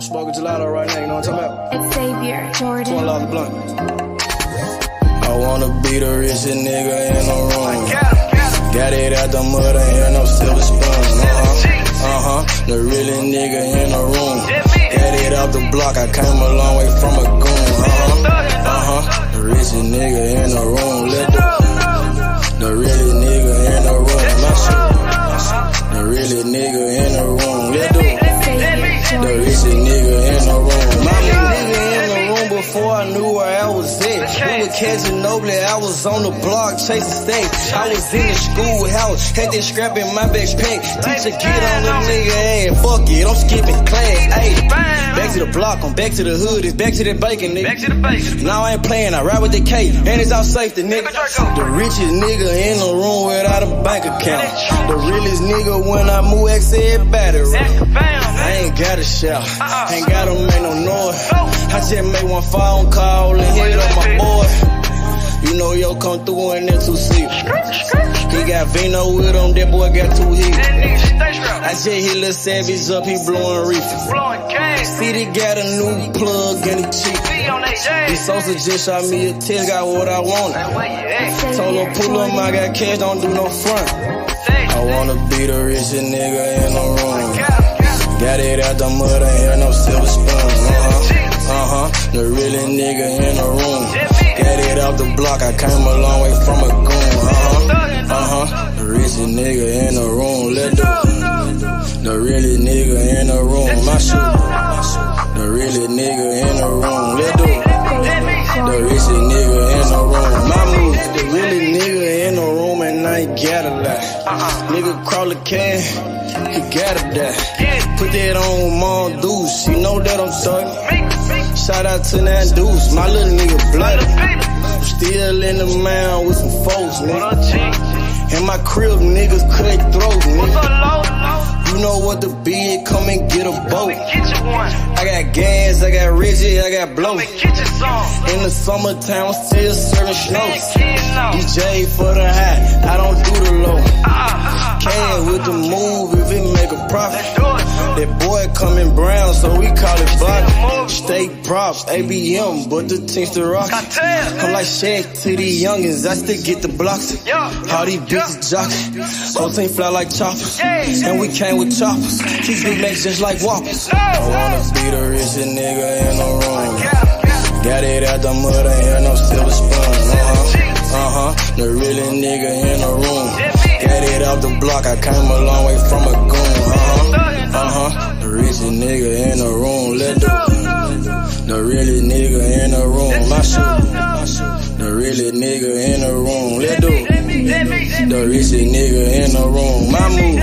Smoking gelato right now, you know what I'm talking about? It's Xavier Jordan. $12 blunt. I wanna be the richest nigga in the room. Got it out the mud, ain't had no silver spoon. The realest nigga in the room. Got it out the block, I came a long way from a goon. The richest nigga in the room. The realest nigga in the room. The realest nigga in the room. The richest nigga in the room. My nigga in the room before I knew where I was at. We were catching Noble, I was on the block chasing stacks. I was in the schoolhouse, had that scrap in my backpack. Teacher get on the nigga ass, fuck it, I'm skipping class. Ayy, back to the block, I'm back to the hood, it's back to the bacon, nigga. Back to the bacon. Now I ain't playing, I ride with the K, and it's out safety, nigga. The richest nigga in the room without a bank account. The realest nigga when I move, exceed battery. I ain't gotta shout, ain't gotta make no noise. I just made one phone call and hit up my boy. You know yo come through in that 2-seat. He got Vino with him, that boy got 2 hits. I just hit Lil Savage up, he blowing reefer. City got a new plug and he cheap. This Sosa just shot me a test, got what I wanted. Told him pull him, I got cash, don't do no front. I wanna be the richest nigga in the room. Got it out the mud, ain't had no silver spoon. The realest nigga in the room. Got it out the block, I came a long way from a goon. The richest nigga in the room. The realest nigga in the room. My shoe. The realest nigga in the room. The richest nigga in the room. My move. The realest nigga in the room and I ain't gotta lie. Nigga crawl a can, he gotta die. Put that on Mom Deuce, you know that I'm talking. Shout out to that Deuce, my little nigga bloody. Still in the mound with some folks, nigga. In my crib, niggas cut throats, nigga. You know what the bid, come and get a boat. I got gas, I got Reggie, I got blow. In the summertime, I'm still serving snow. DJ for the high, I don't do the low. Can with the move if it make a profit. That boy coming brown, so we call it body. Steak props, ABM, but the team's the rock. I'm like Shaq to the youngins, I still get the blocks. All these bitches jockey, whole team fly like choppers. And we came with choppers, keep big legs just like whoppers. I wanna be the richest nigga in the room. Got it out the mud, ain't had no silver spoon. The realest nigga in the room. Got it out the block, I came a long way from a goon. The richest nigga in the room. The realest nigga in the room. My shoe. The realest nigga in the room. The richest nigga in the room. My move.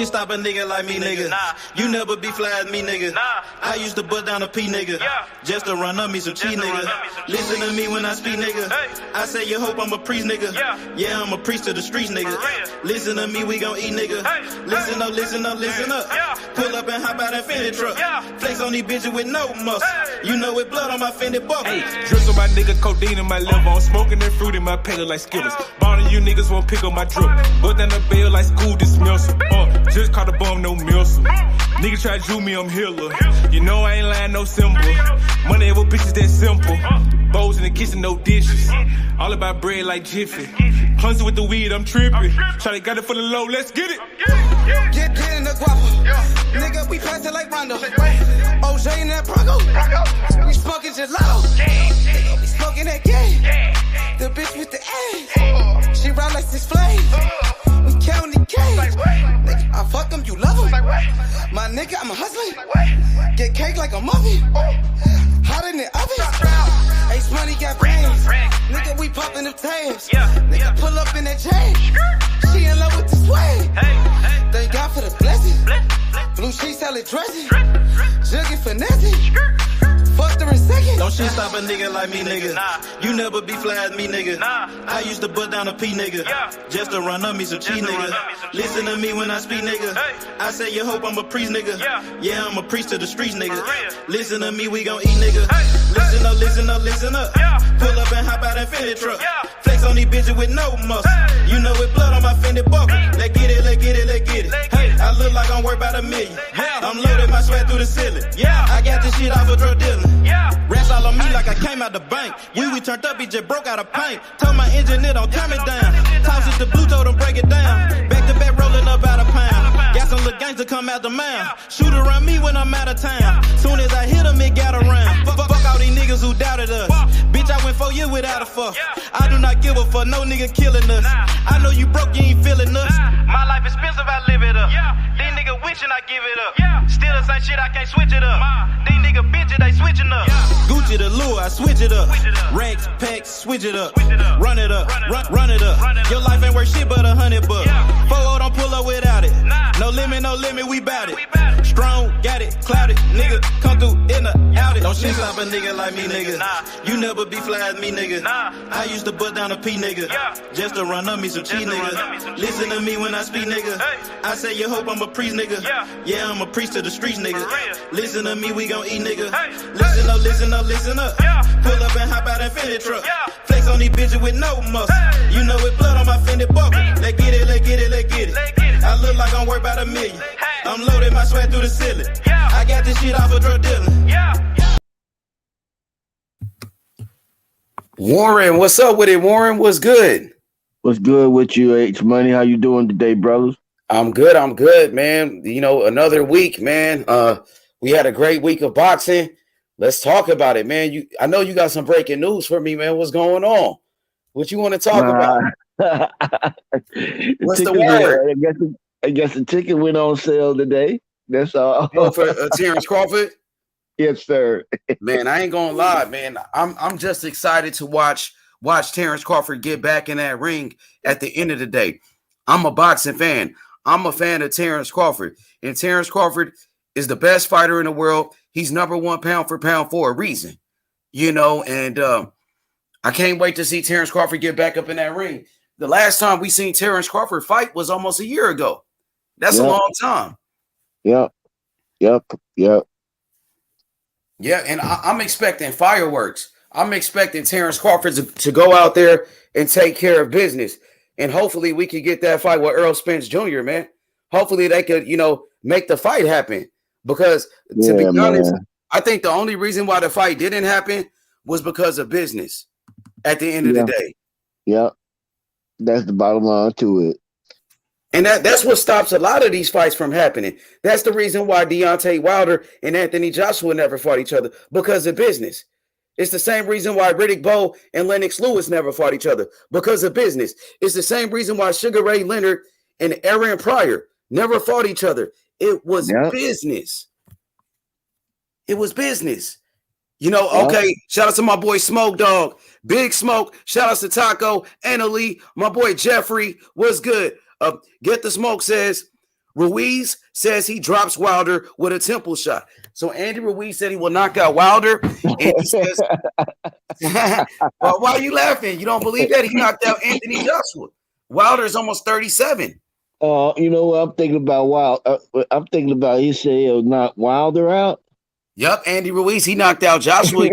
Stop a nigga like me, nigga. You never be fly as me, nigga. I used to bust down a P, nigga. Just to run up me some cheese, nigga. Listen to me when I speak, nigga. I say you hope I'm a priest, nigga. Yeah, I'm a priest to the streets, nigga. Listen to me, we gon' eat, nigga. Listen up, listen up, listen up. Pull up and hop out that Fendi truck. Flex on these bitches with no muscle. You know it blood on my Fendi buckle. Drips on my nigga, codeine in my liver. I'm smoking that fruit in my pedal like Skittles. Bonnie, you niggas won't pick up my drip. Bust down the bell like school dismissal. Just caught a bum, no missile. Nigga try to do me, I'm healer. You know I ain't lying, no symbol. Money with bitches that simple. Bowls in the kitchen, no dishes. All about bread like Jiffy. Clumsy with the weed, I'm tripping. Shawty got it for the low, let's get it. Get in the guapo. Nigga, we passing like Rondo. OJ in that Bronco. We smoking gelato. Nigga, we smoking that game. The bitch with the ass. She ride like 6 Flames. We counting the cash. Nigga, I fuck him, you love him. My nigga, I'm a hustler. Get cake like a muffin. Hot in the oven. Ace Money got brains. Nigga, we popping them tags. Nigga, pull up in that chain. She in love with the swag. Thank God for the blessing. Blue sheets, salad dressing. Jugging finessing. Fuck the every second. Don't shit stop a nigga like me, nigga. You never be fly as me, nigga. I used to bust down a P, nigga. Just to run up me some cheese, nigga. Listen to me when I speak, nigga. I say you hope I'm a priest, nigga. Yeah, I'm a priest to the streets, nigga. Listen to me, we gon' eat, nigga. Listen up, listen up, listen up. Pull up and hop out that Fendi truck. Flex on these bitches with no muscle. You know it blood on my Fendi buckle. Let's get it, let's get it, let's get it. Hey, I look like I'm worth about $1 million. I'm loaded, my sweat through the ceiling. I got this shit off of drug dealing. Rats all on me like I came out the bank. We turned up, he just broke out of paint. Told my engineer don't turn me down. Toss it to blue, told him break it down. Back to back rolling up out of pound. Got some little gangs to come out the mouth. Shoot around me when I'm out of town. Soon as I hit him, it got around. Fuck all these niggas who doubted us. Bitch, I went 4 years without a fuck. I do not give a fuck, no nigga killing us. I know you broke, you ain't feeling us. My life expensive, I live it up. These niggas wishing I give it up. Still the same shit, I can't switch it up. These niggas bitches, they switching up. Gucci the lure, I switch it up. Rags, packs, switch it up. Run it up, run it up. Your life ain't worth shit but $100. 4-0 don't pull up without it. No limit, we bout it. Strong, got it, clouded. Nigga, come through in the out it. Don't shit stop a nigga like me, nigga. You never be fly as me, nigga. I used to bust down a P, nigga. Just to run up me some cheese, nigga. Listen to me when I speak, nigga. I say you hope I'm a priest, nigga. Yeah, I'm a priest to the streets, nigga. Listen to me, we gon' eat, nigga. Listen up, listen up, listen up. Pull up and hop out that Fendi truck. Flex on these bitches with no muscle. You know it blood on my Fendi buckle. Let's get it, let's get it, let's get it. I look like I'm worth about $1 million. I'm loaded, my sweat through the ceiling. I got this shit off of drug dealing. Warren, what's up with it, Warren? What's good? What's good with you, H Money? How you doing today, brothers? I'm good, man. You know, another week, man. We had a great week of boxing. Let's talk about it, man. I know you got some breaking news for me, man. What's going on? What you want to talk about? What's the word? I guess the ticket went on sale today. That's all. For Terence Crawford? Yes, sir. Man, I ain't gonna lie, man. I'm just excited to watch Terence Crawford get back in that ring at the end of the day. I'm a boxing fan. I'm a fan of Terence Crawford. And Terence Crawford is the best fighter in the world. He's #1 pound for pound for a reason. You know, and I can't wait to see Terence Crawford get back up in that ring. The last time we seen Terence Crawford fight was almost a year ago. That's a long time. Yep. Yeah, and I'm expecting fireworks. I'm expecting Terence Crawford to go out there and take care of business. And hopefully we can get that fight with Errol Spence Jr., man. Hopefully they could, make the fight happen. Because to be honest, I think the only reason why the fight didn't happen was because of business at the end of the day. Yep. That's the bottom line to it. And that's what stops a lot of these fights from happening. That's the reason why Deontay Wilder and Anthony Joshua never fought each other, because of business. It's the same reason why Riddick Bowe and Lennox Lewis never fought each other, because of business. It's the same reason why Sugar Ray Leonard and Aaron Pryor never fought each other. It was business. It was business. Okay, shout out to my boy Smoke Dog, Big Smoke. Shout out to Taco, Anna Lee, my boy Jeffrey. What's good? Get the Smoke says, Ruiz says he drops Wilder with a temple shot. So Andy Ruiz said he will knock out Wilder. And he says, well, why are you laughing? You don't believe that? He knocked out Anthony Joshua. Wilder is almost 37. You know what I'm thinking about? I'm thinking about he said he'll knock Wilder out. Yep, Andy Ruiz, he knocked out Joshua.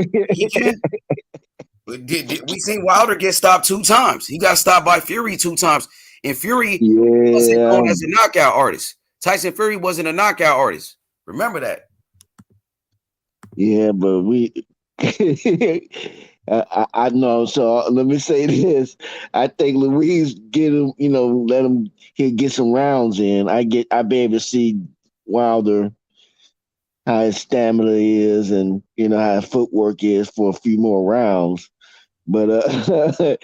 We seen Wilder get stopped 2 times. He got stopped by Fury 2 times. And Fury wasn't known as a knockout artist. Tyson Fury wasn't a knockout artist. Remember that. Yeah, but I know. So let me say this. I think Louise get him, let him get some rounds in. I'll be able to see Wilder, how his stamina is and, how his footwork is for a few more rounds. But that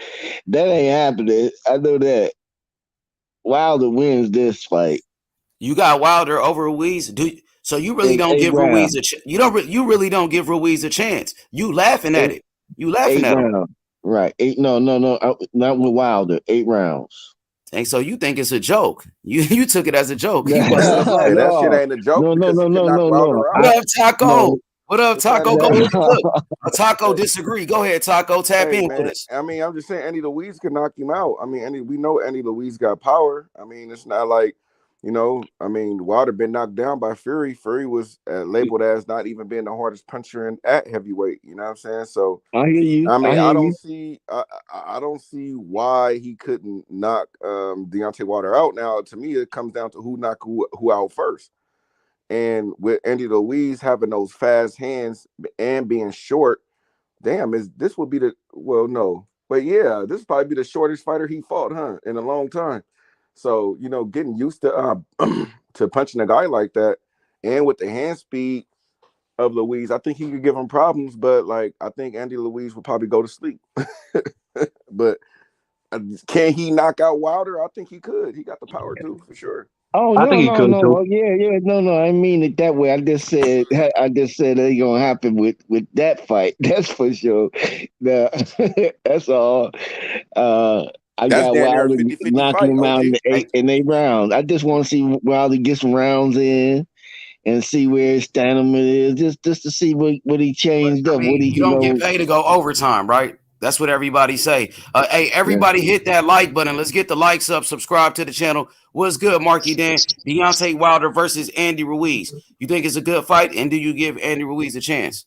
ain't happening. I know that. Wilder wins this fight. You got Wilder over Ruiz. So you really don't give Ruiz you really don't give Ruiz a chance. You laughing at it. You laughing at him. Right. No. Not with Wilder. 8 rounds. And so you think it's a joke. You took it as a joke. That shit ain't a joke. No. Taco. What up, Just trying to Taco? Go say, ahead. Look, Taco disagree. Go ahead, Taco. Tap hey in with man, us. I mean, I'm just saying Andy Louise could knock him out. I mean, we know Andy Louise got power. I mean, it's not like, I mean, Wilder been knocked down by Fury. Fury was labeled as not even being the hardest puncher at heavyweight. You know what I'm saying? So I hear you. I mean, I hear you. I don't see why he couldn't knock Deontay Wilder out. Now, to me, it comes down to who knock who out first. And with Andy Louise having those fast hands and being short, damn, this would be this would probably be the shortest fighter he fought, in a long time. So, getting used to to punching a guy like that, and with the hand speed of Louise, I think he could give him problems, but like I think Andy Louise would probably go to sleep. But can he knock out Wilder? I think he could. He got the power to, for sure. Oh I no, think he no, could no. too. Oh, yeah. No. I mean it that way. I just said it ain't gonna happen with that fight. That's for sure. No, that's all. I That's got damn near a Wilder 50-50 knocking fight, him out in OG. the eight rounds. I just want to see Wilder get some rounds in and see where his stamina is, just to see what he changed I up. What mean, he you don't get paid to go overtime, right? That's what everybody say. Hey, Yeah. everybody hit that like button. Let's get the likes up. Subscribe to the channel. What's good, Marky Dan? Deontay Wilder versus Andy Ruiz. You think it's a good fight? And do you give Andy Ruiz a chance?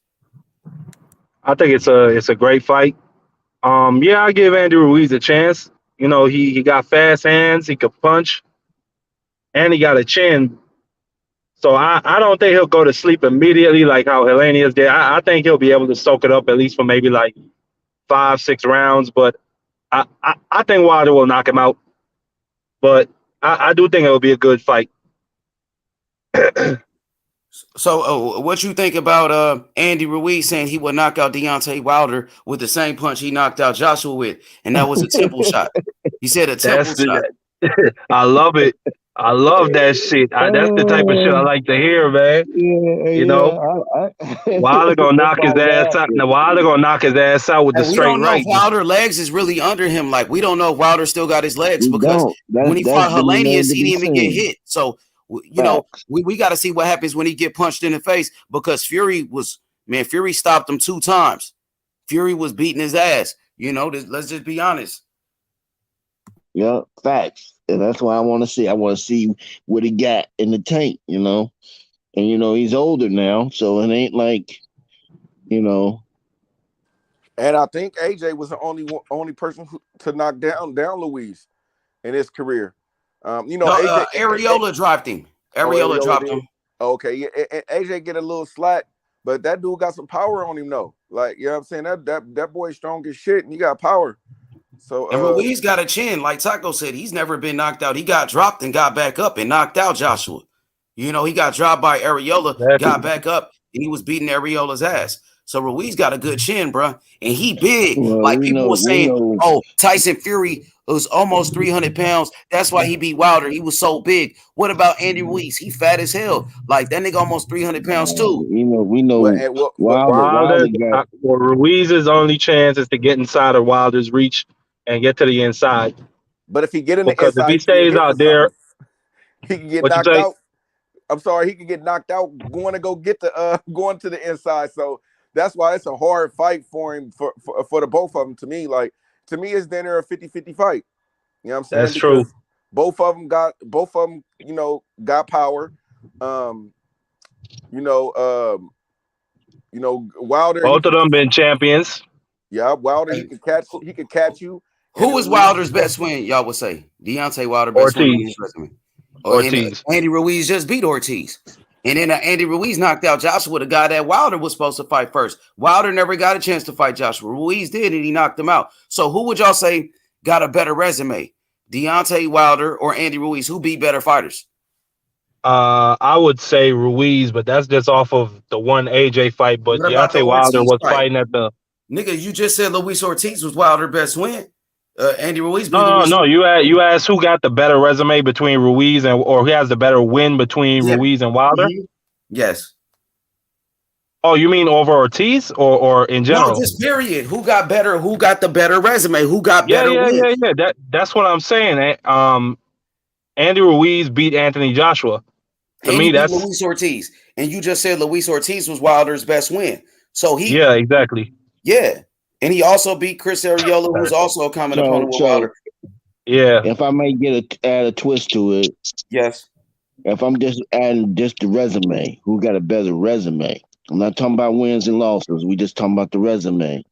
I think it's a great fight. Yeah, I give Andy Ruiz a chance. He got fast hands, he could punch, and he got a chin. So I don't think he'll go to sleep immediately like how Hellenius did. I think he'll be able to soak it up at least for maybe like 5-6 rounds. But I think Wilder will knock him out. But I do think it will be a good fight. So, what you think about Andy Ruiz saying he would knock out Deontay Wilder with the same punch he knocked out Joshua with, and that was a temple shot? He said a temple shot. I love it. I love that shit. That's the type of shit I like to hear, man. Wilder gonna knock his ass out. Now Wilder gonna knock his ass out with the And we straight don't know right. if Wilder legs is really under him. Like, we don't know if Wilder still got his legs, because when he fought Hellenius, he didn't even get hit. So, we got to see what happens when he get punched in the face, because Fury stopped him 2 times. Fury was beating his ass. Let's just be honest. Yeah, facts. And that's why I want to see. I want to see what he got in the tank, And he's older now, so it ain't like, And I think AJ was the only person to knock down Louise in his career. AJ, Areola dropped him. Areola dropped him. Okay, yeah, and AJ get a little slack, but that dude got some power on him, though. Like, you know what I'm saying? That boy's strong as shit, and he got power. So, and Ruiz got a chin. Like Taco said, he's never been knocked out. He got dropped and got back up and knocked out Joshua. He got dropped by Areola, got back up, and he was beating Areola's ass. So Ruiz got a good chin, bro, and he big. Like, people were saying, Tyson Fury was almost 300 pounds. That's why he beat Wilder. He was so big. What about Andy Ruiz? He fat as hell. Like, that nigga almost 300 pounds too. We know Wilder got... Ruiz's only chance is to get inside of Wilder's reach and get to the inside. But if he get in the inside, if he stays out there, he can get knocked out. I'm sorry, he can get knocked out going to the inside. So that's why it's a hard fight for him, for the both of them. To me, it's then a 50-50 fight. You know what I'm saying? That's true. Both of them got power. Wilder. Both of them been champions. Yeah, Wilder, he could catch you. Who was Wilder's best win, y'all would say? Deontay Wilder best win. Ortiz. Andy Ruiz just beat Ortiz. And then Andy Ruiz knocked out Joshua, the guy that Wilder was supposed to fight first. Wilder never got a chance to fight Joshua. Ruiz did, and he knocked him out. So who would y'all say got a better resume? Deontay Wilder or Andy Ruiz? Who beat better fighters? I would say Ruiz, but that's just off of the one AJ fight. But Deontay Wilder was fighting at the... Nigga, you just said Luis Ortiz was Wilder's best win. Andy Ruiz. No. You asked who got the better resume between Ruiz or who has the better win between Ruiz and Wilder. Mm-hmm. Yes. Oh, you mean over Ortiz or in general? No, just period. Who got better? Who got the better resume? Who got better? Yeah. That's what I'm saying. Andy Ruiz beat Anthony Joshua. To me, that's Luis Ortiz. and you just said Luis Ortiz was Wilder's best win. So Yeah, exactly. yeah, and he also beat Chris Arreola, who's also a common opponent with Wilder. Yeah. If I may add a twist to it, Yes. if I'm just adding just the resume, who got a better resume? I'm not talking about wins and losses. We just talking about the resume.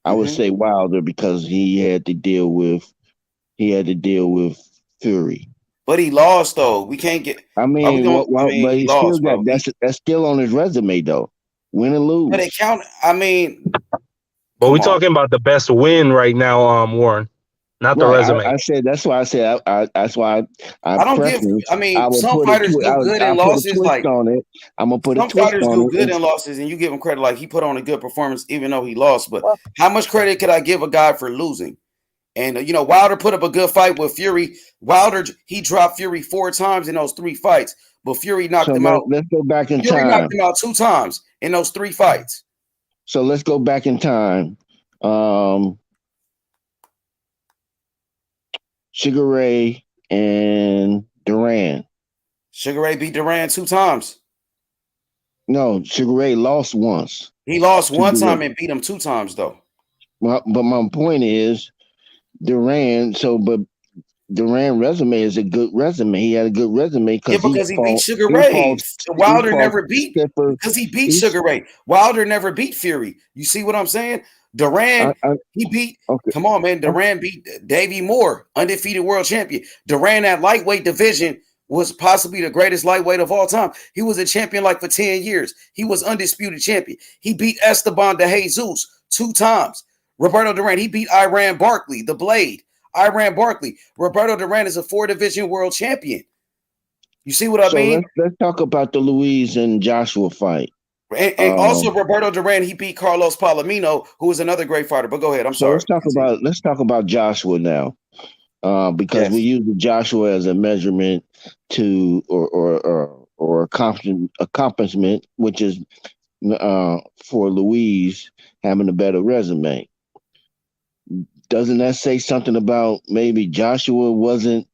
I would say Wilder because he had to deal with Fury. But he lost though. We can't get. I mean, but he he lost, still got bro. that's still on his resume though. Win and lose. But it count. I mean, but we're talking about the best win right now, Warren, not the resume. I said that's why I said that's why I don't give. I mean, some fighters do good in losses. Like on it, I'm gonna put some a twist fighters on do it. good in losses, and you give him credit. Like he put on a good performance, even though he lost. But how much credit could I give a guy for losing? And Wilder put up a good fight with Fury. Wilder, he dropped Fury 4 times in those 3 fights, but Fury knocked him out. Let's go back in Fury time. knocked him out 2 times in those 3 fights. So let's go back in time. Sugar Ray and Duran. Sugar Ray beat Duran 2 times. No, Sugar Ray lost once. He lost 1 time and beat him 2 times, though. But my point is, Duran resume is a good resume. He had a good resume because he beat Sugar Ray. Wilder never beat because he beat Sugar Ray. Wilder never beat Fury. You see what I'm saying? Duran, he beat. Okay. Come on, man. Duran beat Davey Moore, undefeated world champion. Duran, that lightweight division, was possibly the greatest lightweight of all time. He was a champion like for 10 years. He was undisputed champion. He beat Esteban de Jesus 2 times. Roberto Duran, he beat Iran Barkley, the Blade. Iran Barkley. Roberto Duran is a 4-division world champion. You see what I mean? Let's talk about the Louise and Joshua fight. And also Roberto Duran, he beat Carlos Palomino, who is another great fighter. But go ahead. I'm sorry. Let's talk about Joshua now. Because we use Joshua as a measurement to or accomplishment, which is for Louise having a better resume. Doesn't that say something about maybe Joshua wasn't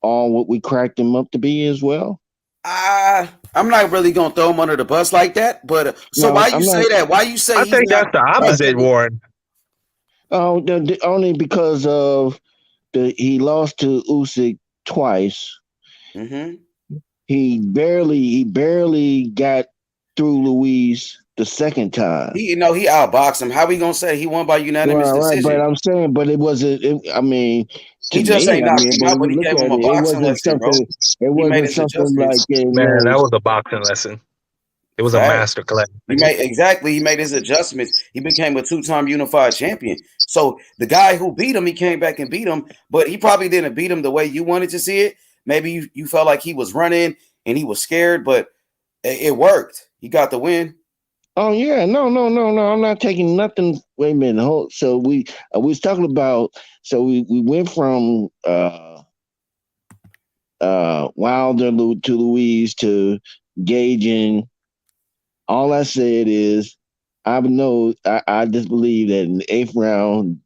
all what we cracked him up to be as well? I'm not really gonna throw him under the bus like that. But why you say that? Why you say? I think that's the opposite, Warren. Oh, only because of he lost to Usyk twice. Mm-hmm. He barely got through Louise the second time. He outboxed him. How we gonna say he won by unanimous decision? But I'm saying, but it wasn't. He just ain't knocked him out, but he gave him a boxing lesson, bro. It wasn't something like man. That was a boxing lesson. It was a master class. He made his adjustments. He became a 2-time unified champion. So the guy who beat him, he came back and beat him, but he probably didn't beat him the way you wanted to see it. Maybe you felt like he was running and he was scared, but it worked. He got the win. Oh yeah, no. I'm not taking nothing. Wait a minute. So we was talking about. So we went from Wilder to Louise to gauging. All I said is, I just believe that in the 8th round,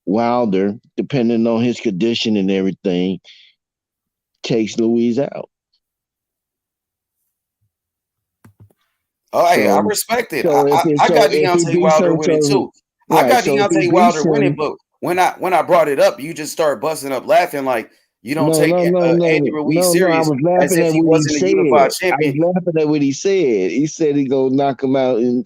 Wilder, depending on his condition and everything, takes Louise out. Oh, hey, I respect it. I got Deontay Wilder winning too. I got Deontay Wilder winning, but when I brought it up, you just started busting up laughing like you don't take Andy Ruiz serious as if he wasn't a unified champion. I was laughing at what he said. He said he go knock him out and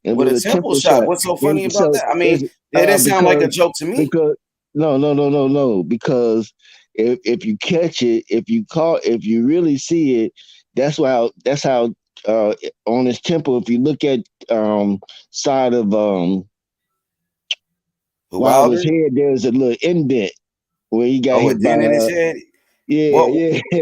with a temple shot. What's so funny about that? I mean, it didn't sound like a joke to me. Because no. Because if you catch it, if you really see it, that's how on his temple. If you look at side of Wilder's head, there's a little indent where he got hit by in his head. Yeah,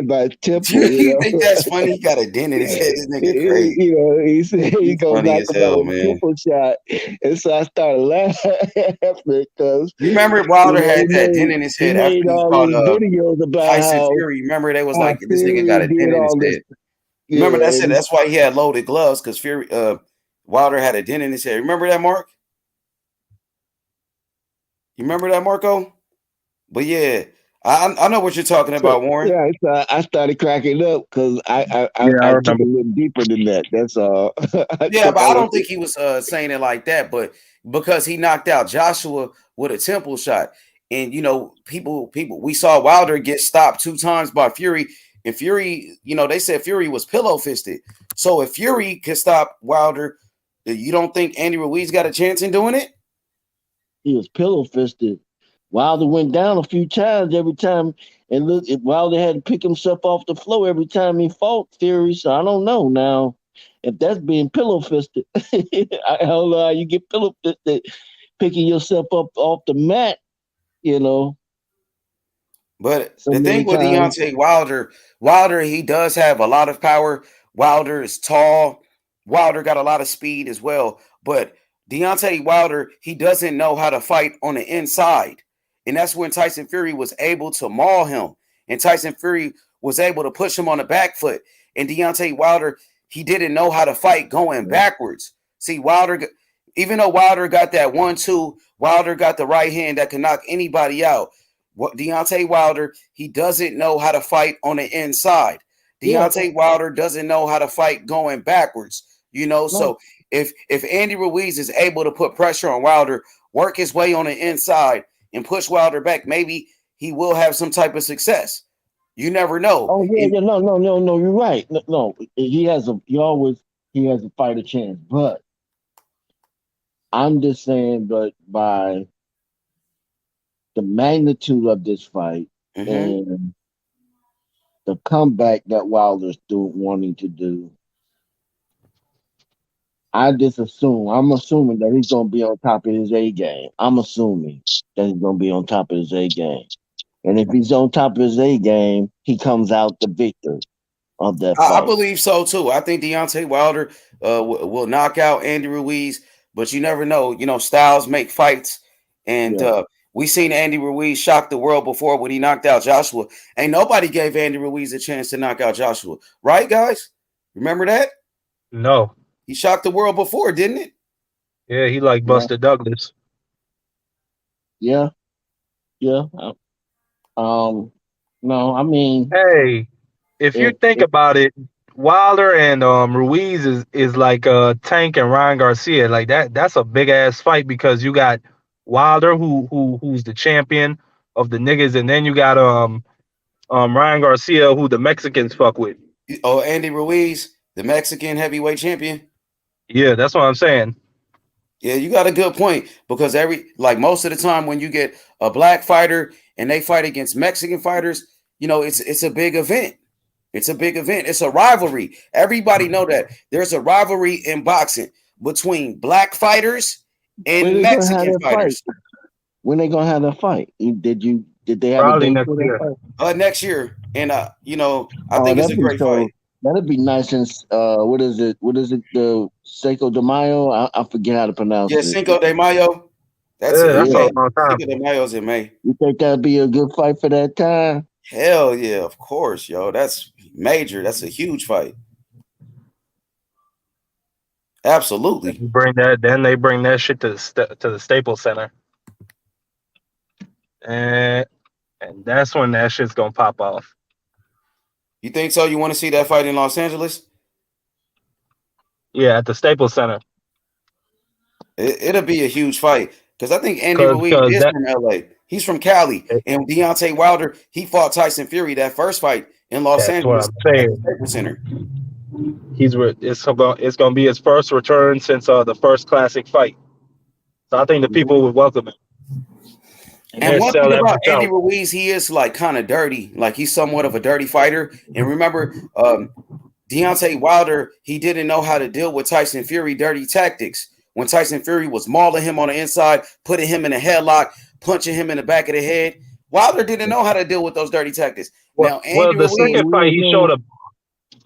by temple. You think that's funny? He got a dent in his head. This nigga crazy. He said he goes knock him out with a temple shot, and so I started laughing because you remember Wilder had that dent in his head after he all these videos about Tyson Fury. Remember they was like this nigga got a dent in his head. Remember that's why he had loaded gloves because Wilder had a dent in his head. Remember that, Mark? You remember that, Marco? But yeah, I know what you're talking about, Warren. Yeah, I started cracking up because Yeah, I I took a remember. little deeper than that. That's all. Yeah, but I don't think he was saying it like that. But because he knocked out Joshua with a temple shot, and people, we saw Wilder get stopped 2 times by Fury, and Fury, they said Fury was pillow fisted. So if Fury could stop Wilder, you don't think Andy Ruiz got a chance in doing it? He was pillow fisted. Wilder went down a few times every time, and look, Wilder had to pick himself off the floor every time he fought Fury. So I don't know now if that's being pillow fisted. I don't know how you get pillow fisted, picking yourself up off the mat. But So the many thing with times. Deontay Wilder, he does have a lot of power. Wilder is tall. Wilder got a lot of speed as well. But Deontay Wilder, he doesn't know how to fight on the inside. And that's when Tyson Fury was able to maul him. And Tyson Fury was able to push him on the back foot. And Deontay Wilder, he didn't know how to fight going backwards. See, even though Wilder got that 1-2, Wilder got the right hand that can knock anybody out. What Deontay Wilder, he doesn't know how to fight on the inside. Deontay Wilder doesn't know how to fight going backwards. So if Andy Ruiz is able to put pressure on Wilder, work his way on the inside, and push Wilder back, maybe he will have some type of success. You never know. Oh yeah, no, you're right. No, he has a fighter chance, but I'm just saying, but by the magnitude of this fight and the comeback that Wilder's wanting to do, I'm assuming that he's gonna be on top of his A game. I'm assuming that he's gonna be on top of his A game. And if he's on top of his A game, he comes out the victor of that fight. I believe so too. I think Deontay Wilder will knock out Andy Ruiz, but you never know. Styles make fights, and we seen Andy Ruiz shock the world before when he knocked out Joshua. Ain't nobody gave Andy Ruiz a chance to knock out Joshua, right, guys? Remember that? No. He shocked the world before, didn't it? Yeah, he Buster Douglas. Yeah. No, I mean, hey, if you think about it, Wilder and Ruiz is like Tank and Ryan Garcia. Like that's a big ass fight because you got Wilder who's the champion of the niggas, and then you got Ryan Garcia who the Mexicans fuck with. Oh, Andy Ruiz, the Mexican heavyweight champion. Yeah, that's what I'm saying. Yeah, you got a good point because most of the time when you get a black fighter and they fight against Mexican fighters, it's a big event. It's a big event. It's a rivalry. Everybody know that there's a rivalry in boxing between black fighters and Mexican fighters. When they gonna have that fight? Did they have probably a date next for year? That fight? Next year, and I think it's a great fight. That'd be nice. And what is it? The Cinco de Mayo? I forget how to pronounce it. Yeah, Cinco de Mayo. That's a long time. Cinco de Mayo's in May. You think that'd be a good fight for that time? Hell yeah, of course, yo. That's major. That's a huge fight. Absolutely. Then they bring that shit to the Staples Center, and that's when that shit's gonna pop off. You think so? You want to see that fight in Los Angeles? Yeah, at the Staples Center. It'll be a huge fight because I think Andy Ruiz is from LA. He's from Cali, and Deontay Wilder, he fought Tyson Fury that first fight in Los Angeles at the Staples Center. It's gonna be his first return since the first classic fight. So I think the people would welcome it. And one thing about Andy Ruiz, he is like kind of dirty. Like he's somewhat of a dirty fighter. And remember, Deontay Wilder, he didn't know how to deal with Tyson Fury dirty tactics. When Tyson Fury was mauling him on the inside, putting him in a headlock, punching him in the back of the head, Wilder didn't know how to deal with those dirty tactics. Second fight he showed up.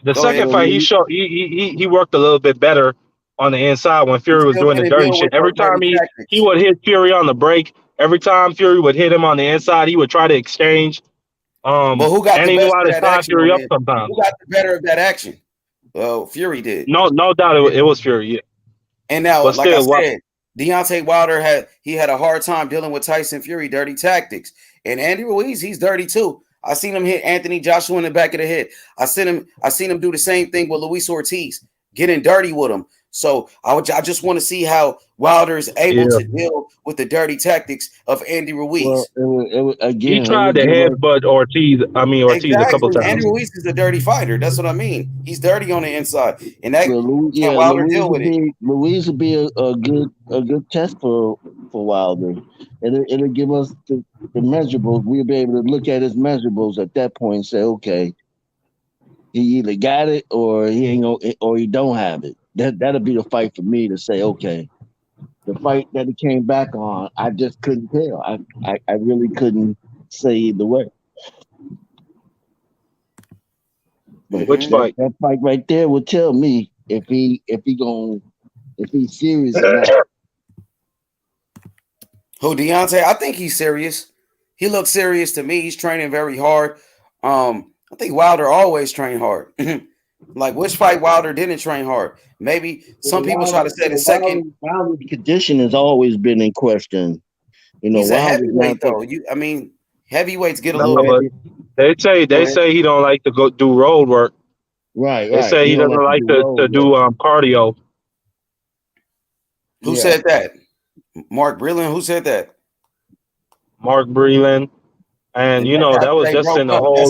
The second fight he showed he worked a little bit better on the inside when Fury was doing the dirty shit. Every time he would hit Fury on the break. Every time Fury would hit him on the inside, he would try to exchange. But who got the better of that action? Fury up sometimes. Who got the better of that action? Well, Fury did. No doubt it was Fury. Yeah. And now, like I said, Deontay Wilder had a hard time dealing with Tyson Fury dirty tactics. And Andy Ruiz, he's dirty too. I seen him hit Anthony Joshua in the back of the head. I seen him do the same thing with Luis Ortiz, getting dirty with him. So I just want to see how Wilder is able to deal with the dirty tactics of Andy Ruiz. Well, he tried to headbutt Ortiz. Ortiz a couple times. Andy Ruiz is a dirty fighter. That's what I mean. He's dirty on the inside, and that can Wilder deal with it. Ruiz will be a good test for Wilder. It'll give us the measurables. We'll be able to look at his measurables at that point and say, okay, he either got it or he ain't gonna, or he don't have it. That'll be the fight for me to say, okay, the fight that he came back on, I just couldn't tell. I really couldn't say either way. But which fight? That fight right there will tell me if he's serious or not. Who, Deontay? I think he's serious. He looks serious to me. He's training very hard. I think Wilder always trained hard. Like, which fight Wilder didn't train hard? Maybe some people try to say the second. Wilder's condition has always been in question. He's a heavyweight, though. Heavyweights get a little bit. They say he don't like to go do road work. Right. They say he doesn't like to do cardio. Who said that? Mark Breland? Who said that? Mark Breland. And that was just in the whole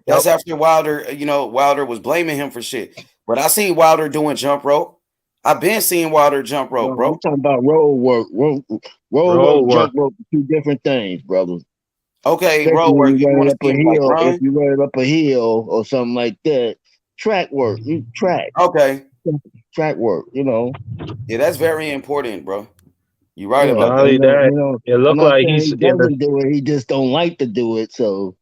that's after Wilder, Wilder was blaming him for shit. But I seen Wilder doing jump rope. I've been seeing Wilder jump rope, bro. I'm talking about road work. Road work, jump rope, two different things, brother. Okay, road work. You run up a hill, if you run up a hill or something like that. Track work. You track. Okay. Track work, Yeah, that's very important, bro. You're right about that. It looked like he doesn't do it. He just don't like to do it. So,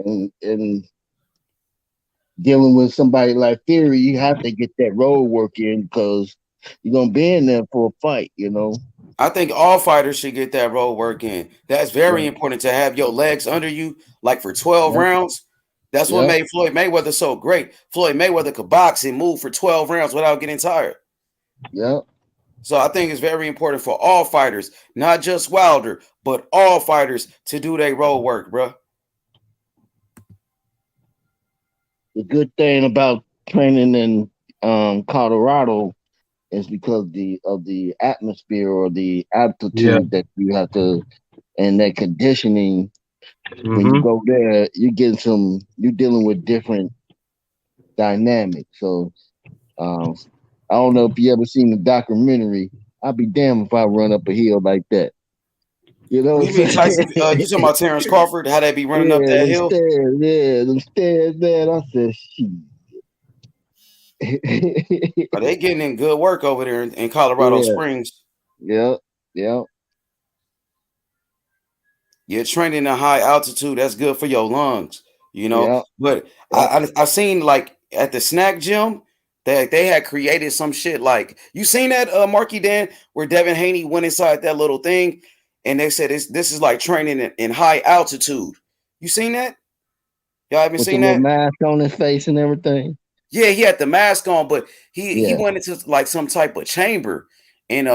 and dealing with somebody like Fury, you have to get that road work in because you're gonna be in there for a fight. I think all fighters should get that road work in. That's very important to have your legs under you, like for 12 rounds. That's what made Floyd Mayweather so great. Floyd Mayweather could box and move for 12 rounds without getting tired. Yeah. So I think it's very important for all fighters, not just Wilder, but all fighters to do their road work, bro. The good thing about training in Colorado is because of the atmosphere or the altitude that you have to, and that conditioning. When you go there, you're dealing with different dynamics. So, I don't know if you ever seen the documentary. I'd be damned if I run up a hill like that. You talking about Terence Crawford? How they be running up that hill? Them stairs, man. I said, shit. Are they getting in good work over there in Colorado Springs? Yeah. You're training at high altitude. That's good for your lungs, But I seen like at the snack gym, they had created some shit like, you seen that Marky Dan, where Devin Haney went inside that little thing and they said this is like training in high altitude. You seen that? Y'all haven't seen that? Mask on his face and everything. Yeah, he had the mask on, but he went into like some type of chamber. And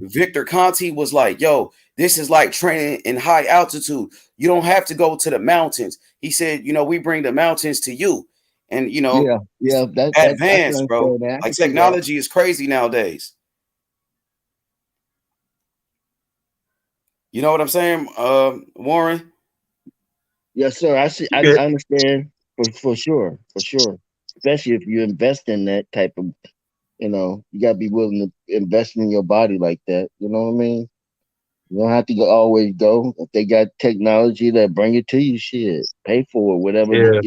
Victor Conti was like, yo, this is like training in high altitude. You don't have to go to the mountains. He said, we bring the mountains to you. And, that's advanced, bro. Like technology is crazy nowadays. You know what I'm saying, Warren? Yes, sir. I understand for sure. Especially if you invest in that type of, you gotta be willing to invest in your body like that. You know what I mean? You don't have to always go. If they got technology that bring it to you, shit, pay for it, whatever. Yeah,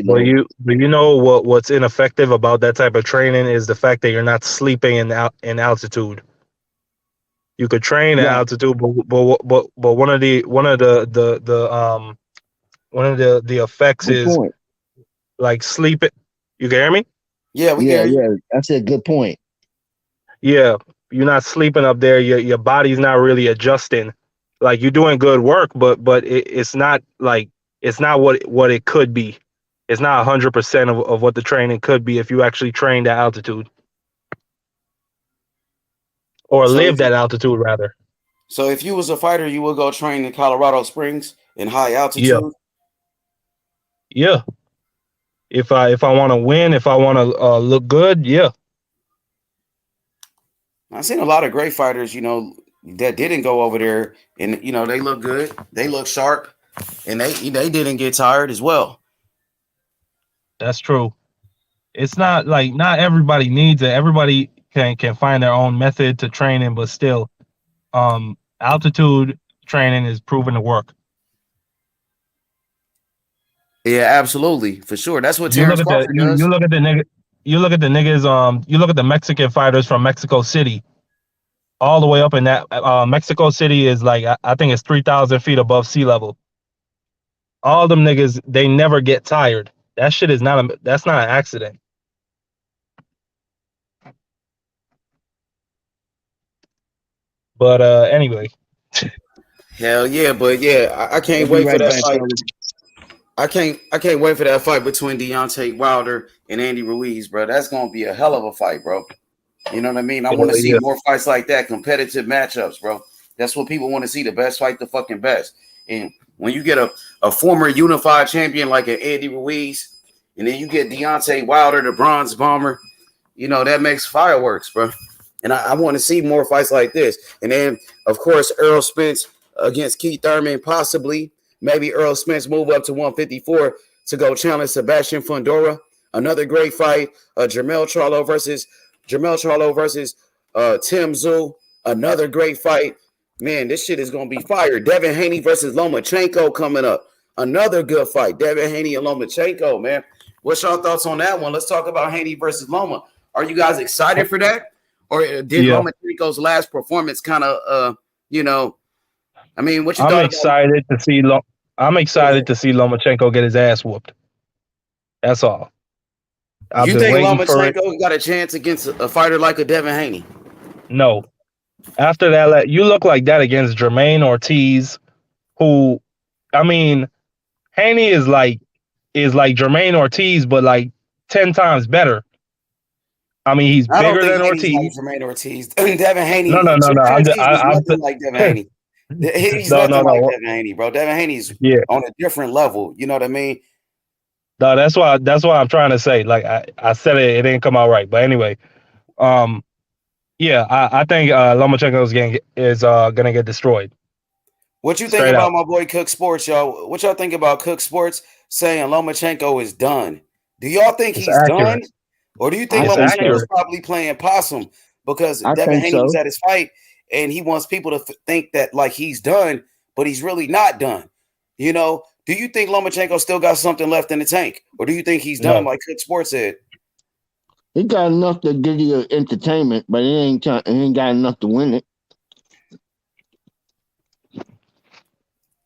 what's ineffective about that type of training is the fact that you're not sleeping in altitude. You could train at altitude, but one of the effects is like sleeping. You can hear me? Yeah, we can hear you. That's a good point. Yeah, you're not sleeping up there. Your body's not really adjusting. Like, you're doing good work, but it's not what it could be. It's not 100% of what the training could be if you actually trained at altitude or lived at altitude rather. So if you was a fighter, you would go train in Colorado Springs in high Yeah, altitude. yeah. If I want to win, if I want to look good, yeah. I've seen a lot of great fighters, that didn't go over there, and they look good, they look sharp, and they didn't get tired as well. That's true. It's not like not everybody needs it. Everybody can find their own method to training, but still, altitude training is proven to work. Yeah, absolutely, for sure. That's what You look Terence at the Crawford you does. look at the nigga, you look at the niggas. You look at the Mexican fighters from Mexico City, all the way up in that. Mexico City is like I think it's 3,000 feet above sea level. All them niggas, they never get tired. That shit is not that's not an accident. But anyway, Hell yeah, but yeah, I We'll can't be wait for right that back, fight. fellas. I can't wait for that fight between Deontay Wilder and Andy Ruiz, bro. That's gonna be a hell of a fight, bro. You know what I mean? I want to see yeah, more fights like that, competitive matchups, bro. That's what people want to see. The best fight, the fucking best. And when you get a former unified champion like an Andy Ruiz, and then you get Deontay Wilder, the Bronze Bomber, that makes fireworks, bro. And I want to see more fights like this. And then, of course, Errol Spence against Keith Thurman, possibly. Maybe Errol Spence move up to 154 to go challenge Sebastian Fundora. Another great fight. Jermell Charlo versus Tim Tszyu. Another great fight. Man, this shit is going to be fire. Devin Haney versus Lomachenko coming up. Another good fight. Devin Haney and Lomachenko, man. What's your thoughts on that one? Let's talk about Haney versus Loma. Are you guys excited for that? Or did yeah. Lomachenko's last performance kind of, I mean, what you I'm thought excited to see. I'm excited to see Lomachenko get his ass whooped. That's all. I've You been think waiting for it. Lomachenko got a chance against a fighter like a Devin Haney? No. After that, you look like that against Jermaine Ortiz, who, I mean, Haney is like Jermaine Ortiz, but like 10 times better. I mean, he's I don't bigger think than Haney's like Ortiz. Jermaine Ortiz. Devin Haney, No. Jermaine I'm, Ortiz was I, I'm nothing like Devin Haney. He's no. nothing like Devin Haney, bro. Devin Haney's Yeah. on a different level. You know what I mean? No, that's why I'm trying to say. Like I said it didn't come out right. But anyway, yeah, I think Lomachenko is gonna get destroyed. What you think Straight about out. my boy Cook Sports, y'all? What y'all think about Cook Sports saying Lomachenko is done? Do y'all think It's he's done? accurate. Or do you think I think Lomachenko's so. probably playing possum because I Devin think Haney was so. at his fight and he wants people to think that like he's done, but he's really not done? Do you think Lomachenko still got something left in the tank? Or do you think he's done No. like Cook Sports said? He got enough to give you entertainment, but he ain't got enough to win it.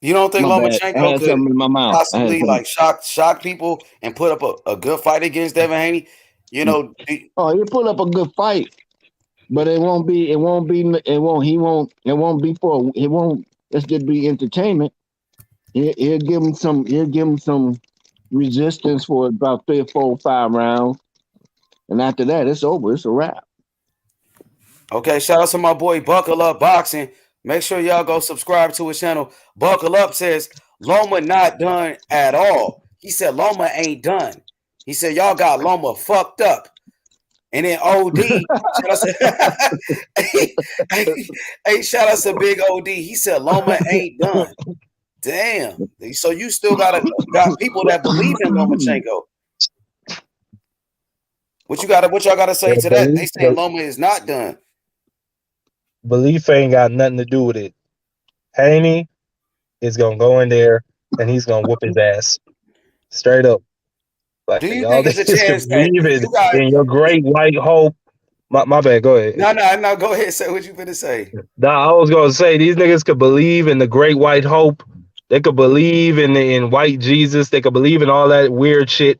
You don't think My bad. I Lomachenko had could something in my mouth. possibly like shock people and put up a good fight against Devin Haney? Oh, he put up a good fight, but it won't be. Let's just be entertainment. He'll give him some. He'll give him some resistance for about 3 or 4, 5 rounds, and after that, it's over. It's a wrap. Okay, shout out to my boy Buckle Up Boxing. Make sure y'all go subscribe to his channel. Buckle Up says Loma not done at all. He said Loma ain't done. He said y'all got Loma fucked up. And then OD, shout out to, hey, shout out to Big OD. He said Loma ain't done. Damn. So you still got people that believe in Lomachenko. What y'all gotta say to that? They say Loma is not done. Belief ain't got nothing to do with it. Haney is gonna go in there and he's gonna whoop his ass. Straight up. Like Do you y'all think it's a niggas can chance that believe you got in your great white hope. My bad, go ahead. No, go ahead. Say what you finna say. Nah, I was gonna say these niggas could believe in the great white hope. They could believe in white Jesus. They could believe in all that weird shit.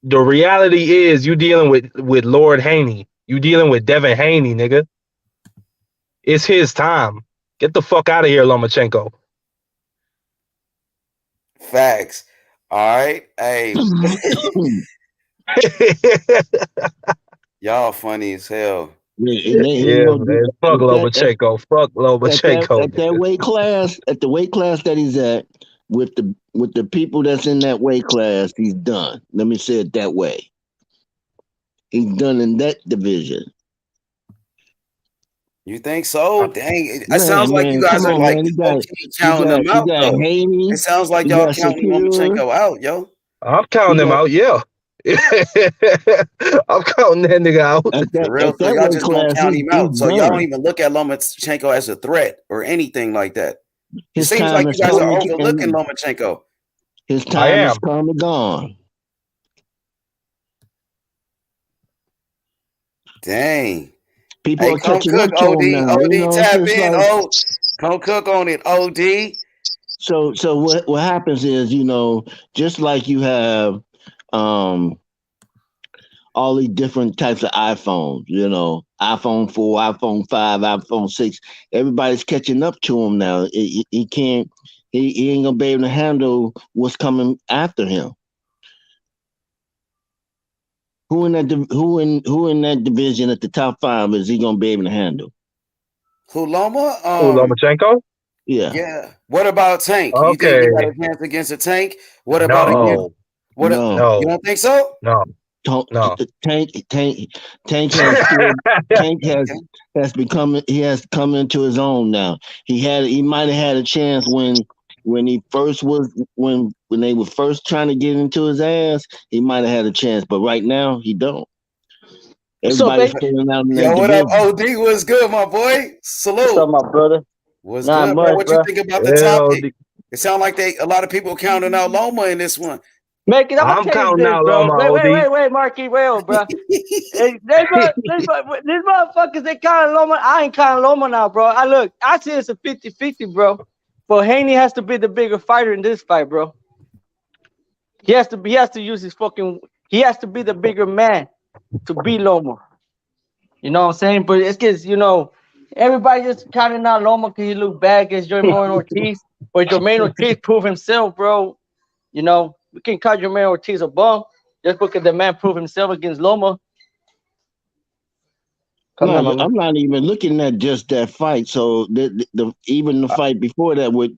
The reality is you dealing with Lord Haney. You dealing with Devin Haney, nigga. It's his time. Get the fuck out of here, Lomachenko. Facts. All right. Hey. Y'all funny as hell. Yeah, and they ain't Yeah, gonna do man. Fuck at that Lomachenko. Fuck Lomachenko. at that weight class that he's at with the people that's in that weight class, he's done. Let me say it that way. He's done in that division. You think so? Dang, it sounds like you Man, guys come are on, like man. low-key counting them You out, got though. Haney, It sounds like you y'all got counting Shakur, Lomachenko out, yo. I'm you counting him got out. Yeah. I'm counting that nigga out. For real, at so that y'all weight just gonna class, count him he's out. So y'all don't done. even look at Lomachenko as a threat or anything like that. It His seems like time you has guys come are and overlooking Lomachenko. his I time has am. come and gone. Dang. People Hey, are come catching cook, up to him OD. now. You OD, know, it's tap just in. like Oh, come cook on it, OD. so. What happens is, just like you have um all these different types of iPhones, iPhone 4, iPhone 5, iPhone 6. Everybody's catching up to him now. He can't, he ain't gonna be able to handle what's coming after him. Who in that division at the top 5 is he gonna be able to handle? Who, Loma? Oh, Lomachenko? Yeah. Yeah. What about Tank? You think he Okay. got a chance against a Tank? What about against No, No. what? no. You No. don't think so? No. No. Tank has still Tank has become he has come into his own now. He might have had a chance when he first was when they were first trying to get into his ass. He might have had a chance, but right now he don't. What's up, Everybody's baby? filling out in that Yo, what up, division. OD? What's good, my boy? What's Salute. up, my brother? What's Not good, bro? much, What you bro. think about the Hell, topic? It sounds like a lot of people counting out Loma in this one. Man, cause I'm gonna I'm tell you counting this, out bro. Loma, OD. Wait, Marky, wait, bro. Hey, these motherfuckers, they counting Loma. I ain't counting Loma now, bro. I see it's a 50-50, bro. But Haney has to be the bigger fighter in this fight, bro. He has to use his fucking. He has to be the bigger man to beat Loma. You know what I'm saying? But it's because everybody just counting out Loma because he look bad against Jermaine Ortiz. But Jermaine Ortiz proved himself, bro. We can call Jermaine Ortiz a bum just because the man proved himself against Loma. Come No, on, mama. I'm not even looking at just that fight. So even the fight before that with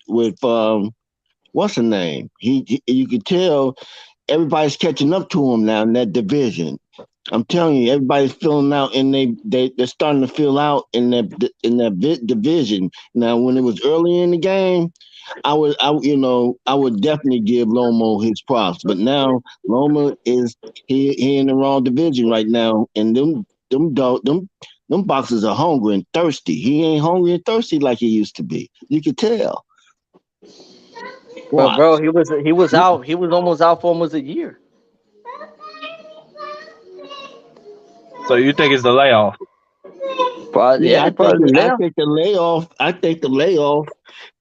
what's the name? You could tell everybody's catching up to him now in that division. I'm telling you, everybody's filling out, and they're starting to fill out in that division. Now, when it was early in the game, I would definitely give Lomo his props. But now Loma is he in the wrong division right now, and them boxers are hungry and thirsty. He ain't hungry and thirsty like he used to be. You could tell. But Watch. bro, he was out. He was almost out for almost a year. So you think it's the layoff? Probably, Yeah, yeah, probably I now. think the layoff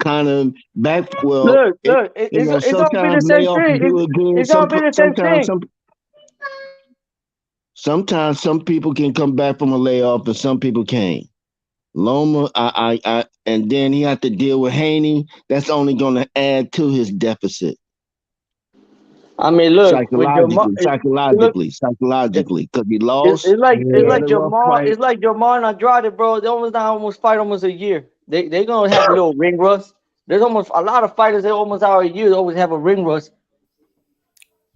kind of back. Well, Look, it's gonna be the sometimes same layoff thing. do it good. It's gonna be the same thing. Sometimes some people can come back from a layoff, and some people can't. Loma, and then he had to deal with Haney. That's only going to add to his deficit I mean, look with Jamal. Look, psychologically, because he it's, lost. it's like it's He Yeah. had like a rough Jamal. fight. It's like Jamal and Andrade, bro. They almost fight almost a year. They gonna have a little ring rust. There's almost a lot of fighters that almost out a year. They always have a ring rust.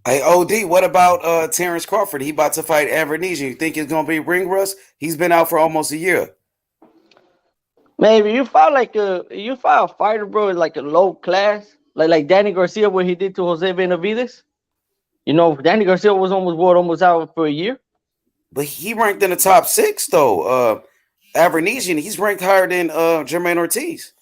Hey, OD, what about Terence Crawford? He about to fight Avernesia. You think it's gonna be ring rust? He's been out for almost a year. Maybe you fight a fighter, bro, like a low class, like Danny Garcia, what he did to Jose Benavides. Danny Garcia was almost out for a year. But he ranked in the top 6 though. Avernesia, he's ranked higher than Jermaine Ortiz.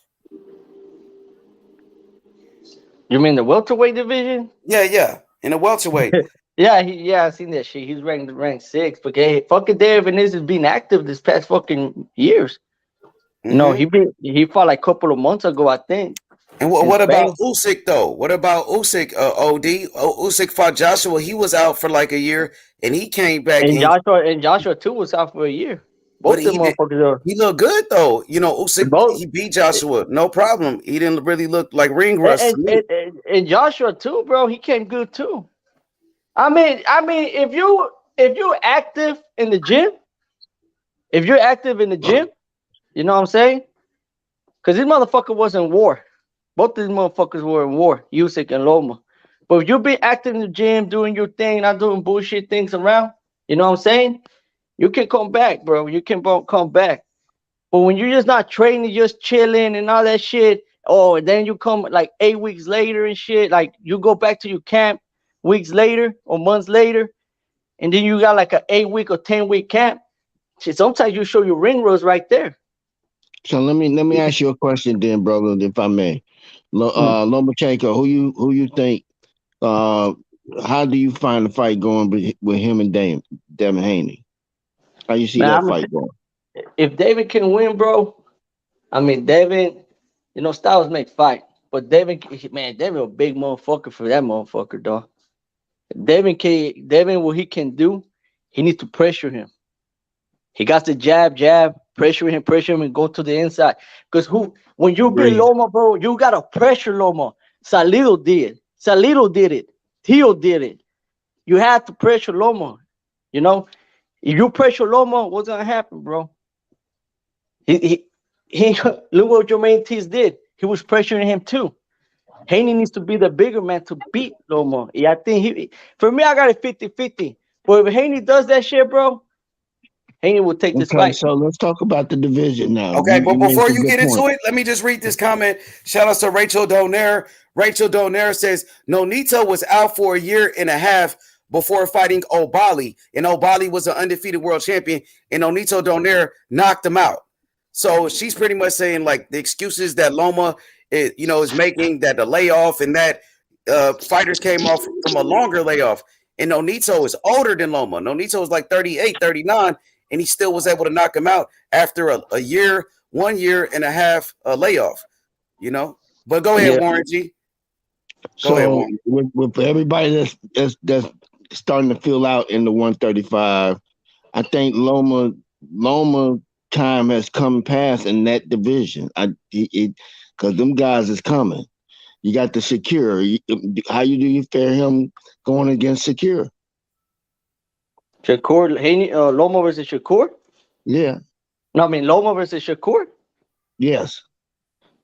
You mean the welterweight division? Yeah. In the welterweight. Yeah, I seen that shit. He's ranked 6, but hey, fucking Dave Benavides has been active this past fucking years. He fought like a couple of months ago, I think. And In what about Spain. Usyk though? What about Usyk? OD Usyk fought Joshua. He was out for like a year, and he came back. And Joshua too was out for a year. But Both them motherfuckers are he looked good though. Usyk both he beat Joshua, no problem. He didn't really look like ring rust to and, me. and, and, and Joshua too, bro. He came good too. I mean, if you active in the gym, If you're active in the gym, you know what I'm saying? Because this motherfucker was in war. Both of these motherfuckers were in war, Usyk and Loma. But if you be active in the gym, doing your thing, not doing bullshit things around, you know what I'm saying? You can come back, bro. You can come back. But when you're just not training, just chilling and all that shit, and then you come like 8 weeks later and shit, like you go back to your camp weeks later or months later, and then you got like an 8-week or 10-week camp. Shit, sometimes you show your ring rolls right there. So let me ask you a question then, brother, if I may. Lomachenko, who you think? How do you find the fight going with him and Devin Haney? How you see that fight going? If David can win, bro, I mean Devin, styles make fight, but Devin a big motherfucker for that motherfucker, dog. Devin, what he can do, he needs to pressure him. He got the jab, pressure him, and go to the inside. Because when you beat Loma, bro, you gotta pressure Loma. Salido did it. Tio did it. You have to pressure Loma. If you pressure Loma, what's gonna happen, bro? He look what Jermaine Ortiz did. He was pressuring him too. Haney needs to be the bigger man to beat Loma. Yeah, I think for me, I got it 50-50. But if Haney does that shit, bro, Haney will take this fight. So let's talk about the division now. Okay, but before you get into it, let me just read this comment. Shout out to Rachel Donaire. Rachel Donaire says, Nonito was out for a year and a half before fighting O'Bali. And O'Bali was an undefeated world champion. And Nonito Donaire knocked him out. So she's pretty much saying, like, the excuses that Loma is making, that the layoff and that fighters came off from a longer layoff. And Nonito is older than Loma. Nonito is like 38, 39. And he still was able to knock him out after a year, 1 year and a half layoff, But go ahead, Warren G. Go ahead, Warren. With everybody that's starting to fill out in the 135, I think Loma time has come past in that division. Because them guys is coming. You got the Shakur. How do you fare him going against Shakur? Shakur, Haney, Loma versus Shakur? Yeah. No, I mean Loma versus Shakur? Yes.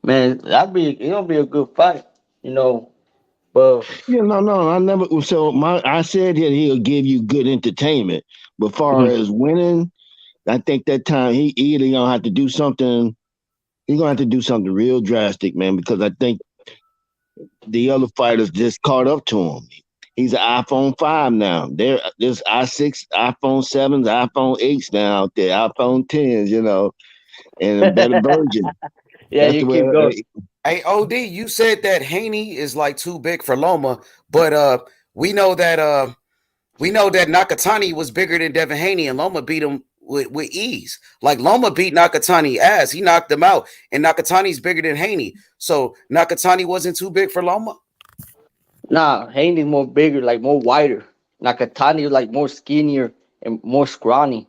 Man, it'll be a good fight, But no, I never. So I said that he'll give you good entertainment, but far as winning, I think that time he either gonna have to do something. He's gonna have to do something real drastic, man, because I think the other fighters just caught up to him. He's an iPhone 5 now. There's i6, iPhone 7s, iPhone 8s now out there, iPhone 10s, and a better version. Yeah, you keep going. Hey, OD, you said that Haney is like too big for Loma, but we know that Nakatani was bigger than Devin Haney, and Loma beat him with ease. Like Loma beat Nakatani ass. He knocked him out, and Nakatani's bigger than Haney. So Nakatani wasn't too big for Loma? Nah, Haney's more bigger, like more wider. Nakatani was like more skinnier and more scrawny.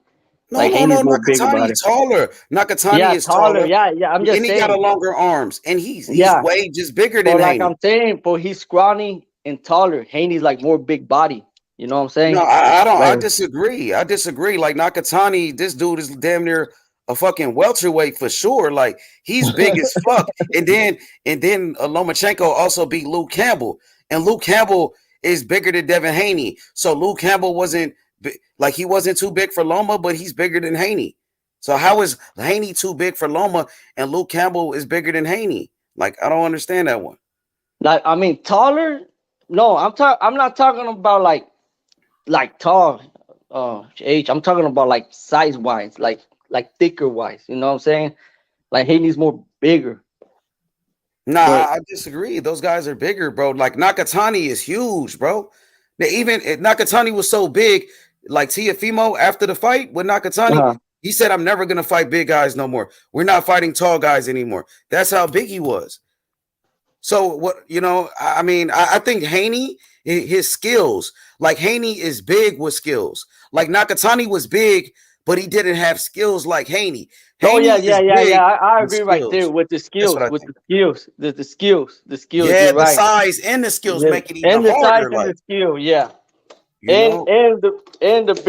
No, Nakatani's taller. Nakatani is taller. Yeah. I'm just saying. And he got a longer arms, and he's way just bigger than Haney. I'm saying, but he's scrawny and taller. Haney's like more big body. You know what I'm saying? No, I don't. I disagree. Like Nakatani, this dude is damn near a fucking welterweight for sure. Like he's big as fuck. And then Lomachenko also beat Luke Campbell, and Luke Campbell is bigger than Devin Haney. So Luke Campbell wasn't too big for Loma, but he's bigger than Haney. So how is Haney too big for Loma and Luke Campbell is bigger than Haney? Like I don't understand that one. Like I mean taller? No, I'm not talking about like tall. I'm talking about like size wise, like thicker wise. You know what I'm saying? Like Haney's more bigger. Nah, I disagree. Those guys are bigger, bro. Like Nakatani is huge, bro. Even Nakatani was so big, like Tiafimo after the fight with Nakatani, he said, "I'm never gonna fight big guys no more. We're not fighting tall guys anymore." That's how big he was. So what I think Haney, his skills, like Haney is big with skills. Like Nakatani was big, but he didn't have skills like Haney. I agree right there with the skills, the skills. Yeah, the size and the skills make it even harder. And the size harder, and the skill, yeah. know. and the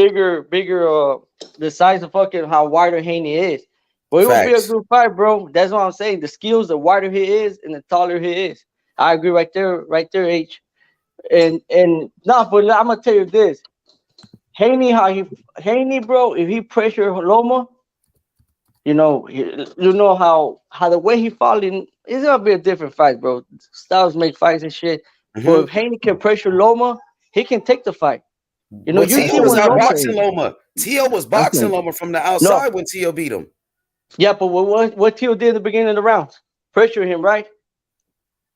bigger the size of fucking how wider Haney is. But it will be a Facts. good fight, bro. That's what I'm saying. The skills, the wider he is and the taller he is. I agree right there, H. And but I'm gonna tell you this. Haney, bro, if he pressure Loma, you know how the way he fought in, it's gonna be a different fight, bro. Styles make fights and shit. But if Haney can pressure Loma, he can take the fight. You know, But you see Tio was when Loma. outboxing Loma. Tio was boxing Loma from the outside when Tio beat him. Yeah, but what Tio did in the beginning of the rounds? Pressure him, right?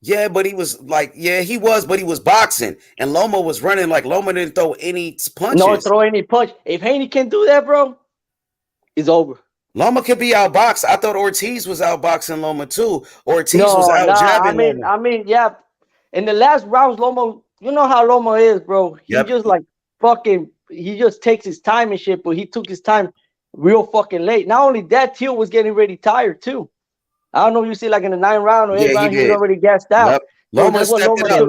Yeah, but he was like, he was, but he was boxing, and Loma was running like Loma didn't throw any punches. No throw any punch. If Haney can do that, bro, it's over. Loma could be outboxed. I thought Ortiz was outboxing Loma too. Ortiz was out jabbing Loma. I mean, yeah. In the last rounds, Loma, you know how Loma is, bro. He just like fucking, he just takes his time and shit, but he took his time real fucking late. Not only that, Tio was getting ready tired too. I don't know if you see like in the 9th round or 8th round, he was already gassed out. Yep. Loma stepped it up.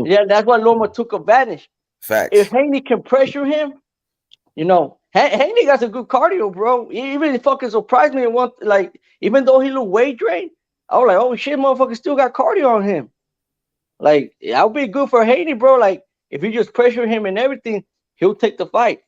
Yeah, that's what Loma took advantage. Facts. If Haney can pressure him, you know, Haney got some good cardio, bro. He really fucking surprised me. Like, even though he looked weight drained, I was like, oh shit, motherfucker still got cardio on him. Like, that would be good for Haney, bro. Like, if you just pressure him and everything, he'll take the fight.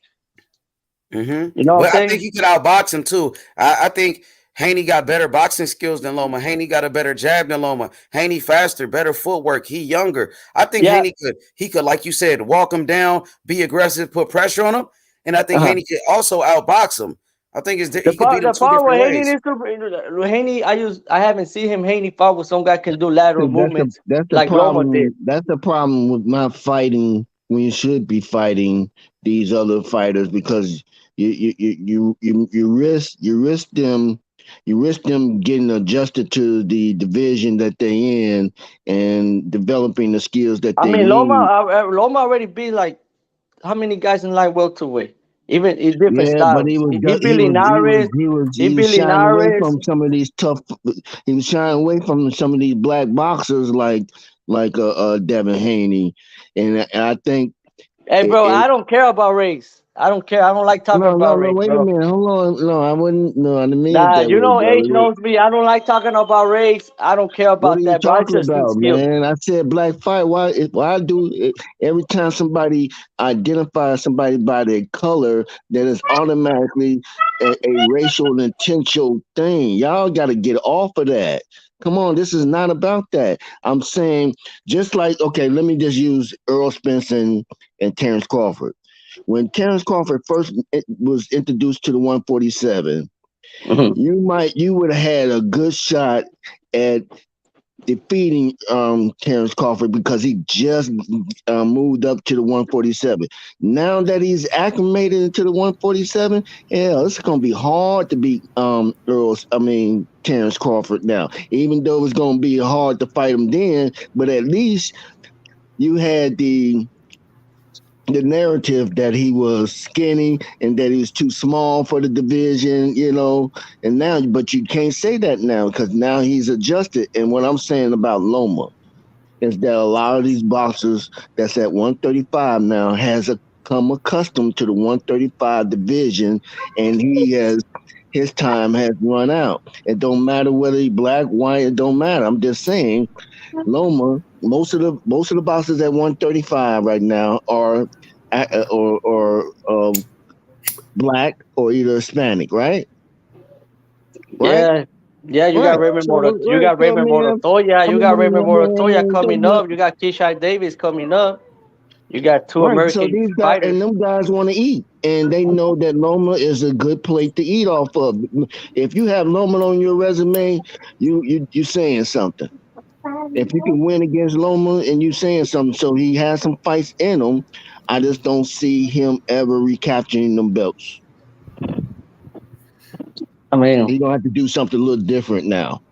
You know what I'm saying? I think he could outbox him too. I think Haney got better boxing skills than Loma. Haney got a better jab than Loma. Haney faster, better footwork. He younger. I think Haney could, like you said, walk him down, be aggressive, put pressure on him. And I think Haney could also outbox him. I think he could beat him two different ways. Haney, I haven't seen him. Haney fought with some guy can do lateral movements like problem. Loma did. That's the problem with not fighting when you should be fighting these other fighters, because you risk them getting adjusted to the division that they're in and developing the skills that they need. Loma already beat like how many guys in light welterweight? Even in different styles. But he was shying away from some of these tough. He was shying away from some of these black boxers like Devin Haney, and I think. Hey, bro, I don't care about race. I don't care. I don't like talking about race. Wait a minute. Hold on. No, I wouldn't. No, I didn't mean that. You know, H knows me. I don't like talking about race. I don't care about that. What are you talking about, man? I said black fight. Why do it every time somebody identifies somebody by their color, that is automatically a racial intentional thing? Y'all got to get off of that. Come on, this is not about that. I'm saying, just like, okay, let me just use Errol Spence and Terence Crawford. When Terence Crawford first was introduced to the 147, you would have had a good shot at defeating Terence Crawford because he just moved up to the 147. Now that he's acclimated into the 147, it's gonna be hard to beat Terence Crawford now. Even though it's gonna be hard to fight him then, but at least you had the narrative that he was skinny and that he was too small for the division, and now, but you can't say that now because now he's adjusted. And what I'm saying about Loma is that a lot of these boxers that's at 135 now has come accustomed to the 135 division, and his time has run out. It don't matter whether he's black, white, it don't matter. I'm just saying, Loma, most of the boxers at 135 right now are black or either Hispanic, right? Yeah, you got Raymond Montoya. You got Raymond Montoya coming up. You got Keyshawn Davis coming up. You got two American fighters. And them guys want to eat, and they know that Loma is a good plate to eat off of. If you have Loma on your resume, you're saying something. If you can win against Loma and you saying something, so he has some fights in him, I just don't see him ever recapturing them belts. I mean, he's gonna have to do something a little different now.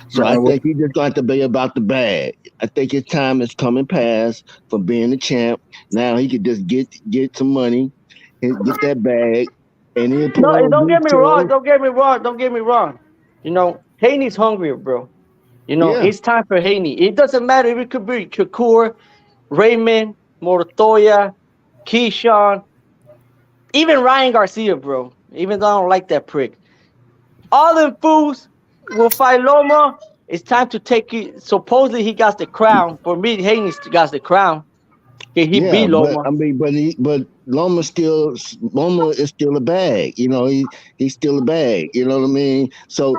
So I think he's just going to have to be about the bag. I think his time is coming past for being the champ. Now he could just get some money and get that bag. And he'll put don't get me wrong. Haney's hungrier, bro. It's time for Haney. It doesn't matter if it could be Shakur, Raymond, Montoya, Keyshawn, even Ryan Garcia, bro. Even though I don't like that prick. All them fools will fight Loma. It's time to take it. Supposedly he got the crown. For me, Haney got the crown. He beat Loma. But I mean, but Loma is still a bag. You know, he's still a bag. You know what I mean? So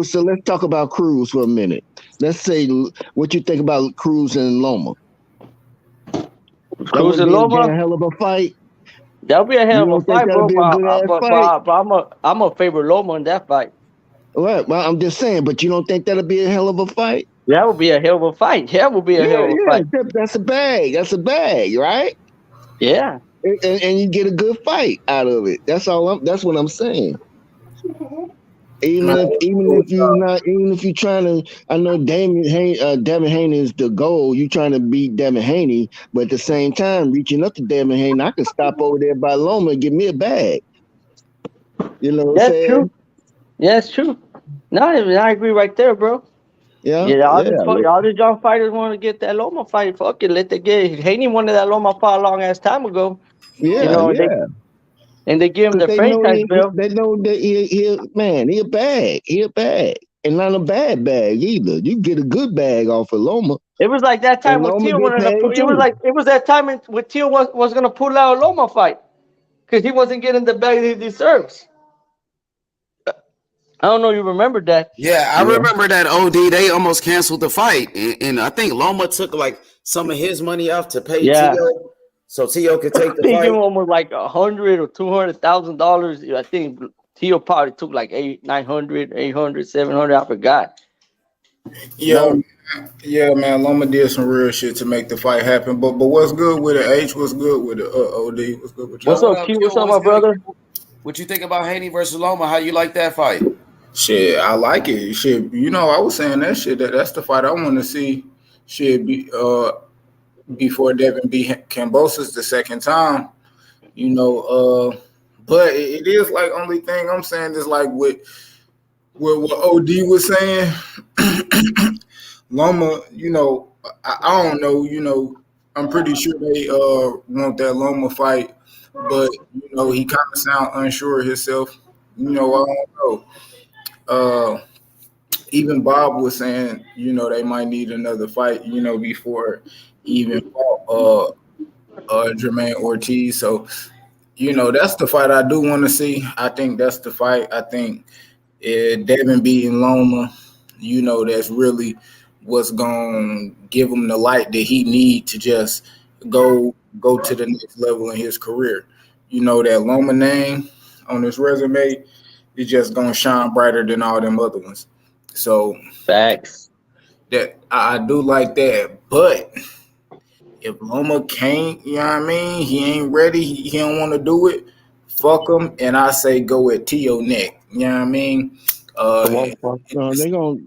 so let's talk about Cruz for a minute. Let's say what you think about Cruz and Loma. Cruz and Loma, a hell of a fight. That'll be a hell of a fight, bro. But I'm a favorite Loma in that fight. Right. Well, I'm just saying, but you don't think that'll be a hell of a fight? That would be a hell of a fight. That would be a hell of a fight. That's a bag. That's a bag, right? Yeah. And you get a good fight out of it. That's what I'm saying. Even if you're trying to, I know Devin Haney is the goal. You're trying to beat Devin Haney, but at the same time, reaching up to Devin Haney, I can stop over there by Loma and get me a bag. You know what I'm saying? True. Yeah, it's true. No, I agree right there, bro. Yeah. All these young fighters want to get that Loma fight. Fuck it, let they get. Haney wanted that Loma fight a long ass time ago. And they give him the franchise bill. They know that he a bag. He a bag. And not a bad bag either. You get a good bag off of Loma. It was like that time when Tio wanted to put, it was that time when Tio was gonna pull out a Loma fight. Because he wasn't getting the bag he deserves. I don't know if you remember that. Yeah, I remember that OD. They almost canceled the fight. And I think Loma took like some of his money off to pay Tio. So Tio could take the fight. I think almost like $100,000 or $200,000. I think Tio probably took like $900, $800, $700. I forgot. Yeah, man. Loma did some real shit to make the fight happen. But what's good with it? H, what's good with it? OD, what's good with you? What's up, Q? What's up, my brother? What you think about Haney versus Loma? How you like that fight? Shit, I like it. Shit, I was saying that shit. That's the fight I want to see. Shit, before Devin beat Kambosos the second time, but it is like only thing I'm saying is like with what OD was saying. Loma, I don't know. I'm pretty sure they want that Loma fight, but he kind of sound unsure of himself. I don't know. Even Bob was saying, they might need another fight, before even fought Jermaine Ortiz. So, that's the fight I do want to see. I think that's the fight. I think Devin beating Loma, that's really what's going to give him the light that he need to just go to the next level in his career. That Loma name on his resume is just going to shine brighter than all them other ones. So facts. That I do like that. But if Loma can't, he ain't ready, he don't want to do it, fuck him, and I say go at Tio neck. You know what I mean? They gonna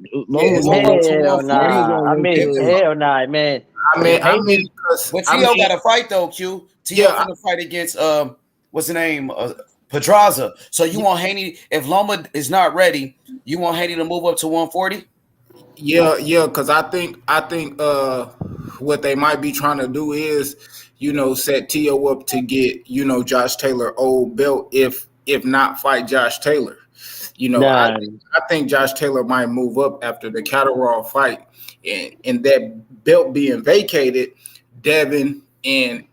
hell nah, man. But Tio got a fight though, Q. Tio got a fight against what's the name? Pedraza. So you want Haney, if Loma is not ready, you want Haney to move up to 140? Yeah, because I think what they might be trying to do is, set Tio up to get, Josh Taylor old belt, if not fight Josh Taylor. I think Josh Taylor might move up after the Catterall fight, and that belt being vacated, Devin and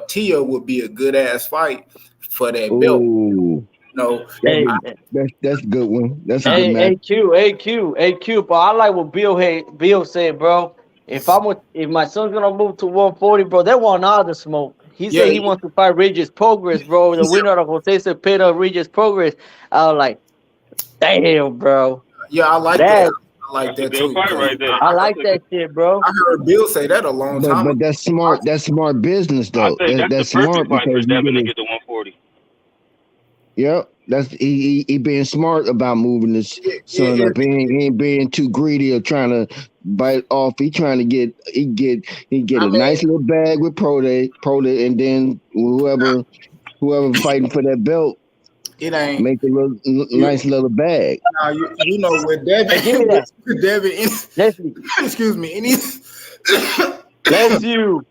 Tio would be a good ass fight for that belt. That's a good one. That's a good match. AQ. But I like what Bill said, bro. If my son's gonna move to 140, bro, they want all the smoke. He said he wants to fight Regis Progress, bro. The winner of Jose Cepeda, Regis Progress. I was like, damn, bro. Yeah, I like that. I like that too. Right there. I like that shit, bro. I heard Bill say that a long time ago. But that's smart. That's smart business, though. That's smart because Devin to get to 140. Yep, that's he being smart about moving his son up. He ain't being too greedy or trying to bite off. He trying to get a nice little bag with Pro Day, and then whoever fighting for that belt, it ain't make a little nice little bag. With Devin, excuse me, bless you.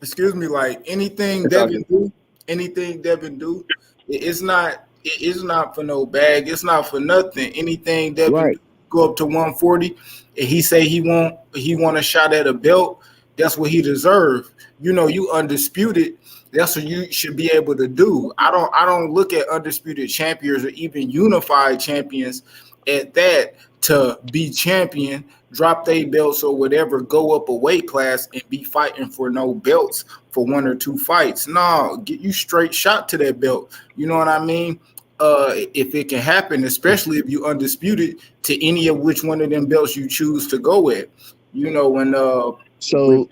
excuse me, like anything It's all Devin do, it's not for no bag. It's not for nothing. Anything Devin Right. do, go up to 140, and he say he want a shot at a belt. That's what he deserves. You know, you undisputed. That's what you should be able to do. I don't look at undisputed champions or even unified champions at that to be champion, drop their belts or whatever, go up a weight class and be fighting for no belts for 1 or 2 fights. No, get you straight shot to that belt. You know what I mean? If it can happen, especially if you undisputed to any of which one of them belts you choose to go at. You know, when So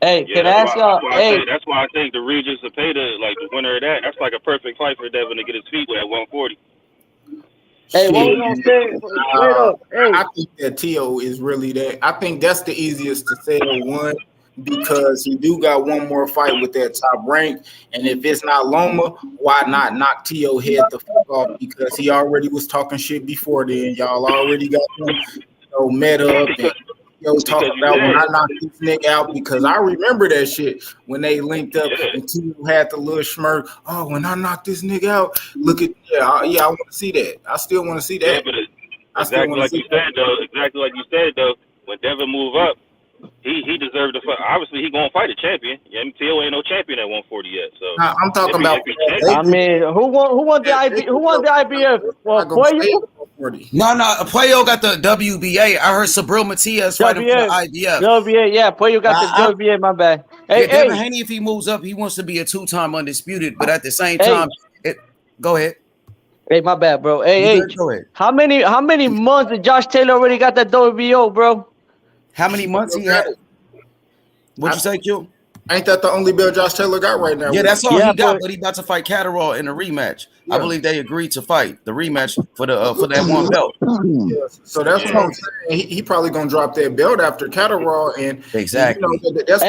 Hey, Yeah, can I ask y'all? Hey, that's why I think the Regis to pay the winner of that. That's like a perfect fight for Devin to get his feet wet at 140. hey, what was gonna say? Wait up, hey. I think that T.O. is really that. I think that's the easiest to sell one because he do got one more fight with that top rank. And if it's not Loma, why not knock T.O. head the fuck off? Because he already was talking shit before then. Y'all already got him met up and talk about when I knocked this nigga out, because I remember that shit when they linked up and T.O. had the little smirk. Oh, when I knocked this nigga out, look at I want to see that. I still want to see that. Yeah, but exactly like you said though, when Devin move up, he deserved to fight. Obviously, he gonna fight a champion. Yeah, T.O. ain't no champion at 140 yet. So I'm talking about. I mean, who won the IBF? Well, No, Puello got the WBA. I heard Sabril Matias fighting for the IBF. WBA, yeah. Puello got the WBA. My bad. Hey, Devin Haney, if he moves up, he wants to be a 2-time undisputed. But at the same time, go ahead. Hey, my bad, bro. Hey, go ahead. How many months did Josh Taylor already got that WBO, bro? How many months he had? What'd you say, Q? Ain't that the only belt Josh Taylor got right now? Yeah, that's all he got. But he about to fight Catterall in a rematch. Yeah. I believe they agreed to fight the rematch for that one belt. Yeah, so that's what I'm saying. He probably gonna drop that belt after Catterall, and exactly. You know, that's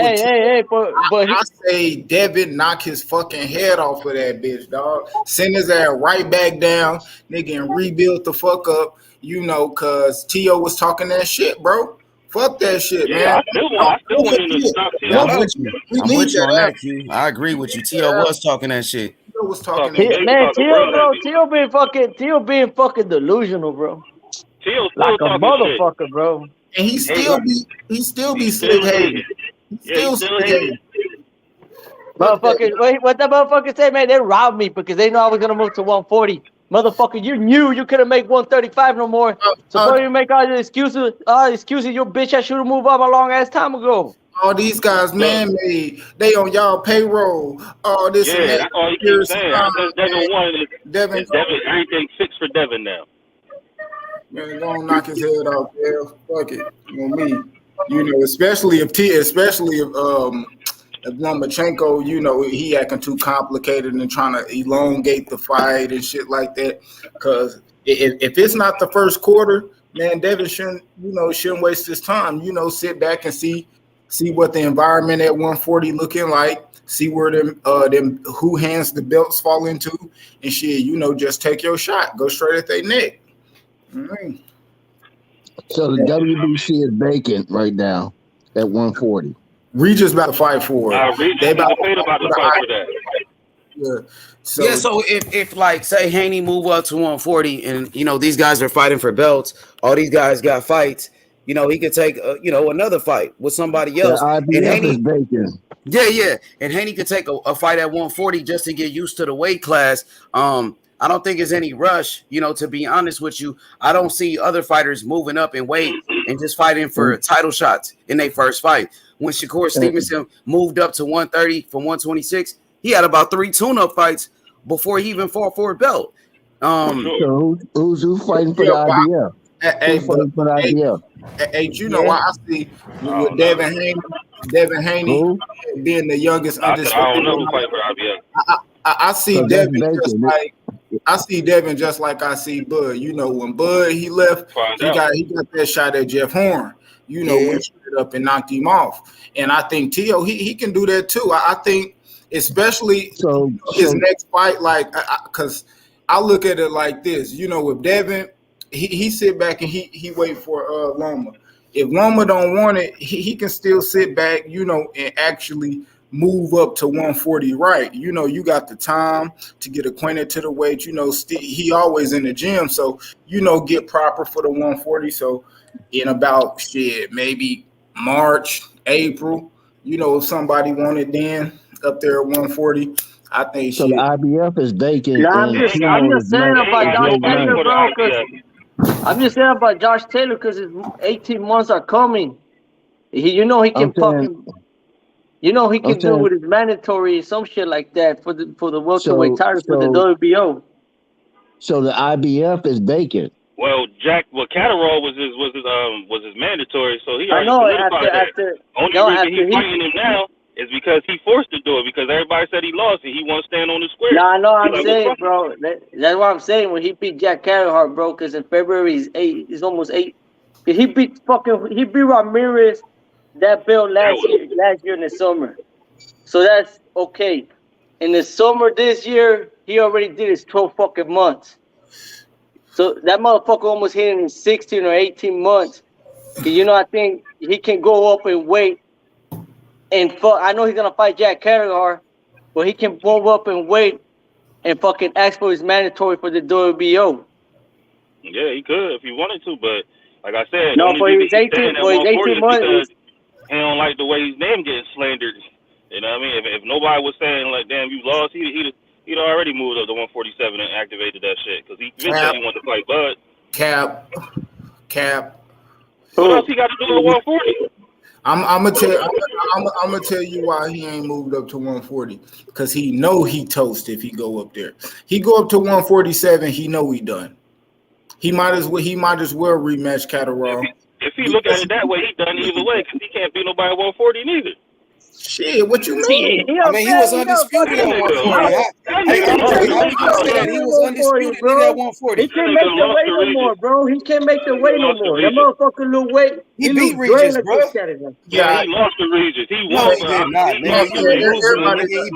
what I say. Devin knock his fucking head off of that bitch, dog. Send his ass right back down, nigga, and rebuild the fuck up. You know, cause T.O. was talking that shit, bro. Fuck that shit, man. I still want him to stop T.O. I'm with you on that, Q. I agree with you. T.O. was talking that shit. T.O. was talking man, T.O. being fucking delusional, bro. T.O. like a motherfucker, shit. Bro. And he still be slick hating. Still slick hating. Motherfucker, wait, what that motherfucker say, man? They robbed me because they know I was gonna move to 140. Motherfucker, you knew you couldn't make 135 no more. So before you make all the excuses, your bitch ass should have moved up a long ass time ago. All these guys man-made, they on y'all payroll. All this and that. That's all you keep saying. Devin, everything fixed for Devin now. Man, gonna knock his head off, yeah. Fuck it. On me. You know, especially if Lomachenko, you know, he acting too complicated and trying to elongate the fight and shit like that. Because if it's not the first quarter, man, Devin shouldn't waste his time. You know, sit back and see what the environment at 140 looking like. See where them who hands the belts fall into and shit. You know, just take your shot. Go straight at their neck. Mm-hmm. So the WBC is vacant right now at 140. Regis about to fight for it. They about to fight for that. Yeah. So if like say Haney move up to 140 and you know these guys are fighting for belts, all these guys got fights, you know, he could take another fight with somebody else. And Haney, and Haney could take a fight at 140 just to get used to the weight class. I don't think there's any rush, you know, to be honest with you. I don't see other fighters moving up in weight and just fighting for title shots in their first fight. When Shakur Stevenson moved up to 130 from 126, he had about 3 tune-up fights before he even fought for a belt. So who's fighting for the IBF? Hey, you know what I see with Devin Haney being the youngest undisputed. I don't know who fighting for IBF. I see Devin just like I see Bud. You know, when Bud he left, he got that shot at Jeff Horn. You know, went straight up and knocked him off. And I think T.O. he can do that too. I think especially his next fight, like because I look at it like this. You know, with Devin, he sit back and he wait for Loma. if Loma don't want it, he can still sit back, you know, and actually move up to 140, right? You know, you got the time to get acquainted to the weight. You know, he always in the gym, so you know, get proper for the 140. So in about maybe March, April, you know, if somebody wanted then up there at 140, I think So the IBF is vacant. Yeah, I'm just saying about Josh Taylor, bro. I'm just saying about Josh Taylor because his 18 months are coming. You know, he can fucking. You know, he can do with his mandatory some shit like that for the welterweight title for the WBO. So the IBF is vacant. Well, Catterall was his mandatory, so he already solidified that. Only reason he's fighting him now is because he forced to do it because everybody said he lost and he won't stand on the square. Nah, I know I'm saying, bro. That's what I'm saying when he beat Jack Catterall, bro. Because in February he's almost 8. He beat Ramirez. That belt last year in the summer. So that's okay. In the summer this year, he already did his 12 fucking months. So that motherfucker almost hit in 16 or 18 months. You know, I think he can go up in weight and fuck. I know he's gonna fight Jack Catterall, but he can move up in weight and fucking ask for his mandatory for the WBO. Yeah, he could if he wanted to, but like I said, no, but he's 18 months. He don't like the way his name getting slandered. You know what I mean? If nobody was saying like, "Damn, you lost," he'd already moved up to 147 and activated that shit because he eventually wanted to fight Bud. Cap. What else he got to do at 140? I'm gonna tell you why he ain't moved up to 140 because he know he toast if he go up there. He go up to 147, he know he done. He might as well rematch Catterall. If he look at it that way, he done either way because he can't beat nobody at 140 neither. Shit, what you mean? I mean, he was undisputed at 140. He was undisputed at 140. He can't make the weight no more, bro. He can't make the weight no more. That motherfucker little weight. He beat Regis, bro. Yeah, he lost to Regis. He won. No, he did not. He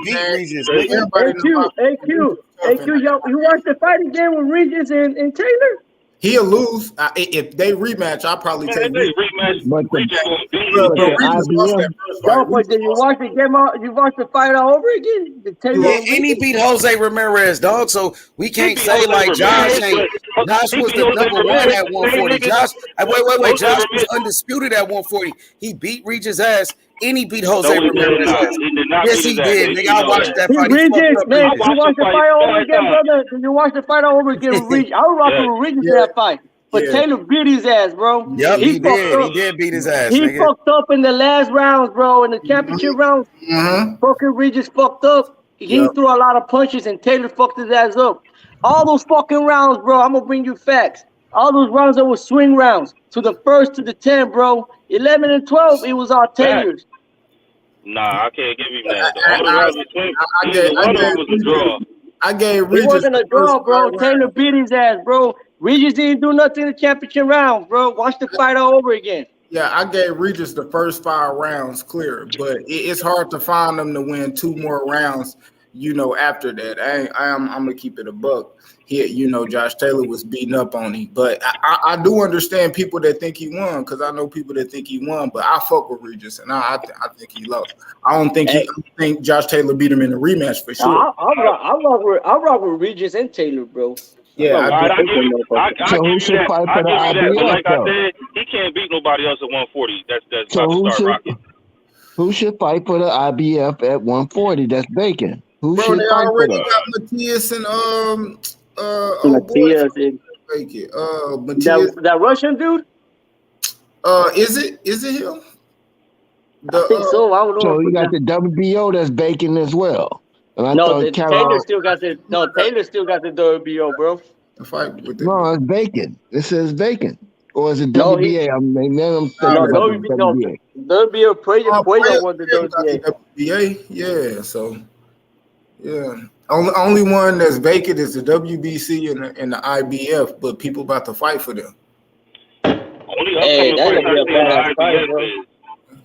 beat Regis. AQ, you watched the fight again with Regis and Taylor? He'll lose if they rematch. I'll probably take rematch. But did you watch the game? You watched the fight all over again? And he beat Jose Ramirez, dog. So we can't say like Josh ain't. Josh was the number one at 140. Josh, wait. Josh was undisputed at 140. He beat Regis' ass. And he beat Jose Ramirez. Yes, he did. Nigga, I watched that fight. Regis, man, you watched the fight all over again, brother. You watched the fight all over again with Regis. I was rocking with Regis in that fight. But Taylor beat his ass, bro. Yep, he did. He did beat his ass. He fucked up in the last rounds, bro. In the championship rounds, fucking Regis fucked up. He threw a lot of punches, and Taylor fucked his ass up. All those fucking rounds, bro. I'm gonna bring you facts. All those rounds that were swing rounds, to the first to the 10, bro. 11 and 12, it was all Taylor's. Nah, I can't give you that. Was a draw. I gave Regis. It wasn't a draw, bro. Taylor beat his ass, bro. Regis didn't do nothing in the championship round, bro. Watch the fight all over again. Yeah, I gave Regis the first 5 rounds clear, but it's hard to find them to win 2 more rounds, you know, after that. I'm gonna keep it a buck. You know, Josh Taylor was beating up on him, but I do understand people that think he won because I know people that think he won, but I fuck with Regis and I think he lost. I don't think think Josh Taylor beat him in the rematch for sure. I rock with Regis and Taylor, bro. Yeah, so who should fight for the IBF? Like I said, he can't beat nobody else at 140. That's so who should fight for the IBF at 140? That's vacant. Who bro, should they fight already for that? got Matias and Matias. Matias. That Russian dude? Is it him? I think so. I don't know. So you got the WBO that's vacant as well. And I Taylor still got the WBO, bro. The fight with no, it's vacant. It says vacant. Or is it WBA? WBO Puello won the WBA. Yeah, so yeah. Only one that's vacant is the WBC and the IBF, but people about to fight for them. Hey, that'll be a bad fight, bro.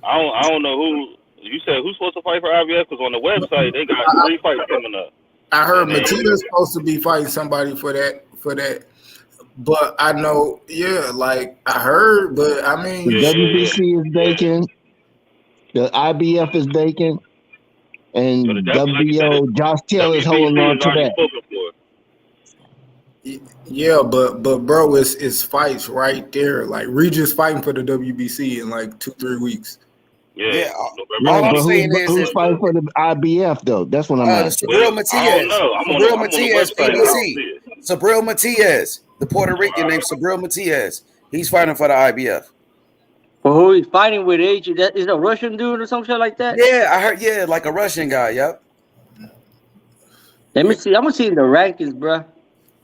I don't know who. You said who's supposed to fight for IBF? Because on the website they got 3 fights coming up. I heard Matias supposed to be fighting somebody for that. But I know, like I heard, but I mean, the WBC is vacant, the IBF is vacant, and So like you said, WBO, Josh Taylor is holding WBC on is to already that. spoken for. yeah, but bro, it's fights right there. Like Regis fighting for the WBC in like 2-3 weeks. Yeah. Right, I'm but saying is who's fighting for the IBF though? That's what I'm asking. Sabril I don't Matias. know. I'm Sabril on the Matias, website. I don't see PBC. it. Sabril Matias, the Puerto Rican named Sabril Matias. He's fighting for the IBF. But who he's fighting with? Age? That is a Russian dude or some shit like that. Yeah, I heard. Yeah, like a Russian guy. Yep. Let me see. I'm gonna see the rankings, bro.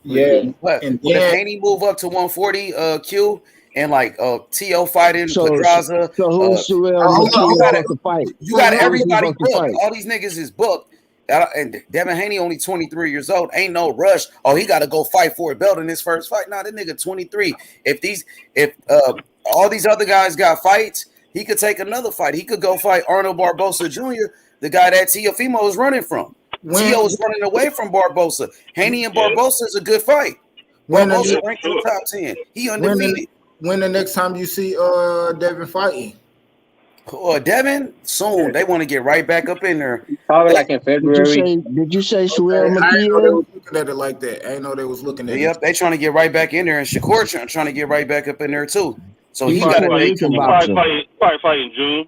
Yeah, But and if then Haney move up to 140, Q, and like T.O. fighting So Pedraza, who's Surreal hold Matias on. supposed to fight? you got Who's he everybody supposed to booked. fight? All these niggas is booked. And Devin Haney only 23 years old. Ain't no rush. Oh, he got to go fight for a belt in his first fight. Nah, that nigga 23. If all these other guys got fights, he could take another fight. He could go fight Arnold Barbosa Jr., the guy that Teofimo is running from. Tio is running away from Barbosa. Haney and Barbosa is a good fight. Barbosa ranked in the top 10. He undefeated. When the next time you see Devin fighting? Devin, soon. They want to get right back up in there. Probably like in February. Did you say Surreal I didn't know they Matias? was looking at it like that. I didn't know they was looking at it. Yep, they trying to get right back in there, and Shakur trying to get right back up in there too. So he He's got to Puerto make Rican Probably boxer. fight in June.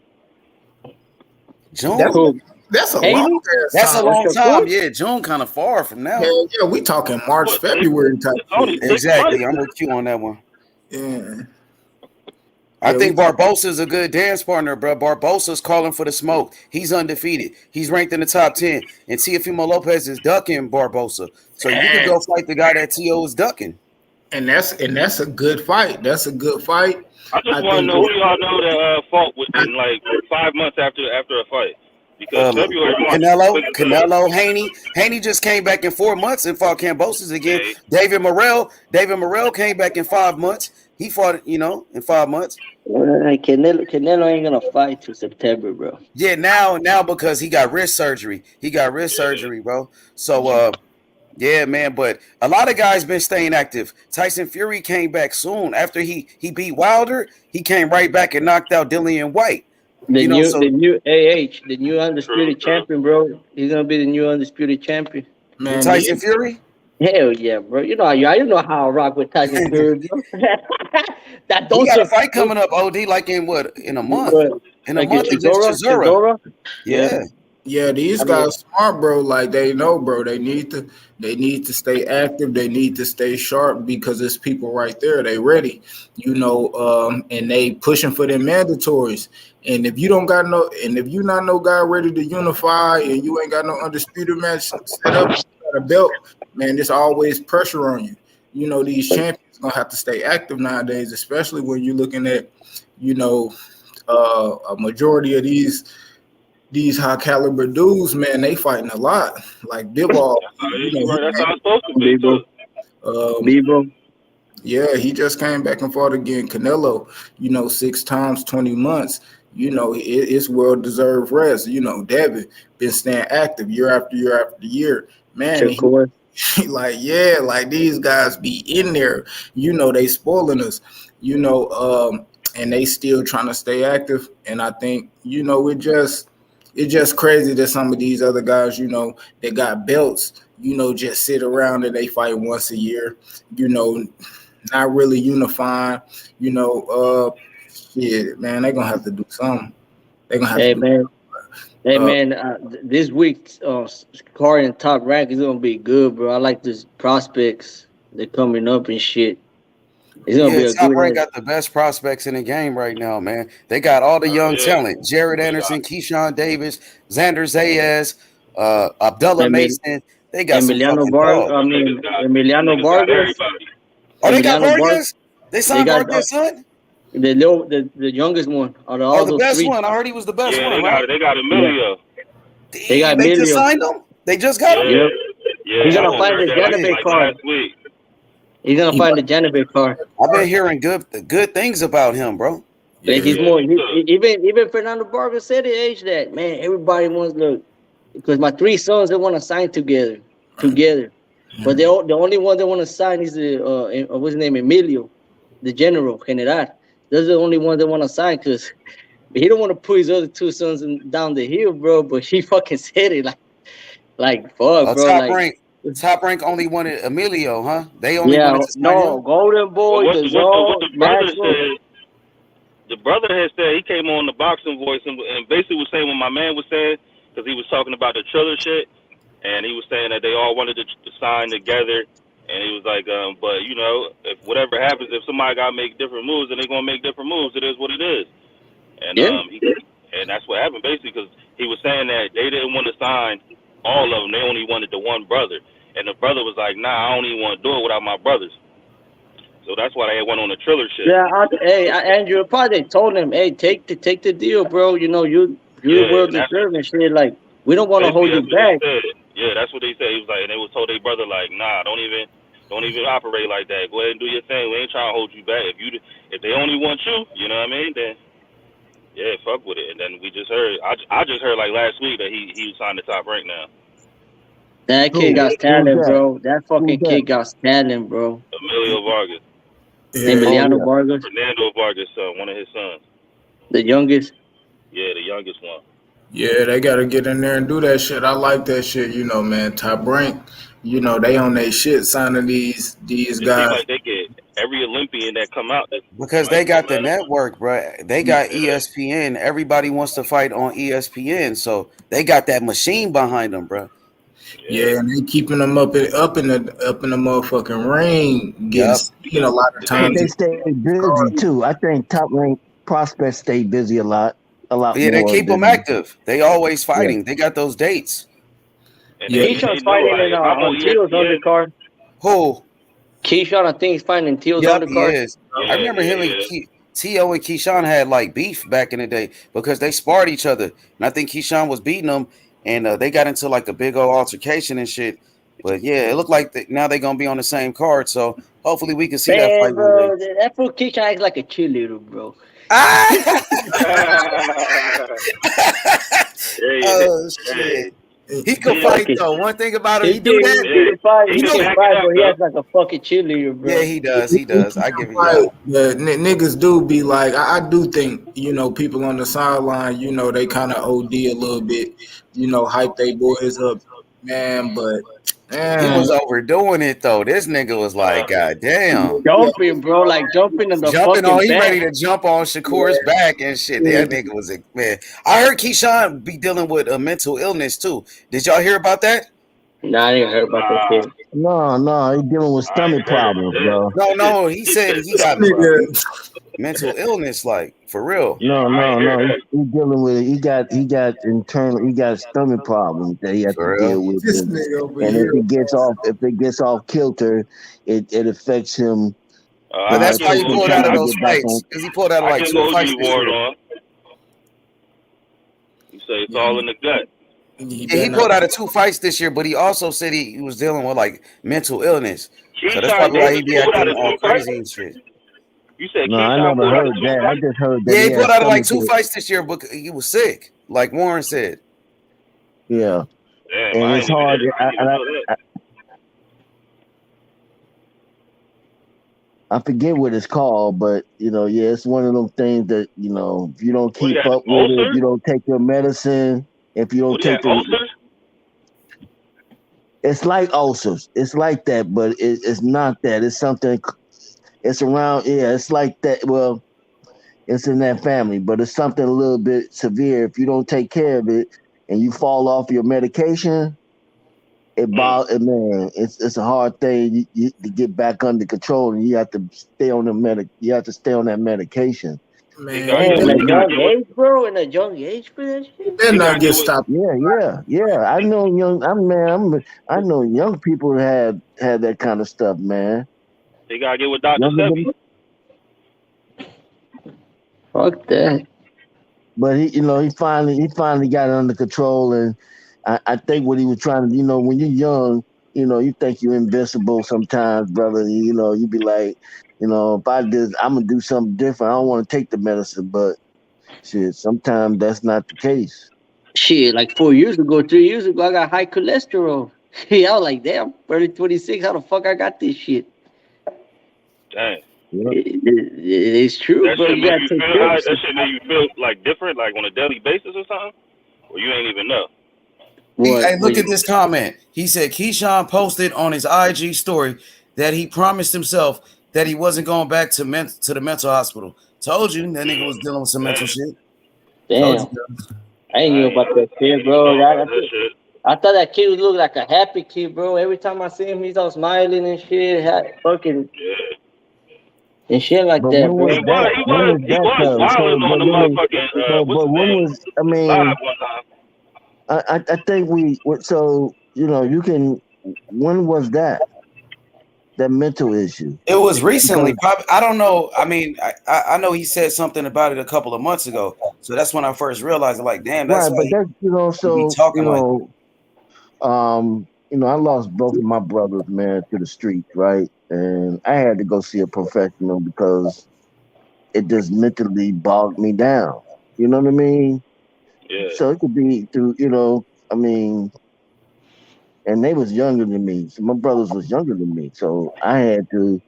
June. That's a Haney? long That's a time. long time. Yeah, June kind of far from now. Yeah, we talking March, February type. It's only shit. 6 Exactly. months. I'm with you on that one. Yeah. I think Barbosa's a good dance partner, bro. Barbosa's calling for the smoke. He's undefeated. He's ranked in the top 10. And Teofimo Lopez is ducking Barbosa. So you could go fight the guy that T.O. is ducking. And that's a good fight. That's a good fight. I just want to know who y'all know that fought within like 5 months after a fight. Because February, Canelo, Haney just came back in 4 months and fought Cambosis again. Okay. David Morrell came back in 5 months. He fought, in 5 months. Canelo ain't gonna fight till September, bro. Yeah, now because he got wrist surgery. Bro. So yeah, man, but a lot of guys been staying active. Tyson Fury came back soon after he beat Wilder. He came right back and knocked out Dillian White. The new undisputed champion, bro. He's gonna be the new undisputed champion. Man, Tyson Fury? Hell yeah, bro. You know how I rock with Tyson Fury, bro. He got a fight coming up, OD, like in a month. In a month against Chisora. Yeah. Yeah, these guys smart, bro. Like they know, bro. They need to stay active. They need to stay sharp because there's people right there. They ready, and they pushing for their mandatories. And if you don't got if you not no guy ready to unify, and you ain't got no undisputed match set up, got a belt, man, there's always pressure on you. These champions gonna have to stay active nowadays, especially when you're looking at, a majority of these high caliber dudes, man, they fighting a lot. Like Bivol, that's how it's supposed to be. Bebo. Yeah, he just came back and fought again. Canelo, 6 times, 20 months. It's well-deserved rest. Devin been staying active year after year after year. Man, like these guys be in there. They spoiling us. And they still trying to stay active. And I think, it's just crazy that some of these other guys, that got belts, just sit around and they fight once a year, not really unifying, shit, man, they're going to have to do something. They're going to have to this week's card in Top Rank is going to be good, bro. I like this prospects. They're coming up and shit. It's gonna be a Top good Rank got the best prospects in the game right now, man. They got all the young talent: Jared Anderson, Keyshawn Davis, Xander Zayas, Abdullah Mason. They got Emiliano Vargas. Oh, they got Vargas. They signed Vargas' son. The youngest one. The best one. I heard he was the best one. They got Emilio. They just signed him. They just got him. Yeah. He's gonna find the Janibek card. He's gonna find the Janibek card. I've been hearing good things about him, bro. Like he's more. Even Fernando Vargas said at age that, man, everybody wants because my 3 sons they want to sign together. But the only one they want to sign is the what's his name, Emilio, the General. Those are the only one they want to sign because he don't want to put his other two sons down the hill, bro. But he fucking said it like fuck, bro. Top rank only wanted Emilio, huh? They only wanted to sign him. Golden Boy, what the brother said. The brother had said he came on the boxing voice and basically was saying what my man was saying because he was talking about the Triller shit, and he was saying that they all wanted to sign together, and he was like, but you know, if whatever happens, if somebody got to make different moves, then they're gonna make different moves. It is what it is, and and that's what happened basically because he was saying that they didn't want to sign all of them. They only wanted the one brother, and the brother was like, nah, I don't even want to do it without my brothers. So that's why they went on the Triller shit. Yeah, Andrew probably told him, hey, take the deal, bro. You know, you're well deserved and shit. Like, we don't want to hold you back. Yeah, that's what they said. He was like, and they was told their brother like, nah, don't even operate like that. Go ahead and do your thing. We ain't trying to hold you back. If they only want you, you know what I mean? Then yeah, fuck with it. And then we just heard. I just heard like last week that he signed the Top Rank now. That kid got talent, bro. That fucking kid got talent, bro. Emilio Vargas. Emiliano Vargas. Fernando Vargas' son, one of his sons. The youngest? Yeah, the youngest one. Yeah, they got to get in there and do that shit. I like that shit, you know, man. Top Rank, you know, they on their shit signing these guys. Seems like they get every Olympian that come out. Because they got the network, bro. They got ESPN. Everybody wants to fight on ESPN, so they got that machine behind them, bro. Yeah, and they keeping them up in the motherfucking ring. Getting a lot of times. They stay busy too. I think Top Rank prospects stay busy a lot. Yeah, they keep them active. They always fighting. Yeah. They got those dates. Keyshawn's fighting on Teal's undercard. Who? Keyshawn, I think he's fighting Teal's undercard. He is. I remember him and T.O. and Keyshawn had like beef back in the day because they sparred each other, and I think Keyshawn was beating them. And they got into like a big old altercation and shit. But yeah, it looked like now they're gonna be on the same card. So hopefully we can see that fight. Bro, that fool Keyshawn acts like a cheerleader, bro. Oh shit. He can fight though. One thing about him, he do that. He can fight, but he acts like a fucking cheerleader, bro. Yeah, he does. He does. I give you that. Yeah, niggas do be like, I do think, you know, people on the sideline, you know, they kind of OD a little bit, you know, hype they boys up, man. But he was overdoing it though. This nigga was like, God damn, jumping, bro, like jumping in the jumping fucking on. He back. ready to jump on Shakur's back and shit. That nigga was a man. I heard Keyshawn be dealing with a mental illness too. Did y'all hear about that? Nah, I didn't hear about that shit. No, he dealing with stomach problems, bro. No. He said he got mental illness, like for real. No. He dealing with it. He got stomach problems that he has to deal with. And if it gets off kilter, it affects him. That's why he pulled out of those fights. Because he pulled out of like 2 fights this year. You say it's all in the gut. Yeah, he pulled out of 2 fights this year, but he also said he was dealing with like mental illness. So that's probably why he be acting all crazy and shit. You said no, I never heard that. I just heard that. Yeah, he pulled out of like 2 fights this year, but he was sick, like Warren said. Yeah, damn, and it's hard. I forget what it's called, but you know, yeah, it's one of them things that you know, if you don't keep up with it, if you don't take your medicine, if you don't take it's like ulcers. It's like that, but it's not that. It's something. It's around. Yeah, it's like that. Well, it's in that family, but it's something a little bit severe. If you don't take care of it and you fall off your medication, it's a hard thing you to get back under control, and you have to stay on that medication. Man, in a young age, bro. In a young age for that shit. Then not get stopped. Yeah. I know young people had that kind of stuff, man. They gotta get with Dr. Sebi. Fuck that. But he finally got it under control, and I think what he was trying to, you know, when you're young, you know, you think you're invincible sometimes, brother. You know, you be like, you know, if I'm gonna do something different. I don't want to take the medicine, but shit, sometimes that's not the case. Shit, like 4 years ago, 3 years ago, I got high cholesterol. Yeah, I was like, damn, early 26. How the fuck I got this shit? Dang. It's true, That bro. shit You make gotta you take feel care of how, that yourself. shit make you feel like different, like on a daily basis or something? Or you ain't even know. Hey, look at this comment. He said Keyshawn posted on his IG story that he promised himself that he wasn't going back to the mental hospital. Told you that nigga was dealing with some mental shit. Told Damn. you. I ain't knew about that shit, bro. That I thought that kid would look like a happy kid, bro. Every time I see him, he's all smiling and shit, fucking and shit like But that, when bro. was that? When was He that was though? So, wilding on but the when? motherfucking what's But his when name? was? I Live mean, one time. I think we. So you know, you can. When was that? That mental issue. It was recently. Because Probably, I don't know. I mean, I know he said something about it a couple of months ago. So that's when I first realized, like, damn, that's right, why but that's he be so talking like. I lost both of my brothers, man, to the streets, right? And I had to go see a professional because it just mentally bogged me down. You know what I mean? Yeah. So it could be through, I mean, and they was younger than me. So my brothers was younger than me. So I had to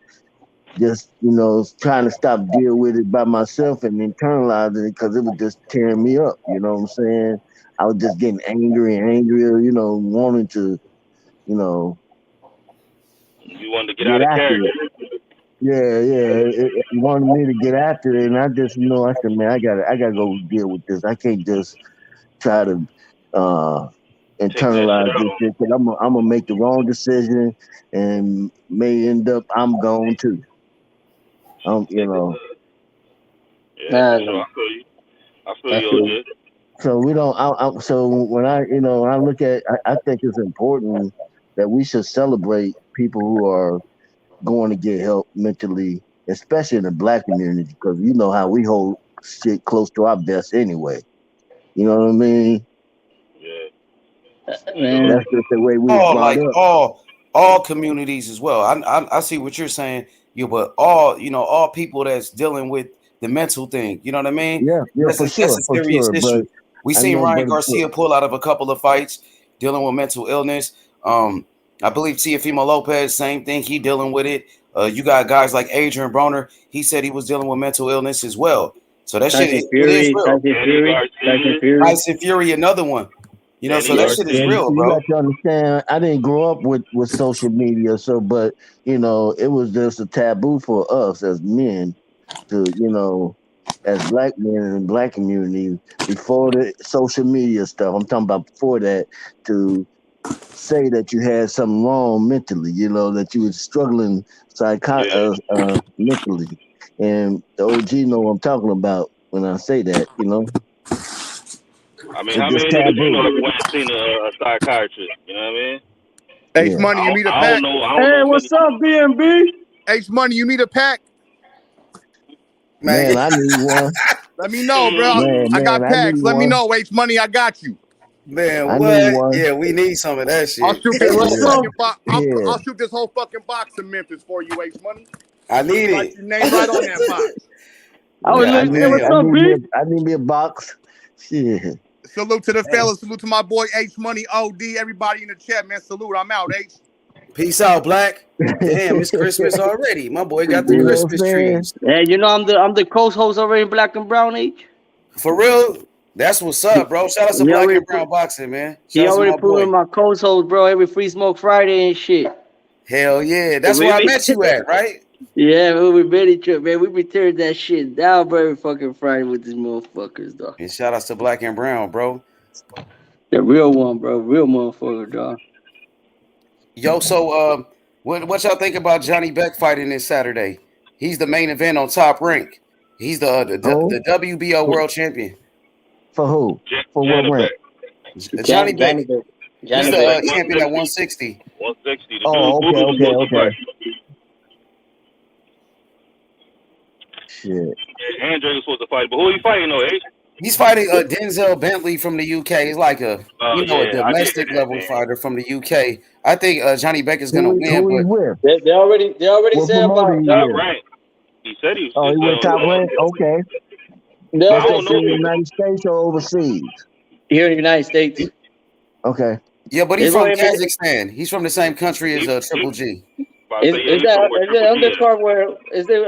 just, trying to stop deal with it by myself and internalizing it because it was just tearing me up. You know what I'm saying? I was just getting angry and angrier, wanting to, you know, You wanted to get get out of after character. it. Yeah, yeah. It wanted me to get after it, and I just, I said, man, I gotta go deal with this. I can't just try to Take that shit internalize this out. shit because I'm gonna make the wrong decision and may end up I'm gone too. You know. Yeah, for sure. I feel you, OJ. So we don't. So when I look at, I think it's important that we should celebrate people who are going to get help mentally, especially in the black community, because you know how we hold shit close to our vest anyway. You know what I mean? Man. That's just the way we was All brought like up. all communities as well. I see what you're saying. But all people that's dealing with the mental thing. You know what I mean? Yeah, That's for a sure. serious But issue. We I seen know, Ryan but Garcia pull out of a couple of fights dealing with mental illness. I believe Teofimo Lopez, same thing. He dealing with it. You got guys like Adrian Broner. He said he was dealing with mental illness as well. So that shit, it is real. Tyson Fury, another one. So that shit is and real, you bro. got to understand, I didn't grow up with social media, but it was just a taboo for us as men to, as black men in the black community before the social media stuff. I'm talking about before that, to say that you had something wrong mentally, that you were struggling mentally. And the OG know what I'm talking about when I say that, I mean, It's how just many niggas you know taboo. that went and seen a psychiatrist? You know what I mean? H Money, you need a I pack? don't know Hey, many. what's up, BNB? H Money, you need a pack? Man, I need one. Let me know, bro. I got I need packs. Let me one. know, H Money. I got you. Man, I need what? one. Yeah, we need some of that I'll shit. shoot Hey, this whole what's up? fucking box. Yeah. I'll shoot this whole fucking box to Memphis for you, H Money. I need Write it. your name right on that box. I was God looking. Hey, what's damn. up, B? I need me a box. Shit. Salute to the fellas. Salute to my boy H Money OD. Everybody in the chat, man. Salute. I'm out, H. Peace out, Black. Damn, it's Christmas already. My boy got the You know what I'm Christmas saying? trees. Hey, I'm the co-host already in Black and Brown H. For real, that's what's up, bro. Shout out to He Black already and Brown Boxing, man. he Shout out to already my put boy. in my co-host, bro. Every Free Smoke Friday and shit. Hell yeah. That's where I met you at, right? Yeah, man, we been each other, man. We be tearing that shit down, bro, every fucking Friday with these motherfuckers, dog. And shout outs to Black and Brown, bro. The real one, bro. Real motherfucker, dog. Yo, so what y'all think about Johnny Beck fighting this Saturday? He's the main event on Top Rank. He's the WBO world champion. For who? For what rank? Johnny Beck. Beck. He's the champion at 160. 160. The Oh, dude Boogie was supposed to fight. Shit. Yeah, Andre was supposed to fight, but who he fighting though, H? He's fighting Denzel Bentley from the UK. He's like a a domestic that level name. fighter from the UK. I think Johnny Beck is gonna Who win, he but with? They already What said about promoter he Top with? rank. He said he was. Oh, he went Top Rank? Okay. they That's already in the United States or overseas? here in the United States. Okay. Yeah, but he's from Kazakhstan. He's from the same country as Triple G. Is the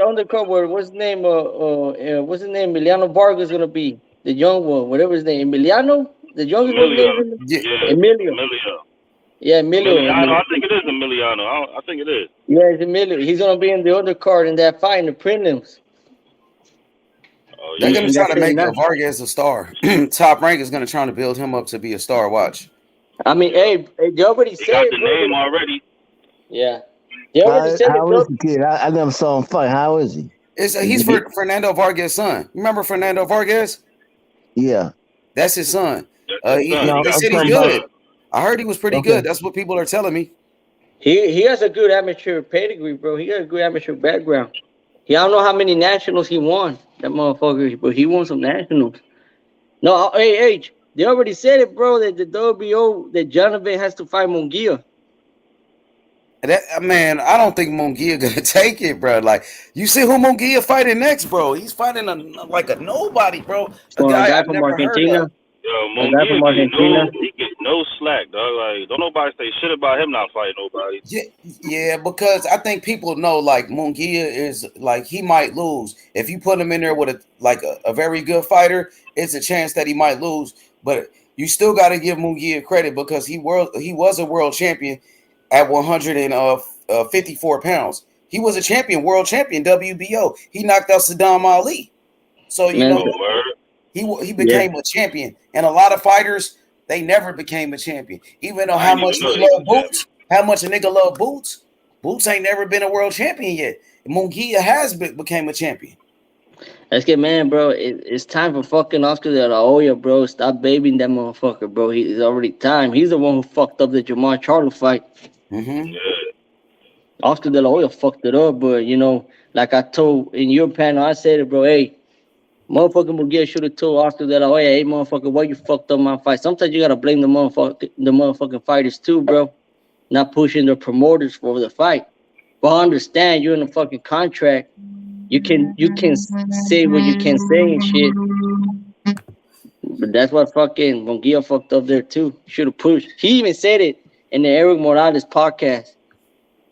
undercard where what's his name? What's his name? Emiliano Vargas gonna be the young one, whatever his name. Emiliano, the youngest one. Emilio. Yeah, Emilio. I think it is Emiliano. I think it is. Yeah, it's Emilio. He's gonna be in the undercard in that fight in the prelims. Oh, They're gonna try to make Vargas a star. Top Rank is gonna try to build him up to be a star. Watch. I mean, hey, they already said got the name already. Yeah. They already said how is the kid? I never saw him fight. How is he? He's Fernando Vargas' son. Remember Fernando Vargas? Yeah. That's his son. They said he's good. I heard he was pretty good. That's what people are telling me. He has a good amateur pedigree, bro. He got a good amateur background. I don't know how many nationals he won, that motherfucker, but he won some nationals. No, hey, they already said it, bro, that the WBO, that Jonathan has to fight Munguia. Man, I don't think Munguia gonna take it, bro. Like, you see who Munguia fighting next, bro? He's fighting a nobody, bro. A guy from Argentina. He get no slack, dog. Like, don't nobody say shit about him not fighting nobody. Yeah, because I think people know, like, Munguia is like, he might lose if you put him in there with a very good fighter. It's a chance that he might lose, but you still got to give Munguia credit because he was a world champion at 154 pounds. He was a world champion, WBO. He knocked out Saddam Ali. So, he became a champion. And a lot of fighters, they never became a champion. Even though how much a nigga love Boots, Boots ain't never been a world champion yet. Munguia has became a champion. Let's get, man, bro. It's time for fucking Oscar De La Hoya, bro. Stop babying that motherfucker, bro. It's already time. He's the one who fucked up the Jamar Charlo fight. Mm-hmm. Oscar De La Hoya fucked it up, but like I told in your panel, I said it, bro. Hey, motherfucking Munguia should have told Oscar De La Hoya, hey, motherfucker, why you fucked up my fight? Sometimes you gotta blame the motherfucking fighters too, bro. Not pushing the promoters for the fight. But I understand you're in a fucking contract. You can say what you can say and shit. But that's what fucking Munguia fucked up there too. Should have pushed. He even said it in the Eric Morales podcast.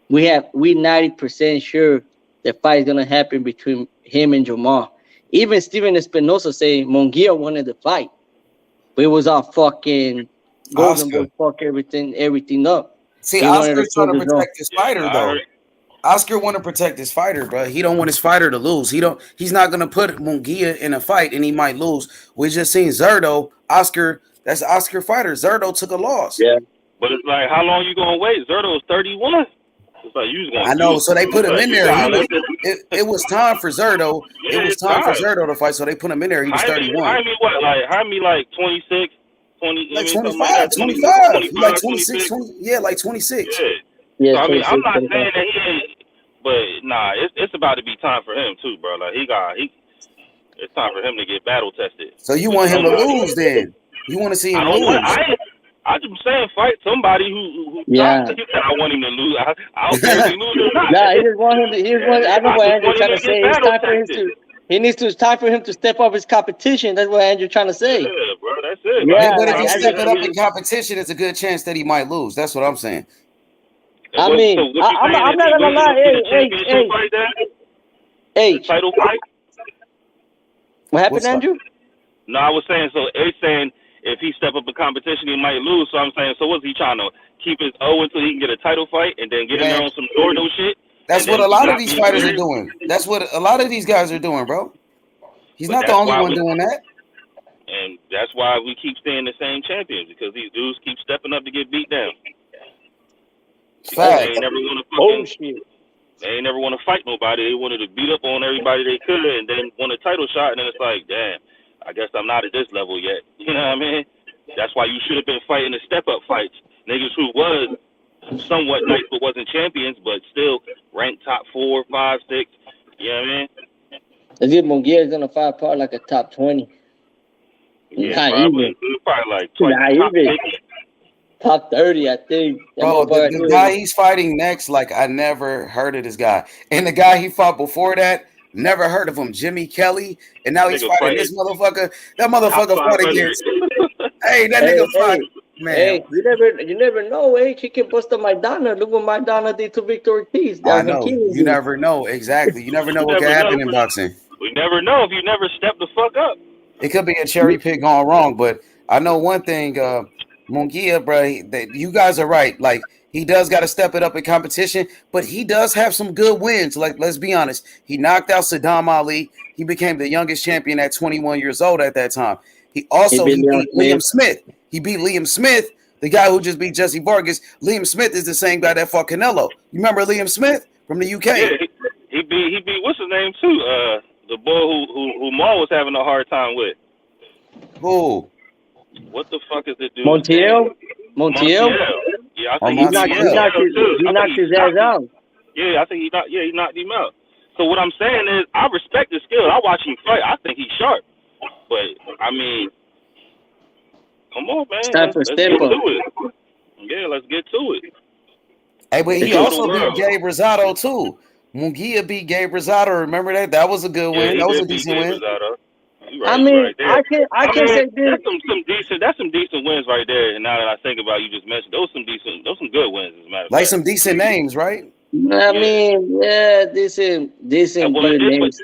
We 90% sure the fight is gonna happen between him and Jamar. Even Steven Espinosa saying Munguia wanted the fight, but it was all fucking Golden Boy fuck everything up. See, Oscar's trying to protect his fighter though. Oscar want to protect his fighter, bro. He don't want his fighter to lose. He's not gonna put Munguia in a fight and he might lose. We just seen Zerdo. That's an Oscar fighter. Zerdo took a loss. Yeah, but it's like, how long you gonna wait? Zerdo's 31. It's like I know, so they put him in there. It was time for Zerdo. It was time for Zerdo to fight, so they put him in there. He was 31. How many like 26, 20, like 25. He like 26, 20, yeah, like 26. Yeah. So, I mean, I'm not saying that he ain't, but nah, it's about to be time for him too, bro. Like it's time for him to get battle tested. So you want him to lose then? You want to see him lose? I'm just saying, fight somebody who I want him to lose. I don't care if he loses or not. Nah, I just want him to. I know what Andrew's trying to say. It's time for him to. It's time for him to step up his competition. That's what Andrew's trying to say. Yeah, bro, that's it. Yeah, but if he steps up in competition, it's a good chance that he might lose. That's what I'm saying. I mean, I'm not gonna lie. Hey, title fight. What happened, Andrew? No, I was saying. So A's saying if he step up in competition, he might lose. So I'm saying, so what's he trying to keep his O until he can get a title fight and then get in there on some Dorado shit? That's what a lot of these fighters are doing. That's what a lot of these guys are doing, bro. He's not the only one doing that. And that's why we keep staying the same champions, because these dudes keep stepping up to get beat down. Facts. They ain't never want to They ain't never want to fight nobody. They wanted to beat up on everybody they could and then won a title shot, and then it's like, damn, I guess I'm not at this level yet. You know what I mean? That's why you should have been fighting the step-up fights. Niggas who was somewhat nice but wasn't champions, but still ranked top 4, 5, 6. You know what I mean? Let's get Munguia gonna fight probably like a top 20. Yeah, probably like 20, top 30, I think. Bro, the guy he's fighting next, like, I never heard of this guy. And the guy he fought before that, never heard of him. Jimmy Kelly. And now he's fighting this motherfucker. That motherfucker fought against. Hey, that nigga fought Hey, you never know. Hey, he can bust up Maidana. Look what Maidana did to Victor Ortiz. I know. You never know. Exactly. You never know what can happen in boxing. We never know if you never step the fuck up. It could be a cherry pick gone wrong, but I know one thing, Munguia, bro, you guys are right. Like, he does got to step it up in competition, but he does have some good wins. Like, let's be honest. He knocked out Saddam Ali. He became the youngest champion at 21 years old at that time. He beat Liam Smith. He beat Liam Smith, the guy who just beat Jesse Vargas. Liam Smith is the same guy that fought Canelo. You remember Liam Smith from the UK? Yeah, he beat what's his name too? The boy who Maul was having a hard time with. Who? What the fuck is it dude? Montiel? Yeah, I think he knocked his ass out. Yeah, I think he knocked him out. So what I'm saying is, I respect his skill. I watch him fight. I think he's sharp. But I mean, come on, man. Let's get to it. Yeah, let's get to it. Hey, but he also beat Gabe Rosado too. Munguia beat Gabe Rosado. Remember that? That was a good win. That was a decent win. Right, I mean, I can say this. That's some decent wins right there. And now that I think about it, you just mentioned those some good wins. As a matter of like fact. Some decent names, right? I mean, yeah, decent good names.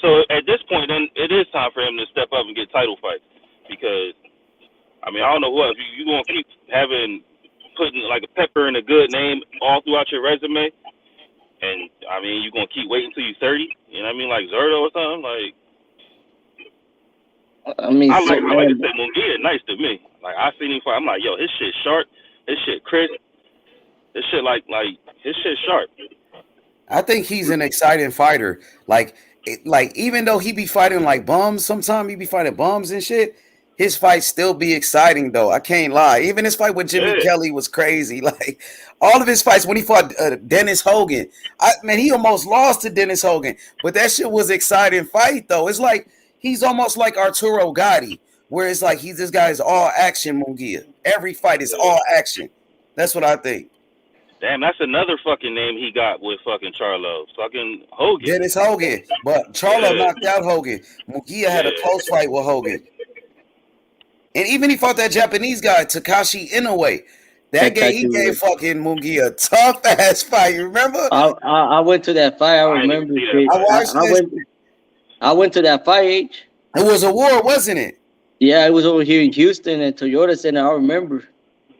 So at this point, then it is time for him to step up and get title fights, because I mean, I don't know what you gonna keep putting like a pepper in a good name all throughout your resume, and I mean, you gonna keep waiting until you're 30. You know what I mean, like Zerto or something like. I mean, like I said, Munguia nice to me. Like I seen him fight, I'm like, yo, his shit sharp, his shit crisp, his shit like his shit sharp. I think he's an exciting fighter. Like even though he be fighting like bums, sometimes he be fighting bums and shit. His fights still be exciting though. I can't lie. Even his fight with Jimmy Kelly was crazy. Like all of his fights when he fought Dennis Hogan, he almost lost to Dennis Hogan, but that shit was exciting fight though. It's like he's almost like Arturo Gatti, where it's like this guy is all action. Munguia. Every fight is all action. That's what I think. Damn, that's another fucking name he got with fucking Charlo. Fucking Hogan. Dennis Hogan. But Charlo knocked out Hogan. Munguia had a close fight with Hogan. And even he fought that Japanese guy, Takashi Inoue. He gave fucking Munguia a tough ass fight. You remember? I went to that fight. I remember. I went to that fight. H. It was a war, wasn't it? Yeah, it was over here in Houston at Toyota Center. I remember.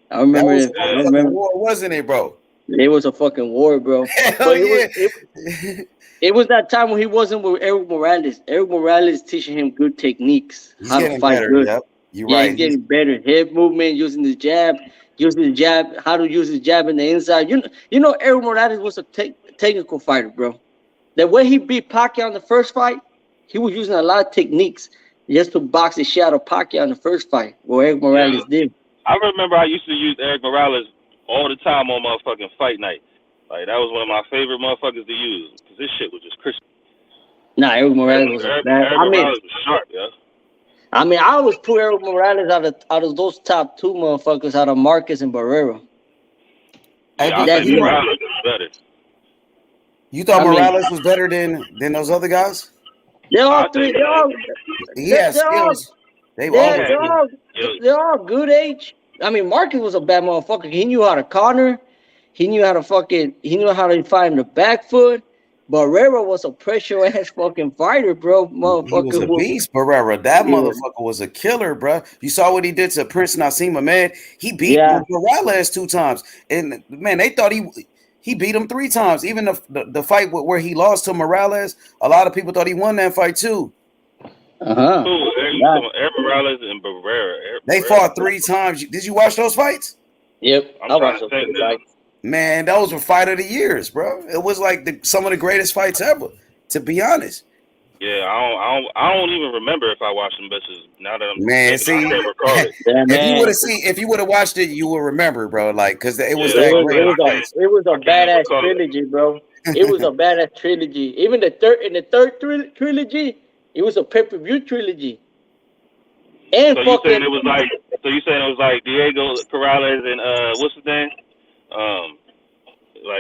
That was a war, wasn't it, bro? It was a fucking war, bro. It was that time when he wasn't with Erik Morales. Erik Morales teaching him good techniques, how to fight good. Yep. You're right. He's getting better. Hip movement, using the jab, how to use his jab in the inside. You know, Erik Morales was a technical fighter, bro. The way he beat Pacquiao in the first fight, he was using a lot of techniques just to box the shit out of Pacquiao in the first fight, what Erik Morales did. I remember I used to use Erik Morales all the time on motherfucking fight night. Like, that was one of my favorite motherfuckers to use, because this shit was just crisp. Nah, Erik Morales was a bad. Morales was sharp, yeah. I mean, I always put Erik Morales out of those top two motherfuckers, out of Marquez and Barrera. Yeah, I think Morales was better. You thought Morales was better than those other guys? They're all three. He has skills. They're all good age. I mean, Marquez was a bad motherfucker. He knew how to corner. He knew how to find the back foot. Barrera was a pressure ass fucking fighter, bro. Motherfucker, he was a beast, Barrera. That motherfucker was a killer, bro. You saw what he did to Prince Nassim Ahmed. He beat Morales 2 times, and man, they thought he beat him 3 times. Even the fight where he lost to Morales, a lot of people thought he won that fight too. Erik Morales and Barrera. They fought 3 times. Did you watch those fights? Yep, I watched those fights. Man, those were fight of the years, bro. It was like some of the greatest fights ever, to be honest. Yeah, I don't even remember if I watched them bitches. Now that I'm if you would have watched it, you would remember, bro. Like, because it was it was a badass trilogy, bro. It was a badass trilogy. Even the third trilogy, it was a pay-per-view trilogy. And so you saying it was like Diego Corrales and what's his name?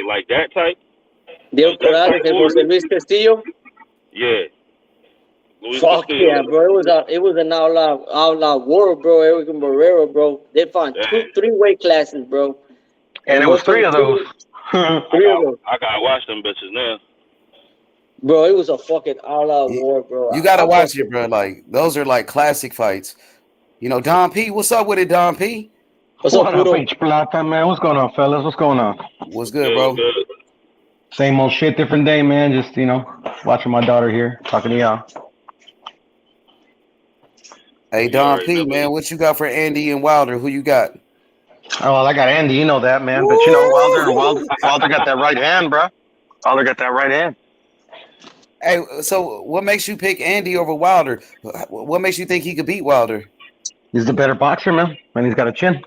Like that type? Diego Corrales and Jose Luis Castillo? Yeah. Fuck yeah, bro. It was an outlaw war, bro. Eric and Morrell, bro. They found 3 weight classes, bro. And it was 3 of those. I gotta watch them bitches now. Bro, it was a fucking outlaw war, bro. You gotta watch it, bro. Like those are like classic fights. You know, Don P. What's up with it, Don P? What's up, H Plata, man? What's going on, fellas? What's going on? What's good, bro? Good. Same old shit, different day, man. Just, watching my daughter here, talking to y'all. Hey, Don P, man, what you got for Andy and Wilder? Who you got? Oh, well, I got Andy. You know that, man. But, Wilder got that right hand, bro. Wilder got that right hand. Hey, so what makes you pick Andy over Wilder? What makes you think he could beat Wilder? He's the better boxer, man. And he's got a chin.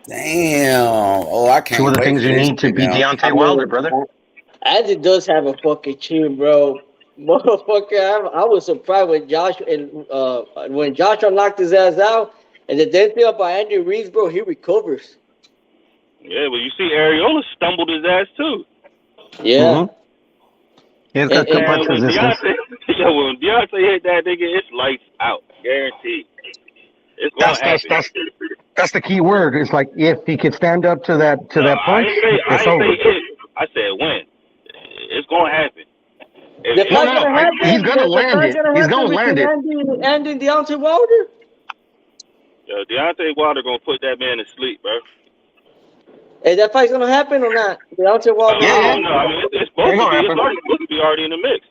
Damn. Oh, I can't. Two of the things you need to beat Deontay Wilder, brother. Andy does have a fucking chin, bro. Motherfucker, I was surprised when Joshua knocked his ass out, and the damn thing about Andy Ruiz, bro, he recovers. Yeah, but you see, Areola stumbled his ass too. Yeah. Mm-hmm. He's got good punch resistance. When Deontay hit that nigga, it's lights out, guaranteed. It's gonna happen. That's the key word. It's like if he could stand up to that punch, it's over. I said when. It's gonna happen. He's gonna land it. He's gonna land it. Andy and Deontay Wilder. Yo, Deontay Wilder gonna put that man to sleep, bro. Hey, that fight's gonna happen or not? Deontay Wilder. No, I mean it's supposed to be already in the mix.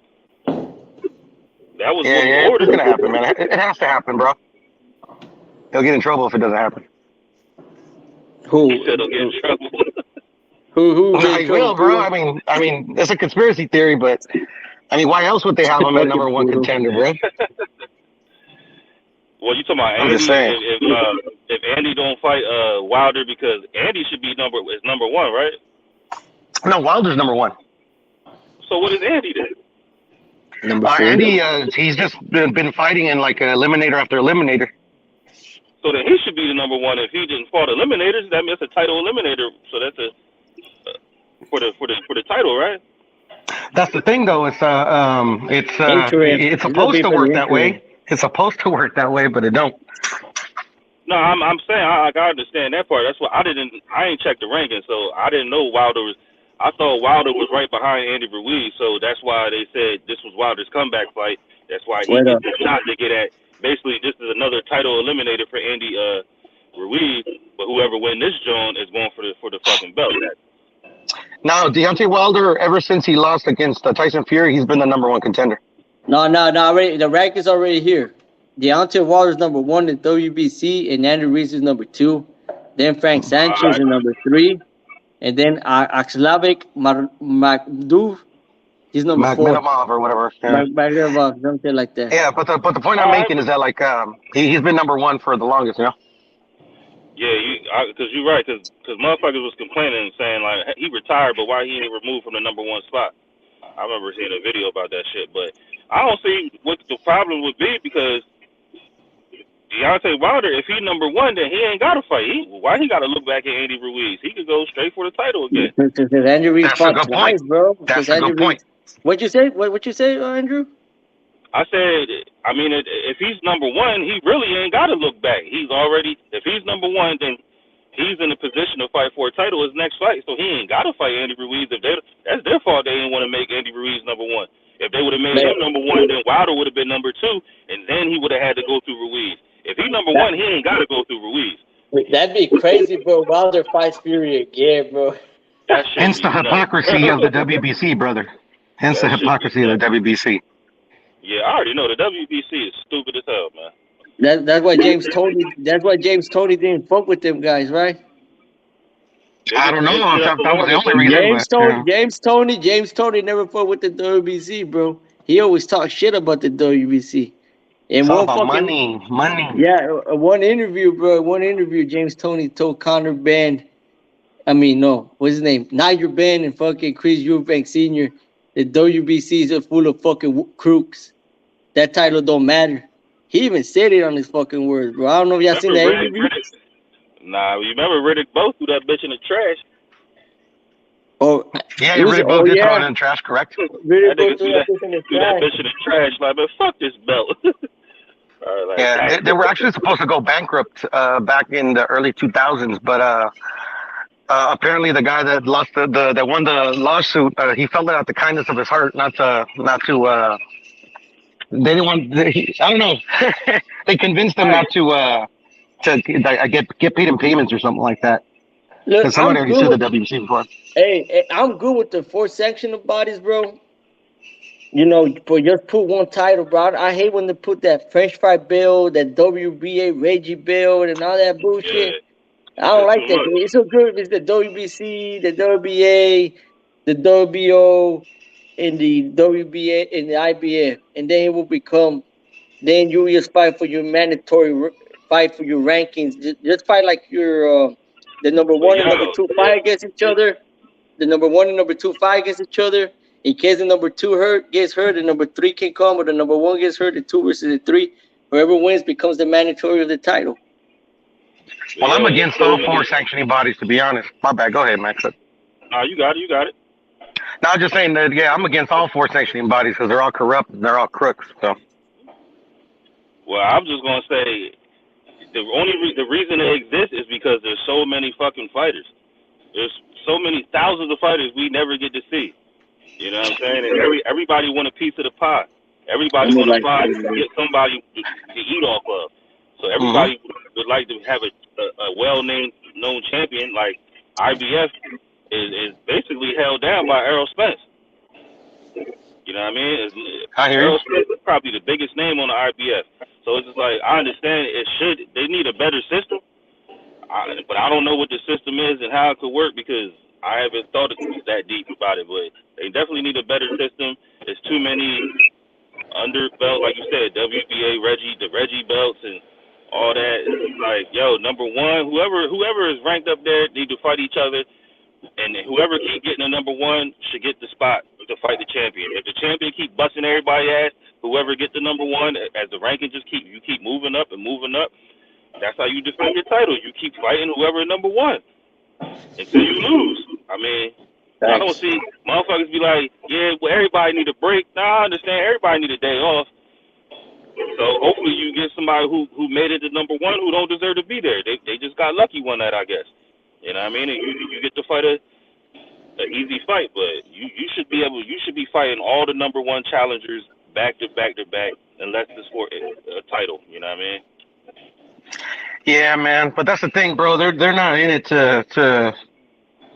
That was it's gonna happen, man. It has to happen, bro. He'll get in trouble if it doesn't happen. Who? He said he'll get in trouble. Who? He will, bro. I mean, it's a conspiracy theory, but I mean, why else would they have him at number 1 contender, bro? Well, you talking about Andy? I'm just saying. If Andy don't fight Wilder, because Andy should be number 1, right? No, Wilder's number 1. So what is Andy then? Number 4. Andy, he's just been fighting in like eliminator after eliminator. So then he should be the number 1 if he didn't fought eliminators. That means a title eliminator. So that's for the title, right? That's the thing, though. It's supposed to work that way. It's supposed to work that way, but it don't. No, I'm saying I understand that part. That's why I ain't checked the ranking, so I didn't know Wilder was. I thought Wilder was right behind Andy Ruiz, so that's why they said this was Wilder's comeback fight. That's why he gets the shot to get at. Basically, this is another title eliminator for Andy Ruiz, but whoever wins this joint is going for the fucking belt. Now, Deontay Wilder, ever since he lost against Tyson Fury, he's been the number 1 contender. No. Already, the rank is already here. Deontay Wilder's number 1 in WBC, and Andy Ruiz is number 2. Then Frank Sanchez is number 3, and then Axlavik Magduf. He's number 4. Magdalov or whatever. Magdalov, something like that. Yeah, but the point I'm making is that like he's been number 1 for the longest, you know. Yeah, because you're right. Because motherfuckers was complaining and saying like he retired, but why he ain't removed from the number 1 spot? I remember seeing a video about that shit, but I don't see what the problem would be because Deontay Wilder, if he's number 1, then he ain't got to fight. Why he got to look back at Andy Ruiz? He could go straight for the title again. Because Andy Ruiz fought twice, bro. That's a good point. What'd you say? What you say, Andrew? I said, I mean, if he's number 1, he really ain't got to look back. If he's number 1, then he's in a position to fight for a title his next fight. So he ain't got to fight Andy Ruiz. That's their fault. They didn't want to make Andy Ruiz number 1. If they would have made him number 1, then Wilder would have been number 2, and then he would have had to go through Ruiz. If he's number 1, he ain't got to go through Ruiz. That'd be crazy, bro. Wilder fights Fury again, bro. Hence the hypocrisy of the WBC, brother. Hence the hypocrisy of the WBC. Yeah, I already know the WBC is stupid as hell, man. That's why James Toney. That's why James Toney didn't fuck with them guys, right? I don't know. That was the only reason. James Toney never fought with the WBC, bro. He always talked shit about the WBC. And it's all about money. Yeah, one interview, bro. James Toney told Conor Benn. What's his name? Nigel Benn and fucking Chris Eubank Sr. The WBCs are full of fucking crooks. That title don't matter. He even said it on his fucking words, bro. I don't know if y'all seen that interview. Nah, you remember Riddick both threw that bitch in the trash. Oh, Yeah, you really both did throw it in the trash, correct? Really That nigga threw that bitch in the threw that trash. bitch in the trash. Like, man, fuck this belt. Like, Yeah, they were actually supposed to go bankrupt back in the early 2000s, but apparently the guy that lost that won the lawsuit, he felt it out the kindness of his heart, not to. They didn't want. I don't know. They convinced him not to get paid in payments or something like that. Look, Because somebody I'm already good sued the with. WBC before. Hey, I'm good with the 4 sectional bodies, bro. You know, for just put one title, bro. I hate when they put that French fry build, that WBA Reggie build, and all that bullshit. I don't like that. It's so good if it's the WBC, the WBA, the WBO, and the WBA and the IBF, and then it will become. Then you just fight for your mandatory fight for your rankings. Just fight like your the number But one and number two fight against each other. The number one and number two fight against each other. In case the number two gets hurt, the number three can come, or the number one gets hurt, the 2 versus the 3. Whoever wins becomes the mandatory of the title. Well, I'm against all 4 sanctioning bodies, to be honest. My bad. Go ahead, Max. You got it. No, I'm just saying that, yeah, I'm against all 4 sanctioning bodies because they're all corrupt and they're all crooks. So. Well, I'm just gonna say the reason they exist is because there's so many fucking fighters. There's so many thousands of fighters we never get to see. You know what I'm saying? And everybody want a piece of the pie. Everybody want to find get somebody to eat off of. So everybody would like to have a well-named known champion. Like IBF is basically held down by Errol Spence. You know what I mean? Errol Spence is probably the biggest name on the IBF. So it's just like, I understand they need a better system, but I don't know what the system is and how it could work because I haven't thought that deep about it. But they definitely need a better system. There's too many under belt, like you said, WBA, the Reggie belts and all that. It's like, yo, number one, whoever is ranked up there need to fight each other. And whoever keep getting the number one should get the spot to fight the champion. If the champion keep busting everybody's ass, whoever gets the number one, as the ranking you keep moving up and moving up. That's how you defend your title. You keep fighting whoever number one until you lose. I mean, I don't see motherfuckers be like, yeah, well, everybody need a break. Nah, I understand. Everybody need a day off. So hopefully you get somebody who made it to number one who don't deserve to be there. They just got lucky one night, I guess. You know what I mean? And you get to fight an easy fight, but you should be fighting all the number one challengers back to back to back, unless it's for a title. You know what I mean? Yeah, man. But that's the thing, bro. They're not in it to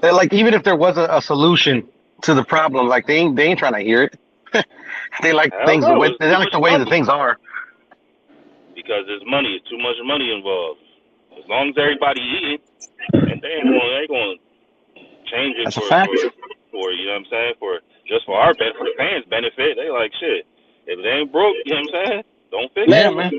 like, even if there was a solution to the problem, like they ain't trying to hear it. They like things the way the things are. Because there's money. It's too much money involved. As long as everybody eating, and they ain't gonna change it for you know what I'm saying, for our benefit, for the fans' benefit. They like, shit, if they ain't broke, you know what I'm saying, don't fix it. Man.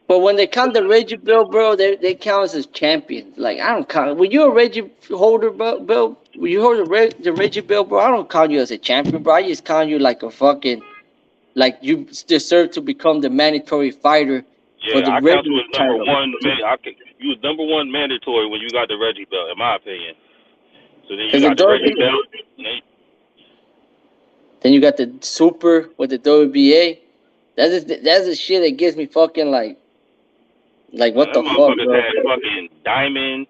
But when they count the Reggie Bill, bro, they count as champions. Like, I don't count. When you're a Reggie holder, Bill, when you hold the Reggie Bill, bro, I don't count you as a champion, bro. I just count you like a fucking, like you deserve to become the mandatory fighter. Yeah, I count you as number one. You was number one mandatory when you got the Reggie belt, in my opinion. So then you got the Reggie belt. Then you got the Super with the WBA. That's the shit that gets me fucking like what the fuck, bro? Had fucking diamond,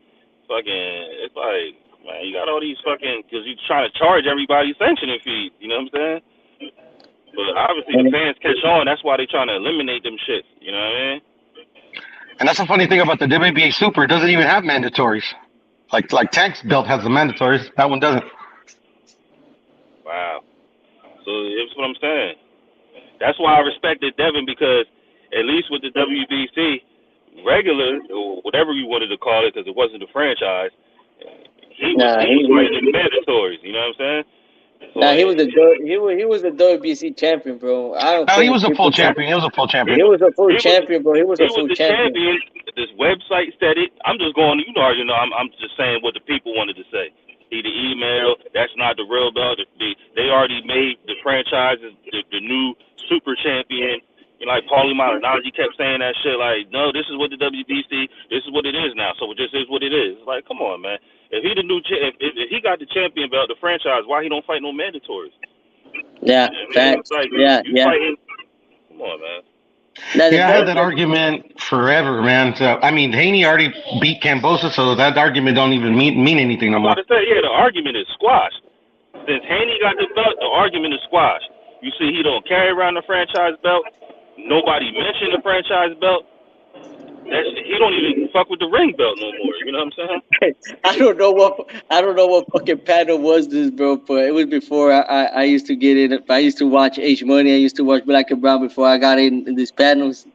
it's like, man, you got all these fucking, because you trying to charge everybody sanctioning fees. You know what I'm saying? But obviously the fans catch on. That's why they trying to eliminate them shits. You know what I mean? And that's the funny thing about the WBA Super. It doesn't even have mandatories. Like Tank's belt has the mandatories. That one doesn't. Wow. So that's what I'm saying. That's why I respected Devin, because at least with the WBC regular, or whatever you wanted to call it, because it wasn't a franchise, he was fighting the mandatories. You know what I'm saying? Nah, he was the WBC champion, bro. He was a full champion. He was a full champion. He was a full champion, bro. He was a full champion. This website said it. I'm just going. I'm just saying what the people wanted to say. The email. That's not the real belt. They already made the franchises the new super champion. You know, like Paulie Malignaggi kept saying that shit. Like, no, this is what the WBC. This is what it is now. So it just is what it is. Like, come on, man. If he the new, if he got the champion belt, the franchise, why he don't fight no mandatories? Yeah, facts. Like, yeah. Fighting, come on, man. Yeah, I had that argument forever, man. So, I mean, Haney already beat Kambosos, so that argument don't even mean anything no more. I was about to say, yeah, the argument is squashed. Since Haney got the belt, the argument is squashed. You see, he don't carry around the franchise belt. Nobody mentioned the franchise belt. He don't even fuck with the ring belt no more. You know what I'm saying? I don't know what fucking panel was this, bro. But it was before I used to get in. I used to watch H Money. I used to watch Black and Brown before I got in these panels.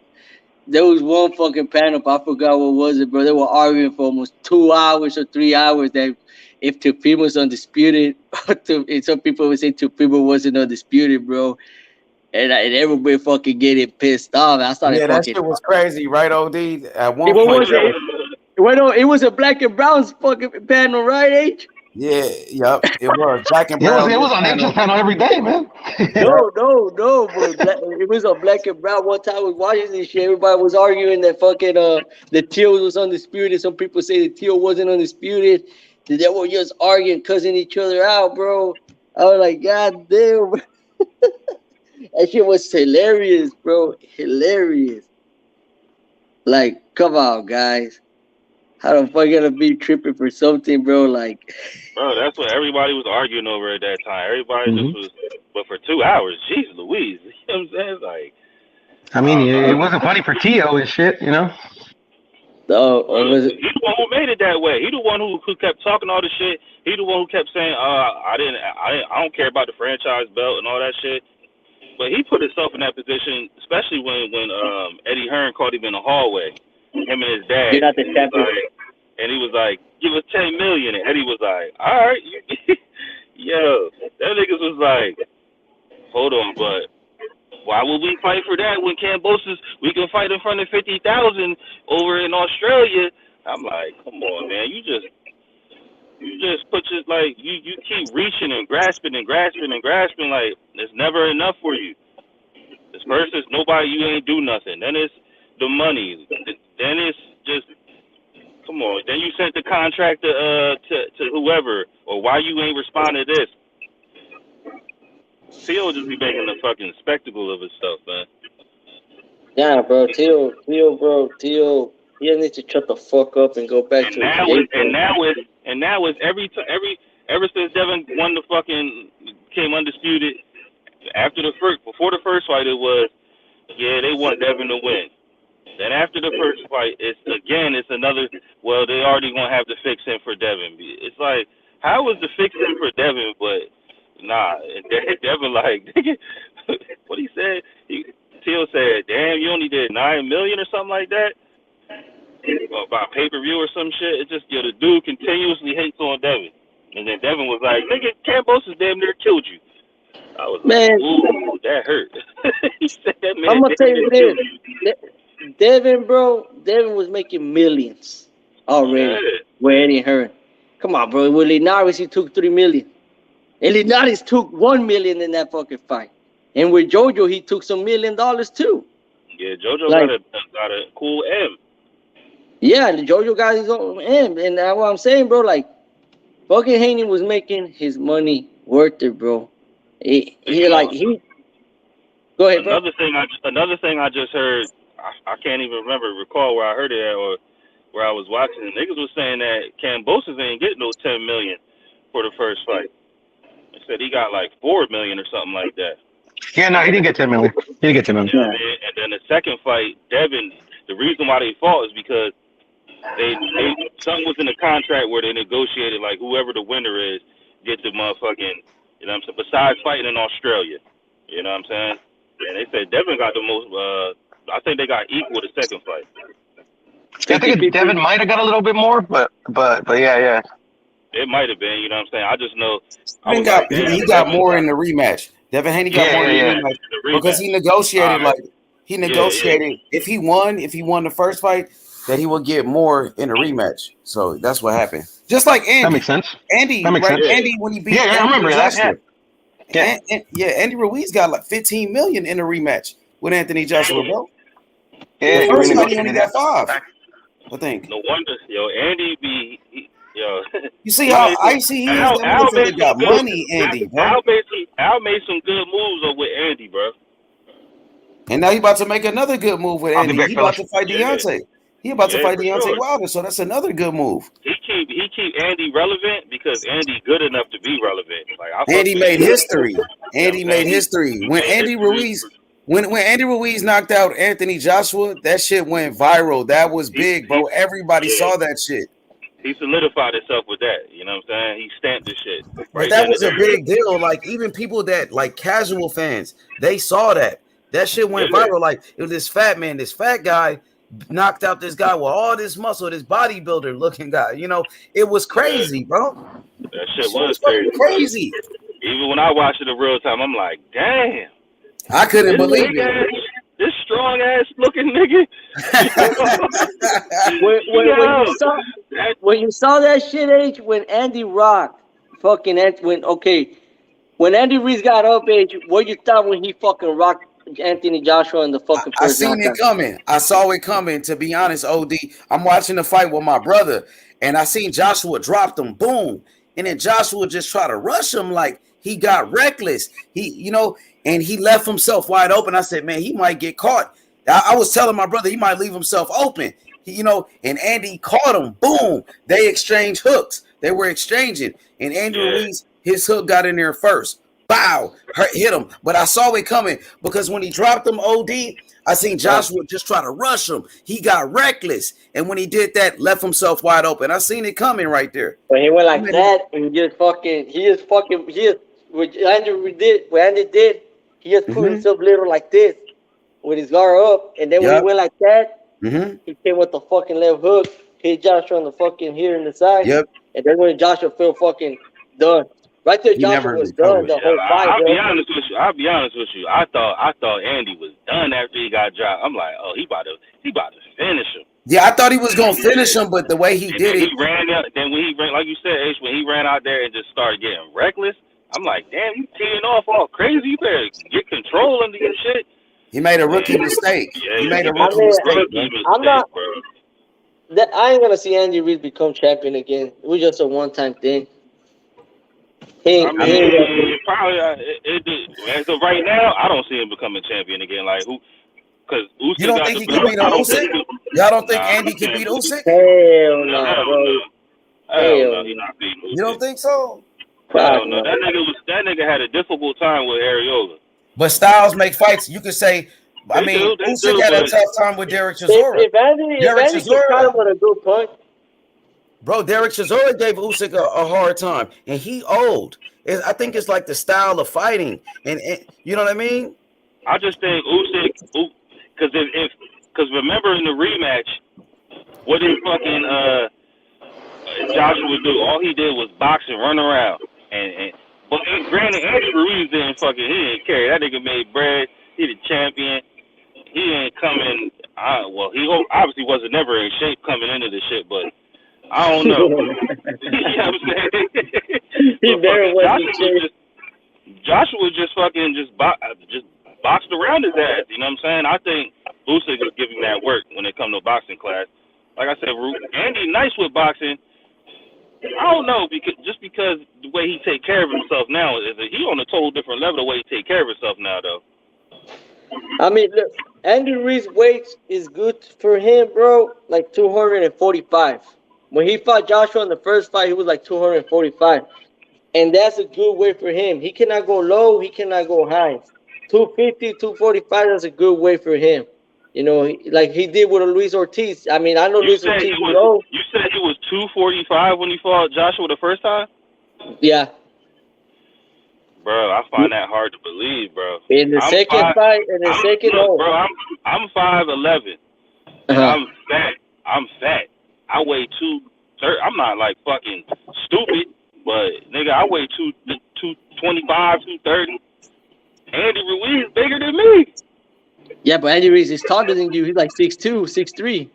There was one fucking panel, but I forgot what was it, bro. They were arguing for almost 2 hours or 3 hours that if Tupi was undisputed, and some people would say Tupi wasn't undisputed, bro. And everybody fucking getting pissed off. I started that shit was crazy, right, OD? At one point. It was a Black and Brown's fucking panel, right, H? Yeah, yep. It was Black and Brown. It was on H's panel every day, man. No, but it was on Black and Brown. One time I was watching this shit. Everybody was arguing that fucking the Teal was undisputed. Some people say the Teal wasn't undisputed. They were just arguing, cussing each other out, bro. I was like, God damn. That shit was hilarious, bro. Hilarious. Like, come on, guys. How the fuck gonna be tripping for something, bro? Like, bro, that's what everybody was arguing over at that time. Everybody just was, but for 2 hours, jeez Louise. You know what I'm saying? Like, I mean, it wasn't funny for Tio and shit, you know. No, was it? He the one who made it that way. He the one who kept talking all the shit. He the one who kept saying, I don't care about the franchise belt and all that shit. But he put himself in that position, especially when Eddie Hearn called him in the hallway. Him and his dad. You're not the champion. And he was like, give us $10 million. And Eddie was like, all right. Yo, that niggas was like, hold on, but why would we fight for that when Kambosos, we can fight in front of 50,000 over in Australia? I'm like, come on, man. You just put your, like, you keep reaching and grasping and grasping and grasping. Like, it's never enough for you. This first is nobody, you ain't do nothing. Then it's the money. Then it's just, come on. Then you sent the contract to whoever, or why you ain't responding to this. Teal just be making a fucking spectacle of his stuff, man. Yeah, bro. Teal. He needs to shut the fuck up and go back to. Now it's ever since Devin won the fucking came undisputed. Before the first fight, it was they want Devin to win. Then after the first fight, it's another. Well, they already gonna have to fix him for Devin. It's like, how was the fixing for Devin? But nah, Devin like what he said. Teal said, "Damn, you only did $9 million or something like that about pay-per-view or some shit." It just the dude continuously hates on Devin, and then Devin was like, "Nigga, Kambosos damn near killed you." I was like, "Ooh, that hurt." He said that man. I'm gonna tell you this. Devin was making millions already. With Eddie Hearn. Come on, bro. With Linares, he took $3 million. And Linares took $1 million in that fucking fight. And with JoJo, he took some $1 million too. Yeah, JoJo got a cool M. Yeah, the JoJo got his own M. And that's what I'm saying, bro. Like, fucking Haney was making his money worth it, bro. Go ahead, bro. Another thing I just heard. I can't even recall where I heard it at or where I was watching. The niggas was saying that Kambosos ain't getting no $10 million for the first fight. They said he got like $4 million or something like that. Yeah, no, he didn't get $10 million. He didn't get $10 million. Yeah, and then the second fight, Devin. The reason why they fought is because they something was in the contract where they negotiated like whoever the winner is get the motherfucking. You know what I'm saying? Besides fighting in Australia, you know what I'm saying? And they said Devin got the most. I think they got equal the second fight. I think Devin might have got a little bit more, but yeah. It might have been, you know what I'm saying? I just know he got more in the rematch. Devin Haney got more in the rematch because he negotiated. If he won the first fight, that he would get more in the rematch. So that's what happened. Just like Andy. That makes sense. Andy, that makes sense. Andy when he beat. Yeah, I remember that. Yeah. Andy Ruiz got like $15 million in the rematch. with Anthony Joshua, bro. Yeah, The you first fight he only renegotiated got that. 5, I think. No wonder, yo, Andy yo. You see He how made some, icy he is? That Al made motherfucker some got good. money, Andy, bro. Al made some good moves with Andy, bro. And now he about to make another good move with I'll be Andy. back, He about fellas. to fight Yeah. Deontay. He about to Yeah, fight for Deontay sure. Wilder, so that's another good move. He keep Andy relevant because Andy good enough to be relevant. Like I fuck Andy with made Andy. history. Andy made history. When Andy Ruiz, when Andy Ruiz knocked out Anthony Joshua, that shit went viral. That was big, bro. Everybody saw that shit. He solidified himself with that. You know what I'm saying? He stamped the shit. But that was a big deal. Like even people that like casual fans, they saw that. That shit went viral. Like it was this fat man, this fat guy knocked out this guy with all this muscle, this bodybuilder looking guy. You know, it was crazy, bro. That shit was crazy. Even when I watched it in real time, I'm like, damn. I couldn't believe it. This strong ass looking nigga. when you saw that shit, H, when Andy Rock when Andy Ruiz got up, H, what you thought when he fucking rocked Anthony Joshua in the fucking first I seen knockout? it coming. I saw it coming, to be honest, OD. I'm watching the fight with my brother, and I seen Joshua drop him, boom. And then Joshua just try to rush him like he got reckless. And he left himself wide open. I said, man, he might get caught. I was telling my brother he might leave himself open. And Andy caught him. Boom. They exchanged hooks. They were exchanging. And Andy Ruiz, his hook got in there first. Bow. Hit him. But I saw it coming because when he dropped him, OD, I seen Joshua just try to rush him. He got reckless. And when he did that, left himself wide open. I seen it coming right there. When he went like that and what Andy did, he just put himself little like this with his guard up. And then when he went like that, he came with the fucking left hook, hit Joshua on the fucking here in the side. Yep. And then when Joshua felt fucking done. Right there, Joshua was done the whole fight. I'll be honest with you. I thought Andy was done after he got dropped. I'm like, oh, he about to finish him. Yeah, I thought he was gonna finish him, but the way he did it, he ran out. Then when he ran, like you said, Ace, when he ran out there and just started getting reckless, I'm like, damn, you teeing off all crazy. You better get control under your shit. He made a rookie mistake. Yeah, he made a rookie mistake. I ain't gonna see Andy Ruiz become champion again. It was just a one-time thing. Probably. As of right now, I don't see him becoming champion again. Like who? Because Usyk. You don't think he can beat Usyk? Y'all don't think Andy can beat Usyk? Hell no, bro. Hell no, he not beating Usyk. You don't think so? Hell no. That nigga had a difficult time with Ariola. But styles make fights. You could say. Usyk had a tough time with Derek Chisora. If Andy caught him with a good punch. Bro, Derek Chisora gave Usyk a hard time, and he old. I think it's like the style of fighting, and you know what I mean. I just think Usyk, because remember in the rematch, what did fucking Joshua do? All he did was box and run around, but granted, Andy Ruiz he didn't care. That nigga made bread. He the champion. He ain't coming. He obviously wasn't never in shape coming into the shit, but. I don't know. You know what I'm saying? Joshua just boxed around his ass. You know what I'm saying? I think Usyk is giving that work when it comes to boxing class. Like I said, Andy nice with boxing. I don't know because the way he take care of himself now is he on a total different level. The way he take care of himself now, though. I mean, look, Andy Ruiz weight is good for him, bro. Like 245. When he fought Joshua in the first fight, he was like 245. And that's a good weight for him. He cannot go low. He cannot go high. 250, 245, that's a good weight for him. You know, like he did with Luis Ortiz. I mean, I know Luis Ortiz low. You said he was 245 when he fought Joshua the first time? Yeah. Bro, I find that hard to believe, bro. In the second fight, bro, I'm 5'11". I'm fat. I weigh 230. I'm not like fucking stupid, but nigga, I weigh 225, 230. Andy Ruiz is bigger than me. Yeah, but Andy Ruiz is taller than you. He's like 6'2", 6'3".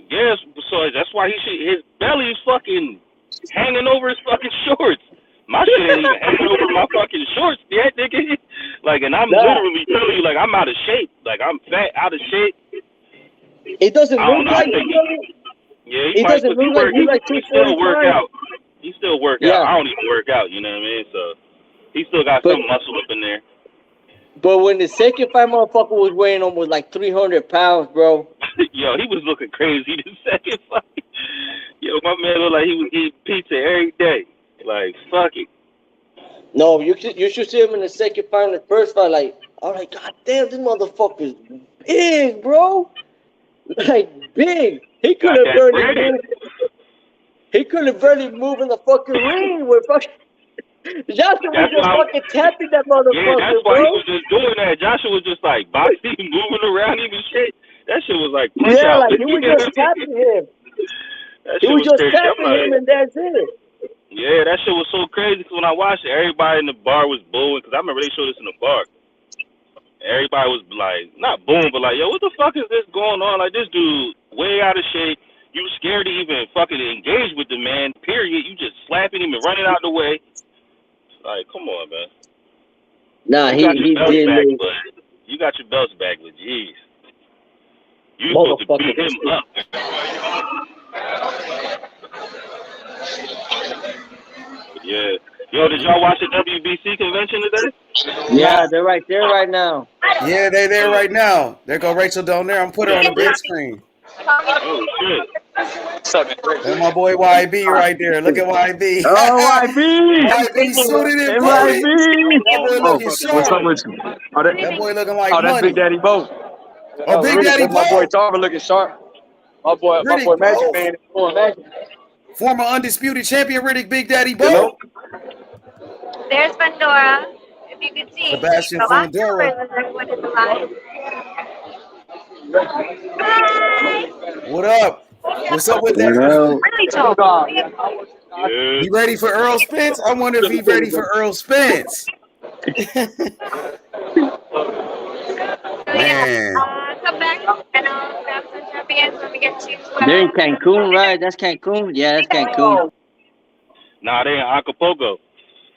Yes, so that's why his belly is fucking hanging over his fucking shorts. My shit ain't even hanging over my fucking shorts yet, nigga. Like, and I'm literally telling you, like, I'm out of shape. Like, I'm fat, out of shape. It doesn't look like yeah, it doesn't look like he's like 245. He still work out. He still work out. Yeah. I don't even work out, you know what I mean? So he still got some muscle up in there. But when the second fight, motherfucker was weighing almost like 300 pounds, bro. Yo, he was looking crazy the second fight. Yo, my man looked like he was eating pizza every day. Like, fuck it. No, you should see him in the second fight and the first fight. Like, I'm like, God damn, this motherfucker's big, bro. Like, big. He couldn't barely move. He couldn't barely move in the fucking ring with fucking. Joshua was just fucking tapping that motherfucker, yeah, that's why bro. he was just doing that. Joshua was just like boxing, moving around him and shit. That shit was like punch out. Like he was just tapping him. He was just tapping him and that's it. Yeah, that shit was so crazy because when I watched it, everybody in the bar was booing because I remember they showed this in the bar. Everybody was like, not booing, but like, yo, what the fuck is this going on? Like, this dude way out of shape. You scared to even fucking engage with the man, period. You just slapping him and running out the way. Like, come on, man. Nah, he did. You got your belts back, but jeez. You supposed to beat him up. Yeah. Yo, did y'all watch the WBC convention today? Yeah, they're right there right now. Yeah, they're there right now. There go Rachel down there. I'm putting her on the big screen. Oh, shit. And my boy YB right there. Look at YB. Oh, YB. YB suited in YB. That boy looking sharp. What's up with you? That boy looking like that's money. Big Daddy Bo. Oh, Big Daddy Bo. My boy Tarver looking sharp. My boy Magic Man. Former undisputed champion Riddick Big Daddy Bo. There's Pandora. If you can see. Sebastian Pandora. What up? What's up with that? You ready for Errol Spence? I wonder if he's ready for Errol Spence. Man. Come back and I'll grab some champions when we get to. They're in Cancun, right? That's Cancun? Yeah, that's Cancun. Nah, they in Acapulco.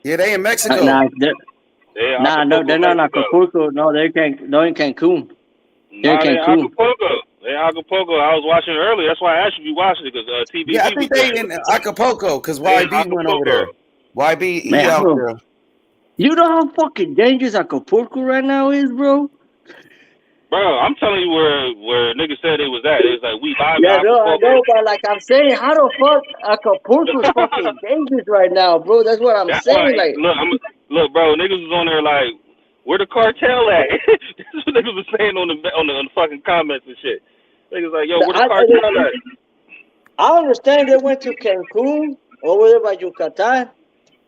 Yeah, they in Mexico. No, they're not in Acapulco. No, they're in Cancun. They're in Cancun. They're in Acapulco. I was watching it earlier. That's why I asked you if you watched it because TV. Yeah, I think they in Acapulco because YB went over there. YB, he out there. You know how fucking dangerous Acapulco right now is, bro? Bro, I'm telling you where niggas said it was at. It was like we live. Yeah, no, I know, but like I'm saying, how the fuck Acapulco's fucking dangerous right now, bro? That's what I'm saying. Like, look, bro, niggas was on there like, where the cartel at? That's what niggas was saying on the fucking comments and shit. Niggas like, yo, where the cartel at? I understand they went to Cancun over there by Yucatan,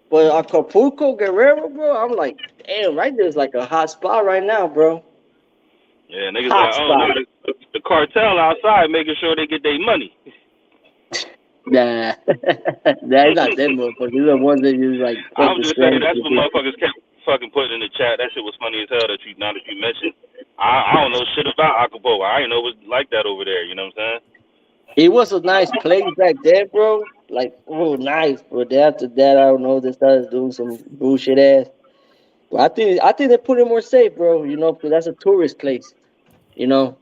but Acapulco, Guerrero, bro, I'm like, damn, right there's like a hot spot right now, bro. Yeah, niggas like, the cartel outside making sure they get their money. Nah, that's not them, motherfuckers. These are ones that you like. I'm just saying that's what motherfuckers kept fucking putting in the chat. That shit was funny as hell that you mentioned. I don't know shit about Acapulco. I didn't know it was like that over there. You know what I'm saying? It was a nice place back there, bro. Like, oh, nice. But after that, I don't know. They started doing some bullshit ass. But I think they put it more safe, bro. You know, because that's a tourist place. You know,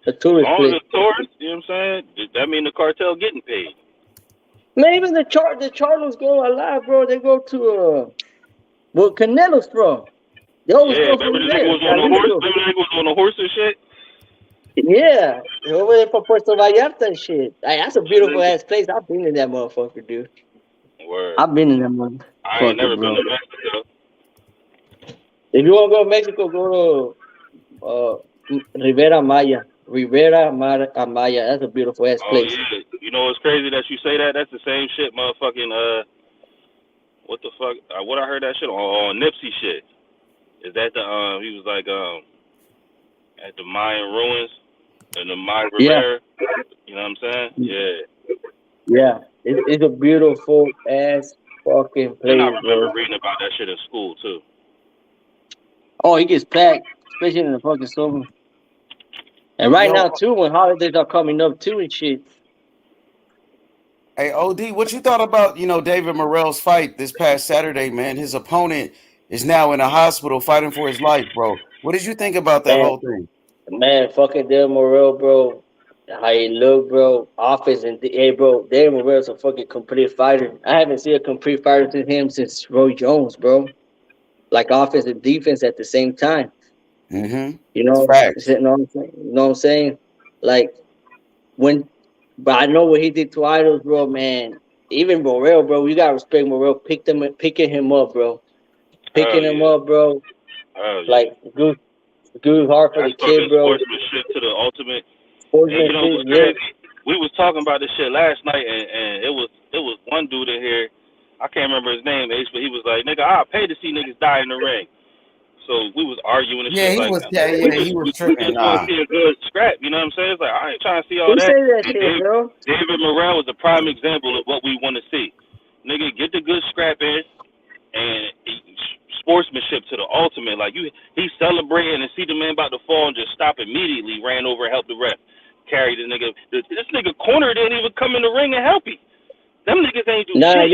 a tourist place. As long place. as a tourist, you know what I'm saying? That mean the cartel getting paid. Man, even the Charlos go a lot, bro. They go to where Canelo's from. They always go from there. Remember they was on the horse and shit? Yeah, over there for Puerto Vallarta and shit. Like, that's a beautiful ass place. I've been in that motherfucker, dude. Word. I've been in that motherfucker. I ain't never been to Mexico. If you want to go to Mexico, go to Rivera Maya. That's a beautiful ass place. Yeah. You know what's crazy that you say that? That's the same shit, motherfucking what the fuck? What I heard that shit on Nipsey shit. Is that the he was like at the Mayan ruins in the Maya Rivera? You know what I'm saying? Yeah. Yeah, it's a beautiful ass fucking place. And I remember reading about that shit in school too. Oh, he gets packed, especially in the fucking summer. And right now too, when holidays are coming up too and shit. Hey, OD, what you thought about, David Morrell's fight this past Saturday, man? His opponent is now in a hospital fighting for his life, bro. What did you think about that whole thing? Man, fucking Devin Morrell, bro. How he look, bro. Offense and hey, bro. Devin Morrell's a fucking complete fighter. I haven't seen a complete fighter to him since Roy Jones, bro. Like offense and defense at the same time. Mm-hmm. You know, facts. You know what I'm saying? Like but I know what he did to idols, bro. Man, even Morrell, bro. You gotta respect Morrell. Picking him up, bro. Picking him up, bro. Like good heart for the kid, bro. Sportsmanship to the ultimate. And you know what's crazy? We was talking about this shit last night, and it was one dude in here. I can't remember his name, Ace, but he was like, "Nigga, I'll pay to see niggas die in the ring." So we was arguing and shit. He was tripping. We just want to see a good scrap. You know what I'm saying? It's like I ain't trying to see all Who that. say that shit, bro? David Morrell was a prime example of what we want to see. Nigga, get the good scrap in, and sportsmanship to the ultimate. Like he's celebrating and see the man about to fall and just stop immediately, ran over and helped the ref. Carry the nigga. This nigga corner didn't even come in the ring and help him. Them niggas ain't do shit.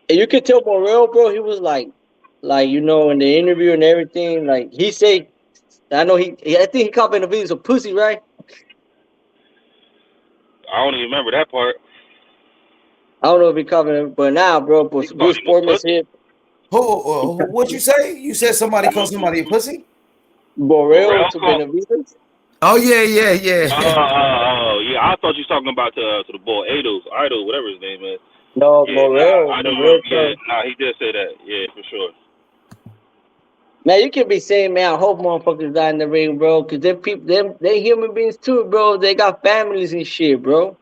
You could tell Morrell, bro, he was like, you know, in the interview and everything, like he said, I think he called Benavidez a pussy, right? I don't even remember that part. I don't know if he covered him, but now, bro, good sportsmanship. What'd you say? You said somebody called somebody a pussy? Morrell to Benavidez? Oh yeah. Yeah, I thought you was talking about to the boy Idol, whatever his name is. No, yeah, Morrell. I don't remember. Yeah, he did say that. Yeah, for sure. Man, you can be saying, man, I hope motherfuckers die in the ring, bro, because they human beings too, bro. They got families and shit, bro.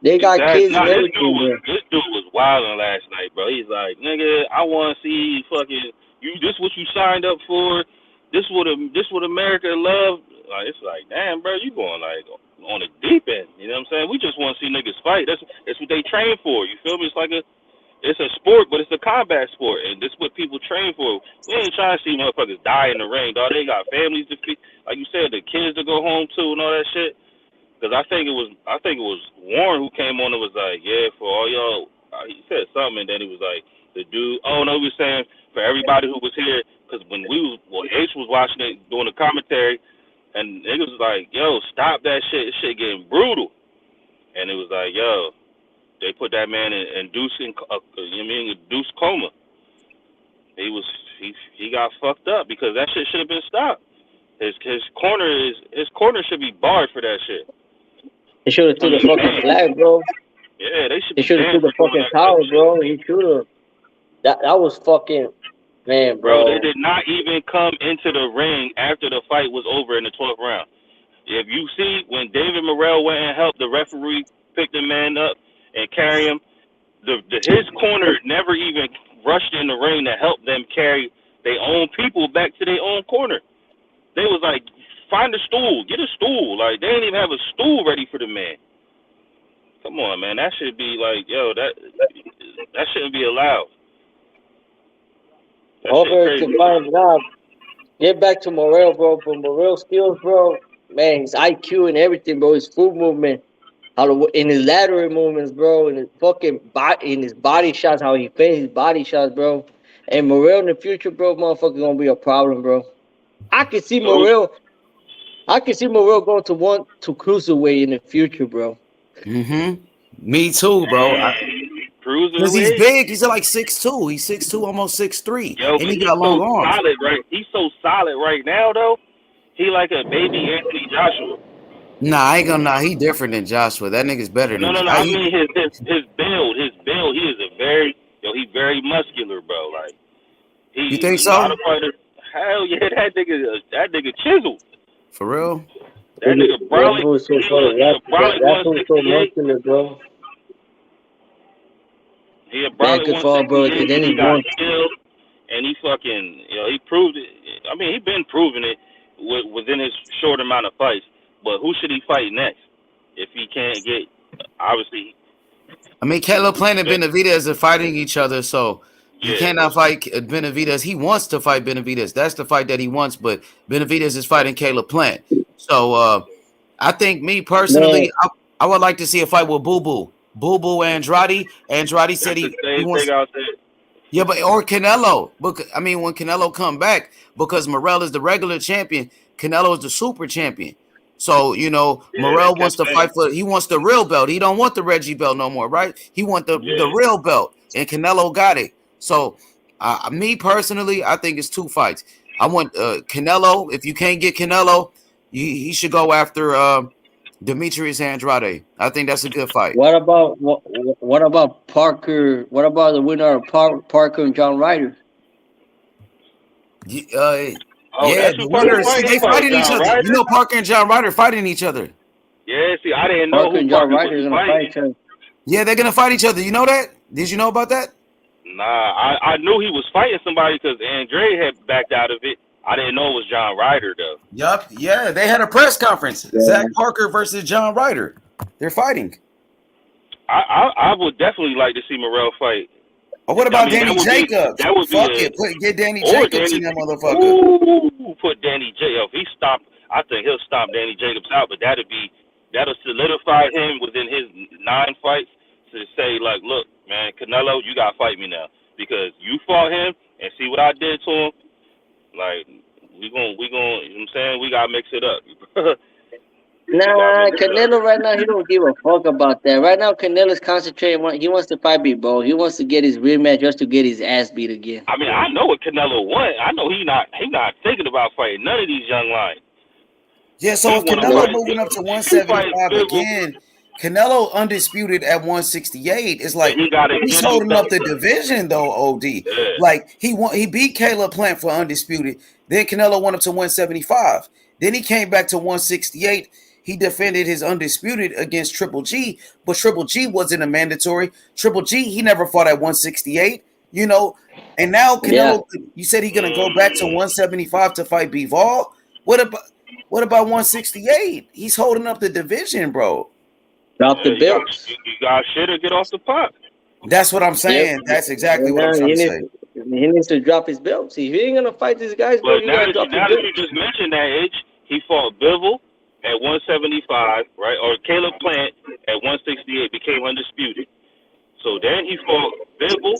They got kids and everything, bro. This dude was wilding last night, bro. He's like, nigga, I want to see fucking you. This what you signed up for. This what America love. Like, it's like, damn, bro, you going like on the deep end. You know what I'm saying? We just want to see niggas fight. That's what they train for. You feel me? It's a sport, but it's a combat sport, and this is what people train for. We ain't trying to see motherfuckers die in the ring, dog. They got families to feed, like you said, the kids to go home to and all that shit. Because I think it was Warren who came on and was like, yeah, for all y'all. He said something, and then he was like, the dude. Oh no, he was saying for everybody who was here, because when H was watching it doing the commentary, and niggas was like, yo, stop that shit. This shit getting brutal. And it was like, yo, they put that man in induced coma. He got fucked up because that shit should have been stopped. His corner should be barred for that shit. They should have threw the fucking flag, bro. Yeah, they should. They should have threw the fucking towel, bro. He should have. That was fucking. Man, bro. They did not even come into the ring after the fight was over in the 12th round. If you see, when David Morrell went and helped the referee pick the man up and carry him, his corner never even rushed in the ring to help them carry their own people back to their own corner. They was like, find a stool, get a stool. Like, they didn't even have a stool ready for the man. Come on, man. That should be like, yo, that shouldn't be allowed. Get back to Morrell, bro. But Morrell skills, bro. Man, his IQ and everything, bro. His foot movement, in his lateral movements, bro. In his fucking in his body shots, how he faces his body shots, bro. And Morrell in the future, bro, motherfucker gonna be a problem, bro. I can see Morrell going to cruiserweight in the future, bro. Mm-hmm. Me too, bro. Because he's big. He's like 6'2". He's 6'2", almost 6'3". Yo, and he got long arms. Solid, right? He's so solid right now, though. He like a baby Anthony Joshua. Nah, I ain't gonna. Nah, he different than Joshua. That nigga's better than. No. I mean his build. He is he's very muscular, bro. Like you think so? Hell yeah, that nigga chiseled. For real? That nigga probably was so muscular, bro. He probably he got killed, and he fucking, he proved it. I mean, he been proving it within his short amount of fights. But who should he fight next if he can't get? Obviously, I mean, Caleb Plant and Benavidez are fighting each other, so he cannot fight Benavidez. He wants to fight Benavidez. That's the fight that he wants, but Benavidez is fighting Caleb Plant. So I think me personally, I would like to see a fight with Boo Boo. Boo Boo Andrade. Andrade said That's the he same wants. thing I said. Yeah, but or Canelo. Because I mean, when Canelo come back, because Morrell is the regular champion, Canelo is the super champion. So Morrell wants to fight for. He wants the real belt. He don't want the Reggie belt no more, right? He want the real belt, and Canelo got it. So, me personally, I think it's 2 fights. I want Canelo. If you can't get Canelo, he should go after Demetrius Andrade. I think that's a good fight. What about Parker? What about the winner of Parker and John Ryder? The winners. See, they fighting each other. Ryder? You know, Parker and John Ryder fighting each other. Yeah, see, I didn't know Parker and John Ryder are gonna fight each other. Yeah, they're gonna fight each other. You know that? Did you know about that? Nah, I knew he was fighting somebody because Andre had backed out of it. I didn't know it was John Ryder though. Yup. Yeah, they had a press conference. Yeah. Zach Parker versus John Ryder. They're fighting. I would definitely like to see Morrell fight. Or what about Danny Jacobs? Get Danny Jacobs in that motherfucker. Ooh, put Danny Jacobs. I think he'll stop Danny Jacobs out, but that'll solidify him within his 9 fights to say like, look, man, Canelo, you gotta fight me now because you fought him and see what I did to him. Like we gonna, you know what I'm saying? We gotta mix it up. Nah, Canelo right now, he don't give a fuck about that. Right now, Canelo's concentrating. He wants to fight Big Bo. He wants to get his rematch just to get his ass beat again. I mean, I know what Canelo wants. I know he not thinking about fighting none of these young lions. Yeah, so if Canelo moving up to 175 again, Canelo undisputed at 168. It's like he's holding up the division though, OD. Yeah. Like he beat Caleb Plant for undisputed. Then Canelo went up to 175. Then he came back to 168. He defended his undisputed against Triple G, but Triple G wasn't a mandatory. Triple G, he never fought at 168, And now Canelo, you said he's gonna go back to 175 to fight Bivol. What about 168? He's holding up the division, bro. Drop the belt. You got shit or get off the pot. That's what I'm saying. Yep. That's exactly what I'm trying to say. He needs to drop his belt. See, if he ain't gonna fight these guys, bro, you gotta drop the belt. Now that you just mentioned that, H, he fought Bivol at 175, right? Or Caleb Plant at 168 became undisputed. So then he fought Bivol,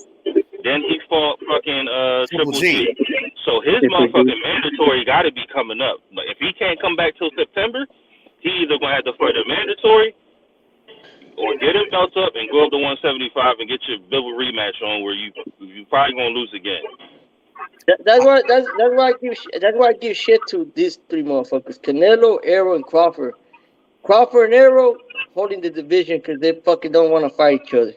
then he fought fucking Triple G. So his motherfucking mandatory got to be coming up. But if he can't come back till September, he either gonna have to fight a mandatory or get his belts up and go up to 175 and get your Bivol rematch on where you probably gonna lose again. That's why I give shit to these 3 motherfuckers: Canelo, Errol, and Crawford. Crawford and Errol holding the division because they fucking don't want to fight each other.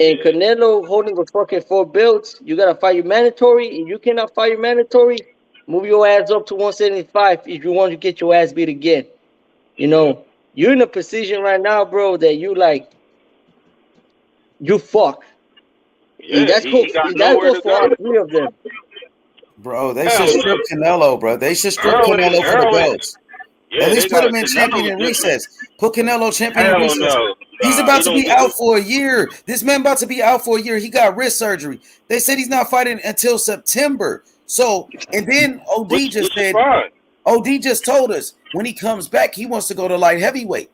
And Canelo holding the fucking 4 belts. You gotta fight your mandatory. If you cannot fight your mandatory, move your ass up to 175 if you want to get your ass beat again. You're in a position right now, bro, that you fuck. Yeah, and that's goes for all 3 of them. Bro, they should strip Canelo, bro. They should strip Canelo for the belts. At least put him in champion in recess. Put Canelo champion in recess. He's about to be out for a year. This man about to be out for a year. He got wrist surgery. They said he's not fighting until September. So, and then OD just told us when he comes back, he wants to go to light heavyweight.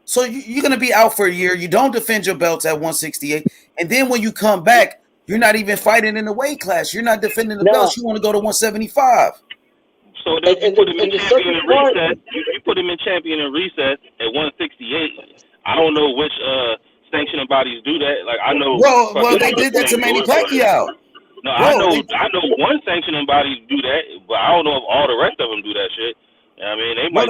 So you're going to be out for a year. You don't defend your belts at 168. And then when you come back, you're not even fighting in the weight class. You're not defending the belts. You want to go to 175. So then you put him in champion in recess. You put him in champion in recess at 168. I don't know which sanctioning bodies do that. Like I know. Well, they did that to Manny Pacquiao. No, I know one sanctioning body do that, but I don't know if all the rest of them do that shit. I mean, they might.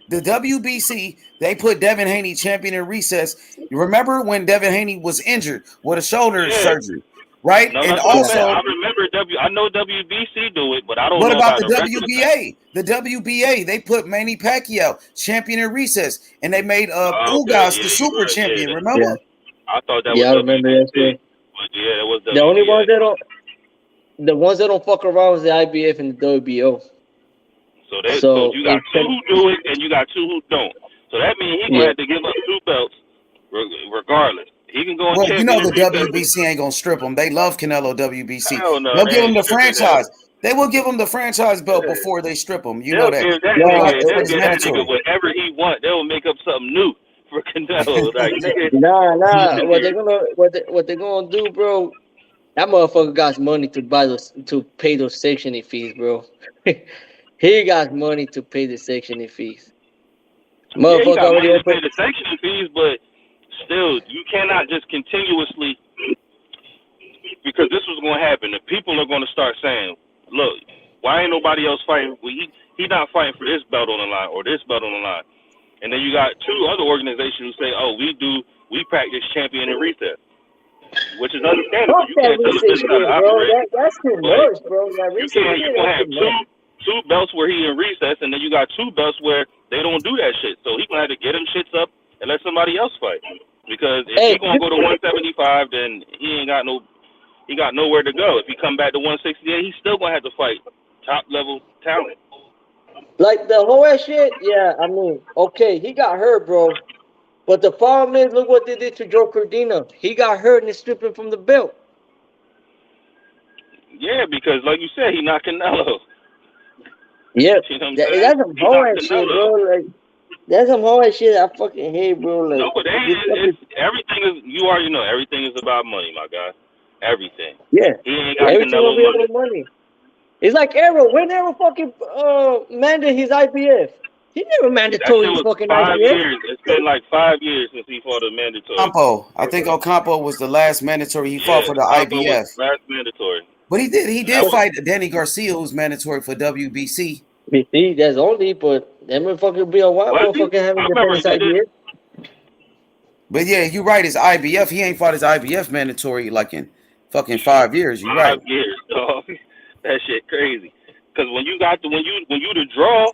The WBC, they put Devin Haney champion in recess. You remember when Devin Haney was injured with a shoulder surgery, right? No, and also, I remember I know WBC do it, but I don't know. What about the WBA? The WBA, they put Manny Pacquiao champion in recess, and they made Ugas the super champion. Remember? Yeah. I thought that was I remember that shit. Yeah, it was the only ones that don't. The ones that don't fuck around is the IBF and the WBO. So you got 2 who do it, and you got 2 who don't. So that means he gonna have to give up 2 belts, regardless. He can go. Well, the WBC ain't gonna strip him. They love Canelo WBC. No, they'll give him the franchise. They will give him the franchise belt before they strip him. You know They'll that. give that nigga whatever he want. They'll make up something new for Canelo. Like, nigga. Nah. What they gonna do, bro? That motherfucker got money to pay those sectioning fees, bro. He got money to pay the sectioning fees. Yeah, he got money to pay the sectioning fees, but still, you cannot just continuously, because this was going to happen. The people are going to start saying, look, why ain't nobody else fighting? Well, he not fighting for this belt on the line or this belt on the line. And then you got two other organizations who say, oh, we practice champion in recess, which is understandable. You can't tell us this how to operate. That's too much, bro. You can't. You gonna have two belts where he in recess, and then you got two belts where they don't do that shit. So he gonna have to get them shits up and let somebody else fight. Because if he gonna go to 175, then he got nowhere to go. If he come back to 168, he's still gonna have to fight top level talent. Like the whole shit, yeah. I mean, okay, he got hurt, bro. But the problem is, look what they did to Joe Cordina. He got hurt and they stripped him from the belt. Yeah, because like you said, he not Canelo. Yeah, you know that's some hard shit, bro. Like, that's some hard shit I fucking hate, bro. Like, no, but everything is, you already know, everything is about money, my guy. Everything. Yeah. He ain't got Everything Canelo will be about money. It's like Errol. When Errol fucking mandated his IBF, he never mandatory his fucking 5 IBF. years. It's been like 5 years since he fought a mandatory. Ocampo. I think Ocampo was the last mandatory he fought for the IBF. Was last mandatory. But he did fight Danny Garcia, who's mandatory for WBC. BC, that's only, but that motherfucker be a while motherfucker having defense IBF. But yeah, you're right. His IBF, he ain't fought his IBF mandatory like in fucking 5 years. You're right. 5 years, dog. That shit crazy. Because when you the draw,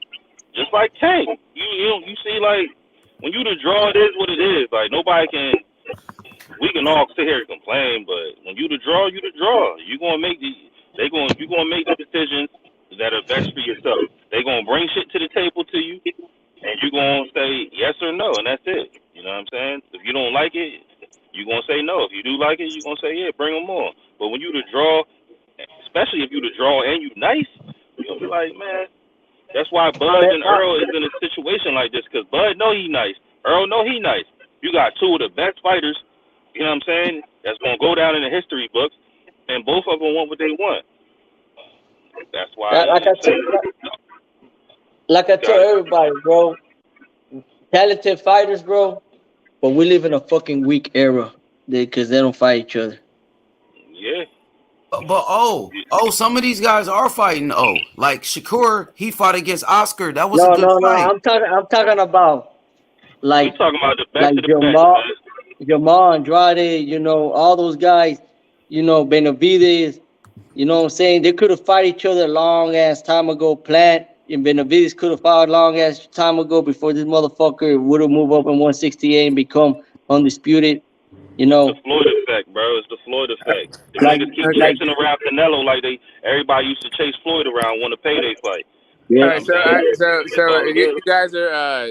just like Tank, you see, like, when you the draw, it is what it is. Like, nobody can. We can all sit here and complain, but when you the draw, you the draw. You gonna make you gonna make the decisions that are best for yourself. They gonna bring shit to the table to you, and you gonna say yes or no, and that's it. You know what I'm saying? If you don't like it, you gonna say no. If you do like it, you gonna say yeah, bring them on. But when you the draw, especially if you the draw and you nice, you gonna be like, man. That's why Bud and Earl is in a situation like this, because Bud know he nice, Earl know he nice. You got two of the best fighters, you know what I'm saying, that's going to go down in the history books, and both of them want what they want. That's why. Like I tell everybody, bro, talented fighters, bro, but we live in a fucking weak era because they don't fight each other. Yeah. But some of these guys are fighting. Like Shakur, he fought against Oscar. That was a good fight. I'm talking about like, we talking about the best like of the best. Jamal Andrade, you know, all those guys, you know, Benavidez, you know what I'm saying? They could have fought each other a long ass time ago. Plant and Benavidez could have fought a long ass time ago before this motherfucker would have moved up in 168 and become undisputed. You know, it's the Floyd effect, bro. It's the Floyd effect. The niggas keep chasing around Canelo like everybody used to chase Floyd around when the payday fight. Yeah. All right, so you guys are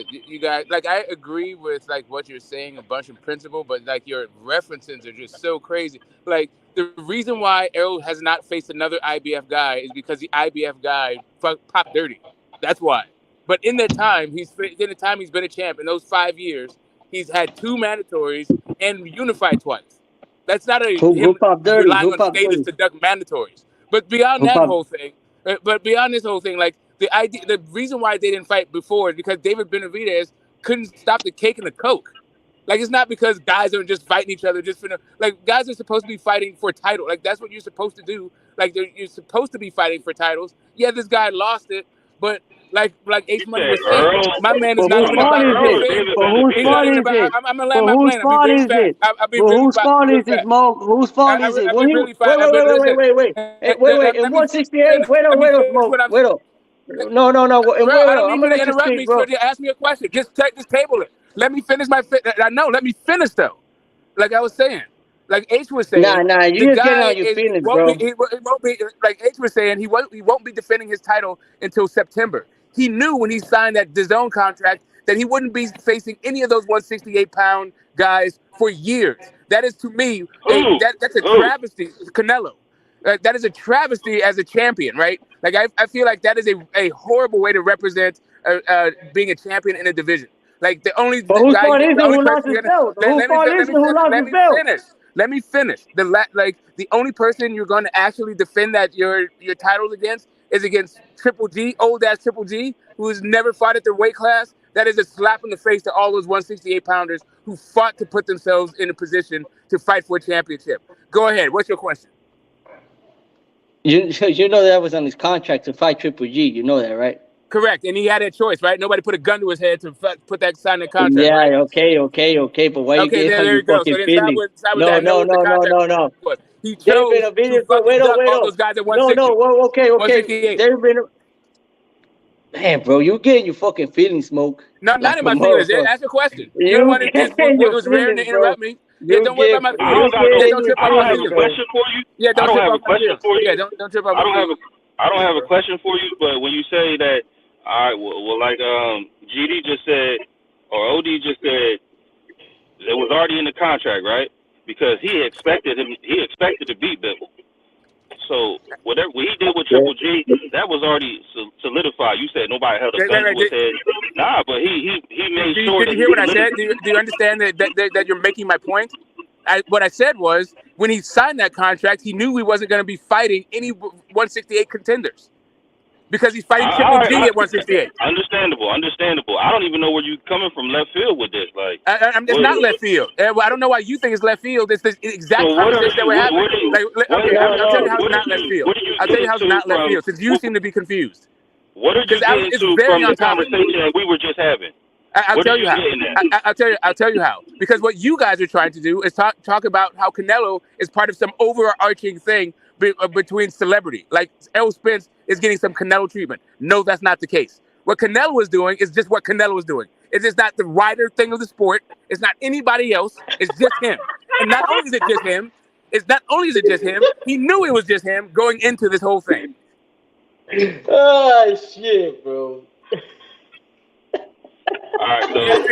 like, I agree with like what you're saying, a bunch of principle, but like your references are just so crazy. Like the reason why Errol has not faced another IBF guy is because the IBF guy popped dirty. That's why. But in that time, he's been a champ. In those 5 years, he's had 2 mandatories and unified twice. That's not a him relying on status to duck mandatories. But beyond that whole thing, beyond this whole thing, like the reason why they didn't fight before is because David Benavidez couldn't stop the cake and the coke. Like, it's not because guys are just fighting each other like, guys are supposed to be fighting for a title. Like, that's what you're supposed to do. Like, you're supposed to be fighting for titles. Yeah, this guy lost it, but like H Money was saying, my man is not even about whose fault is it? I'm gonna land my plane. Whose fault is it, Mo? Whose fault is it? Wait. In 168, wait up. No. I don't need you to interrupt me, so just ask me a question. Just table it. Let me finish let me finish though. Like I was saying, like H was saying. Nah, you just get on your feelings, bro. He won't be, like H was saying, he won't be defending his title until September. He knew when he signed that DAZN contract that he wouldn't be facing any of those 168-pound guys for years. That is, to me, that's a travesty, Canelo. That is a travesty as a champion, right? Like I feel like that is a horrible way to represent being a champion in a division. Like the only But whose guy, fault is it the only who lost person his you're gonna belt? Whose fault is it who lost his belt? Let me finish. The only person you're going to actually defend that your titles against is against Triple G, old ass Triple G, who has never fought at the weight class. That is a slap in the face to all those 168 pounders who fought to put themselves in a position to fight for a championship. Go ahead. What's your question? You know that was on his contract to fight Triple G. You know that, right? Correct, and he had that choice, right? Nobody put a gun to his head to put that sign in the contract, Yeah, right? okay. But why you get on there your you go. fucking So then feelings? No. He There's chose been a video. to fucking duck all those guys at 160. Okay. 168. There's been. Man, bro, you getting your fucking feelings, Smoke. No, not in my feelings. Ask a question. You don't want to just it was rare to interrupt me. Yeah, don't worry about my feelings. Don't trip on my feelings. Question for you. Yeah, don't trip have on a question for you. Yeah, don't trip on my feelings. I don't have a question for you, but when you say that, all right, well, like GD just said, or OD just said, it was already in the contract, right? Because he expected to beat Bivol. So whatever he did with Triple G, that was already solidified. You said nobody held a gun to his head. Nah, but he made sure. Did you hear what I said? Do you understand that you're making my point? What I said was, when he signed that contract, he knew he wasn't going to be fighting any 168 contenders because he's fighting Triple G at 168. Understandable. I don't even know where you're coming from left field with this. Like, it's not left field. I don't know why you think it's left field. It's the exact conversation that we're having. I'll tell you how it's not left field. I'll tell you how it's not left field, since you seem to be confused. What are you getting to from the conversation that we were just having? I'll tell you how. I'll tell you how. Because what you guys are trying to do is talk about how Canelo is part of some overarching thing between celebrity. Like Errol Spence is getting some Canelo treatment. No, that's not the case. What Canelo is doing is just what Canelo is doing. It's just not the rider thing of the sport. It's not anybody else. It's just him. And not only is it just him, he knew it was just him going into this whole thing. Oh shit, bro. All right, so you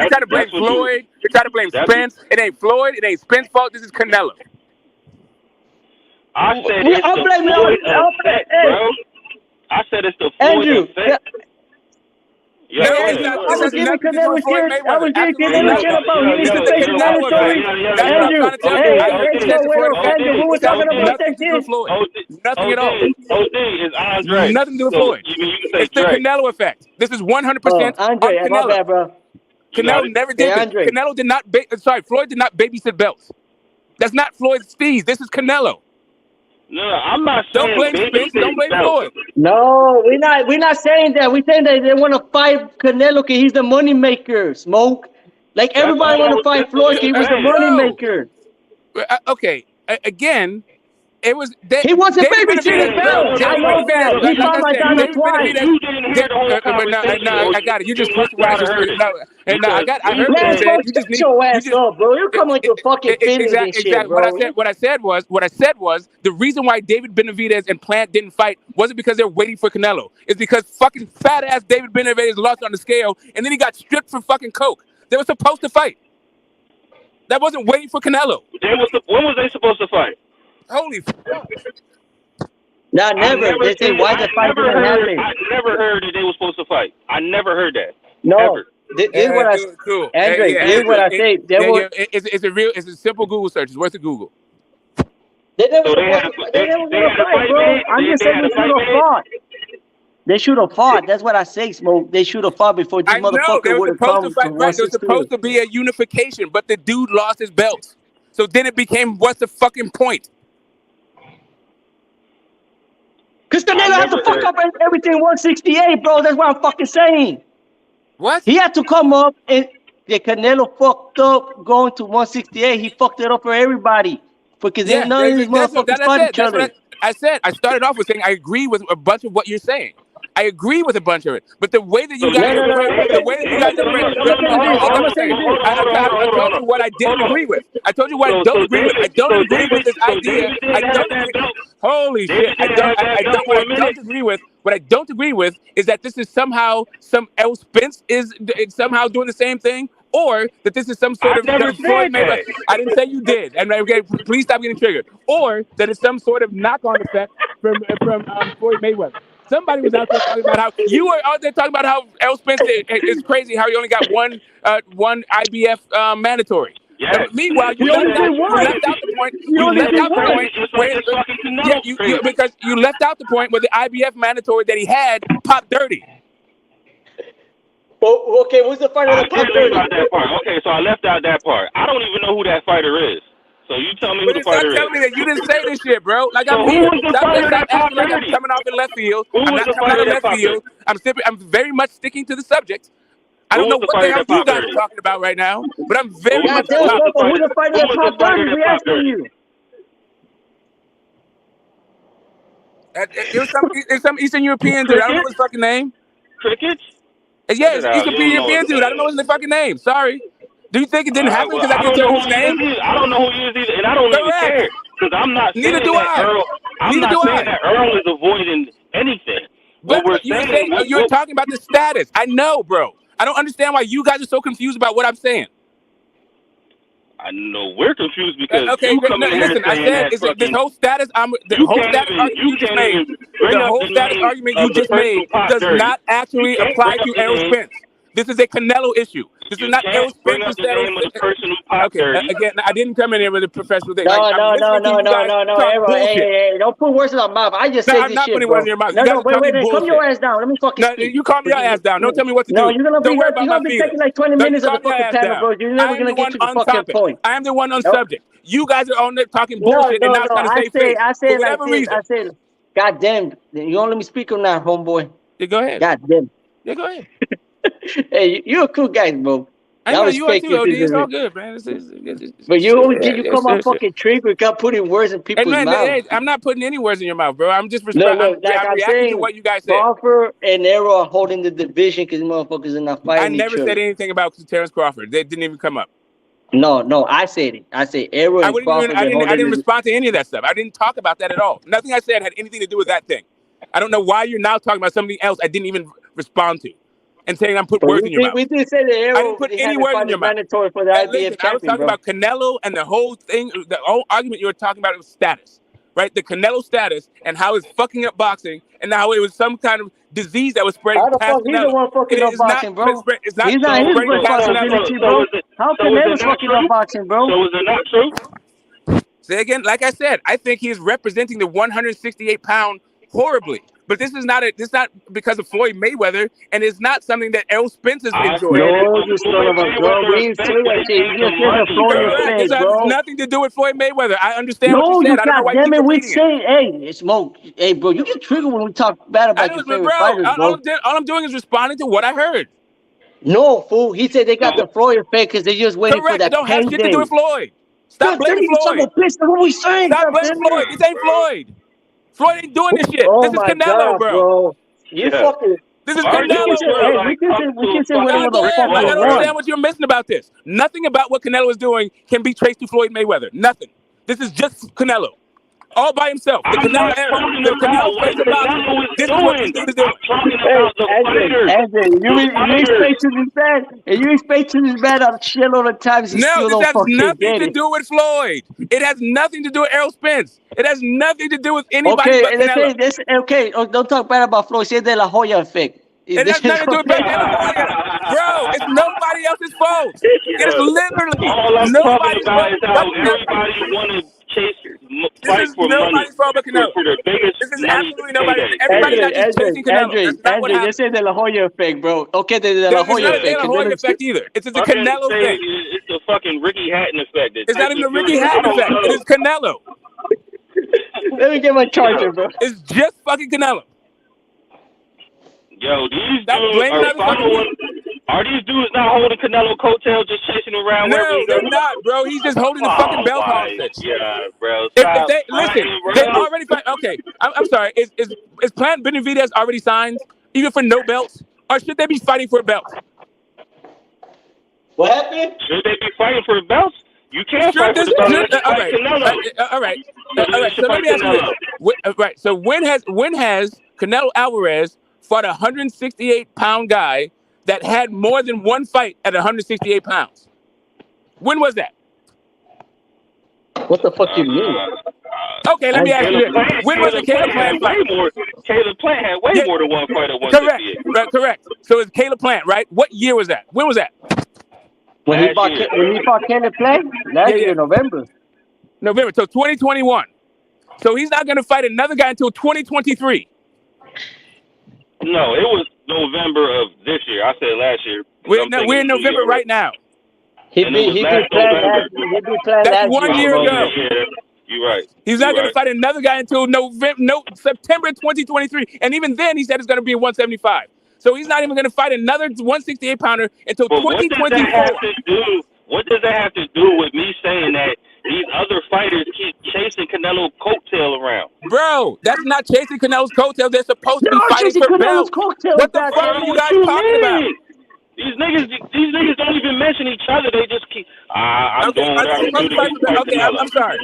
try to blame Floyd. You try to blame Spence. It ain't Floyd. It ain't Spence's fault. This is Canelo. I said it's the Floyd effect, bro. I said it's the Floyd effect. Yeah, I was giving Canelo shit. I was giving Canelo shit about he needs to face mandatory. Andrew, who was talking about that shit? Nothing at all. OD is Andre. Nothing to do with Floyd. It's the Canelo effect. This is 100% Andre, on Canelo. my bad, bro. Canelo never did this. Canelo did not. Floyd did not babysit belts. That's not Floyd's fees. This is Canelo. No, I'm not saying don't blame Spence. Don't blame Floyd. No, we're not saying that. We're saying that they want to fight Canelo because he's the money maker. Smoke. Like everybody want to fight Floyd because he was the money maker. Okay. Again, it was. He wasn't babysitting belts. I know that. He fought my daughter twice. I got it. You just pushed what I just heard. I heard what you said. You just need your ass up, bro. You're coming like your fucking feelings and shit, bro. What I said was the reason why David Benavidez and Plant didn't fight wasn't because they're waiting for Canelo. It's because fucking fat ass David Benavidez lost on the scale and then he got stripped for fucking coke. They were supposed to fight. That wasn't waiting for Canelo. When was they supposed to fight? Holy fuck. No, never. They say, why the fight didn't happen? I never heard that they were supposed to fight. I never heard that. No. Ever. This is what I say. Cool. Andre, this is what I say. It's a simple Google search. It's worth a Google. They never want to fight, bro. I'm just saying they should have fought. They should have fought. That's what I say, Smoke. They should have fought before this motherfucker would have come to 168. There was supposed to be a unification, but the dude lost his belt. So then it became, what's the fucking point? Because Canelo had to fuck up everything 168, bro. That's what I'm fucking saying. What? He had to come up and Canelo fucked up going to 168. He fucked it up for everybody. Because none of these motherfuckers fought each other. I started off with saying I agree with a bunch of what you're saying. I agree with a bunch of it, but the way that you guys, I told you what I didn't agree with. I told you what I don't agree with. I don't agree with this idea. Holy shit! What I don't agree with. What I don't agree with is that this is somehow some Errol Spence is somehow doing the same thing, or that this is some sort of never Floyd said Mayweather. that. I didn't say you did. And okay, please stop getting triggered. Or that it's some sort of knock-on effect from Floyd Mayweather. Somebody was out there talking about how you were out there talking about how Errol Spence is crazy, how he only got one IBF mandatory. Yes. Meanwhile, you left out the point. Because you left out the point where the IBF mandatory that he had popped dirty. Well, okay, who's the fighter that popped dirty? That part. Okay, so I left out that part. I don't even know who that fighter is. So you tell me who the fighter is. Tell me that you didn't say this shit, bro. Like So I'm who here. was the fighter that popped Like I'm dirty? coming off in left field. Who I'm was not the coming out fighter of that left field. I'm very much sticking to the subject. I don't know what the hell you guys are talking about right now, but I'm very much who's the fighter that popped dirty? We asking you. There's some Eastern European dude. I don't know his fucking name. Crickets? Yeah, it's Eastern European dude. I don't know his fucking name. Sorry. Do you think it didn't happen because I didn't tell his name? I don't know who he is either, and I don't even care because I'm not saying that Earl. I'm not saying that Earl is avoiding anything. But you're talking about the status. I know, bro. I don't understand why you guys are so confused about what I'm saying. I know we're confused because you come in here saying I said that this whole status. The whole status argument you just made. The whole status argument you just made does not actually apply to Errol Spence. This is a Canelo issue. This is not Errol Spence. Okay, again, I didn't come in here with a professional thing. No, Errol, hey, don't put words in my mouth. I just say I'm this not shit, putting bro. words in your mouth. No, wait, come your ass down. Let me fucking speak. You calm your ass down. Don't tell me what to do. No, you're gonna be taking like 20 minutes of the fucking panel, bro. You're never gonna get to the fucking point. I am the one on subject. You guys are on there talking bullshit and not trying to save face. I say like this. I said, God damn, you don't let me speak on that, homeboy. Yeah, go ahead. God damn. Yeah, go ahead. Hey, you're a cool guy, bro. I know you are too, OD. It's all good, man. But you come on fucking trigger without putting words in people's mouths. Hey, I'm not putting any words in your mouth, bro. I'm just I'm reacting to what you guys said. Crawford and Errol are holding the division because motherfuckers are not fighting. I never said anything about Terence Crawford. They didn't even come up. No, I said it. I said Errol and Crawford. I didn't respond to any of that stuff. I didn't talk about that at all. Nothing I said had anything to do with that thing. I don't know why you're now talking about something else I didn't even respond to. And saying I'm putting words in your mouth. We did say that Errol. I didn't put any words in your mouth. Mandatory for the IBF I was talking about Canelo and the whole thing. The whole argument you were talking about was status, right? The Canelo status and how it's fucking up boxing, and how it was some kind of disease that was spreading past Canelo. He's the one fucking up boxing, bro. He's not his responsibility, bro. How Canelo's fucking up boxing, bro? So is it not true? Say again, like I said, I think he is representing the 168-pound horribly. But this is not because of Floyd Mayweather, and it's not something that Errol Spence is enjoying. No, you son of a gun. We didn't say that shit. You just said Floyd It has nothing to do with Floyd Mayweather. I understand what you said. I don't know why damn it, we say, hey, Smoke. Hey, bro, you get triggered when we talk bad about your favorite fighters, bro. All I'm doing is responding to what I heard. No, fool. He said they got the Floyd effect because they just waiting for that. It don't have shit to do with Floyd. Stop blaming Floyd. What we saying? Stop blaming Floyd. This ain't Floyd. Floyd ain't doing this shit. This is Canelo, bro. You fucking. This is Canelo, bro. We can say whatever the fuck we I don't want. understand what you're missing about this. Nothing about what Canelo is doing can be traced to Floyd Mayweather. Nothing. This is just Canelo. All by himself. The Canelo era. The Canelo face of boxing. This is what this dude is doing. Andrew, you expect to this bad, and you expect to this bad a shitload of times. No, this has nothing to do with Floyd. It has nothing to do with Errol Spence. It has nothing to do with anybody but Canelo. Don't talk bad about Floyd. Say De La Hoya effect. It has nothing to do with De La Hoya. Bro, it's nobody else's fault. It's literally nobody's fault. Everybody wanted chase fight for money for the biggest. This is absolutely nobody. Everybody's not just chasing Canelo. That's not what happened. This is the La Hoya effect, bro. Okay, the La Hoya effect. It's not the La Hoya effect either. It's the Canelo thing. It's the fucking Ricky Hatton effect. It's not even the Ricky Hatton effect. It is Canelo. Let me get my charger, bro. It's just fucking Canelo. Yo, these dudes are these dudes not holding Canelo coattails, just chasing around? No, they're not, bro. He's just holding the fucking belt hostage. Yeah, bro. If they already fight. Okay, I'm sorry. Is Plant Benavidez already signed, even for no belts, or should they be fighting for a belt? What happened? Should they be fighting for belts? You can't fight for the belt. All right. So let me ask you this. Right. So when has Canelo Alvarez fought a 168-pound guy that had more than one fight at 168 pounds? When was that? What the fuck you mean? Okay, let me ask you this. When was the Caleb Plant fight? Caleb Plant had way more than one fight at 168. Correct. So it's Caleb Plant, right? What year was that? When was that? When he fought Caleb Plant? Last year, November. November, so 2021. So he's not going to fight another guy until 2023. No, it was November of this year. I said last year. We're in November right now. He beat Plant That's 1 year ago. Yeah, you're right. He's not going to fight another guy until September 2023. And even then, he said it's going to be 175. So he's not even going to fight another 168 pounder until 2024. What does that have to do with me saying that these other fighters keep chasing Canelo's coattail around? Bro, that's not chasing Canelo's coattail. They're supposed to be fighting for belts. What the fuck are you guys talking about? These niggas don't even mention each other. They just keep. I'm sorry.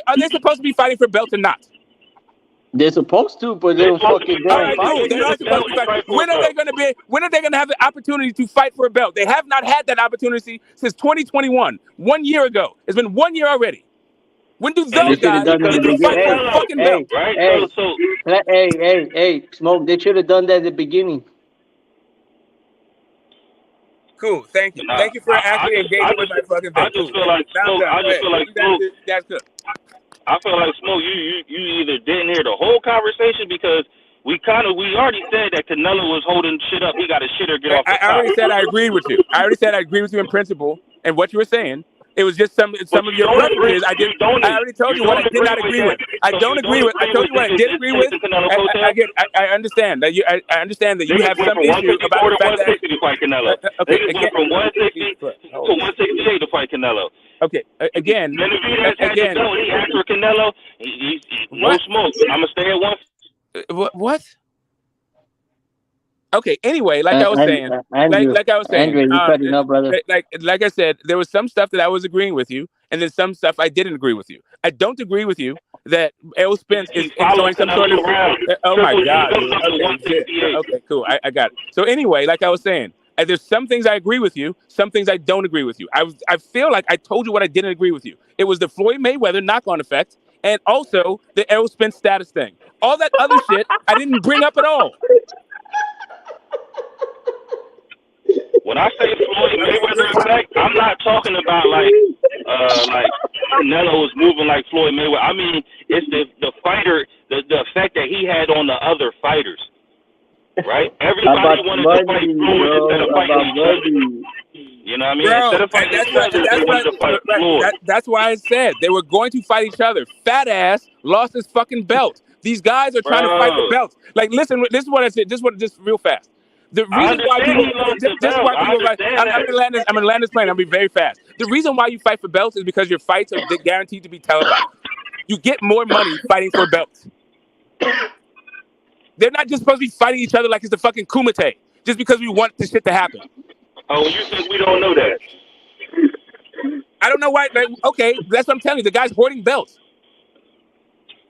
Are they supposed to be fighting for belts or not? They're supposed to, but they're fucking They're not supposed to be fighting. When are they going to have the opportunity to fight for a belt? They have not had that opportunity since 2021. 1 year ago. It's been 1 year already. When do those guys get to fight for a fucking belt? Hey, Smoke, they should have done that at the beginning. Cool, thank you. Thank you for actually engaging with my fucking thing. I just feel like Smoke, you either didn't hear the whole conversation because we already said that Canelo was holding shit up. He got a shitter get off the top. I already said I agreed with you. I agreed with you in principle and what you were saying. It was just some of your references. I already told you what I did not agree with. I don't agree with. I told you what I did agree with. I understand that you. I understand that you have some issue about the fact that. Okay, again, from 160 to 168 to fight Canelo. Okay, again. He asked for Canelo. No smoke. I'm gonna stay at one. What? Okay. Anyway, like I was saying, like I was saying, Andrew, you cutting up, brother. Like I said, there was some stuff that I was agreeing with you, and then some stuff I didn't agree with you. I don't agree with you that Errol Spence is showing some sort of. Oh my God! Okay, cool. I got it. So anyway, like I was saying, there's some things I agree with you, some things I don't agree with you. I feel like I told you what I didn't agree with you. It was the Floyd Mayweather knock-on effect, and also the Errol Spence status thing. All that other shit I didn't bring up at all. When I say Floyd Mayweather effect, I'm not talking about like Canelo is moving like Floyd Mayweather. I mean, it's the fighter, the effect that he had on the other fighters, right? Everybody wanted to fight Floyd instead of fighting each other. You know what I mean? Instead of fighting each other, they wanted to fight Floyd. That's why I said they were going to fight each other. Fat ass lost his fucking belt. These guys are trying to fight for belts. Like, listen, this is what I said. Just real fast. The reason why people, I'm gonna land this plane. I'll be very fast. The reason why you fight for belts is because your fights are guaranteed to be televised. You get more money fighting for belts. They're not just supposed to be fighting each other like it's the fucking Kumite, just because we want this shit to happen. Oh, you think we don't know that? I don't know why. Like, okay, that's what I'm telling you. The guy's hoarding belts.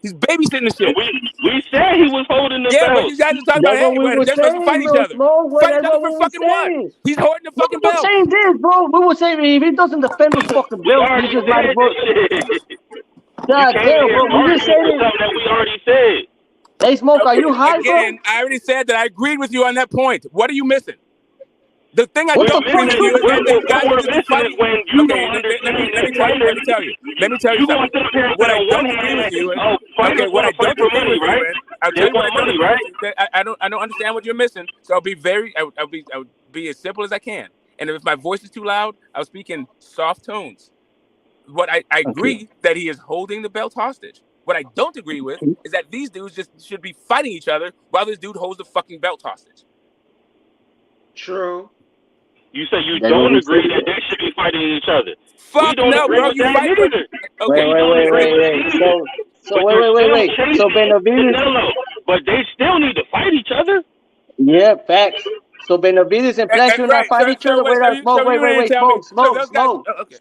He's babysitting the shit. We said he was holding the belt. Yeah, but you guys are talking about they're supposed to fight each other. Fight each other for fucking what? He's holding the fucking belt. We were saying this, bro. We were saying if he doesn't defend his fucking belt, he just might as well. God damn, bro. We just said something that we already said. Hey, Smoke, are you high, bro? Again, I already said that I agreed with you on that point. What are you missing? The thing I don't agree with you is that the guys are just fighting. Okay, let me tell you something. What I don't agree with you is, okay, what I don't agree with you is, I'll tell you what I don't agree with you. I don't understand what you're missing. So I'll be as simple as I can. And if my voice is too loud, I'll speak in soft tones. What I agree that he is holding the belt hostage. What I don't agree with is that these dudes just should be fighting each other while this dude holds the fucking belt hostage. True. You say you don't agree that they should be fighting each other. Fuck no, bro. You fight either. Okay. Wait. So wait. So Benavidez. But they still need to fight each other. Yeah, facts. So Benavidez and Plant should not fight each other. Wait.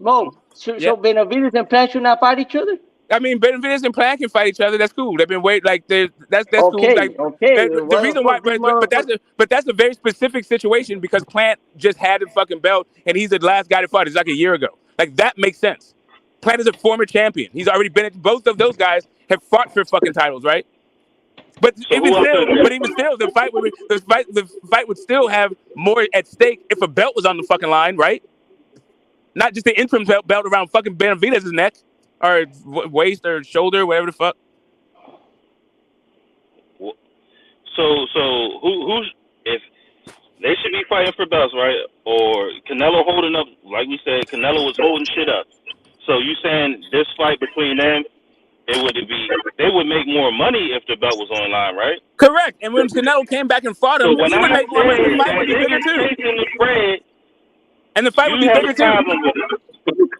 Smoke. So Benavidez and Plant should not fight each other. I mean, Benavidez and Plant can fight each other. That's cool. They've been waiting. Like that's cool. Okay, Like okay. the Why the reason why, fuck these but that's a very specific situation because Plant just had the fucking belt and he's the last guy to fight. It's like a year ago. Like that makes sense. Plant is a former champion. He's already been at both of those guys have fought for fucking titles, right? But So even still, the fight would still have more at stake if a belt was on the fucking line, right? Not just the interim belt around fucking Benavidez's neck or waist or shoulder, whatever the fuck. So who's if they should be fighting for belts, right? Or Canelo holding up, like we said, Canelo was holding shit up. So you saying this fight between them, they would make more money if the belt was on line, right? Correct. And when Canelo came back and fought him, So when he would make more money. The fight would be bigger too. The spread, and the fight would be bigger too.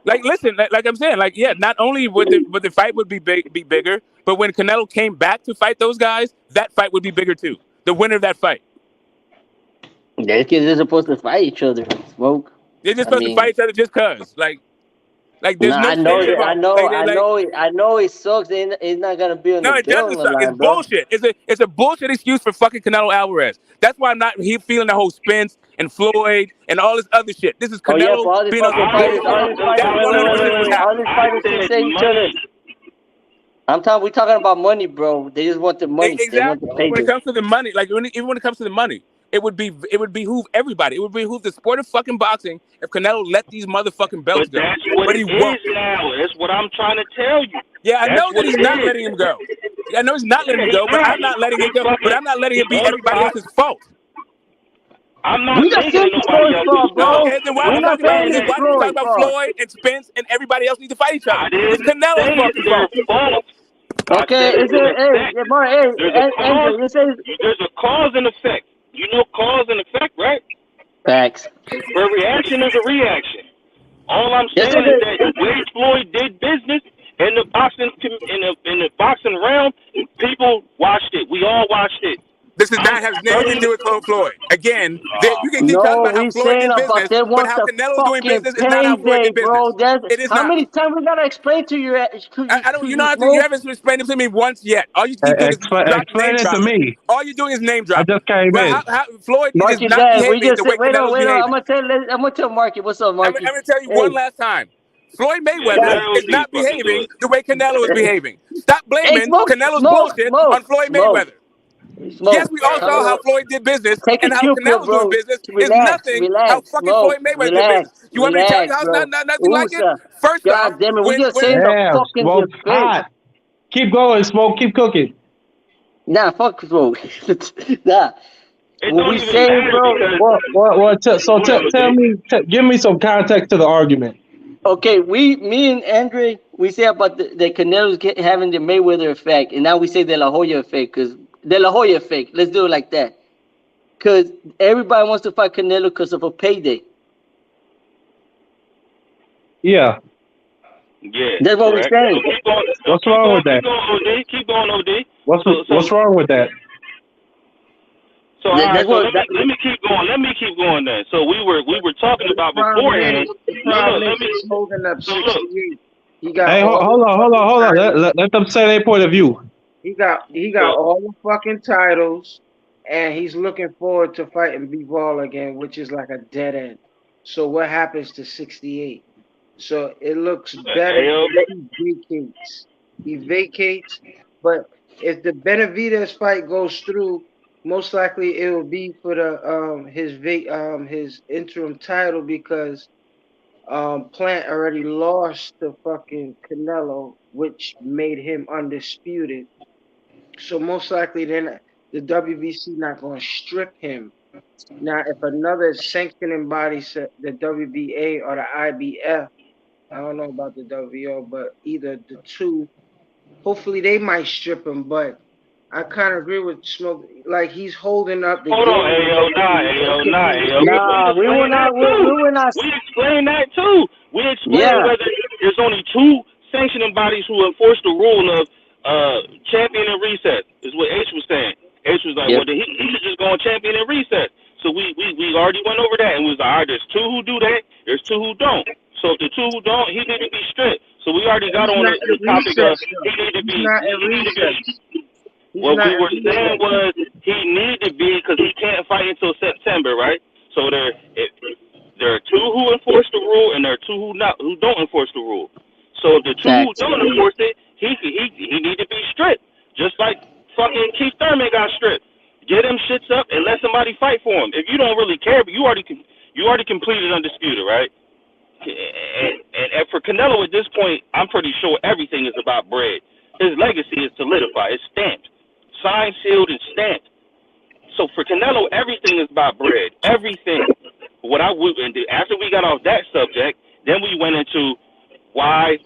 Like, listen, like I'm saying, like, yeah, not only would the fight would be bigger, but when Canelo came back to fight those guys, that fight would be bigger too. The winner of that fight. They're supposed to fight each other. Smoke. They're just supposed to fight each other just cause. Like there's no I know it sucks. It's not gonna be on the it doesn't suck. It's bullshit. It's a bullshit excuse for fucking Canelo Alvarez. That's why I'm not feeling the whole Spence and Floyd and all this other shit. This is Canelo being on some bullshit. All these fighters can say each other. We're talking about money, bro. They just want the money. Exactly. When it comes to the money, like even when it comes to the money, it would behoove everybody. It would behoove the sport of fucking boxing if Canelo let these motherfucking belts go. That's what he won't. That's what I'm trying to tell you. Yeah, I know that he's not letting him go. I know he's not letting him go, but I'm not letting it go. But I'm not letting it be everybody else's fault. I'm not saying nobody else's fault. Okay, then why are we talking about Floyd and Spence and everybody else need to fight each other? It's Canelo's fucking fault. Okay, there's a cause and effect. You know cause and effect, right? Facts. A reaction is a reaction. All I'm saying is that the way Floyd did business in the boxing realm, people watched it. We all watched it. This does not have anything to do with Floyd. Again, you can keep talking about how Floyd did business, but how Canelo doing business is not how Floyd did business. It is how many times we gotta explain to you? I don't. You haven't explained it to me once yet. All you keep doing is explain it to me. All you're doing is name dropping. I just came in. Floyd is not behaving the way Canelo's behaving. I'm gonna tell Marky. What's up, Marky? I'm gonna tell you one last time. Floyd Mayweather is not behaving the way Canelo is behaving. Stop blaming Canelo's bullshit on Floyd Mayweather. Yes, we all saw how Floyd did business and how Canelo's doing business is nothing how fucking Floyd Mayweather did business. You want me to tell you how it's not nothing like it? First off, we just saying the fucking hot. Keep going, Smoke. Keep cooking. Nah, fuck Smoke. Nah. What we saying, bro? Tell me, give me some context to the argument. Okay, me and Andre, we say about the Canelo's having the Mayweather effect, and now we say the La Hoya effect, because the La Hoya effect. Let's do it like that. Because everybody wants to fight Canelo because of a payday. Yeah. Yeah. That's what we're saying. What's wrong with that? Keep going, OD. What's wrong with that? So, let me keep going. Let me keep going then. So we were talking about beforehand. Holding up 68. Hold on. Let them say their point of view. He got all the fucking titles, and he's looking forward to fighting B-Ball again, which is like a dead end. So what happens to 68? So it looks better if he vacates. But if the Benavidez fight goes through, most likely it will be for the his interim title, because Plant already lost to fucking Canelo, which made him undisputed. So most likely then the WBC not going to strip him. Now, if another sanctioning body, the WBA or the IBF, I don't know about the WBO, but either the two, hopefully they might strip him. But I kind of agree with Smoke. Like, he's holding up the game. Hold on, Nah, we were not. We explained that too. We explained whether there's only two sanctioning bodies who enforce the rule of champion and reset, is what H was saying. H was like, well, he should just go on champion and reset. So we already went over that, and we was like, all right, there's two who do that, there's two who don't. So if the two who don't, he need to be stripped. So we already got He's on not the in topic of recess, he need to He's be. not in He need to recess. be. He's What not we in were saying recess. was he need to be because he can't fight until September, right? So there are two who enforce the rule and there are two who don't enforce the rule. So the two who don't enforce it, he need to be stripped, just like fucking Keith Thurman got stripped. Get them shits up and let somebody fight for him. If you don't really care, but you already completed undisputed, right? And for Canelo at this point, I'm pretty sure everything is about bread. His legacy is solidified. It's stamped, signed, sealed, and stamped. So for Canelo, everything is about bread. Everything. After we got off that subject, then we went into why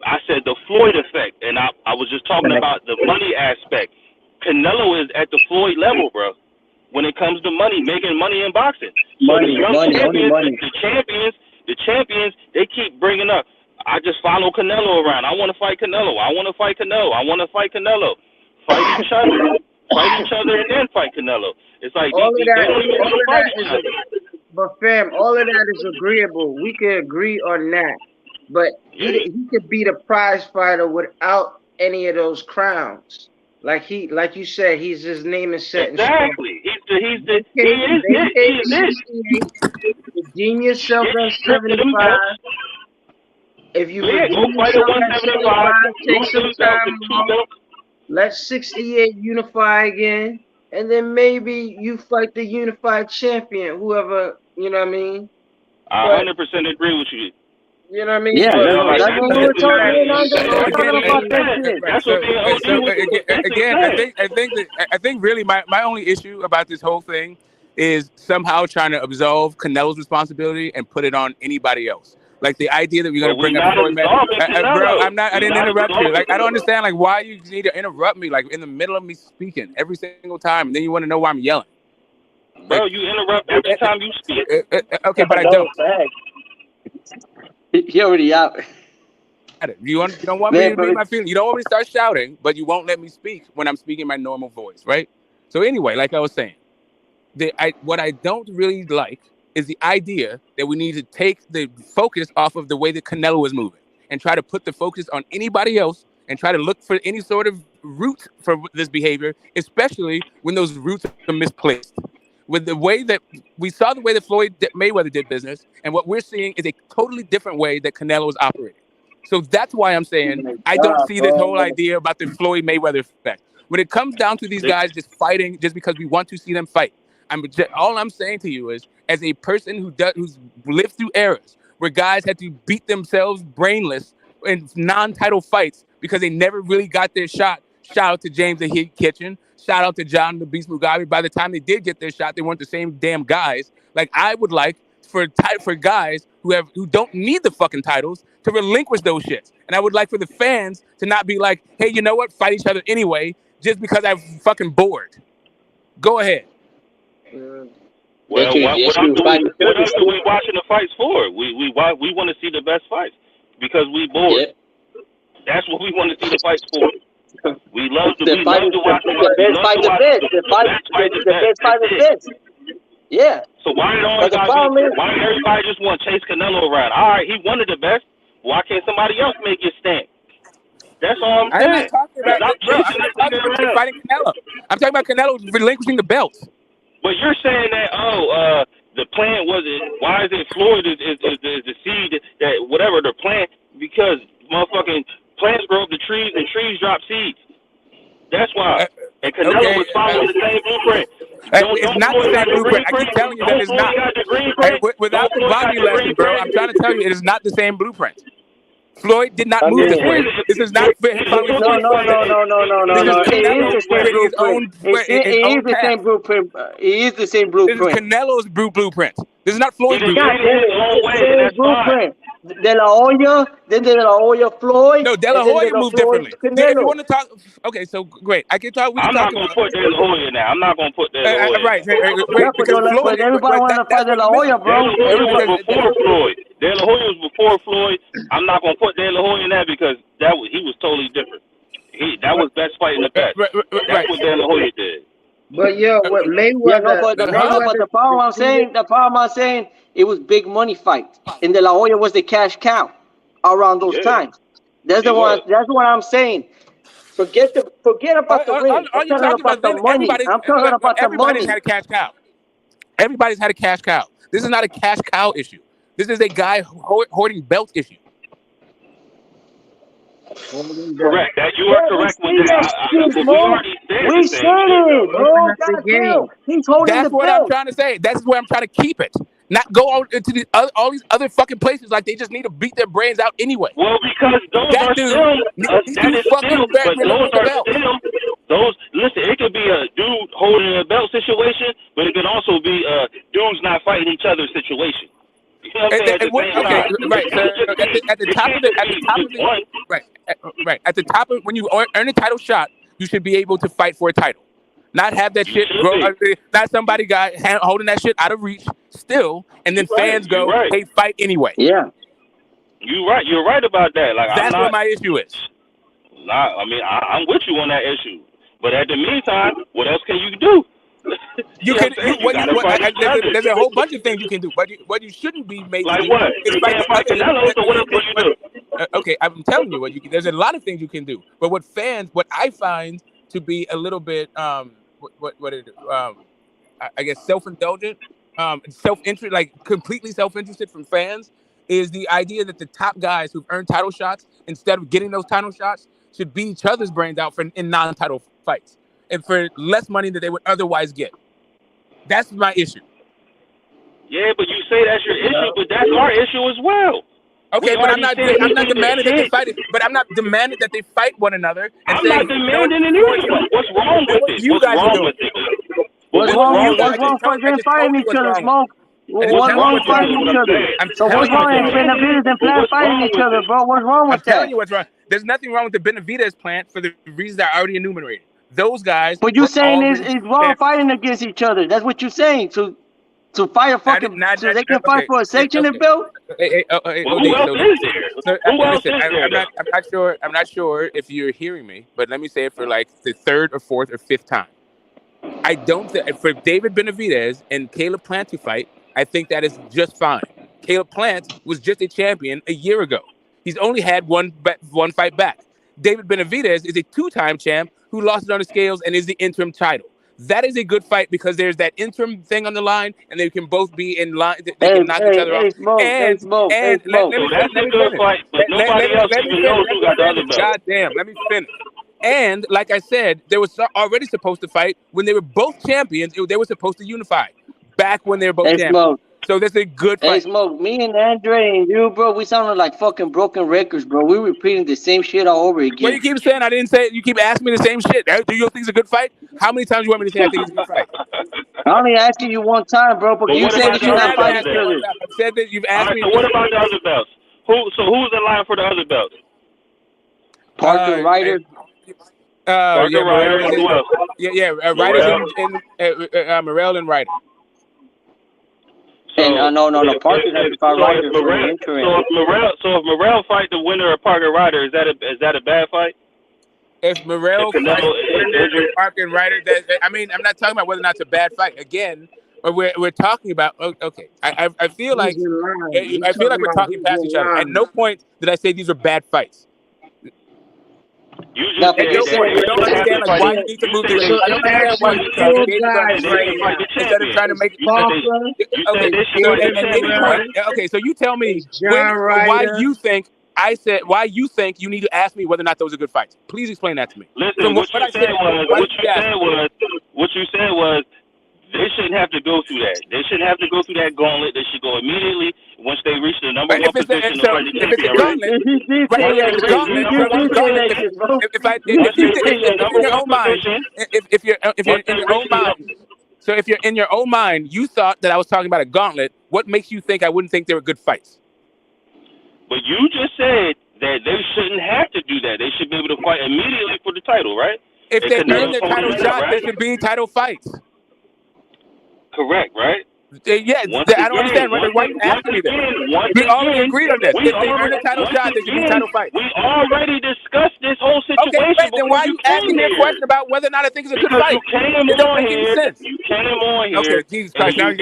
I said the Floyd effect, and I was just talking about the money aspect. Canelo is at the Floyd level, bro. When it comes to money, making money in boxing. So the champions, they keep bringing up. I just follow Canelo around. I want to fight Canelo. I want to fight Canelo. I want to fight Canelo. Fight each other, and then fight Canelo. It's like they don't even want to fight each other. But fam, all of that is agreeable. We can agree on that. But he could be the prize fighter without any of those crowns. Like you said, his name is set in stone. Exactly. He is the genius self at 75. If you go fight at 175, take some time, let 68 unify again, and then maybe you fight the unified champion, whoever, you know what I mean? I 100% agree with you. You know what I mean? Yeah, that's what we're talking about. I think really my only issue about this whole thing is somehow trying to absolve Canelo's responsibility and put it on anybody else. Like the idea that we're gonna bring up Floyd, bro. I didn't interrupt you. Like I don't understand. Like why you need to interrupt me like in the middle of me speaking every single time, and then you want to know why I'm yelling. Bro, you interrupt every time you speak. Okay, but I don't. He already out. You don't want me to be my feeling. You don't want me to start shouting, but you won't let me speak when I'm speaking my normal voice, right? So anyway, like I was saying, what I don't really like is the idea that we need to take the focus off of the way that Canelo is moving and try to put the focus on anybody else and try to look for any sort of root for this behavior, especially when those roots are misplaced. With the way that we saw the way that Floyd Mayweather did business, and what we're seeing is a totally different way that Canelo is operating. So that's why I'm saying I don't see this whole idea about the Floyd Mayweather effect. When it comes down to these guys just fighting just because we want to see them fight, all I'm saying to you is, as a person who's lived through eras where guys had to beat themselves brainless in non-title fights because they never really got their shot. Shout out to James the Heat Kitchen. Shout out to John the Beast Mugabe. By the time they did get their shot, they weren't the same damn guys. Like I would like for guys who don't need the fucking titles to relinquish those shits. And I would like for the fans to not be like, hey, you know what? Fight each other anyway, just because I'm fucking bored. Go ahead. Well, what else are we watching the fights for? We want to see the best fights because we bored. Yeah. That's what we want to see the fights for. We love to watch the best fight. The best fight the best. Yeah. So why everybody just want to chase Canelo around? All right, he wanted the best. Why can't somebody else make it stand? That's all I'm saying. I'm not talking about fighting Canelo. I'm talking about Canelo relinquishing the belts. But you're saying that the plan wasn't. Why is it Floyd is the seed that whatever they're plant because motherfucking plants grow up the trees and trees drop seeds. That's why. And Canelo was following the same blueprint. It's not the same blueprint. I keep telling you that it's not. Without the body lesson, bro, I'm trying to tell you it is not the same blueprint. Floyd did not move this way. This is not for him. No. It is the same blueprint. It is the same blueprint. This is Canelo's blueprint. This is not Floyd's blueprint. Blueprint. De La Hoya, then De La Hoya Floyd. No, De La Hoya moved differently. If you want to talk, okay, so great. I can talk. I'm not going to put De La Hoya now. I'm not going to put De La Hoya. Right. But everybody want to fight De La Hoya, bro. De La Hoya was before Floyd. De La Hoya was before Floyd. I'm not going to put De La Hoya in that because he was totally different. That was best fighting the best. That's what De La Hoya did. But what Mayweather? But the problem I'm saying, it was big money fight, and De La Hoya was the cash cow around those times. That's what I'm saying. Forget about the ring. All I'm you're talking talking about the is money. I'm talking about the everybody's money. had a cash cow. Everybody's had a cash cow. This is not a cash cow issue. This is a guy hoarding belt issue. Correct. That you are correct with that. We already said we the said same shit, it, bro. Goddamn. He's holding That's the what belt. I'm trying to say. That's where I'm trying to keep it. Not go out into all these other fucking places like they just need to beat their brains out anyway. Well, because those that are dude still needs that to is fucking still, but those relinquish the are belt. still those. Listen, it could be a dude holding a belt situation, but it could also be dudes not fighting each other situation. You know what I'm saying? At the same time. Right. So at the top of the at the top of when you earn a title shot, you should be able to fight for a title. Not have that shit grow. Not somebody holding that shit out of reach still, and then fans go, "Hey, fight anyway." Yeah. You're right. You're right about that. Like that's what my issue is. I mean, I'm with you on that issue, but at the meantime, what else can you do? There's a whole bunch of things you can do, but what you shouldn't be made like to do what? is You fight can't fight Canelo, so what else can you do? Okay, I'm telling you there's a lot of things you can do, but what I find to be a little bit I guess self-indulgent, self-interest, like completely self-interested from fans, is the idea that the top guys who've earned title shots, instead of getting those title shots, should beat each other's brains out in non-title fights and for less money than they would otherwise get. That's my issue. Yeah, but you say that's your issue, but that's our issue as well. Okay, but I'm not demanding that they fight it. But I'm not demanding that they fight one another. And I'm not demanding it either. What's wrong with it? What's wrong with it? What's wrong for them fighting each other, Smoke? What's wrong fighting each other? So what's wrong with Benavidez and Plant fighting each other, bro? What's wrong with that? I'm telling you what's wrong. There's nothing wrong with the Benavidez plant for the reasons that I already enumerated. Those guys. What you're saying is wrong fighting against each other. That's what you're saying. To fight a fucking so they can fight for a sanctioning belt. Who else is there? I'm not sure if you're hearing me, but let me say it for like the third or fourth or fifth time. I don't think for David Benavidez and Caleb Plant to fight, I think that is just fine. Caleb Plant was just a champion a year ago. He's only had one fight back. David Benavidez is a two-time champ who lost it on the scales and is the interim title. That is a good fight because there's that interim thing on the line, and they can both be in line. They can knock each other off. Let me finish. And like I said, they were already supposed to fight when they were both champions. They were supposed to unify back when they were both champions. So that's a good fight. Hey, Smoke, me and Andre and you, bro, we sounded like fucking broken records, bro. We repeating the same shit all over again. Well, you keep saying I didn't say it. You keep asking me the same shit. Do you think it's a good fight? How many times do you want me to say I think it's a good fight? I only asked you one time, bro, but you said that you're not fighting each other. I said that you've asked me. So what about the other belts? Who's in line for the other belts? Parker Ryder. Ryder. Ryder's in Morrell and Ryder. And no, Parker has to fight Ryder for the interim. So if Morrell fight the winner of Parker Ryder, is that a bad fight? If Morrell fights Parker and Ryder, I mean, I'm not talking about whether or not it's a bad fight. Again, we're talking about. Okay, I feel like we're talking past each other. At no point did I say these are bad fights. You just don't understand like why you need to move to. I don't understand why you can't instead of trying to make. Okay, so you tell me why you think you need to ask me whether or not those are good fights. Please explain that to me. Listen, what you said was they shouldn't have to go through that. They shouldn't have to go through that gauntlet. They should go immediately once they reach the number one position. If it's a gauntlet, if you're in your own mind, you thought that I was talking about a gauntlet. What makes you think I wouldn't think they were good fights? But you just said that they shouldn't have to do that. They should be able to fight immediately for the title, right? If they earn their title shot, there should be title fights. Correct, right? Yes, I don't understand. Why are you asking me that? We already agreed on this. If they earn a title shot, there should be title fights. We already discussed this whole situation. Okay, wait, then why are you asking me a question about whether or not I think it's a good fight? It don't make any sense. You came on here. Okay, Jesus Christ, now you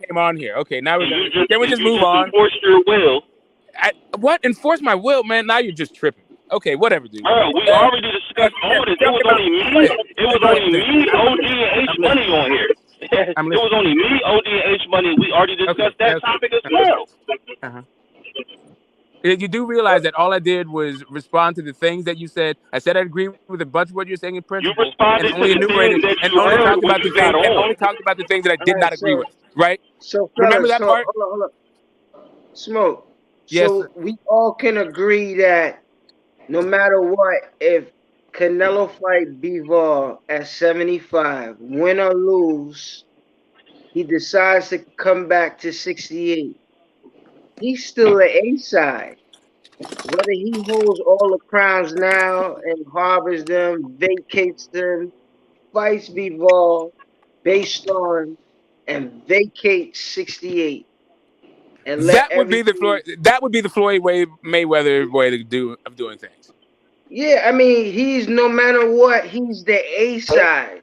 came on here. Okay, now can we just move on? Enforce your will. What? Enforce my will, man? Now you're just tripping. Okay, whatever, dude. Bro, we already discussed all this. It was only me. It was only me, OG, and H Money on here. It was only me, OG, and H Money. We already discussed that topic as well. Uh-huh. You do realize that all I did was respond to the things that you said. I said I agree with a bunch of what you're saying in principle, responded and only to the enumerated things that and you only heard talked when about the you got things and on. only talked about the things that I did not agree with. Right? So, Remember fellas, that part? Hold on. Smoke. Yes. So we all can agree that no matter what, if Canelo fight Bivol at 75, win or lose, he decides to come back to 68. He's still an A side. Whether he holds all the crowns now and harbors them, vacates them, fights Bivol based on and vacates 68. And let That would be the Floyd. That would be the Floyd Mayweather way of doing things. Yeah, I mean, he's no matter what, he's the A side.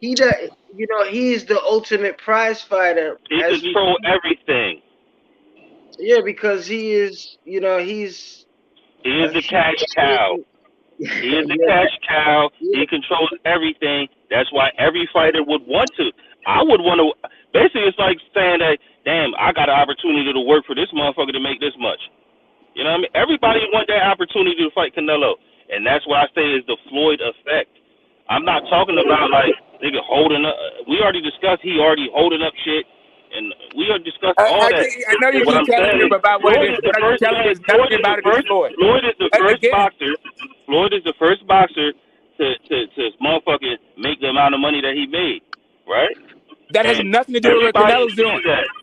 He's the ultimate prize fighter. He controls everything. Yeah, because he is, He is the cash cow. He is the cash cow. He controls everything. That's why every fighter would want to. I would want to. Basically, it's like saying that, damn, I got an opportunity to work for this motherfucker to make this much. You know what I mean? Everybody want that opportunity to fight Canelo. And that's what I say is the Floyd effect. I'm not talking about, like, nigga holding up. We already discussed he already holding up shit. And we already discussed all that. I know you keep telling me about what it is. What I'm telling you is nothing about it is Floyd. Floyd is the first boxer. Floyd is the first boxer to motherfucking make the amount of money that he made, right? That has nothing to do with what Canelo's doing.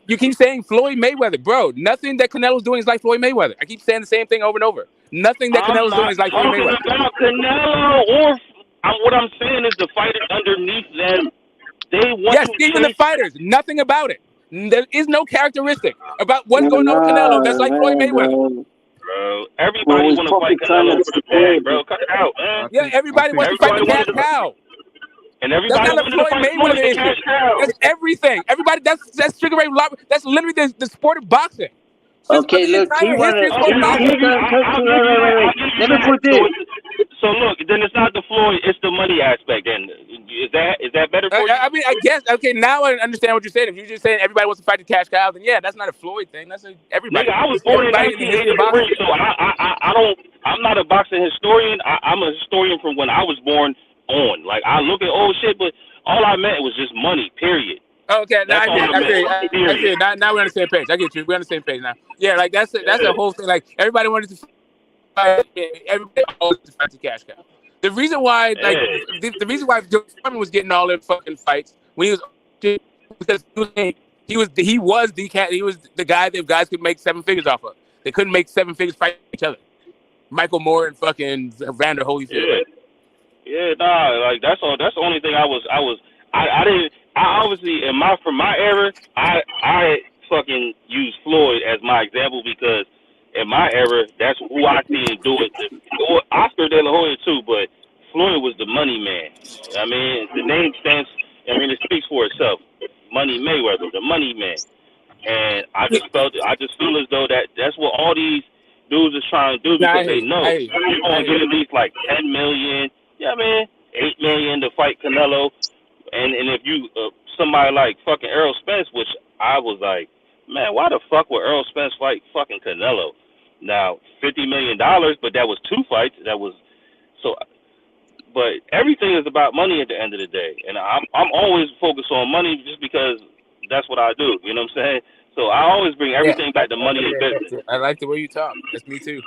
You keep saying Floyd Mayweather, bro. Nothing that Canelo's doing is like Floyd Mayweather. I keep saying the same thing over and over. Nothing that Canelo's doing is like Floyd Mayweather. I'm not talking about Canelo what I'm saying is the fighters underneath them. They want yes, even the fighters. Nothing about it. There is no characteristic about what's going on with Canelo that's like Floyd Mayweather. Bro, everybody want to fight Canelo for the bag, bro. Cut it out, man. Yeah, everybody wants to fight the cash cow. And everybody that's not a Floyd Mayweather issue. That's everything. Everybody, that's Sugar Ray Robert. That's literally the sport of boxing. Okay, look, entire history of sport of boxing. Let me put this. So look, then it's not the Floyd, it's the money aspect. Then is that better for you? I mean, I guess now I understand what you're saying. If you're just saying everybody wants to fight the cash cow, then yeah, that's not a Floyd thing. That's everybody. Nigga, I was born in 1983, so I'm not a boxing historian. I'm a historian from when I was born on. Like, I look at old shit, but all I meant was just money. Period. Okay, now I see. Now we're on the same page. I get you. We're on the same page now. Yeah, like that's the whole thing. Like everybody wanted to fight. Everybody wanted to fight the cash cow. The reason why, the reason why Joe Foreman was getting all the fucking fights when he was because he was the guy that guys could make 7 figures off of. They couldn't make 7 figures fighting each other. Michael Moore and fucking Vander Holyfield. Yeah, nah, like that's all. That's the only thing I obviously from my era, I fucking use Floyd as my example because in my era, that's who I seen do it. Oscar De La Hoya too, but Floyd was the money man. I mean, the name stands. I mean, it speaks for itself. Money Mayweather, the money man. And I just feel as though that's what all these dudes is trying to do because they know you're gonna get at least like 10 million. Yeah, man, 8 million to fight Canelo, and if you somebody like fucking Errol Spence, which I was like, man, why the fuck would Errol Spence fight fucking Canelo? Now $50 million, but that was 2 fights. That was so. But everything is about money at the end of the day, and I'm always focused on money just because that's what I do. You know what I'm saying? So I always bring everything back to money and business. I like the way you talk. That's me too.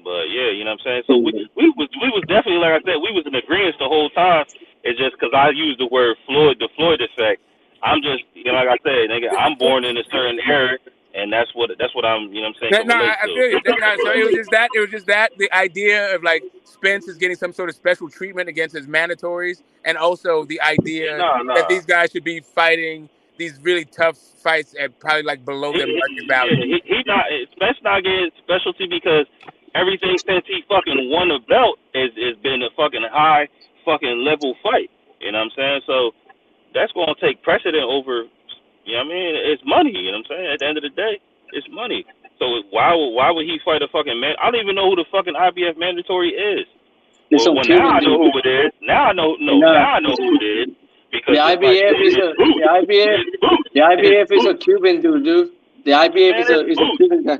But yeah, you know what I'm saying? So we was definitely, like I said, we was in agreement the whole time. It's just because I used the word Floyd, the Floyd effect. I'm just, like I said, nigga, I'm born in a certain era, and that's what I'm, you know what I'm saying? No, I feel you. So it was just that the idea of like Spence is getting some sort of special treatment against his mandatories, and also the idea that these guys should be fighting these really tough fights at probably like below their market value. Spence not getting specialty because everything since he fucking won a belt has been a fucking high fucking level fight. You know what I'm saying? So that's going to take precedent over, you know what I mean? It's money, you know what I'm saying? At the end of the day, it's money. So why would he fight a fucking man? I don't even know who the fucking IBF mandatory is. It's some Well, Cuban now I know dude. who it is. Now I know. No, Nah. now I know who it is because The IBF is the IBF is a Cuban dude. The IBF is a Cuban guy.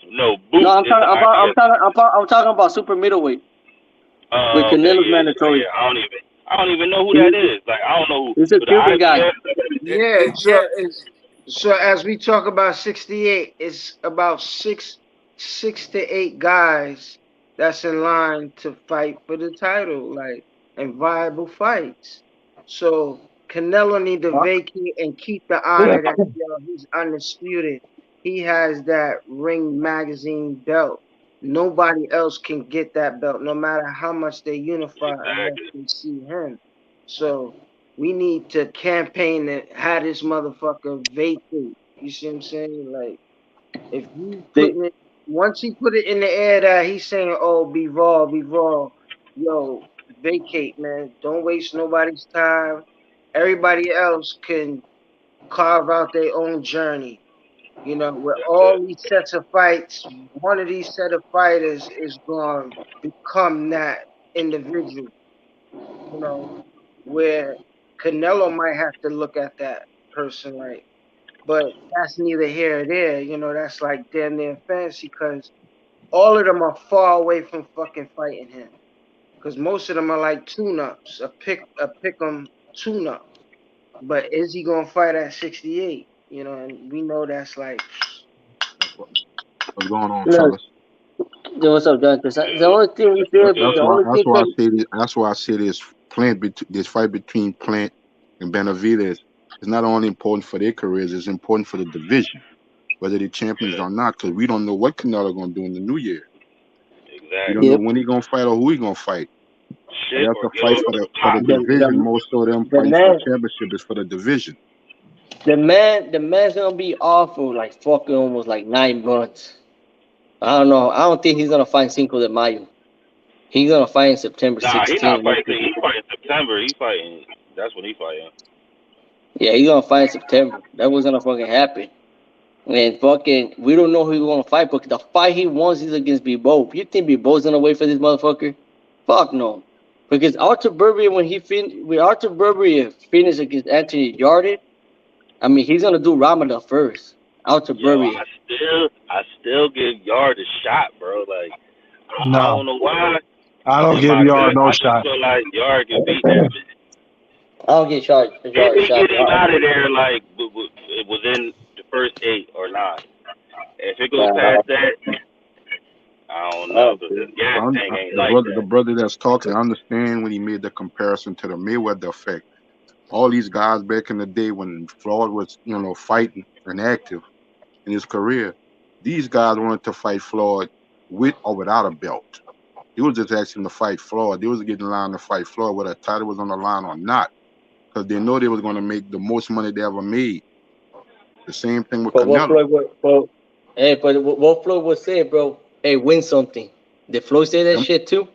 No, Boot No, I'm is the IBF. I'm talking about super middleweight. With Okay, Canelo's yeah, mandatory. yeah. I don't even know who that is. Like I don't know. He's a but Cuban the guy. IBF, Yeah. So as we talk about 68, it's about six to eight guys that's in line to fight for the title, like, and viable fights. So Canelo need to vacate and keep the honor that he's undisputed. He has that Ring Magazine belt. Nobody else can get that belt, no matter how much they unify unless they see him. So we need to campaign and have this motherfucker vacate. You see what I'm saying? Like, if you putting it, once he put it in the air that he's saying, "Oh, be raw," yo, vacate, man. Don't waste nobody's time. Everybody else can carve out their own journey. You know, with all these sets of fights, one of these set of fighters is going to become that individual. You know, where Canelo might have to look at that person like, but that's neither here or there. You know, that's like damn near fancy because all of them are far away from fucking fighting him. Because most of them are like tune-ups, a pick 'em tune-up. But is he gonna fight at 68? You know, and we know that's like. What's going on, Look, fellas? what's up, John? The only thing we said, That's why I say this this fight between Plant and Benavidez is not only important for their careers, it's important for the division, whether they're champions or not, because we don't know what Canelo gonna do in the new year. Exactly. We don't know when he gonna fight or who he gonna fight. That's a fight for the division. Most of them fighting for the championship is for the division. The man's gonna be off for like fucking almost like 9 months. I don't know. I don't think he's gonna fight Cinco de Mayo. He's gonna fight in September 16th. Nah, he's not fighting. He's fighting September. He's fighting. That's when he's fighting. Yeah, he's gonna fight in September. That was gonna fucking happen. And fucking, we don't know who he's gonna fight, but the fight he wants is against Bebo. You think Bebo's gonna wait for this motherfucker? Fuck no. Because Arthur Burberry, when Arthur Burberry finished against Anthony Jordan, I mean, he's gonna do Ramadan first. Arthur Burberry. I still give Yard a shot, bro. Like, I No. don't know why. I don't give Yard no I shot. just feel like Yard can beat that bitch. I don't get Yard If he a shot. get him out of there, like, within the first 8 or 9. If it goes past that, I don't know. Cause this gas tank ain't like that. The brother that's talking, I understand when he made the comparison to the Mayweather effect. All these guys back in the day when Floyd was, fighting and active in his career, these guys wanted to fight Floyd with or without a belt. He was just asking to fight Floyd. They was getting in line to fight Floyd whether a title was on the line or not, because they know they was going to make the most money they ever made. The same thing with Canelo. But what Floyd was saying, bro, hey, win something. Did Floyd say that shit too?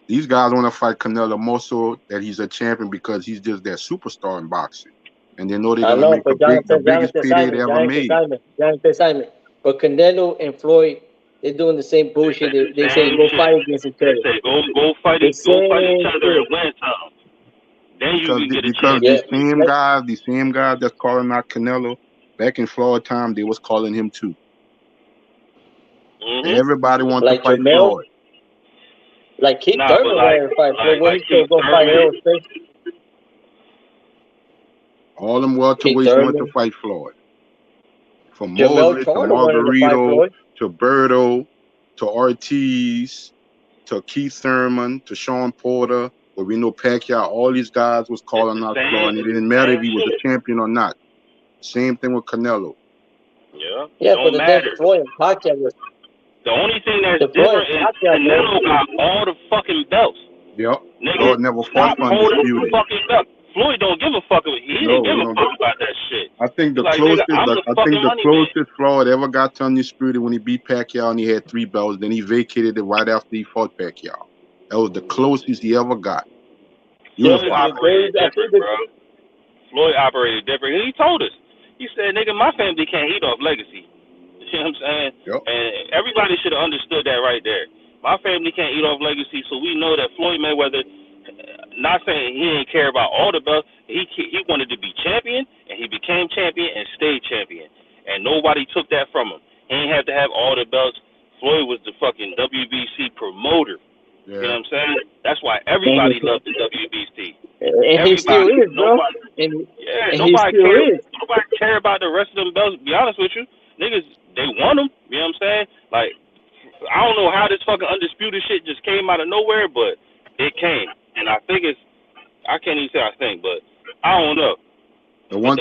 These guys want to fight Canelo more so that he's a champion because he's just that superstar in boxing. And they know they're going to make the biggest payday they ever made. But Canelo and Floyd, they're doing the same bullshit. They say go fight against each other. They say go fight each other and win some. Then you can get a chance. Because these same guys that's calling out Canelo, back in Floyd time, they was calling him too. Mm-hmm. Everybody wants to fight Floyd. Like Keith Thurman wanted to fight Floyd. What he said, go fight Errol Spence. All them welterweights want to fight Floyd. From Mosley to Margarito to Berto to Ortiz to Keith Thurman to Sean Porter, but we know Pacquiao, all these guys was calling out Floyd, and it didn't matter if he was a champion or not. Same thing with Canelo. Yeah, but the damn Floyd and Pacquiao was. The only thing that's different is Canelo got all the fucking belts. Yep. Nigga, never fought for undisputed. Fucking belt. Floyd don't give a fuck. He didn't give a fuck about that shit. I think the closest Floyd ever got to undisputed when he beat Pacquiao and he had 3 belts. Then he vacated it right after he fought Pacquiao. That was the closest he ever got. Floyd operated different, bro. Floyd operated different. And he told us. He said, nigga, my family can't eat off legacy. You see what I'm saying? Yep. And everybody should have understood that right there. My family can't eat off legacy, so we know that Floyd Mayweather, not saying he didn't care about all the belts, he wanted to be champion, and he became champion and stayed champion. And nobody took that from him. He didn't have to have all the belts. Floyd was the fucking WBC promoter. Yeah. You know what I'm saying? That's why everybody loved the WBC. And he still is, bro. And Nobody care about the rest of them belts. To be honest with you, niggas, they want them. You know what I'm saying? Like, I don't know how this fucking undisputed shit just came out of nowhere, but it came. And I think I can't even say I think, but I don't know. The one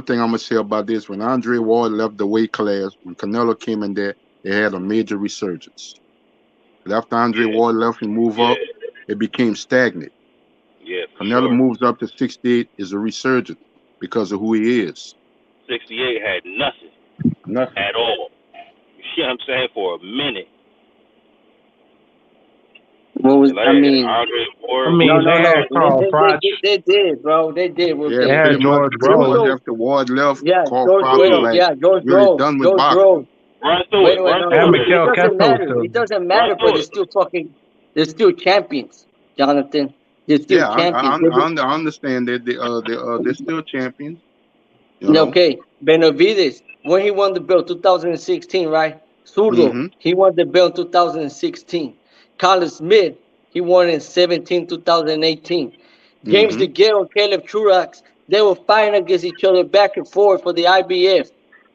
thing I'm gonna say about this, when Andre Ward left the weight class, when Canelo came in there, they had a major resurgence. But after Andre Ward left and moved up, it became stagnant. Yeah. Canelo moves up to 68 is a resurgence because of who he is. 68 had nothing at all. You see what I'm saying? For a minute. What was like, I mean? Andre Ward, no. They did, bro. They did. Yeah, pretty much after Ward left, Carl Frost was like, George really done with boxing. It doesn't matter, but they're still champions, Jonathan. They're still champions. I understand that they're still champions. You know? Okay, Benavidez, when he won the belt 2016, right? Zurdo, he won the belt 2016. Carlos Smith, he won in 2018. James DeGale and Caleb Truax, they were fighting against each other back and forth for the IBF.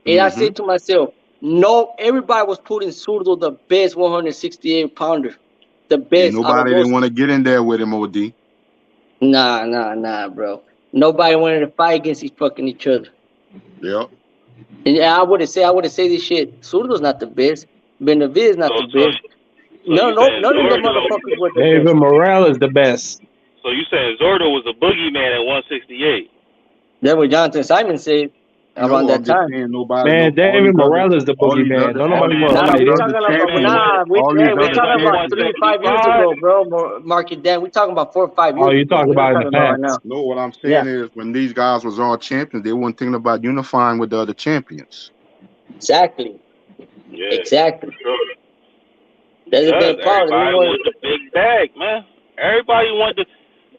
And I said to myself, no, everybody was putting Zurdo the best 168 pounder. The best. Nobody didn't want to get in there with him, OD. Nah, bro. Nobody wanted to fight against each other. Yep. And I wouldn't say this shit. Zurdo's not the best. Benavidez not the best. None of the motherfuckers were the best. Even Morrell is the best. So you saying Zurdo was a boogeyman at 168? That's what Jonathan Simon said around that time. Man, David Morrell is the boogeyman. Don't nobody want to fight him. We're talking about 3-5 years ago, bro. Mark it down. We're talking about 4 or 5 years ago. Oh, you're talking about in the past. No, what I'm saying is when these guys was all champions, they weren't thinking about unifying with the other champions. Exactly. Yeah. Exactly. Sure. That's a big problem. Everybody want the big bag, man. Everybody want the,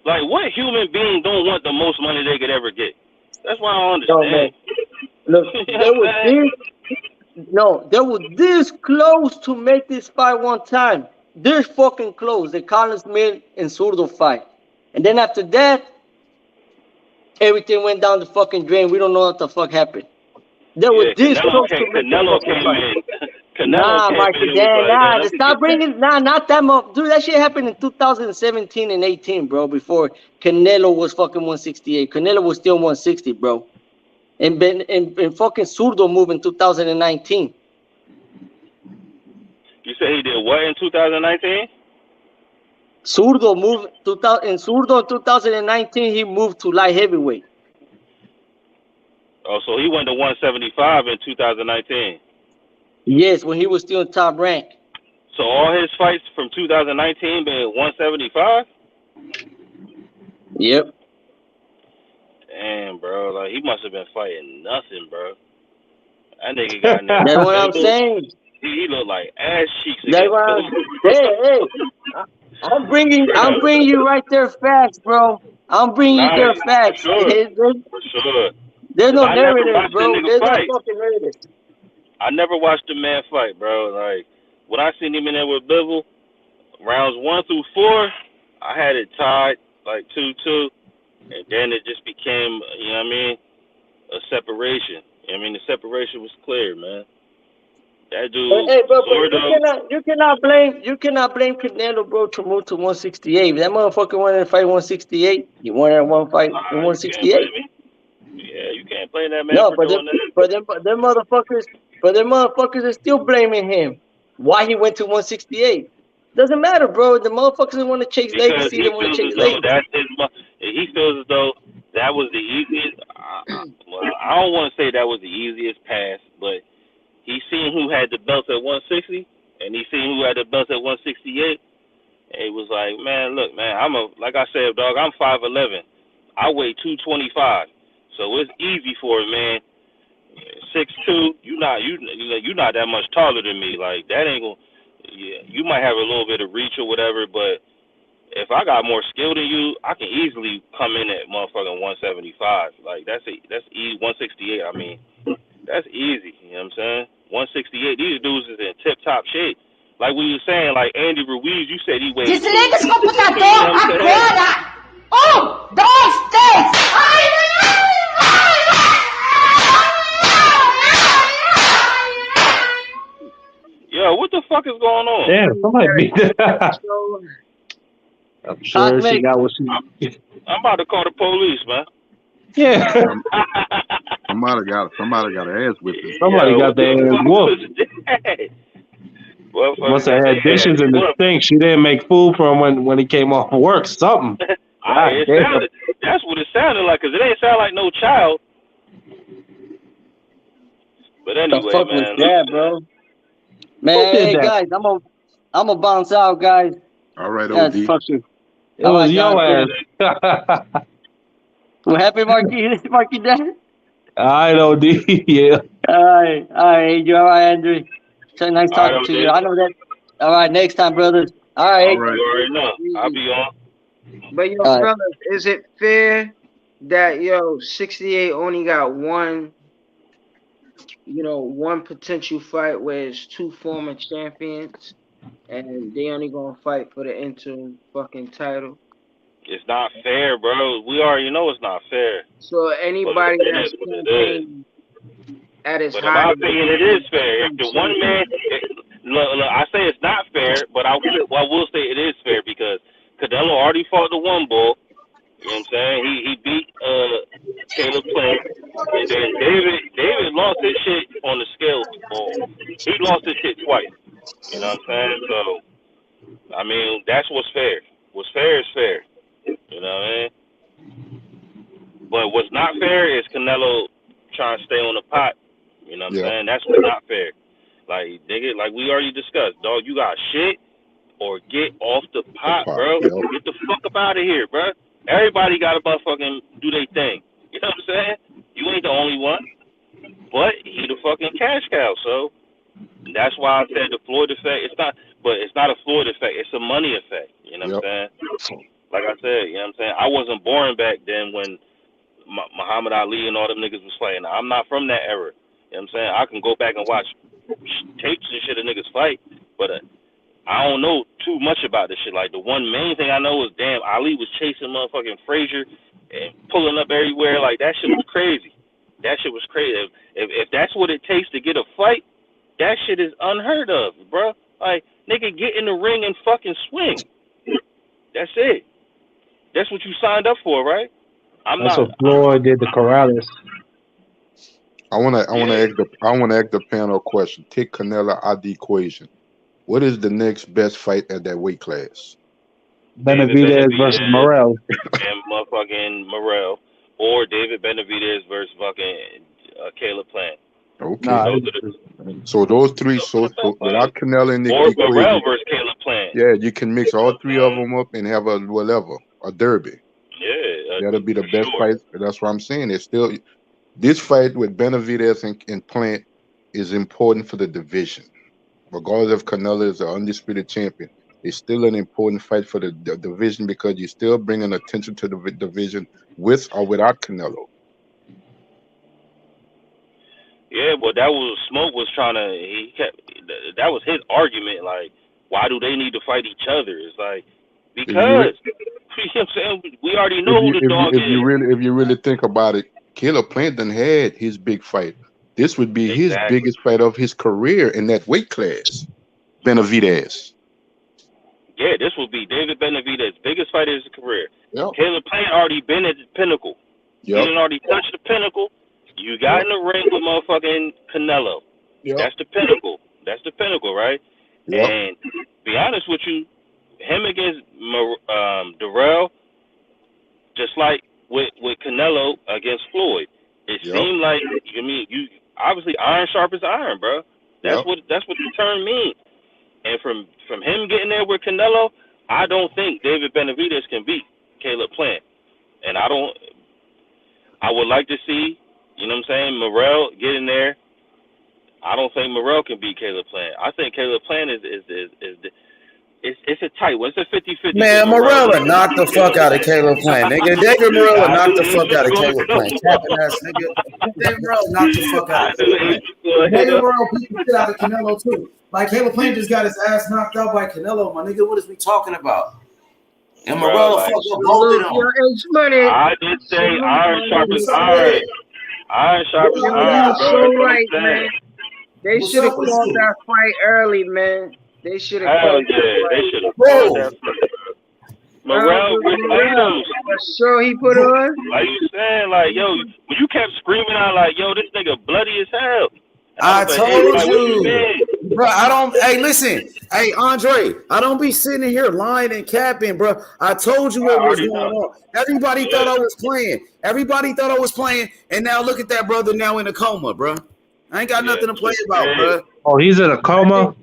like, what human being don't want the most money they could ever get? That's why I don't understand. Look, they were this close to make this fight one time. This fucking close. The Carlos Smith and Zurdo fight. And then after that, everything went down the fucking drain. We don't know what the fuck happened. They were this close to make Canelo the fucking fight. Stop bringing, not that much. Dude, that shit happened in 2017 and 18, bro, before Canelo was fucking 168. Canelo was still 160, bro. And fucking Zurdo moved in 2019. You say he did what in 2019? Zurdo moved, in 2019, he moved to light heavyweight. Oh, so he went to 175 in 2019. Yes, when he was still in top rank. So all his fights from 2019 been 175? Yep. Damn, bro. Like, he must have been fighting nothing, bro. That nigga got That's what I'm saying. He looked like ass cheeks. Hey. I'm bringing you right there facts, bro. I'm bringing you there facts. For sure. There's no narrative, bro. There's no fucking narrative. I never watched the man fight, bro. Like, when I seen him in there with Bivol, rounds 1 through 4, I had it tied, like 2-2. And then it just became, you know what I mean, a separation. I mean, the separation was clear, man. That dude. Hey, bro, you cannot blame Canelo, bro, to move to 168. That motherfucker wanted to fight 168. He wanted one fight in 168. Yeah, you can't blame that man. No, but them motherfuckers are still blaming him. Why he went to 168? Doesn't matter, bro. The motherfuckers want to chase legacy. They want to chase legacy. He feels as though that was the easiest. Well, I don't want to say that was the easiest pass, but he seen who had the belts at 160, and he seen who had the belts at 168. And he was like, man, look, man, like I said, dog, I'm 5'11". I weigh 225, so it's easy for a man. 6'2", you're not that much taller than me. Like that ain't gonna. Yeah, you might have a little bit of reach or whatever, but if I got more skill than you, I can easily come in at motherfucking 175. Like that's 168. I mean, that's easy. You know what I'm saying? 168. These dudes is in tip top shape. Like we were saying, like Andy Ruiz, you said he weighed. Desliga esse computador agora! 1, 2, 3! Yo, what the fuck is going on? Damn, somebody beat that. I'm sure she got what she. I'm about to call the police, man. Yeah. Somebody got an ass whipping. Somebody got their ass whooped. Must have had dishes in the sink. She didn't make food for him when he came off of work. Something. That's what it sounded like, because it ain't sound like no child. But anyway, the fuck man. was that, bro? Man, hey guys, I'm gonna bounce out, guys. All right, OD. it was your ass. What happened, Marky Dad? All right, OD. Yeah. All right, you all right, Andrew? So nice talking to you. I know that. All right, next time, brothers. All right. You already know. I'll be on. But brothers, is it fair that 68 only got one potential fight where it's 2 former champions and they only gonna fight for the interim fucking title? It's not fair, bro. We already know it's not fair. So anybody that's campaigning at its highest, in my opinion, it is fair. If the one man, look, I say it's not fair, but I will say it is fair because Canelo already fought the one bull. You know what I'm saying? He beat Caleb Plant, and then David lost his shit on the scale. He lost his shit twice. You know what I'm saying? So, I mean, that's what's fair. What's fair is fair. You know what I mean? But what's not fair is Canelo trying to stay on the pot. You know what I'm saying? That's what's not fair. Like, nigga, like we already discussed, dog, you got shit or get off the pot, bro. Get the fuck up out of here, bro. Everybody got to motherfucking do their thing. You know what I'm saying? You ain't the only one. But he the fucking cash cow, so that's why I said the Floyd effect. It's not a Floyd effect. It's a money effect. You know what I'm saying? Like I said, you know what I'm saying? I wasn't born back then when Muhammad Ali and all them niggas was fighting. I'm not from that era. You know what I'm saying? I can go back and watch tapes and shit of niggas fight, but I don't know too much about this shit. Like, the one main thing I know is, damn, Ali was chasing motherfucking Frazier and pulling up everywhere. Like, that shit was crazy. That shit was crazy. If that's what it takes to get a fight, that shit is unheard of, bro. Like, nigga, get in the ring and fucking swing. That's it. That's what you signed up for, right? That's what Floyd did to Corrales. I want to ask the panel a question. Take Canelo out of the equation. What is the next best fight at that weight class? Benavidez versus Morrell. And motherfucking Morrell. Or David Benavidez versus fucking Caleb Plant. Okay. So those three, so without Canelo in the equation. Or Morrell versus Caleb Plant. Yeah, you can mix all three of them up and have a derby. Yeah. That'll be the best fight. That's what I'm saying. It's still, this fight with Benavidez and Plant is important for the division. Regardless if Canelo is the undisputed champion, it's still an important fight for the division because you're still bringing attention to the division with or without Canelo. Yeah, but that was Smoke was trying to. That was his argument. Like, why do they need to fight each other? It's like because you know what I'm saying, we already know who the dog is. If you really think about it, Caleb Plant done had his big fight. This would be his biggest fight of his career in that weight class. Benavidez. Yeah, this would be David Benavidez's biggest fight of his career. Yep. Caleb Plant already been at the pinnacle. He done already touched the pinnacle. You got in the ring with motherfucking Canelo. That's the pinnacle. That's the pinnacle, right? And be honest with you, him against Darrell, just like with Canelo against Floyd, it seemed like you obviously iron sharpens iron, bro. That's what the term means. And from him getting there with Canelo, I don't think David Benavidez can beat Caleb Plant. And I would like to see, You know what I'm saying? Morrell get in there. I don't think Morrell can beat Caleb Plant. I think Caleb Plant is it's a tight one. It's a 50-50. Man, Morrell will knock the fuck out of Caleb Plant, nigga. David Morrell will knock the fuck out of Caleb Plant. Capping ass nigga. David Morrell knock the fuck out of Caleb Plant. David Morrell beat the shit out of Canelo too. Like Caleb Plant just got his ass knocked out by Canelo, my nigga. What is we talking about? And Morrell fuck up both of them. I did say iron sharpens iron. Iron sharpens iron, bro. So right, man. They should have called that fight early, man. They should have called that fight. They should have called that fight. Morrell with Tatum. The show he put on. Like you saying, like, yo, when you kept screaming out like, yo, this nigga bloody as hell. I told you, bro. I don't. Hey, listen. Hey, Andre. I don't be sitting here lying and capping, bro. I told you what was going on. Everybody thought I was playing. Everybody thought I was playing, and now look at that brother now in a coma, bro. I ain't got nothing to play about, bro. Oh, he's in a coma.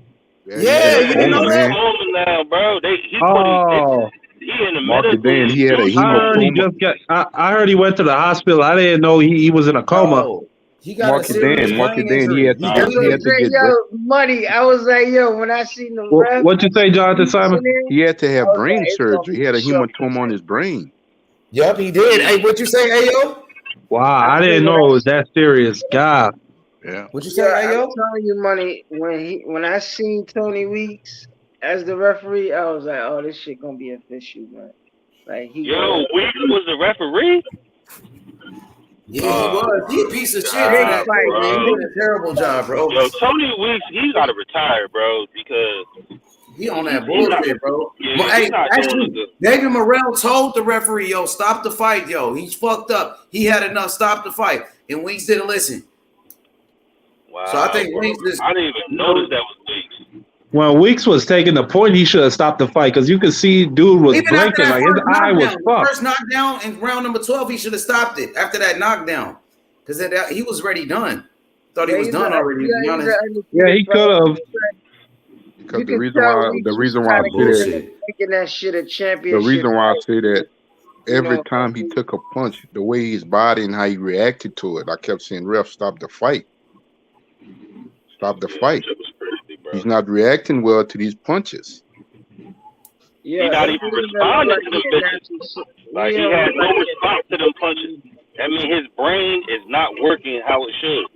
Yeah, you didn't know that? Now, bro. He in the Market Dan, he had a I heard he went to the hospital. I didn't know he was in a coma. Oh, he got Market Dan, he had to get money. I was like, yo, when I seen the ref, what you say, Jonathan Simon? He had to have brain surgery. He had a hematoma on his brain. Yep, he did. Hey, what you say, Ayo? Wow, I didn't know it was that serious. God. Yeah. What you say, Ayo? I'm telling you, money. When I seen Tony Weeks as the referee, I was like, oh, this shit gonna be official, man. Like Weeks was the referee. Yeah, he was. He a piece of shit. He did a terrible job, bro. Yo, Tony Weeks, he gotta retire, bro, because he on that bullshit, bro. Yeah, but, hey, actually, David Morrell told the referee, yo, stop the fight, yo. He's fucked up. He had enough. Stop the fight. And Weeks didn't listen. Wow. So I think Weeks just. I didn't even notice that was Weeks. When Weeks was taking the point, he should have stopped the fight because you could see dude was blinking. Like his eye was fucked. First knockdown in round number 12, he should have stopped it after that knockdown because he was already done. Thought he was done already. To be honest. Yeah, he could have. Because the reason why I say that every time he took a punch, the way his body and how he reacted to it, I kept saying, "Ref, stop the fight! Stop the fight!" He's not reacting well to these punches. Yeah, he's not even responding to them bitches. Like he had no response to them punches. That means his brain is not working how it should.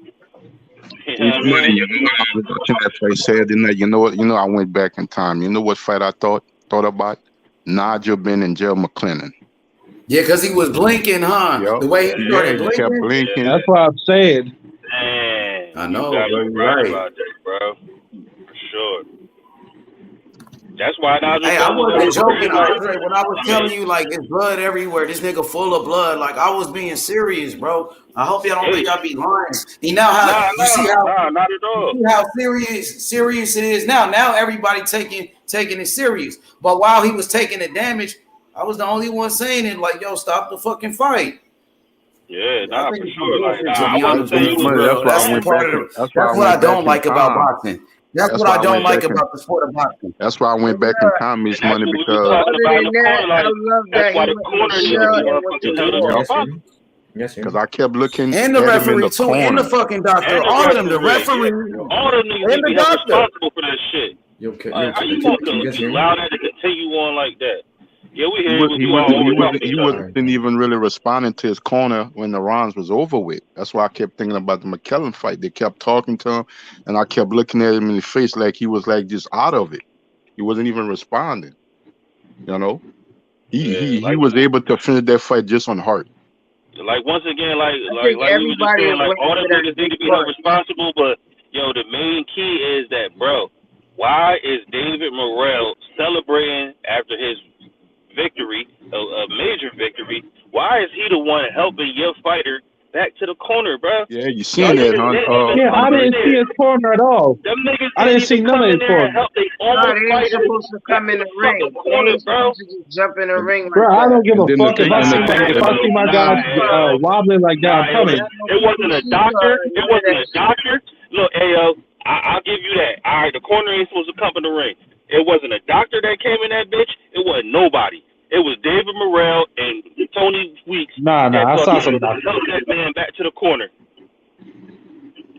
You know what I mean? I was watching that fight Saturday night. You know what? I went back in time. You know what fight I thought about? Nigel Benn and Gerald McClellan. Yeah, because he was blinking, huh? Yep. The way he started blinking. Kept blinking. That's what I'm saying. Man, I know, you're right about that, bro. For sure. That's why I wasn't joking, Andre, when I was telling you, like, there's blood everywhere. This nigga full of blood. Like, I was being serious, bro. I hope y'all don't think I be lying. You know how see how serious it is now. Now everybody taking it serious. But while he was taking the damage, I was the only one saying it. Like, yo, stop the fucking fight. Yeah, for sure. That's what I don't like about boxing. That's what I don't like about the sport of boxing. That's why I went back in time, Miss Money, because I love that. Yes, because I kept looking and the referee too, and the fucking doctor, all of them, the referee, all of them and the doctor responsible for that shit. How you gonna allow that to continue on like that? Yeah, we hear he wasn't even really responding to his corner when the rounds was over with. That's why I kept thinking about the McKellen fight. They kept talking to him, and I kept looking at him in the face like he was like just out of it. He wasn't even responding. You know, he was able to finish that fight just on heart. Like once again, like we were just saying, like all the niggas need to be held responsible, but yo, the main key is that, bro, why is David Morrell celebrating after his victory, a major victory? Why is he the one helping your fighter back to the corner, bro? Yeah, you seen that, huh? Yeah, I didn't see his corner at all. Them niggas I didn't see none of his corner. They ain't supposed to come in the ring. They ain't supposed to just jump in the ring. Bro, I don't give a fuck if I see my guys wobbling like that. I'm coming. It wasn't a doctor. It wasn't a doctor. Look, Ayo, I'll give you that. All right, the corner ain't supposed to come in the ring. It wasn't a doctor that came in that bitch. It wasn't nobody. It was David Morrell and Tony Weeks. Nah, I saw some doctors. Help that man back to the corner.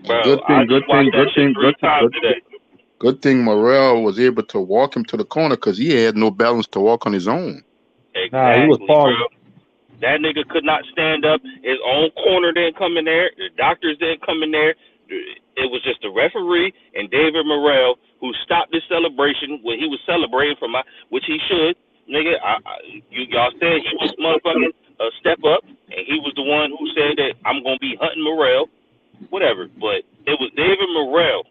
Bro, I just watched that shit 3 times today. Good thing Morrell was able to walk him to the corner because he had no balance to walk on his own. Exactly, Nah, he was falling. bro. That nigga could not stand up. His own corner didn't come in there. The doctors didn't come in there. It was just the referee and David Morrell who stopped this celebration when he was celebrating which he should. Nigga, y'all said he was motherfucking step up, and he was the one who said that I'm gonna be hunting Morrell, whatever. But it was David Morrell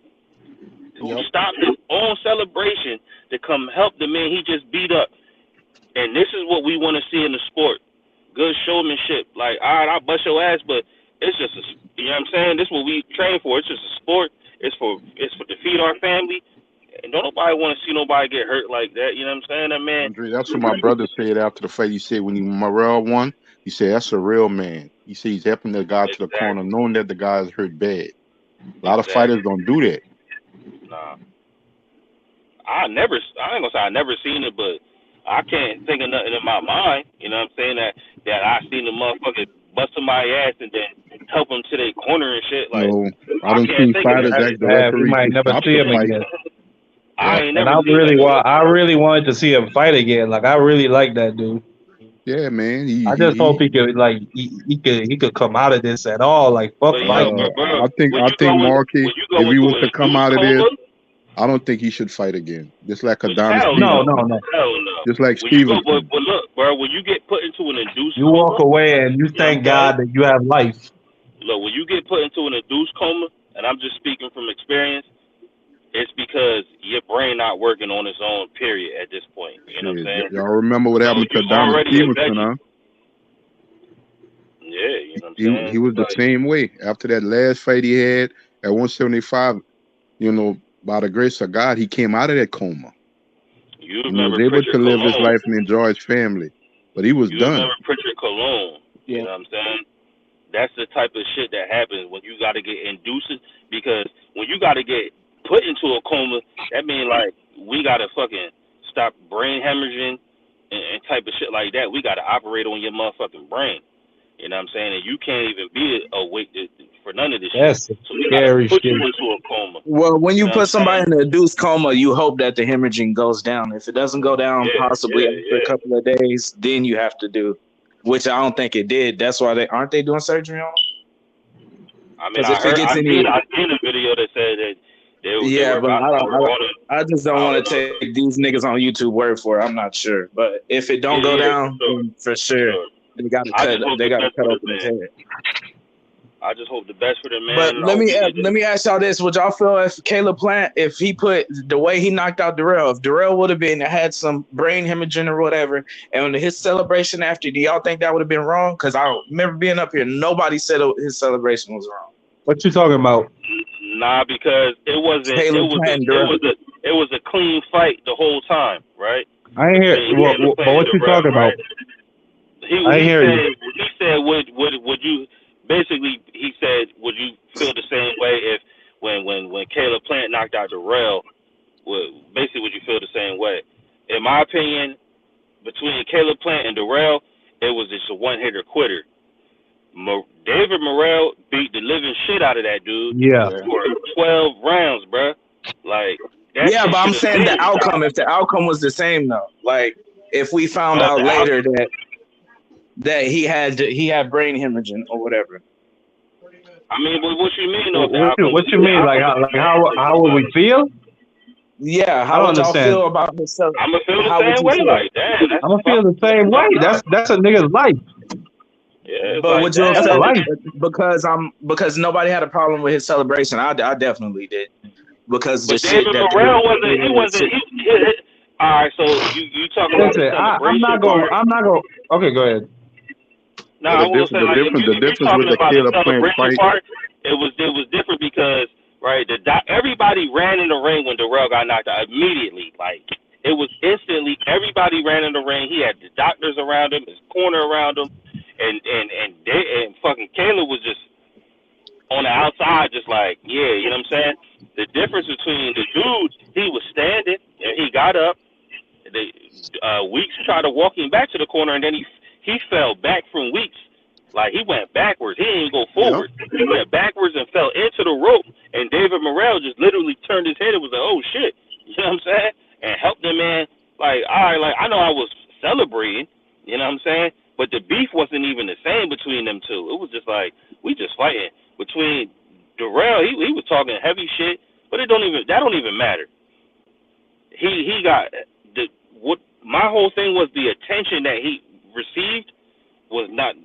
who stopped his own celebration to come help the man he just beat up. And this is what we want to see in the sport. Good showmanship. Like, all right, I'll bust your ass, but it's just you know what I'm saying? This is what we train for. It's just a sport. It's for to feed our family. And don't nobody want to see nobody get hurt like that. You know what I'm saying? That man. Andre, that's what my brother said after the fight. He said when Morrell won, he said that's a real man. He said he's helping the guy to the corner, knowing that the guy is hurt bad. A lot of fighters don't do that. Nah. I ain't gonna say I never seen it, but I can't think of nothing in my mind. You know what I'm saying? That I seen the motherfucker bust somebody's ass and then help them to their corner and shit. Like, No, I don't see fighters ask the referee. We might never see him again. I ain't And never I really wanted to see him fight again. Like, I really like that dude. Yeah, man. I just hope he could come out of this at all. Like, fuck fighting. I think Marky, if he was to come out of this, I don't think he should fight again. Just like Adonis. No. Hell no. Just like Stevenson. But look, bro, when you get put into an induced You walk away and you thank God that you have life. Look, when you get put into an induced coma, and I'm just speaking from experience, it's because your brain not working on its own, period, at this point. You know what I'm saying? Y'all remember what happened to Adonis Stevenson, huh? Yeah, you know what I'm saying? He was the same way. After that last fight he had at 175, you know, by the grace of God, he came out of that coma. He was able to live his life and enjoy his family. But he was done. Remember Pritchard Cologne. You know what I'm saying? That's the type of shit that happens when you got to get induced. Because when you got to get put into a coma, that means, like, we got to fucking stop brain hemorrhaging and type of shit like that. We got to operate on your motherfucking brain. You know what I'm saying? And you can't even be awake for none of this shit. So we got to put you into a coma. Well, when you know put somebody in a induced coma, you hope that the hemorrhaging goes down. If it doesn't go down possibly after a couple of days, then you have to do, which I don't think it did. That's why aren't they doing surgery on him? I mean, I seen a video that said that I just don't want to take these niggas on YouTube word for it. I'm not sure. But if it don't go down, then for sure. They got to cut open his head. I just hope the best for the man. But let me ask y'all this: would y'all feel if Caleb Plant, if he put the way he knocked out Darrell, if Darrell would have had some brain hemorrhaging or whatever, and his celebration after, do y'all think that would have been wrong? Because I remember being up here, nobody said his celebration was wrong. What you talking about? Nah, because it wasn't. It was a clean fight the whole time, right? I ain't hear. But what you talking about? I hear you. He said, "Would you?" Basically, he said, "Would you feel the same way if when Caleb Plant knocked out Darrell? Basically, would you feel the same way?" In my opinion, between Caleb Plant and Darrell, it was just a one-hitter quitter. David Morrell beat the living shit out of that dude. For 12 rounds, bro. Like, but I'm saying the outcome. If the outcome was the same, though, like if we found out later that he had brain hemorrhaging or whatever. I mean, what you mean? What you mean? Like how would we feel? Yeah, how would y'all feel about himself? I'm gonna feel the same way. Like, damn, I'm gonna feel the same way. That's a nigga's life. Yeah, but would you feel because nobody had a problem with his celebration? I definitely did because the shit David that Morrell wasn't. All right, so you talking about the celebration? I'm not going. Okay, go ahead. No, I will say the difference with the Caleb Plant fight. It was different because everybody ran in the ring when Darrell got knocked out immediately. Like it was instantly, everybody ran in the ring. He had the doctors around him, his corner around him, and fucking Caleb was just on the outside, just like, yeah, you know what I'm saying? The difference between the dudes, he was standing and he got up. Weeks tried to walk him back to the corner, and then he fell back from Weeks Like, he went backwards. He didn't even go forward. Yep. He went backwards and fell into the rope. And David Morrell just literally turned his head and was like, oh, shit. You know what I'm saying? And helped the man. Like, all right, like, I know I was celebrating. You know what I'm saying? But the beef wasn't even the same between them two. It was just like, we just fighting. Between Darrell, he was talking heavy shit. But that don't even matter. He got my whole thing was the attention that he received was not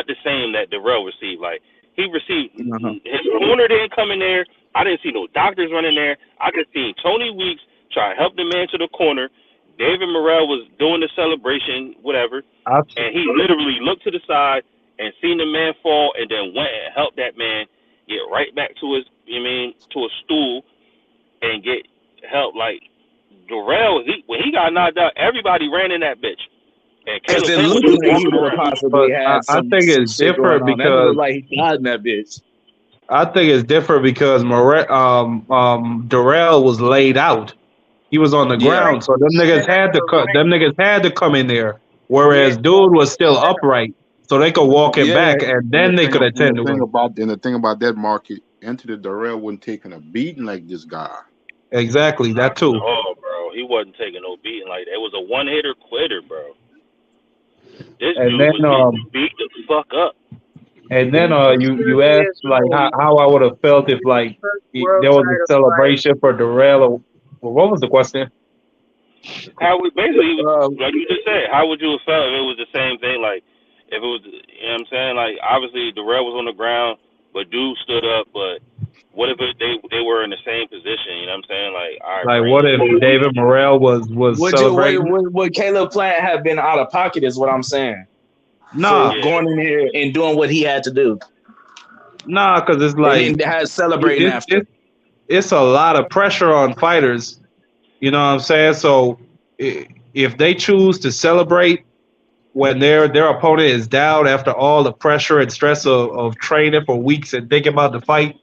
the same that Darrell received. Like, he received his corner didn't come in there. I didn't see no doctors running there. I just seen Tony Weeks try to help the man to the corner. David Morrell was doing the celebration, whatever, and he literally looked to the side and seen the man fall, and then went and helped that man get right back to his, to a stool and get help. Like, Darrell, when he got knocked out, everybody ran in that bitch. Because it looked like he would have possibly had I think it's different because like he died in that bitch. I think it's different because Darrell was laid out. He was on the ground, so them niggas had to come in there. Whereas dude was still upright, so they could walk him back, and then they could attend to him. The thing about that market, Anthony Darrell wasn't taking a beating like this guy. Exactly, that too. Oh, bro, he wasn't taking no beating like that. It was a one-hitter quitter, bro. This dude was getting beat the fuck up. And then you asked like how I would have felt if like there was a celebration for Darrell. Or what was the question? How would basically like you just said? How would you have felt if it was the same thing? Like if it was, you know what I'm saying? Like obviously Darrell was on the ground, but dude stood up. But what if they were in the same position? You know what I'm saying? Like all right, like what if David Morrell was celebrating? Would Caleb Plant have been out of pocket? Is what I'm saying. Nah, going in here and doing what he had to do. Nah, because it's like and had celebrating after. It's a lot of pressure on fighters. You know what I'm saying? So if they choose to celebrate when their opponent is down after all the pressure and stress of training for weeks and thinking about the fight,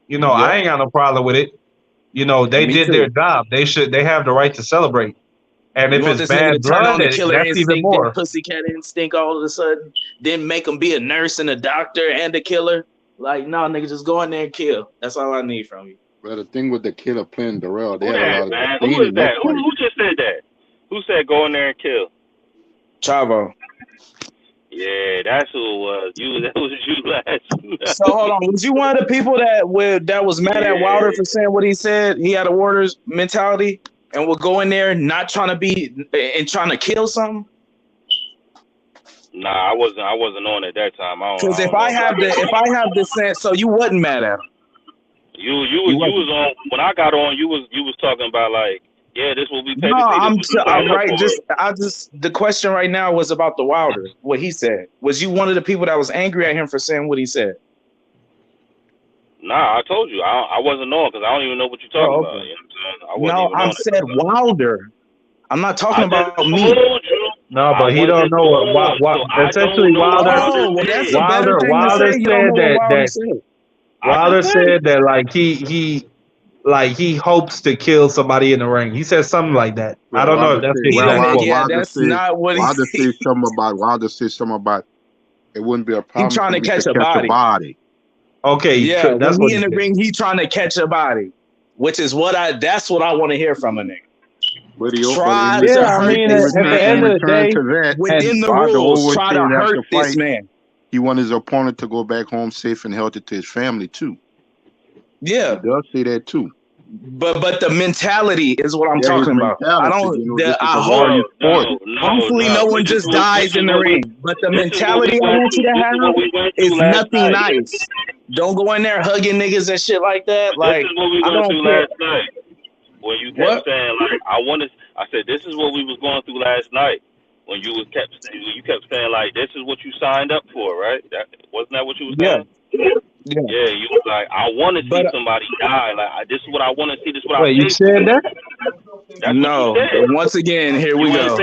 you know, I ain't got no problem with it. You know, they did their job. They have the right to celebrate. And if it's bad blood, that's even more. Pussycat instinct all of a sudden. Then make them be a nurse and a doctor and a killer. Like, no, nigga, just go in there and kill. That's all I need from you. Well, the thing with the killer playing Darrell, they who had a lot man? of Who is that? Who just said that? Who said go in there and kill? Chavo. Yeah, that's who it was. That was you last. So hold on, was you one of the people that was mad at Wilder for saying what he said? He had a Warriors mentality and would go in there not trying to be and trying to kill something. Nah, I wasn't on at that time. Because if I have the sense, so you wasn't mad at him. You was on when I got on. You was talking about like, yeah, this will be. No, I'm right. The question right now was about the Wilder. What he said. Was you one of the people that was angry at him for saying what he said? Nah, I told you I wasn't on because I don't even know what you're talking about. You know what I'm saying? I said Wilder. I'm not talking about me. No, but he don't know what essentially Wilder. Wilder said that like he hopes to kill somebody in the ring. He said something like that. I don't know if that's that's not what he said. Wilder said something about it wouldn't be a problem. He's trying to catch a body. Okay, yeah. That's when he in the ring, he trying to catch a body, which is that's what I want to hear from a nigga. Try to hurt this man. At the end of the day, within the rules, try to hurt this man. He wanted his opponent to go back home safe and healthy to his family too. Yeah, he does say that too. But the mentality is what I'm talking about. I don't. I hope. Hopefully, no one just dies in the ring. But the mentality I want you to have is nothing nice. Don't go in there hugging niggas and shit like that. Like this is what we went through last night. When you kept saying like I said this is what we was going through last night. When you kept saying like this is what you signed up for, right? Wasn't that what you was saying? Yeah, you was like, I want to see somebody die. Like, this is what I want to see. This is what you said that? No. Once again, here we go.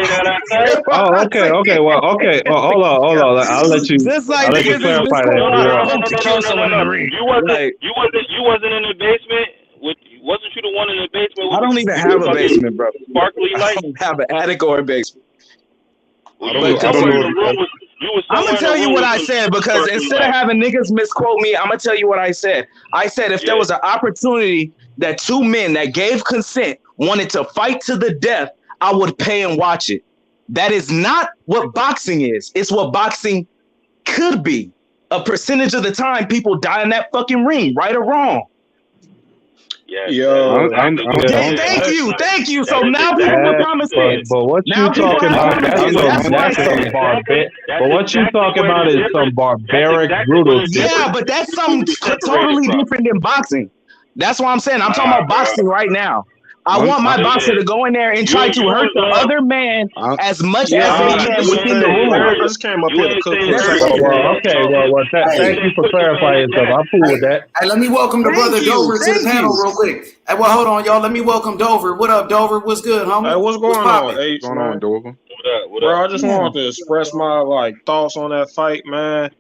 Oh, okay. Well, okay. Hold on. I'll let you. Just like I'll let you clarify that. You wasn't in the basement with. Wasn't you the one in the basement? I don't even have a basement, bro. Sparkly light. I don't have an attic or a basement. You was I'm gonna tell you what I said because instead of having niggas misquote me, I'm gonna tell you what I said. I said if there was an opportunity that two men that gave consent wanted to fight to the death, I would pay and watch it. That is not what boxing is. It's what boxing could be. A percentage of the time, people die in that fucking ring, right or wrong. Thank you. So now people can promise it. But what you talking about? But what you talking about is some barbaric, brutal shit. Yeah, but that's something totally different than boxing. That's what I'm saying. I'm talking about boxing right now. I want my boxer to go in there and try to hurt the other man as much as they can within the rules. Just came up here to cook. Thank you for clarifying yourself. I'm cool with that. Hey, let me welcome the brother Dover to the panel real quick. Hey, well, hold on, y'all. Let me welcome Dover. What up, Dover? What's good, homie? Hey, what's going on? Hey, what's going on, Dover? Bro, I just wanted to express my thoughts on that fight, man.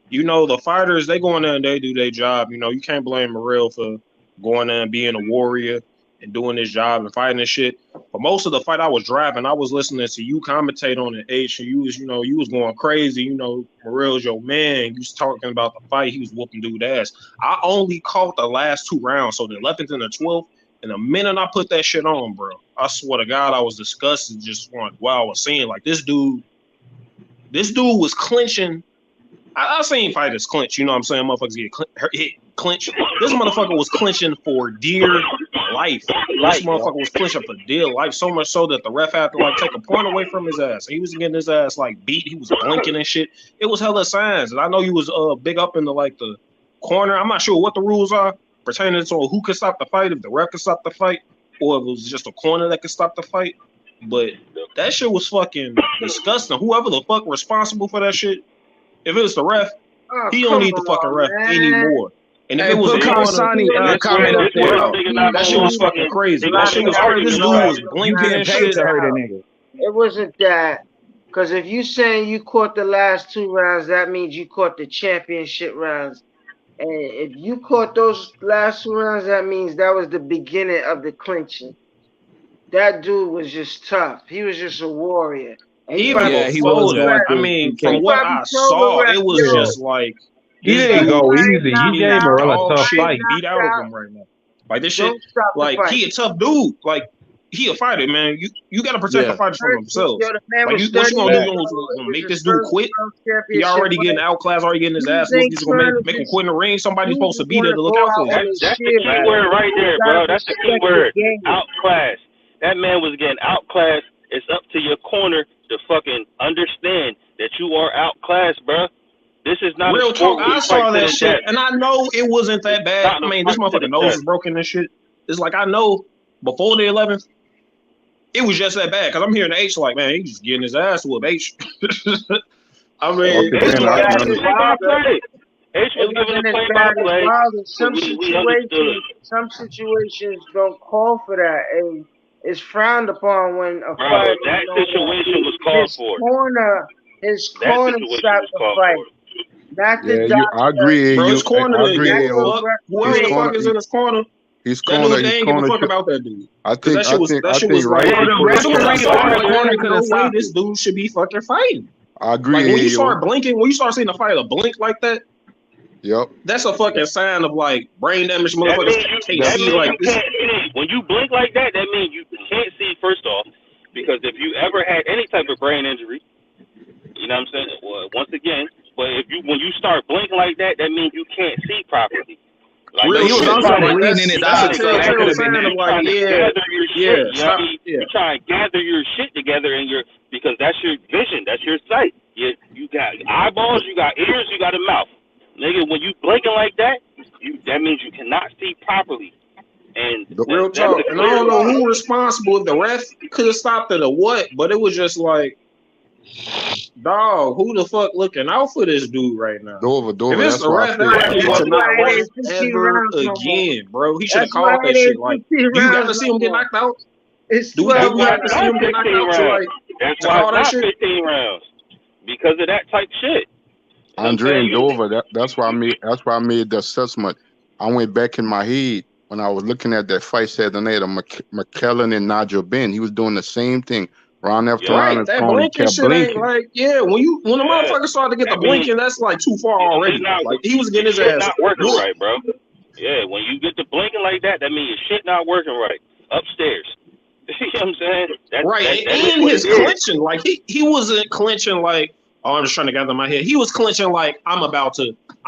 You know, the fighters, they go in there and they do their job. You know, you can't blame Morrell for going there and being a warrior and doing his job and fighting this shit. But most of the fight I was driving, I was listening to you commentate on it, H, and you was going crazy. You know, Morrell's your man. You was talking about the fight. He was whooping dude ass. I only caught the last 2 rounds, so the 11th and the 12th. And the minute I put that shit on, bro, I swear to God, I was disgusted just what I was seeing. Like, this dude was clinching. I seen fighters clinch, you know what I'm saying? Motherfuckers get hit, clinch. This motherfucker was clinching for dear life. This motherfucker was clinching for dear life, so much so that the ref had to take a point away from his ass. He was getting his ass beat. He was blinking and shit. It was hella signs. And I know you was big up in the corner. I'm not sure what the rules are pertaining to who could stop the fight, if the ref could stop the fight, or if it was just a corner that could stop the fight. But that shit was fucking disgusting. Whoever the fuck responsible for that shit, if it was the ref, he don't need the fucking ref anymore. And if it was a comment up there, that shit was fucking crazy. That shit was hard. This dude was blinking and shit to hurt a nigga. It wasn't that. Because if you saying you caught the last 2 rounds, that means you caught the championship rounds. And if you caught those last 2 rounds, that means that was the beginning of the clinching. That dude was just tough. He was just a warrior. He was. I mean, from what I saw, it was just like he didn't go easy. He gave Morrell a tough fight. Beat out of him right now. Like this shit. Like he a tough dude. Like he a fighter, man. You gotta protect the fighters from themselves. Like what you gonna do? You gonna make this dude quit? He already getting outclassed. Already getting his ass whooped. He's gonna make him quit in the ring. Somebody's supposed to be there to look out for him. That's the key word right there, bro. That's the key word. Outclassed. That man was getting outclassed. It's up to your corner to fucking understand that you are outclassed, bro. This is not real talk. I saw that shit, and I know it wasn't that bad. I mean, this motherfucker nose is broken and shit. It's like I know before the 11th, it was just that bad. Cause I'm hearing H like, man, he's just getting his ass whooped. H. I mean, H was giving a play-by-play. Some situations don't call for that, and it's frowned upon when a fighter. That situation was called for. His corner stopped the fight. Not the doctor. I agree. Bro, his corner. Whoever the fuck is in his corner. His corner. They ain't give a fuck about that dude. I think that shit was right. The corner could have said this dude should be fucking fighting. I agree. Like when you start blinking, when you start seeing a fighter blink like that. Yep. That's a fucking sign of like brain damage. Motherfuckers can't see like this. When you blink like that, that means you can't see. First off, because if you ever had any type of brain injury, you know what I'm saying? Well, once again, but when you start blinking like that, that means you can't see properly. Like, he was also bleeding in his eyes. You try to gather your shit together because that's your vision, that's your sight. You got eyeballs, you got ears, you got a mouth. Nigga, when you blinking like that, that means you cannot see properly. And real talk. And I don't know who responsible. If the ref could have stopped it or what, but it was just like, dog, who the fuck looking out for this dude right now? Dover. If it's the ref, he should not fight ever again, bro. He should have called that shit. Like, you got to see him get knocked out. Do we have to see him get knocked out? That's why it's not 15 rounds because of that type shit. Andre and Dover. That's why I made the assessment. I went back in my head when I was looking at that fight Saturday night of McKellen and Nigel Ben. He was doing the same thing. Round after Right, round, that Tony blinking kept shit ain't blinking. like, when the motherfucker started to get the blinking, that's like too far already. Like he was getting his shit ass not working whooped. right, bro. Yeah, when you get to blinking like that, that means your shit not working right upstairs. You know what I'm saying? Right, That is and what his it is. clinching, like he wasn't clinching like, oh, I'm just trying to gather my head. He was clinching like I'm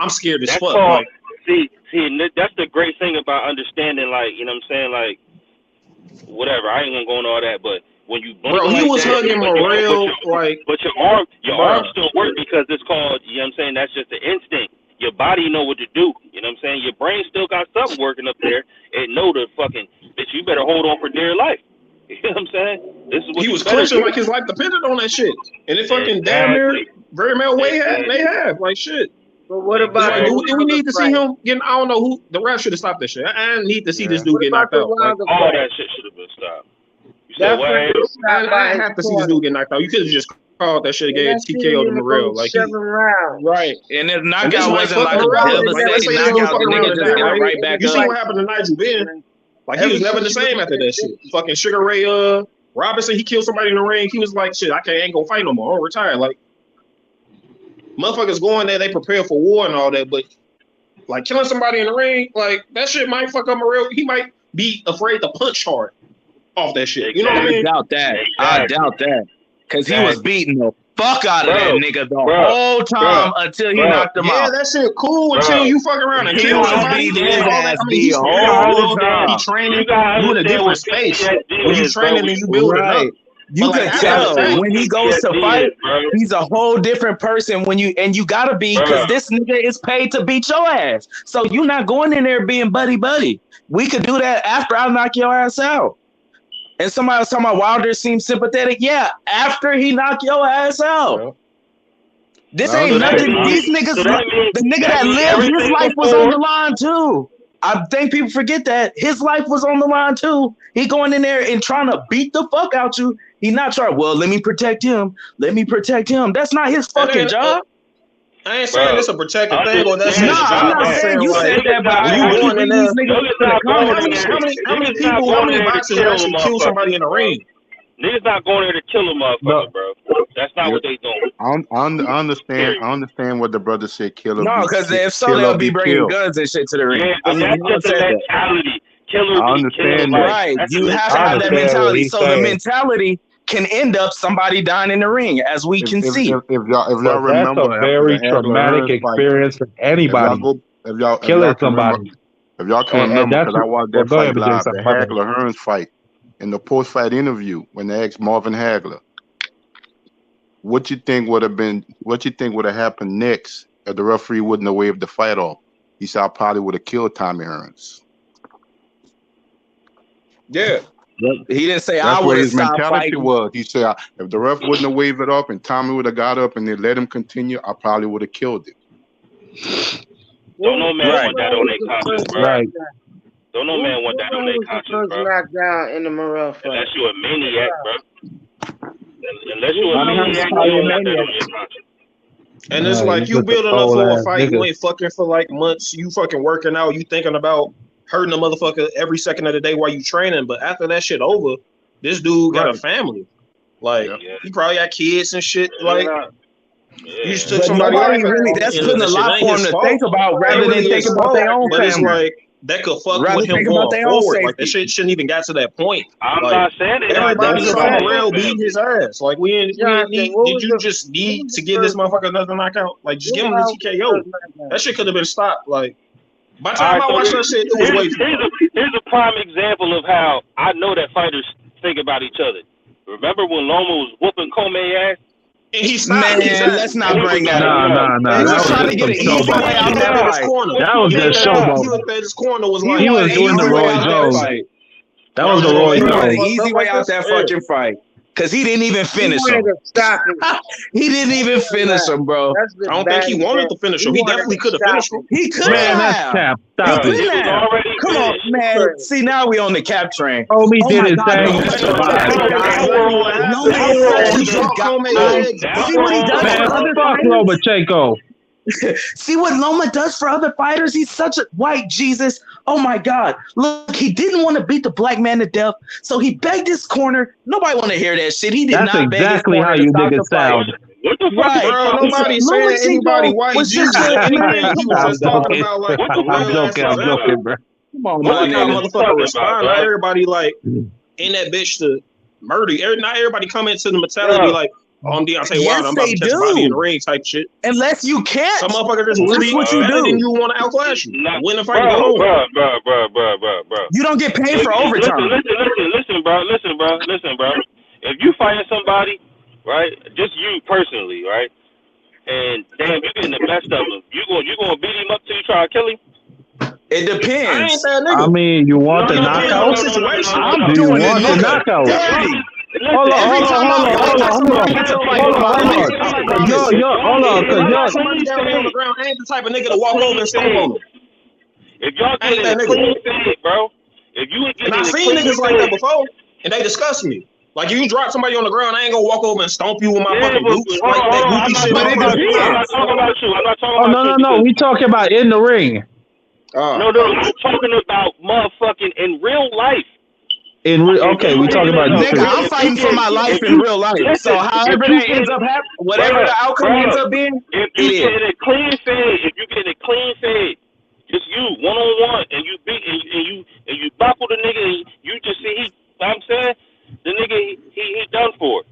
scared as That's fuck. called, Like, that's the great thing about understanding, like, you know what I'm saying, like, whatever. I ain't gonna go into all that, but when you blink bro, he like was that, hugging Morrell, like, but your arm bruh. still work because it's called, you know what I'm saying, that's just the instinct. Your body know what to do. You know what I'm saying? Your brain still got something working up there and know the fucking, bitch, you better hold on for dear life. You know what I'm saying? This is what He you was better clinching do. like his life depended on that shit. And it fucking damn near very well may have. Like shit. But what about like, do we need to see fight? him getting, I don't know who, the ref should have stopped that shit. I need to see this dude What get about knocked out. Like, all that shit should have been stopped. You said what? I have to see this dude get knocked out. You could have just called that shit and gave TKO to Morrell. Like, 7 rounds. Right. And the knockout this might wasn't fuck like Morrell. a Like, let's say this dude knockout. fuck The around nigga today, just got right? right back You see up. what happened to Nigel Ben? Like, he was never the same after that shit. Fucking Sugar Ray Robinson, he killed somebody in the ring. He was like, shit, I ain't gonna fight no more. I'm retired. Like, motherfuckers going there, they prepare for war and all that, but like killing somebody in the ring, like that shit might fuck up Morrell. He might be afraid to punch hard off that shit. You know what I mean? I doubt that. I doubt that. Because he was beating the fuck out of that nigga the whole time until he knocked him out. Yeah, that shit cool until you fuck around and He kill was somebody. beating his ass He's the whole time. he training. You in a different space. When you training and you building up. You could tell when he goes to fight, he's a whole different person when you gotta be, because this nigga is paid to beat your ass. So you're not going in there being buddy. We could do that after I knock your ass out. And somebody was talking about Wilder seems sympathetic. Yeah, after he knock your ass out. This ain't nothing. These niggas, the nigga that lived, his life was on the line too. I think people forget that his life was on the line too. He going in there and trying to beat the fuck out you. He not trying, well, let me protect him. That's not his fucking job. I ain't saying it's a protected thing or that's his job. I'm not saying you said that, but you going in there. How many boxers actually kill somebody in the ring? Niggas not going there to kill a motherfucker, bro. That's not what they doing. I understand what the brother said. Killer. No, because if so, they'll be bringing guns and shit to the ring. Yeah, but that's just the mentality. Killer I be understand killer. that. Right. That's You have to have that mentality. So the mentality can end up somebody dying in the ring, as we can see. If y'all remember, that's a very traumatic experience for anybody. Killing somebody. If y'all can remember, because I watched that fight live, the Hagler Hearns fight. In the post-fight interview, when they asked Marvin Hagler, what you think would have happened next if the referee wouldn't have waved the fight off? He said, I probably would have killed Tommy Hearns. Yeah. He didn't say That's I what would have his stopped mentality fighting. was. He said, if the ref wouldn't have waved it off and Tommy would have got up and they let him continue, I probably would have killed him. Don't no man want that on their conscience, bro. Right. Don't no man want that on their conscience, bro. Knockdown in the Morrell fight. Unless you a maniac, bro. Unless you a maniac, you don't want that on your conscience. And it's like you building up for a fight, you ain't fucking for like months, you fucking working out, you thinking about hurting a motherfucker every second of the day while you training, but after that shit over, this dude got a family. Like, he probably got kids and shit. Like, you just took somebody really, that's putting a lot for him to think about rather than think about their own family. But it's like, that could fuck with him going forward. Like, that shit shouldn't even got to that point. I'm like, not saying it. Everybody saw Morrell beating his ass. Like, did you just need to give this motherfucker another knockout? Like, just give him the TKO. That shit could have been stopped. Like, by the time I watched that shit, it was way too much. Here's a prime example of how I know that fighters think about each other. Remember when Loma was whooping Comey ass? And he stopped. Let's not bring that up. No. He was trying to get an easy way out of his corner. That was just showboat. He looked at his corner was like, he was doing the Roy Jones. That was the Roy Jones. Easy way out that fucking fight. Because he didn't even finish him. He didn't even finish him, bro. I don't think he wanted to finish him. He definitely could have finished him. He could have. Stop it. Come on, man. See, now we on the cap train. Homie did his thing. No man, see what he does. Man, fuck Lomachenko. See what Loma does for other fighters? He's such a white Jesus. Oh my God. Look, he didn't want to beat the black man to death, so he begged his corner. Nobody want to hear that shit. He did not beg his corner to stop the fight. What the fuck? Right. Bro, nobody's saying anybody white Jesus or anything. He was just talking about like I'm joking, bro. Come on, I like how nigga. motherfucker respond. Not everybody like in that bitch to murder. Not everybody come into the mentality like, oh, I'm Deontay Wilder. I'm about to catch a body in the ring type shit. Unless you can't. Some motherfuckers just really what you better do. than you want to outclass you. Win the fight. Bro. You don't get paid for overtime. Listen, bro. If you fighting somebody, right, just you personally, right, and damn, you getting the best of him, you gonna beat him up till you try to kill him? It depends. I mean, you want the knockout? I'm Do you doing want the knockout? Hold on. Somebody on the ground ain't the type of nigga to walk over and stomp on him. If y'all getting a clean fade, bro. If you ain't getting and I seen niggas like that before, and they disgust me. Like, if you drop somebody on the ground, I ain't gonna walk over and stomp you with my fucking boots. Like that goofy shit. I'm not talking about you. I'm not talking Oh, about you. no. We talking about in the ring. No, I'm talking about motherfucking in real life. Okay, we talking about nigga, I'm fighting for my life in real life. So however that ends up happening, whatever the outcome ends up being, if you get a clean fade, just you one on one, and you beat and you buckle the nigga, and you just see I'm saying the nigga he done for.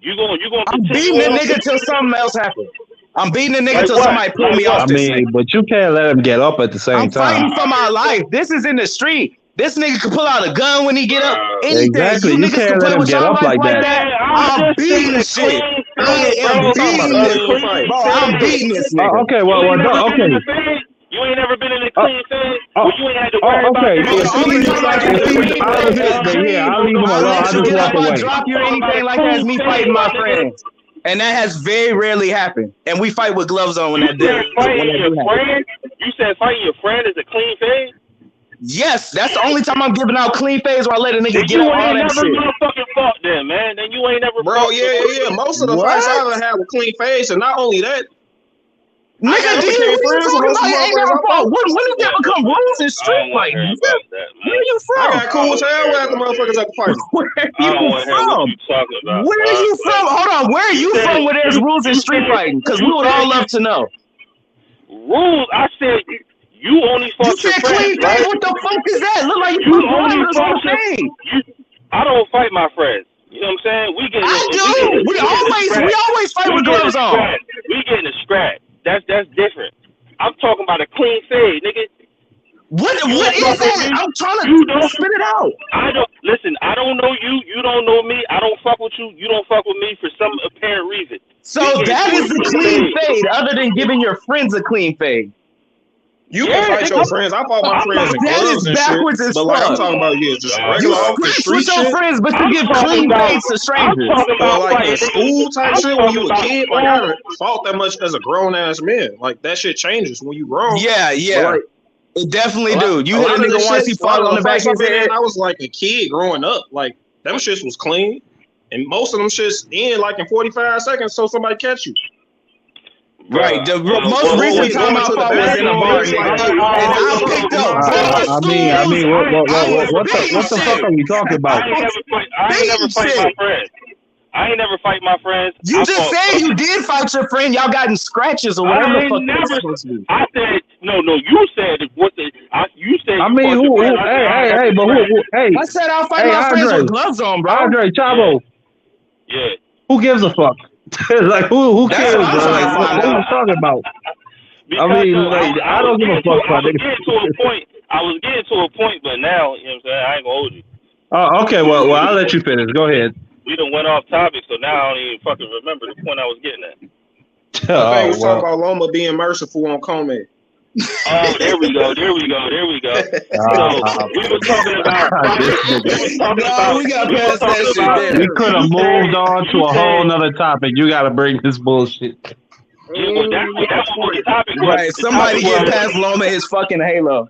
You gonna I'm beating the nigga till something else happens. I'm beating the nigga till somebody pull me off this thing. But you can't let him get up at the same time. I'm fighting for my life. This is in the street. This nigga can pull out a gun when he get up. Anything. Exactly. You you niggas can't can let play him with get y'all up life like that. I'm beating this shit. I am beating this. Bro, I'm beating this nigga. Okay, okay. You ain't never been in a clean fade. You ain't had to worry about okay. Yeah, I'll leave him alone. I'll just walk away. Drop you or anything like that is me fighting my friends. And that has very rarely happened. And we fight with gloves on when that does. You said fighting your friend is a clean fade? Yes, that's the only time I'm giving out clean fades where I let a nigga get on all that shit. You ain't never fucking fought then, man. Then you ain't never Bro, yeah. Most of the fights I ever had with clean fades, and not only that, nigga, what you talking about? Ain't never fought. When did that become rules in street fighting? Where are you from? I got cool as hell with the motherfuckers at the fight. Where are you from? Where are you from? Hold on. Where are you from where there's rules in street fighting? Because we would all love to know. Rules? I said you only fought your friends. You said clean fade? What the fuck is that? Look like you only fought your thing. I don't fight my friends. You know what I'm saying? We always fight with gloves on. We getting a scratch. That's different. I'm talking about a clean fade, nigga. What is that? I'm trying to spit it out. I don't know you. You don't know me. I don't fuck with you. You don't fuck with me for some apparent reason. So that is the clean fade, other than giving your friends a clean fade. You can fight your friends. I fought my friends in gloves and shit. But like I'm talking about, just regular street shit. Your friends, but you give clean fades to strangers. Like in school type shit when you a kid. Like I haven't fought that much as a grown ass man. Like that shit changes when you grow. Yeah. Like, it definitely do. You hit a nigga once, he fought on the back of his head. I was like a kid growing up. Like them shits was clean, and most of them shits end like in 45 seconds, so somebody catch you. Right. The most recent time I fought was in a bar, nigga. And I picked up. What the fuck are you talking about? I ain't never fight my friends. I ain't never fight my friends. You just said you did fight your friend. Y'all got in scratches or whatever the fuck that's supposed to be. I said no. You said what the? You said. I mean, who? Hey, but who? Hey, I said I'll fight my friends with gloves on, bro. Andre Chavo. Yeah. Who gives a fuck? Like who cares, bro? What are you talking about? Because, I mean, I don't give a fuck about it. I was getting to a point, but now, you know what I'm saying, I ain't gonna hold you. Oh, okay. Well, I'll let you finish. Go ahead. We done went off topic, so now I don't even fucking remember the point I was getting at. I think we're talking about Loma being merciful on Comey. Oh, there we go. So we were talking about. We got past that shit there. We could have moved on to a whole nother topic. You got to bring this bullshit. Yeah, well, that's what the topic was. Right, somebody get past Loma his fucking halo.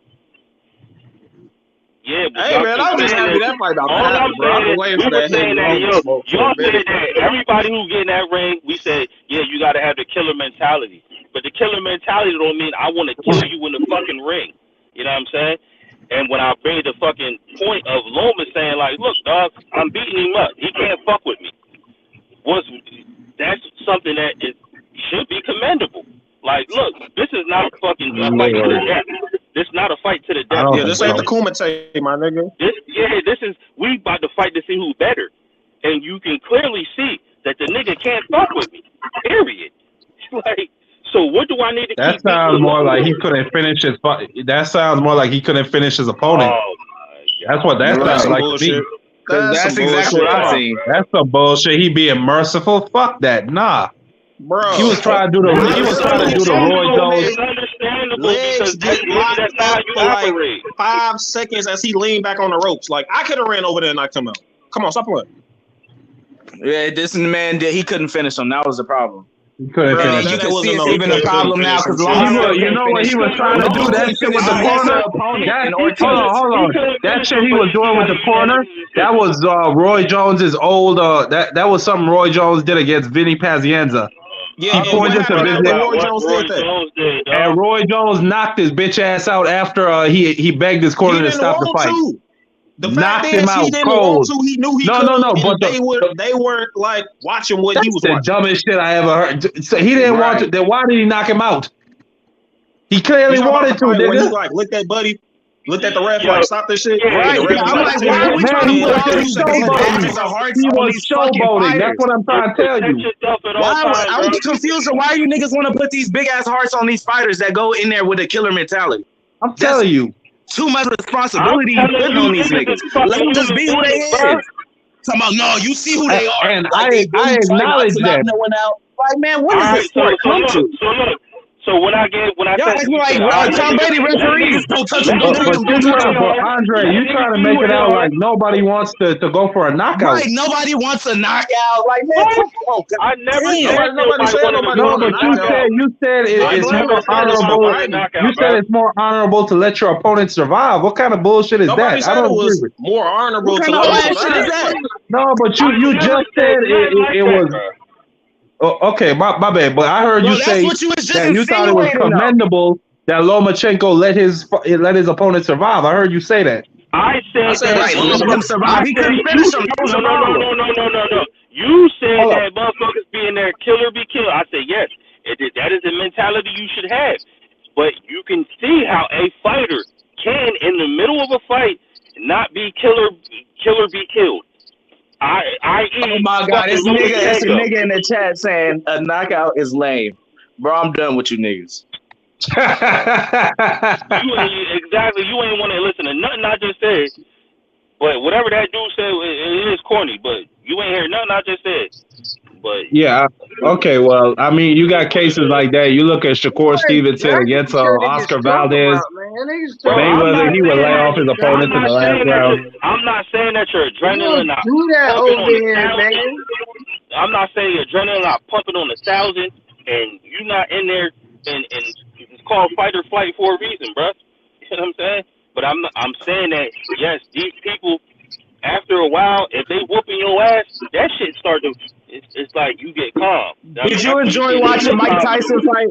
Yeah, but hey man, I'm just happy that fight about that, bro. I'm waiting for that y'all said that everybody who get in that ring, we said, yeah, you got to have the killer mentality. But the killer mentality don't mean I want to kill you in the fucking ring. You know what I'm saying? And when I made the fucking point of Loma saying like, look, dog, I'm beating him up. He can't fuck with me. That's something that should be commendable. Like, look, this is not a fucking fight to the death. This is not a fight to the death. Yeah, this ain't the Kumite, my nigga. This is we about to fight to see who's better, and you can clearly see that the nigga can't fuck with me. Period. Like, so what do I need to? That sounds more like he couldn't finish his. That sounds more like he couldn't finish his opponent. Oh that's what that sounds like to me. That's exactly what I seen. That's some bullshit. He being merciful. Fuck that. Nah. Bro, he was trying to do the Roy Jones. It's understandable legs because get locked that's how up you for like operate. 5 seconds as he leaned back on the ropes. Like, I could have ran over there and knocked him out. Come on, stop playing. Yeah, this man he couldn't finish him. That was the problem. He couldn't finish him. You can see it's even a problem now because you know what he was trying to do? That shit with the corner. Hold on. That shit he was doing with the corner. That was Roy Jones's old. That was something Roy Jones did against Vinny Pazienza. Yeah, he pointed to Vinny. Roy Jones did that. And Roy Jones knocked his bitch ass out after he begged his corner to stop the fight. The fact is, he didn't want to. He knew he could. No. But they weren't like watching what he was watching. That's the dumbest shit I ever heard. So he didn't want to. Then why did he knock him out? He clearly wanted to. When he like looked at Buddy, looked at the ref, like stop this shit. Right. I'm like, why are we trying to put all these badges of hearts on these fucking fighters? That's what I'm trying to tell you. I'm confused. So why you niggas want to put these big ass hearts on these fighters that go in there with a killer mentality? I'm telling you. Too much responsibility you putting on these niggas. Let them just be who they is. Talking about, no, you see who they are. And I acknowledge that. No one out. Like, man, what is this sport come to? So when I said like Tom Brady referees, don't touch him, don't touch him, don't touch him. But Andre, you trying to make it out like nobody wants to go for a knockout. Right, nobody wants a knockout. Like, man, come on. I never nobody said nobody wants a knockout. You said it's more honorable. You said it's more honorable to let your opponent survive. What kind of bullshit is that? I don't agree with. More honorable to let him survive. No, but you just said it was. Oh, okay, my bad. But I heard you say that you thought it was commendable that Lomachenko let his opponent survive. I heard you say that. I said right. Let him survive. He couldn't finish him. No. You said that motherfuckers being there, killer be killed. I said yes. That is the mentality you should have. But you can see how a fighter can, in the middle of a fight, not be killer be killed. Oh my God, it's a nigga in the chat saying a knockout is lame. Bro, I'm done with you niggas. Exactly. You ain't want to listen to nothing I just said. But whatever that dude said, it is corny. But you ain't hear nothing I just said. But yeah, okay. Well, I mean, you got cases like that. You look at Shakur Stevenson against Oscar Valdez. Mayweather, he would lay off his opponent in the last round. I'm not saying that your adrenaline not do that over here, man. I'm not saying your adrenaline not pumping on 1,000, and you not in there, and it's called fight or flight for a reason, bro. You know what I'm saying? But I'm saying that yes, these people, after a while, if they whooping your ass, that shit start to. It's like you get calm. Did you enjoy watching Mike Tyson fight?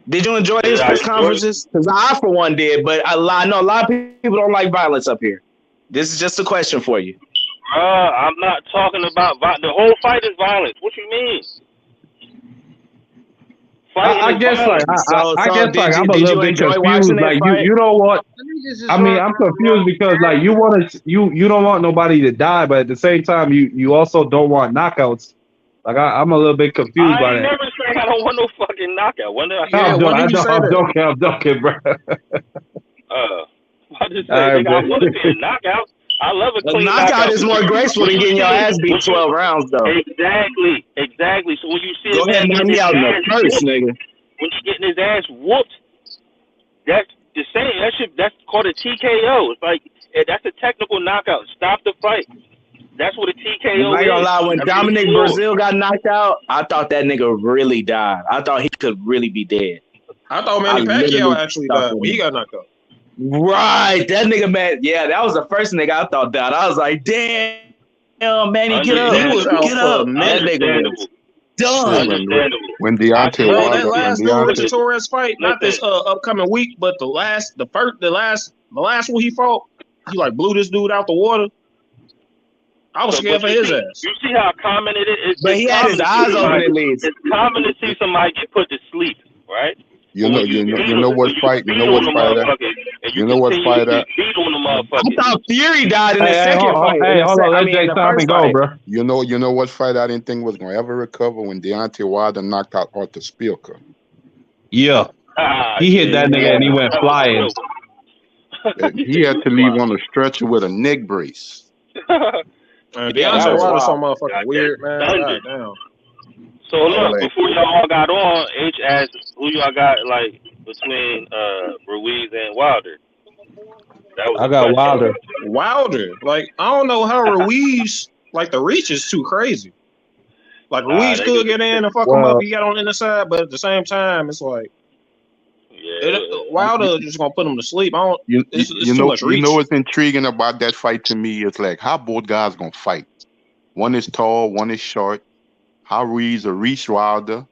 Did you enjoy his press conferences? Because I, for one, did. But I know a lot of people don't like violence up here. This is just a question for you. I'm not talking about the whole fight is violence. What you mean? I guess I'm a little bit confused. Like you don't want. I mean, I'm confused because like you don't want nobody to die, but at the same time you also don't want knockouts. Like I'm a little bit confused by that. I never said I don't want no fucking knockout. When did I hear I'm joking, bro. I just said I want to see a knockout. I love a clean knockout. Is more graceful than getting your ass beat 12 rounds, though. Exactly. So when you see go ahead and knock me out in the first, nigga. When you getting his ass whooped, that's the same. That's called a TKO. It's like that's a technical knockout. Stop the fight. That's what a TKO is. I ain't gonna lie. When Dominic Brazil got knocked out, I thought that nigga really died. I thought he could really be dead. I thought Manny Pacquiao actually died when he got knocked out. Right, that nigga, man. Yeah, that was the first nigga I thought that. I was like, damn, Manny, get up, get up. That nigga was done. When Deontay Bro, Wilder, that last dude, Richard Torres fight, not this upcoming week, but the last one he fought, he like blew this dude out the water. I was scared for his ass. You see how common it is? But he had his eyes open at least. It's common to see somebody get put to sleep, right? You know what fight that? I thought Fury died in the second fight. Hey, hold on, let Jay Tommy go, bro. You know what fight I didn't think was gonna ever recover when Deontay Wilder knocked out Arthur Spilker. Yeah, he hit that nigga and he went flying. He had to leave on a stretcher with a neck brace. Deontay Wilder's so motherfucking weird, man. God damn. So look, before y'all all got on, H asked who y'all got like between Ruiz and Wilder. I got Wilder. Wilder, like I don't know how Ruiz, like the reach is too crazy. Like Ruiz could get in and fuck him up. He got on the inner side, but at the same time, it's like Wilder just gonna put him to sleep. It's too much reach. You know what's intriguing about that fight to me is like how both guys gonna fight. One is tall, one is short. How Ruiz will reach Wilder,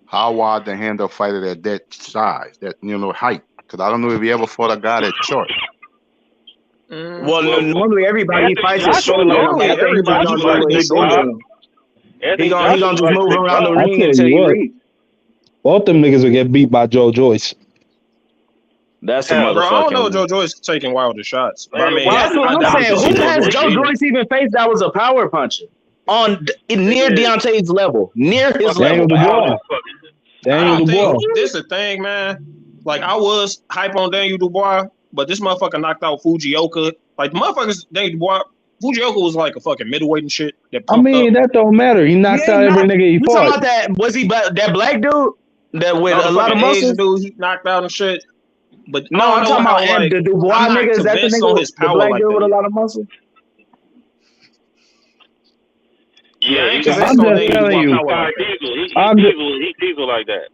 how Wilder handle a fighter at that size, that height. Because I don't know if he ever fought a guy that's short. Well, normally everybody fights is short. He gonna just move around the ring until he reach. Both them niggas will get beat by Joe Joyce. That's the motherfucker. Bro, I don't know if Joe Joyce taking Wilder shots. But I mean, that's what I'm saying. Who has Joe Joyce even faced that was a power puncher? Near Deontay's level, near his level. Daniel Dubois. This is the thing, man. Like I was hype on Daniel Dubois, but this motherfucker knocked out Fujioka. Like the motherfuckers, Daniel Dubois, Fujioka was like a fucking middleweight and shit. That don't matter. He knocked out every nigga he fought. Talking about that? Was he that black dude that with a lot of muscles? Dude, he knocked out and shit. But no, I'm talking about the Dubois nigga. Is that the nigga with the black dude with a lot of muscle? Yeah, I'm just telling you. He's diesel like that.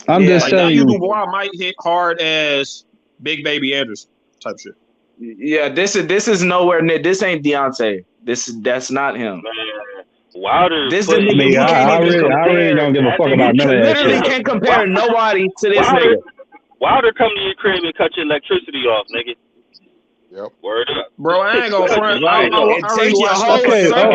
I'm just telling you. Dubois might hit hard as Big Baby Anderson type shit. Yeah, this is nowhere near. This ain't Deontay. That's not him. Man, Wilder. This is I really don't give a fuck about none of that. You literally can't compare nobody to this nigga. Wilder come to your crib and cut your electricity off, nigga. Yep. Word up. Bro, I ain't gonna front. Take your whole circuit. Hold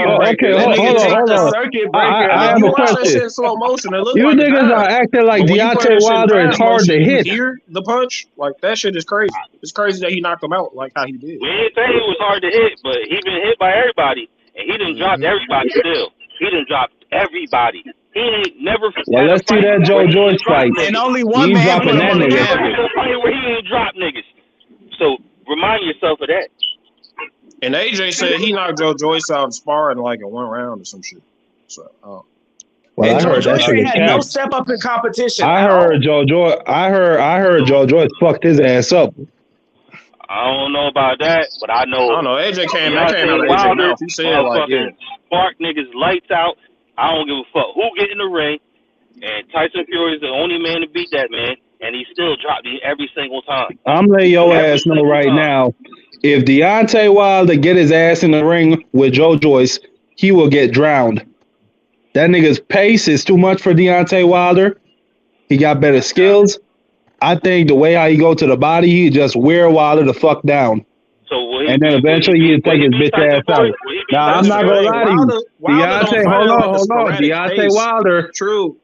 on. I have a question. Slow motion. You niggas are acting like Deontay Wilder is hard to hit. Hear the punch? Like that shit is crazy. It's crazy that he knocked him out like how he did. We ain't saying it was hard to hit, but he been hit by everybody, and he done dropped everybody still. He done dropped everybody. He ain't never. Well, let's see that Joe Joyce fight. And only one man dropping that nigga. Where he ain't dropped niggas. So remind yourself of that. And AJ said he knocked Joe Joyce out in sparring like in one round or some shit. So, well, Joe Joyce had no step up in competition. I heard Joe Joyce fucked his ass up. I don't know about that, but I know. I don't know. AJ came out of AJ mouth. He said like, yeah. Spark niggas lights out. I don't give a fuck who get in the ring. And Tyson Fury is the only man to beat that man, and he still dropped me every single time. I'm letting your ass know right now, if Deontay Wilder get his ass in the ring with Joe Joyce, he will get drowned. That nigga's pace is too much for Deontay Wilder. He got better skills. I think the way how he go to the body, he just wear Wilder the fuck down. And then eventually he'll take his bitch ass out. Now, I'm not going to lie to you. Deontay, hold on. Deontay Wilder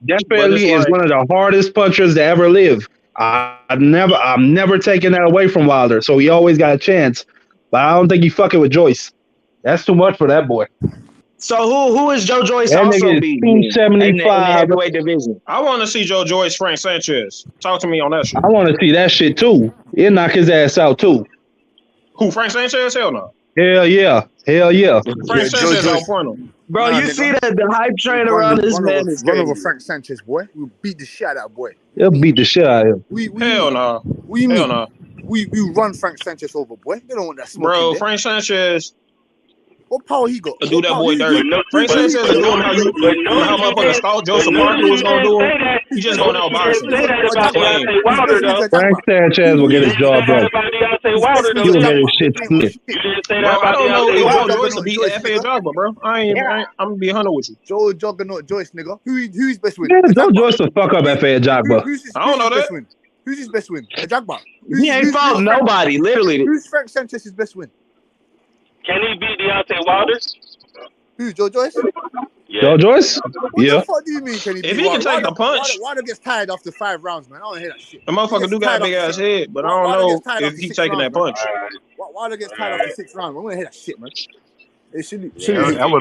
definitely is one of the hardest punchers to ever live. I'm never taking that away from Wilder. So he always got a chance. But I don't think he fucking with Joyce. That's too much for that boy. So who is Joe Joyce that also beating? 275 in the heavyweight division. I want to see Joe Joyce, Frank Sanchez. Talk to me on that shit. I want to see that shit too. He'll knock his ass out too. Who, Frank Sanchez? Hell no. Hell yeah. Frank Sanchez on point. Bro, you see the hype train around this man is run over Frank Sanchez, boy. We beat the shit out, boy. He'll beat the shit out of him. Hell no. Hell no. We run Frank Sanchez over, boy. They don't want that smoke. Bro, Frank Sanchez, What power he got? To do that boy dirty. Frank Sanchez is doing how motherfucking stalk Joseph Parker was gonna do it. He just going out boxing. Frank Sanchez will get his jaw broke. He will get his shit split. I don't know if Joe Joyce will beat F.A. Jogba, bro. I'm gonna be 100 with you. Joe Juggernaut Joyce, nigga. Who's best win? Yeah, Joe Joyce will fuck up F.A. Jogba. I don't know that. Who's his best win? Jagba. He ain't fought nobody, literally. Who's Frank Sanchez's best win? Can he beat Deontay Wilder? Who, Joe Joyce? Yeah. Joe Joyce? What the fuck do you mean, can he If he can take the punch. Wilder gets tired after 5 rounds, man. I don't hear that shit. The motherfucker do got a big ass head, but I don't know if he's taking that punch. Wilder gets tired after 6 rounds. I want to hear that shit, man. It should be. You only seen that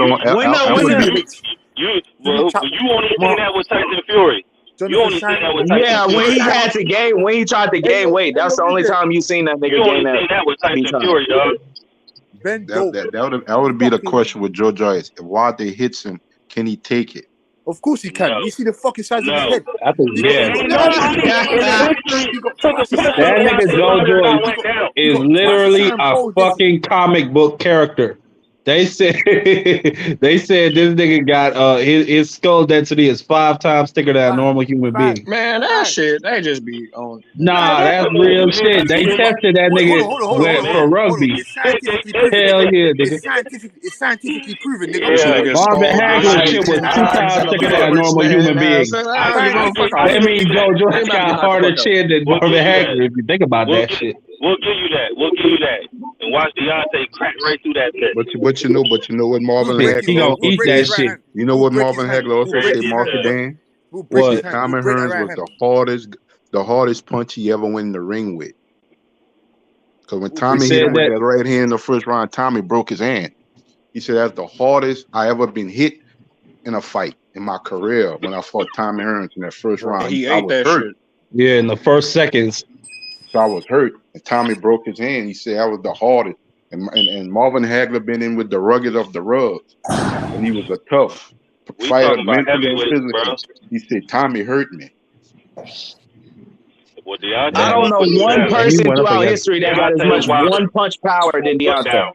with Tyson Fury. You only seen that with Tyson Fury. When he had to gain, when he tried to gain weight, that's the only time you seen that nigga gain that. You only seen that with Tyson Fury, dog. That would be the question with Joe Joyce. If Wilder hits him, can he take it? Of course he can. You see the fucking size of his head. I think, that nigga Joe Joyce is literally a fucking comic book character. They said this nigga got his skull density is 5 times thicker than a normal human being. Man, that shit, they just be on. Nah, that's real shit. They tested that nigga for rugby. Hell yeah, nigga. It's scientifically proven, nigga. Marvin Hagler shit was 2 times thicker than a normal human being. That means Joe Joyce got a harder chin than Marvin Hagler if you think about that shit. We'll give you that. And watch Deontay crack right through that bit. But you know what Marvin Hagler. He gonna eat that shit. You know what Marvin Hagler also said, Marky Dan? What? Tommy Hearns was the hardest punch he ever went in the ring with. Because when Tommy hit him with that right hand in the first round, Tommy broke his hand. He said that's the hardest I ever been hit in a fight in my career when I fought Tommy Hearns in that first round. He ate that shit. Yeah, in the first seconds. So I was hurt. And Tommy broke his hand. He said that was the hardest. And Marvin Hagler been in with the rugged of the rugs. And he was a tough fighter, mentally and physically. He said, Tommy hurt me. Well, Deontay, I don't know one person throughout history that got as much one-punch power than Deontay.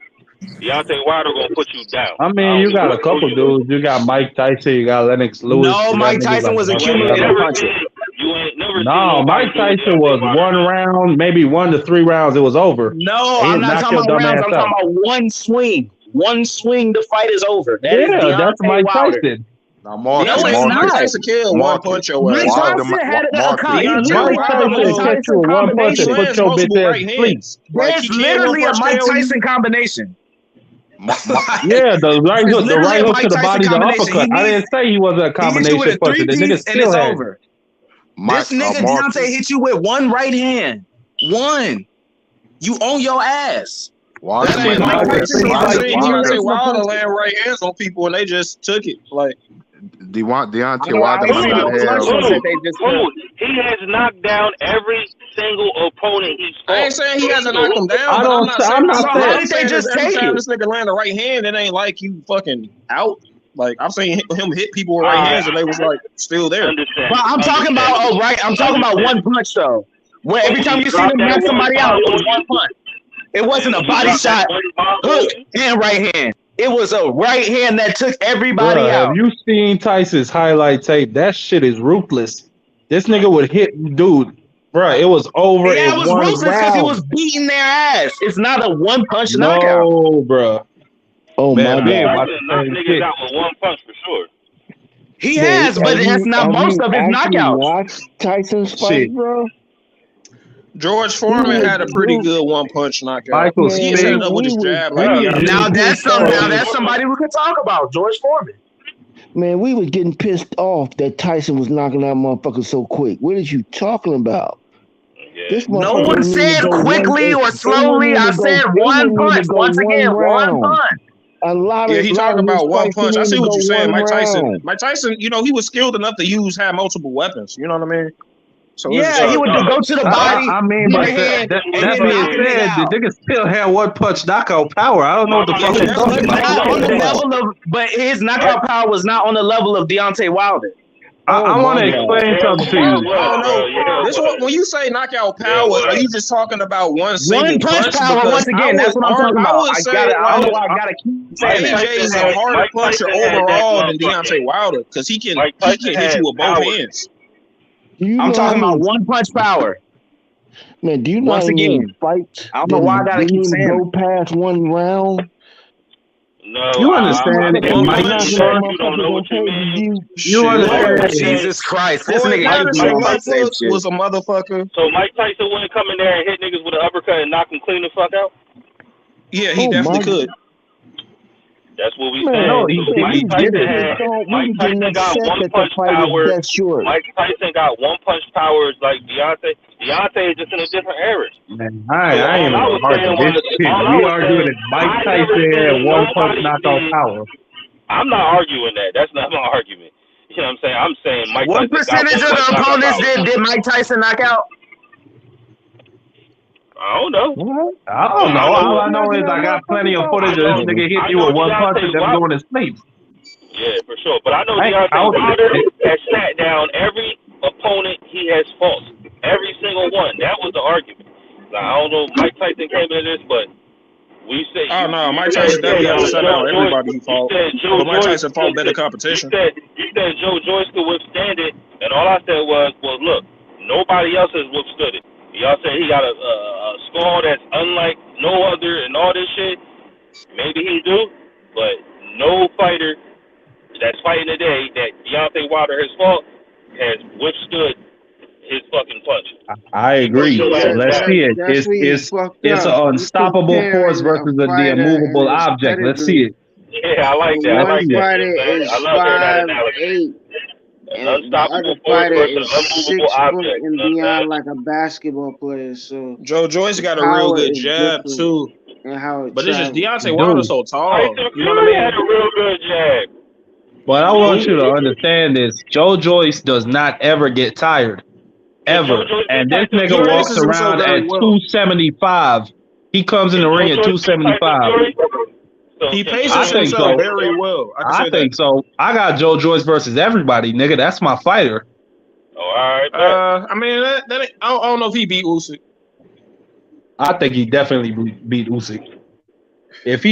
Deontay Wilder gonna put you down. I mean, you got a couple dudes. You got Mike Tyson. You got Lennox Lewis. No, Mike Tyson was a cumulative puncher. No, Mike Tyson was 1 round, maybe 1 to 3 rounds. It was over. No, I'm not talking about rounds. I'm talking about one swing. One swing, the fight is over. That's Mike Tyson. Now, Mike Tyson killed one punch away. Mike Tyson had Mike Tyson catch you with 1 punch and put your bitch ass to sleep. There's literally a Mike Tyson combination. Yeah, the right hook to the body, the uppercut. I didn't say he wasn't a combination puncher. The nigga still had over. This nigga Deontay hit you with 1 right hand. 1. You own your ass. Deontay Wilder land right hands on people and they just took it. Like Deontay Wilder might not have. He has knocked down every single opponent he's fought. I ain't saying he hasn't knocked him down. I'm not saying just every time this nigga land a right hand, it ain't like you fucking out. Like I'm saying him hit people with right hands and they was like still there. But I'm talking about I'm talking about 1 punch though. Where every time you see him knock somebody out, it was 1 punch. It wasn't a body shot, hook, and right hand. It was a right hand that took everybody out. Have you seen Tyson's highlight tape? That shit is ruthless. This nigga would hit dude. Bro, it was over. Yeah, it was ruthless because he was beating their ass. It's not a 1 punch knockout. No, bro. Oh man, my God! Niggas out with 1 punch for sure. He has, but that's not most of his knockouts. Watch Tyson's fight, bro. George Foreman had a pretty good 1 punch knockout. He ended up with his jab. Now that's somebody we could talk about. George Foreman. Man, we was getting pissed off that Tyson was knocking out motherfuckers so quick. What are you talking about? Yeah. No one said quickly or slowly. I said 1 punch. Once again, 1 punch. He talking about 1 punch. I see what you're saying. Mike Tyson, you know, he was skilled enough to have multiple weapons. You know what I mean? So yeah, he would go to the body. I mean, but that being said, the nigga still had 1 punch knockout power. I don't know what the fuck he's talking about. But his knockout power was not on the level of Deontay Wilder. I want to explain something to you. I don't know. This one, when you say knockout power, are you just talking about one single punch? Power. Because Once again, that's what I'm talking about. I don't know why I gotta keep saying that. AJ is a harder puncher overall than Deontay Wilder because he can hit you with both hands. I'm talking about one punch power. Man, do you Once again fight? I don't know why I gotta keep saying go past one round. No, you understand it, Mike? You don't know what you mean. You understand? Jesus Christ, this Floyd nigga Patterson left foot was a motherfucker. So Mike Tyson wouldn't come in there and hit niggas with an uppercut and knock them clean the fuck out? Yeah, he definitely could. That's what we Man, said. no, So Mike Tyson got one punch power. Mike Tyson got one punch powers like Deontay. Deontay is just in a different era. Man, I ain't even arguing this shit. We arguing that Mike Tyson had one punch knockout power. I'm not arguing that. That's not my argument. You know what I'm saying? I'm saying Mike What Tyson percentage of the opponents did Mike Tyson knock out? I don't know. I don't know. All I know is I got plenty of footage of this nigga hit you with one punch and them going to sleep. Yeah, for sure. But I know Deontay Wilder has sat down every opponent he has fought. Every single one. That was the argument. Now, I don't know if Mike Tyson came into this, but we say. Oh, no. Mike Tyson definitely has to shut down everybody he fought. But Mike Tyson fought better competition. You said Joe Joyce could withstand it, and all I said was, look, nobody else has withstood it. Y'all say he got a score that's unlike no other and all this shit. Maybe he do, but no fighter that's fighting today that Deontay Wilder has fought has withstood his fucking punch. I agree. So let's see it. It's an unstoppable force versus the immovable object. Let's see it. Yeah, I like that. I like that. I love that analogy. And the other fighter is 6 foot and beyond, like a basketball player. So Joe Joyce got a real good jab too. And how but it's just Deontay Wilder so tall. You know what I mean? Had a real good jab. But I want you to understand this: Joe Joyce does not ever get tired, ever. And this nigga walks around at 275. He comes in the ring at 275. He paces himself very well. I think so. I got Joe Joyce versus everybody, nigga. That's my fighter. All right. I mean, I don't know if he beat Usyk. I think he definitely beat Usyk. If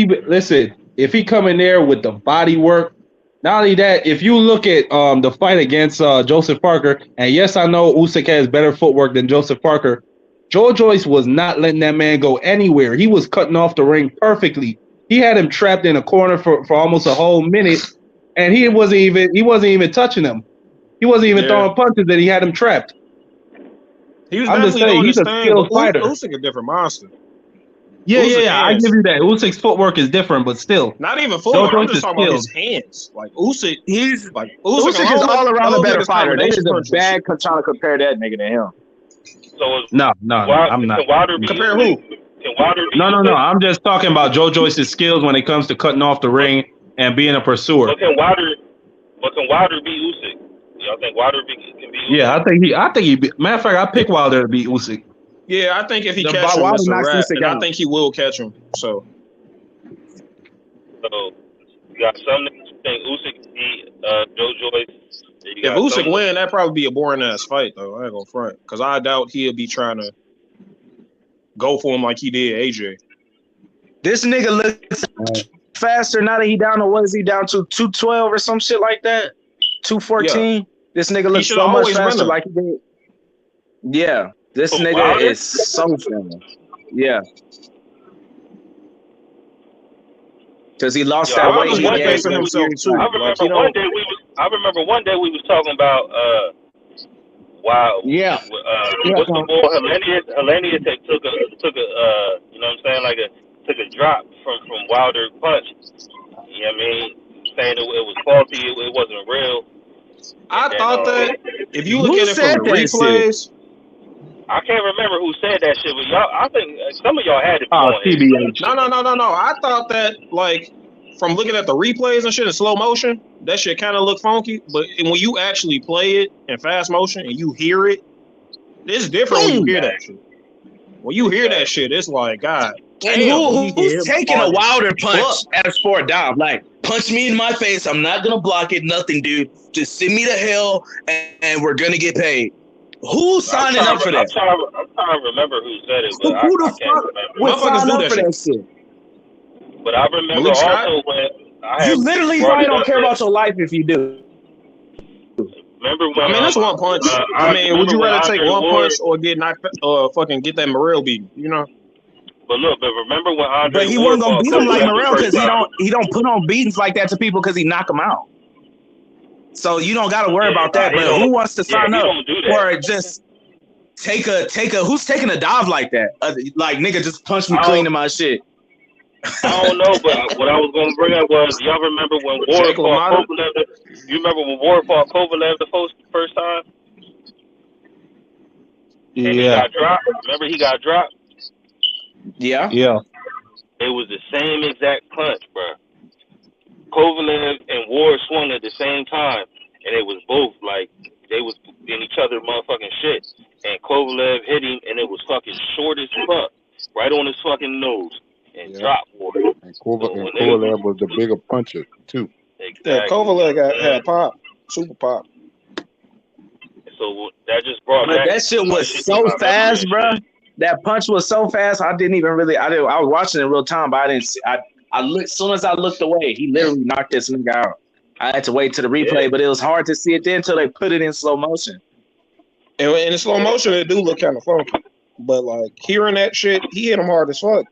he come in there with the body work, not only that, if you look at the fight against Joseph Parker, and yes, I know Usyk has better footwork than Joseph Parker, Joe Joyce was not letting that man go anywhere. He was cutting off the ring perfectly. He had him trapped in a corner for almost a whole minute, and he wasn't even touching him. He wasn't even throwing punches that he had him trapped. He was I'm just saying, he's a skilled fighter. Usyk a different monster. Yeah. I give you that. Usyk's footwork is different, but still. Not even footwork. I'm just talking about his hands. Like Usyk, Usyk is all around a better fighter. This is a bad trying to compare that nigga to him. So no, I'm not. Compare who? No. I'm just talking about Joe Joyce's skills when it comes to cutting off the ring and being a pursuer. But can Wilder beat Usyk? Y'all think Wilder can beat Usyk? Yeah, I think he. Matter of fact, I pick Wilder to beat Usyk. Yeah, I think if he catches him, it's a wrap, and I think he will catch him. So you got some niggas think Usyk beat Joe Joyce. If Usyk win, that'd probably be a boring ass fight, though. I ain't gonna front, because I doubt he'll be trying to go for him like he did AJ. This nigga looks faster now that he down to, what is he down to, 212 or some shit like that? 214? Yeah. This nigga looks so much faster like he did. Yeah, this nigga is so fast. Yeah. Because he lost that weight. I remember one day we was talking about what's the boy Hellenius took a you know what I'm saying, took a drop from Wilder punch. You know what I mean? Saying it was faulty, it wasn't real. I thought that if you look at it from the replays, I can't remember who said that shit, but y'all, I think some of y'all had it. TBH. No. I thought that, like, from looking at the replays and shit in slow motion, that shit kind of looked funky. But when you actually play it in fast motion and you hear it, it's different when you hear that shit. When you hear that shit, it's like, God And who's taking a Wilder punch as for a dive? Like, punch me in my face. I'm not gonna block it. Nothing, dude. Just send me to hell, and we're gonna get paid. Who's signing up for that? I'm trying to remember who said it, but Who the I can't fuck remember. would sign up for that shit? But I remember Malik also when I You had literally brought probably it don't up care that- about your life if you do. Remember when? I mean, that's one punch. I mean, would you rather take one punch or get knocked, fucking get that Morrell beaten? You know. But look, but remember when Andre But he Ward wasn't gonna fought beat him like Kovalev the Morrell first because time? he don't put on beatings like that to people because he knock them out. So you don't got to worry about that. But who wants to sign up or just take a who's taking a dive like that? Like nigga, just punch me clean in my shit. I don't know, but what I was going to bring up was y'all remember when Ward fought Kovalev? You remember when Ward fought Kovalev the first time? And he got dropped. Remember he got dropped? Yeah. Yeah. It was the same exact punch, bro. Kovalev and Ward swung at the same time, and it was both like they was in each other motherfucking shit. And Kovalev hit him, and it was fucking short as fuck, right on his fucking nose, and dropped Ward. And Kovalev was the bigger puncher too. Exactly. Yeah, Kovalev had pop, super pop. So that just brought But back. that shit was so fast, bro. That punch was so fast. I didn't even really. I was watching it in real time, but I didn't see. I looked. As soon as I looked away, he literally knocked this nigga out. I had to wait to the replay, but it was hard to see it then until they put it in slow motion. And in slow motion, it do look kind of funky. But like hearing that shit, he hit him hard as fuck.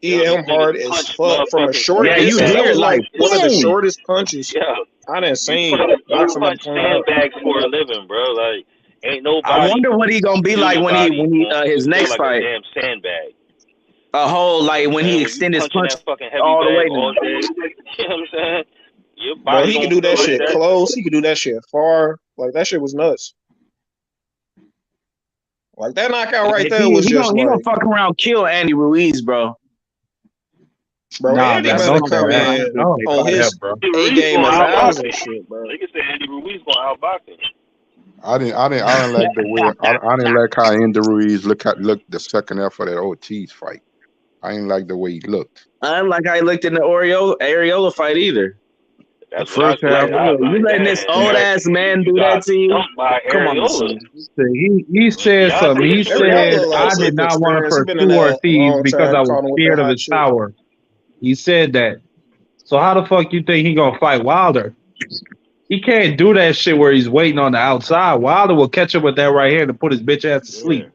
He hit him hard as fuck from a short distance. You hear it like one of the shortest punches I done seen. You punch sandbags for a living, bro. Like ain't nobody. I wonder what he gonna be like when he his next like fight. A damn sandbag. A whole like when he extend his punch all the way. All day. You know what I'm saying? Bro, he can do that shit close. He can do that shit far. Like that shit was nuts. Like that knockout right there was just he like, gonna fuck around kill Andy Ruiz, bro. Bro, Andy better come in on his A game 1,000 shit, bro. Nigga said Andy Ruiz gonna outbox him. I didn't like the way I didn't like how Andy Ruiz looked the second half of that Ortiz fight. I didn't like the way he looked. I didn't like how he looked in the Areola fight either. The first half, you letting this old ass man do that to you? Come on, son. He said something. He said I did not want to pursue Ortiz because I was scared of his power. He said that. So how the fuck you think he gonna fight Wilder? He can't do that shit where he's waiting on the outside. Wilder will catch him with that right hand and put his bitch ass to sleep.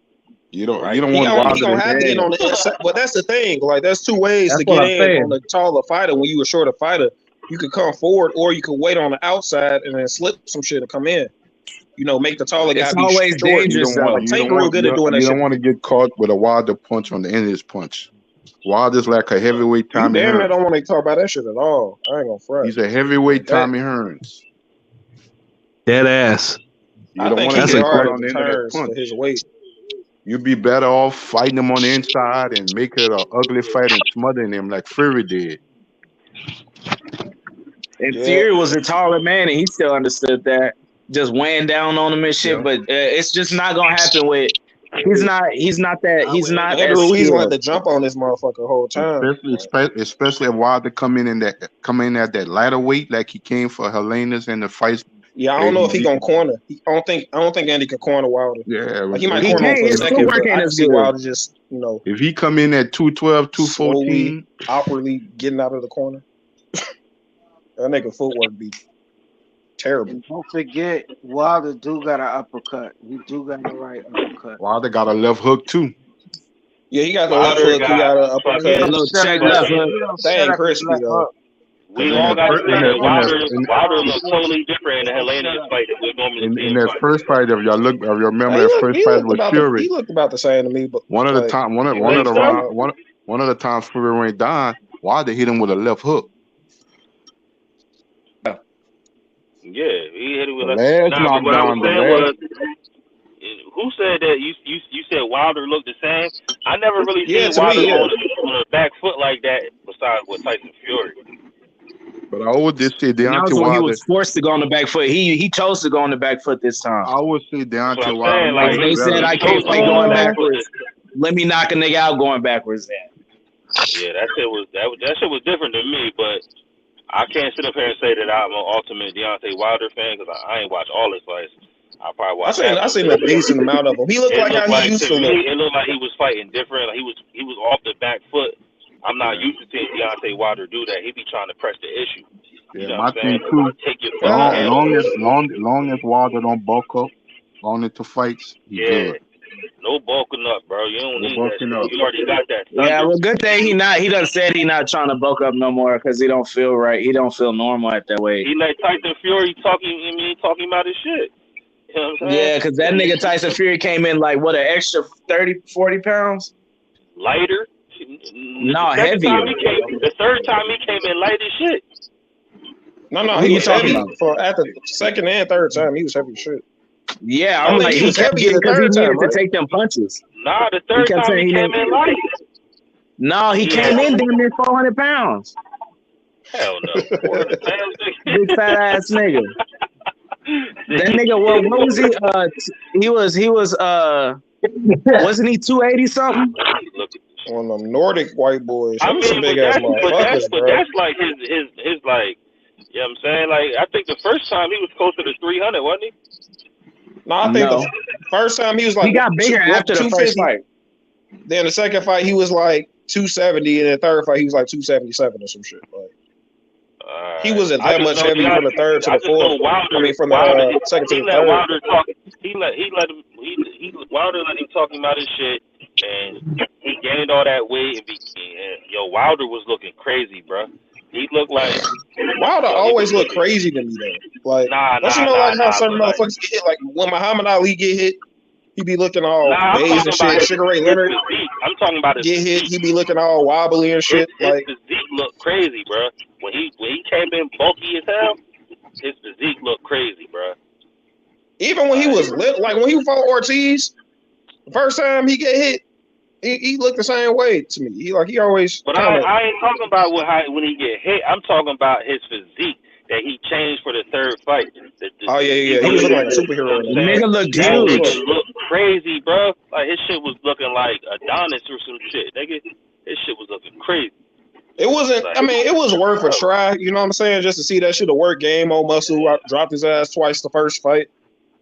You don't want Wilder. He gonna have to get on the inside. But that's the thing. Like there's two ways to get in on the taller fighter. When you a shorter fighter, you could come forward or you could wait on the outside and then slip some shit to come in. You know, make the taller guy be always short. dangerous. Tank real good at doing that shit. You don't want to get caught with a Wilder punch on the end of his punch. Wilder's like a heavyweight Tommy Hearns. Hearns. I don't want to talk about that shit at all. I ain't gonna front. He's a heavyweight Tommy Hearns. Dead ass. You don't want to get hard on the end of that punch. His weight. You'd be better off fighting him on the inside and make it an ugly fight and smothering him like Fury did. And Fury was a taller man, and he still understood that. Just weighing down on him and shit, but it's just not gonna happen with. He's not that. Andrew Ruiz gonna have to jump on this motherfucker whole time. Especially if Wilder come in at that lighter weight like he came for Helena's in the fights. Yeah, I don't know if he gonna corner. I don't think Andy can corner Wilder. Yeah, like he might corner him for a second. But I can see Wilder just if he come in at 212, 214, awkwardly getting out of the corner. That nigga footwork be terrible. And don't forget, Wilder do got an uppercut. He do got the right uppercut. Wilder got a left hook too. Yeah, he got the left hook. He got an uppercut. A little check left hook. They ain't crispy though. We all got to say Wilder looks totally different in the Helena's fight that we normally see. In that first fight, if you remember that first fight with Fury, he looked about the same to me. But one of the times Fury went down, Wilder hit him with a left hook. Yeah, he hit it with who said that? You said Wilder looked the same. I never really seen Wilder on a back foot like that. Besides with Tyson Fury. But I always did say Deontay Wilder. He Wilder. was forced to go on the back foot. He chose to go on the back foot this time. I always say Deontay Wilder. Like they said, I can't fight going backwards. let me knock a nigga out going backwards then. Yeah, that shit was different than me, but I can't sit up here and say that I'm an ultimate Deontay Wilder fan because I ain't watch all his fights. I probably watched. I seen a decent amount of them. He looked like how he used to look. It looked like he was fighting different. Like he was off the back foot. I'm not used to seeing Deontay Wilder do that. He be trying to press the issue. Yeah, You know my what I'm thing saying? too. Long as Wilder don't bulk up, going into fights, he good. No bulking up, bro. You don't need that shit. Up. You already got that. Yeah, well, good thing he done said he not trying to bulk up no more because he don't feel right. He don't feel normal at that weight. He let Tyson Fury talking about his shit. You know what I'm saying? Yeah, because that nigga Tyson Fury came in like, what, an extra 30, 40 pounds? Lighter? No, heavier. The third time he came in light as shit. No, he was heavy for at the second and third time. He was heavy as shit. Yeah, I'm like, he kept getting because he needed to take them punches. Nah, the third time he came in light. No, he came in damn near 400 pounds. Hell no. 400 pounds? Big fat ass nigga. That nigga, what was he? He was wasn't he 280 something? One of them Nordic white boys. I mean, some big ass motherfuckers, but that's like his like, you know what I'm saying? Like, I think the first time he was closer to 300, wasn't he? No, I think the first time he was like, he got bigger after the first fight. Then the second fight he was like 270, and the third fight he was like 277 or some shit. Like, he wasn't that much heavy from the third to the fourth. From the second to the third. Wilder let him talking about his shit, and he gained all that weight. And Wilder was looking crazy, bro. He looked like Wilder always looked crazy to me though. Like, don't you know like how certain motherfuckers get hit? Like when Muhammad Ali get hit, he be looking all dazed and shit. Sugar Ray Leonard, I'm talking about his get hit, he be looking all wobbly and shit. His like physique looked crazy, bro. When he came in bulky as hell, his physique looked crazy, bro. Even when he was lit, like when he fought Ortiz, the first time he get hit, he looked the same way to me. He always. But I ain't talking about when he get hit. I'm talking about his physique that he changed for the third fight. Yeah. He was looking like a superhero. The nigga looked huge. Nigga looked crazy, bro. Like his shit was looking like Adonis or some shit. Nigga, his shit was looking crazy. It wasn't. I mean, it was worth a try. You know what I'm saying? Just to see that shit to work. Game on muscle. I dropped his ass twice the first fight.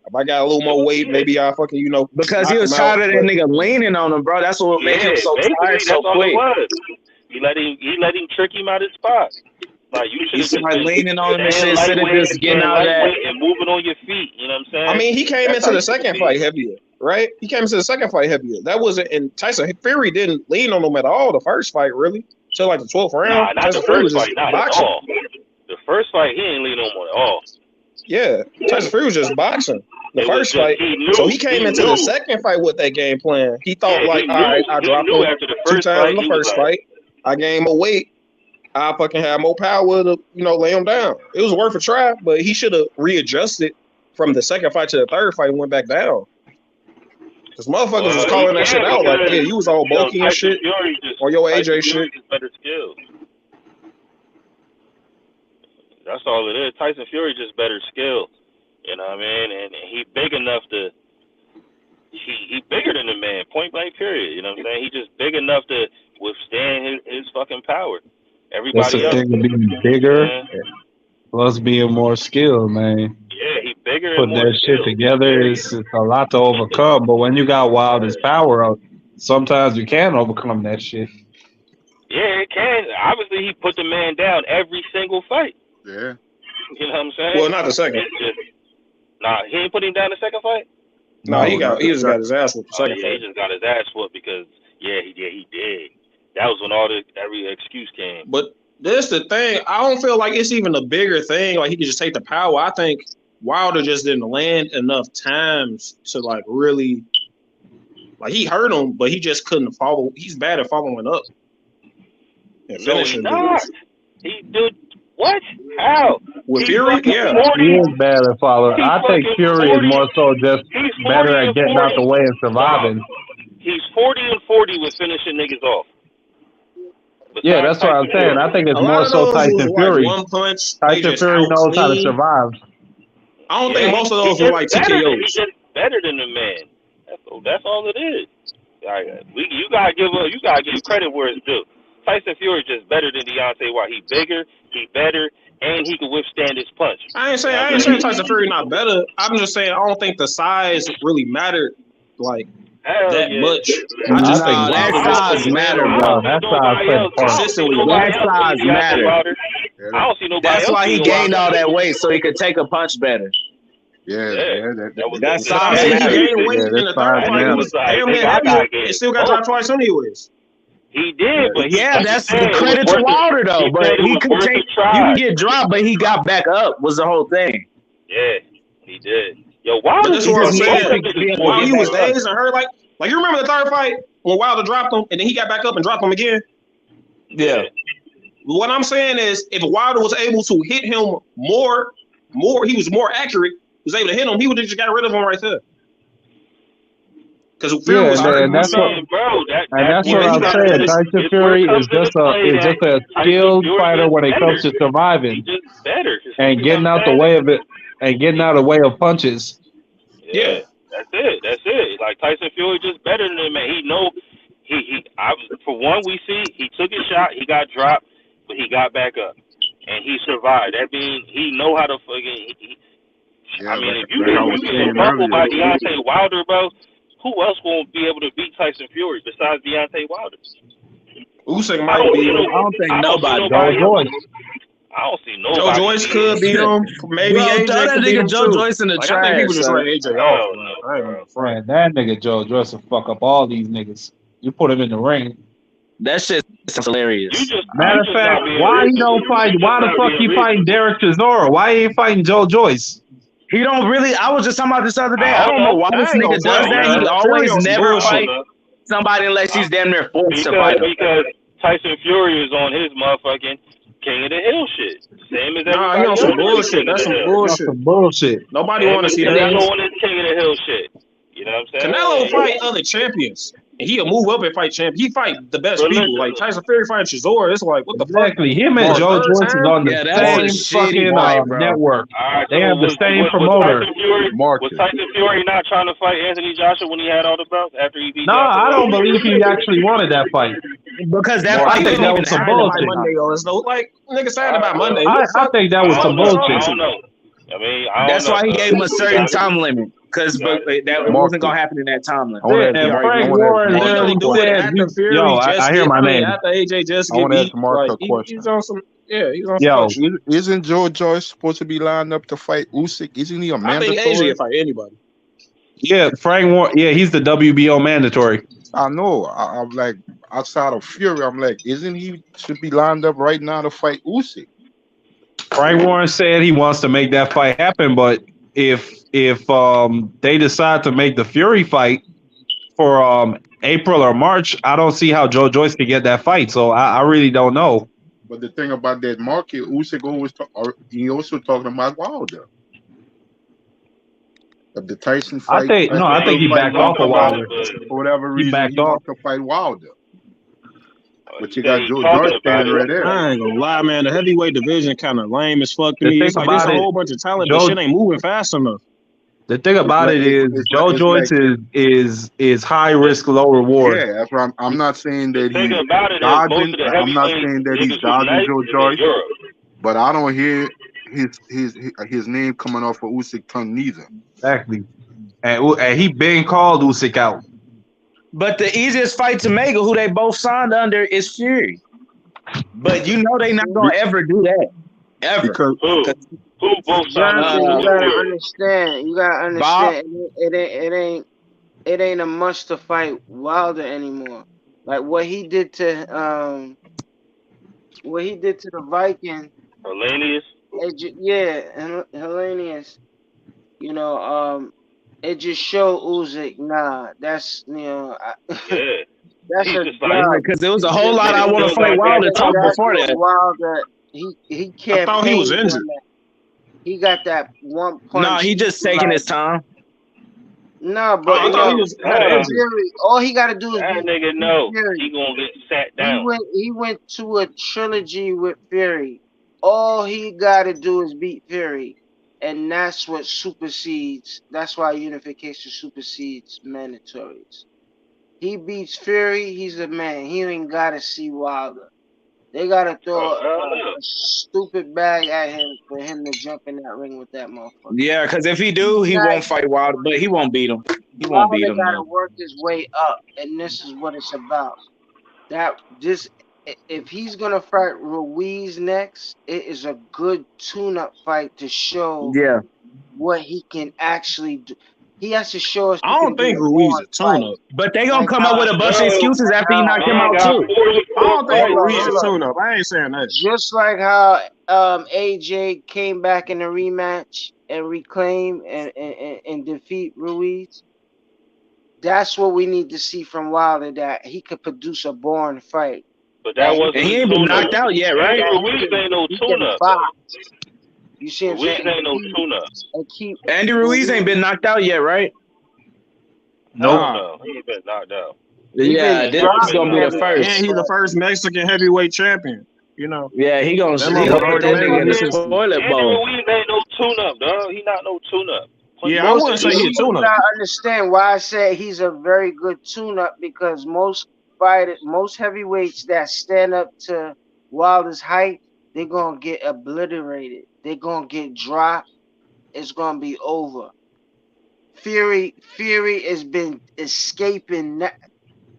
If I got a little more weight, maybe I fucking, because he was tired of that nigga leaning on him, bro. That's what made him so tired so quick. He let him trick him out his spot. Like you should have been leaning on him and shit, instead of just getting out of that and moving on your feet. You know what I'm saying? I mean, he came into the second fight heavier, right? He came into the second fight heavier. That wasn't, and Tyson Fury didn't lean on him at all. The first fight, really, so like the 12th round. Not the first fight, not at all. The first fight, he ain't lean on him at all. Yeah, Tyson Fury was just boxing. The first fight, so he came into the second fight with that game plan. He thought all right, I dropped him 2 times in the first fight. I gained more weight. I fucking had more power to, lay him down. It was worth a try, but he should have readjusted from the second fight to the third fight and went back down. Because motherfuckers was calling that shit out like, yeah, you was all bulky and shit, or your AJ shit. Better skills. That's all it is. Tyson Fury just better skills. You know what I mean? And he big enough to he bigger than the man, point blank period. You know what I'm saying? He just big enough to withstand his fucking power. Everybody else being bigger plus being more skilled, man. Yeah, he bigger Put and more that shit together is a lot to overcome. But when you got Wilder's power, sometimes you can overcome that shit. Yeah, it can. Obviously, he put the man down every single fight. Yeah. You know what I'm saying? Well, not the second. He ain't put him down the second fight? No, he just got his ass whooped the second fight. He just got his ass whooped because, he did. That was when every excuse came. But this the thing. I don't feel like it's even a bigger thing. Like, he could just take the power. I think Wilder just didn't land enough times to, like, really... Like, he hurt him, but he just couldn't follow. He's bad at following up. And finishing. He did... What? How? With Fury? Yeah. He is bad at following. I think Fury is more so just better at getting out the way and surviving. He's 40-40 with finishing niggas off. Yeah, that's what I'm saying. I think it's more so Tyson Fury. Tyson Fury knows how to survive. I don't think most of those were like TKOs. He's just better than the man. That's all it is. You gotta give credit where it's due. Tyson Fury just better than Deontay Wilder. He bigger, he better, and he can withstand his punch. I ain't saying Tyson Fury not better. I'm just saying I don't think the size really mattered like that much. I just think that size matter, bro. That size played a part. Consistently, that size matter. I don't see nobody. That's why he gained all that weight so he could take a punch better. That size he matter. gained weight in the third fight. He was damn near heavy and still got dropped twice anyways. He did, but that's the credit to Wilder though. But he could take. You can get dropped, but he got back up. Was the whole thing. Yeah, he did. Yo, Wilder. But that's what I'm saying. While he was dazed and hurt, like you remember the third fight when Wilder dropped him and then he got back up and dropped him again. Yeah. What I'm saying is, if Wilder was able to hit him more, he was more accurate. Was able to hit him, he would have just got rid of him right there. Because Fury was hurt. And that's what I'm saying. Tyson Fury is just a skilled fighter when it comes to surviving and getting out the way of it and getting out of the way of punches. Yeah, that's it. Like Tyson Fury just better than him, man. He know for one, we see he took his shot, he got dropped, but he got back up and he survived. That means he know how to fucking. If you get buckled by Deontay Wilder, bro, who else won't be able to beat Tyson Fury besides Deontay Wilder? Usyk might be. I don't think nobody. I don't see nobody. Joe Joyce could beat him. Maybe AJ could beat him Joe too. Joyce in the trash. I think people just let AJ off. Man, that nigga Joe Joyce will fuck up all these niggas. You put him in the ring. That shit is hilarious. Matter of fact, why he don't fight? Why the fuck he fighting Derek Chisora? Why he ain't fighting Joe Joyce? He don't really. I was just talking about this other day. I don't know why this nigga does that. He always never fight somebody unless he's damn near forced to fight him. Because Tyson Fury is on his motherfucking King of the Hill shit. Same as everybody. Nah, he on some bullshit. That's some bullshit. That's some bullshit. Nobody want to see that. Canelo on his King of the Hill shit. You know what I'm saying? Canelo fight other champions. And he'll move up and fight champions. He fight the best people. Like Tyson Fury fighting Chisora. It's like, what the fuck? Exactly. Him and Joe Joyce is on the same fucking network. They have the same promoter. Was Tyson Fury not trying to fight Anthony Joshua when he had all the belts after he beat? No, I don't believe he actually wanted that fight. Because that I think that was some bullshit. Like niggas saying about Monday. I think that was some bullshit. I don't know. That's why he gave him a certain time limit. Because that wasn't going to happen in that time limit. And Frank Warren literally said, yo, I hear my name. After AJ just I want to ask beat, Mark like, a question. he's on some, he's on some shit. Isn't Joe Joyce supposed to be lined up to fight Usyk? Isn't he a mandatory? I think AJ will fight anybody. Yeah, Frank Warren. Yeah, he's the WBO mandatory. I know. I'm like, outside of Fury, I'm like, isn't he should be lined up right now to fight Usyk? Frank Warren said he wants to make that fight happen, but if they decide to make the Fury fight for April or March, I don't see how Joe Joyce can get that fight. So I really don't know. But the thing about that market, Usyk always he also talking about Wilder. Of the Tyson fight, I think he backed off of Wilder for whatever reason. He wants to fight Wilder. But you got Joe Joyce standing right there. I ain't gonna lie, man. The heavyweight division kind of lame as fuck to me. It's like there's a whole bunch of talent, but shit ain't moving fast enough. The thing about it is, Joe Joyce is high risk, low reward. Yeah, that's what I'm not saying that he's dodging. I'm not saying that he's dodging Joe Joyce, but I don't hear his name coming off of Usyk tongue neither. Exactly, and he been called Usyk out. But the easiest fight to make, who they both signed under, is Fury. But you know they not gonna ever do that, ever. Who both signed? You gotta understand. It ain't a must to fight Wilder anymore. Like what he did to the Viking. Hellenius. Hellenius. You know, it just showed Usyk, that's that's a because there was a whole lot I want to fight Wilder talk before that. Wilder, he can't. I thought he was injured. He got that one punch. No, he just taking his time. No, but I thought he was all he got to do is that nigga know he gonna get sat down. He went to a trilogy with Fury. All he got to do is beat Fury. And that's what supersedes. That's why unification supersedes mandatories. He beats Fury, he's a man. He ain't gotta see Wilder. They gotta throw a stupid bag at him for him to jump in that ring with that motherfucker. Yeah, because if he do, he won't fight Wilder, but he won't beat him. He won't beat him. Wilder gotta No. work his way up, and this is what it's about. If he's gonna fight Ruiz next, it is a good tune-up fight to show what he can actually do. He has to show us. I don't think Ruiz is a tune-up. But they gonna come up with a bunch of excuses after he knocked him out too. I don't think Ruiz is a tune-up. I ain't saying that. Just like how AJ came back in the rematch and reclaim and defeat Ruiz. That's what we need to see from Wilder, that he could produce a boring fight. But that wasn't. And he ain't been knocked out yet, right? Ruiz ain't no tune-up. You see what I'm Ruiz saying? ain't no tune-up. Andy Ruiz ain't been knocked out yet, right? No, he ain't been knocked out. Yeah, this is gonna be the first. And he's the first Mexican heavyweight champion. You know. Yeah, he gonna put that nigga in the toilet bowl. Ruiz ain't no tune-up, dog. He not no tune-up. Yeah, I wouldn't say he's a tune-up. I understand why I said he's a very good tune-up, because most heavyweights that stand up to Wilder's height, they're gonna get obliterated. They're gonna get dropped. It's gonna be over. Fury has been escaping.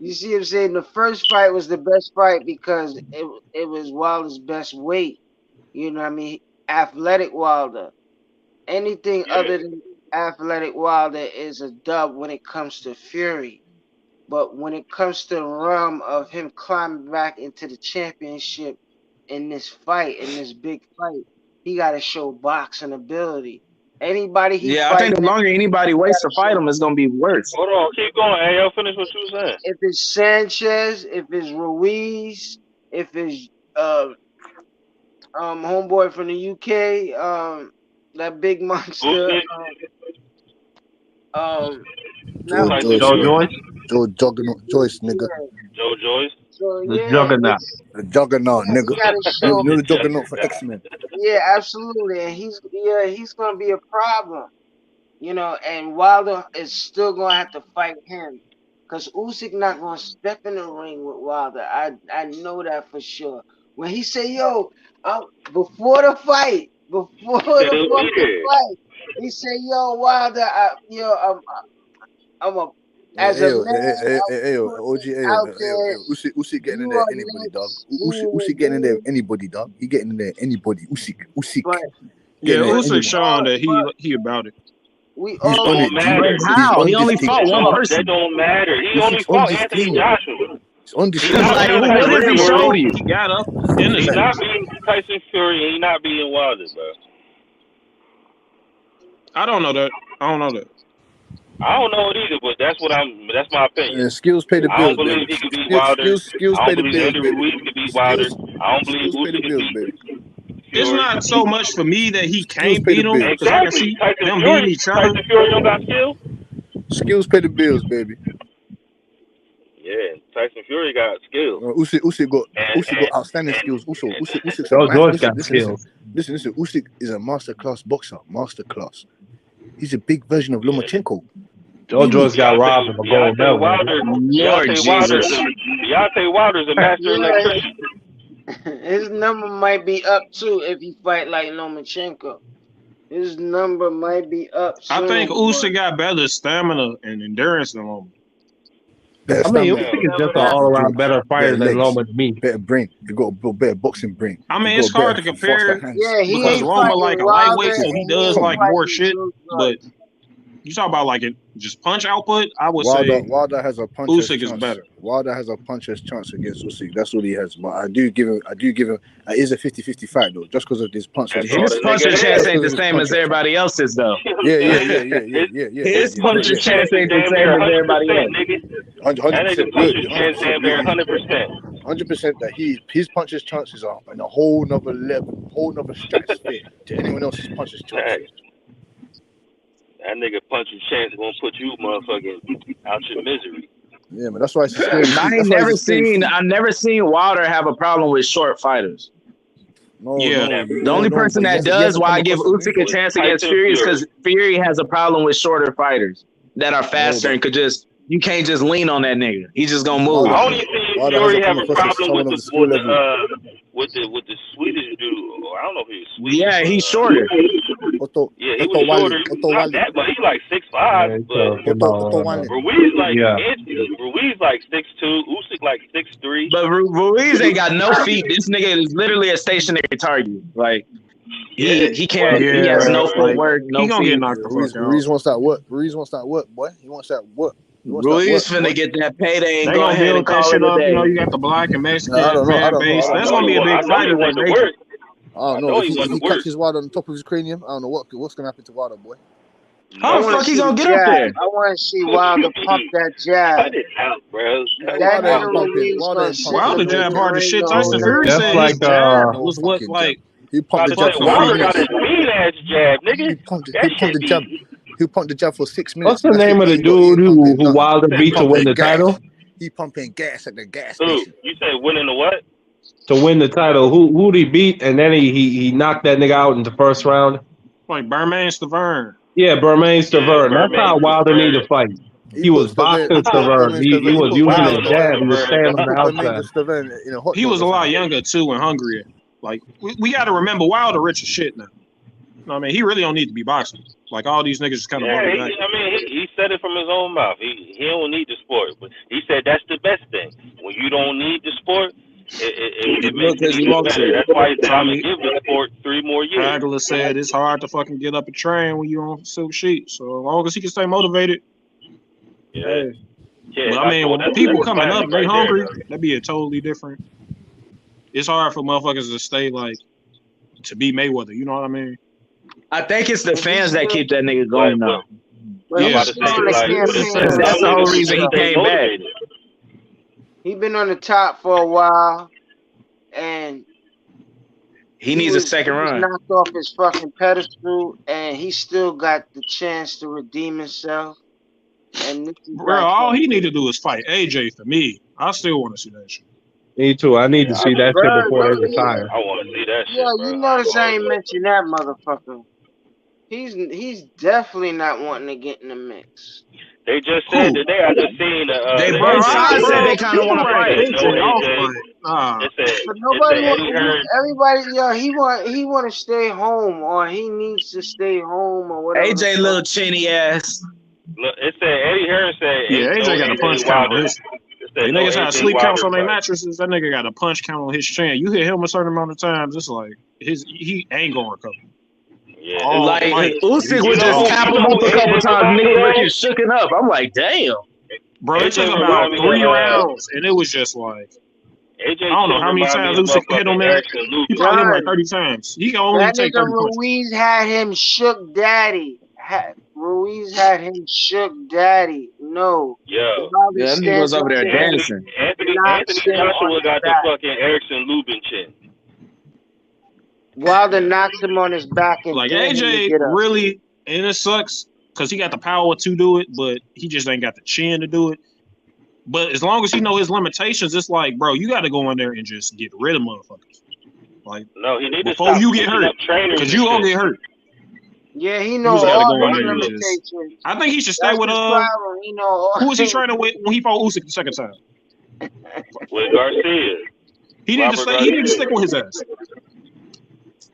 You see what I'm saying? The first fight was the best fight because it was Wilder's best weight. You know what I mean? Athletic Wilder. Anything other than athletic Wilder is a dub when it comes to Fury. But when it comes to the realm of him climbing back into the championship in this fight, in this big fight, he got to show boxing ability. Anybody I think the longer anybody waits to fight him, it's gonna be worse. Hold on, keep going. Hey, I'll finish what you were saying. If it's Sanchez, if it's Ruiz, if it's homeboy from the UK, that big monster. Joe Joyce, nigga. Joe Joyce. So, The Juggernaut, nigga. You know the Juggernaut for X-Men. Yeah, absolutely. And he's gonna be a problem. You know, and Wilder is still gonna have to fight him. Because Usyk not gonna step in the ring with Wilder. I know that for sure. When he say, before the fight, he say, Wilder, I'm a Usyk getting in there anybody, dog. Usyk getting in there anybody, dog. He getting in there anybody. Usyk. Yeah, Usyk showing that he about it. How? He only fought one person. That don't matter. He only fought Anthony Joshua. What has he showed you? He got up. He's not beating Tyson Fury, and he's not beating Wilder, bro. I don't know that. I don't know it either, but that's my opinion. Yeah, skills pay the bills. I don't believe he can beat Wilder. Skills pay the bills, baby. Ruiz can beat Wilder. I don't believe Usyk can beat baby. It's not so much for me that he can't beat him, because I can see them beating each other. Tyson Fury don't got skill. Skills pay the bills, baby. Yeah, Tyson Fury got skills. Usyk got outstanding skills. Also, Usyk got skills. Listen. Usyk is a masterclass boxer. Masterclass. He's a big version of Lomachenko. Joe's got robbed of a gold medal. Lord Jesus. Deontay Wilder's a master electrician. His number might be up too if he fight like Lomachenko. His number might be up soon. I think Usyk got better stamina and endurance than Loma. Usyk is just an all-around better fighter than Loma to me. Better brain. You got a better boxing brain. I mean, it's hard to compare because Loma like a lightweight, so he does like more shit. But you talk about like just punch output, I would say Wilder has a puncher's Usyk chance. is better. Wilder has a puncher's chance against Usyk. That's all he has. But I do give him. It is a 50-50 fight though, just because of this puncher's chance. His puncher chance ain't the same as everybody else's though. Yeah. His puncher chance ain't the same as everybody else. 100% that his puncher's chances are in a whole nother level, whole nother stratosphere to anyone else's puncher's chances. That nigga punching chance gonna put you motherfucking out your misery. Yeah, but that's why it's scary. I've never seen Wilder have a problem with short fighters. The only person that does why I give Usyk a chance against Fury is because Fury has a problem with shorter fighters that are faster and could just you can't just lean on that nigga. He just gonna move. I only think Fury have a problem with the Swedish dude. I don't know if he's Swedish. Yeah, he's shorter. Yeah, he was shorter. Not that, but he's like 6'5". But Ruiz like 6'2". Usyk like 6'3". But Ruiz ain't got no feet. This nigga is literally a stationary target. Like he can't. He has no footwork. No he gonna feet. get knocked the fuck out. Ruiz wants that what? Ruiz wants that what, boy? He wants that what? Ruiz finna get that payday and They go gonna ahead build and that call shit it a up. You day. know, you got the black and Mexican I don't fan know. base. That's gonna be a big fight if they make it. I don't know. If he catches Wilder on the top of his cranium, I don't know what's gonna happen to Wilder, boy. How the fuck he gonna get up there? I want to see Wilder pump that jab. Cut it out, bro. That nigga Ruiz gonna sit Wilder jab hard as shit. Tyson Fury That's said like his jab was what like. He pumped the jab for Wilder 3 got minutes. a mean ass jab, nigga. He pumped the jab. He pumped the jab for 6 minutes. What's the name of the dude who Wilder beat to win the title? He pumping gas at the gas Who? station. You say winning the what? To win the title, who did he beat? And then he knocked that nigga out in the first round. Like Bermain Stavern. Yeah, Bermain Stavern. That's how Wilder needed to fight. He was boxing Stavern. He was using a jab. He was standing on the outside. He was a lot younger too and hungrier. Like we got to remember Wilder rich as shit now. I mean, he really don't need to be boxing. Like all these niggas just kind of. Yeah, he said it from his own mouth. He don't need the sport, but he said that's the best thing. When you don't need the sport, it makes it even better. That's why he said I'm gonna give the sport 3 more years. Hagler said it's hard to fucking get up and train when you on silk sheet. So as long as he can stay motivated. Yeah. But I mean, when people coming up, they hungry. That'd be a totally different. It's hard for motherfuckers to stay like to be Mayweather. You know what I mean? I think it's the fans that keep that nigga going now. Yeah, that's the whole reason he came back. He been on the top for a while, and he needs a second run. Knocked off his fucking pedestal, and he still got the chance to redeem himself. And bro, all he need to do is fight AJ for me. I still want to see that shit. Me too. I need to see that shit before they retire. I want to see that shit. Yeah, you notice I ain't mentioned that motherfucker. He's definitely not wanting to get in the mix. They just said today. I just seen. They both sides said they kind of want to fight. But nobody everybody, he want to stay home, or he needs to stay home, or whatever. AJ little chinny ass. Look, it said Eddie Hearn said. Yeah, AJ got a punch count on his. The niggas had sleep counts on their mattresses. That nigga got a punch count on his chin. You hit him a certain amount of times, it's like he ain't gonna recover. Yeah, like Usyk would just tap him up a couple times. Nigga looking shooken up. I'm like, damn. Bro, it took about 3 rounds, and it was just like I don't know how many times Usyk hit him there. He probably hit him like 30 times. He can only take 30 punches. Ruiz had him shook daddy. Ruiz had him shook daddy. No. Yeah. Yeah, he was over there dancing. Anthony Joshua got the fucking Erickson Lubin chin. Wilder knocks him on his back and like AJ really, and it sucks because he got the power to do it, but he just ain't got the chin to do it. But as long as he know his limitations, it's like, bro, you got to go in there and just get rid of motherfuckers. Like, no, he need before you get hurt, because you gonna get hurt. Yeah, he knows all the limitations. I think he should stay with who was he training with when he fought Usyk the second time? With Garcia. He need to stay. He need to stick with his ass.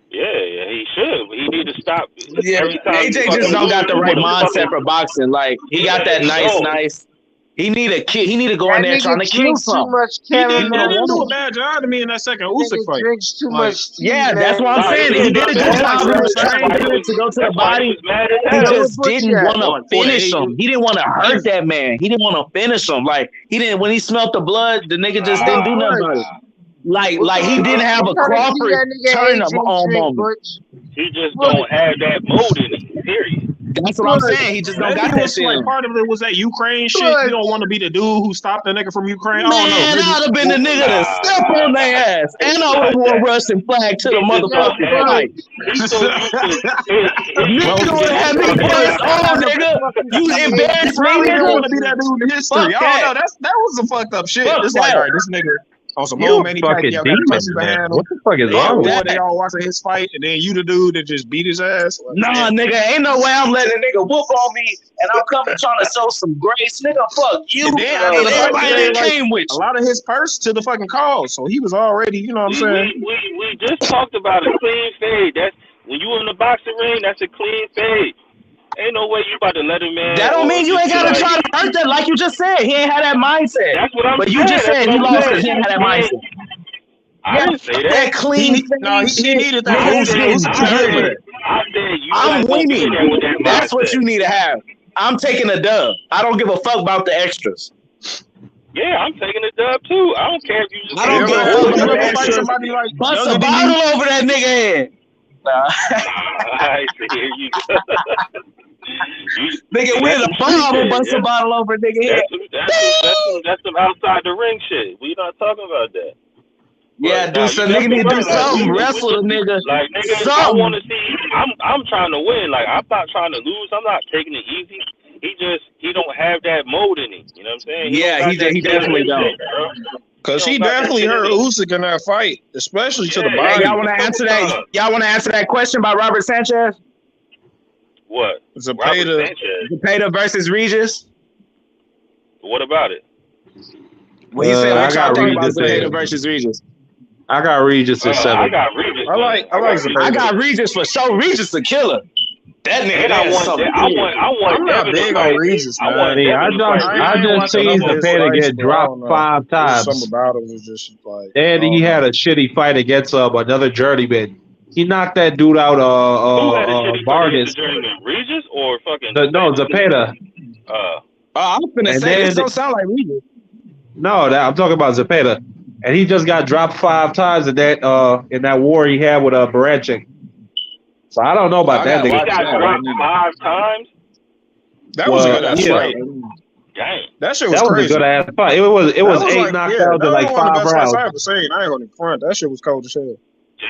Yeah, he should. He need to stop. Yeah, AJ just don't got the right mindset for boxing. Like he got that nice. He need to go in there trying to kill something. He didn't do a bad job to me in that second Usyk fight. Drinks too much tea, yeah, that's what I'm saying. He did a good job. He was trained to go to the body. He just didn't want to finish him. He didn't want to hurt that man. He didn't want to finish him. Like he didn't when he smelled the blood. The nigga just didn't do nothing about it. Like he didn't have a Crawford turn him on moment. He just don't have that mode in it. Period. That's what I'm saying. He just don't got that shit. Like part of it was that Ukraine shit. You don't want to be the dude who stopped the nigga from Ukraine. Man, I'd have been the nigga to step on their ass, and I would have wore a Russian flag to the motherfucking fight. Nigga would have me pissed off, nigga. You embarrassed me, nigga. Want to be that dude in history? I don't know. That was some fucked up shit. It's like, all right, this nigga. On some You old a Manny fucking Pacquiao got demon, touches to man. handle. What the fuck is wrong with They you? all watching his fight, and then you the dude that just beat his ass. Like, Nah, nigga, ain't no way I'm letting a nigga whoop on me and I'm coming trying to show some grace. Nigga, fuck you and then after and the fight everybody today, that like came with a you. lot of his purse to the fucking call, so he was already, you know what I'm saying? We just talked about a clean fade. That's when you in the boxing ring. That's a clean fade. Ain't no way you about to let him in. That don't mean you ain't gotta like, try to hurt that, like you just said. He ain't had that mindset. That's what I'm but saying. you just That's said what he I'm lost saying. because he ain't had that mindset. I didn't say That clean He shit. needed that. Nigga, it's getting dirty. I said you I'm not gonna be winning. there with that That's what mindset. you need to have. I'm taking a dub. I don't give a fuck about the extras. Yeah, I'm taking a dub too. I don't care if you just. I don't give a fuck about the extras. somebody like Bust a bottle over that nigga head. Nah. I see. Here you go. Nigga, we're the bomb. Bust a bottle over a nigga head. That's some outside the ring shit. We not talking about that. Yeah, do some nigga need to do something. Wrestle the nigga. Like nigga, I want to see. I'm trying to win. Like I'm not trying to lose. I'm not taking it easy. He don't have that mode in him. You know what I'm saying? He definitely don't. Cause he definitely hurt Usyk in that fight, especially to the body. Hey, y'all want to answer that? Y'all want to answer that question by Robert Sanchez? What? Zepeda versus Regis. What about it? Well, he said what y'all think about Regis Zepeda versus Regis. I got Regis at 7. I got Regis. I got Regis for sure. Regis a killer. That nigga. I'm not big on Regis, man. I just seen Zepeda get dropped 5 times. Something about him was just like. And he had a shitty fight against another journeyman. He knocked that dude out. Vargas. Regis or fucking? No, Zepeda. I was gonna say this don't sound like Regis. No, I'm talking about Zepeda, and he just got dropped 5 times in that war he had with Barancik. So I don't know about that. He got dropped 5 times. That was a good ass fight. That shit was crazy. A good ass fight. It was 8 like, knockdowns in like 5 rounds. I ever seen. I ain't gonna front. That shit was cold as hell.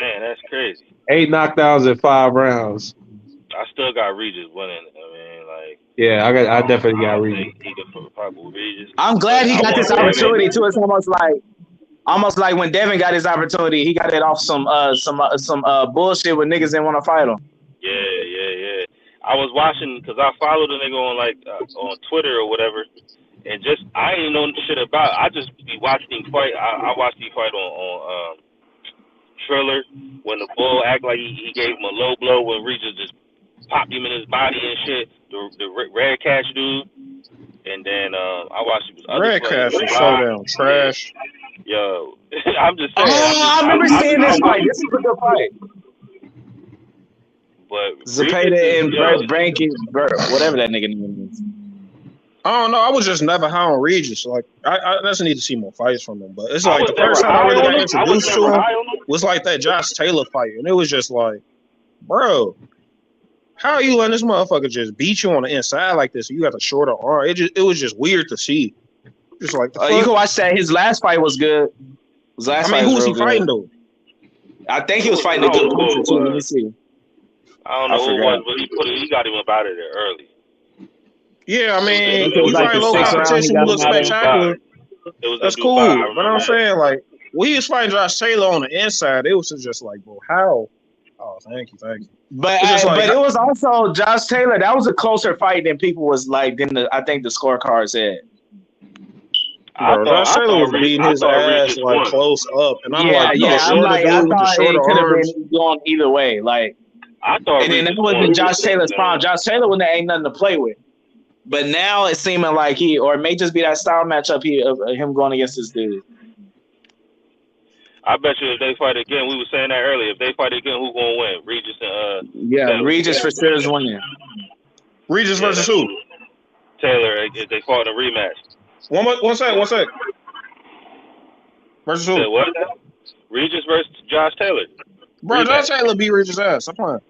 Man, that's crazy. 8 knockdowns in 5 rounds. I still got Regis winning. I mean, like. Yeah, I definitely got Regis. I'm glad he got this opportunity too. It's almost like when Devin got his opportunity, he got it off some bullshit with niggas didn't want to fight him. Yeah. I was watching because I followed the nigga on on Twitter or whatever, and just I ain't know shit about it. I just be watching him fight. I watched him fight on Triller when the bull act like he gave him a low blow when Regis just popped him in his body and shit. The Red Cash dude, and then I watched his other Red Cash was so damn trash. Yo, I'm just saying. I remember seeing this fight. This is a good fight. But Zepeda and Brankin, whatever that nigga name is. I don't know. I was just never high on Regis. Like I just need to see more fights from him. But it's like the first time I really got introduced to him was like that Josh Taylor fight, and it was just like, bro, how are you letting this motherfucker just beat you on the inside like this? You got a shorter arm. It was just weird to see. Just like you can watch that. His last fight was good. Who was he fighting though? I think he was fighting a good puncher too. Let me see. I don't know who it was, but he got him up out of there early. Yeah, I mean, you fight low competition, you look spectacular. That's cool. But I'm saying, like, when he was fighting Josh Taylor on the inside, it was just like, bro, how? Oh, thank you. But it was also Josh Taylor. That was a closer fight than people was like. I think the scorecard said. Josh Taylor was beating his ass like close up, and I'm like, I thought it could have been going either way. Like, I thought, and then that wasn't Josh Taylor's problem. Josh Taylor ain't nothing to play with. But now it's seeming like it may just be that style matchup of him going against this dude. I bet you if they fight again, we were saying that earlier. If they fight again, who's gonna win? Regis and Taylor. Regis for sure is winning. Regis versus who? Taylor. If they fought in a rematch. One sec. Versus who? What? Regis versus Josh Taylor. Bro, Josh Taylor beat Regis' ass. I'm playing.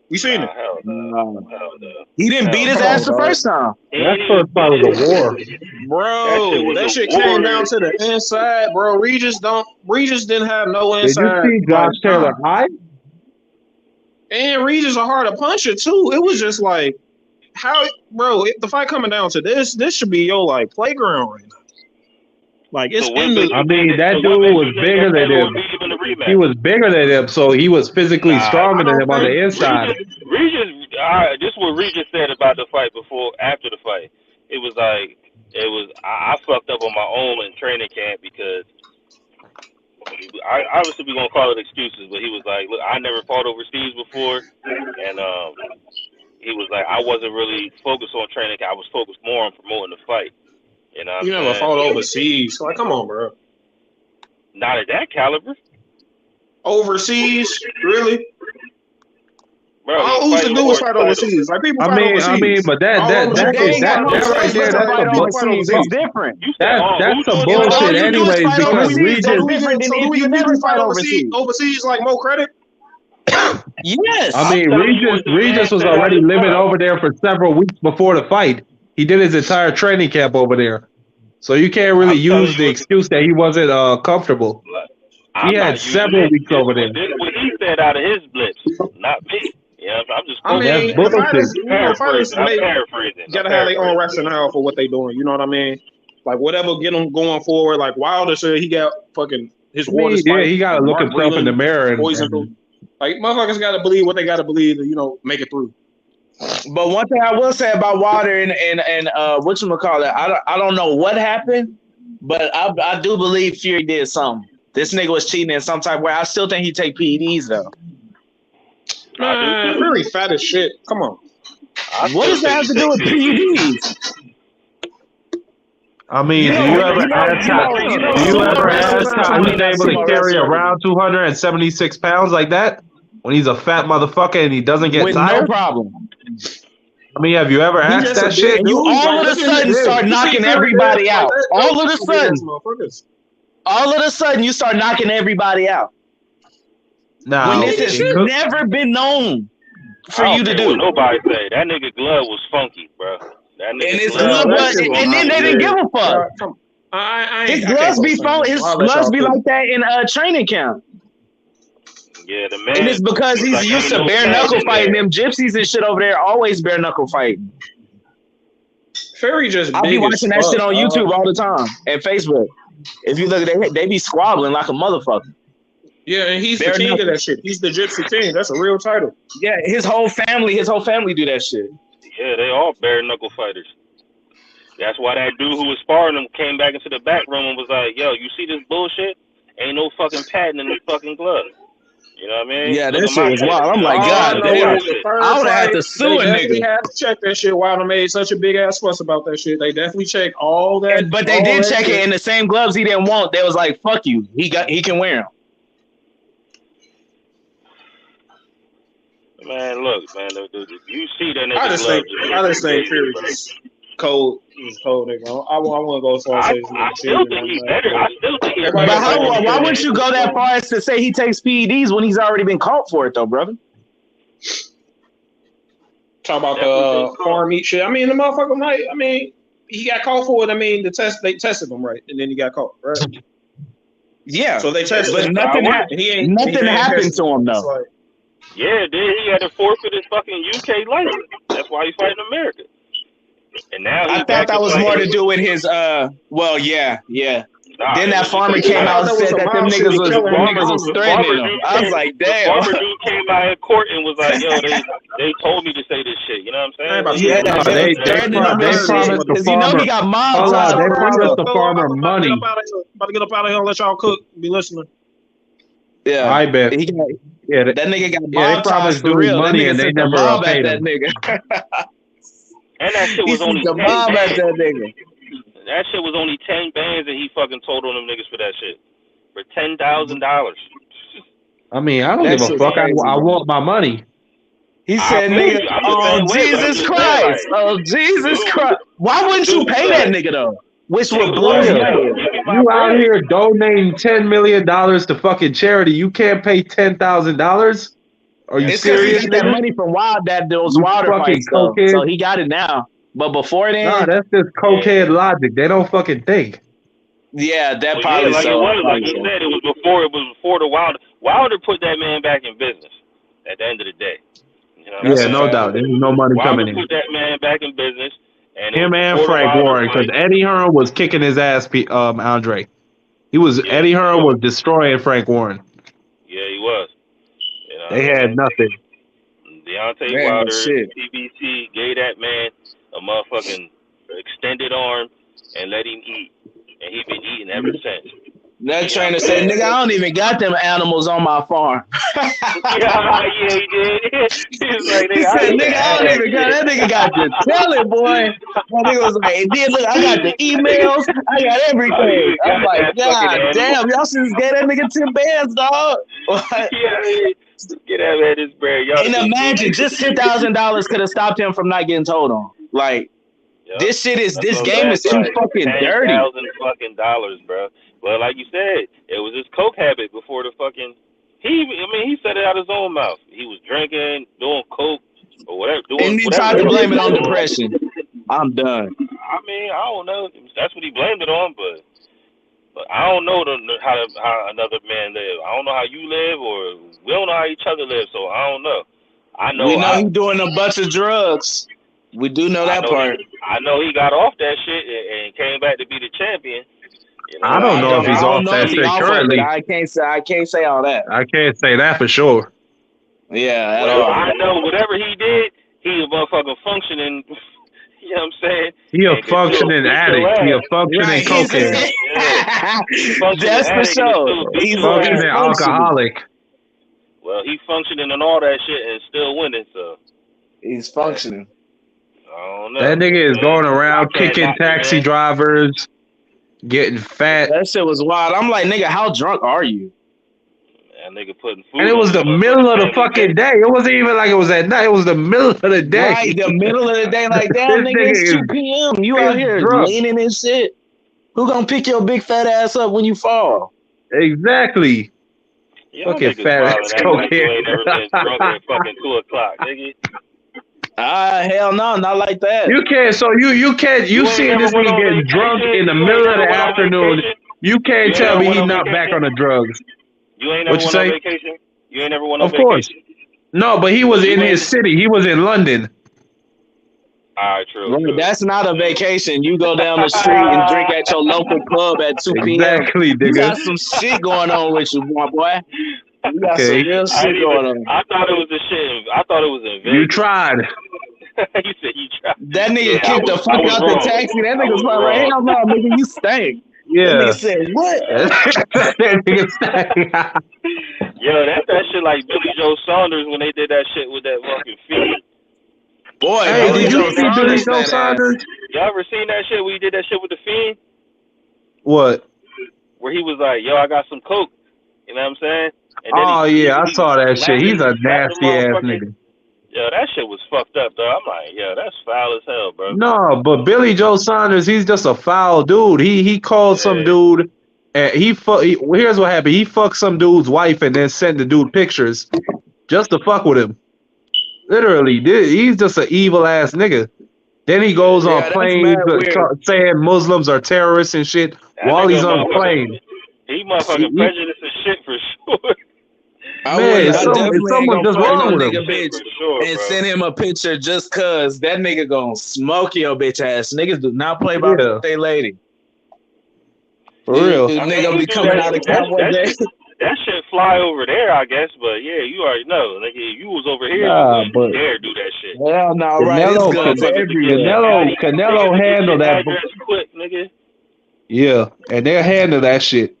We seen it. He didn't beat his ass the first time. That first fight was a war. Bro, that shit came down to the inside, bro. Regis didn't have no inside. Did you see Josh Taylor high? And Regis a harder puncher too. It was just like, how, bro, the fight coming down to this should be your like playground right now. Like it's So in the. I mean, that dude was bigger than him. He was bigger than him, so he was physically stronger than him on the inside. Regis, this is what Regis said about the fight after the fight. It was like, I fucked up on my own in training camp because obviously we're going to call it excuses, but he was like, look, I never fought overseas before, and he was like, I wasn't really focused on training camp. I was focused more on promoting the fight. You know what You I'm never saying? fought overseas. Like, come on, bro. Not at that caliber. Overseas? Really? Bro, who's the newest fight overseas? Like people fight overseas. I mean, but that right there, It's different. That's some bullshit, anyways. Because Regis, so do we give people fight overseas like Mo credit? Yes. I mean, Regis was already living over there for several weeks before the fight. He did his entire training camp over there, so you can't really use the excuse that he wasn't comfortable. He had several weeks over there. This is what he said out of his blips, not me. Yeah, I'm just. I mean, fighters paraphrasing. Gotta have their own rationale for what they doing. You know what I mean? Like whatever get them going forward. Like Wilder said, he got fucking his waters. Yeah, he gotta look himself in the mirror and like motherfuckers gotta believe what they gotta believe to make it through. But one thing I will say about Wilder and whatchamacallit, I don't know what happened, but I do believe Fury did something. This nigga was cheating in some type of way. I still think he take PEDs though. Man, Fury fat as shit. Come on. What does that have to do with PEDs? I mean, do you ever ask how he's able to carry around 276 pounds like that when he's a fat motherfucker and he doesn't get tired? No problem. I mean, have you ever asked that shit? And you all of a sudden start knocking everybody out. All of a sudden you start knocking everybody out. Nah, when this has never been known for you to do. Nobody say that nigga glove was funky, bro. That nigga and his glove was, and then they didn't give a fuck. His gloves be like that in training camp. Yeah, the man. And it's because he's used to bare knuckle fighting. Them gypsies and shit over there always bare knuckle fighting. Fury just. I'll be watching that shit on YouTube all the time and Facebook. If you look at it, they be squabbling like a motherfucker. Yeah, and he's the king of that shit. He's the gypsy king. That's a real title. Yeah, his whole family do that shit. Yeah, they all bare knuckle fighters. That's why that dude who was sparring him came back into the back room and was like, "Yo, you see this bullshit? Ain't no fucking patent in the fucking glove." You know what I mean? Yeah, that shit was wild. I'm like, God damn. I would have had to sue a nigga. They had to check that shit. Wilder made such a big ass fuss about that shit. They definitely checked all that. But they did check it in the same gloves he didn't want. They was like, "Fuck you. He can wear them." Man, look, man, you see that nigga. I just think Fury just cold. He's cold, nigga. I want to go as far as say I still think he's better. But why wouldn't you go that far as to say he takes PEDs when he's already been caught for it, though, brother? Talk about the farm meat shit. I mean, the motherfucker, right? I mean, he got caught for it. I mean, they tested him, right? And then he got caught, right? Yeah. So they tested but him. Nothing happened to him, though. Yeah, then he had to forfeit his fucking UK license. That's why he's fighting America. And now I thought that was more to do with his well, yeah. Nah, then that farmer came out and said that them niggas was threatening him. I was like, damn. The farmer dude came out in court and was like, yo, they told me to say this shit. You know what I'm saying? Yeah, they promised the farmer. He got mobbed. They promised the farmer money. About to get up out of here and let y'all cook. Be listening. Yeah, I bet. That nigga got they promised for real. Money and they never paid that nigga. And that shit was only 10 bands. That nigga. That shit was only 10 bands, and he fucking told on them niggas for that shit for $10,000. I mean, I don't give a fuck. I want my money. He said, "Nigga, Jesus Christ! Oh Jesus Christ! Why wouldn't you pay that nigga though?" Which would blow your head. You out here donating $10 million to fucking charity. You can't pay $10,000? Are you serious? He got that money from those Wilder fights, so he got it now. But before then, nah, that's just cokehead logic. They don't fucking think. Yeah, that probably like so. It was, like he said, it was before the Wilder. Wilder put that man back in business. At the end of the day, you know no doubt. There's no money coming in. Wilder put that man back in business. And Him and Frank Warren, because Eddie Hearn was kicking his ass. Andre, Eddie Hearn was destroying Frank Warren. Yeah, he was. You know they had nothing. Deontay Wilder, TBC gave that man a motherfucking extended arm and let him eat, and he been eating ever since. That trainer said, "Nigga, I don't even got them animals on my farm." Yeah, he did. He was like, he said, "Nigga, I don't even got that nigga got the talent, boy." That nigga was like, "Then look, I got the emails, I got everything." I'm like, God damn, y'all should just gave that nigga 10 bands, dog. Get that man this bread, y'all. And imagine just $10,000 could have stopped him from not getting told on. Like, this game is too fucking dirty. $10,000 fucking dollars, bro. But like you said, it was his coke habit before the fucking. He said it out his own mouth. He was drinking, doing coke, or whatever. And he tried to blame it on depression. I'm done. I don't know. That's what he blamed it on, but I don't know how another man live. I don't know how you live, or we don't know how each other live. So I don't know. We know he's doing a bunch of drugs. We do know that part. I know he got off that shit and came back to be the champion. You know, I don't know if he's off that shit currently. I can't say all that. I can't say that for sure. Yeah, at all. I know whatever he did, he a motherfucking functioning. You know what I'm saying? He a functioning addict. He a functioning cocaine. That's for sure. He's functioning alcoholic. Well, he's functioning and all that shit and still winning. So he's functioning. I don't know. That nigga is going around kicking taxi drivers, getting fat. That shit was wild. I'm like, nigga, how drunk are you? That nigga putting food. And it was the middle of the fucking day. It wasn't even like it was at night. It was the middle of the day. Right, the middle of the day. Like, damn, nigga, it's 2 p.m. You out here leaning and shit. Who gonna pick your big fat ass up when you fall? Exactly. Fucking fat ass cocaine. You ain't never been drunk at fucking 2 o'clock, nigga. Hell no, not like that. You can't. So you can't. You seeing this nigga getting drunk in the middle of the afternoon? You can't tell me he's not back on the drugs. You ain't never went on vacation? You ain't never went on vacation? Of course. No, but he was in his city. He was in London. All right, true. That's not a vacation. You go down the street and drink at your local club at 2 p.m. Exactly, nigga. You got some shit going on with you, boy. You got some real shit going on. I thought it was the shit. I thought it was in Vegas. You tried. You said you tried. That nigga kicked the fuck out the taxi. That nigga was like, hell no, nigga, you stink. Yeah. That nigga said, what? That nigga stank. Yo, that's that shit like Billy Joe Saunders when they did that shit with that fucking feet. Boy, hey, did you see Billy Joe Saunders? Y'all ever seen that shit where he did that shit with the Fiend? What? Where he was like, yo, I got some coke. You know what I'm saying? And then I saw that shit. He's a nasty ass nigga. Yo, that shit was fucked up, though. I'm like, yo, that's foul as hell, bro. No, but Billy Joe Saunders, he's just a foul dude. He called some dude, and here's what happened. He fucked some dude's wife and then sent the dude pictures just to fuck with him. Literally, he's just an evil ass nigga. Then he goes on planes saying Muslims are terrorists and shit while he's on the plane. He motherfucking prejudiced and shit for sure. Man, someone just wrong with him. And send him a picture just cause that nigga gonna smoke your bitch ass. Niggas do not play by their lady. For real. Nigga be coming out of Cowboy Day. That shit fly over there, I guess, but yeah, you already know. Like, if you was over here, you but dare do that shit. Hell no, right? Canelo handled that. Quick, nigga. Yeah, and they'll handle that shit.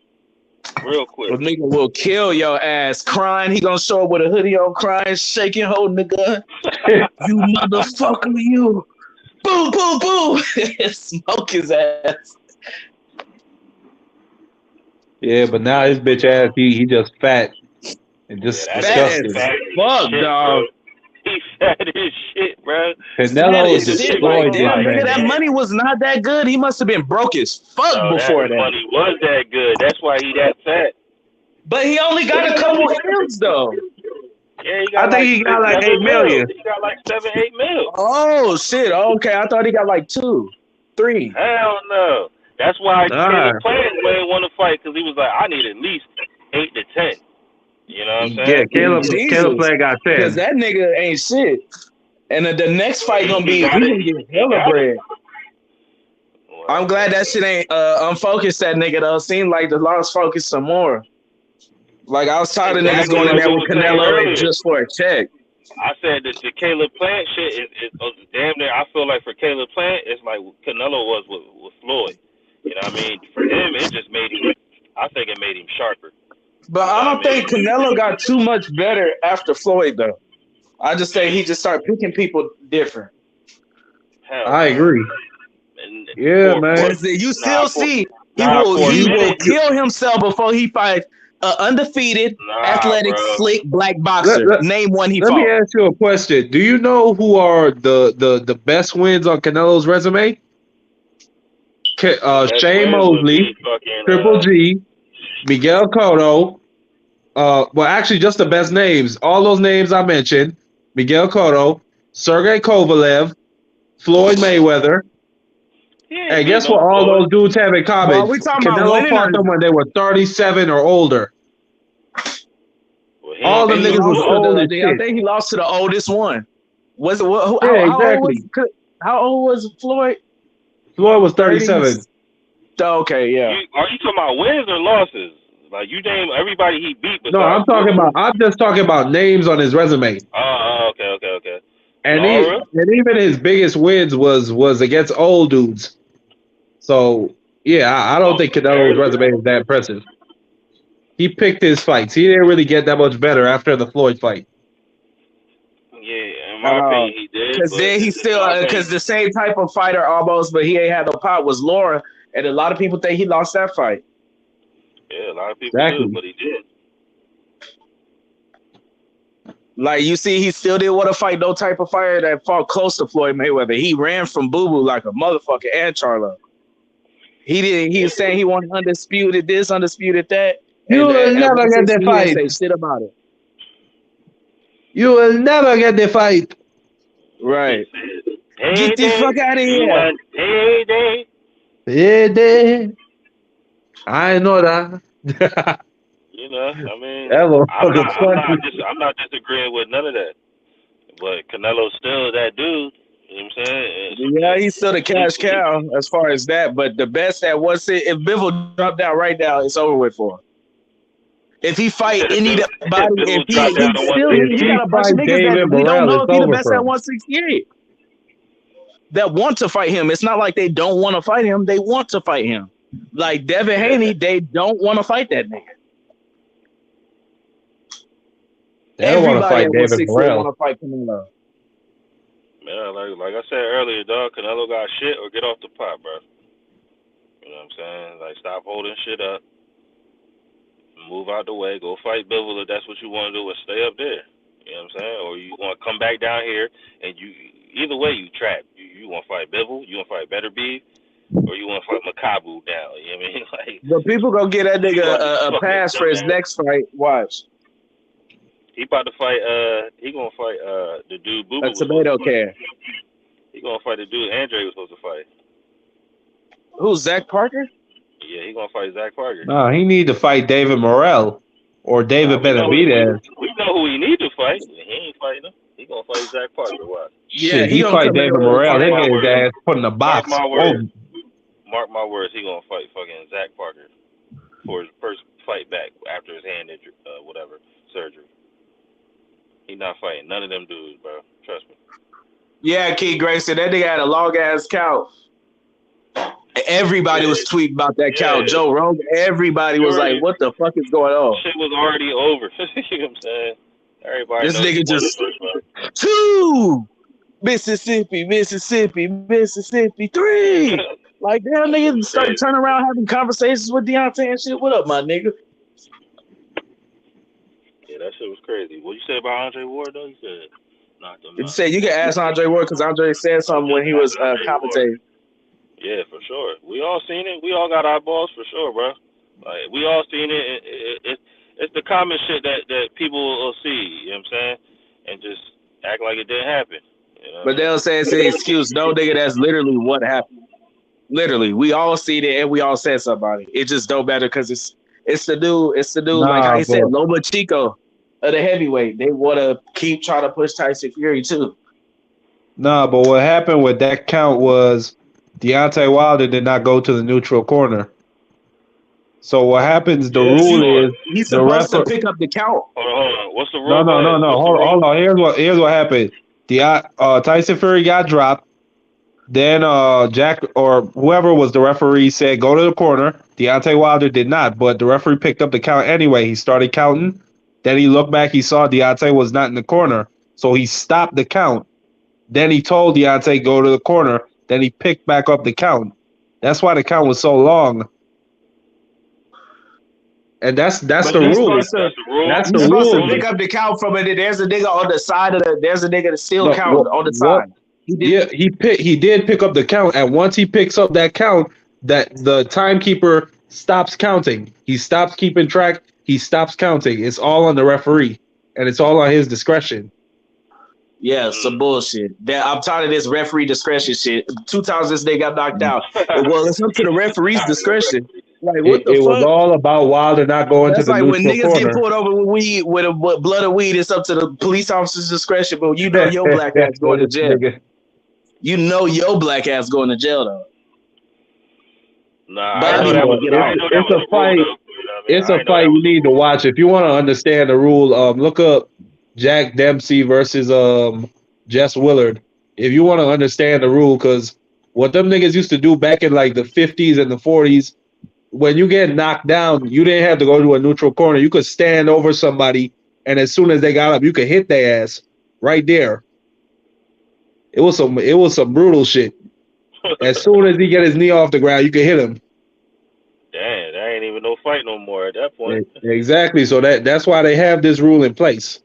Real quick. The nigga will kill your ass crying. He gonna show up with a hoodie on, crying, shaking, holding the gun. You motherfucker, you. Boo, boo, boo. Smoke his ass. Yeah, but now his bitch ass, he just fat and just disgusting. Fuck, dog. He fat as shit, bro. Canelo is destroyed this man. That money was not that good. He must have been broke as fuck before that. Money was that good. That's why he that fat. But he only got a couple M's though. Yeah, I think he got like 8 million. He got like 7, 8 mil. Oh shit! Okay, I thought he got like 2, 3. Hell no. That's why Caleb Plant didn't want to fight because he was like, I need at least 8 to 10. You know what I'm saying? Yeah, Caleb Plant got 10. Because that nigga ain't shit. And the next fight gonna be he gonna get hella bread. I'm glad that shit ain't unfocused that nigga though. Seemed like the lost focus some more. Like I was tired of niggas going in there with Canelo and just for a check. I said that the Caleb Plant shit is damn near. I feel like for Caleb Plant, it's like Canelo was with Floyd. You know what I mean? For him, it just made him. I think it made him sharper. But I don't think Canelo got too much better after Floyd though. I just say he just started picking people different. I agree. Yeah, man. You still see he will kill himself before he fights an undefeated, athletic, slick black boxer. Name one he fought. Let me ask you a question. Do you know who are the best wins on Canelo's resume? Shane Mosley, Triple G, Miguel Cotto. Well, actually, just the best names. All those names I mentioned: Miguel Cotto, Sergey Kovalev, Floyd Mayweather. And guess what all those dudes have in common? Well, we talking Canelo fought them when they were 37 or older. All the niggas was old as shit. I think he lost to the oldest one. Was it? How old was Floyd? Floyd was 37. Okay, yeah. Are you talking about wins or losses? Like you name everybody he beat. No, I'm just talking about names on his resume. Oh, okay. And even his biggest wins was against old dudes. So yeah, I don't think Canelo's resume is that impressive. He picked his fights. He didn't really get that much better after the Floyd fight. Yeah, in my opinion, he did. Because then he still because the same type of fighter almost, but he ain't had no pop was Laura, and a lot of people think he lost that fight. Yeah, a lot of people do, but he did. Like you see, he still didn't want to fight no type of fighter that fought close to Floyd Mayweather. He ran from Boo Boo like a motherfucker and Charlo. He didn't. He was saying he wanted undisputed this, undisputed that. You will never get the fight. Say shit about it. You will never get the fight. Right. Get the fuck out of here. Hey, I know that. You know, I mean, I'm not disagreeing with none of that. But Canelo's still that dude. You know what I'm saying? Yeah, he's still the cash cow as far as that. But the best that was it, if Bivol dropped down right now, it's over with for him. If he fight anybody, if he got a bunch of niggas that we don't know if he's the best at 168 that want to fight him. It's not like they don't want to fight him. They want to fight him. Like Devin Haney, they don't want to fight that nigga. They don't want to fight David Morrell. Want to fight Canelo. Man, like I said earlier, dog, Canelo got shit or get off the pot, bro. You know what I'm saying? Like, stop holding shit up. Move out the way. Go fight Bivol if that's what you want to do, and stay up there. You know what I'm saying? Or you want to come back down here, and either way, you trapped. You want to fight Bivol, you want to fight Better Beef, or you want to fight Makabu down. You know what I mean? Like, the people gonna get that nigga a pass for his next fight. Watch. He about to fight. He gonna fight the dude. Boo Boo. A tomato can. He gonna fight the dude Andre was supposed to fight. Who's Zach Parker? Yeah, he gonna fight Zach Parker. No, he need to fight David Morrell or David Benavidez. We know who he need to fight. He ain't fighting him. He gonna fight Zach Parker. What? Yeah, he fight David Morrell. They get his ass put in a box. Mark my words. He gonna fight fucking Zach Parker for his first fight back after his hand injury, surgery. He not fighting none of them dudes, bro. Trust me. Yeah, Keith Grayson, that nigga had a long ass couch. Everybody was tweeting about that couch. Joe Rogan, everybody was like, "What the fuck is going on?" Shit was already over. You know what I'm saying? Everybody. This nigga just 2 Mississippi 3. Like damn, niggas started turning around having conversations with Deontay and shit. What up, my nigga? Yeah, that shit was crazy. What you said about Andre Ward though? He said knocked him out. You said you can ask Andre Ward because Andre said something when he was commentating. Yeah, for sure. We all seen it. We all got eyeballs for sure, bro. Like we all seen it. It's the common shit that people will see. You know what I'm saying? And just act like it didn't happen. You know? But they'll say it's an excuse. No, nigga, that's literally what happened. Literally, we all seen it and we all said something about it. It just don't matter because it's the dude. It's the dude. Like I said, Loma Chico of the heavyweight. They want to keep trying to push Tyson Fury too. Nah, but what happened with that count was Deontay Wilder did not go to the neutral corner. So what happens? The Yeah, rule is He's the supposed to referee. pick up the count. Hold on. What's the No, rule? no, no, no. Hold on. Here's what happened. Tyson Fury got dropped. Then Jack or whoever was the referee said go to the corner. Deontay Wilder did not, but the referee picked up the count anyway. He started counting. Then he looked back. He saw Deontay was not in the corner, so he stopped the count. Then he told Deontay go to the corner. Then he picked back up the count. That's why the count was so long. And that's the rule. That's the You're supposed to pick up the count from it. There's a nigga on the side of the. There's a nigga that still count on the side. He did pick up the count, and once he picks up that count, that the timekeeper stops counting. He stops keeping track. He stops counting. It's all on the referee, and it's all on his discretion. Yeah, some bullshit. I'm tired of this referee discretion shit. 2 times this nigga got knocked out. Well, it's up to the referee's discretion. Like what the fuck? It was all about Wilder not going to the neutral corner. That's like when niggas get pulled over with weed, with blood of weed. It's up to the police officer's discretion. But you know your black ass going to jail. You know your black ass going to jail though. Nah, it's a fight. It's a fight you need to watch if you want to understand the rule. Look up Jack Dempsey versus Jess Willard. If you want to understand the rule, because what them niggas used to do back in like the 50s and the 40s, when you get knocked down, you didn't have to go to a neutral corner. You could stand over somebody, and as soon as they got up, you could hit their ass right there. It was some brutal shit. As soon as he get his knee off the ground, you can hit him. Damn, that ain't even no fight no more at that point. Exactly. So that's why they have this rule in place.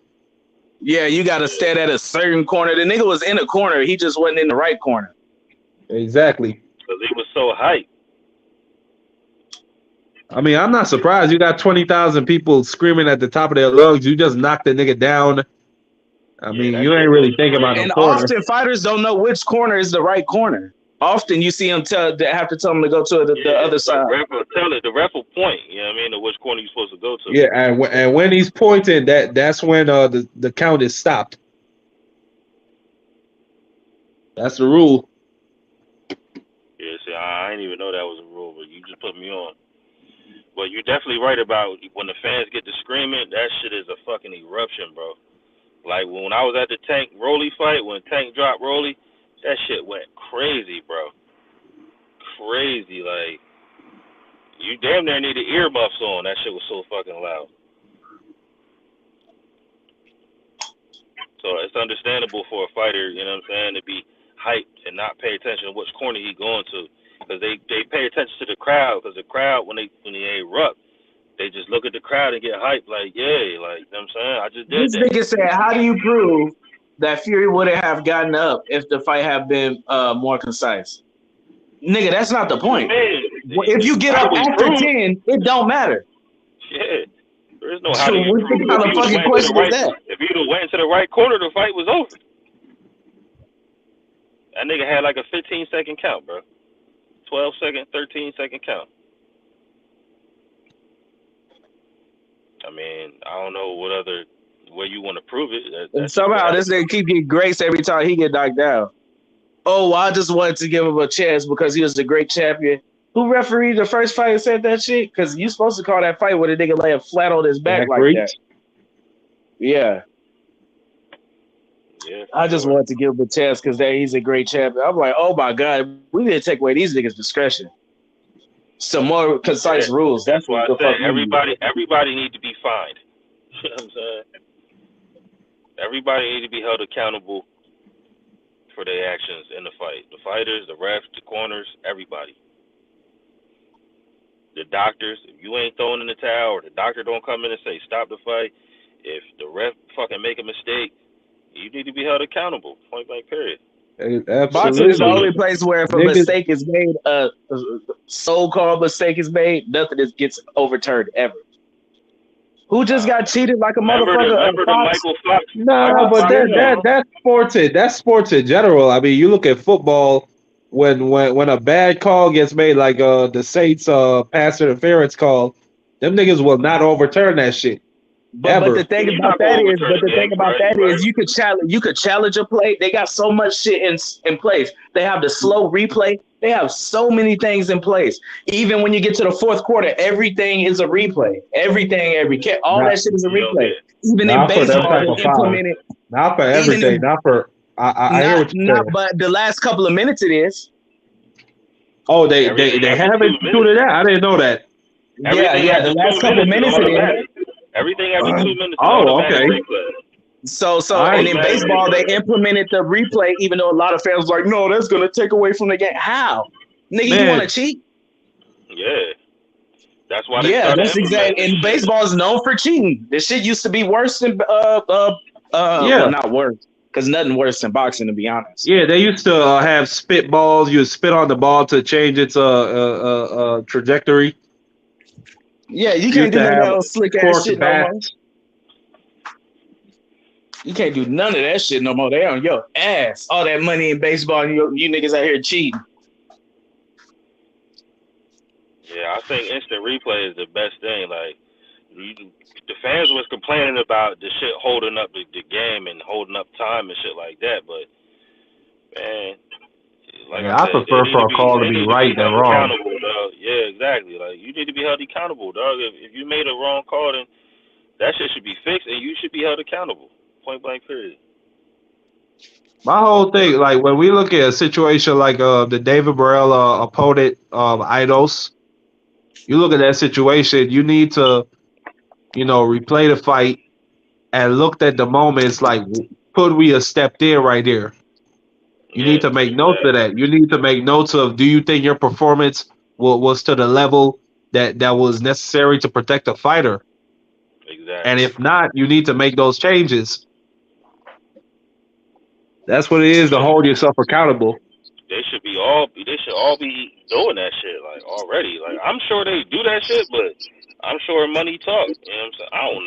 Yeah, you got to stand at a certain corner. The nigga was in a corner. He just wasn't in the right corner. Exactly. Because he was so hyped. I mean, I'm not surprised. You got 20,000 people screaming at the top of their lungs. You just knocked the nigga down. I mean, you ain't really thinking about the corner. And often fighters don't know which corner is the right corner. Often you see them have to tell them to go to the other side. The ref will point. You know what I mean? To which corner you're supposed to go to. Yeah, and when he's pointing, that's when the count is stopped. That's the rule. Yeah, see, I didn't even know that was a rule, but you just put me on. But you're definitely right about when the fans get to screaming, that shit is a fucking eruption, bro. Like when I was at the Tank Rolly fight, when Tank dropped Rolly, that shit went crazy, bro. Crazy, like you damn near needed earmuffs on. That shit was so fucking loud. So it's understandable for a fighter, you know what I'm saying, to be hyped and not pay attention to which corner he going to, because they pay attention to the crowd, because the crowd when they erupt, they just look at the crowd and get hyped like, yay, like, you know what I'm saying? I just did this that. This nigga said, how do you prove that Fury wouldn't have gotten up if the fight had been more concise? Nigga, that's not the point. Man, if you get up after 10, it don't matter. Yeah. There is no how do you what kind of fucking question is that? If you'd have went into the right corner, the fight was over. That nigga had like a 15-second count, bro. 12-second, 13-second count. I mean, I don't know what other way you want to prove it. And somehow this nigga keep getting grace every time he get knocked down. Oh, well, I just wanted to give him a chance because he was the great champion. Who refereed the first fight and said that shit? Because you supposed to call that fight where the nigga laying flat on his back like that. Yeah. Yeah. I just wanted to give him a chance because he's a great champion. I'm like, oh my God, we need to take away these niggas' discretion. Some more concise rules. That's why I said everybody need to be fined. You know what I'm saying? Everybody need to be held accountable for their actions in the fight. The fighters, the refs, the corners, everybody. The doctors, if you ain't throwing in the towel, or the doctor don't come in and say stop the fight, if the ref fucking make a mistake, you need to be held accountable. Point blank, period. Boxing is the only place where if a mistake is made, a so-called mistake is made, nothing gets overturned ever. Who just got cheated like a motherfucker? Remember the Michael Fox? No, but that's sports. That's sports in general. I mean, you look at football. When a bad call gets made, like the Saints pass interference call, them niggas will not overturn that shit. But the thing about that is, you could challenge a play. They got so much shit in place. They have the slow replay. They have so many things in place. Even when you get to the fourth quarter, everything is a replay. All that shit is a replay. Even in baseball, they implemented. Not for everything. Not for. I hear what you're saying. But the last couple of minutes, it is. Oh, they have instituted that. I didn't know that. Yeah. The last couple of minutes, it is. Everything every 2 minutes. Oh, okay. So and in baseball, they implemented the replay, even though a lot of fans were like, no, that's gonna take away from the game. How, nigga, you want to cheat? Yeah, that's why. That's exactly. And baseball is known for cheating. This shit used to be worse than well, not worse, because nothing worse than boxing, to be honest. Yeah, they used to have spitballs. You would spit on the ball to change its trajectory. Yeah, you can't do none of that slick ass shit no more. You can't do none of that shit no more. They on your ass. All that money in baseball, and you niggas out here cheating. Yeah, I think instant replay is the best thing. Like, the fans was complaining about the shit holding up the game and holding up time and shit like that. But man, like I prefer for a call to be right than wrong. Yeah, exactly. Like, you need to be held accountable, dog. If you made a wrong call, then that shit should be fixed, and you should be held accountable. Point blank, period. My whole thing, like when we look at a situation like the David Morrell opponent, Idos, you look at that situation, you need to, replay the fight and look at the moments like, could we have stepped in right there? You need to make notes of that. You need to make notes of, do you think your performance was to the level that was necessary to protect a fighter? Exactly. And if not, you need to make those changes. That's what it is to hold yourself accountable. They should all be doing that shit like already. Like, I'm sure they do that shit, but I'm sure money talk. You know what I'm saying? I don't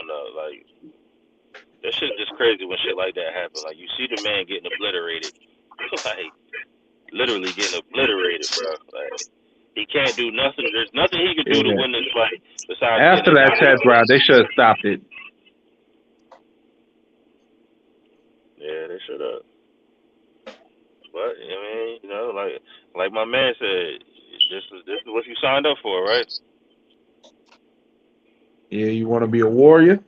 know. Like, that shit just crazy when shit like that happens. Like, you see the man getting obliterated. Like, literally getting obliterated, bro. Like, he can't do nothing. There's nothing he can do to win this fight besides. After that 10th round, they should have stopped it. Yeah, they should have. But I mean, like my man said, this is what you signed up for, right? Yeah, you want to be a warrior?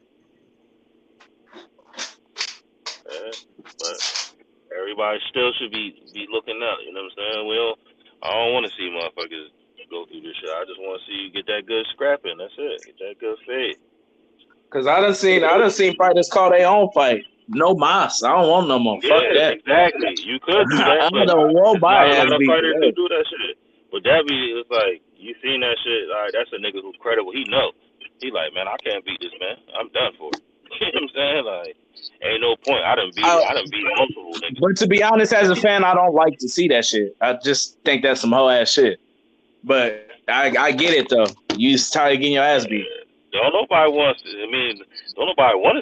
Yeah, but everybody still should be looking out. You know what I'm saying? I don't want to see motherfuckers go through this shit. I just want to see you get that good scrapping. That's it. Get that good fade. Cause I done seen fighters call their own fight. No mas. I don't want no more. Fuck that. Exactly. You could do that. I don't want my ass beat. Fighters could do that shit. But it's like, you seen that shit. All right, that's a nigga who's credible. He know. He like, man, I can't beat this man. I'm done for it. You know what I'm saying? Like, ain't no point. I done beat multiple niggas. But to be honest, as a fan, I don't like to see that shit. I just think that's some whole ass shit. But I get it though. You just tired of getting your ass beat. Don't nobody want to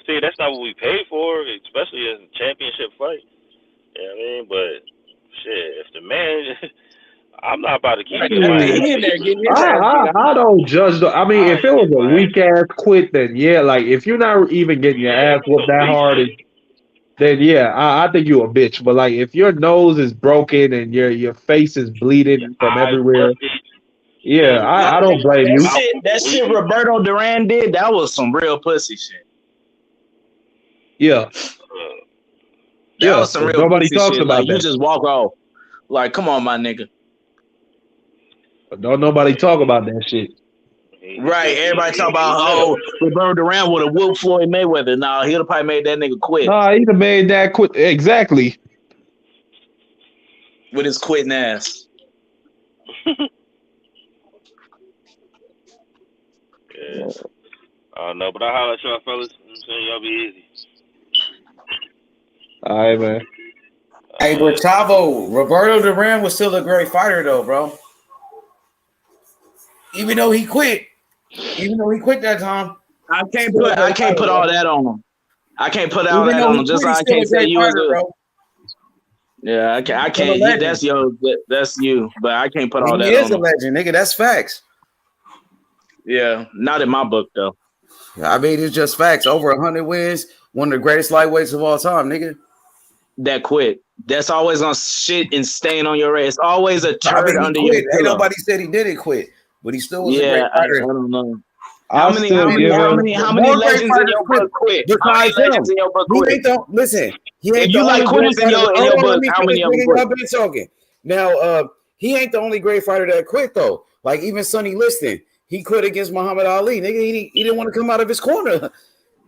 see it. That's not what we paid for, especially in a championship fight. You know what I mean? But shit, if the man, I'm not about to keep I don't judge. I mean, if it was a weak ass quit, then yeah. Like, if you're not even getting your ass whooped that hard, then yeah, I think you a bitch. But like, if your nose is broken and your face is bleeding from everywhere. Yeah, I don't blame you. That shit Roberto Duran did, that was some real pussy shit. Yeah. That was some real nobody pussy talks shit. about like, that. You just walk off. Like, come on, my nigga. But don't nobody talk about that shit. Right, everybody talk about, Roberto Duran would have whooped Floyd Mayweather. Nah, he'd have probably made that nigga quit. Nah, he'd have made that quit. Exactly. With his quitting ass. Yeah. I don't know, but I holler at y'all fellas. I'm saying y'all be easy. All right, man. Hey, but Chavo, Roberto Duran was still a great fighter, though, bro. Even though he quit that time. I can't put all that on him. I can't put all that on him. Just like I can't say you was a. Yeah, I can't. That's you. But I can't put all that on him. He is a legend, nigga. That's facts. Yeah, not in my book though. I mean, it's just facts. Over 100 wins, one of the greatest lightweights of all time, nigga. That quit. That's always on shit and stain on your ass. Always a turd I mean, he under quit. your pillow. Ain't nobody said he didn't quit, but he still was a great I fighter. don't know. How Many more great legends in your fighters book quit? besides How many him? legends in your book He quit? ain't the listen. He If ain't the you like only great quitters in fighter. your Hold on, book, let me how many finish, of them nigga. quit? Y'all been talking. Now, he ain't the only great fighter that quit though. Like even Sonny Liston, he quit against Muhammad Ali. Nigga, he didn't want to come out of his corner.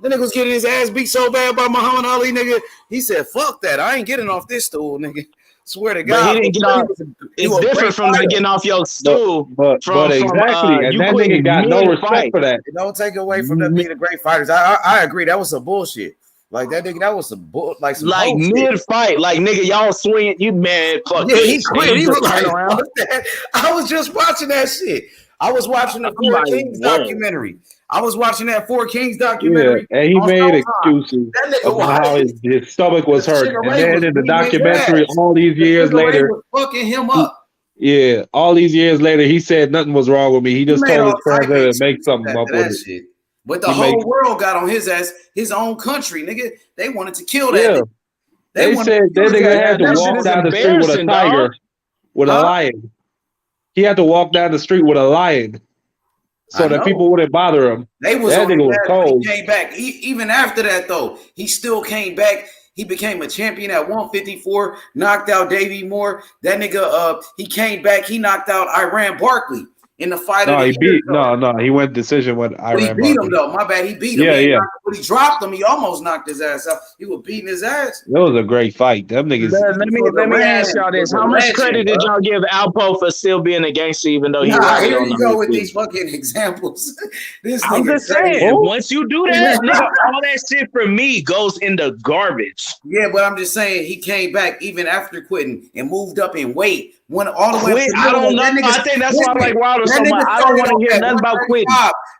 The nigga was getting his ass beat so bad by Muhammad Ali, nigga. He said, "Fuck that! I ain't getting off this stool, nigga." Swear to God. But he didn't get off. It's different from not getting off your stool. But exactly, and you that quit nigga got no respect mid-fight. for that. It don't take away from them being the great fighters. I agree. That was some bullshit. Like that nigga, that was some some like mid-fight. Like nigga, y'all swing. You mad? Fuck yeah, this. he quit. He just was like, turn around. fuck that. I was just watching that shit. I was watching the Four Kings documentary. I was watching that Four Kings documentary. Yeah, and he made excuses That nigga about how his stomach was hurt. Sugar And Ray then was in the beating his documentary, ass. all these years Sugar Ray later, was fucking him up. all these years later, he said nothing was wrong with me. He just made told his all type of translator to make something after up that with it. shit. But the whole world got on his ass, his own country, nigga. They wanted to kill that nigga. They said that nigga had to walk down the street with a tiger, with a lion. He had to walk down the street with a lion so that people wouldn't bother him. They was that on nigga his was ass cold. when he came back. Even after that, though, he still came back. He became a champion at 154, knocked out Davey Moore. That nigga, he came back. He knocked out Iran Barkley in the fight of the year. He went decision with But he Iran beat Barkley. him, though. My bad, he beat him. Yeah. But he dropped him. He almost knocked his ass out. He was beating his ass. That was a great fight. Them niggas. Let me ask y'all this: how much credit did y'all give Alpo for still being a gangster, even though he was here on you the go with these fucking examples. I'm just saying, once you do that, nigga, all that shit for me goes in the garbage. Yeah, but I'm just saying he came back even after quitting and moved up in weight. Went all the way. I don't know. I think that's why I like Wilder so much. I don't want to hear nothing about quitting.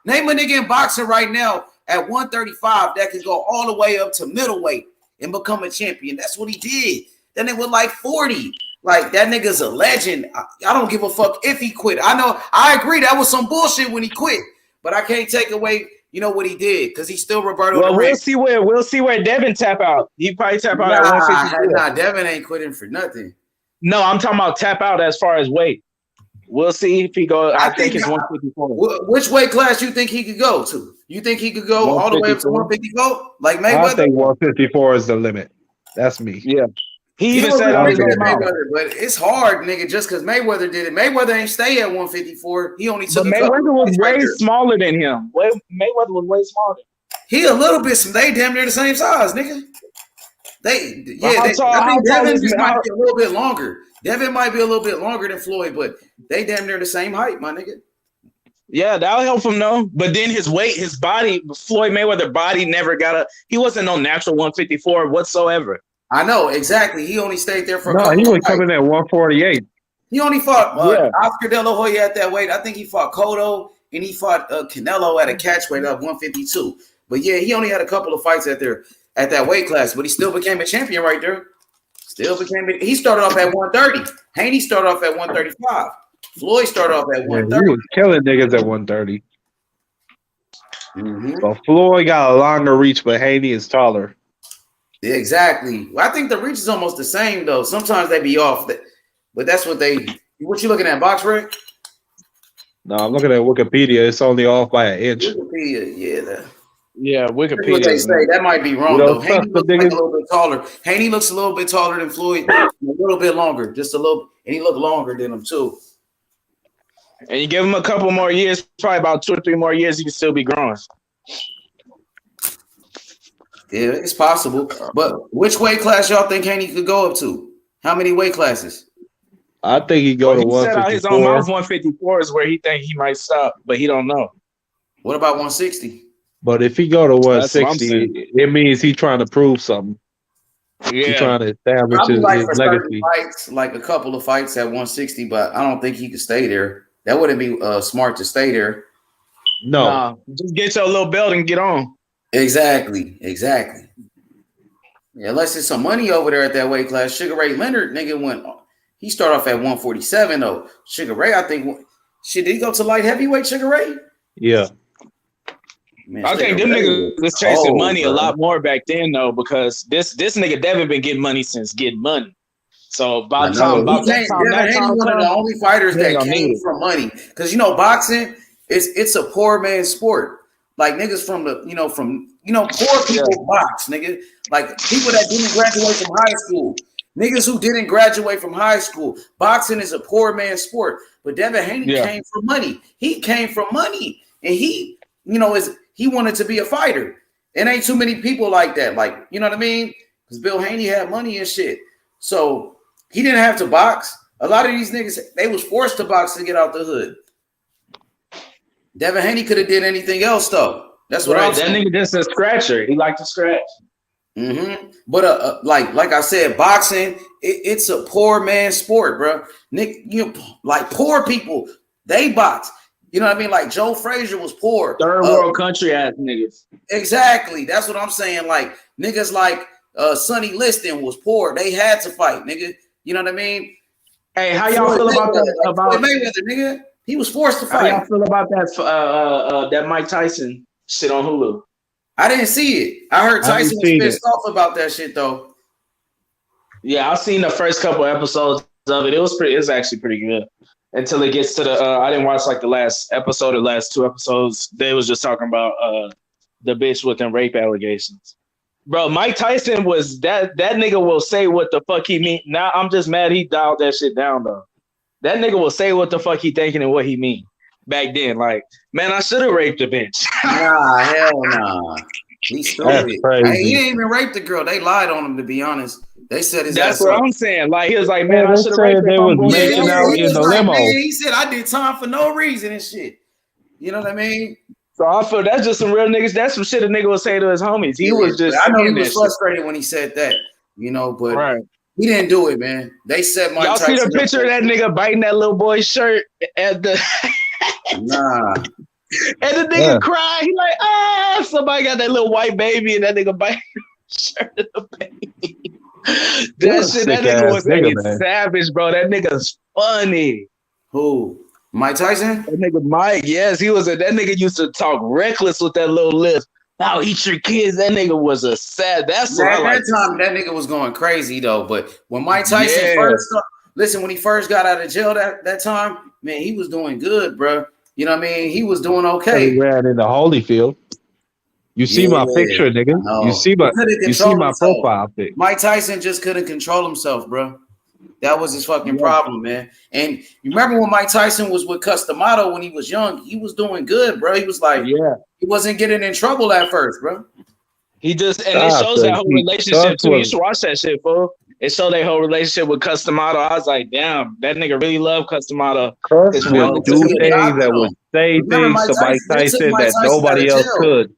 Name a nigga in boxing right now at 135 that could go all the way up to middleweight and become a champion. That's what he did. Then it was like 40. Like that nigga's a legend. I don't give a fuck if he quit. I know. I agree that was some bullshit when he quit, but I can't take away. You know what he did because he's still Roberto. Well, we'll see where Devin tap out. He probably tap out at 154. Nah, Devin ain't quitting for nothing. No, I'm talking about tap out as far as weight. We'll see if he goes. I think it's 154. Which weight class you think he could go to? You think he could go all the way up to 154? Like Mayweather? I think 154 is the limit. That's me. Yeah. He even said out his own mouth. But it's hard, nigga, just because Mayweather did it. Mayweather ain't stay at 154. He only took Mayweather was way smaller than him. Mayweather was way smaller. He a little bit. They damn near the same size, nigga. I think Devin might be a little bit longer. Devin might be a little bit longer than Floyd, but they damn near the same height, my nigga. Yeah, that'll help him though. But then his weight, his body, Floyd Mayweather body never he wasn't no natural 154 whatsoever. I know, exactly. He only stayed there for a couple he was coming at 148. He only fought Oscar De La Hoya at that weight. I think he fought Cotto and he fought Canelo at a catch weight of 152. But yeah, he only had a couple of fights at that weight class, but he still became a champion right there. He started off at 130. Haney started off at 135. Floyd started off at 130. He was killing niggas at 130. Mm-hmm. So Floyd got a longer reach, but Haney is taller. Yeah, exactly. I think the reach is almost the same though. Sometimes they be off, but that's what you looking at, Box Rick? No, I'm looking at Wikipedia. It's only off by an inch. Wikipedia, Wikipedia. What they say that might be wrong though. Haney looks like a little bit taller. Haney looks a little bit taller than Floyd, a little bit longer, just a little, and he looked longer than him too. And you give him a couple more years, probably about 2 or 3 more years, he can still be growing. Yeah, it's possible. But which weight class y'all think Haney could go up to? How many weight classes? I think he go to 154. He said out his own mouth 154 is where he think he might stop, but he don't know. What about 160? But if he go to 160, it means he's trying to prove something. Yeah. He's trying to establish his legacy. Fights, like a couple of fights at 160, but I don't think he could stay there. That wouldn't be smart to stay there. No. Nah, just get your little belt and get on. Exactly. Yeah, unless there's some money over there at that weight class. Sugar Ray Leonard, nigga, he started off at 147 though. Sugar Ray, I think, did he go to light heavyweight, Sugar Ray? Yeah. Man, I think them niggas was chasing money a lot more back then though, because this nigga Devin been getting money since getting money. So by the time Devin Haney one of the only fighters that came from money, because boxing it's a poor man's sport. Like niggas from the poor people box, nigga. Like people that didn't graduate from high school, niggas who didn't graduate from high school. Boxing is a poor man's sport. But Devin Haney came from money. He came from money, and he wanted to be a fighter. It ain't too many people like that. Like, you know what I mean? Because Bill Haney had money and shit. So he didn't have to box. A lot of these niggas, they was forced to box to get out the hood. Devin Haney could have did anything else, though. That's what I'm saying. That nigga just a scratcher. He liked to scratch. Mm-hmm. But like I said, boxing, it's a poor man's sport, bro. Nick, like poor people, they box. You know what I mean? Like Joe Frazier was poor. Third world country ass niggas. Exactly. That's what I'm saying. Like niggas like Sonny Liston was poor. They had to fight, nigga. You know what I mean? Hey, how y'all feel about that? About Mayweather, nigga? He was forced to fight. How y'all feel about that? That Mike Tyson shit on Hulu. I didn't see it. I heard Tyson was pissed off about that shit though. Yeah, I've seen the first couple episodes of it. It's actually pretty good. Until it gets to the I didn't watch like the last episode or last two episodes. They was just talking about the bitch with them rape allegations. Bro, Mike Tyson was that nigga will say what the fuck he mean. Now I'm just mad he dialed that shit down though. That nigga will say what the fuck he thinking and what he mean. Back then, like, man, I should have raped a bitch. Nah, hell nah. He stupid. He didn't even rape the girl. They lied on him, to be honest. They said his That's ass what up. I'm saying. Like, he was like, man, I should have raped her. They was making out in the limo. Man, he said, I did time for no reason and shit. You know what I mean? So I feel that's just some real niggas. That's some shit a nigga would say to his homies. He was just. I know he was frustrated when he said that, but he didn't do it, man. They said Mike Tyson. Y'all see the picture of that nigga biting that little boy's shirt at the. Nah. And the nigga cried. He like, somebody got that little white baby, and that nigga biting the shirt of the baby. That nigga was a savage, bro. That nigga's funny. Who? Mike Tyson? That nigga Mike, yes, he was. That nigga used to talk reckless with that little lip. I'll eat your kids. That nigga was a sad. That's what at that time. That nigga was going crazy though. But when Mike Tyson when he first got out of jail that time, man, he was doing good, bro. You know what I mean? He was doing okay. He ran in the Holyfield. You see my picture, nigga. You see my profile pic. Mike Tyson just couldn't control himself, bro. That was his fucking problem, man. And you remember when Mike Tyson was with Customato when he was young? He was doing good, bro. He was like, he wasn't getting in trouble at first, bro. He just it shows that whole relationship too. You should watch that shit, fool. It showed their whole relationship with Customato. I was like, damn, that nigga really loved Customato. Cus would do things that would say things to Mike Tyson that nobody else could.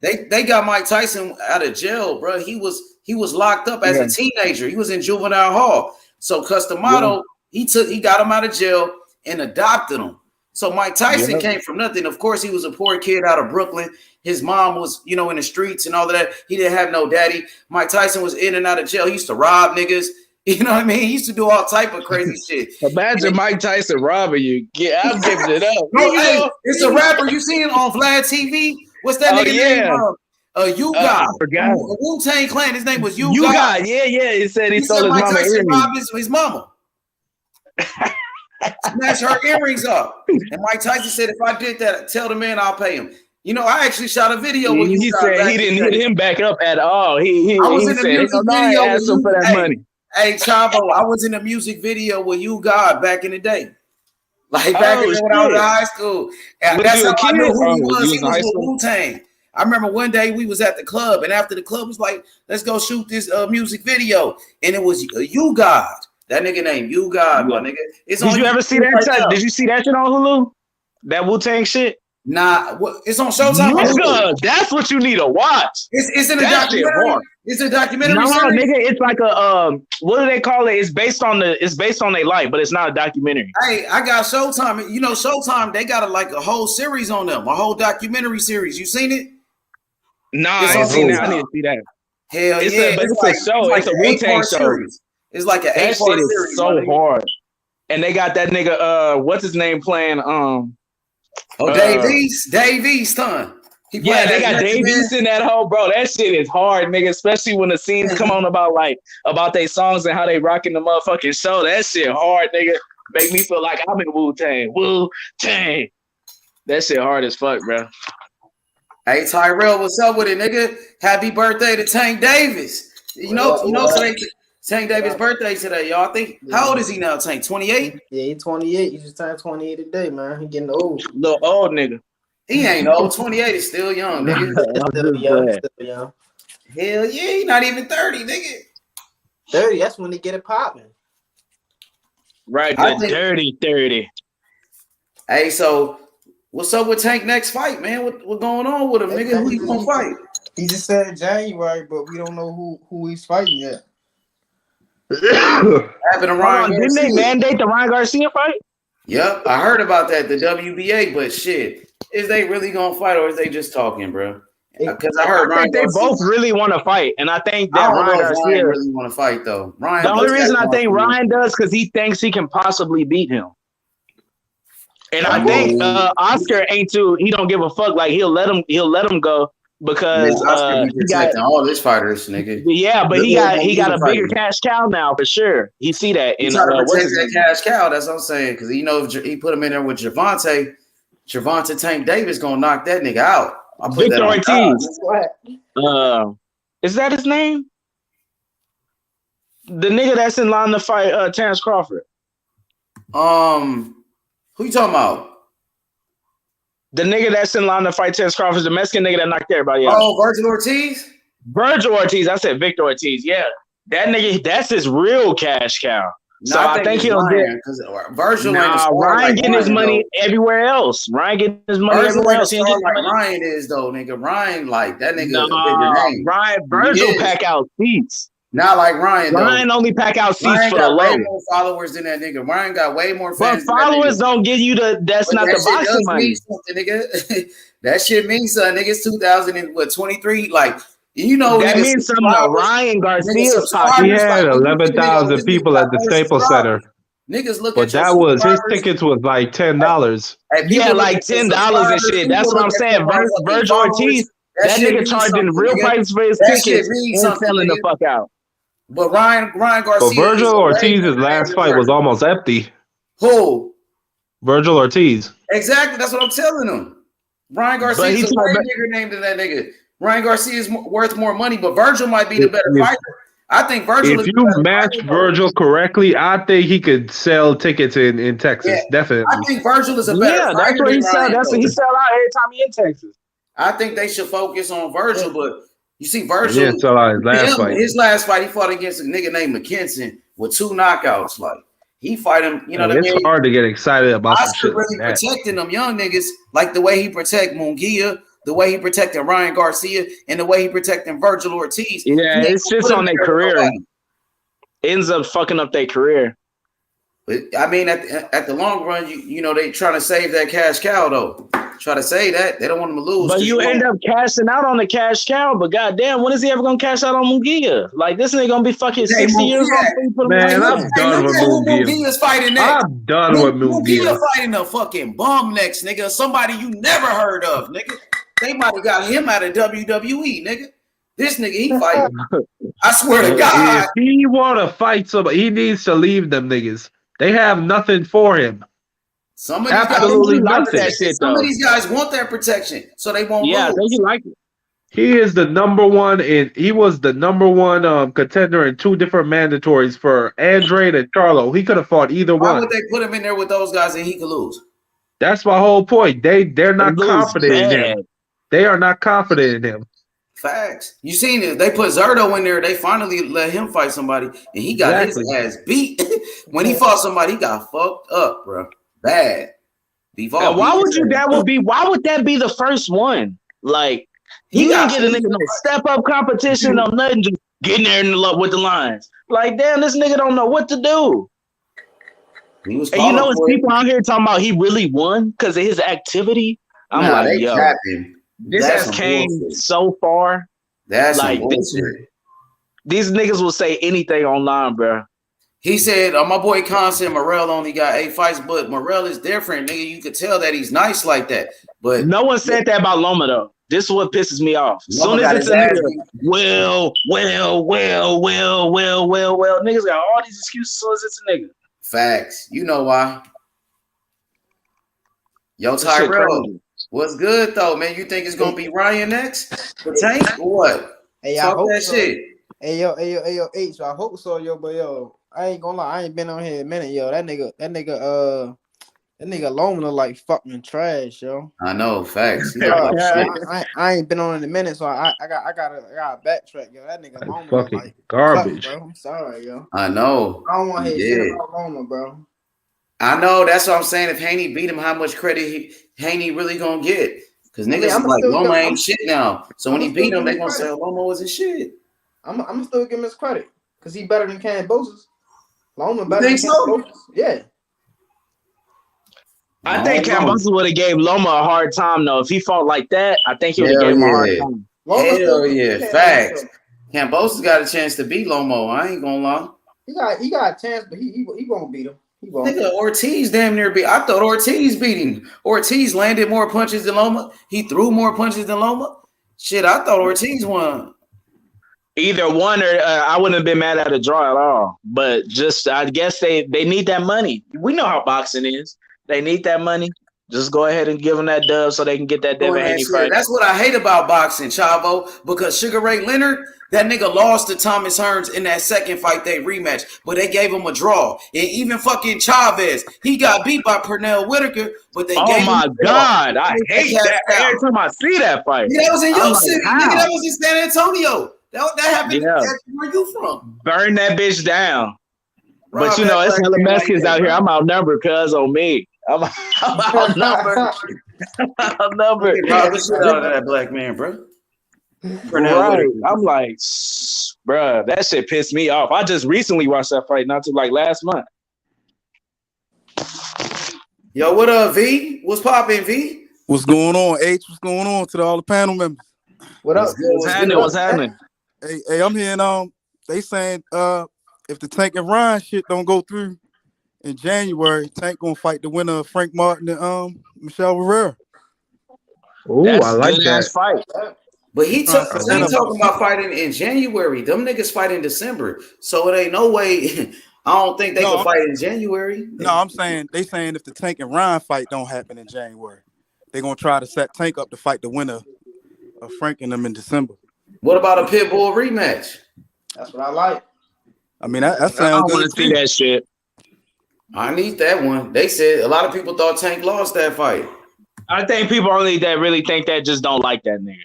They got Mike Tyson out of jail, bro. He was locked up as a teenager. He was in juvenile hall. So Customato, he got him out of jail and adopted him. So Mike Tyson came from nothing. Of course, he was a poor kid out of Brooklyn. His mom was, in the streets and all of that. He didn't have no daddy. Mike Tyson was in and out of jail. He used to rob niggas. You know what I mean? He used to do all type of crazy shit. Imagine Mike Tyson robbing you. Yeah, I'm giving it up. No, it's a rapper. You seen it on Vlad TV? What's that nigga name? You God. I forgot. Wu-Tang Clan. His name was You God. Yeah. He said he stole his Mike mama Tyson earrings. robbed his mama. Smash her earrings up. And Mike Tyson said, if I did that, tell the man I'll pay him. I actually shot a video with he said he didn't hit him back up at all. I was in the music video asked him for that money. Hey, Chavo, I was in a music video with You God back in the day. Like back when I was in high school. And that's how I knew who he was. He was with Wu-Tang. I remember one day we was at the club, and after the club was like, let's go shoot this music video. And it was You God. That nigga named You God, my nigga. Did you ever see that? Did you see that shit on Hulu? That Wu-Tang shit? Nah, it's on Showtime. Nigga, that's what you need to watch. It's in a documentary. It's a documentary. No, series? nigga, it's like a what do they call it? It's based on their life, but it's not a documentary. Hey, I got Showtime. Showtime, they got a whole series on them, a whole documentary series. You seen it? Nah, I ain't seen that. I need to see that. Hell it's yeah. It's a show. It's a Wu-Tang show. Series. It's like an 8-part series. That shit is so hard. And they got that nigga, what's his name playing? Dave East, son. Yeah, they got Davies in that hole, bro. That shit is hard, nigga. Especially when the scenes come on about their songs and how they rocking the motherfucking show. That shit hard, nigga. Make me feel like I'm in Wu-Tang. Wu-Tang. That shit hard as fuck, bro. Hey Tyrell, what's up with it, nigga? Happy birthday to Tank Davis. You know, today Tank Davis' birthday today, y'all. How old is he now, Tank? 28? Yeah, he's 28. He just turned 28 today, man. He getting old. Little old nigga. He ain't old. 28 is still young, nigga. Still young. Hell yeah, he not even 30, nigga. 30, that's when they get it popping. Right, the dirty 30. Hey, so what's up with Tank next fight, man? What going on with him, nigga? Who he gonna fight? He just said January, but we don't know who he's fighting yet. Happened to Ryan didn't they mandate the Ryan Garcia fight? Yep, I heard about that, the WBA, but shit, is they really gonna fight or is they just talking, bro? Because I heard Ryan they Garcia, both really want to fight, and I think that I don't Ryan know if Garcia Ryan really want to fight though. Ryan, the only reason I think Ryan does because he thinks he can possibly beat him. And I think Oscar ain't too. He don't give a fuck. Like he'll let him go because Oscar be protecting all his fighters, nigga. Yeah, but he got a bigger cash cow now for sure. He see that. He trying to protect that cash cow. That's what I'm saying. Because you know if he put him in there with Gervonta Tank Davis gonna knock that nigga out. Victor Ortiz. Is that his name? The nigga that's in line to fight Terence Crawford. Who you talking about? The nigga that's in line to fight Terence Crawford, the Mexican nigga that knocked everybody out. Oh, Virgil Ortiz? Virgil Ortiz. I said Victor Ortiz. Yeah. That nigga, that's his real cash cow. No, so I think he'll get Virgil. Ryan getting his money everywhere else. Ryan getting his money everywhere else. Like Ryan is though, nigga. Ryan like that nigga. Virgil pack out seats. Not like Ryan. Ryan only pack out seats for the low. Way more followers than that nigga. Ryan got way more fans. But followers don't give you the. That's not the boxing money. Nigga. That shit means something. Nigga, it's 2023. Like. You know that means something to Ryan Garcia's pocket. He had 11,000 people at the Staples Center. Niggas look but that was his tickets was like $10. Yeah, like $10 and shit. That's what I'm saying. Virgil Ortiz, that nigga charging real prices for his tickets and selling the fuck out. But Ryan Garcia. But Virgil Ortiz's last fight was almost empty. Who? Virgil Ortiz. Exactly. That's what I'm telling him. Ryan Garcia is a way bigger name than that nigga. Ryan Garcia is worth more money, but Virgil might be the better fighter. I think Virgil. If you match Virgil correctly, I think he could sell tickets in Texas. Definitely. I think Virgil is a better fighter. That's what he sell. That's what he sell out every time he in Texas. I think they should focus on Virgil, but you see, Virgil. Yeah, sell out his last fight. His last fight, he fought against a nigga named McKinson with 2 knockouts. Like he fight him. You know what I mean? It's hard to get excited about. Oscar really protecting them young niggas, like the way he protect Munguia. The way he protected Ryan Garcia and the way he protected Virgil Ortiz. Yeah, it's just on their career. Ends up fucking up their career. But I mean, at the long run, you know, they trying to save that cash cow though. Try to say that they don't want him to lose. But you end up cashing out on the cash cow. But goddamn, when is he ever gonna cash out on Munguia? Like this nigga gonna be fucking 60 years old. Man, I'm done with Munguia. Munguia's fighting next. I'm done with Munguia. Fighting a fucking bum next, nigga. Somebody you never heard of, nigga. They might have got him out of WWE, nigga. This nigga, he fighting. I swear to God. If he want to fight somebody, he needs to leave them niggas. They have nothing for him. Some of these absolutely nothing. That shit, some of these guys want that protection, so they won't lose. I think he like it. He is the number one, and he was the number one contender in 2 different mandatories for Andrade and Charlo. He could have fought either one. Why would they put him in there with those guys and he could lose? That's my whole point. They're not confident in him. They are not confident in him. Facts. You seen it. They put Zerto in there. They finally let him fight somebody, and he got his ass beat. When he fought somebody, he got fucked up, bro. Bad. Why would that be the first one? Like he didn't get a nigga no step up competition, no nothing, just getting there in the love with the lines. Like, damn, this nigga don't know what to do. And you know, it's people out here talking about he really won because of his activity. I'm like, yo. This has came so far. That's like bullshit. These niggas will say anything online, bro. He said, my boy Khan said Morrell only got 8 fights, but Morrell is different, nigga. You could tell that he's nice like that. But no one said that about Loma though. This is what pisses me off. As soon as it's a nigga, well, niggas got all these excuses as soon as it's a nigga. Facts. You know why. Yo, Tyrell, what's good though, man? You think it's gonna be Ryan next? The Tank or what? Hey, Talk that shit. Hey, yo, H. I hope so, yo, but yo, I ain't gonna lie, I ain't been on here in a minute, yo. That nigga Loma look like fucking trash, yo. I know, facts. I ain't been on in a minute, so I gotta backtrack, yo. That nigga Loma look fucking like garbage. bro. I'm sorry, yo. I know. I don't want to hear shit about Loma, bro. I know. That's what I'm saying. If Haney beat him, how much credit Haney really gonna get? Because niggas like Loma ain't shit now. So when he beat him, they gonna say Loma wasn't shit. I'm still giving him his credit because he better than Cambosis. Loma better than Cambosis. Yeah. I think Cambosis would have gave Loma a hard time though. If he fought like that, I think he would have gave him a hard time. Hell yeah, facts. Cambosis got a chance to beat Lomo. I ain't gonna lie. He got a chance, but he won't beat him. He won't. Nigga, Ortiz damn near beat. I thought Ortiz beat him. Ortiz landed more punches than Loma. He threw more punches than Loma. Shit, I thought Ortiz won. Either one or I wouldn't have been mad at a draw at all. But just I guess they need that money. We know how boxing is. They need that money. Just go ahead and give them that dub so they can get that Devin Haney fight. That's what I hate about boxing, Chavo, because Sugar Ray Leonard, that nigga lost to Thomas Hearns in that second fight they rematch, but they gave him a draw. And even fucking Chavez, he got beat by Pernell Whitaker, but they gave him a draw. God, I hate that every time I see that fight. Yeah, that was in your city, nigga. That was in San Antonio. That happened. Where you from? Burn that bitch down. But you know, it's hella Mexicans out here. I'm outnumbered, cuz on me. I'm outnumbered. Outnumbered. Rob the shit out of that black man, bro. Right. I'm like, bruh, that shit pissed me off. I just recently watched that fight, not too like last month. Yo, what up, V? What's poppin', V? What's going on, H? What's going on to all the panel members? What up? What's happening? Hey, I'm hearing they saying if the Tank and Ryan shit don't go through in January, Tank gonna fight the winner of Frank Martin and Michelle Rivera. Oh, I like that fight. But he talking about fighting in January. Them niggas fight in December, so it ain't no way. I don't think they can fight in January. No, I'm saying they saying if the Tank and Ryan fight don't happen in January, they're gonna try to set Tank up to fight the winner of Frank and them in December. What about a Pitbull rematch? That's what I like. I mean, that sounds I good. want to see that shit. I need that one. They said a lot of people thought Tank lost that fight. I think people only that really think that just don't like that nigga.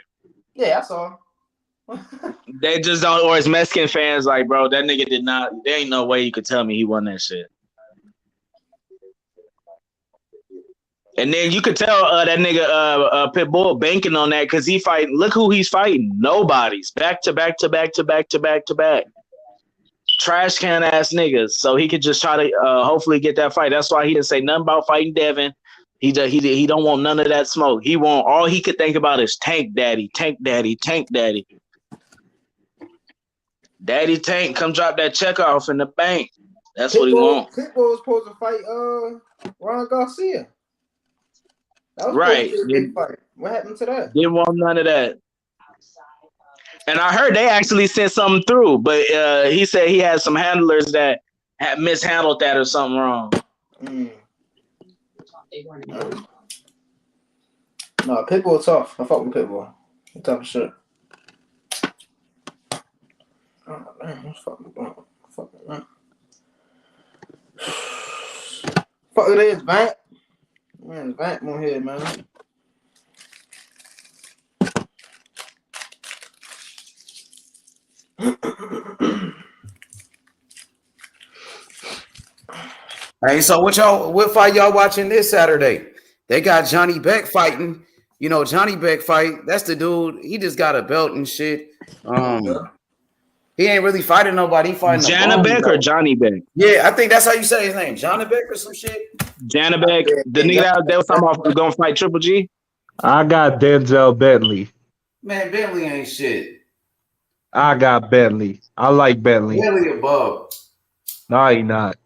Yeah, that's all. They just don't, or as Mexican fans, like, bro, that nigga did not. There ain't no way you could tell me he won that shit. And then you could tell that nigga Pitbull banking on that because he fight. Look who he's fighting. Nobody's back to back to back to back to back to back. Trash can ass niggas. So he could just try to hopefully get that fight. That's why he didn't say nothing about fighting Devin. He don't want none of that smoke. He want all he could think about is Tank Daddy, Tank Daddy, Tank Daddy. Daddy Tank, come drop that check off in the bank. That's what he want. Pitbull was supposed to fight Ron Garcia. That was right. Supposed to be a big fight. What happened to that? Didn't want none of that. And I heard they actually sent something through, but he said he had some handlers that had mishandled that or something wrong. No, Pitbull tough. I fuck with Pitbull. He tough as shit. Oh man, what's fucking man. Fuck it is, Vamp. Man, Vamp on here, man. Hey, so what fight y'all watching this Saturday? They got Johnny Beck fighting. You know, Johnny Beck fight. That's the dude. He just got a belt and shit. He ain't really fighting nobody. He fighting Johnny Beck or Johnny Beck? Yeah, I think that's how you say his name. Johnny Beck or some shit. Johnny Beck. The nigga that was talking about gonna fight Triple G. I got Denzel Bentley. Man, Bentley ain't shit. I got Bentley. I like Bentley. Bentley above. No, he not.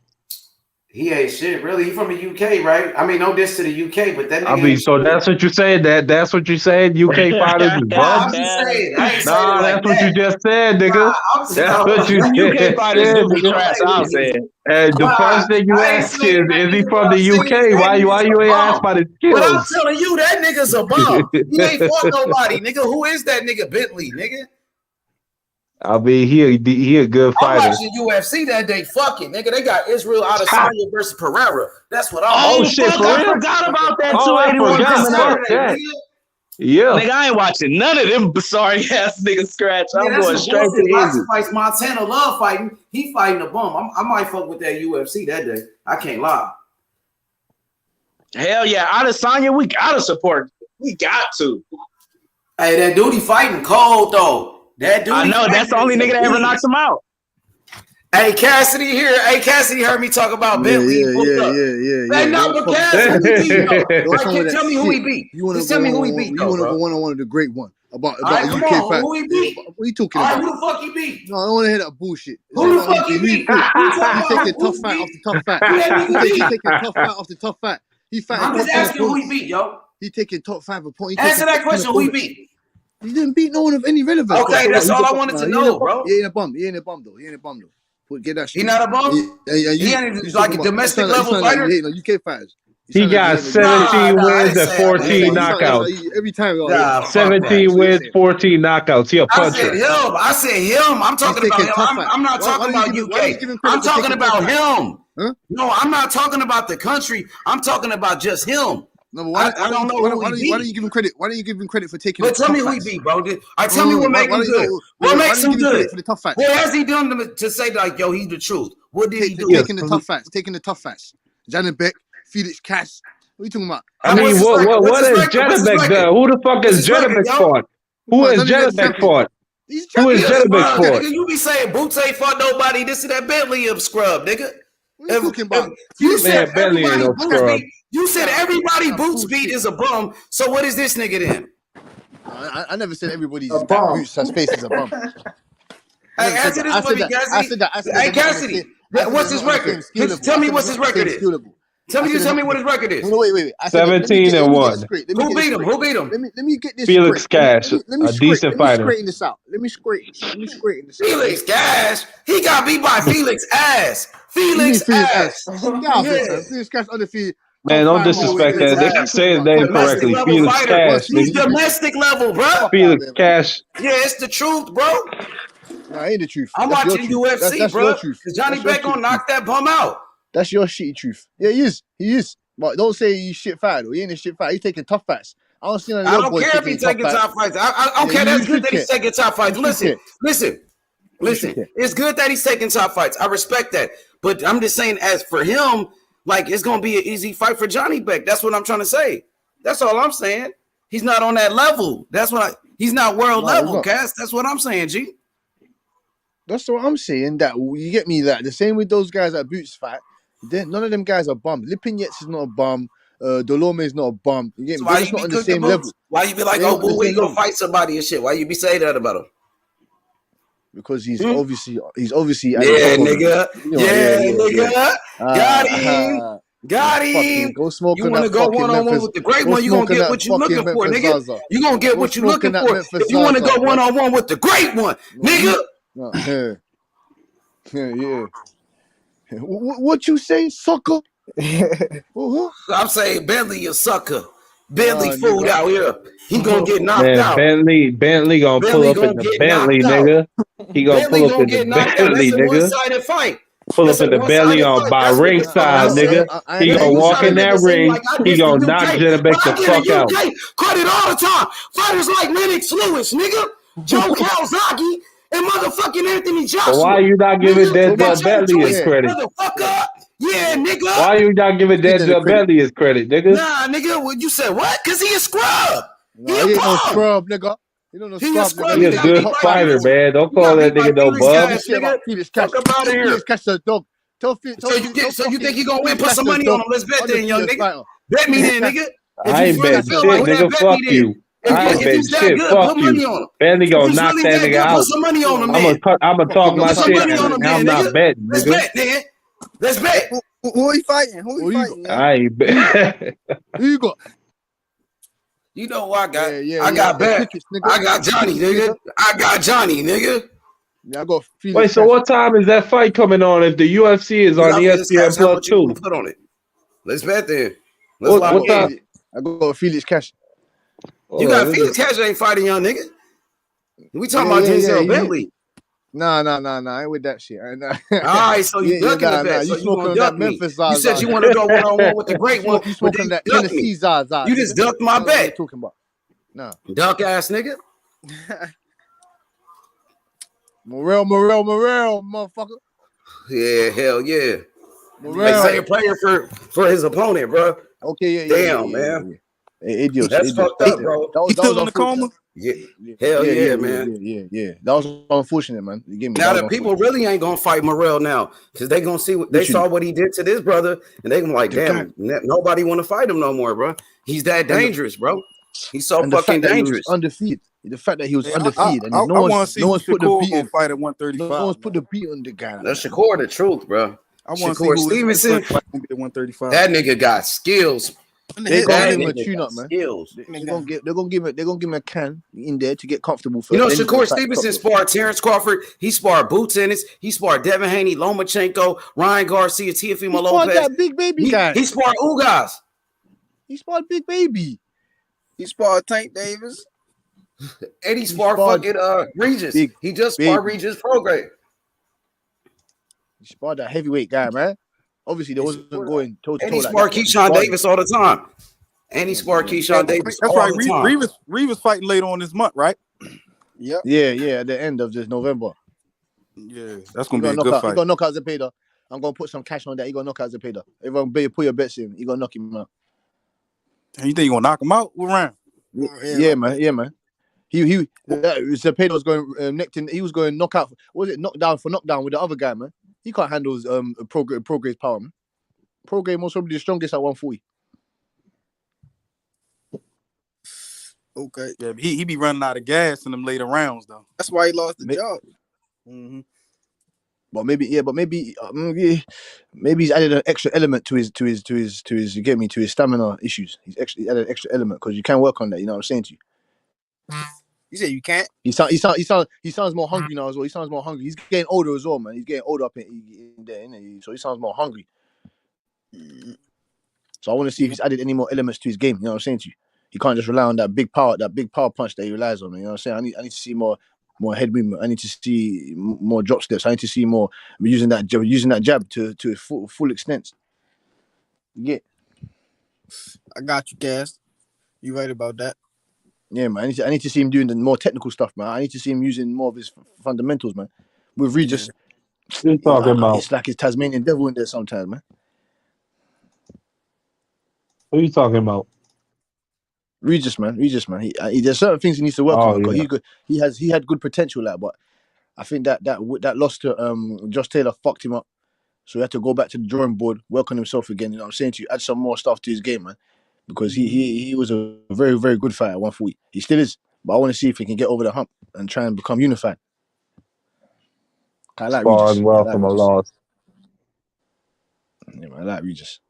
He ain't shit, really. He from the UK, right? I mean, no diss to the UK, but that nigga I mean, so that's what you said. That's what you said. UK fighters is Nah, I'm bums. just saying. I ain't saying it Nah, like that's what you that. just said, nigga. Nah, That's what you UK fighters said, do be nigga. trash. I'm saying. And the first thing you I ain't ask saying that is he nigga, from what I'm the saying is UK? that Why you nigga's ain't a asked bum. about his But I'm skills? telling you, that nigga's a bum. He ain't fought nobody, nigga. Who is that nigga Bentley, nigga? I mean, he a good I'm fighter. watching UFC that day. Fuck it, nigga. They got Israel Adesanya versus Pereira. That's what I'm. Oh, shit, fuck! for I real? forgot about that Oh, I 281 forgot. coming Fuck up. that. Yeah. Nigga, I ain't watching none of them sorry ass niggas scratch. Yeah, I'm that's going some straight bullshit. to Boxing Izzy. fights. Montana love fighting. He fighting a bum. I might fuck with that UFC that day. I can't lie. Hell yeah, Adesanya, we gotta support. We got to. Hey, that dude he fighting cold though. That dude. I know that's the only nigga that ever knocked him out. Hey, Cassidy here. Hey, Cassidy heard me talk about Bentley. He pulled up. Hey, no, but Cassidy, who he beat though? Like, tell me who he beat. Just tell me who he beat though, You want to bro. go one-on-one with the great one about All right, a come UK on. fight. Who he beat? What are you talking All right, about? who the fuck he beat? No, I don't want to hear that bullshit. Who the fuck he beat? He taking tough fight after tough fight. Who that nigga He beat? taking tough fight after tough fight. He fighting I'm just top 10 asking who he opponents. beat, yo. He taking top 5 opponents. Answer that question. Who he beat? He didn't beat no one of any relevance. Okay, So that's he's all a I bum. wanted to He know, bro. He ain't a bum. He ain't a bum though. Get that straight. He not a bum? He ain't like a domestic level fighter? You hating on UK fighters. He got 17 wins and 14 knockouts. Every time. 17 wins, 14 knockouts. He a puncher. I said him. I'm talking about him. I'm not talking about UK. I'm talking about him. No, I'm not talking about the country. I'm talking about just him. No, I don't know who he beat. Why don't you give him credit? Why don't you give him credit for taking? But tell me who he beat, bro. Tell me what makes him good. What makes him good? For the tough fights? What has he done to say like, yo, he's the truth? What did he do? Taking the tough fights. Janet Beck, Felix Cass. What are you talking about? I mean, what is Janabek done? Who the fuck is Janabek fought? Who is Janabek fought? Who is Janabek fought? You be saying Boots ain't fought nobody. This is that Bentley of scrub, nigga. What are you talking about? You said Bentley ain't no scrub. You said everybody Boots beat is a bum. So what is this nigga then? I never said everybody's that Boots has face is a bum. Hey, answer this for me, Cassidy. Hey, Cassidy, what's his record? Tell me what's his record is. Tell me what his record is. No, wait. 17 and 1. Who beat him? Let me get this Felix straight. Cash, a decent fighter. Let me straighten this out. Let me straighten this out. Felix Cash? He got beat by Felix ass. Felix ass. Felix Cash undefeated. Man, don't disrespect that. They can say his name correctly. Felix Cash. He's domestic level, bro. Felix Cash. Yeah, it's the truth, bro. Nah, ain't the truth. I'm watching UFC, bro. Because Johnny Beck gonna knock that bum out. That's your shitty truth. Yeah, he is. But don't say he's shit fight though. He ain't a shit fight. He's taking tough fights. I don't see none of your boys care if he's taking top fights. I don't care. That's good that he's taking top fights. Listen. It's good that he's taking top fights. I respect that. But I'm just saying, as for him, like, it's gonna be an easy fight for Johnny Beck. That's what I'm trying to say. That's all I'm saying. He's not on that level. He's not world level, Cass. That's what I'm saying, G. That's what I'm saying. That you get me. That the same with those guys at Boots fight. None of them guys are bum. Lipinets is not a bum. Delorme is not a bum. You get me? They're just not on the same level. Why you be like, oh, but we gonna fight somebody and shit? Why you be saying that about him? Because he's obviously nigga. Got him. Go smoke. You want to go one-on-one with the great one? You gonna get what you looking for, nigga. You gonna get what you looking for. If you want to go one-on-one with the great one, nigga. Yeah. What you say, sucker? I'm saying Bentley, you sucker. Bentley food out here. He gonna get knocked out. Bentley gonna pull up in the Bentley, nigga. He gonna pull up in the Bentley, nigga. Fight. Pull up in the Bentley by ringside, nigga. He gonna walk in that ring. He gonna knock Janabek the fuck out. Credit all the time. Fighters like Lennox Lewis, nigga. Joe Calzaghe and motherfucking Anthony Joshua. But why you not giving Denzel Bentley his credit? Yeah, nigga. Why you not giving Denzel Bentley his credit, nigga? Nah, nigga. You said what? Cause he a scrub. He ain't no scrub, nigga. He a good fighter, man. Don't call that nigga no bum. Fuck him out of here. Catch the dog. So you think he gonna win? Put some money on him. Let's bet then, young nigga. Bet me then, nigga. I ain't betting shit, nigga. Fuck you. If he's that good, put money on him. Bentley If gonna he's knock really that that nigga good, out. put some money on him, I'm man. gonna talk my Put some shit. money on him, I'm man, not nigga. betting, Let's nigga. bet, nigga. Let's bet. Who he fighting? Who he fighting? I ain't bet. Who you got? You know what I got? Yeah, I got bet. tickets, nigga. I got Johnny, nigga. I got Johnny, nigga. Yeah, I got Felix. Wait, so what time is that fight coming on? If the UFC is on ESPN How Plus much you 2? gonna put on it? Let's bet then. Let's lock What time? in. I got Felix Cash. You got Felix Cash ain't fighting young nigga. We talking about Denzel Bentley. Nah. I ain't with that shit. All right, so you ducking the bet. You So smoking on that Memphis Zaza. You said you want to go one-on-one with the great one. You smoking on that Tennessee Zaza. You just ducked my bet. What you talking about? Nah. Duck ass nigga. Morrell, motherfucker. Yeah, hell yeah. Morrell. They say a player for his opponent, bro. Okay, Damn, man. Idiots. That's fucked up, bro. That was still in the coma? Yeah. Hell yeah, man. Yeah. That was unfortunate, man. You gave me Now the people really ain't gonna fight Morrell now because they gonna see what they saw what he did to this brother, and they gonna like, damn, nobody want to fight him no more, bro. He's that dangerous, bro. He's so fucking dangerous. Undefeated. The fact that he was undefeated, I and no want to see one's put the beat on fight at 135. No one's put the beat on the guy. That's Shakur, the truth, bro. I want to see Shakur who Stevenson. fight at 135. That nigga got skills. They're gonna give him a tune-up, man. They're gonna give him a can in there to get comfortable. You know, Shakur Stevenson sparred Terence Crawford. He sparred Boots Ennis. He sparred Devin Haney, Lomachenko, Ryan Garcia, Teofimo Lopez. That big baby guy. He sparred Ugas. He sparred Big Baby. He sparred Tank Davis. And he sparred fucking Regis. He just sparred Regis Prograde. He sparred that heavyweight guy, man. Obviously, there wasn't going toe to toe. And he sparred Keyshawn Davis all the time. And he sparred Keyshawn Davis. That's right. Revis fighting later on this month, right? Yep. Yeah. At the end of this November. Yeah, that's gonna be a good fight. He gonna knock out Zepeda. I'm gonna put some cash on that. He gonna knock out Zepeda. Everyone, put your bets in. He gonna knock him out. And you think you gonna knock him out? What round? Yeah, man. Zepeda was going he was going knockout. What was it knockdown for knockdown with the other guy, man? He can't handle Prograde's power, man. Prograde most probably the strongest at 140. Okay. Yeah, he be running out of gas in them later rounds though. That's why he lost the job. Mm-hmm. But maybe he's added an extra element to his you get me, to his stamina issues. He's added an extra element because you can work on that. You know what I'm saying to you? You said you can't. He sounds more hungry now as well. He sounds more hungry. He's getting older as well, man. He's getting older up in there, so he sounds more hungry. So I want to see if he's added any more elements to his game. You know what I'm saying to you? He can't just rely on that big power punch that he relies on. You know what I'm saying? I need to see more head movement. I need to see more drop steps. I need to see more using that jab to full extent. Yeah, I got you, Cass. You right about that. Yeah, man. I need to see him doing the more technical stuff, man. I need to see him using more of his fundamentals, man. With Regis, it's like his Tasmanian devil in there sometimes, man. Who are you talking about? Regis, man. There's certain things he needs to work on. Yeah. He's good. He had good potential, but I think that loss to Josh Taylor fucked him up. So he had to go back to the drawing board, work on himself again. You know what I'm saying to you? Add some more stuff to his game, man. Because he was a very, very good fighter at 140. He still is. But I want to see if he can get over the hump and try and become unified. I like Regis. Well from a loss. Yeah, man, I like Regis.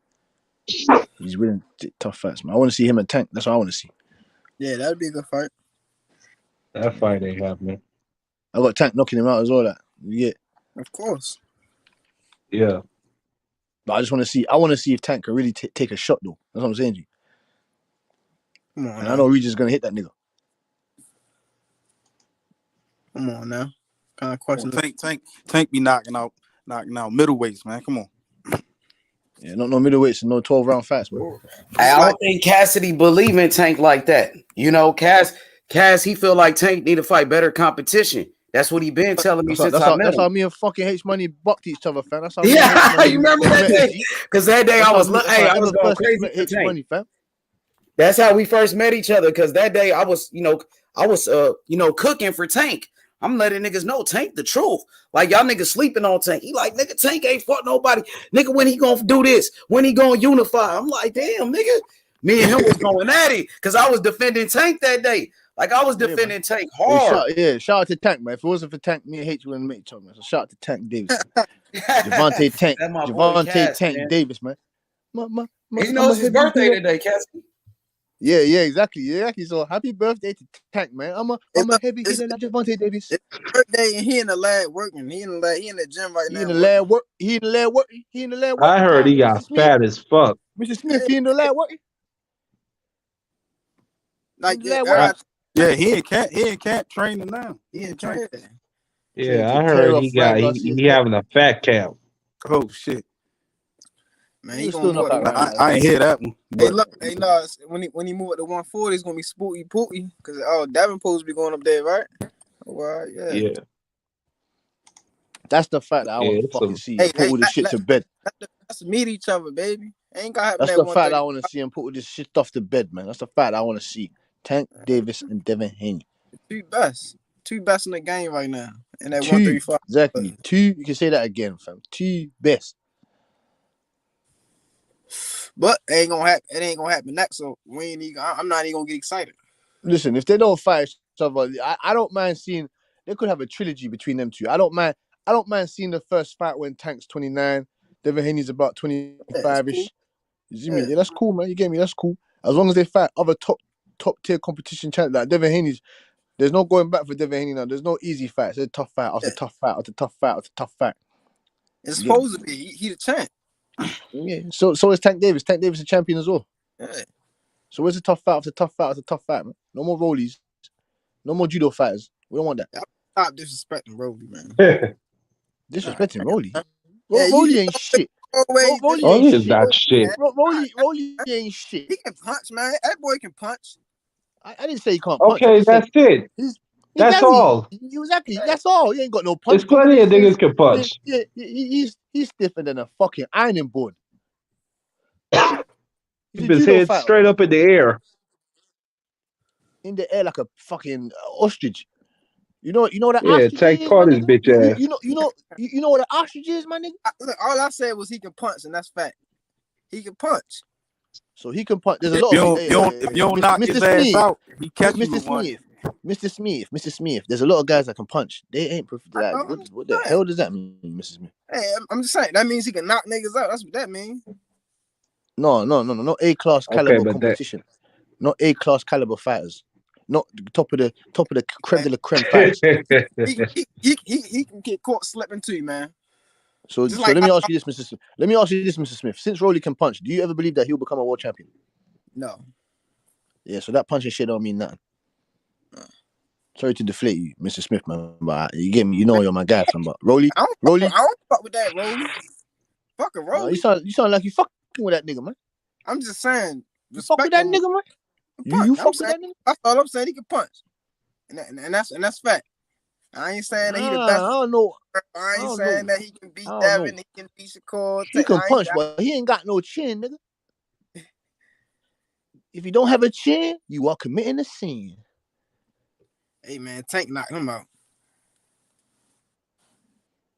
He's winning tough fights, man. I want to see him and Tank. That's what I want to see. Yeah, that'd be a good fight. That fight ain't happening. I got Tank knocking him out as well. That yeah, of course. Yeah, but I just want to see. I want to see if Tank can really take a shot, though. That's what I'm saying to you. Come on, and I know Regis is gonna hit that nigga. Come on now. Kind of question. Tank be knocking out middleweights, man. Come on. Yeah, no middleweights and no 12-round fights, man. I don't think Cassidy believe in Tank like that. You know, Cass, he feel like Tank need to fight better competition. That's what he been telling me since I met him. That's how me and fucking H Money bucked each other, fam. That's how. Yeah, you remember that day? Because that day I was going crazy for Tank. Money, fam. That's how we first met each other. Because that day I was cooking for Tank. I'm letting niggas know Tank the truth. Like, y'all niggas sleeping on Tank. He like, nigga, Tank ain't fought nobody. Nigga, when he gonna do this? When he gonna unify? I'm like, damn, nigga. Me and him was going at it because I was defending Tank that day. Like I was defending Tank hard. Shout out to Tank, man. If it wasn't for Tank, me and H wouldn't make each other, man. So shout out to Tank Davis. Javante Tank Davis, man. He knows his birthday today, Cassie. Yeah, exactly. So happy birthday to Tank, man. I'm a heavy hitter like Javante Davis. It's birthday and he in the lab working. He in the gym right now. He in the lab work. I heard he got fat as fuck. Mr. Smith, he in the lab working. Like yeah, he in camp training now. He in training. Yeah, I heard he having a fat camp. Oh shit. Man, he gonna I ain't hear that one. Hey, look, no, when he move up to 140, it's gonna be spooky pooky. Cause Devin supposed to be going up there, right? Well, yeah. That's the fact that I want to fucking see. Put all this shit to bed. Let's meet each other, baby. Ain't gonna happen. That's the fact I want to see him put all this shit off the bed, man. That's the fact I want to see. Tank Davis and Devin Haney. Two best in the game right now. And that 135. Exactly. Two. You can say that again, fam. Two best. But it ain't gonna happen next. So I'm not even gonna get excited. Listen, if they don't fight each other, I don't mind seeing. They could have a trilogy between them two. I don't mind seeing the first fight when Tank's 29, Devin Haney's about 25ish. You see me? Yeah, that's cool, man. You get me? That's cool. As long as they fight other top tier competition champions like Devin Haney's, there's no going back for Devin Haney now. There's no easy fights. It's a tough fight after tough fight after tough fight after tough fight. It's supposed to be. He the champ. Yeah. So is Tank Davis. Tank Davis is a champion as well. Yeah. So where's the tough fight after tough fight after tough fight, man? No more rollies. No more judo fighters. We don't want that. Stop disrespecting Rolly, man. Disrespecting Rolly? Rolly ain't shit. Rolly is not shit. Rolly ain't shit. He can punch, man. That boy can punch. I didn't say he can't punch. Okay, that's it. That's all. Exactly. That's all. He ain't got no punch. There's plenty of niggas can punch. Yeah, he's stiffer than a fucking ironing board. Keep his head straight up in the air. In the air like a fucking ostrich. You know what the ostrich is? Tank caught his bitch ass. You know what an ostrich is, my nigga? Look, all I said was he can punch, and that's fact. He can punch. So he can punch. There's a lot of if you don't knock his ass out, he catch you with one. Mr. Smith, there's a lot of guys that can punch. They ain't perfect. What the hell does that mean, Mr. Smith? Hey, I'm just saying that means he can knock niggas out. That's what that means. No, not A-class caliber competition. Not A-class caliber fighters. Not top of the creme de la creme fighters. he can get caught slipping too, man. So let me ask you this, Mr. Smith. Let me ask you this, Mr. Smith. Since Rolly can punch, do you ever believe that he'll become a world champion? No. Yeah, so that punching shit don't mean nothing. Sorry to deflate you, Mr. Smith, man, but you get me. You know you're my guy, son. But Rolly, I don't fuck with that, Rolly. Fucking Rolly. You sound like you fucking with that nigga, man. I'm just saying. You fuck with that nigga, man. You fuck with that nigga. That's all I'm saying. He can punch, and that's fact. I ain't saying that he the best. I don't know. I ain't saying that he can beat Devin. He can beat Shakur. He can punch, but he ain't got no chin, nigga. If you don't have a chin, you are committing a sin. Hey man, Tank knocked him out.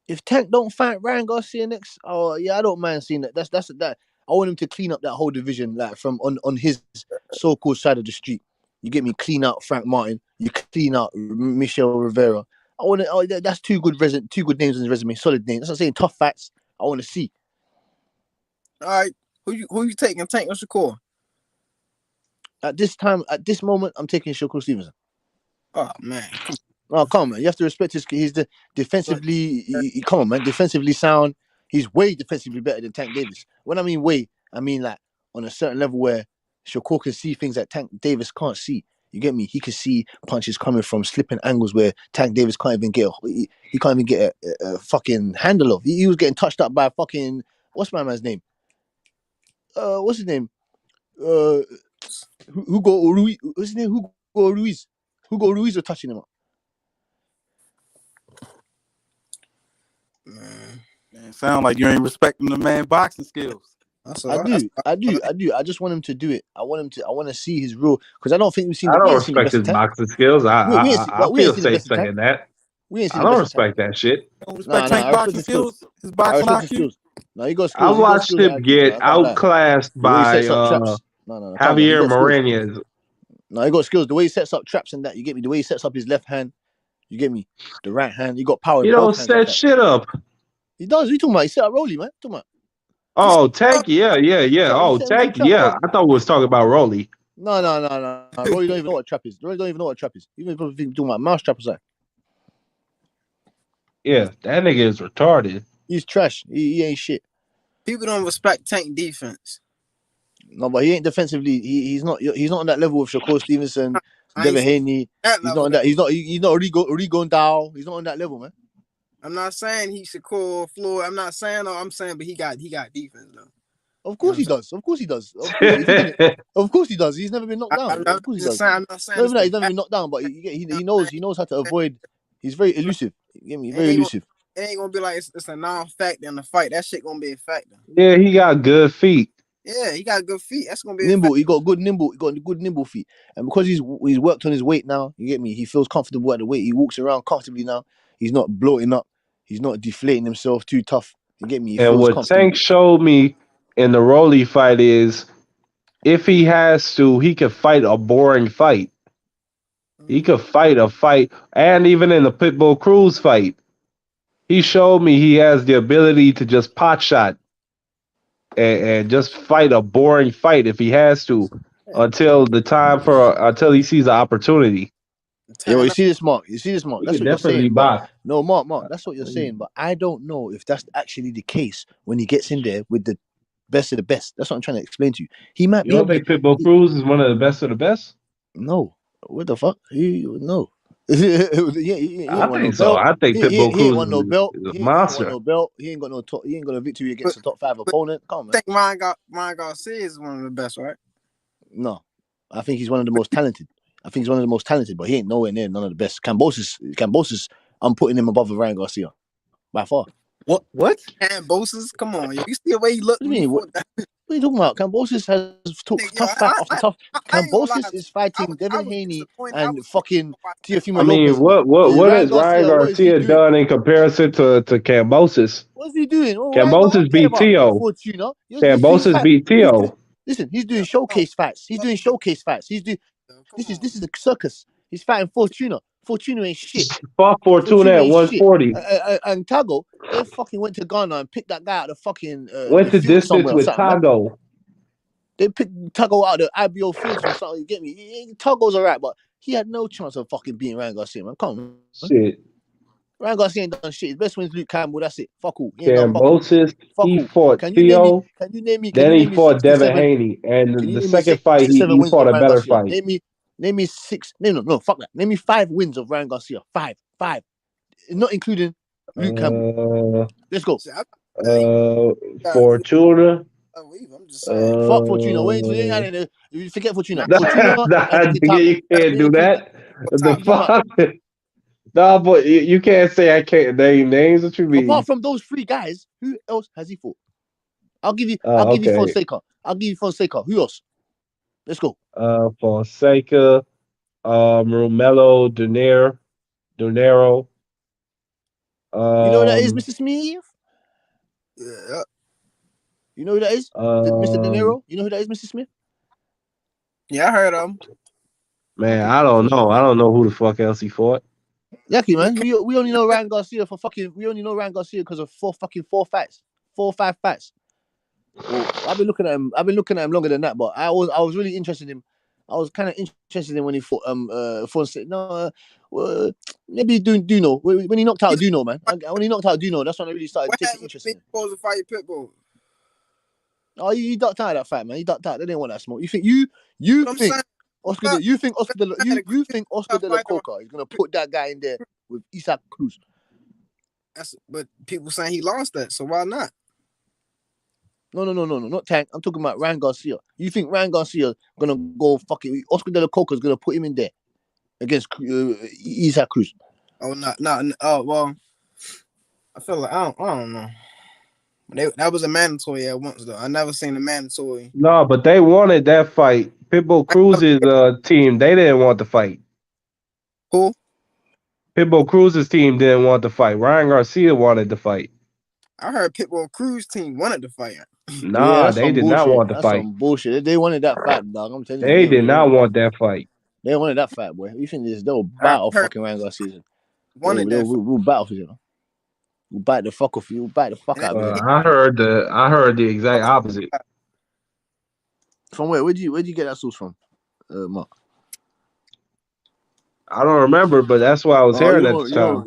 If Tank don't fight Ryan Garcia next, I don't mind seeing that. That's that. I want him to clean up that whole division, like from on his so-called side of the street. You get me? Clean out Frank Martin. You clean out Michelle Rivera. I want to. That's two good names on his resume. Solid names. That's what I'm saying. Tough facts. I want to see. All right, who you taking? Tank or Shakur? At this moment, I'm taking Shakur Stevenson. Oh man. Oh come on, man. You have to respect his. He's the defensively. Come on, man. Defensively sound. He's way defensively better than Tank Davis. When I mean way, I mean like on a certain level where Shakur can see things that Tank Davis can't see. You get me? He can see punches coming from slipping angles where Tank Davis can't even get. He can't even get a fucking handle of. He was getting touched up by fucking what's my man's name? What's his name? Hugo Ruiz. What's his name? Hugo Ruiz. Hugo Ruiz was touching him up. Man, sound like you ain't respecting the man boxing skills. I do. I just want him to do it. I want to see his real because I don't think we've seen. I don't respect his boxing skills. I feel safe saying that. I don't respect that shit. You don't respect Tank boxing skills? His boxing IQ? No, he goes. I watched him get outclassed by No. Javier Morrell. No, he got skills. The way he sets up traps and that, you get me. The way he sets up his left hand, you get me. The right hand, he got power. He don't set shit up. He does. What you talking about? He set up Rolly, man. Talking about. Oh, Tank, yeah. Oh, Tank, yeah. I thought we was talking about Rolly. No. Rolly don't even know what a trap is. Rolly don't even know what a trap is. Even if you're talking about mouse trap or something. Yeah, that nigga is retarded. He's trash. He ain't shit. People don't respect Tank defense. No, but he ain't defensively. He's not on that level with Shakur Stevenson, Devin Haney. He's not on that. He's not Rigo Dow. He's not on that level, man. I'm not saying he should call Floyd. I'm not saying I'm saying, but he got defense though. Of course he does. Of course he does. Of course he does. He's never been knocked down. Of course he does. I'm not saying he's never been knocked down, but he knows how to avoid. He's very elusive. You get me? Very elusive. It ain't gonna be like it's a non-factor in the fight. That shit gonna be a factor. Yeah, he got good feet. Yeah, he got good feet. That's gonna be nimble. He got good nimble. He got good nimble feet, and because he's worked on his weight now, you get me. He feels comfortable at the weight. He walks around comfortably now. He's not bloating up. He's not deflating himself too tough. You get me. And what Tank showed me in the Rolly fight is, if he has to, he could fight a boring fight. He could fight a fight, and even in the Pitbull Cruz fight, he showed me he has the ability to just pot shot and just fight a boring fight if he has to, until he sees an opportunity. Yeah, well, you see this, Mark. That's what you're saying. Box. No, Mark. That's what you're saying. But I don't know if that's actually the case when he gets in there with the best of the best. That's what I'm trying to explain to you. He might. You don't think Pitbull Cruz is one of the best of the best? No. What the fuck? No. He I think so. I think Pitbull Cruz is a monster. He ain't got no belt. He ain't got no victory against a top 5 opponent. Come on, man. I think Ryan Garcia is one of the best, right? No, I think he's one of the most talented. But he ain't nowhere near none of the best. Cambosis, I'm putting him above Ryan Garcia by far. What? Cambosis? Come on, you see the way he looked. What do you mean? What are you talking about? Cambosis has took tough fight after tough. Cambosis is fighting Devin Haney and fucking Teofimo Lopez. What has Ryan Garcia done in comparison to Cambosis? What's he doing? Cambosis beat Tio. Cambosis beat Tio. Listen, he's doing showcase fights. This is the circus. He's fighting Fortuna. Fortuna ain't shit. Fought Fortuna at 140. And Tago, they fucking went to Ghana and picked that guy out of the fucking. Went to distance with Tago. Man. They picked Tago out of the IBO fields or something. You get me? Tago's alright, but he had no chance of fucking beating Ryan Garcia, man. Come on, man. Shit. Ryan Garcia ain't done shit. His best win's Luke Campbell. That's it. Fuck all. Cambosis, he fought Theo. Then he fought Devin Haney. And the second fight, he fought a better fight. Name me 6. No, fuck that. Name me 5 wins of Ryan Garcia. 5. Not including Luke Campbell. Let's go. Fortuna. I'm just saying. Fuck Fortuna. Wait, you forget Fortuna. You can't do that. The fuck? No, but you can't say I can't name names. What you mean? Apart from those 3 guys, who else has he fought? I'll give you Fonseca. Who else? Let's go. Fonseca, Romelo, Dinero. You know who that is, Mr. Smith? Yeah. You know who that is? Mr. Dinero? You know who that is, Mr. Smith? Yeah, I heard of him. Man, I don't know. I don't know who the fuck else he fought. Lucky, man. We only know Ryan Garcia because of 4 fights. 4 or 5 fights. Well, I've been looking at him longer than that, but I was really interested in him. I was kind of interested in when he fought Fonseca. No, maybe Duno. When he knocked out Duno, man. When he knocked out Duno, that's when I really started taking interest in him. Supposed to fight Pitbull. Oh, he ducked out of that fight, man. He ducked out. They didn't want that smoke. You think Oscar De La Coca is gonna put that guy in there with Isaac Cruz? But people saying he lost that, so why not? No, not Tank. I'm talking about Ryan Garcia. You think Ryan Garcia gonna go fucking Oscar De La Coca is gonna put him in there against Isaac Cruz? Oh, no. Oh, well, I feel like I don't know. That was a mandatory at once though. I never seen a mandatory. No, but they wanted that fight. Pitbull Cruz's team, they didn't want the fight. Who? Pitbull Cruz's team didn't want the fight. Ryan Garcia wanted the fight. I heard Pitbull Cruz team wanted to fight. Yeah, Nah, that's they some did not bullshit. want the That's fight. some bullshit. They wanted that fight, dog. I'm telling you, They did not want that fight. they wanted that fight, boy. You think this? They'll I battle heard fucking Ryan season. wanted that. We'll battle for you. We'll bite the fuck off you. We'll bite the fuck And out of you. I heard the exact opposite. From where? Where'd you get that sauce from, Mark? I don't remember, but that's what I was Oh, hearing at the time.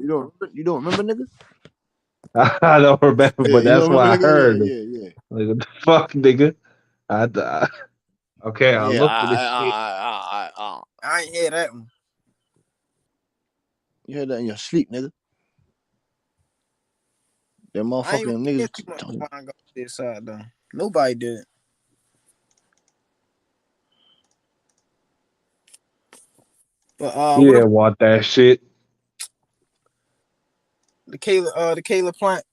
you don't remember, nigga? I don't remember, Yeah, but you that's don't what I remember, nigga? heard. Yeah. Like, what the fuck, nigga? Okay, I'll Yeah, look for this shit. I ain't hear that one. You heard that in your sleep, nigga. Them I ain't motherfucking really niggas. get too much when I go to this side though. Nobody did. But He what didn't want that shit. the Caleb Plant,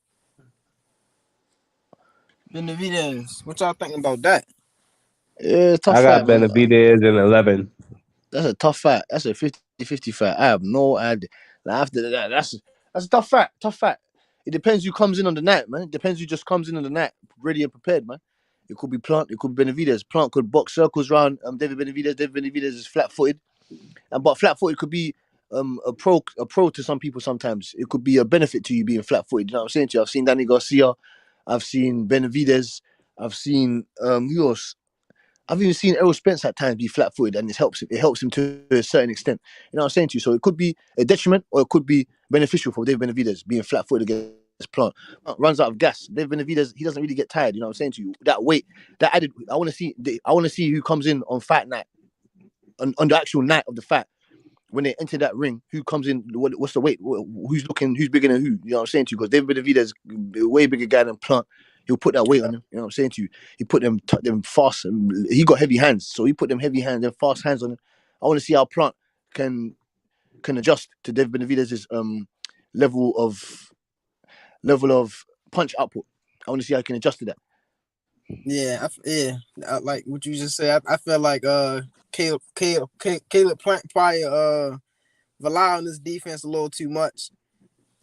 Benavidez. What y'all thinking about that? Yeah, tough I got fight, man. Benavidez in 11. That's a tough fight. That's a 50-50 fight. I have no idea. Like after that, that's a tough fight. Tough fight. It depends who comes in on the night, man. It depends who just comes in on the night, ready and prepared, man. It could be Plant. It could be Benavidez. Plant could box circles around David Benavidez. David Benavidez is flat-footed, but flat-footed could be a pro to some people. Sometimes it could be a benefit to you being flat-footed. You know what I'm saying to you? I've seen Danny Garcia. I've seen Benavidez. I've seen who else? I've even seen Errol Spence at times be flat-footed, and it helps him. It helps him to a certain extent. You know what I'm saying to you? So it could be a detriment, or it could be beneficial for David Benavidez being flat-footed against Plant. Runs out of gas. David Benavidez, he doesn't really get tired. You know what I'm saying to you? That weight, that added. I want to see who comes in on fight night, on the actual night of the fight. When they enter that ring, who comes in? What's the weight? Who's bigger than who? You know what I'm saying to you? Because David Benavidez, a way bigger guy than Plant. He'll put that weight on him. You know what I'm saying to you? He put them fast. He got heavy hands, so he put them heavy hands and fast hands on him. I want to see how Plant can adjust to David Benavidez's level of punch output. I want to see how he can adjust to that. Yeah, like what you just said. I feel like Caleb Plant probably rely on this defense a little too much.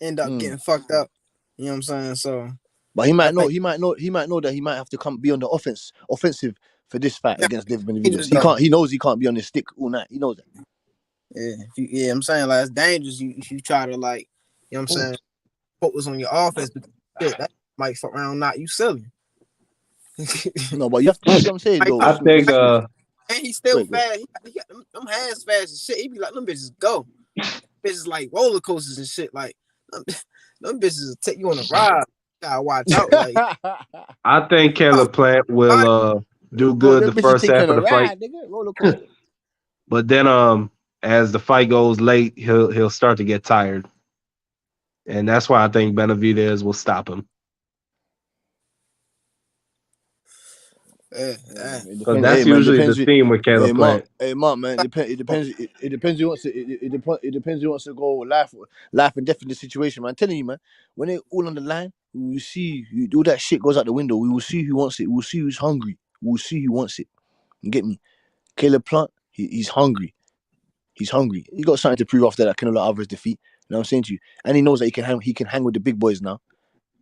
End up getting fucked up. You know what I'm saying? So. But he might know that he might have to be on the offensive for this fight against David Benavidez. He knows he can't be on his stick all night. He knows that. Yeah, I'm saying like it's dangerous. If you try to like, you know what I'm saying, focus on your offense, because shit, that might fuck around knock you silly. No, but you have to. You know what I'm saying though. I think. And he's still fast. He got them hands fast and shit. He be like, them bitches go. Bitches like roller coasters and shit. Like them bitches will take you on a ride. Gotta watch out. Like I think Caleb Plant will do good the first half of the fight. But then as the fight goes late, he'll start to get tired. And that's why I think Benavidez will stop him. Because that's usually the theme with Caleb Plant. Hey, Mark, man, it depends. It depends who wants to. It depends who wants to go life and death in this situation, man. I'm telling you, man. When they all on the line, we will see all that shit goes out the window. We will see who wants it. We will see who's hungry. We will see who wants it. You get me? Caleb Plant, he's hungry. He's hungry. He got something to prove after that Canelo Alvarez defeat. You know what I'm saying to you? And he knows that he can hang with the big boys now.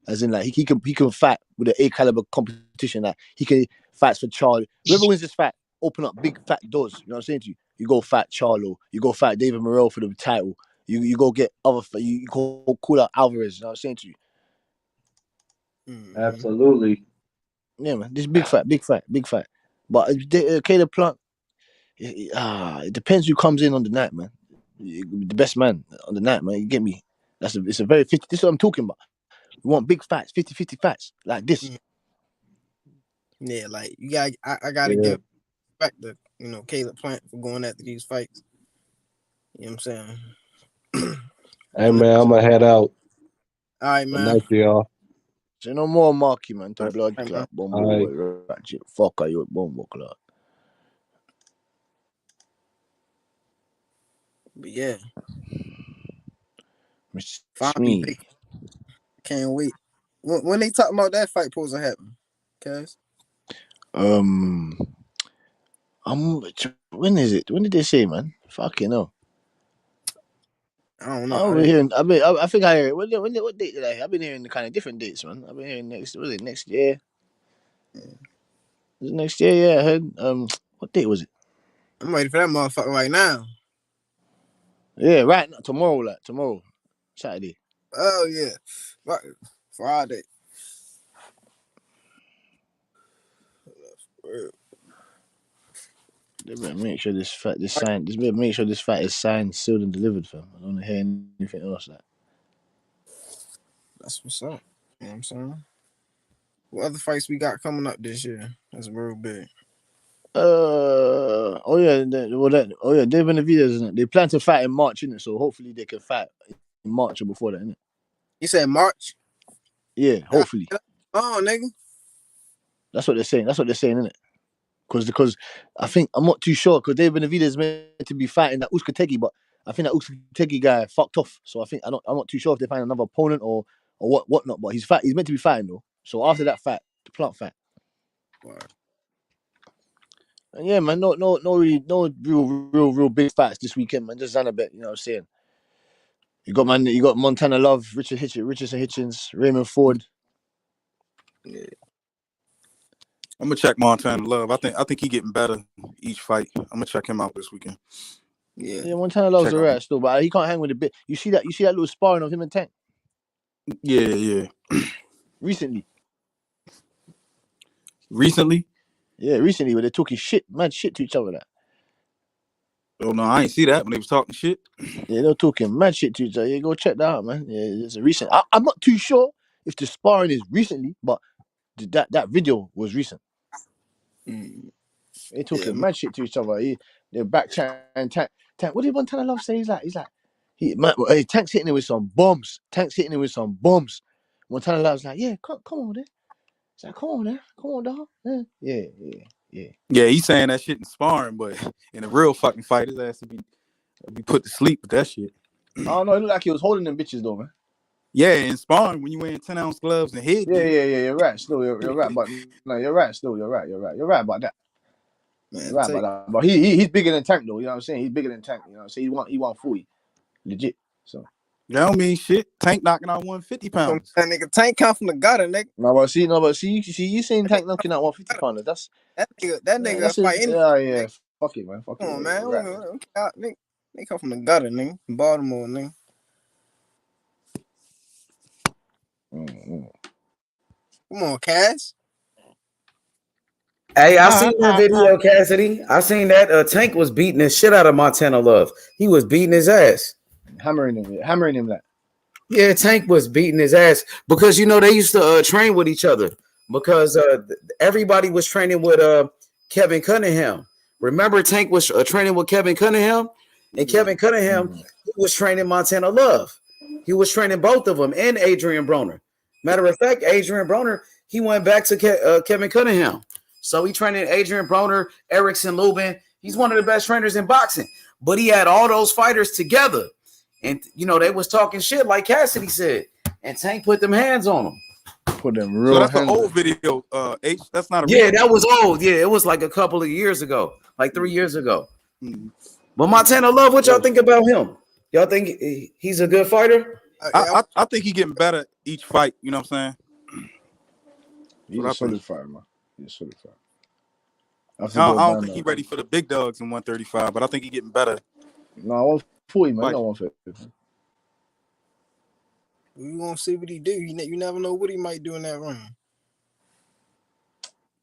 As in, like he can fight with the A caliber competition. Like he can fight for Charlie. Whoever wins this fight, open up big fat doors. You know what I'm saying to you? You go fight Charlo. You go fight David Morrell for the title. You go get other. You go call out Alvarez. You know what I'm saying to you? Absolutely. Yeah, man. This big fight. But Caleb Plant, it depends who comes in on the night, man. The best man on the night, man. You get me? It's a very 50. This is what I'm talking about. We want big fights, 50-50 fights like this. Yeah, like you got. I gotta give respect to Caleb Plant for going after these fights. You know what I'm saying? Hey man, I'm gonna head out. All right, man. Nice to y'all. Say no more, Marky, man. To blood clot, All right. Fuck are you a bomb clot? But yeah, me. Can't wait. When they talking about that fight supposed to happen, guys? When is it? When did they say, man? Fucking hell. I don't know. I think I heard. What date did I hear? I've been hearing the kind of different dates, man. I've been hearing next year? Next year, yeah. I heard. What date was it? I'm waiting for that motherfucker right now. Yeah, right now. Tomorrow, Saturday. Oh yeah, Friday. They better make sure this fight is signed, sealed, and delivered, fam. I don't want to hear anything else. That's what's up. You know what I'm saying? What other fights we got coming up this year? That's real big. David Benavidez, isn't it? They plan to fight in March, innit? So hopefully they can fight in March or before that, innit? You said March? Yeah, hopefully. Oh, nigga. That's what they're saying. Innit? Because I think I'm not too sure because David Benavidez is meant to be fighting that Uzcategui, but I think that Uzcategui guy fucked off. So I think I'm not too sure if they find another opponent or whatnot. But he's meant to be fighting though. So after that fight, the Plant fight. Wow. And yeah, man, no real big fights this weekend, man. Just Xanabet, you know what I'm saying? You got Montana Love, Richardson Hitchens, Raymond Ford. Yeah. I'm gonna check Montana Love. I think he getting better each fight. I'm gonna check him out this weekend. Yeah, Montana Love's alright still, but he can't hang with a bit. You see that little sparring of him and Tank? Yeah. Recently? Yeah, recently where they're talking mad shit to each other. That. Oh no, I ain't see that when they was talking shit. Yeah, they're talking mad shit to each other. Yeah, go check that out, man. Yeah, it's a recent. I'm not too sure if the sparring is recently, but that video was recent. They're talking mad shit to each other. They're back chatting. Tank. What did Montana Love say? He's like, Tank's hitting him with some bombs. Montana Love's like, yeah, come on, there. He's like, come on, dog. Yeah. Yeah, he's saying that shit in sparring, but in a real fucking fight, his ass to be put to sleep with that shit. I don't know. It looked like he was holding them bitches though, man. Yeah, in sparring when you wearing 10-ounce gloves and head. Yeah. You're right. Still, you're right. But no, you're right. Still, you're right. You're right about that. Man, you're right about that. But he's bigger than Tank though. You know what I'm saying? He's bigger than Tank. You know what I'm saying? He want 40, legit. So that don't mean shit. Tank knocking out 150 pounds. That nigga Tank come from the gutter, nigga. No, but see, you seen Tank knocking out 150 pounders? That's that nigga fighting. Yeah. Fuck it, man. Come on, man. Nigga, they come from the gutter, nigga. Baltimore, nigga. Come on, Cass. Hey, I seen that video, Cassidy. I seen that Tank was beating the shit out of Montana Love. He was beating his ass. Hammering him that. Yeah, Tank was beating his ass because, you know, they used to train with each other because everybody was training with Kevin Cunningham. Remember, Tank was training with Kevin Cunningham, and Kevin Cunningham he was training Montana Love. He was training both of them and Adrian Broner. Matter of fact, Adrian Broner, he went back to Kevin Cunningham. So he trained Adrian Broner, Erickson Lubin. He's one of the best trainers in boxing. But he had all those fighters together. And, you know, they was talking shit like Cassidy said. And Tank put them hands on them. Put them real hands. So that's an old video, H. That's not a Yeah, that was old. Yeah, it was like a couple of years ago. Like 3 years ago. But Montana Love, what y'all think about him? Y'all think he's a good fighter? I think he's getting better each fight. You know what I'm saying? He's a solid fighter, man. He's a solid fighter. I don't think he's ready for the big dogs in 135, but I think he's getting better. No, 140, man. Not 150. We gonna see what he do. You never know what he might do in that ring.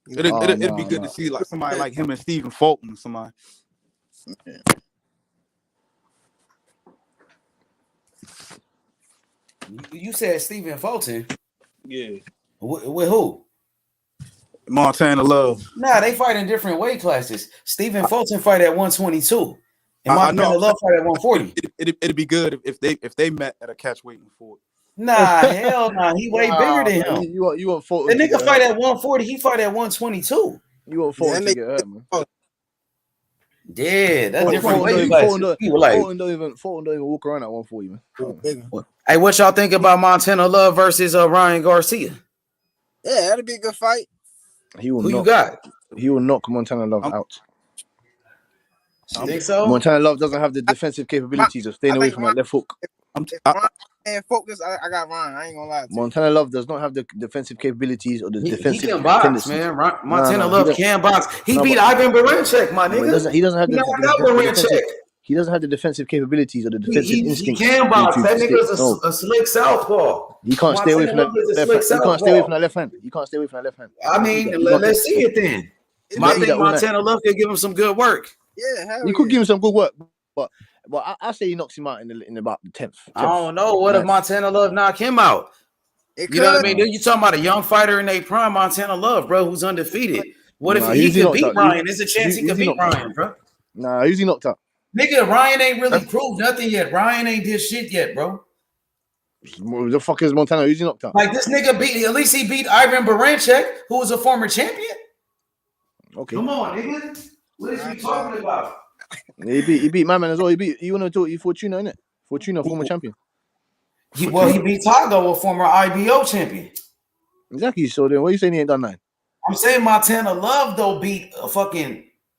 It'd be good to see like somebody like him and Stephen Fulton, somebody. Yeah. You said Stephen Fulton? Yeah. With who? Montana Love. Nah, they fight in different weight classes. Stephen Fulton fight at 122. And Montana Love fight at 140. It'd be good if they met at a catch weight for it. Nah, hell nah. He way bigger than him. You want Fulton? The nigga fight at 140. He fight at 122. You want Fulton to get hurt, man? Yeah, that's different. Fulton don't even walk around at 140, man. Hey, what y'all think about Montana Love versus Ryan Garcia? Yeah, that'd be a good fight. He will knock Montana Love out. You think so? Montana Love doesn't have the defensive capabilities of staying away from that left hook. And focus, I got Ryan. I ain't gonna lie to you. Montana Love does not have the defensive capabilities or the defensive He can box, tendencies. man. Montana Love can box. He beat Ivan Barancek, my nigga. He doesn't have the defensive. He doesn't have the defensive capabilities or the defensive instincts. He can box. That nigga's a slick southpaw. He can't stay away from that left hand. He can't stay away from that left hand. He can't stay away from that left hand. I mean, let's see it then. I think Montana Love could give him some good work. Yeah, he could give him some good work, but I say he knocks him out in about the 10th. I don't know. What if Montana Love knock him out? You know what I mean? You talking about a young fighter in their prime, Montana Love, bro, who's undefeated. What if he could beat Ryan? There's a chance he could beat Ryan, bro. Nah, who's he knocked out? Nigga, Ryan ain't really proved nothing yet. Ryan ain't did shit yet, bro. The fuck is Montana? Who's he knocked out? Like this nigga at least he beat Ivan Barancek, who was a former champion. Okay. Come on, nigga. What is he talking about? He beat my man as well. You want to talk? He Fortuna, innit? Fortuna, former champion. He beat Tago, a former IBO champion. Exactly. So then, what are you saying he ain't done nothing? I'm saying Montana Love though beat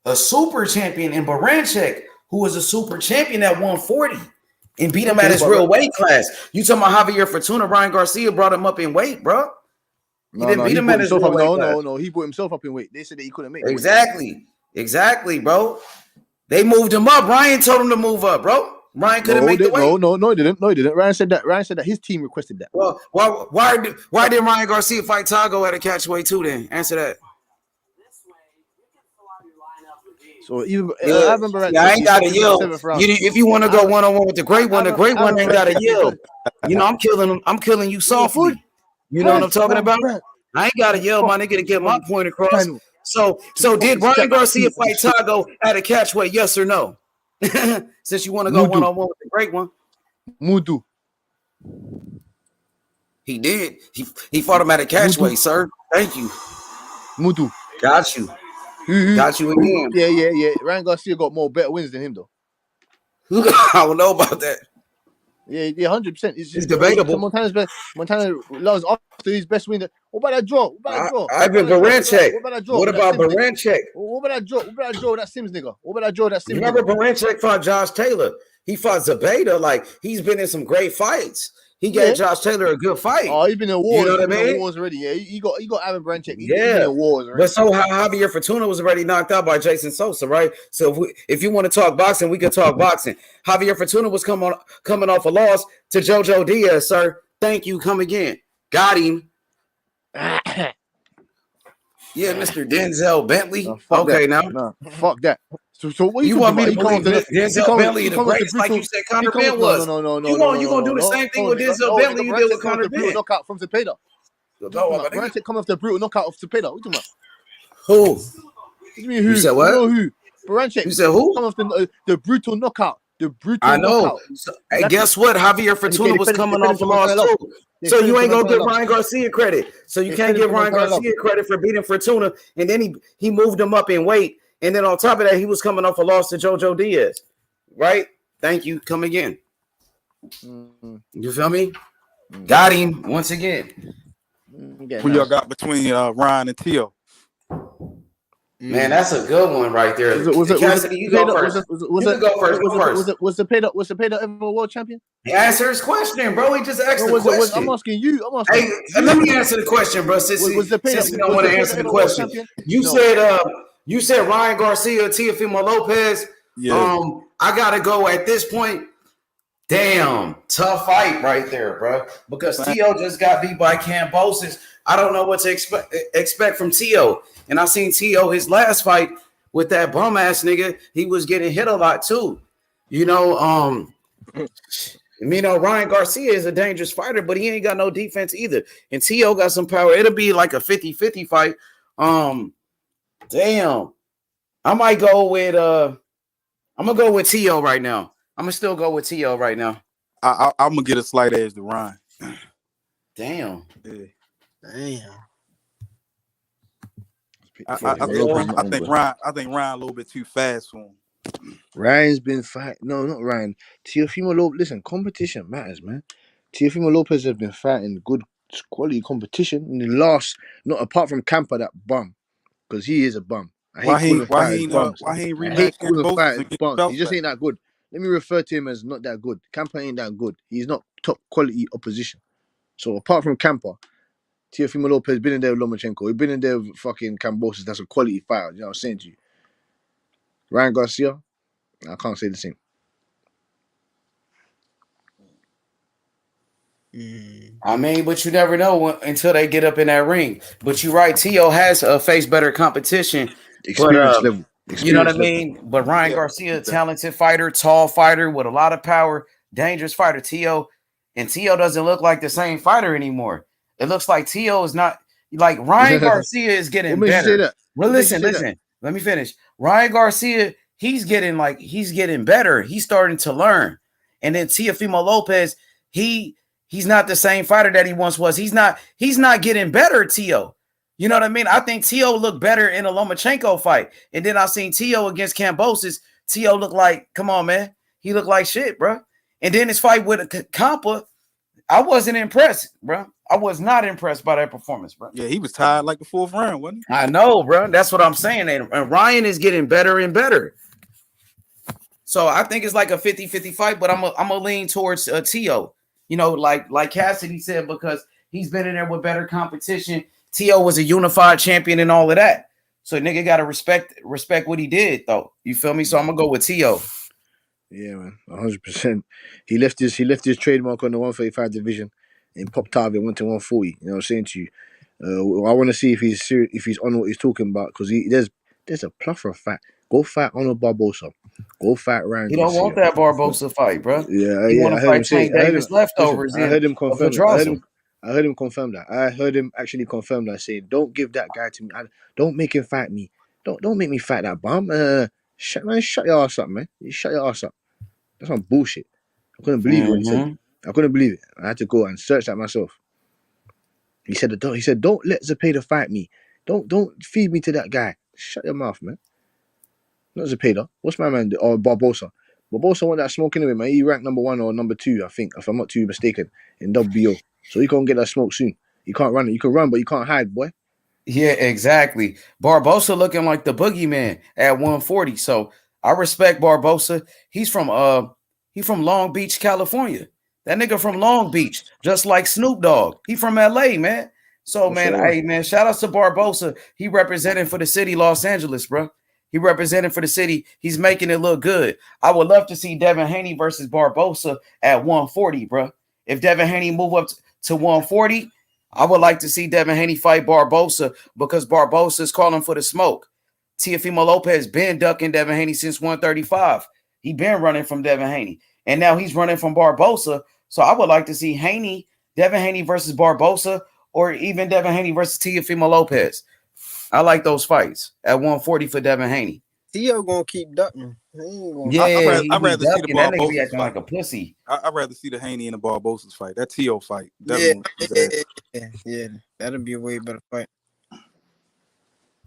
a super champion in Barancek, who was a super champion at 140, and beat him at his real weight class. You talking about Javier Fortuna? Ryan Garcia brought him up in weight, bro. He didn't beat him at his real weight class. No. He put himself up in weight. They said that he couldn't make it. Exactly, bro. They moved him up. Ryan told him to move up, bro. Ryan couldn't make the weight. No, he didn't. Ryan said that his team requested that. Well, why did Ryan Garcia fight Tago at a catchweight too? Then answer that. So even I remember. I ain't got a yield. If you want to go 1-on-1 with the great one ain't got a yield. You know, I'm killing you softly. You know what I'm talking about? I ain't got to yell, my nigga, to get my point across. So did Ryan Garcia fight Tago at a catchweight? Yes or no? Since you want to go 1-on-1 with the great one. Mudu. He did. He fought him at a catchweight, sir. Thank you. Mudu. Got you. Got you again. Yeah. Ryan Garcia got more better wins than him, though. I don't know about that. Yeah, 100%. It's debatable. Montana loves after his best win. What about that draw? Ivan Barancek. What about Barancek? What about that draw? That Sims nigga. What about that draw? That Sims. Remember Barancek fought Josh Taylor. He fought Zabeda. Like he's been in some great fights. He gave Josh Taylor a good fight. Oh, he's been in wars. You know what I mean? Wars already. Yeah, he got Ivan Barancek. He's been in wars already. But so Javier Fortuna was already knocked out by Jason Sosa, right? So if you want to talk boxing, we can talk boxing. Javier Fortuna was coming off a loss to Jojo Diaz, sir. Thank you. Come again. Got him. Yeah, Mr. Denzel Bentley. Okay, now. No, fuck that. So what you want me to believe Denzel Bentley the greatest, like you said Conor Ben was? No. You gonna do the same thing with Denzel Bentley you did with Conor Ben? Knockout from Cepeda. Barancek come off the brutal knockout of Cepeda. What you talking about? Who? Who? You said what? You know who? Barancek. You said who? Come off the brutal knockout. I know. So, hey, guess what? Javier Fortuna was coming off the loss too. So you ain't gonna give Ryan Garcia credit. So you can't give Ryan Garcia credit for beating Fortuna, and then he moved him up in weight, and then on top of that, he was coming off a loss to Jojo Diaz. Right? Thank you. Come again. You feel me? Got him once again. Who y'all got between Ryan and Tio? Man, that's a good one right there. Cassidy, you go first. Was Cepeda ever a world champion? Answer his question, bro. He just asked the question. I'm asking you. Hey, let me answer the question, bro. Since you don't want to answer the question, you said Ryan Garcia, Teofimo Lopez. Yeah. I gotta go at this point. Damn, tough fight right there, bro. Because Tio just got beat by Cambosis. I don't know what to expect from Tio. And I seen Tio his last fight with that bum ass nigga. He was getting hit a lot too. Ryan Garcia is a dangerous fighter, but he ain't got no defense either. And Tio got some power. It'll be like a 50-50 fight. Damn. I might go with I'm gonna go with Tio right now. I'm gonna still go with Tio right now. I'm gonna get a slight edge to Ryan. Damn. Yeah. Damn. I think Ryan a little bit too fast for him. Ryan's been fighting. No, not Ryan. Teofimo Lopez. Listen, competition matters, man. Teofimo Lopez has been fighting good quality competition in the last, not apart from Campa, that bum, because he is a bum. Why he ain't rematched bums. He just ain't that good. Let me refer to him as not that good. Campa ain't that good. He's not top quality opposition. So apart from Camper, Teofimo Lopez been in there with Lomachenko. He's been in there with fucking Kambosos. That's a quality fighter. You know what I'm saying to you? Ryan Garcia, I can't say the same. I mean, but you never know until they get up in that ring. But you're right, Tio has faced better competition. Experience level. You know what I mean? But Ryan Garcia, talented fighter, tall fighter with a lot of power, dangerous fighter. Tio doesn't look like the same fighter anymore. It looks like Tio is not like Ryan Garcia is getting better. Well, listen. Let me finish. Ryan Garcia, he's getting better. He's starting to learn. And then Teofimo Lopez, he's not the same fighter that he once was. He's not getting better, Tio. You know what I mean? I think Tio looked better in a Lomachenko fight. And then I seen Tio against Kambosos. Tio looked like, come on, man. He looked like shit, bro. And then his fight with Campa, I wasn't impressed, bro. I was not impressed by that performance, bro. Yeah, he was tired like the fourth round, wasn't he? I know, bro. That's what I'm saying. And Ryan is getting better and better. So I think it's like a 50-50 fight, but I'm a lean towards Tio. You know, like Cassidy said, because he's been in there with better competition. Tio was a unified champion and all of that. So nigga gotta respect what he did, though. You feel me? So I'm gonna go with Tio. Yeah, man, 100%. He left his trademark on the 135 division and popped out and went to 140. You know what I'm saying to you? I want to see if he's serious, if he's on what he's talking about, because there's a plethora of fight. Go fight Honor Barbosa. Go fight Ryan. He don't want that Barbosa fight, bro. Yeah, he want to fight Tank Davis leftovers. I heard him confirm. I heard him confirm that. I heard him actually confirm that, saying, "Don't give that guy to me. Don't make him fight me. Don't make me fight that bum. Shut your ass up, man. You shut your ass up. That's some bullshit." I couldn't believe what he said. I couldn't believe it. I had to go and search that myself. He said, "Don't let Zepeda fight me. Don't feed me to that guy. Shut your mouth, man." Not Zepeda. What's my man? Or Barbosa. Barbosa want that smoke anyway, man. He ranked number 1 or number 2, I think, if I'm not too mistaken, in WBO. So he can't get that smoke soon. You can't run it. You can run, but you can't hide, boy. Yeah, exactly. Barbosa looking like the boogeyman at 140. So I respect Barbosa. He's from Long Beach, California. That nigga from Long Beach, just like Snoop Dogg. He from LA, man. So man, hey man, shout out to Barbosa. He representing for the city, Los Angeles, bro. He represented for the city. He's making it look good. I would love to see Devin Haney versus Barbosa at 140, bro. If Devin Haney move up to 140, I would like to see Devin Haney fight Barbosa, because Barbosa is calling for the smoke. Teofimo Lopez been ducking Devin Haney since 135. He been running from Devin Haney, and now he's running from Barbosa. So I would like to see Devin Haney versus Barbosa, or even Devin Haney versus Teofimo Lopez. I like those fights at 140 for Devin Haney. Tio gonna keep ducking. Yeah, I'd rather see the Barbosa Barbosa acting like a pussy. I'd rather see the Haney and the Barbosa's fight. That Tio fight. Yeah, that'd be a way better fight.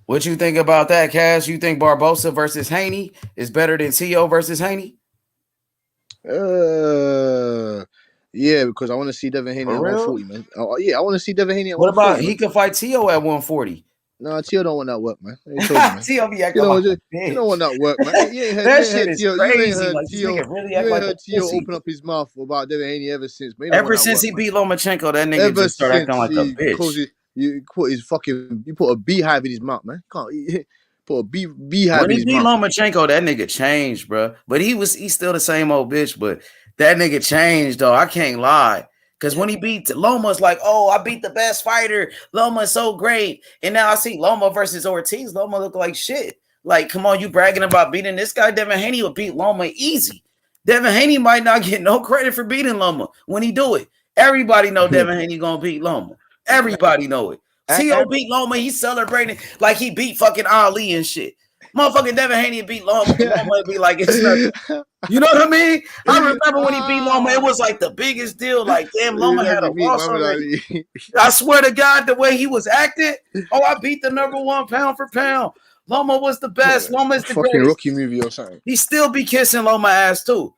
What you think about that, Cass? You think Barbosa versus Haney is better than Tio versus Haney? Yeah, because I want to see Devin Haney at 140, man. I want to see Devin Haney at 140. What about he could fight Tio at 140? No, Tio don't want that work, man. Tio be acting like a bitch. You don't want that work, man. You ain't heard Tio open up his mouth about Devin Haney ever since. Ever since he beat Lomachenko, that nigga just started acting like a bitch. You put a beehive in his mouth, man. You put a beehive when in his mouth. When he beat Lomachenko, that nigga changed, bro. But he's still the same old bitch. But that nigga changed, though. I can't lie. Because when he beat Loma, it's like, oh, I beat the best fighter. Loma's so great. And now I see Loma versus Ortiz. Loma look like shit. Like, come on, you bragging about beating this guy? Devin Haney would beat Loma easy. Devin Haney might not get no credit for beating Loma when he do it. Everybody know Devin Haney gonna beat Loma. Everybody know it. Tio beat Loma. He's celebrating like he beat fucking Ali and shit. Motherfucking Devin Haney beat Loma. Loma would be like, it's nothing. You know what I mean? I remember when he beat Loma, it was like the biggest deal. Like, damn, Loma had a loss already. I swear to God, the way he was acting, I beat the number 1 pound for pound. Loma was the best. Loma is the fucking greatest. Rocky movie or something. He still be kissing Loma ass too.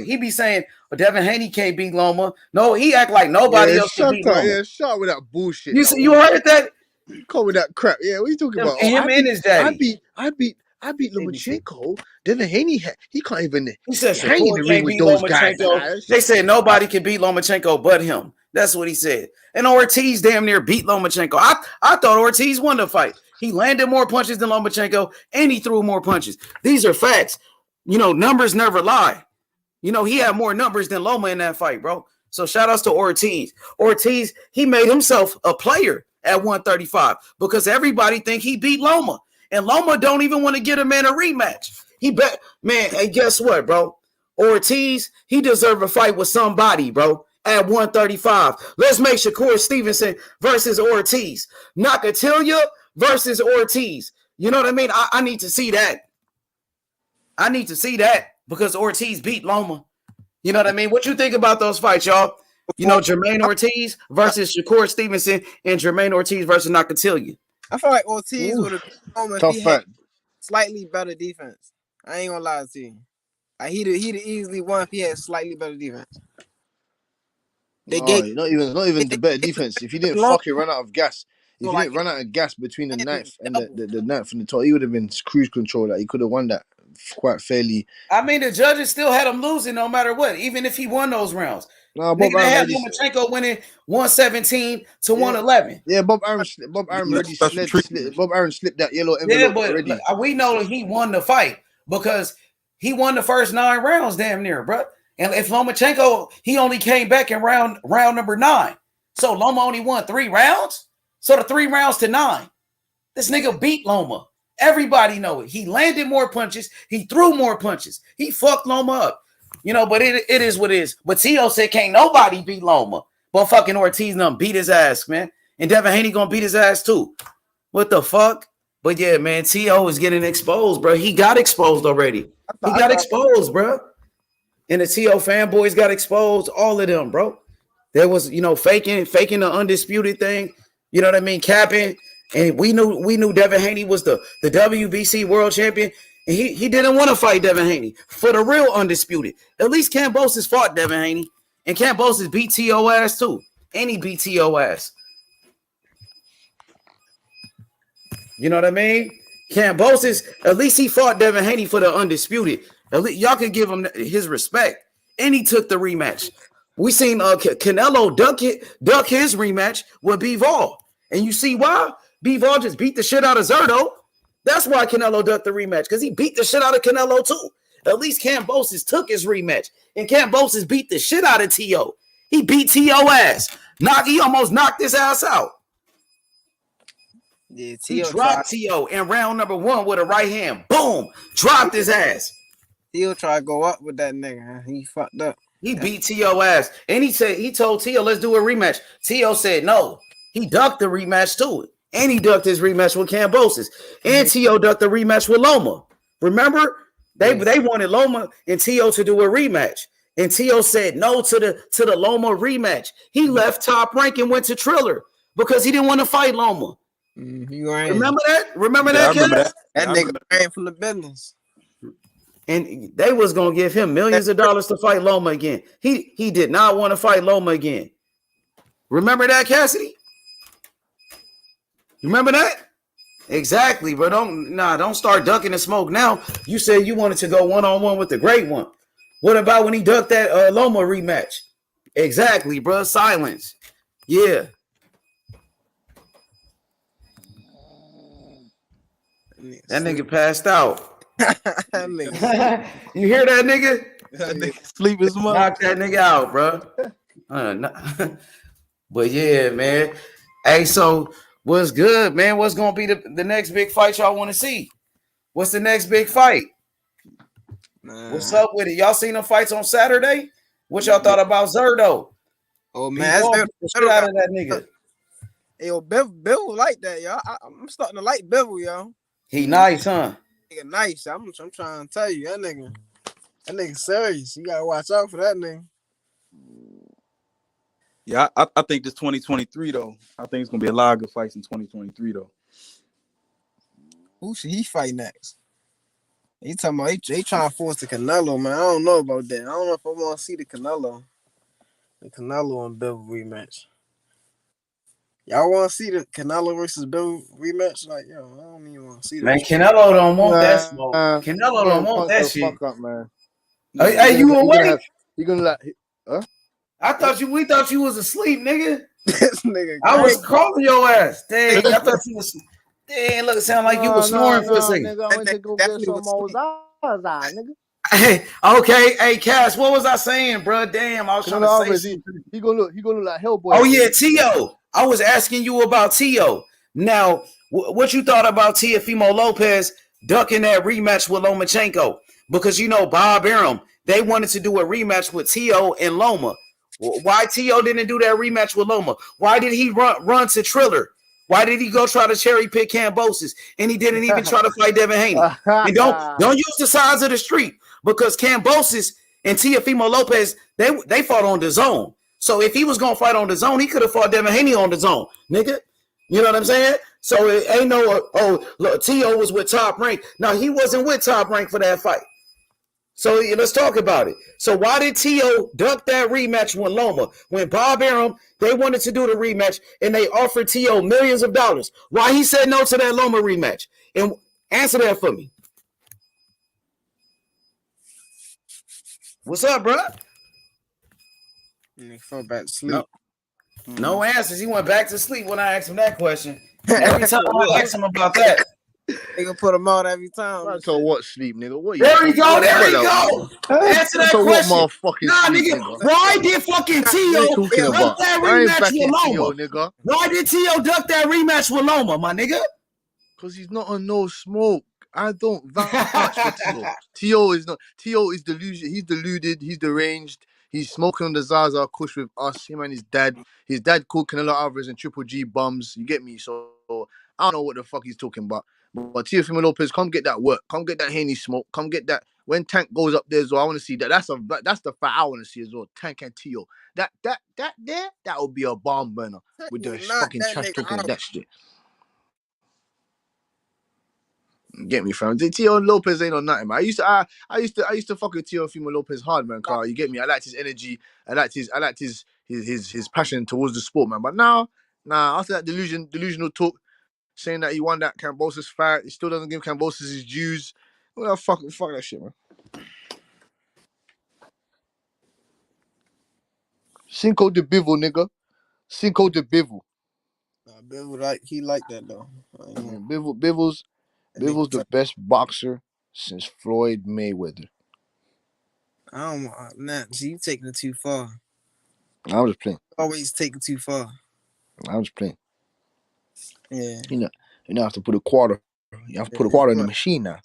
He be saying, Devin Haney can't beat Loma. No, he act like nobody else can beat Loma. Yeah, shut with that bullshit. You heard that? Come with that crap. Yeah, what are you talking about? Him and his daddy. I beat I beat Lomachenko. Devin Haney, he can't even. He said He ain't in the Shakur ring can't with beat those guys. Lomachenko. They said nobody can beat Lomachenko but him. That's what he said. And Ortiz damn near beat Lomachenko. I thought Ortiz won the fight. He landed more punches than Lomachenko, and he threw more punches. These are facts. You know, numbers never lie. You know, he had more numbers than Loma in that fight, bro. So shout outs to Ortiz. Ortiz, he made himself a player at 135 because everybody think he beat Loma. And Loma don't even want to get a man a rematch. He bet, man, hey, guess what, bro? Ortiz, he deserve a fight with somebody, bro, at 135. Let's make Shakur Stevenson versus Ortiz. Nakatilia versus Ortiz. You know what I mean? I need to see that. I need to see that because Ortiz beat Loma. You know what I mean? What you think about those fights, y'all? You know, Jermaine Ortiz versus Shakur Stevenson and Jermaine Ortiz versus Nakatilia. I feel like Ortiz would have beat Loma if he had slightly better defense. I ain't gonna lie to you. Like he'd easily won if he had slightly better defense. Not even the better defense. If he didn't fucking run out of gas, if he didn't run out of gas between the ninth and the ninth and the 12th, he would have been cruise control. Like he could have won that quite fairly. I mean, the judges still had him losing no matter what, even if he won those rounds. No, they had Lomachenko winning 117 to 111. Yeah, Bob Aaron slipped that yellow envelope already. But we know that he won the fight because he won the first 9 rounds damn near, bro. And if Lomachenko, he only came back in round number 9. So Loma only won 3 rounds. So the 3 rounds to 9. This nigga beat Loma. Everybody know it. He landed more punches. He threw more punches. He fucked Loma up. You know, but it is what it is. But Tio said can't nobody beat Loma. But fucking Ortiz done beat his ass, man. And Devin Haney gonna beat his ass too. What the fuck? But yeah, man, Tio is getting exposed, bro. He got exposed already. He got exposed, bro. And the Tio fanboys got exposed. All of them, bro. There was, you know, faking the undisputed thing. You know what I mean? Capping. And we knew Devin Haney was the WBC world champion. And he didn't want to fight Devin Haney for the real undisputed. At least Kambosos fought Devin Haney. And Kambosos beat T.O. ass too. And he beat T.O. ass. You know what I mean? Kambosos, at least he fought Devin Haney for the undisputed. At least y'all can give him his respect. And he took the rematch. We seen Canelo duck his rematch with Bivol. And you see why? Bivol just beat the shit out of Zerto. That's why Canelo ducked the rematch, because he beat the shit out of Canelo too. At least Kambosos took his rematch. And Kambosos beat the shit out of T.O. He beat T.O. ass. He almost knocked his ass out. Yeah, he dropped T.O. in round number 1 with a right hand. Boom! Dropped his ass. T.O. tried to go up with that nigga. He fucked up. He beat T.O. ass. And he told T.O. let's do a rematch. T.O. said no. He ducked the rematch too. And he ducked his rematch with Kambosos. And T.O. ducked the rematch with Loma. Remember? They wanted Loma and T.O. to do a rematch. And T.O. said no to the Loma rematch. He left Top Rank and went to Triller because he didn't want to fight Loma. Remember that? Remember that? That nigga ran from the business. And they was gonna give him millions of dollars to fight Loma again. He did not want to fight Loma again. Remember that, Cassidy? You remember that? Exactly, bro. Don't start ducking the smoke now. You said you wanted to go one-on-one with the great one. What about when he ducked that Loma rematch? Exactly, bro. Silence. Yeah. That nigga passed out. You hear that nigga? That nigga sleep as much. Knock that nigga out, bro. But yeah, man. Hey, so what's good, man? What's gonna be the next big fight y'all want to see? What's the next big fight? What's up with it? Y'all seen them fights on Saturday? What y'all thought about Zerto? Oh man, the shit out of that nigga. Yo, Bill like that, y'all. I'm starting to like Bill, yo. He nice, huh? Nigga nice. I'm trying to tell you, that nigga serious. You gotta watch out for that nigga. Yeah, I think this 2023 though. I think it's gonna be a lot of good fights in 2023 though. Who should he fight next? He talking about they trying to force the Canelo, man. I don't know about that. I don't know if I want to see the Canelo and Bill rematch. Y'all want to see the Canelo versus Bill rematch? Like, yo, I don't even want to see that. Man, shit. Canelo don't want that smoke. Canelo don't want that shit. Fuck up, man. Hey, you awake? You gonna like? Huh? We thought you was asleep, nigga. This nigga. I was calling your ass. Dang, I thought you was. Dang, look, it sound like you was snoring for a second. Nigga, I went to go get some more Zaza, nigga. Hey, okay, hey, Cass, what was I saying, bro? Damn, I was trying to say something. He gonna look like Hellboy. Oh yeah, T.O. I was asking you about T.O. Now, what you thought about Teofimo Lopez ducking that rematch with Lomachenko? Because you know Bob Arum, they wanted to do a rematch with T.O. and Loma. Why T.O. didn't do that rematch with Loma? Why did he run to Triller? Why did he go try to cherry pick Cambosis? And he didn't even try to fight Devin Haney. And don't use the size of the street, because Cambosis and Teofimo Lopez, they fought on the zone. So if he was gonna fight on the zone, he could have fought Devin Haney on the zone, nigga. You know what I'm saying? So it ain't no look, T.O. was with Top Rank. Now he wasn't with Top Rank for that fight. So let's talk about it. So why did T.O. duck that rematch with Loma? When Bob Arum, they wanted to do the rematch and they offered T.O. millions of dollars. Why he said no to that Loma rematch? And answer that for me. What's up, bro? He fell back to sleep. No answers. He went back to sleep when I asked him that question. Every time I ask him about that, they gonna put him out every time. So what, sleep, nigga? What? There we go. Answer that question. Nah, nigga. Why did fucking T.O. duck that rematch with Loma? Nigga. Why did T.O. duck that rematch with Loma, my nigga? Because he's not on no smoke. I don't vouch for T.O. T.O. is not. T.O. is delusion. He's deluded. He's deranged. He's smoking on the Zaza kush with us. Him and his dad. His dad called Canelo Alvarez and Triple G bums. You get me? So I don't know what the fuck he's talking about. But Teofimo Lopez, come get that work. Come get that Haney smoke. Come get that. When Tank goes up there as well, I want to see that. That's the fight I want to see as well. Tank and T.O. That would be a bomb burner with the fucking trash talking that shit. Get me, fam. T.O. Lopez ain't on nothing, man. I used to fuck with Teofimo Lopez hard, man. Car, you get me? I liked his energy. I liked his passion towards the sport, man. But now, after that delusional talk, saying that he won that Cambosis fight, he still doesn't give Cambosis his dues. Well, fuck that shit, man. Cinco de Bivol, nigga. Cinco de Bivol. Bivol, he like that though. Bivol's the best boxer since Floyd Mayweather. I don't know. See, you taking it too far. I'm just playing. Always taking too far. I'm just playing. Yeah. You know, have to put a quarter. You have to put a quarter in the machine now.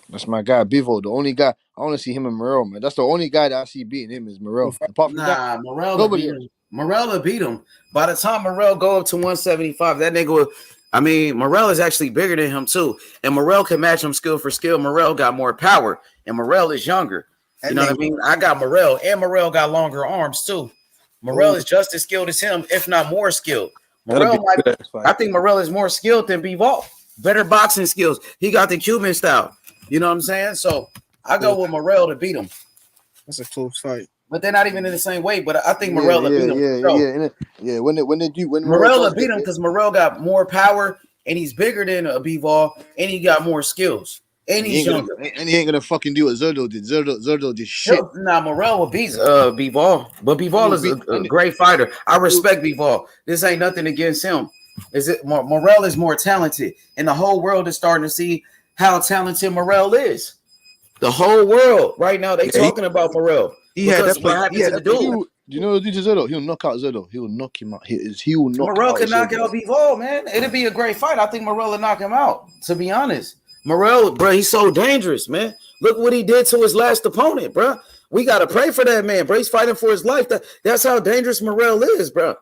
That's my guy, Bivol. The only guy I want to see him and Morrell, man. That's the only guy that I see beating him is Morrell. Apart from that, Morrell will beat him. Morrell will beat him. By the time Morrell go up to 175, that nigga will. I mean, Morrell is actually bigger than him too, and Morrell can match him skill for skill. Morrell got more power, and Morrell is younger. You know what I mean? I got Morrell, and Morrell got longer arms too. Morrell is just as skilled as him, if not more skilled. I think Morrell is more skilled than Bivol. Better boxing skills. He got the Cuban style. You know what I'm saying? So I go with Morrell to beat him. That's a close fight. But they're not even in the same way. But I think Morrell will beat him. Yeah. When Morrell will beat him because Morrell got more power and he's bigger than Bivol and he got more skills. And he's younger. And he ain't gonna fucking do what Zerdo did. Zerdo did shit. Nah, Morrell will beat Bivol. But Bivol is a great fighter. I respect Bivol. This ain't nothing against him. Morrell is more talented, and the whole world is starting to see how talented Morrell is. The whole world right now they talking about Morrell. He had that play. Do you know what he did to Zerdo? He'll knock out Zerdo. He'll knock him out. He will knock Morrell out can knock out Bivol, man. It'd be a great fight. I think Morrell will knock him out. To be honest, Morrell, bro, he's so dangerous, man. Look what he did to his last opponent, bro. We gotta pray for that man, bro. He's fighting for his life. That's how dangerous Morrell is, bro.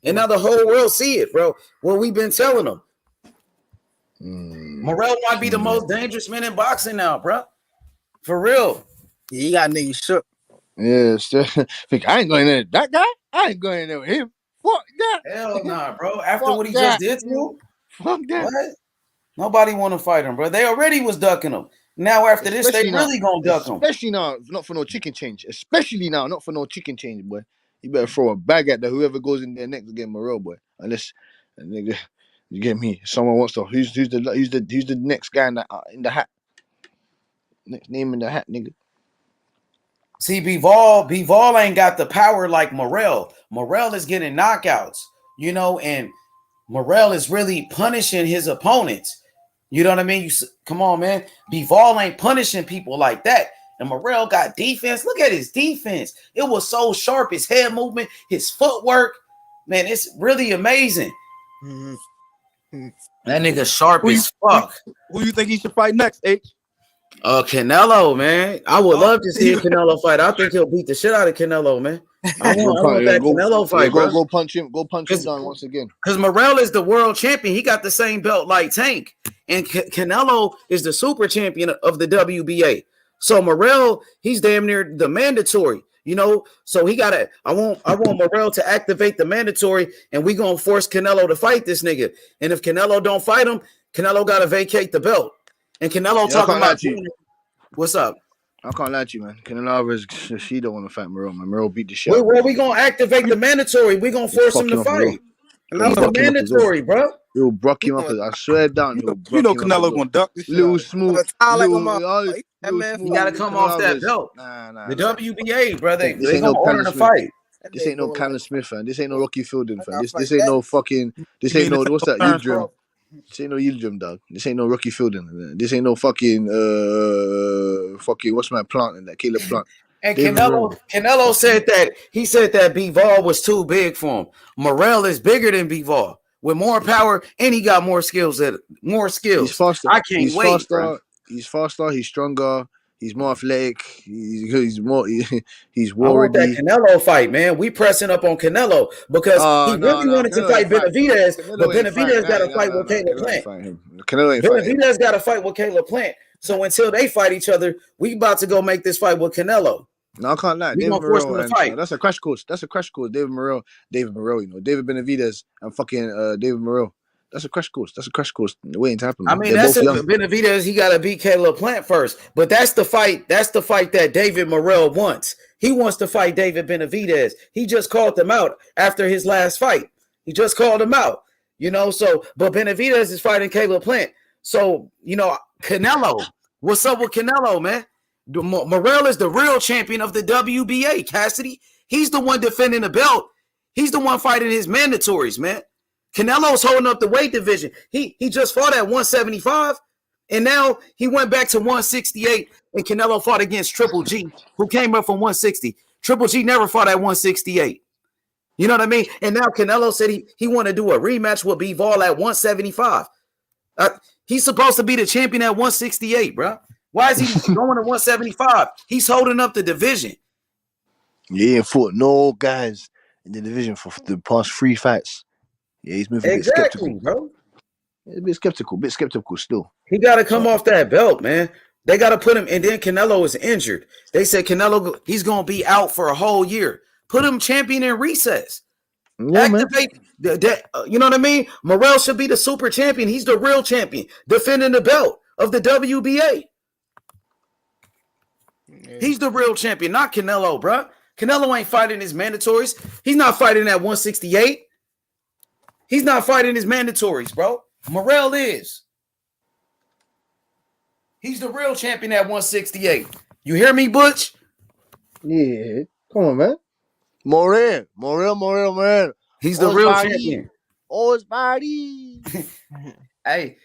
And now the whole world see it, bro. What we've been telling them. Morrell might be the most dangerous man in boxing now, bro. For real. Yeah, he got niggas shook. Yeah, I ain't going in there. That guy? I ain't going in there with him. Fuck that. Hell nah, bro. After what he just did to him? Fuck that. What? Nobody want to fight him, bro. They already was ducking him. Now after this, they really gonna duck him. Especially now, not for no chicken change. Especially now, not for no chicken change, boy. You better throw a bag at that. Whoever goes in there next against Morrell, boy. Unless, nigga, you get me. Someone wants to. Who's the next guy in the hat? Next name in the hat, nigga. See, Bivol ain't got the power like Morrell. Morrell is getting knockouts, you know, and Morrell is really punishing his opponents. You know what I mean? Come on, man. Bivol ain't punishing people like that. And Morrell got defense. Look at his defense. It was so sharp. His head movement, his footwork. Man, it's really amazing. Mm-hmm. That nigga sharp as fuck. Who you think he should fight next, H? Canelo, man. I would love to see a Canelo fight. I think he'll beat the shit out of Canelo, man. I want that Canelo fight, bro. Go punch him down once again. Because Morrell is the world champion. He got the same belt like Tank. And Canelo is the super champion of the WBA. So Morrell, he's damn near the mandatory, you know. So he gotta. I want Morrell to activate the mandatory, and we gonna force Canelo to fight this nigga. And if Canelo don't fight him, Canelo gotta vacate the belt. And Canelo talking about what's up? I can't lie to you, man. Canelo Alvarez, she don't want to fight Morrell, man. Morrell beat the shit. Where we gonna activate the mandatory? We gonna force him to fight. That's the mandatory, bro. He'll brock him up. I swear down. You know Canelo gonna duck this shit. Little smooth. You gotta come off that belt. The WBA, brother. They gonna order the fight. This ain't no Callum Smith, fan. This ain't no Rocky Fielding, fan. This ain't no fucking. This ain't no what's that? Yildirim. This ain't no Yildirim, dog. This ain't no Rocky Fielding. This ain't no fucking what's my plant in that Caleb Plant. And Canelo said that Bivol was too big for him. Morrell is bigger than Bivol with more power, and he got more skills. He's faster. I can't wait. Faster. He's faster. He's stronger. He's more athletic. He's more. He's war ready. I want that Canelo fight, man. We pressing up on Canelo because he really wanted to fight Benavidez, but Benavidez got to fight with Caleb Plant. Benavidez got to fight with Caleb Plant. So until they fight each other, we about to go make this fight with Canelo. No, I can't lie. David Morrell, that's a crash course. That's a crash course. David Morrell, you know, David Benavidez and fucking David Morrell. That's a crash course. That's a crash course waiting to happen. I mean, that's Benavidez. He got to beat Caleb Plant first. But that's the fight. That's the fight that David Morrell wants. He wants to fight David Benavidez. He just called him out after his last fight. He just called him out. You know, so but Benavidez is fighting Caleb Plant. So, you know, Canelo. What's up with Canelo, man? Morrell is the real champion of the WBA, Cassidy. He's the one defending the belt. He's the one fighting his mandatories, man. Canelo's holding up the weight division. He just fought at 175, and now he went back to 168, and Canelo fought against Triple G, who came up from 160. Triple G never fought at 168. You know what I mean? And now Canelo said he want to do a rematch with Bivol at 175. He's supposed to be the champion at 168, bro. Why is he going to 175? He's holding up the division. Yeah, fought no guys in the division for the past 3 fights. Yeah, he's moving a bit skeptical, bro. Yeah, a bit skeptical still. He got to come off that belt, man. They got to put him, and then Canelo is injured. They said Canelo, he's going to be out for a whole year. Put him champion in recess. Yeah, activate you know what I mean? Morrell should be the super champion. He's the real champion, defending the belt of the WBA. Yeah. He's the real champion, not Canelo, bro. Canelo ain't fighting his mandatories. He's not fighting at 168. He's not fighting his mandatories, bro. Morrell is. He's the real champion at 168. You hear me, Butch? Yeah. Come on, man. Morrell. He's the real champion. Oh, his body. Hey,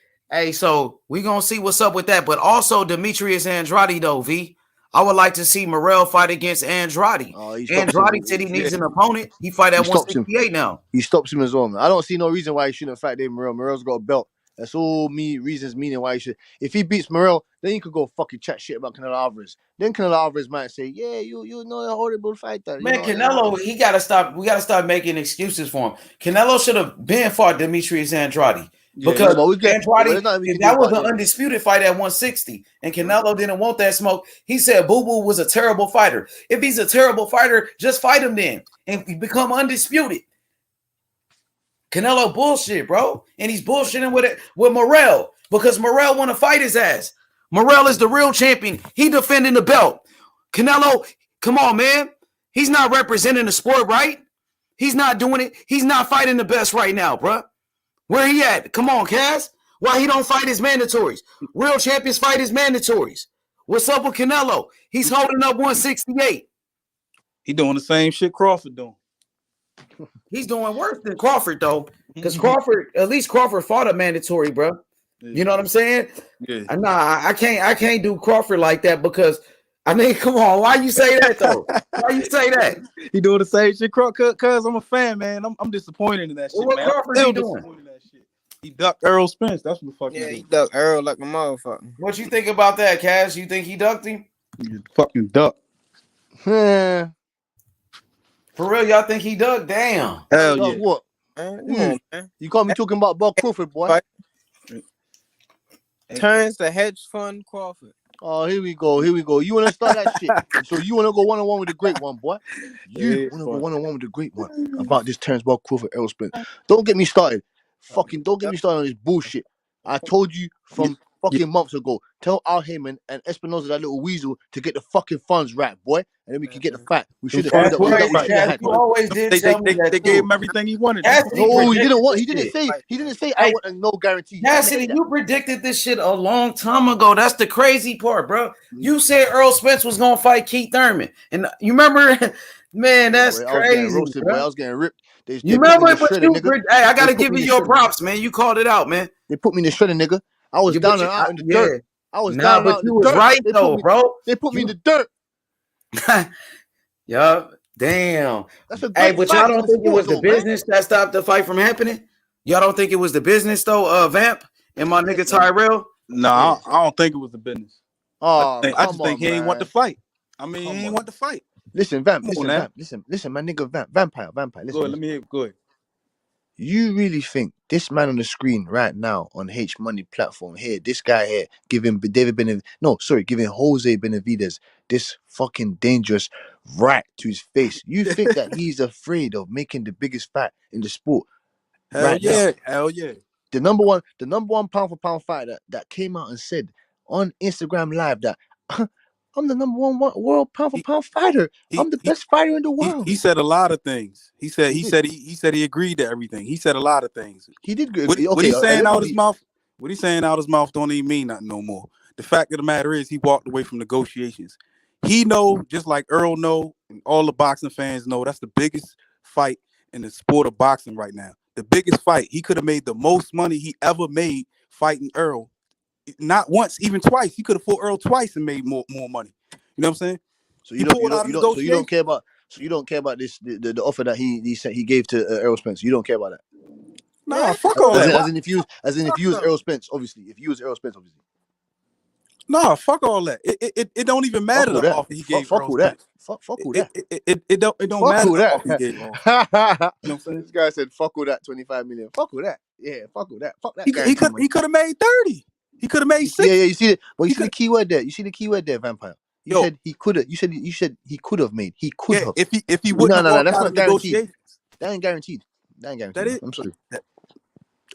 so we gonna see what's up with that. But also Demetrius Andrade, though, V. I would like to see Morrell fight against Andrade. Andrade said he needs an opponent. He fight at 168 now. He stops him as well, man. I don't see no reason why he shouldn't fight David Morrell. Morrell's got a belt. That's all reasons meaning why he should. If he beats Morrell, then you could go fucking chat shit about Canelo Alvarez. Then Canelo Alvarez might say, "Yeah, you know a horrible fighter." Man, Canelo, he gotta stop. We gotta start making excuses for him. Canelo should have been fought Demetrius Andrade. Because Andrade, that was an undisputed fight at 160, and Canelo didn't want that smoke. He said Boo Boo was a terrible fighter. If he's a terrible fighter, just fight him then and become undisputed. Canelo bullshit, bro, and he's bullshitting with Morrell because Morrell want to fight his ass. Morrell is the real champion. He defending the belt. Canelo, come on, man. He's not representing the sport right. He's not doing it. He's not fighting the best right now, bro. Where he at? Come on, Cass. Why he don't fight his mandatories? Real champions fight his mandatories. What's up with Canelo? He's holding up 168. He doing the same shit Crawford doing. He's doing worse than Crawford, though. Because Crawford, at least Crawford fought a mandatory, bro. You know what I'm saying? Yeah. Nah, I can't do Crawford like that because I mean, come on, why you say that though? Why you say that? He doing the same shit, cause I'm a fan, man. I'm disappointed in that shit, What man. Crawford be doing? He ducked Errol Spence. That's what the fuck. Yeah, he ducked Errol like a motherfucker. What you think about that, Cass? You think he ducked him? You fucking duck. Yeah. For real, y'all think he ducked? Damn. Hell yeah. What? Come on, man. You got me talking about Bob Crawford, boy. Terence the hedge fund Crawford. Oh, here we go. You want to start that shit? So you want to go one-on-one with the great one, boy? You want to go one-on-one with the great one about this Terence Bob Crawford, Errol Spence. Don't get me started. Don't get me started on this bullshit. I told you from fucking months ago. Tell Al Heyman and Espinoza, that little weasel, to get the fucking funds right, boy, and then we can get the fact. We should have had. You always did tell me that they gave him everything he wanted. No, he didn't want. He didn't say. I want no guarantee. Cassidy, you predicted this shit a long time ago. That's the crazy part, bro. You said Errol Spence was gonna fight Keith Thurman, and you remember, man, that's crazy. I was getting ripped. You remember? Hey, I gotta give you your props, man. You called it out, man. They put me in the shredder, nigga. I was down and out in the dirt. I was down and out in the dirt. Right though, bro. They put me in the dirt. Yup. Damn. Hey, but y'all don't think it was the business that stopped the fight from happening? Y'all don't think it was the business though, Vamp and my nigga Tyrell? No, I don't think it was the business. I just think he ain't want to fight. I mean, he ain't want to fight. Listen, Vamp. Listen, my nigga, Vampire. Listen. Go ahead. You really think this man on the screen right now on H Money platform here, this guy here, giving Jose Benavidez this fucking dangerous right to his face? You think that he's afraid of making the biggest fight in the sport? Hell yeah. The number one pound for pound fighter that came out and said on Instagram Live that I'm the number one world pound for pound fighter. I'm the best fighter in the world. He said a lot of things. He said he agreed to everything. He said a lot of things. He did good. What he's saying out his mouth? What he's saying out his mouth don't even mean nothing no more. The fact of the matter is he walked away from negotiations. He know, just like Earl know, and all the boxing fans know, that's the biggest fight in the sport of boxing right now. The biggest fight. He could have made the most money he ever made fighting Earl. Not once, even twice. He could have fought Earl twice and made more money. You know what I'm saying? So you don't care about this the offer that he said he gave to Errol Spence. You don't care about that. Nah, fuck all that. As in if you was Errol Spence, obviously. Nah, fuck all that. It don't even matter the offer he gave. Fuck all that. Fuck all that. It don't matter the offer he gave. You know what I'm saying? This guy said, "Fuck all that, 25 million." Fuck all that. Yeah, fuck all that. Fuck that. He could have made 30. He could have made 6. Yeah. You see it. Well, you see the key word there. You see the key word there, Vampire. You said he could have. You said he could have made. He could have. If he wouldn't. No, that's not guaranteed. That ain't guaranteed. That is. I'm sorry.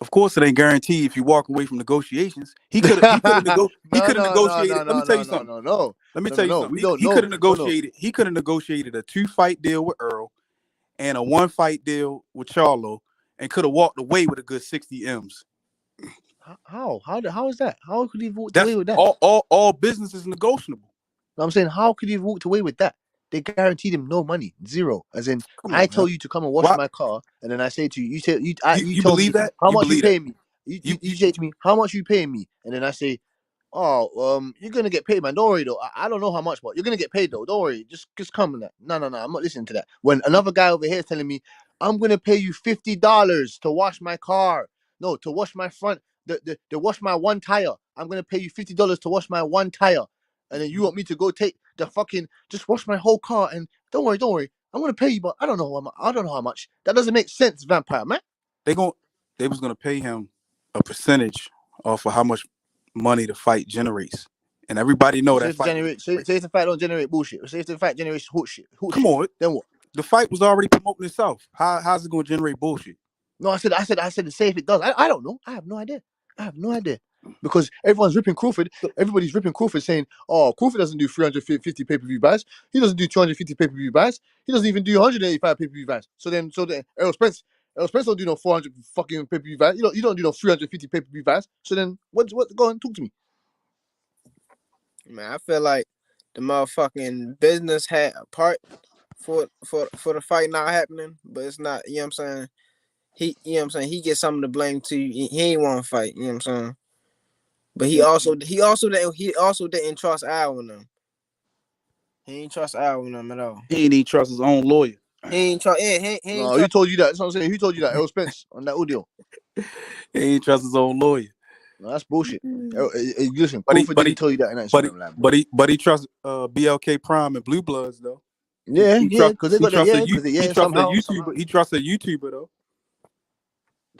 Of course, it ain't guaranteed if you walk away from negotiations. He could have negotiated. Let me tell you something. Let me tell you something. He could have negotiated. He could have negotiated a 2-fight deal with Earl and a 1-fight deal with Charlo, and could have walked away with a good 60 M's. How is that? How could he walk away with that? All business is negotiable. I'm saying, how could he have walked away with that? They guaranteed him no money, zero. As in, I tell you to come and wash my car, and then I say to you, you believe that? How much you pay me? You say to me, how much you paying me? And then I say, you're gonna get paid, man. Don't worry though. I don't know how much, but you're gonna get paid though. Don't worry. Just come and no. I'm not listening to that. When another guy over here is telling me, I'm gonna pay you $50 to wash my car. No, to wash my front. To wash my one tire. I'm gonna pay you $50 to wash my one tire. And then you want me to go take the fucking just wash my whole car and don't worry. I'm gonna pay you, but I don't know how much. That doesn't make sense, Vampire, man. They was gonna pay him a percentage off of how much money the fight generates, and everybody know that fight. Say if the fight don't generate bullshit. Say if the fight generates horseshit. Come on, then what? The fight was already promoting itself. How's it gonna generate bullshit? No, I said say if it does. I don't know. I have no idea. Because everyone's ripping Crawford. Everybody's ripping Crawford, saying, "Oh, Crawford doesn't do 350 pay-per-view buys. He doesn't do 250 pay-per-view buys. He doesn't even do 185 pay-per-view buys." So then Errol Spence don't do no 400 fucking pay-per-view buys. You don't do no 350 pay-per-view buys. So then what? Go on, talk to me. Man, I feel like the motherfucking business had a part for the fight not happening, but it's not. You know what I'm saying? He gets something to blame too. He ain't want to fight. You know what I'm saying? But he also didn't trust Al with them. He ain't trust Al with them at all. He ain't even trust his own lawyer. He ain't trust. Yeah, he ain't No, who told you that? That's what I'm saying. Who told you that? Errol Spence on that audio. He ain't trust his own lawyer. No, that's bullshit. Listen, Crawford didn't tell you that in that Instagram live. But he trusts BLK Prime and Blue Bloods though. Yeah, because they got that. He trusts a YouTuber. He trusts a YouTuber though.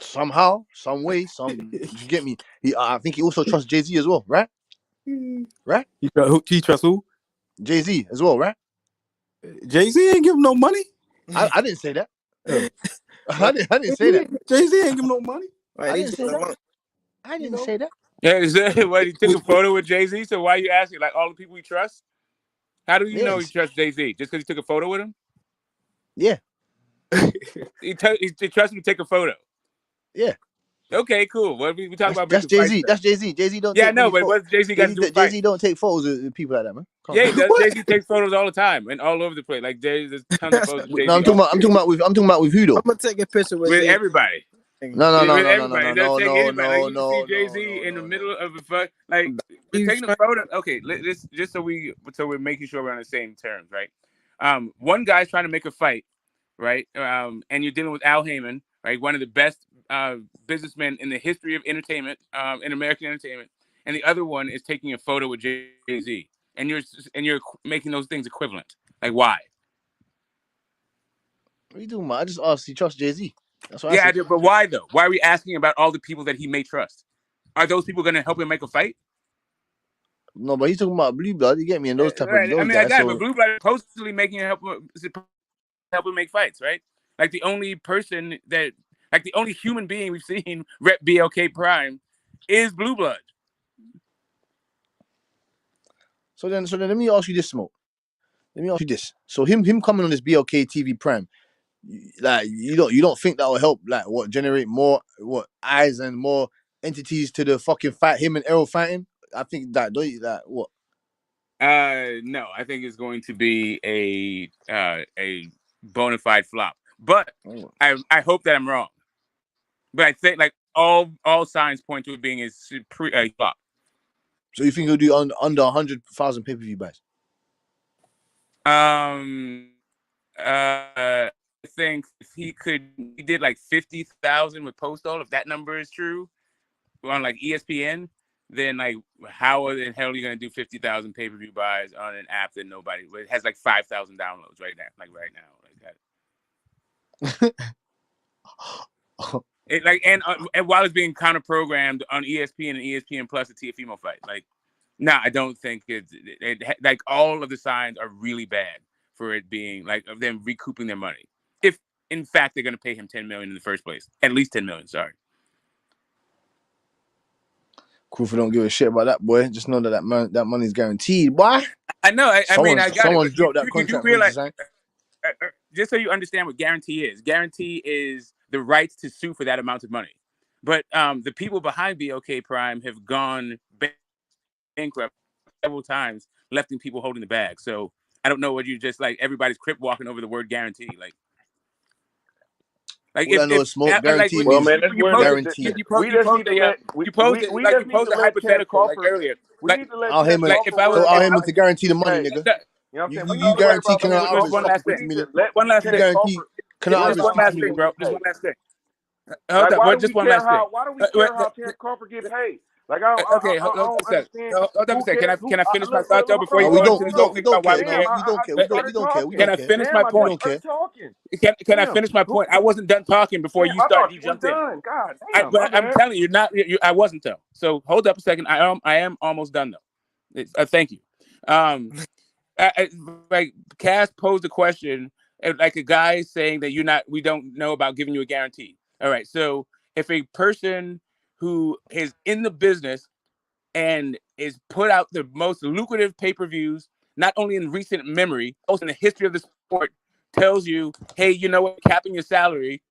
Somehow, some way, you get me. I think he also trusts Jay-Z as well, right? Right? He trusts who? Jay-Z as well, right? Jay-Z ain't give him no money. I didn't say that. I didn't say that. Jay-Z ain't give him no money. I didn't say that. I didn't say that. Yeah, is that why he took a photo with Jay-Z? So why are you asking? Like all the people he trusts? How do you know he trusts Jay-Z? Just because he took a photo with him? Yeah. He trusts him to take a photo. Yeah. Okay, cool. What we talking about? That's Jay-Z. That's Jay-Z. Jay-Z don't. Yeah, take no, but what's Jay-Z got to do with Jay-Z don't take photos of people like that, man. Yeah, he does. Jay-Z takes photos all the time and all over the place. Like there's tons of photos. Of Jay-Z. No, I'm talking about with who though? I'm gonna take a picture with everybody. No. Jay-Z in the middle of a fuck like taking a photo. Okay, let's just so we're making sure we're on the same terms, right? One guy's trying to make a fight, right? And you're dealing with Al Heyman, right? One of the best businessmen in the history of entertainment, in American entertainment, and the other one is taking a photo with Jay-Z, and you're making those things equivalent. Like why? What are you doing, man? I just asked. You trust Jay-Z? That's what I did, but why though? Why are we asking about all the people that he may trust? Are those people going to help him make a fight? No, but he's talking about Blue Blood. You get me? And those type of those guys. I got it, but Blue Blood is supposedly making help him make fights, right? Like the only person that, like the only human being we've seen rep BLK Prime is Blue Blood. So then let me ask you this, Smoke. Let me ask you this. So him coming on this BLK TV Prime, like you don't think that will help like generate more eyes and more entities to the fucking fight, him and Errol fighting? I think that what? No, I think it's going to be a bona fide flop. But I hope that I'm wrong. But I think like all signs point to it being a flop. So you think he'll do under 100,000 pay-per-view buys? I think if he did like 50,000 with Postal, if that number is true, on like ESPN, then like how in hell are you gonna do 50,000 pay-per-view buys on an app that it has like 5,000 downloads right now, like that. And while it's being counter-programmed on ESPN and ESPN Plus, the Tiafimo fight, like, nah, I don't think it like all of the signs are really bad for it being like of them recouping their money. If in fact they're going to pay him $10 million in the first place, at least $10 million. Sorry. Crawford don't give a shit about that, boy. Just know that money's guaranteed. Why? I know. I mean, I got someone's it. dropped that contract. You realize, just so you understand what guarantee is. Guarantee is the right to sue for that amount of money. But the people behind BLK Prime have gone bankrupt several times, lefting people holding the bag. So I don't know what you just like. Everybody's crip walking over the word guarantee, like. Like I know smoke guarantee. Well, man, that's where we just need to let hypothetical like earlier. We need to let Al Heyman to guarantee the money, nigga. You know what I'm saying? You guarantee Canelo Alvarez one last thing. One last thing. You guarantee Canelo Alvarez. One last thing, bro. Just one last thing. Hold up, just one last thing. Why do we care how Terence Crawford get paid? Like I don't understand. Hold up a second. Can I finish my thought though before you we go don't into we don't care. Can I finish my point? Can I finish my point? I wasn't done talking before you started. You jumped in. God damn, I'm telling you, I wasn't though. So hold up a second. I am almost done though. Thank you. Like Cass posed a question, like a guy saying that we don't know about giving you a guarantee. All right, so if a person who is in the business and is put out the most lucrative pay-per-views, not only in recent memory, also in the history of the sport, tells you, hey, you know what, capping your salary,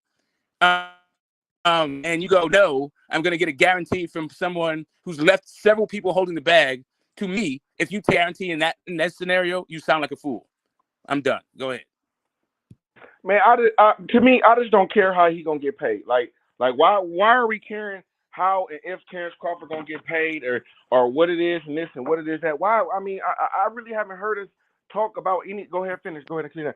and you go, no, I'm going to get a guarantee from someone who's left several people holding the bag. To me, if you guarantee in that scenario, you sound like a fool. I'm done. Go ahead. Man, to me, I just don't care how he gonna get paid. Like why are we caring how and if Terence Crawford gonna get paid or what it is and this and what it is that? Why? I mean, I really haven't heard us talk about any. Go ahead, finish. Go ahead and clean up.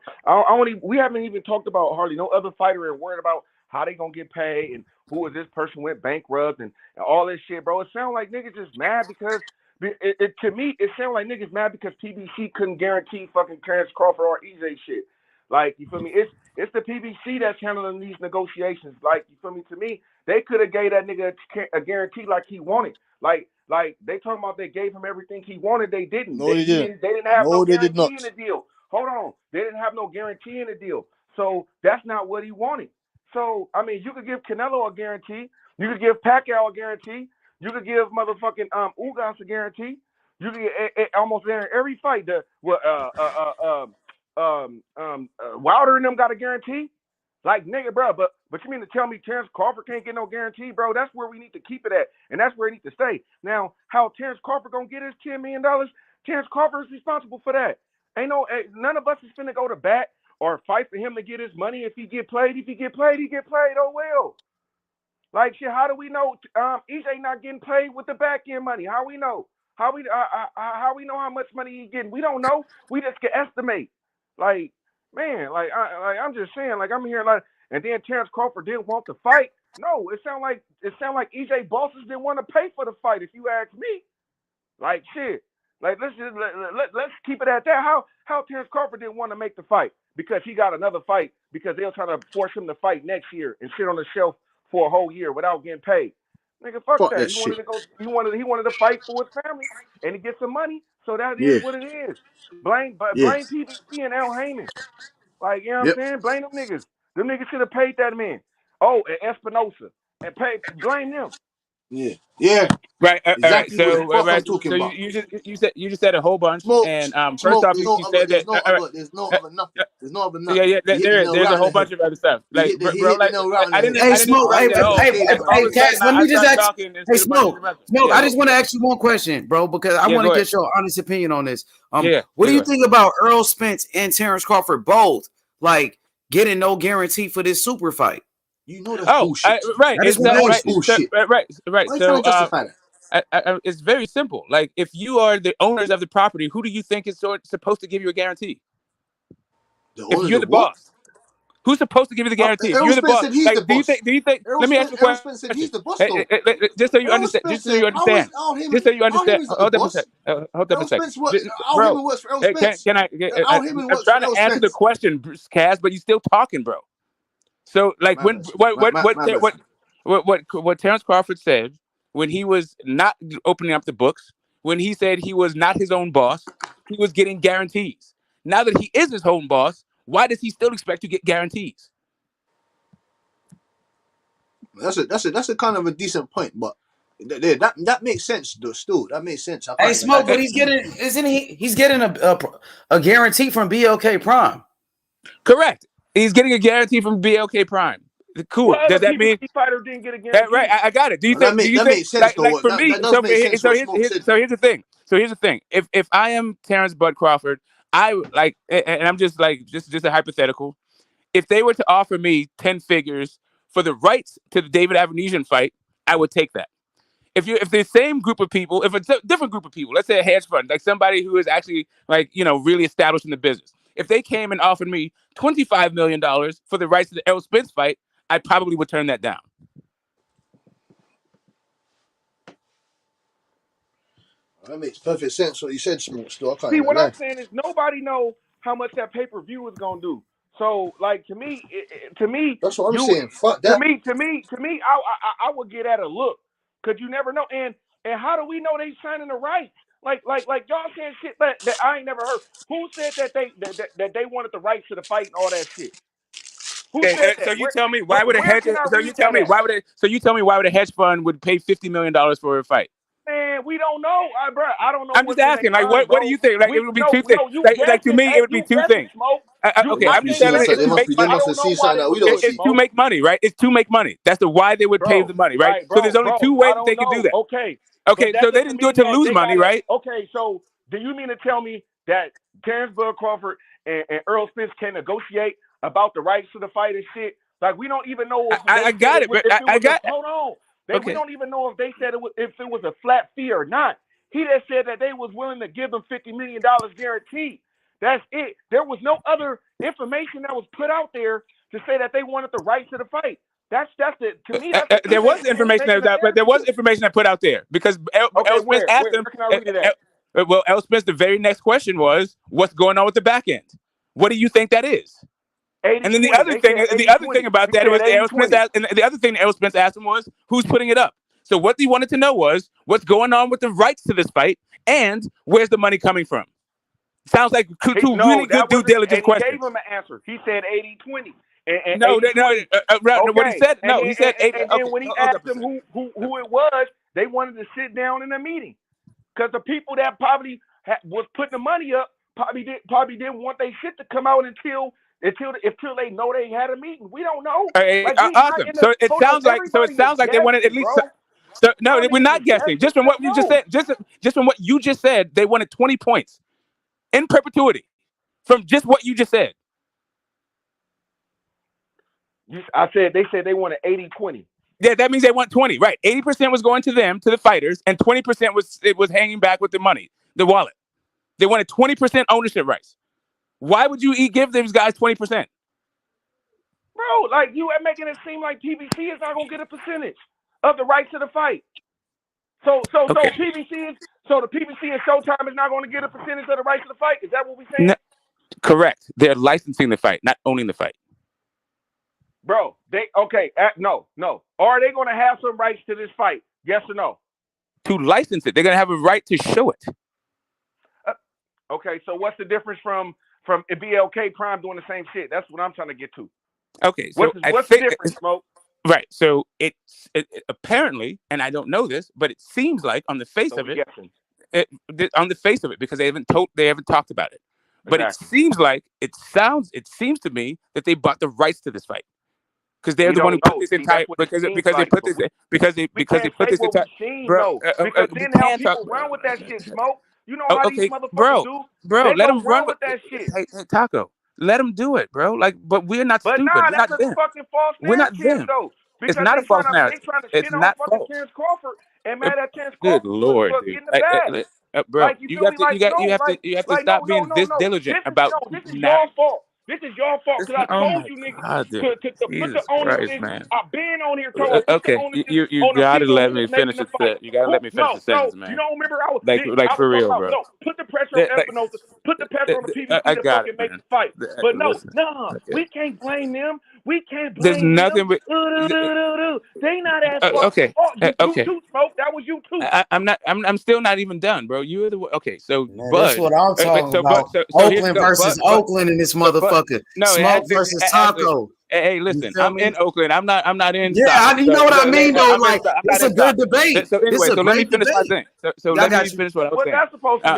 We haven't even talked about hardly no other fighter and worried about how they gonna get paid and who is this person went bankrupt and all this shit, bro. It sounds like niggas just mad because. To me, it sounds like niggas mad because PBC couldn't guarantee fucking Terence Crawford or EJ shit. Like, you feel me? It's the PBC that's handling these negotiations. Like, you feel me? To me, they could have gave that nigga a guarantee like he wanted. Like they talking about they gave him everything he wanted. They didn't. No, they didn't. They didn't have no they did guarantee not. in the deal. Hold on. They didn't have no guarantee in the deal. So that's not what he wanted. So, I mean, you could give Canelo a guarantee. You could give Pacquiao a guarantee. You could give motherfucking Ugas a guarantee. You could get almost every fight. Wilder and them got a guarantee. Like, nigga, bro, but you mean to tell me Terence Crawford can't get no guarantee, bro? That's where we need to keep it at, and that's where he needs to stay. Now, how Terence Crawford gonna get his $10 million? Terence Crawford is responsible for that. None of us is finna go to bat or fight for him to get his money. If he get played, he get played. Oh well. Like, shit, how do we know EJ not getting paid with the back end money? How we know? How we know how much money he's getting? We don't know. We just can estimate. Like, man, I'm just saying, like, I'm here, like, and then Terence Crawford didn't want to fight. No, it sound like EJ bosses didn't want to pay for the fight. If you ask me, like, shit, like let's keep it at that. How Terence Crawford didn't want to make the fight because he got another fight because they'll try to force him to fight next year and sit on the shelf for a whole year without getting paid. Nigga, fuck that. He wanted to fight for his family and to get some money. So that is what it is. Blame PBC and Al Heyman. Like, you know what I'm saying? Blame them niggas. Them niggas should have paid that man. Oh, and Espinosa. And blame them. Yeah. Right. Exactly what the fuck I'm talking so about. you just said a whole bunch. And first off, you said that there's no other nothing. There's no other nothing. Yeah, there's a whole bunch of other stuff. Like, bro, like I didn't Smoke. interrupt at all. Hey, Cass, let me just ask. Hey, Smoke. Yeah, I just want to ask you one question, bro, because I want to get your honest opinion on this. What do you think about Errol Spence and Terence Crawford both, like, getting no guarantee for this super fight? You know that's bullshit. Right. It's bullshit. Right. Why you trying to justify that? It's very simple. Like, if you are the owners of the property, who do you think is supposed to give you a guarantee? If you're the boss, who's supposed to give you the guarantee? If you're the boss, like, do you think? Let me ask you a question. Spence said he's the boss, though. Just so you understand. Just so you understand. Hold up a second. Hold up a second. Bro, can I? I'm trying to answer the question, Cass, but you're still talking, bro. So, like, what Terence Crawford said when he was not opening up the books, when he said he was not his own boss, he was getting guarantees. Now that he is his own boss, why does he still expect to get guarantees? That's a kind of a decent point, but that makes sense though. Still, that makes sense. Hey, Smoke, but he's getting a guarantee from BLK Prime. Correct. He's getting a guarantee from BLK Prime. Cool. Does that mean fighter didn't get a guarantee? Right, I got it. Do you think that makes sense? Like for me, so here's the thing. So here's the thing. If I am Terence Bud Crawford, I like, and I'm just like just a hypothetical. If they were to offer me 10 figures for the rights to the David Avenesian fight, I would take that. If the same group of people, if it's a different group of people, let's say a hedge fund, like somebody who is actually, like, you know, really established in the business, if they came and offered me $25 million for the rights to the Errol Spence fight, I probably would turn that down. That makes perfect sense what you said, Smoke. Still, I can't See, even what lie. I'm saying is nobody know how much that pay-per-view is gonna do. So, like, to me, that's what I'm saying. Fuck that. To me, I would get at a look, cause you never know. And how do we know they signing the rights? Like y'all saying shit that I ain't never heard. Who said that they wanted the rights to the fight and all that shit? Who said that? So you tell me why would a hedge? So you tell me why would a hedge fund would pay $50 million for a fight? Man, we don't know, bro. I don't know. I'm just asking, like, what do you think? Like, it would be two things. Like to me, it would be two things. Okay, I'm just telling you, it's to make money. It's to make money, right? It's to make money. That's why they would pay the money, right? So there's only two ways that they can do that. Okay, so they didn't do it to lose money, right? Okay, so do you mean to tell me that Terence Crawford and Errol Spence can negotiate about the rights to the fight and shit? Like, we don't even know. I got it, but I got. Hold on. We don't even know if they said if it was a flat fee or not. He just said that they was willing to give him $50 million guaranteed. That's it. There was no other information that was put out there to say that they wanted the rights to the fight. That's the to me. That's there was information but there was information that put out there because Errol Spence asked him. Well, Errol Spence, the very next question was, "What's going on with the back end? What do you think that is?" 80, and then the other thing about that was Errol Spence asked, and the other thing Errol Spence asked him was, "Who's putting it up?" So what he wanted to know was what's going on with the rights to this fight and where's the money coming from. Sounds like two really good due diligence questions. He gave him an answer. He said 80-20. What he said? No, he said 80. And then when he asked them who it was, they wanted to sit down in a meeting because the people that probably was putting the money up probably didn't want their shit to come out until they know they had a meeting. We don't know. Awesome. So it sounds like they wanted at least. No, we're not guessing. Just from what you just said, just from what you just said, they wanted 20 points in perpetuity from just what you just said. They said they wanted 80-20. Yeah, that means they want 20, right? 80% was going to them, to the fighters, and 20% was hanging back with the money, the wallet. They wanted 20% ownership rights. Why would you give these guys 20%? Bro, like you are making it seem like PBC is not gonna get a percentage of the rights to the fight. So the PBC and Showtime is not gonna get a percentage of the rights to the fight. Is that what we're saying? No, correct. They're licensing the fight, not owning the fight. Bro, no. Are they gonna have some rights to this fight? Yes or no? To license it, they're gonna have a right to show it. Okay, so what's the difference from BLK Prime doing the same shit? That's what I'm trying to get to. Okay, so what's the difference, Smoke? Right. So it apparently, and I don't know this, but it seems like on the face of it, because they haven't talked about it. But exactly. It seems to me that they bought the rights to this fight because they're the one who put this entire because they put this entire bro. Because then how people run with that shit, Smoke. You know how these motherfuckers do? Bro, let them run with that shit. Hey, Taco, let them do it, bro. Like, but we're not stupid. But that's a fucking false narrative. We're not them. Though, it's not a false narrative. They trying to it's not fucking Terence Crawford and mad at Terence Crawford. Good Lord, dude. Bro, like, you have to stop being this diligent about. This is your fault. This is your fault because I told you niggas to put the onus in. I've been on here told okay, you gotta let me finish the sentence. You gotta let me finish the sentence, man. You don't remember I was like for real, bro. No, put the pressure on Espinosa. Put the pressure on the PBC to fucking make the fight. But we can't blame them. We can't blame There's nothing them. They not as okay. You too, Smoke. That was you too. I'm still not even done, bro. You're the okay. So, man, that's what I'm talking about. Oakland versus Oakland in this motherfucker. Smoke versus Taco. Hey, listen, I'm in Oakland. I'm not in. Yeah, you know what I mean, though. Like, it's a good debate. So anyway, so let me finish my thing. So let me finish what I was saying. What's that supposed to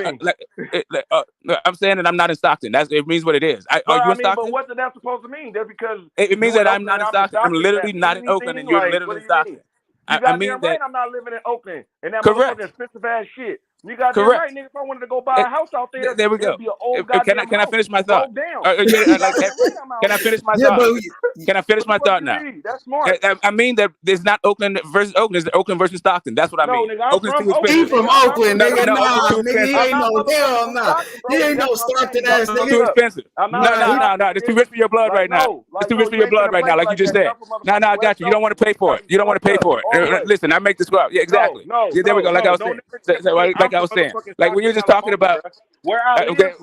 mean? I'm saying that I'm not in Stockton. It means what it is. Are you in Stockton? But what's that supposed to mean? That's because it means that I'm not in Stockton. I'm literally not in Oakland, and you're literally in Stockton. I mean that I'm not living in Oakland, and that motherfucking expensive ass shit. You got right, nigga. If I wanted to go buy a house out there, we go. Be an old can I finish my thought? Can I finish my thought? Can I finish my thought now? That's smart. I mean that there's not Oakland versus Oakland. It's Oakland versus Stockton. That's what I mean. Nigga, He from Oakland, nigga. Nah, nigga. He ain't no hell nah. He ain't no Stockton ass nigga. Too expensive. No. It's too rich for your blood right now. It's too rich for your blood right now, like you just said. No, I got you. You don't want to pay for it. You don't want to pay for it. Listen, I make this up. Yeah, exactly. There we go. Like I was saying. Like when you're just talking about where I live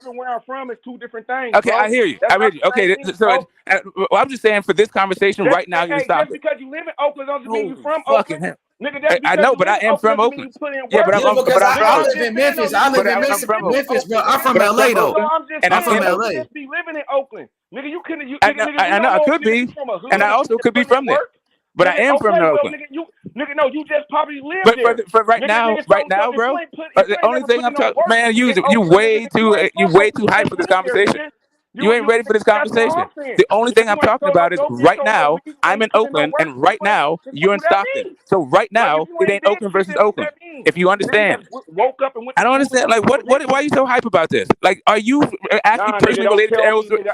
and where I'm from is two different things. Okay, I hear you. Okay, so I'm just saying for this conversation right now, you're stopping. Just because you live in Oakland doesn't mean you're from Oakland. Nigga, I know, but I am from Oakland. Yeah, but I live in Memphis. I live in Memphis, bro. I'm from LA though, and I'm from LA. You just be living in Oakland, nigga. You couldn't. I know I could be, and I also could be from there. But I am from Oakland. Nigga, no, you just probably live there. But right now, bro. The only thing I'm talking, man, you way too hyped for this conversation. You ain't ready for this conversation. The only thing I'm talking about is right now I'm in Oakland, and right now you're in Stockton. So right now it ain't Oakland versus Oakland. If you understand, woke up and went I don't understand. Like, what? Why are you so hype about this? Like, are you actually personally related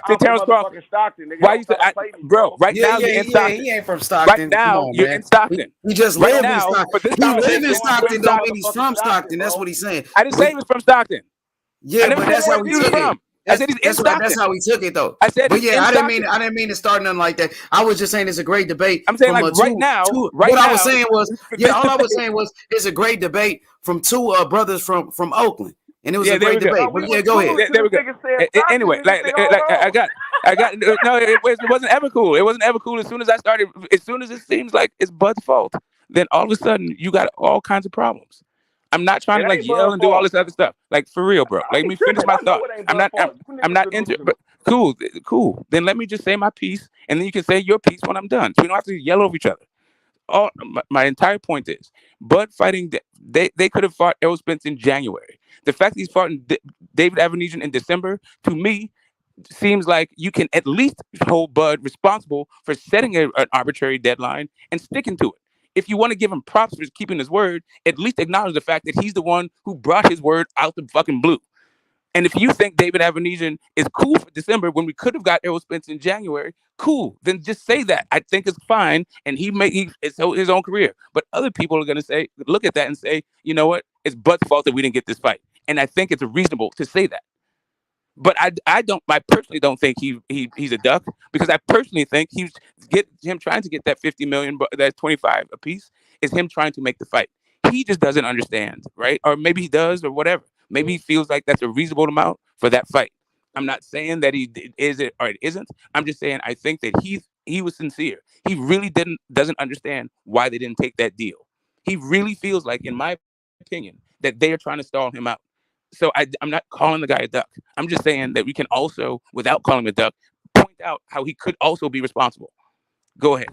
to Terence Crawford? Stockton, Why you say, bro? Right now you're in Stockton. He ain't from Stockton. Right now you're in Stockton. He just right live in now, Stockton. for this He live conversation, in Stockton, don't mean he's from Stockton, Stockton. That's what he's saying. I didn't say he was from Stockton. Yeah, but that's how he took it. I said he's in Stockton. That's how he took it, though. I said, but yeah, I Stockton. didn't mean to start nothing like that. I was just saying it's a great debate. I'm saying like right now. What I was saying was, all I was saying was it's a great debate from two brothers from Oakland, and it was a great debate. But yeah, go ahead. There we go. Anyway, like I got no. It wasn't ever cool. It wasn't ever cool. As soon as it seems like it's Bud's fault, then all of a sudden you got all kinds of problems. I'm not trying to like yell and do all this other stuff. Like for real, bro. Let me finish my thought. I'm not into. But cool. Then let me just say my piece, and then you can say your piece when I'm done. So we don't have to yell over each other. My entire point is, Bud fighting. They could have fought Errol Spence in January. The fact that he's fought David Avenesian in December, to me, seems like you can at least hold Bud responsible for setting an arbitrary deadline and sticking to it. If you want to give him props for keeping his word, at least acknowledge the fact that he's the one who brought his word out the fucking blue. And if you think David Avenesian is cool for December when we could have got Errol Spence in January, cool. Then just say that. I think it's fine, and it's his own career. But other people are going to look at that and say, you know what? It's Bud's fault that we didn't get this fight. And I think it's reasonable to say that. But I personally don't think he's a duck, because I personally think him trying to get that 50 million, that 25 apiece is him trying to make the fight. He just doesn't understand, right? Or maybe he does, or whatever. Maybe he feels like that's a reasonable amount for that fight. I'm not saying that he is it or it isn't. I'm just saying I think that he was sincere. He really doesn't understand why they didn't take that deal. He really feels like, in my opinion, that they are trying to stall him out. So I'm not calling the guy a duck. I'm just saying that we can also, without calling him a duck, point out how he could also be responsible. Go ahead.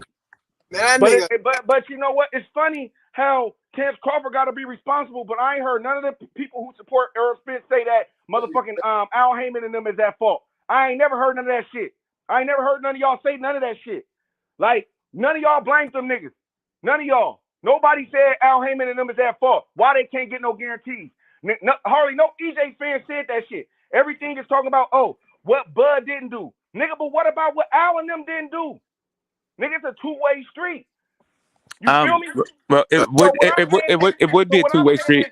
But you know what? It's funny how Terence Crawford got to be responsible, but I ain't heard none of the people who support Errol Spence say that motherfucking Al Heyman and them is at fault. I ain't never heard none of that shit. I ain't never heard none of y'all say none of that shit. Like, none of y'all blamed them niggas. None of y'all. Nobody said Al Heyman and them is at fault. Why they can't get no guarantees? Hardly no EJ fan said that shit. Everything is talking about, what Bud didn't do. Nigga, but what about what Al and them didn't do? Nigga, it's a two-way street. You feel me? Well, it would be a two-way street.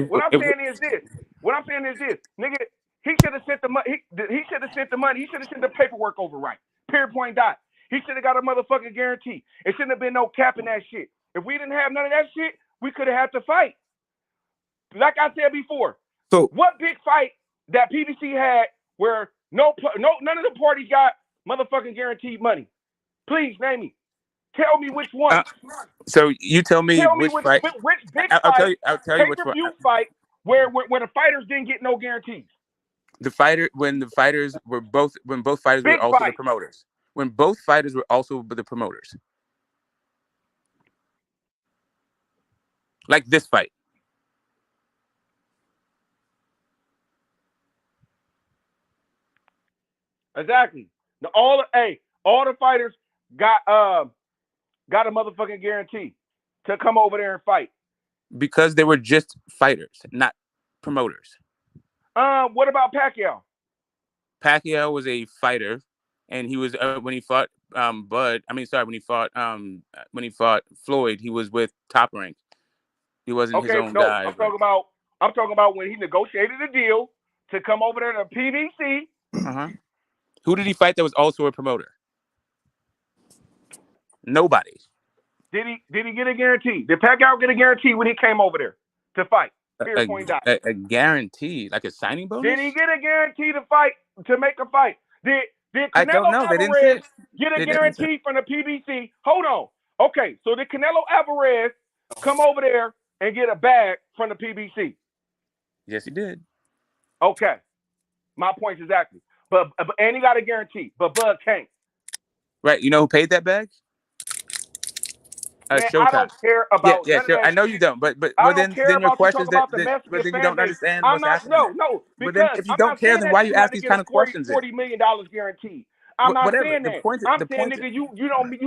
What I'm saying is this. Nigga, he should have sent the money. He should have sent the money. He should have sent the paperwork over right. Period, point, dot. He should have got a motherfucking guarantee. It shouldn't have been no cap in that shit. If we didn't have none of that shit, we could have had to fight. Like I said before, so what big fight that PBC had where none of the parties got motherfucking guaranteed money? Please name me. Tell me which one. So you tell me which fight. Which big I'll tell you which one. Fight where the fighters didn't get no guarantees. When both fighters were also the promoters. When both fighters were also the promoters. Like this fight. Exactly. All the fighters got a motherfucking guarantee to come over there and fight. Because they were just fighters, not promoters. What about Pacquiao? Pacquiao was a fighter, and he was when he fought when he fought Floyd, he was with Top Rank. He wasn't his own guy. I'm talking about when he negotiated a deal to come over there to PBC. Uh-huh. Who did he fight that was also a promoter? Nobody. Did he get a guarantee? Did Pacquiao get a guarantee when he came over there to fight? A guarantee, like a signing bonus? Did he get a guarantee to make a fight? Did Canelo Alvarez get a guarantee from the PBC? Hold on. Okay, so did Canelo Alvarez come over there and get a bag from the PBC? Yes, he did. Okay. My point exactly. But and he got a guarantee, but Bud can't. Right. You know who paid that bag? Man, I Showtime. don't care about Yeah, none of sure. I that know shit. you don't, but I well, don't care then your about you questions talking about the but Mexican then you fan don't base. understand I'm what's not happening. Well, then because if you I'm don't not care, saying then that why you you have ask to these get a kind of questions? $40 million guaranteed. I'm not Whatever. saying The that. point. I'm The saying, point. nigga, you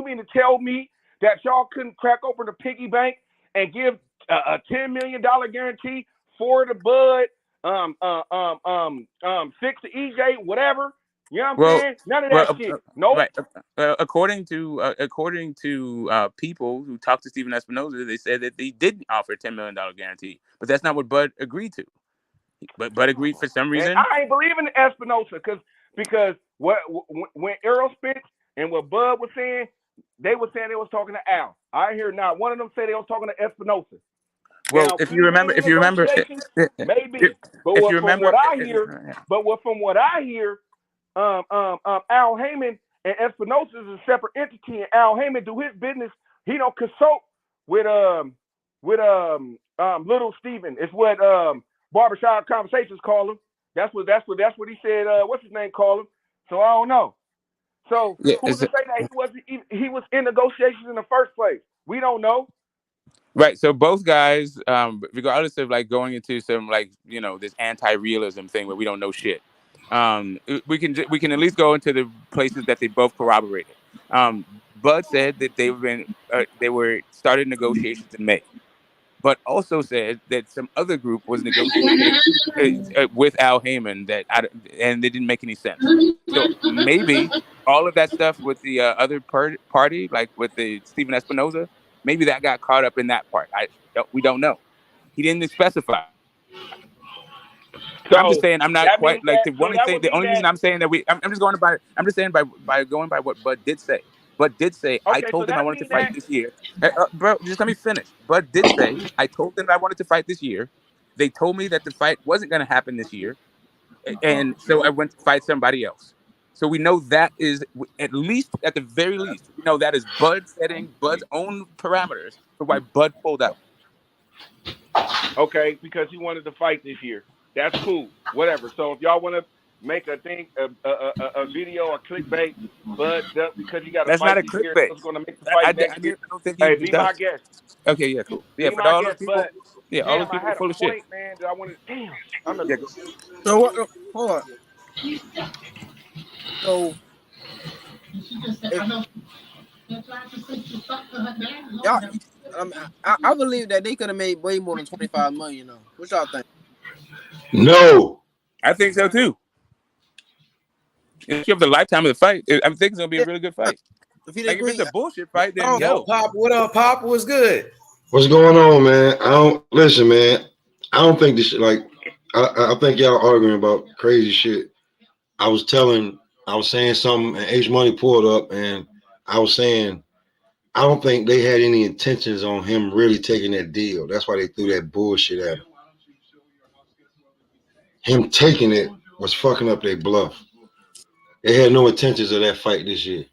mean to tell me that y'all couldn't crack open the piggy bank and give a $10 million guarantee for the Bud, 6 to EJ, whatever. You know what I'm saying? None of that shit. Nope. Right. According to people who talked to Steven Espinoza, they said that they did offer a $10 million guarantee, but that's not what Bud agreed to. But Bud agreed for some Man, reason. I ain't believing in Espinosa because when Errol Spence and what Bud was saying, they were saying they was talking to Al. I hear not one of them say they was talking to Espinosa. Well, Now, if could you he be remember, in the negotiations? Maybe. But if you from remember, what I hear, Al Heyman and Espinosa is a separate entity, and Al Heyman do his business. He don't consult with Little Steven. It's what Barbershop Conversations call him. That's what he said. What's his name called him? So I don't know. So yeah, who's to say that he was in negotiations in the first place? We don't know. right. So both guys, regardless of like going into some like this anti-realism thing where we don't know shit, we can at least go into the places that they both corroborated. Bud said that they were started negotiations in May, but also said that some other group was negotiating with Al Heyman and they didn't make any sense. So maybe all of that stuff with the other party, like with the Steven Espinoza, maybe that got caught up in that part. We don't know. He didn't specify. I'm just So saying I'm not that quite means like that. So that would the mean only reason that. I'm saying that I'm just going by going by what Bud did say. Bud did say I Okay, so told him I that wanted to means that. fight this year. Bro, just let me finish. Bud did say I told them I wanted to fight this year. They told me that the fight wasn't going to happen this year, and so I went to fight somebody else. So we know that is at the very least, we know that is Bud setting Bud's own parameters for why Bud pulled out. Okay, because he wanted to fight this year. That's cool. Whatever. So if y'all want to make a video or clickbait, but because he got to That's not fight a this year, clickbait. it's going to make the fight next year. Don't think he Hey, be my does. guest. Okay, yeah, cool. Yeah, Be but my all those guest. people, But all those damn, I people are had a full of shit. point, man. That I wanted. Damn, I'm the. Yeah, go. So what? Hold on. So y'all, I believe that they could have made way more than 25 million. Though. What y'all think? No, I think so too. If you have the lifetime of the fight, I think it's gonna be a really good fight. If you Like if agree, it's a bullshit fight, then Yo, Pop, what up, Pop? What's good? what's going on, man? I don't listen, man. I don't think this shit. Like, I think y'all arguing about crazy shit. I was saying something, and H Money pulled up, and I was saying I don't think they had any intentions on him really taking that deal. That's why they threw that bullshit at him. Him taking it was fucking up their bluff. They had no intentions of that fight this year.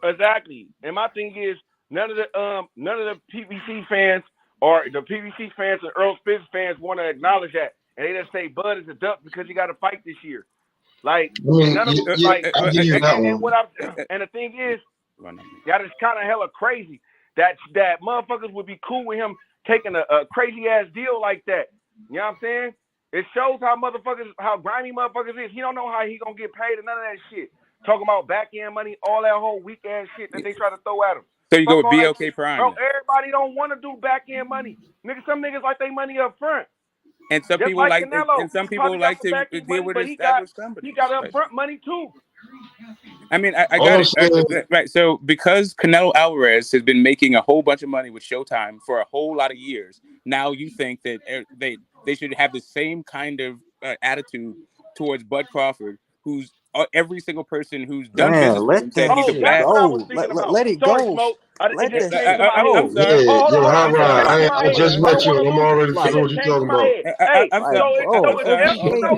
Exactly. And my thing is, none of the PBC fans or the PBC fans and Errol Spence fans want to acknowledge that, and they just say Bud is a duck because he got to fight this year. Like none of I give you that and one. and the thing is, that is kind of hella crazy. That motherfuckers would be cool with him taking a crazy ass deal like that. You know what I'm saying? It shows how grimy motherfuckers is. He don't know how he gonna get paid and none of that shit. Talking about back end money, all that whole weak ass shit that they try to throw at him. So you go with all that BLK shit. Prime. Bro, everybody don't want to do back end money. Some niggas like they money up front. And some Just people like like Canelo. and some He people probably got like some to back end deal money, with but he got established companies. upfront money too. I mean, I got it. Right. So because Canelo Alvarez has been making a whole bunch of money with Showtime for a whole lot of years, now you think that they should have the same kind of attitude towards Bud Crawford, who's every single person who's done business with him said he's a bad. What I was thinking about. Let it Sorry, go. Smoke. It just came to Shit my go. head. I'm sorry. Yeah, Hold on. hot It just rod. came to my I head. just I don't met you. want to I'm lose it. already It feeling what just you're came to talking my about. head. Hey, I'm sorry. so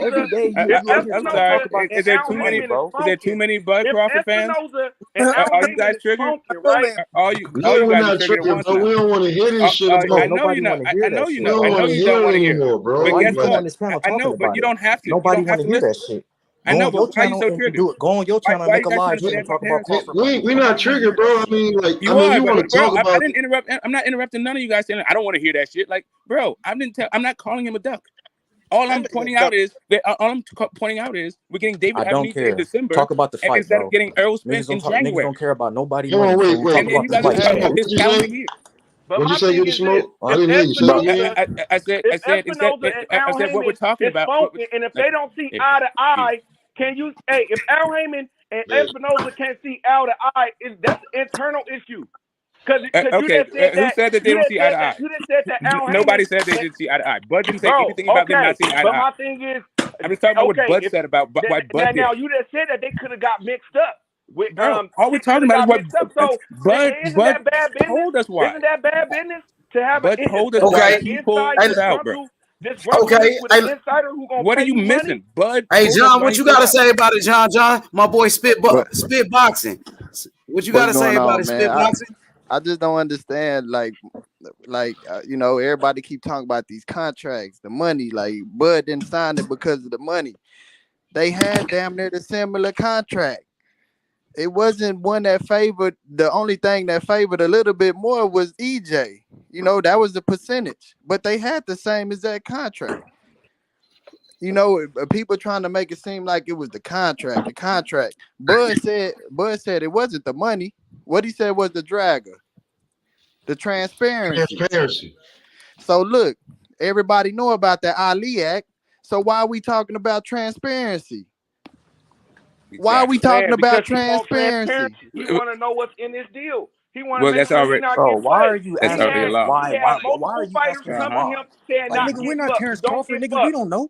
Every day you look at I'm something, sorry. talk about Is this there shit too funny, many? bro. Is there too many Bud if Crawford fans? Espinoza and Al Are you Heyman guys is triggered? funky, right? All you No, we're guys are not triggered at triggered, once bro. now. We don't want to hear this shit I about. know you Nobody know. want to hear I know that you We shit, know. don't I bro. want know to you hear don't it want to hear it. anymore, bro. But Why guess you come on what? this panel I talking know, but about you it? don't have to. You Nobody don't have want to to hear listen. that shit. I know, but why are you so triggered? Go on your channel and Why make a you guys live trying to stream say and that about talk about Terence? Crawford. We not triggered, bro. I mean, like, You want to talk about. I didn't interrupt. I'm not interrupting none of you guys saying I don't want to hear that shit. Like, bro, I'm not calling him a duck. All I'm pointing out is we're getting David I don't Avenese in care. December. Talk about the fight, instead bro. of getting Errol Spence in Niggas January. don't care about nobody Hold on, money. wait. And you guys are talking about this calendar year. But What'd my you say, thing Get is Smoke? this: I didn't hear you. Say it again. I said instead and I Errol said what we're Heyman talking is about. smoking, and if they don't see eye to eye, can you? Hey, if Errol Heyman and Espinosa can't see eye to eye, that's an internal issue. Because you Okay, just said who that said that they don't see eye to eye? you just said that Errol Nobody Heyman. said they didn't see eye to eye. Bud didn't say Bro, anything about them not seeing eye to but eye. my thing is, I'm just talking about what Bud said about why Bud did. now you just said that they could have got mixed up. With, Bro, all we're shit talking coulda about is got mixed up. So isn't Bud that bad business? told us why. Isn't that bad business to have Bud told us an why Okay. he inside pulled out, bro. Okay. with an insider who gonna What pay are you you money? missing? Bud Hey, told us John, why what he you pulled got to out. say about it, John? My boy spit boxing. What you got to What's say going about on, it, spit man? boxing? I just don't understand, like everybody keep talking about these contracts, the money. Like Bud didn't sign it because of the money. They had damn near the similar contract. It wasn't one that favored. The only thing that favored a little bit more was EJ. That was the percentage, but they had the same exact contract. People trying to make it seem like it was the contract. Bud said it wasn't the money. What he said was the dragger, the transparency. So look, everybody know about the Ali Act. So why are we talking about transparency? Why are we talking about transparency? He want to know what's in this deal. He want to Well, make that's sure already. he not Bro, get why are played. you That's already a law. He had why multiple are you fighters asking come why? to him saying Like, not nigga, we're get not fucked. Terence Don't Crawford, get nigga. We fucked. don't know.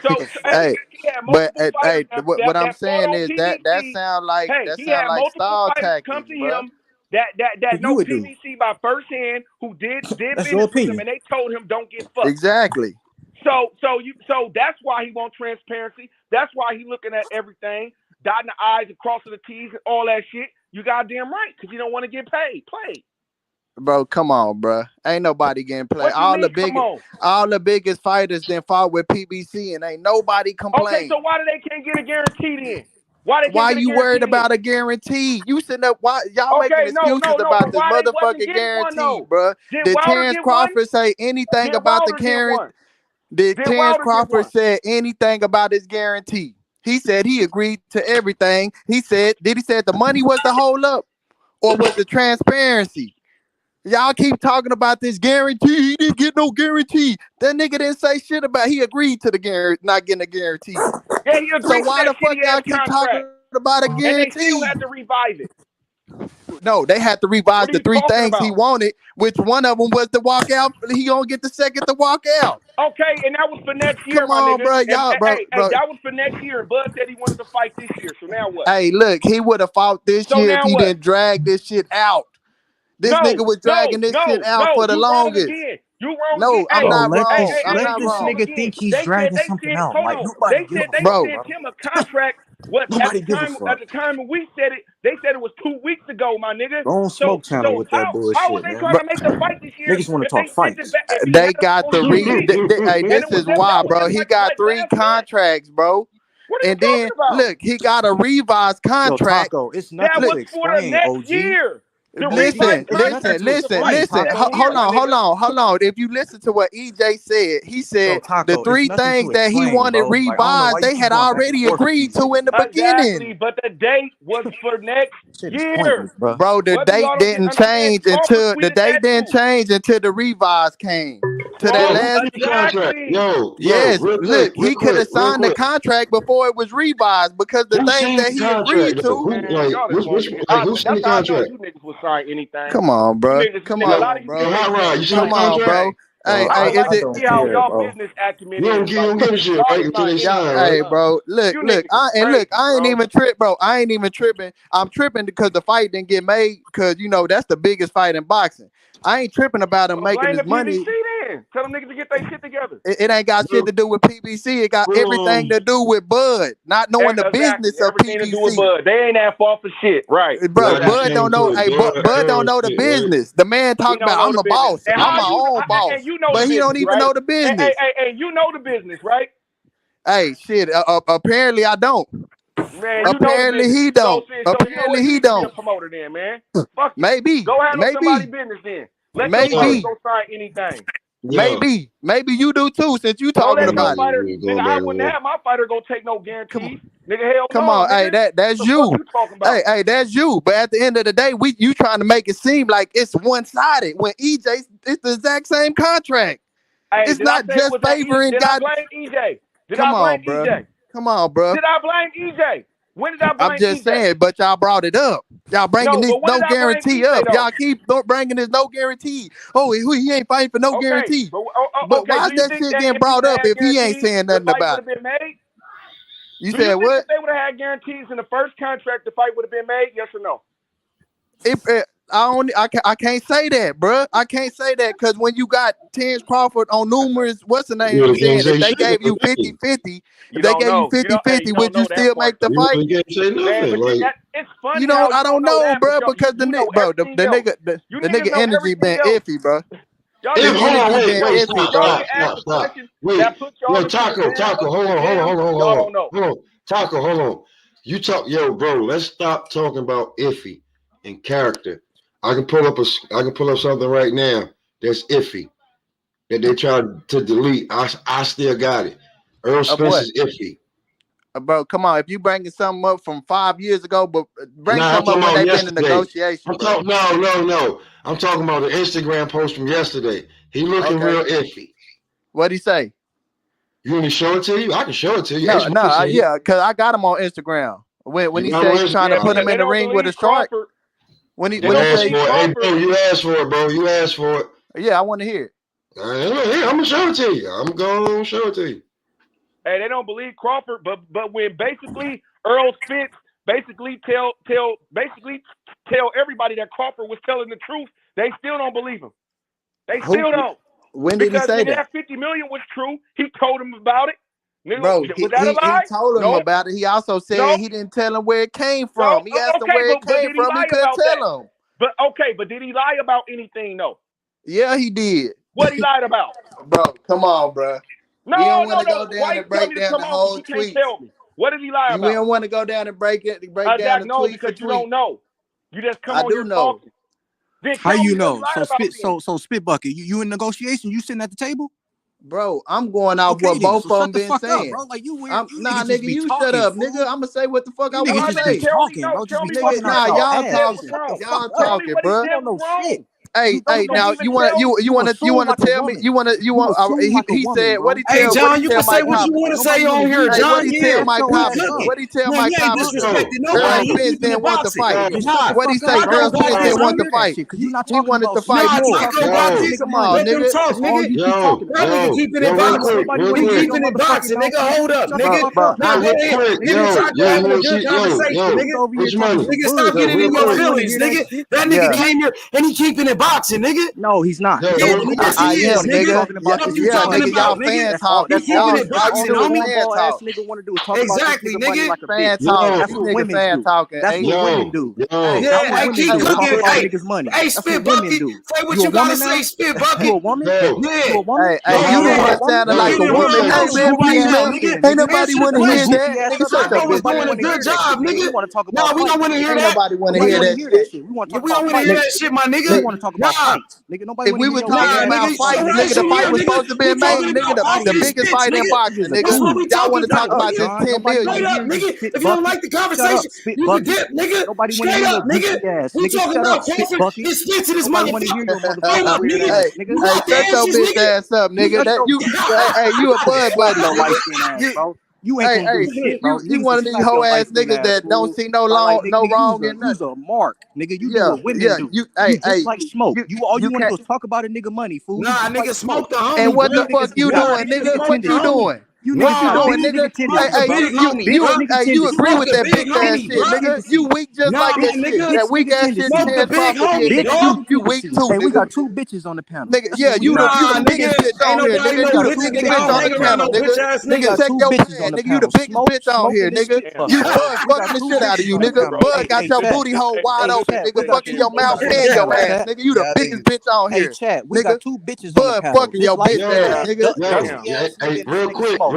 So Hey, he had but multiple fighters what I'm that fought saying on is that PBC. sound like Hey, he had multiple stall fighters come tactics, to bro. him that You know would do. PBC by firsthand, who did That's your business with him, opinion. and they told him don't get fucked. Exactly. So that's why he wants transparency. That's why he looking at everything, dotting the I's and crossing the T's and all that shit. You goddamn right, because you don't want to get paid. Bro, come on, bro. Ain't nobody getting played. What you mean, come on? All the biggest fighters then fought with PBC, and ain't nobody complained. Okay, so why do they can't get a guarantee then? Why you worried about a guarantee? You sitting up? Why y'all making excuses about this motherfucking guarantee, bro? Did Terence Crawford say anything about the guarantee? Did Terence Crawford say anything about his guarantee? He said he agreed to everything. Did he say the money was the hold up, or was the transparency? Y'all keep talking about this guarantee. He didn't get no guarantee. That nigga didn't say shit about. He agreed to the not getting a guarantee. Yeah, he agreed. So why the fuck y'all keep talking about a guarantee? And they still had to revise it. No, they had to revise the three things he wanted, which one of them was to walk out. He gonna get the second to walk out. Okay, and that was for next year, Come on, bro. Y'all, bro, that was for next year. And Bud said he wanted to fight this year. So now what? Hey, look, he would have fought this year if he didn't drag this shit out. This nigga was dragging this shit out for the longest. You wrong no, again. I'm not let wrong. This, I'm let not this wrong. nigga think he's dragging something out. Like nobody gives a They fuck, sent him a contract. What nobody at the time when we said it, they said it was 2 weeks ago, my nigga. Don't smoke channel with that bullshit. How was they trying to make the fight this year? Niggas want to talk fights. They got the hey, this is why, bro. He got 3 contracts, bro. And then look, he got a revised contract. Yo, Taco, it's nothing that to was for the explain, next OG. year. Listen. Hold on. If you listen to what EJ said, he said the 3 things that he wanted revised, they had already agreed to in the beginning. But the date was for next year, bro. The date didn't change until the revised came. To that last contract. Yes, look, he could have signed the quick. contract before it was revised because the things that he agreed to. Who's in the contract? You niggas will sign anything. Come on, bro. Come on, bro. Hey, is it? See how y'all business acumen is. You don't give a shit, right? Until they sign, right? Hey, bro. Look. I ain't even tripping, bro. I ain't even tripping. I'm tripping because the fight didn't get made. Because that's the biggest fight in boxing. I ain't tripping about him making his money. Then. Tell them niggas to get their shit together. It ain't got shit to do with PBC. It got everything to do with Bud, not knowing the business of PBC. To do with Bud. They ain't that far for shit, right? Bro, Bud don't know. Hey, Bud don't know the business. The man talking about I'm the boss. I'm my own boss, but he don't even know the business. And you know the business, right? Hey, shit. Apparently I don't. Man, apparently you know he don't. Apparently he Be a don't. promoter then, man. Fuck it. Maybe. Go handle somebody's business then. Let your fighter go sign anything. Maybe you do too, since you Don't talking let your about fighter, it. nigga. I wouldn't have my fighter go take no guarantees, nigga. Hell Come no, on, nigga. hey, that's what you. the fuck you talking about? Hey, that's you. But at the end of the day, you trying to make it seem like it's one-sided when EJ, it's the exact same contract. Hey, it's did not I say just was that favoring did God. I blame EJ? Did Come I blame on, bro. EJ? Come on, bro. Did I blame EJ? When did I blame I'm just EJ? saying, but y'all brought it up. Y'all bringing this no guarantee up. Y'all keep bringing this no guarantee. Oh, he ain't fighting for no guarantee. But why is that shit getting brought up if he ain't saying nothing about it? Been made? You Do said you think what? if they would have had guarantees in the first contract, the fight would have been made? Yes or no? I can't say that, bro. I can't say that because when you got Terence Crawford on numerous, what's the name, saying if they gave you 50-50, if they gave you 50-50, would you still make the fight? You can't say nothing. Man, Like, it's funny. You know, I don't know, bro, because the nigga know energy been iffy, bro. Y'all hold on, niggas wait, stop. Wait, that puts y'all yo, Taco, hold on. Taco, hold on. You talk, yo, bro. Let's stop talking about iffy and character. I can pull up something right now that's iffy that they tried to delete. I still got it. Errol Spence is iffy. Bro, come on. If you bringing something up from 5 years ago, but bring I'm something up when talking they've about been in negotiation. No. I'm talking about the Instagram post from yesterday. He looking real iffy. What'd he say? You want me to show it to you? I can show it to you. Yeah, because I got him on Instagram. When he said he's trying to put him in the ring with a shark. When he said, hey, bro, you asked for it, bro. You asked for it. Yeah, I want to hear it. I'm gonna show it to you. I'm gonna show it to you. Hey, they don't believe Crawford, but when basically Errol Spence basically tell everybody that Crawford was telling the truth, they still don't believe him. They still don't. When did he say that? 50 million was true. He told him about it. Bro, was that a lie? He told him about it. He also said he didn't tell him where it came from. He asked him where it came from. He couldn't tell him. But did he lie about anything though? Yeah, he did. What he lied about? Bro, come on, bro. No. Go down and break down the whole tweet. Tell me. What did he lie about? You don't want to go down and break down the tweet because for you tweet. don't know. You just come on here talking. How you know? So spit bucket. You in negotiation? You sitting at the table? Bro, I'm going out what both of them been saying. Bro. Like you weird. Nigga, you shut up, nigga. I'm gonna say what the fuck I want to say. Talking, bro. Just be talking. Y'all talking, bro. Hey, now you want to tell me? He said what he tell? Hey, John, you can say Mike what you want to say on here, John. What he tell Mike Thompson? What he tell Mike Thompson? Earl Spence didn't want to fight. What he say? Earl Spence didn't want to fight. He wanted to fight more. Come on, nigga. Nigga, keeping it boxing. We keeping it boxing, nigga. Hold up, nigga. Now go ahead, nigga. Try to have a good conversation, nigga. Nigga, stop getting in your feelings, nigga. That nigga came here and he keeping it boxing, nigga. No, he's not. I am, nigga. Y'all fan talk. He keeping it boxing, homie. Nigga want to do is talk exactly, about nigga. like a fan bitch. talk. That's what women do. That's what women do. Yeah, keep cooking. Niggas money. Hey, Spit Bucket. Say what you gotta say, Spit Bucket. You a woman? Yeah. You a woman? Hey, you the one sounding like a woman. Ain't nobody want to hear that. Nigga, shut up, bitch. Doing a good job, nigga. No, we don't want to hear that. Nobody want to hear that shit. We don't want to hear that shit, my nigga. We want to talk about fights, nigga. Nobody. If we were talking about fights, nigga, the fight was supposed to be made, nigga. The biggest fight in boxing, nigga. Y'all want to talk about this 10 million? Straight up, nigga. If you don't like the conversation, you can dip, nigga. Straight up, nigga. We talking about Crawford. It's Spence in this motherfucker. Hey, shut your bitch ass up, nigga. Hey, you a bud buddy. You ain't gonna do shit, bro. You one of these hoe ass niggas that don't see no wrong in nothing. You's a mark, nigga. You do what women do. You just like smoke. All you want to do is talk about a nigga money, fool. Nah, nigga, smoke the homie. And what the fuck you doing, nigga? What you doing? What you doing, nigga? Hey, you agree with that big ass shit, nigga? You weak just like that shit. That weak ass shit. You weak too. Hey, we got two bitches on the panel. Nigga, yeah, you the biggest bitch on here, nigga. You the biggest bitch on the panel, nigga. Nigga, check your plan, nigga. You the biggest bitch on here, nigga. You Bud fucking the shit out of you, nigga. Bud got your booty hole wide open, nigga. Fucking your mouth and your ass, nigga. You the biggest bitch on here. Hey, Chad, we got two bitches on the panel. Bud fucking your bitch ass, nigga. Hey, real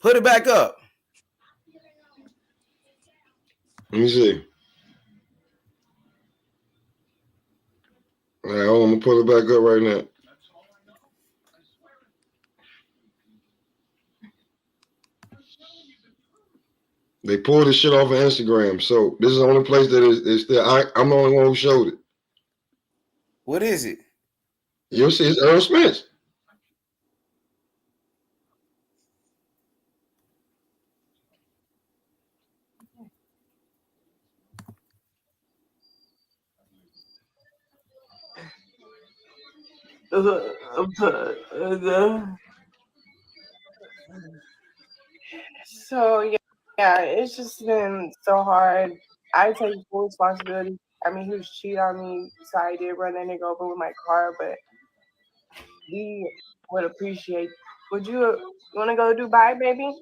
Put it back up. Let me see. All right, hold on, I'm gonna pull it back up right now. They pulled this shit off of Instagram, so this is the only place that is still. I'm the only one who showed it. What is it? You'll see, it's Errol Spence. So yeah, it's just been so hard. I take full responsibility. I mean, he was cheating on me, so I did run that nigga over with my car, but we would appreciate. Would you want to go to Dubai, baby?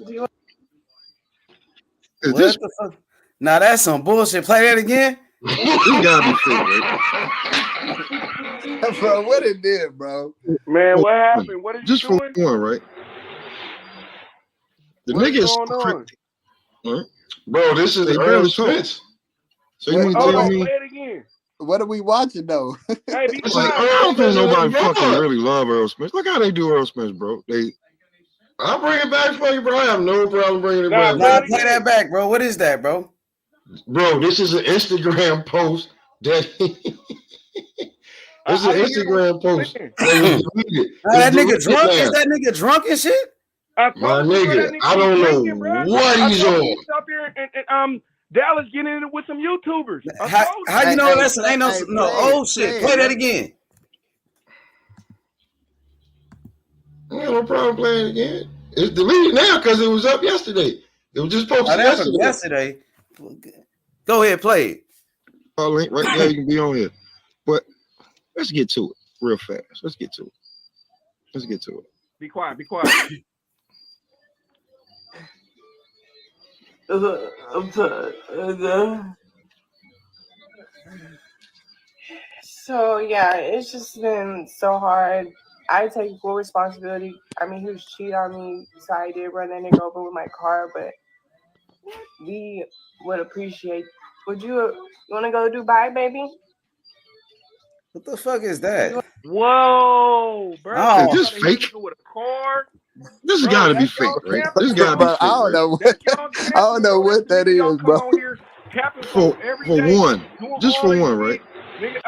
Do you What the fuck? Now that's some bullshit. Play that again. You gotta be fake, bro, what it did, bro? Man, what happened? What is just you for doing? one, right? The What nigga is is going on? bro. This is Errol Spence. So you mean to tell me? Play it again. What are we watching though? Hey, be It's like, quiet. I don't think nobody fucking really love Errol Spence. Look how they do Errol Spence, bro. I'll bring it back for you, bro. I have no problem bringing it back. Nah, play that back, bro. What is that, bro? Bro, this is an Instagram post that it's an Instagram post. That nigga drunk? Is that nigga drunk and shit? My nigga, I don't know what he's on. He's out there and Dallas getting in it with some YouTubers. How you know that's ain't no old shit? Play that again. I have no problem playing it again. It's deleted now because it was up yesterday. It was just posted yesterday. Go ahead, play it. Link right there. You can be on here. But let's get to it real fast. Let's get to it. Be quiet. Be quiet. I'm tired. So yeah, it's just been so hard. I take full responsibility. I mean, he was cheating on me, so I did run that nigga over with my car. But we would appreciate. Would you want to go to Dubai, baby? What the fuck is that? Whoa, bro! Oh, is this fake? With a car. This has got to be fake, right? This got to be fake. I don't know. I don't know what that is, bro. On here capping For one, just for one, right? Nigga,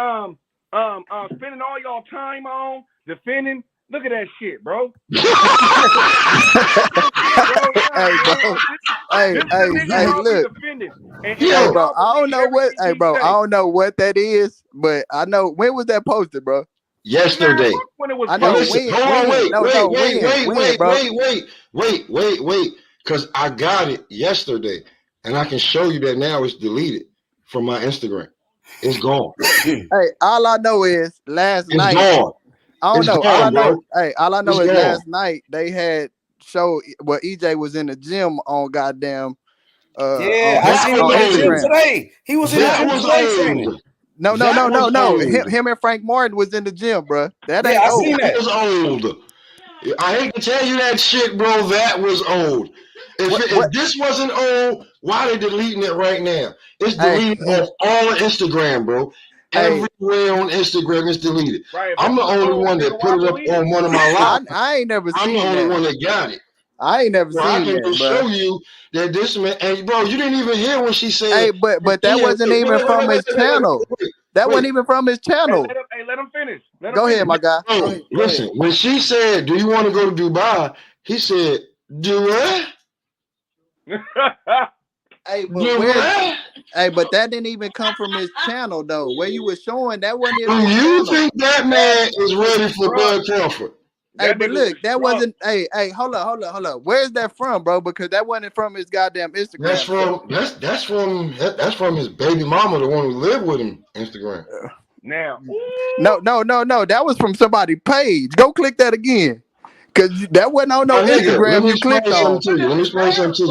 spending all y'all time on defending. Look at that shit, bro. Hey, look. Hey, bro, I don't know what. Hey, bro, I don't know what that is, but I know when was that posted, bro? Yesterday. When it was I know wait, because I got it yesterday, and I can show you that now it's deleted from my Instagram. It's gone. Hey, all I know is last night. Gone. I don't know. Gone, all I know. bro. Hey, all I know It's is gone. last night they had show where EJ was in the gym on goddamn. I seen him in the gym today. He was in the gym today training. No. Him and Frank Martin was in the gym, bro. That ain't I old. seen that. Was old. I hate to tell you that shit, bro. That was old. If this wasn't old, why they deleting it right now? It's deleted off all of Instagram, bro. Everywhere on Instagram it's deleted. Right, I'm the only one that put it up on one of my lives. I ain't never I'm seen the only that. one that got it. I ain't never seen I can that, show bro. you that this man. Hey, bro, you didn't even hear when she said. Hey, but that wasn't even from his channel. That wasn't even from his channel. Hey, let him finish. Go ahead, my guy. Bro, Go ahead. listen, when she said, "Do you want to go to Dubai?" He said, "Do what?" Hey, but but that didn't even come from his channel though. Where you were showing that wasn't even. Do you think that man is ready for Bud Crawford? Hey, but look, that wasn't. Hey, hold up. Where's that from, bro? Because that wasn't from his goddamn Instagram. That's from his baby mama, the one who lived with him. Instagram. Now, no. That was from somebody's page. Go click that again. Cause that wasn't on no Instagram you clicked on. Let me explain something to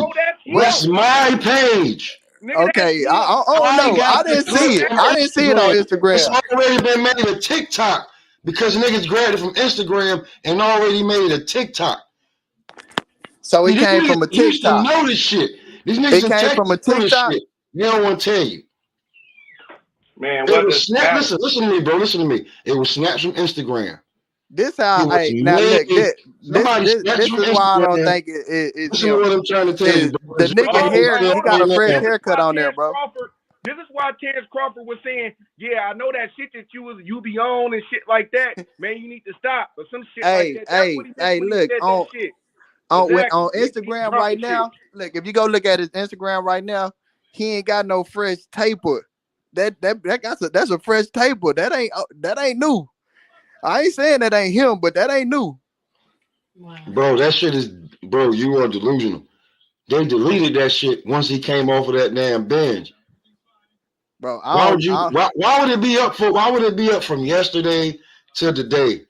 you. That's my page. Okay, I don't know. I didn't see it. I didn't see it on Instagram. It's already been made a TikTok because niggas grabbed it from Instagram and already made it a TikTok. So it came from a TikTok. You used to know this shit. These niggas came from a TikTok. Shit. They don't want to tell you. Man, it was snap. Listen to me, bro. Listen to me. It was snaps from Instagram. This how I now look. This is why I don't think it's him. What I'm trying to tell you. The nigga hair, he got a fresh haircut on there, bro. This is why Terence Crawford was saying, "Yeah, I know that shit that you be on and shit like that, man. You need to stop." But some shit like that. Look on Instagram right now. Look, if you go look at his Instagram right now, he ain't got no fresh taper. That's a fresh taper. That ain't new. I ain't saying that ain't him, but that ain't new. Bro, that shit is, bro, you are delusional. They deleted that shit once he came off of that damn binge. Bro, why would it be up from yesterday to today?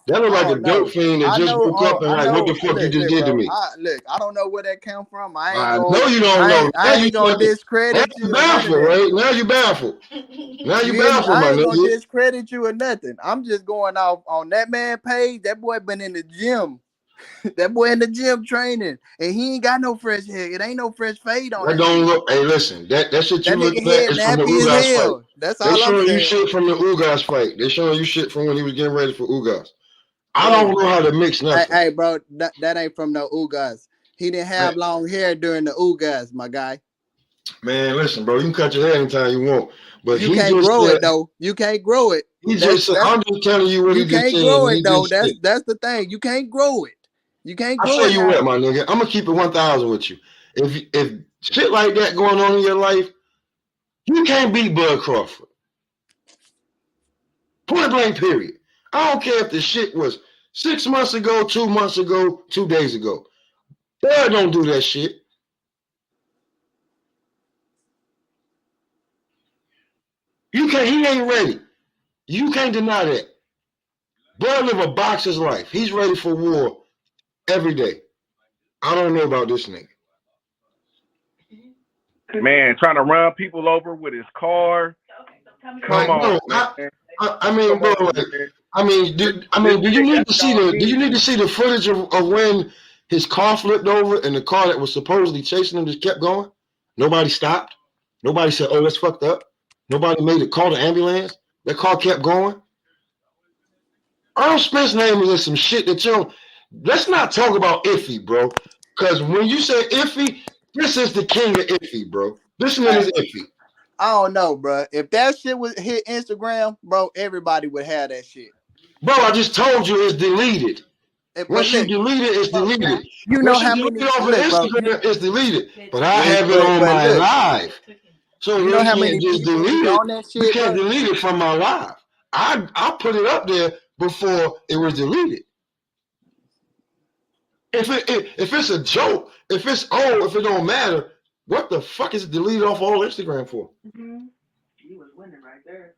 That look like a dope fiend that just woke up and like, what the fuck you just did to me? I don't know where that came from. I know you don't know. I ain't gonna discredit you. Baffled, right? Now you baffled. Now you baffled, I my ain't gonna nigga. discredit you or nothing. I'm just going off on that man page. That boy been in the gym. That boy in the gym training, and he ain't got no fresh hair. It ain't no fresh fade on that. Don't look. Hey, listen. That shit you look at is from the Ugas fight. That's all I'm saying. They showing you shit from the Ugas fight. They showing you shit from when he was getting ready for Ugas. I don't know how to mix nothing. Hey, bro, that ain't from no Ugas. He didn't have long hair during the Ugas, my guy. Man, listen, bro. You can cut your hair anytime you want, but you can't grow it though. You can't grow it. I'm just telling you what he just said. You can't grow it though. That's the thing. You can't grow it. You can't grow it. I'll tell you what, my nigga. I'm gonna keep it 1,000 with you. If shit like that going on in your life, you can't beat Bud Crawford. Point blank, period. I don't care if the shit was 6 months ago, 2 months ago, 2 days ago. Bud don't do that shit. He ain't ready. You can't deny that. Bud live a boxer's life. He's ready for war every day. I don't know about this nigga. Man, trying to run people over with his car. Come on, man. I mean, bro. Do you need to see the footage of when his car flipped over and the car that was supposedly chasing him just kept going? Nobody stopped. Nobody said, "Oh, that's fucked up." Nobody made a call to ambulance. That car kept going. Errol Spence name is some shit that you don't. Let's not talk about iffy, bro. Because when you say iffy, this is the king of iffy, bro. This man is iffy. I don't know, bro. If that shit would hit Instagram, bro, everybody would have that shit. Bro, I just told you it's deleted. Once you delete it, it's deleted. You know how many off of Instagram, it's deleted. But I have it on but my look, live. So you know how many just people delete be it. on that shit, You can't bro? delete it from my live. I put it up there before it was deleted. If it's a joke, if it don't matter, what the fuck is it deleted off all Instagram for? You was winning right there.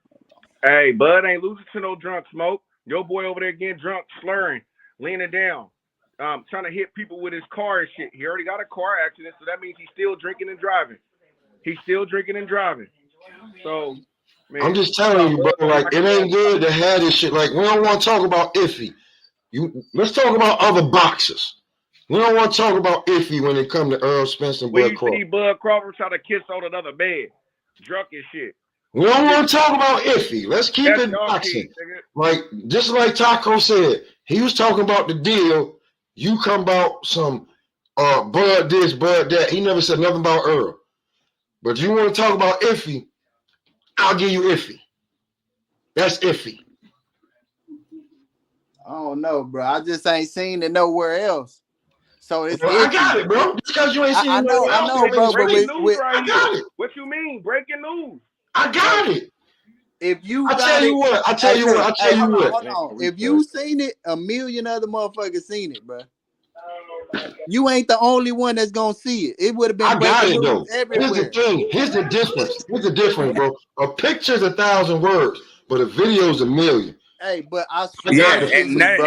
Hey, Bud ain't losing to no drunk smoke. Your boy over there getting drunk, slurring, leaning down, trying to hit people with his car and shit. He already got a car accident, so that means he's still drinking and driving. So, man, I'm just telling you, bro. Like, it ain't good to have this shit. Like, we don't want to talk about iffy. Let's talk about other boxers. We don't want to talk about iffy when it comes to Errol Spence and Bud Crawford. We see Bud Crawford try to kiss on another bed, drunk and shit. We don't want to talk about iffy. Let's keep it boxing. Like, just like Taco said, he was talking about the deal. You come about some Bud this, Bud that. He never said nothing about Earl. But you want to talk about iffy, I'll give you iffy. That's iffy. I don't know, bro. I just ain't seen it nowhere else. So it's I got it, bro. Just because you ain't seen it nowhere else. I know, bro. But I got it. What you mean? Breaking news. I got it. If you I tell you what. Hold on. If you seen it, a million other motherfuckers seen it, bro. You ain't the only one that's gonna see it. It would have been. I got it though. Everywhere. Here's the thing. Here's the difference, bro. A picture's 1,000 words, but a video's 1,000,000. Hey, but I swear, and none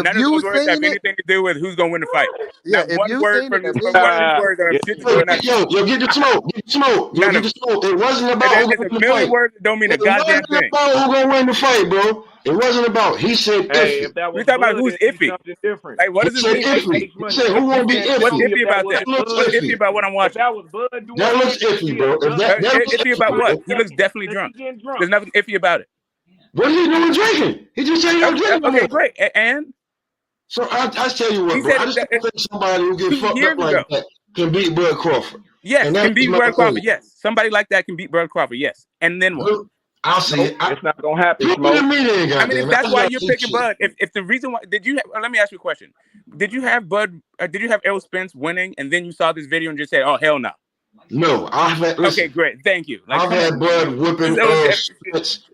of those words have anything to do with who's gonna win the fight. Yeah, not one word from one of these words have shit to do with nothing. Yo, get the smoke. Get the smoke. Get the smoke. It wasn't about who gonna win the fight. Words that don't mean a goddamn thing. It wasn't about who gonna win the fight, bro. It wasn't about. He said iffy. We're talking about who's iffy. Like, what does this mean? He said who won't be iffy? What's iffy about that? What's iffy about what I'm watching? That was Bud doing that looks iffy, bro. Iffy about what? He looks definitely drunk. There's nothing iffy about it. What is he doing drinking? He just said he don't drink. Okay, great. And so I tell you what, bro. I just don't think somebody who get fucked up like that can beat Bud Crawford. Yes, can beat Bud Crawford. Yes, somebody like that can beat Bud Crawford. Yes, and then what? I'll see it. It's not gonna happen. I mean, if that's why you're picking Bud, if the reason why let me ask you a question. Did you have Errol Spence winning, and then you saw this video and just said, "Oh hell no"? No, okay, great, thank you. I've had Bud whipping Spence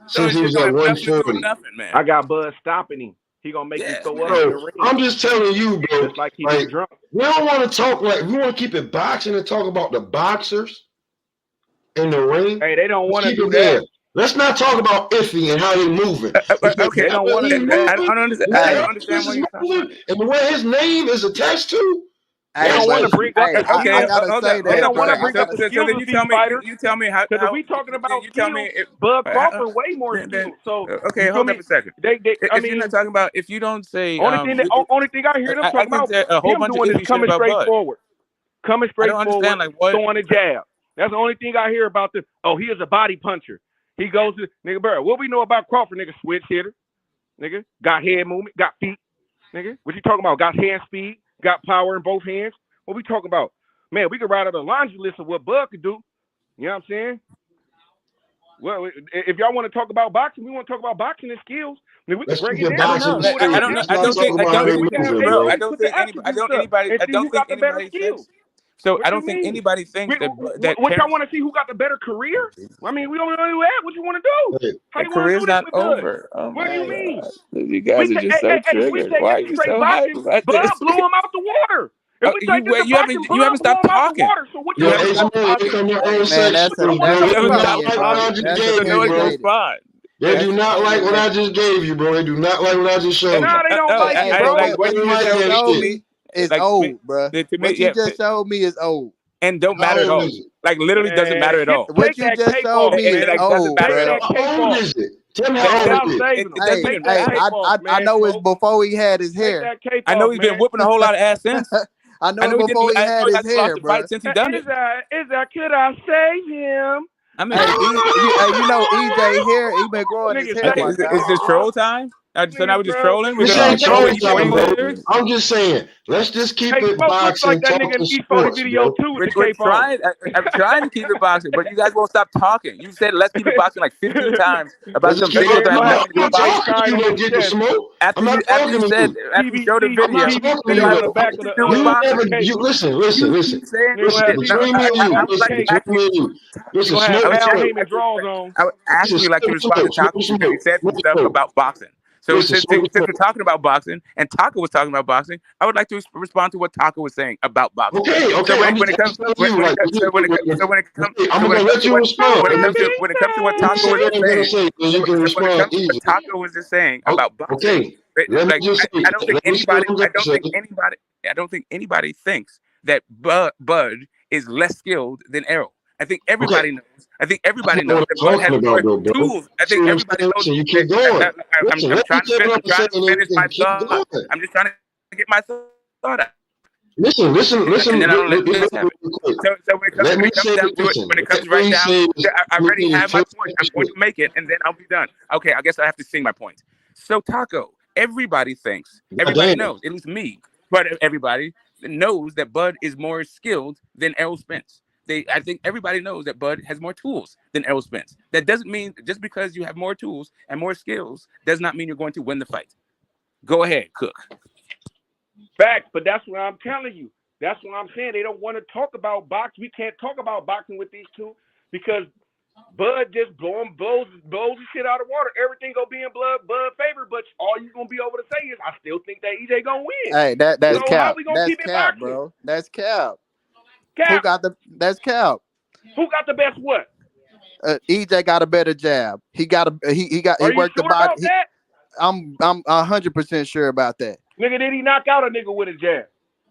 since he was at 140. I got Bud stopping him. He gonna make him throw up in the ring. I'm just telling you, bro. Just like he was drunk. We don't want to talk we want to keep it boxing and talk about the boxers in the ring. Hey, they don't want to do that. Let's not talk about iffy and how he's moving. Okay, they don't want to. I don't understand. I don't understand what you're talking about. And the way his name is attached to. They don't want to bring up. Okay, they don't want to bring up the so skills then of these fighters. You tell me how. Because if we talking about skills, Bud Crawford way more skills. So okay, hold up a second. I mean, you're not talking about if you don't say only thing I hear them talking about a whole bunch doing of is coming straight forward, like what? throwing a jab. That's the only thing I hear about this. Oh, he is a body puncher. He goes to nigga Burr. What we know about Crawford, nigga? Switch hitter, nigga. Got head movement, got feet, nigga. What you talking about? Got hand speed, got power in both hands. What we talking about? Man, we could write out a laundry list of what Bud could do. You know what I'm saying? Well, if y'all want to talk about boxing, we want to talk about boxing and skills. I mean, we can break it down. I don't think anybody thinks. So I don't think anybody thinks that. What y'all want to see? Who got the better career? I mean, we don't know that. What you want to do? How you career's not over. Oh, what do you mean? You guys are just so triggered. Why are you so hyped about Bud this? blew him out the water. You haven't stopped talking. So what Yo, H Money, come your own Man, section. that's an They do not opinion, like what bro. I just That's gave you, bro. opinionated. They That's do not like what I just gave you, bro. They do not like what I just showed you. Nah, they don't like it, bro. Like what They you like just that showed shit. me is like, old, bro. to me, What you just showed me is old. And don't How matter at old all. is it? Like literally doesn't matter at all. What you just showed me is Like doesn't old, matter bro. at all. How old is it? Tell me how old Stop it is. saving them. It doesn't Hey, even hey, matter. I know it's before he had his Take hair. that cape I know off, he's been man. whooping a whole lot of ass since. I know it before he had his hair, lost the bro. fight since he done it. Is that could I save him? I mean, You know EJ hair, he been growing his hair. okay, is this troll time? So now we're just trolling. This ain't troll time, bro. I'm just saying, let's just keep Hey, it Smoke looks boxing, like that talking nigga in East 40 sports, video bro. too with the We're cape on. trying. I'm trying to keep it boxing, but you guys won't stop talking. You said let's keep it boxing like 15 times about some videos that have nothing to do with boxing. You don't get the smoke. After I'm you not talking to said you. after you showed the I'm not video, talking to that you. has nothing to do with You boxing. never. You listen. You keep saying Listen. shit. Between me and you. I would Listen. like to ask Between me and you. Listen. You gonna have Smoke. Al Smoke. Heyman draws on. I would ask you like to respond to Taco because he said some stuff about boxing. So Listen, since we're talking about boxing and Taco was talking about boxing, I would like to respond to what Taco was saying about boxing. Okay. So when it comes to what Taco was saying, what Taco was just saying about boxing. Let me just say. I don't think anybody thinks that Bud is less skilled than Errol. I think everybody knows. I think everybody knows that Bud has more tools. I think everybody knows. You keep going. I'm trying to finish my thought. I'm just trying to get my thought out. Listen. And then I don't let this happen. So when it comes right down, I already have my point. I'm going to make it, and then I'll be done. Okay, I guess I have to sing my point. So Taco, everybody thinks, everybody knows, at least me, but everybody knows that Bud is more skilled than Errol Spence. I think everybody knows that Bud has more tools than Errol Spence. That doesn't mean just because you have more tools and more skills does not mean you're going to win the fight. Go ahead, Cook. Facts, but that's what I'm telling you. That's what I'm saying. They don't want to talk about boxing. We can't talk about boxing with these two because Bud just blows the shit out of water. Everything gonna be in Bud favor, but all you gonna be able to say is, I still think that EJ gonna win. Hey, that's so cap. How we gonna That's keep it cap, boxing? bro. That's cap. Cap. That's cap. Who got the best what? EJ got a better jab. He worked the body. About that? I'm 100% sure about that. Nigga, did he knock out a nigga with a jab?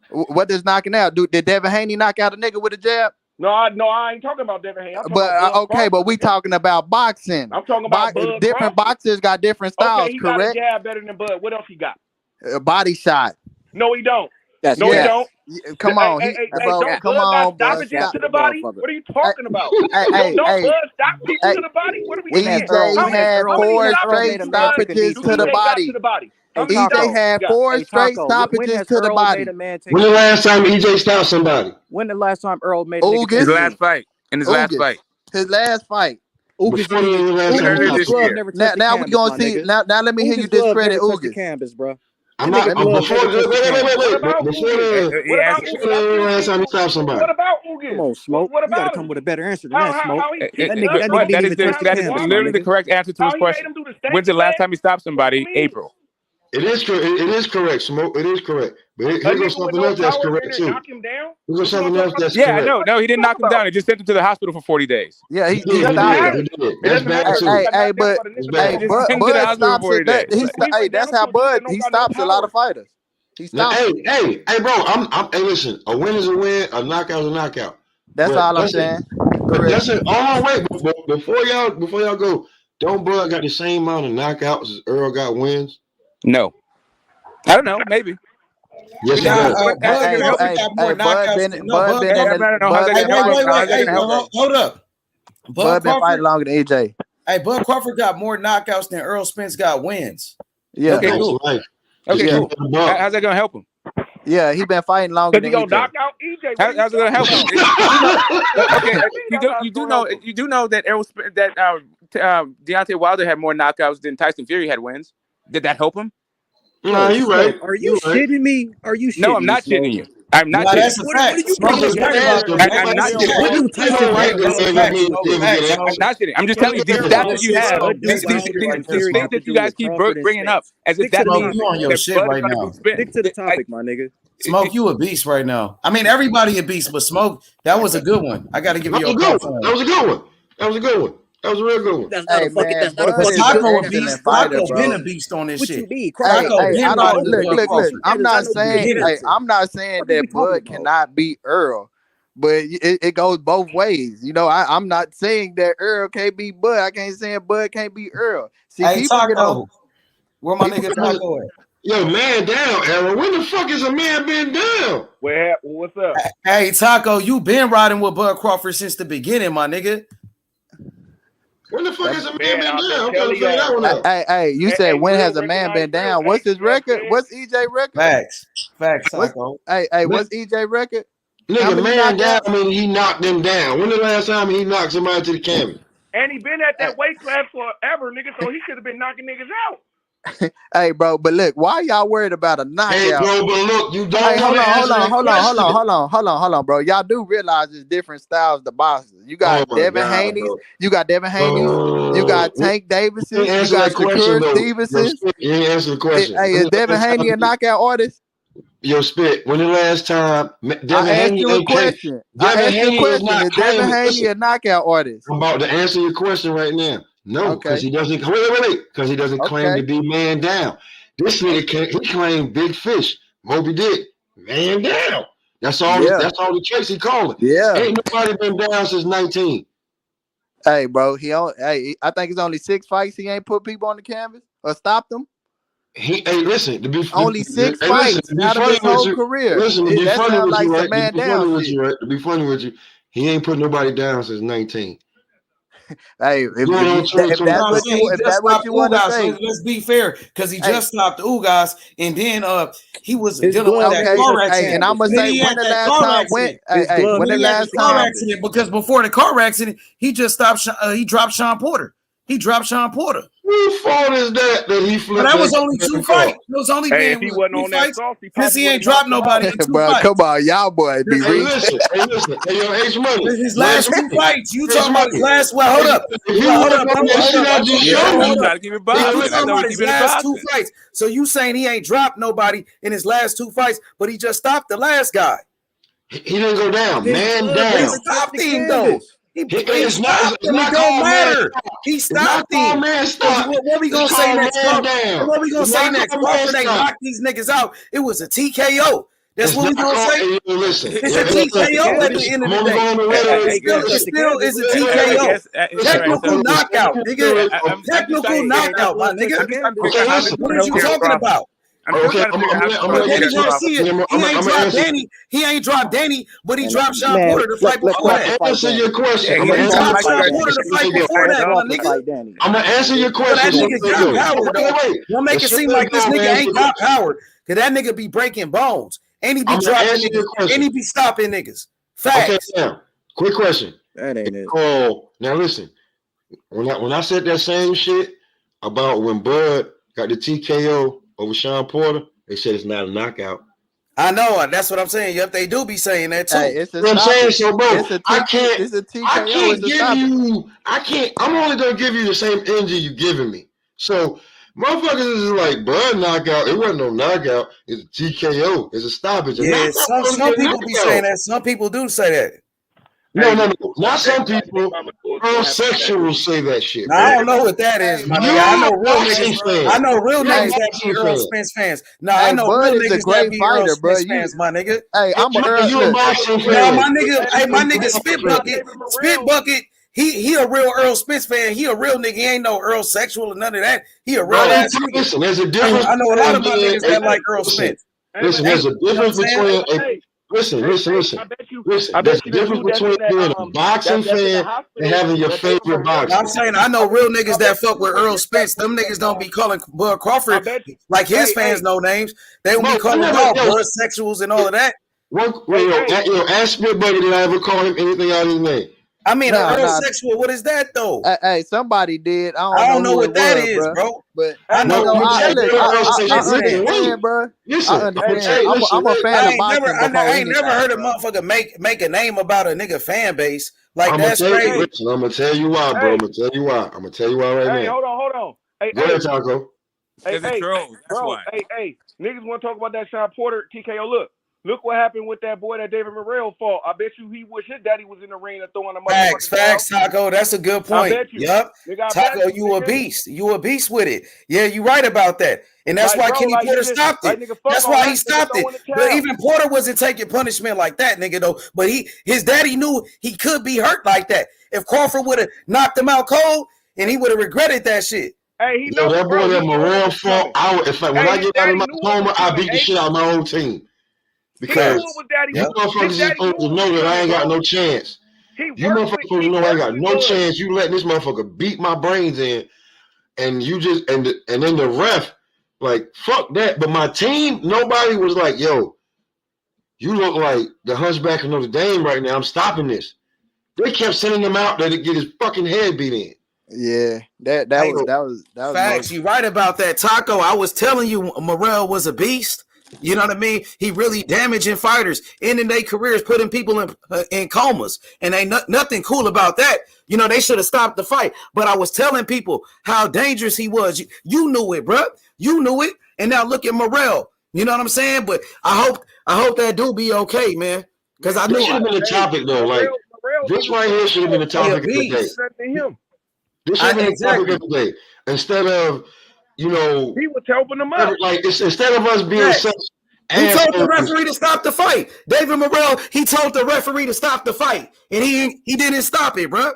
What does knocking out? Did Devin Haney knock out a nigga with a jab? No, I ain't talking about Devin Haney. But we talking about boxing. I'm talking about Bud different boxers got different styles. Okay, he correct? got a jab better than Bud. What else he got? A body shot. No, he don't. He don't. Come on, don't come Bud on, got stoppages to the body? What are you talking about? Don't Bud stop people to the body? What are we saying? EJ had 4 straight stoppages to the body. EJ had 4 straight stoppages to the body. When the last time EJ stopped somebody? When the last time Earl made a nigga his last fight? In his last fight. His last fight. Now we're gonna see. Now let me hear you discredit Ugas. Canvas, bro. I'm not before the last time he stopped somebody. What about Ugas? Come on, Smoke. You gotta come with a better answer than that, Smoke. That is literally the correct answer to his question. When's the last time he stopped somebody? April. It is correct, Smoke. It is correct. But here's something else that's correct too. Here's something else that's correct. No, he didn't knock him down. He just sent him to the hospital for 40 days. Yeah, he did. That's bad too. Bud stops it. That's how Bud stops a lot of fighters. He stops. Hey, bro. Hey, listen. A win is a win. A knockout is a knockout. That's all I'm saying. Listen. Oh wait, before y'all go, don't Bud got the same amount of knockouts as Earl got wins? No, I don't know. Maybe. Yes, Hold up. Bud been fighting longer than AJ. Hey, Bud Crawford got more knockouts than Errol Spence got wins. Yeah. Okay, cool. Okay, cool. How's that gonna help him? Yeah, he been fighting longer than AJ. Knock out EJ. How's it gonna help him? Okay, you do know that Deontay Wilder had more knockouts than Tyson Fury had wins. Did that help him? No, you right. Are you shitting me? Are you shitting No, I'm not me, shitting you. I'm not shitting. That's a fact. I'm not shitting. I'm just telling you these stats that you have, these things that you guys keep bringing up, as if that means you on your that shit Bud is right gonna now. go spin. Stick to the topic, my nigga. Smoke, you a beast right now. I mean, everybody a beast, but Smoke, that was a good one. I got to give you a call. That was a good one. That was a good one. That was a real good one. That's not a fucking. That's not a Bud fucking. is an Taco a excellent beast. fighter, Taco bro. been a beast on this What shit. you mean? Taco Hey, been I riding don't with Bud look. Crawford. I'm not saying. Hitter. Hey, I'm not saying that Bud cannot beat Earl, but it goes both ways. You know, I'm not saying that Earl can't beat Bud. I can't say Bud can't beat Earl. See, Hey, people get on. Taco. Where my nigga Taco at? Yo, man down, Errol. When the fuck is a man been down? What's up? Hey, Taco, you been riding with Bud Crawford since the beginning, my nigga. When the fuck has a man been I've been down? I'm trying to telling figure that one y'all. out. Hey, you said when has a man been down? What's his record? What's EJ record? Facts, Taco. What's EJ record? How Nigga, many man down, knockouts? I mean, he knocked them down. When the last time he knocked somebody to the canvas? And he been at that weight class forever, nigga, so he should have been knocking niggas out. Hey, bro, but look, why y'all worried about a knockout? Hey, bro, but look, you don't Hey, hold on, on, bro. Y'all do realize there's different styles to boxing. You got Devin Haney, you got Tank Davidson, you got Shakur Stevenson. You ain't answer the question. Hey, is Devin Haney a knockout artist? Yo, Spit, when the last time I asked you a question. Is Devin Haney a knockout artist? I'm about to answer your question right now. No, because he doesn't. Wait. Because he doesn't claim to be man down. This nigga he claimed big fish, Moby Dick, man down. That's all. Yeah. That's all the tricks he called it. Yeah. Ain't nobody been down since 19. Hey, bro. I think it's only 6 fights. He ain't put people on the canvas or stopped them. Listen. Only 6 fights out of his whole career. Listen, to be That funny sounds with like you, some right? man down shit. To be funny with you, he ain't put nobody down since 19. Hey, if that's what you want to say, let's be fair, because he just stopped the Ugas, and then he was dealing with that car accident. And I'm gonna say when the last time went. When the last time accident, because before the car accident, he just stopped. He dropped Sean Porter. He dropped Sean Porter. Whose fault is that he flipped? That was only 2 fights. It was only if he wasn't on that sauce, because he ain't dropped nobody in 2 bro, fights. come on, y'all boys be listen. Hey, yo, H Money. His last 2 fights. You talking about his last? Well, hold up. His last 2 fights. So you saying he ain't dropped nobody in his last 2 fights, but he just stopped the last guy. He didn't go down. Man down. He stopped him though. It's not don't matter. He stopped him. What we gonna say next? What we gonna say next? Crawford ain't knocked these niggas out. It was a TKO. That's what we gonna say. Listen, it's a TKO at the end of the day. It still is a TKO. Technical knockout, nigga. Technical knockout, my nigga. What are you talking about? Okay, He ain't dropped Danny, but he dropped Sean Porter to fight before that. Answer your question. He dropped Sean Porter to fight before that, my nigga. I'm gonna answer your question. That nigga got power, though. Don't make it seem like this nigga ain't got power. Cause that nigga be breaking bones. And he be dropping niggas. And he be stopping niggas. Facts. Okay, now, quick question. That ain't it. Oh, now listen. When I said that same shit about when Bud got the TKO over Sean Porter, they said it's not a knockout. I know, that's what I'm saying. Yep, they do be saying that too. Hey, I'm saying, so bro, I can't TKO. I'm only gonna give you the same energy you giving me. So motherfuckers is like Bud knockout. It wasn't no knockout. It's a TKO. It's a stoppage. Yeah, some people be saying that. Some people do say that. No. Not some people. Homosexuals say that shit. I don't know what that is, my nigga. I know real niggas that be Errol Spence fans. I know real niggas that be Errol Spence fans, my nigga. Hey, I'm a boxing fan. My nigga, Spit Bucket. He a real Errol Spence fan. He a real nigga. He ain't no Earl sexual or none of that. He a real ass nigga. Listen, there's a difference. I know a lot of my niggas that like Earl Spence. Listen, there's a difference between Listen. There's a difference between being a boxing fan and having your favorite boxer. I'm saying I know real niggas that fuck with Errol Spence. Them niggas don't be calling Bud Crawford like his fans know names. They don't be calling all blood sexuals and all of that. Ask Spit Buddy, did I ever call him anything out of his name? I mean, oral sex. What is that though? Hey, somebody did. I don't know what that is, bro. But I know. I understand, bro. Listen, I understand. I'm a fan of boxing. I ain't never heard a motherfucker make a name about a nigga fan base. Like that's crazy. Listen, I'm gonna tell you why, bro. I'm gonna tell you why. I'm gonna tell you why right now. Hold on. Hey, go ahead, Taco. Hey, bro. Hey, niggas want to talk about that Sean Porter TKO. Look what happened with that boy that David Morrell fought. I bet you he wish his daddy was in the ring and throwing a motherfucker. Facts, Taco. That's a good point. I bet you. Yep. Taco, you a beast. You a beast with it. Yeah, you right about that. And that's why Kenny Porter stopped it. That's why he stopped it. But even Porter wasn't taking punishment like that, nigga, though. But his daddy knew he could be hurt like that. If Crawford would have knocked him out cold, and he would have regretted that shit. Hey, that boy that Morrell fought, when I get out of my coma, I beat the shit out of my whole team. Because you motherfuckers just supposed to know that I ain't got no chance. You motherfuckers supposed to know I ain't got no chance. You let this motherfucker beat my brains in, and you just and then the ref, like, fuck that. But my team, nobody was like, yo, you look like the Hunchback of Notre Dame right now. I'm stopping this. They kept sending him out there to get his fucking head beat in. Yeah, that was facts. You right about that, Taco. I was telling you, Morrell was a beast. You know what I mean? He really damaging fighters, ending their careers, putting people in comas, and ain't nothing cool about that. You know, they should have stopped the fight. But I was telling people how dangerous he was. You knew it, bro. You knew it, and now look at Morrell. You know what I'm saying? But I hope that do be okay, man. Because I knew this should have been the topic though. Like this right here should have been the topic of the day. This should have been the topic of the day instead of. You know, he was helping them out. Like instead of us being such, he told the referee to stop the fight. David Morrell, he told the referee to stop the fight, and he didn't stop it, bro.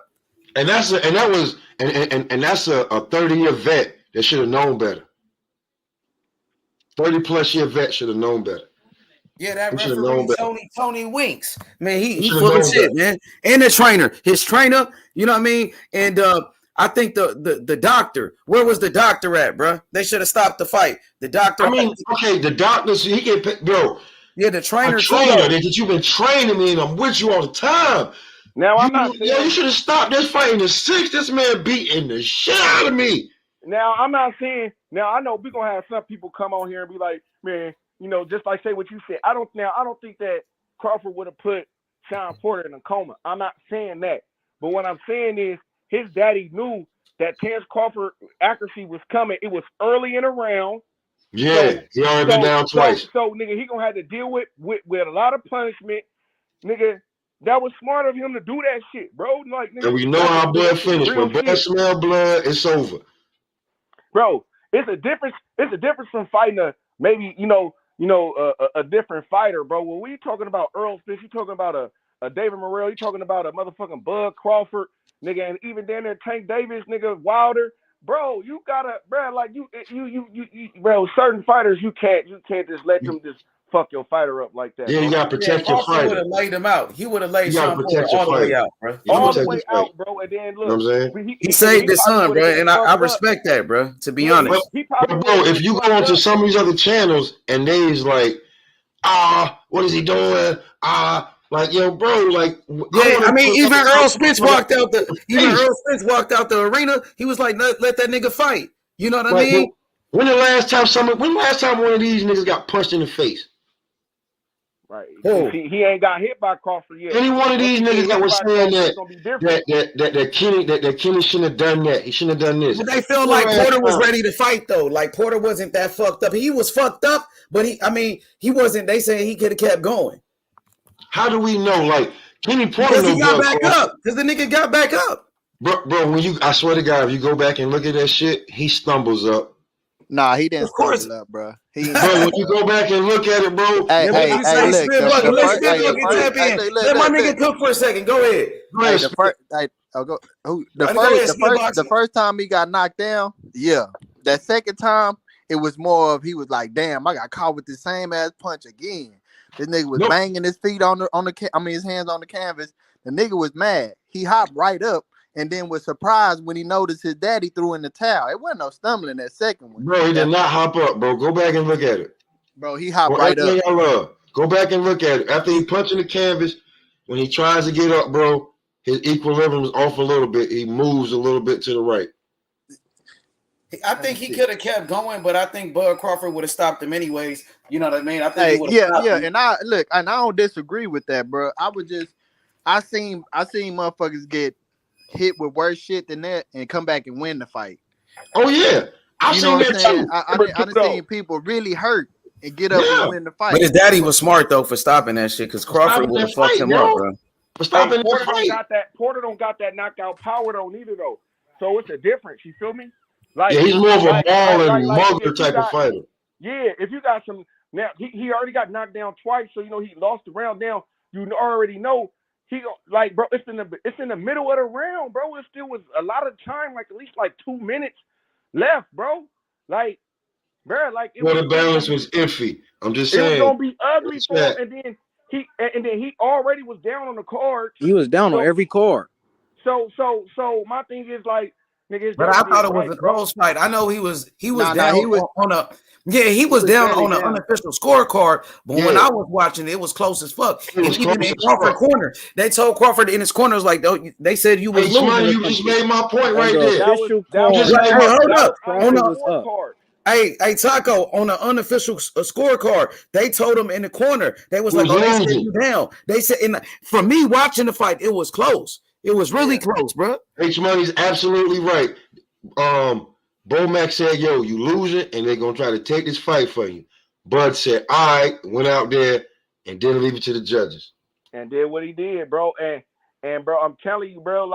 And that's a 30-year vet that should have known better. 30+ year vet should have known better. Yeah, that referee Tony Winks, man, he full of shit, man. And the trainer, his trainer, you know what I mean, and I think the doctor, where was the doctor at, bro? They should have stopped the fight. The doctor. I mean, okay, the doctor, so he get bro. Yeah, the trainer. That you've been training me, and I'm with you all the time. Now I'm not saying. Yeah, you should have stopped this fight in the 6th. This man beating the shit out of me. Now I'm not saying. Now I know we're gonna have some people come on here and be like, man, you know, just like say what you said. I don't think that Crawford would have put Sean Porter in a coma. I'm not saying that, but what I'm saying is. His daddy knew that Terence Crawford accuracy was coming. It was early in the round. Yeah, he already been down twice. So nigga, he gonna have to deal with a lot of punishment. Nigga, that was smart of him to do that shit, bro. Like, nigga, and we know how blood finished. When blood smell blood, it's over. Bro, it's a difference. It's a difference from fighting a different fighter, bro. When we talking about Errol Spence, you talking about a David Morrell, you talking about a motherfucking Bud Crawford. Nigga, and even down there, Tank Davis, nigga, Wilder, bro, you gotta, bro, like you, bro, certain fighters, you can't just let them just fuck your fighter up like that. Yeah, you gotta protect your fighter. He would have laid him out. He would have laid Sean Porter all the way out, bro. All the way out, bro. And then look, you know what I'm saying? He saved his son, bro, and I respect that, bro. To be honest, but bro, if you go onto some of these other channels and they's like, what is he doing? Like, yo, bro, like, yeah, I mean, even Errol Spence walked out the arena. He was like, let that nigga fight. You know what I mean? When the last time one of these niggas got punched in the face? Right. He ain't got hit by Crawford yet. Any one of these niggas that was saying that Kenny shouldn't have done that. He shouldn't have done this. But they felt like Porter was ready to fight, though. Like, Porter wasn't that fucked up. He was fucked up, but he wasn't. They say he could have kept going. How do we know? Like, Kenny Porter, because he got back up. Because the nigga got back up. Bro, I swear to God, if you go back and look at that shit, he stumbles up. Nah, he didn't stumble up, bro. Bro, when you go back and look at it, bro. Hey, let my nigga cook for a second. Go ahead. The first time he got knocked down, yeah. That second time, it was more of he was like, damn, I got caught with the same ass punch again. This nigga was banging his feet his hands on the canvas. The nigga was mad. He hopped right up and then was surprised when he noticed his daddy threw in the towel. It wasn't no stumbling that second one. Bro, he did not hop up, bro. Go back and look at it. Bro, he hopped right up. Go back and look at it. After he punched in the canvas, when he tries to get up, bro, his equilibrium is off a little bit. He moves a little bit to the right. I think he could have kept going, but I think Bud Crawford would have stopped him anyways. You know what I mean? I think he would have stopped him. And I don't disagree with that, bro. I seen motherfuckers get hit with worse shit than that and come back and win the fight. Oh yeah, I've seen that too. I done seen people really hurt and get up and win the fight. But his daddy was smart though for stopping that shit because Crawford would have fucked him up, bro. Porter don't got that knockout power though, neither though. So it's a difference. You feel me? Like he's more of a ball and mugger type of fighter. Yeah, if you got some now, he already got knocked down twice, so he lost the round down. You already know bro. It's in the middle of the round, bro. It still was a lot of time, like at least 2 minutes left, bro. The balance was iffy. I'm just saying it was gonna be ugly for him, and then he already was down on the card. He was down on every card. So my thing is nigga. But I thought it was a close fight. I know he was down on a on an unofficial scorecard. But when I was watching, it was close as fuck. And even in Crawford corner, they told Crawford in his corner they said you was losing. You just made my point right there. Hold up. Hey, Taco, on the unofficial scorecard, they told him in the corner, they was like, they said you down. They said, for me watching the fight, it was close. It was really close, bro. H Money's absolutely right. Bo Mac said, yo, you losing, and they're going to try to take this fight for you. Bud said, all right, went out there and didn't leave it to the judges. And did what he did, bro. And bro, I'm telling you, bro,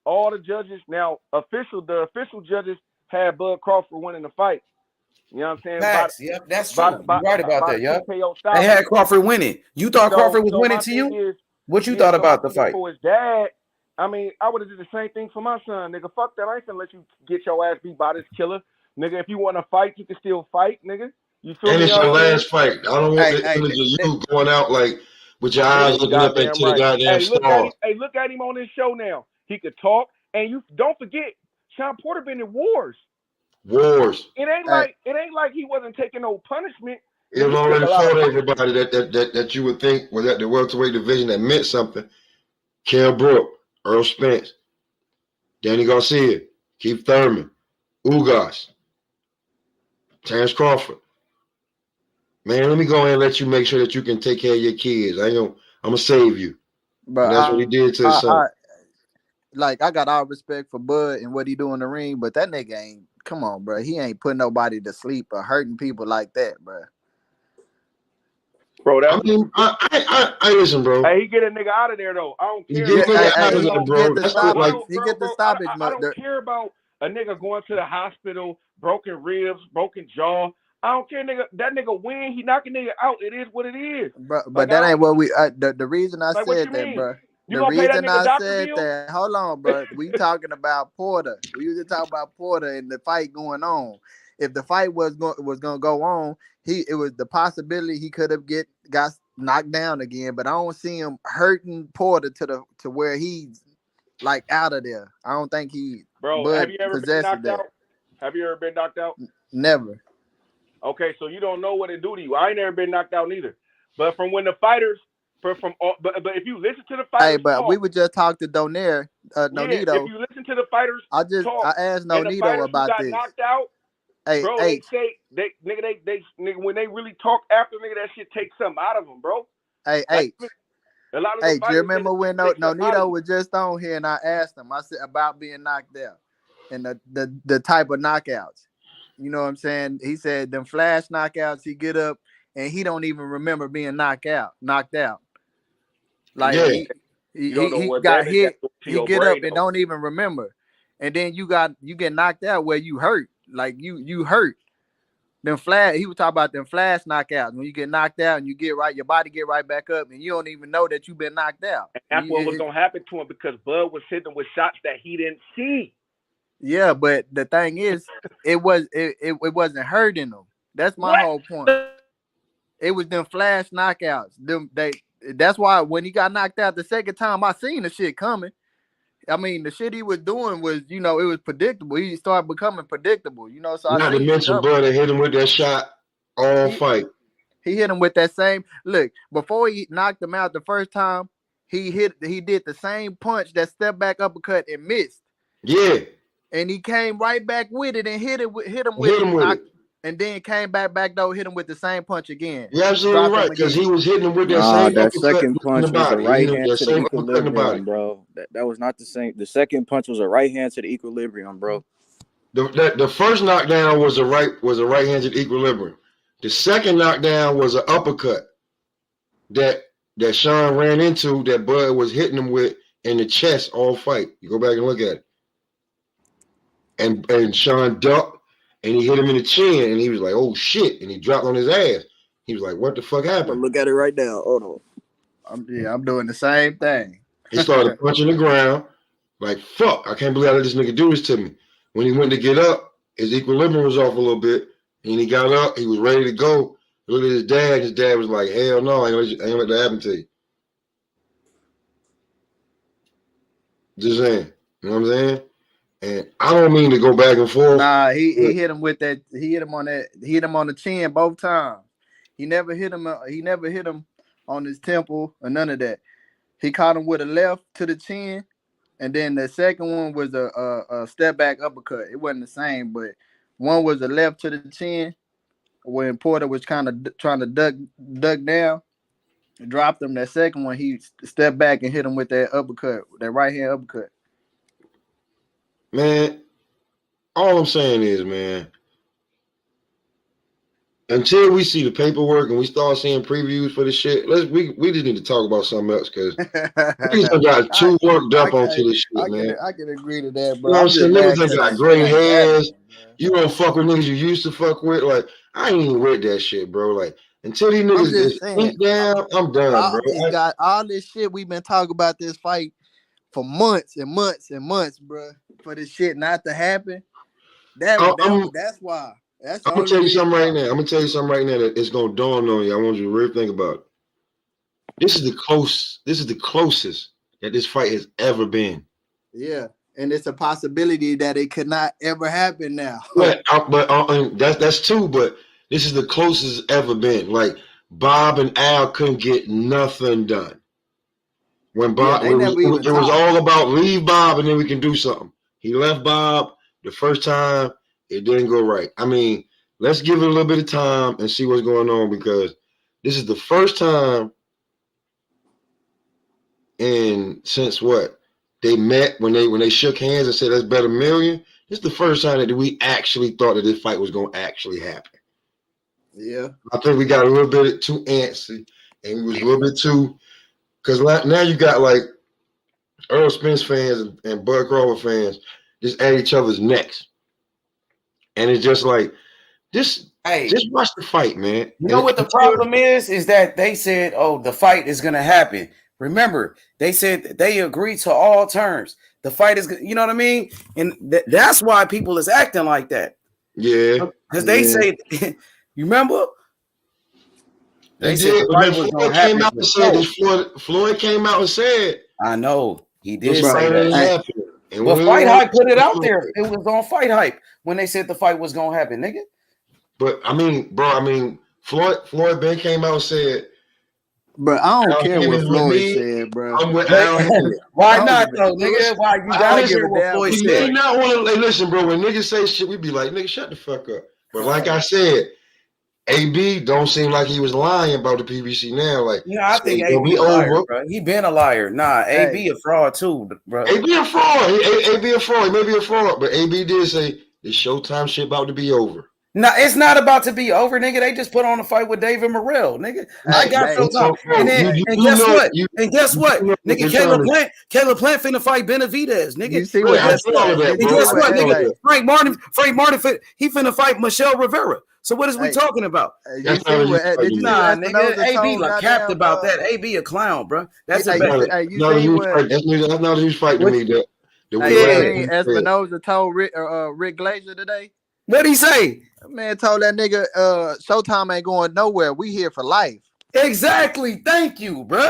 all the judges, now, the official judges had Bud Crawford winning the fight. You know what I'm saying? Facts. Yep, that's true. You're right about that. Yep. They had Crawford winning. You thought Crawford was winning to you? What you thought about the fight? For his dad, I mean, I would have did the same thing for my son, nigga. Fuck that. I ain't gonna let you get your ass beat by this killer, nigga. If you want to fight, you can still fight, nigga. You feel me? And it's your last fight. I don't want the image of you going out with your eyes looking up into the goddamn star. Look at him on this show now. He could talk, and you don't forget, Sean Porter been in wars. It ain't like he wasn't taking no punishment. It already fought everybody that you would think was at the welterweight division that meant something. Kell Brook, Errol Spence, Danny Garcia, Keith Thurman, Ugas, Terence Crawford. Man, let me go ahead and let you make sure that you can take care of your kids. I'm gonna save you. But that's what he did to his son. I got all respect for Bud and what he do in the ring, but that nigga ain't. Come on, bro. He ain't putting nobody to sleep or hurting people like that, bro. Bro, I listen, bro. Hey, he get a nigga out of there though. I don't care. He get the stoppage. I don't care about a nigga going to the hospital, broken ribs, broken jaw. I don't care, nigga. That nigga win. He knock a nigga out. It is what it is. But that ain't what we. The reason I said that, bro. The reason I said that, hold on, bro. We talking about Porter. We used to talk about Porter and the fight going on. If the fight was gonna go on, it was the possibility he could have got knocked down again. But I don't see him hurting Porter to where he's out of there. I don't think he. Bro, have you ever been knocked out? Have you ever been knocked out? Never. Okay, so you don't know what it do to you. I ain't never been knocked out neither. But from when the fighters. But if you listen to the fighters, we would just talk to Donaire, Nonito. If you listen to the fighters, I asked Nonito about this. Knocked out, bro. They say they when they really talk after nigga, that shit takes something out of them, bro. A lot of do you remember when Nonito was just on here and I asked him? I said about being knocked out and the type of knockouts. You know what I'm saying? He said them flash knockouts. He get up and he don't even remember being knocked out. He got hit. He get up and don't even remember, and then you get knocked out where you hurt. You hurt. He was talking about them flash knockouts when you get knocked out and you get right, your body get right back up, and you don't even know that you've been knocked out. And that's what was gonna happen to him because Bud was hitting with shots that he didn't see. Yeah, but the thing is, it wasn't hurting him. That's my whole point. It was them flash knockouts. That's why when he got knocked out the second time, I seen the shit coming. I mean, the shit he was doing was, it was predictable. He started becoming predictable, So not to mention, brother, hit him with that shot all fight. He hit him with that same look before he knocked him out the first time. he did the same punch, that step back uppercut, and missed. Yeah. And he came right back with it and hit him with it. And then came back though, hit him with the same punch again. You're absolutely right, because he was hitting him with that same that uppercut second punch in the was a body. right hand that to the same uppercut in the body. equilibrium, bro. That was not the same. The second punch was a right hand to the equilibrium, bro. The first knockdown was a right hand to the equilibrium. The second knockdown was an uppercut that Sean ran into, that Bud was hitting him with in the chest all fight. You go back and look at it. And Sean ducked, and he hit him in the chin, and he was like, "Oh shit!" And he dropped on his ass. He was like, "What the fuck happened?" Look at it right now. Hold on. I'm doing the same thing. He started punching the ground, like, "Fuck! I can't believe I let this nigga do this to me." When he went to get up, his equilibrium was off a little bit, and he got up. He was ready to go. He looked at his dad. His dad was like, "Hell no! I ain't let that happen to you." Just saying. You know what I'm saying? And I don't mean to go back and forth. Nah, he hit him with that. He hit him on that. He hit him on the chin both times. He never hit him. He never hit him on his temple or none of that. He caught him with a left to the chin, and then the second one was a step back uppercut. It wasn't the same, but one was a left to the chin when Porter was kind of trying to duck down. Dropped him. That second one, he stepped back and hit him with that uppercut, that right hand uppercut. Man, all I'm saying is, man, until we see the paperwork and we start seeing previews for the shit, we just need to talk about something else, because we just got too worked up onto this shit, man. I can agree to that, bro. You know what I'm saying? Niggas got gray hairs. You don't fuck with niggas you used to fuck with. Like, I ain't even with that shit, bro. Like, until these niggas get sneak down, I'm done, bro. Got all this shit we've been talking about this fight for months and months and months, bro. For this shit not to happen, that's why. I'm gonna tell you something right now. I'm gonna tell you something right now that it's gonna dawn on you. I want you to really think about it. This is the closest that this fight has ever been. Yeah, and it's a possibility that it could not ever happen now. But that's true. But this is the closest it's ever been. Like, Bob and Al couldn't get nothing done. When Bob, it was all about leave Bob and then we can do something. He left Bob the first time. It didn't go right. I mean, let's give it a little bit of time and see what's going on, because this is the first time since what they met, when they shook hands and said let's bet $1 million. This is the first time that we actually thought that this fight was going to actually happen. Yeah, I think we got a little bit too antsy, and we was a little bit too, because now you got like Errol Spence fans and Bud Crawford fans just at each other's necks. And it's just like, just watch the fight, man. You know what the problem is that they said, oh, the fight is going to happen. Remember, they said they agreed to all terms. The fight is, you know what I mean? And that's why people is acting like that. Yeah. Because they say, you remember? They said the fight was going to happen. Floyd came out and said. I know. He did say that. But Fight Hype put it out there. It was on Fight Hype when they said the fight was gonna happen, nigga. But I mean, Floyd Ben came out and said, "Bro, I don't care what Floyd said, bro." I'm with Al. Why not though, nigga? Why you gotta hear what Floyd said? We not want to listen, bro. When niggas say shit, we be like, "Nigga, shut the fuck up." But like I said, AB don't seem like he was lying about the PBC now. Like, I think AB a liar, bro. He been a liar. Nah, AB a fraud too, bro. AB a fraud. AB a fraud. Maybe a fraud, but AB did say the Showtime shit about to be over. No, it's not about to be over, nigga. They just put on a fight with David Morrell, nigga. I got Showtime. And guess what? And guess what? Nigga, Caleb Plant finna fight Benavidez, nigga. You see what? And guess what, nigga? Frank Martin, he finna fight Michelle Rivera. So what is we talking about? Nah, nigga, AB like capped about that. AB a clown, bro. That's a that's not a huge fight to me. Espinosa told Rick Glazer today. What'd he say? Man told that nigga Showtime ain't going nowhere. We here for life. Exactly. Thank you, bro.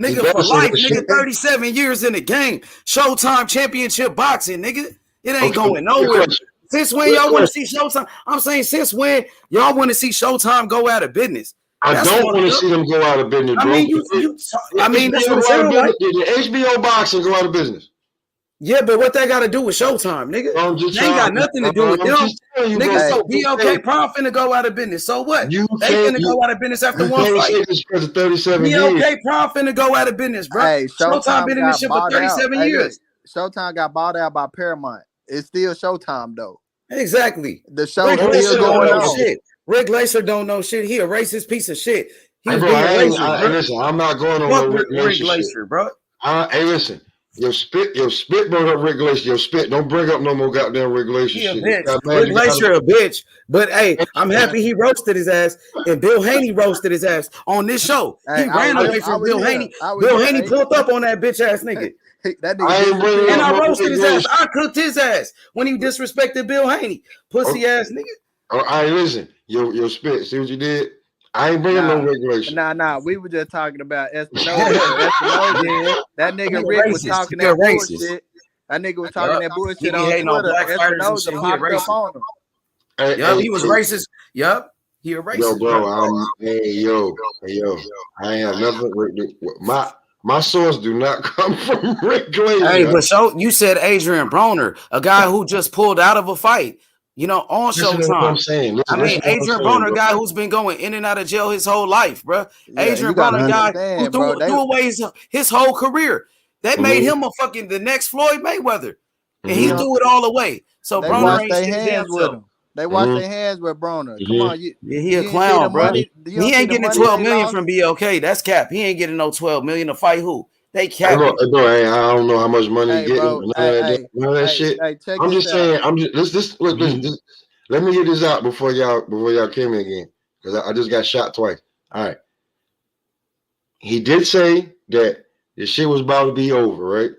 Nigga, for life. Nigga, 37 years in the game. Showtime championship boxing, nigga. It ain't going nowhere. Since when y'all want to see Showtime? I'm saying since when y'all want to see Showtime go out of business? I don't want to see them go out of business, bro. I mean, that's what I'm saying. Like, the HBO boxing go out of business. Yeah, but what that got to do with Showtime, nigga? They ain't got nothing to do with them. Nigga, so BLK Prom finna go out of business. So what? They finna go out of business after one fight. BLK Prom finna go out of business, bro. Hey, Showtime been in this shit for 37 years. Showtime got bought out by Paramount. It's still Showtime though. Exactly. The show's still going on. Shit. Rick Glacier don't know shit. He a racist piece of shit. He was listen, I'm not going on no Rick Glacier, bro. Hey, listen. Your spit brought up Rick Glacier. Your spit, don't bring up no more goddamn Rick Glacier shit. Rick Glacier a bitch. But hey, I'm happy he roasted his ass, and Bill Haney roasted his ass on this show. He ran away from Bill Haney. Bill Haney pulled up on that bitch ass nigga. That nigga and I roasted his ass. I cooked his ass when he disrespected Bill Haney. Pussy ass nigga. All right, listen. Your spit. See what you did? I ain't bringing no regulation. Nah. We were just talking about Espinosa. That nigga Rick was talking that bullshit. That nigga was talking that bullshit on Twitter. Espinosa popped up on him. He was racist. Yup. He a racist. Yo, bro. Hey, I ain't have nothing. My source do not come from Rick Glacier. Hey, but you said Adrian Broner, a guy who just pulled out of a fight. You know, on Showtime. Adrian Broner, a guy who's been going in and out of jail his whole life, bro. Adrian Broner, guy who threw away his whole career. That made him the next Floyd Mayweather, and he threw it all away. So Broner ain't hands with him. They wash their hands with Broner. Come on, he a clown, bro. He ain't getting $12 million from BLK. That's cap. He ain't getting no $12 million to fight who. They cap. I don't know how much money he getting. None of that shit. I'm just saying. Let me get this out before y'all came in again, because I just got shot twice. All right. He did say that the shit was about to be over, right?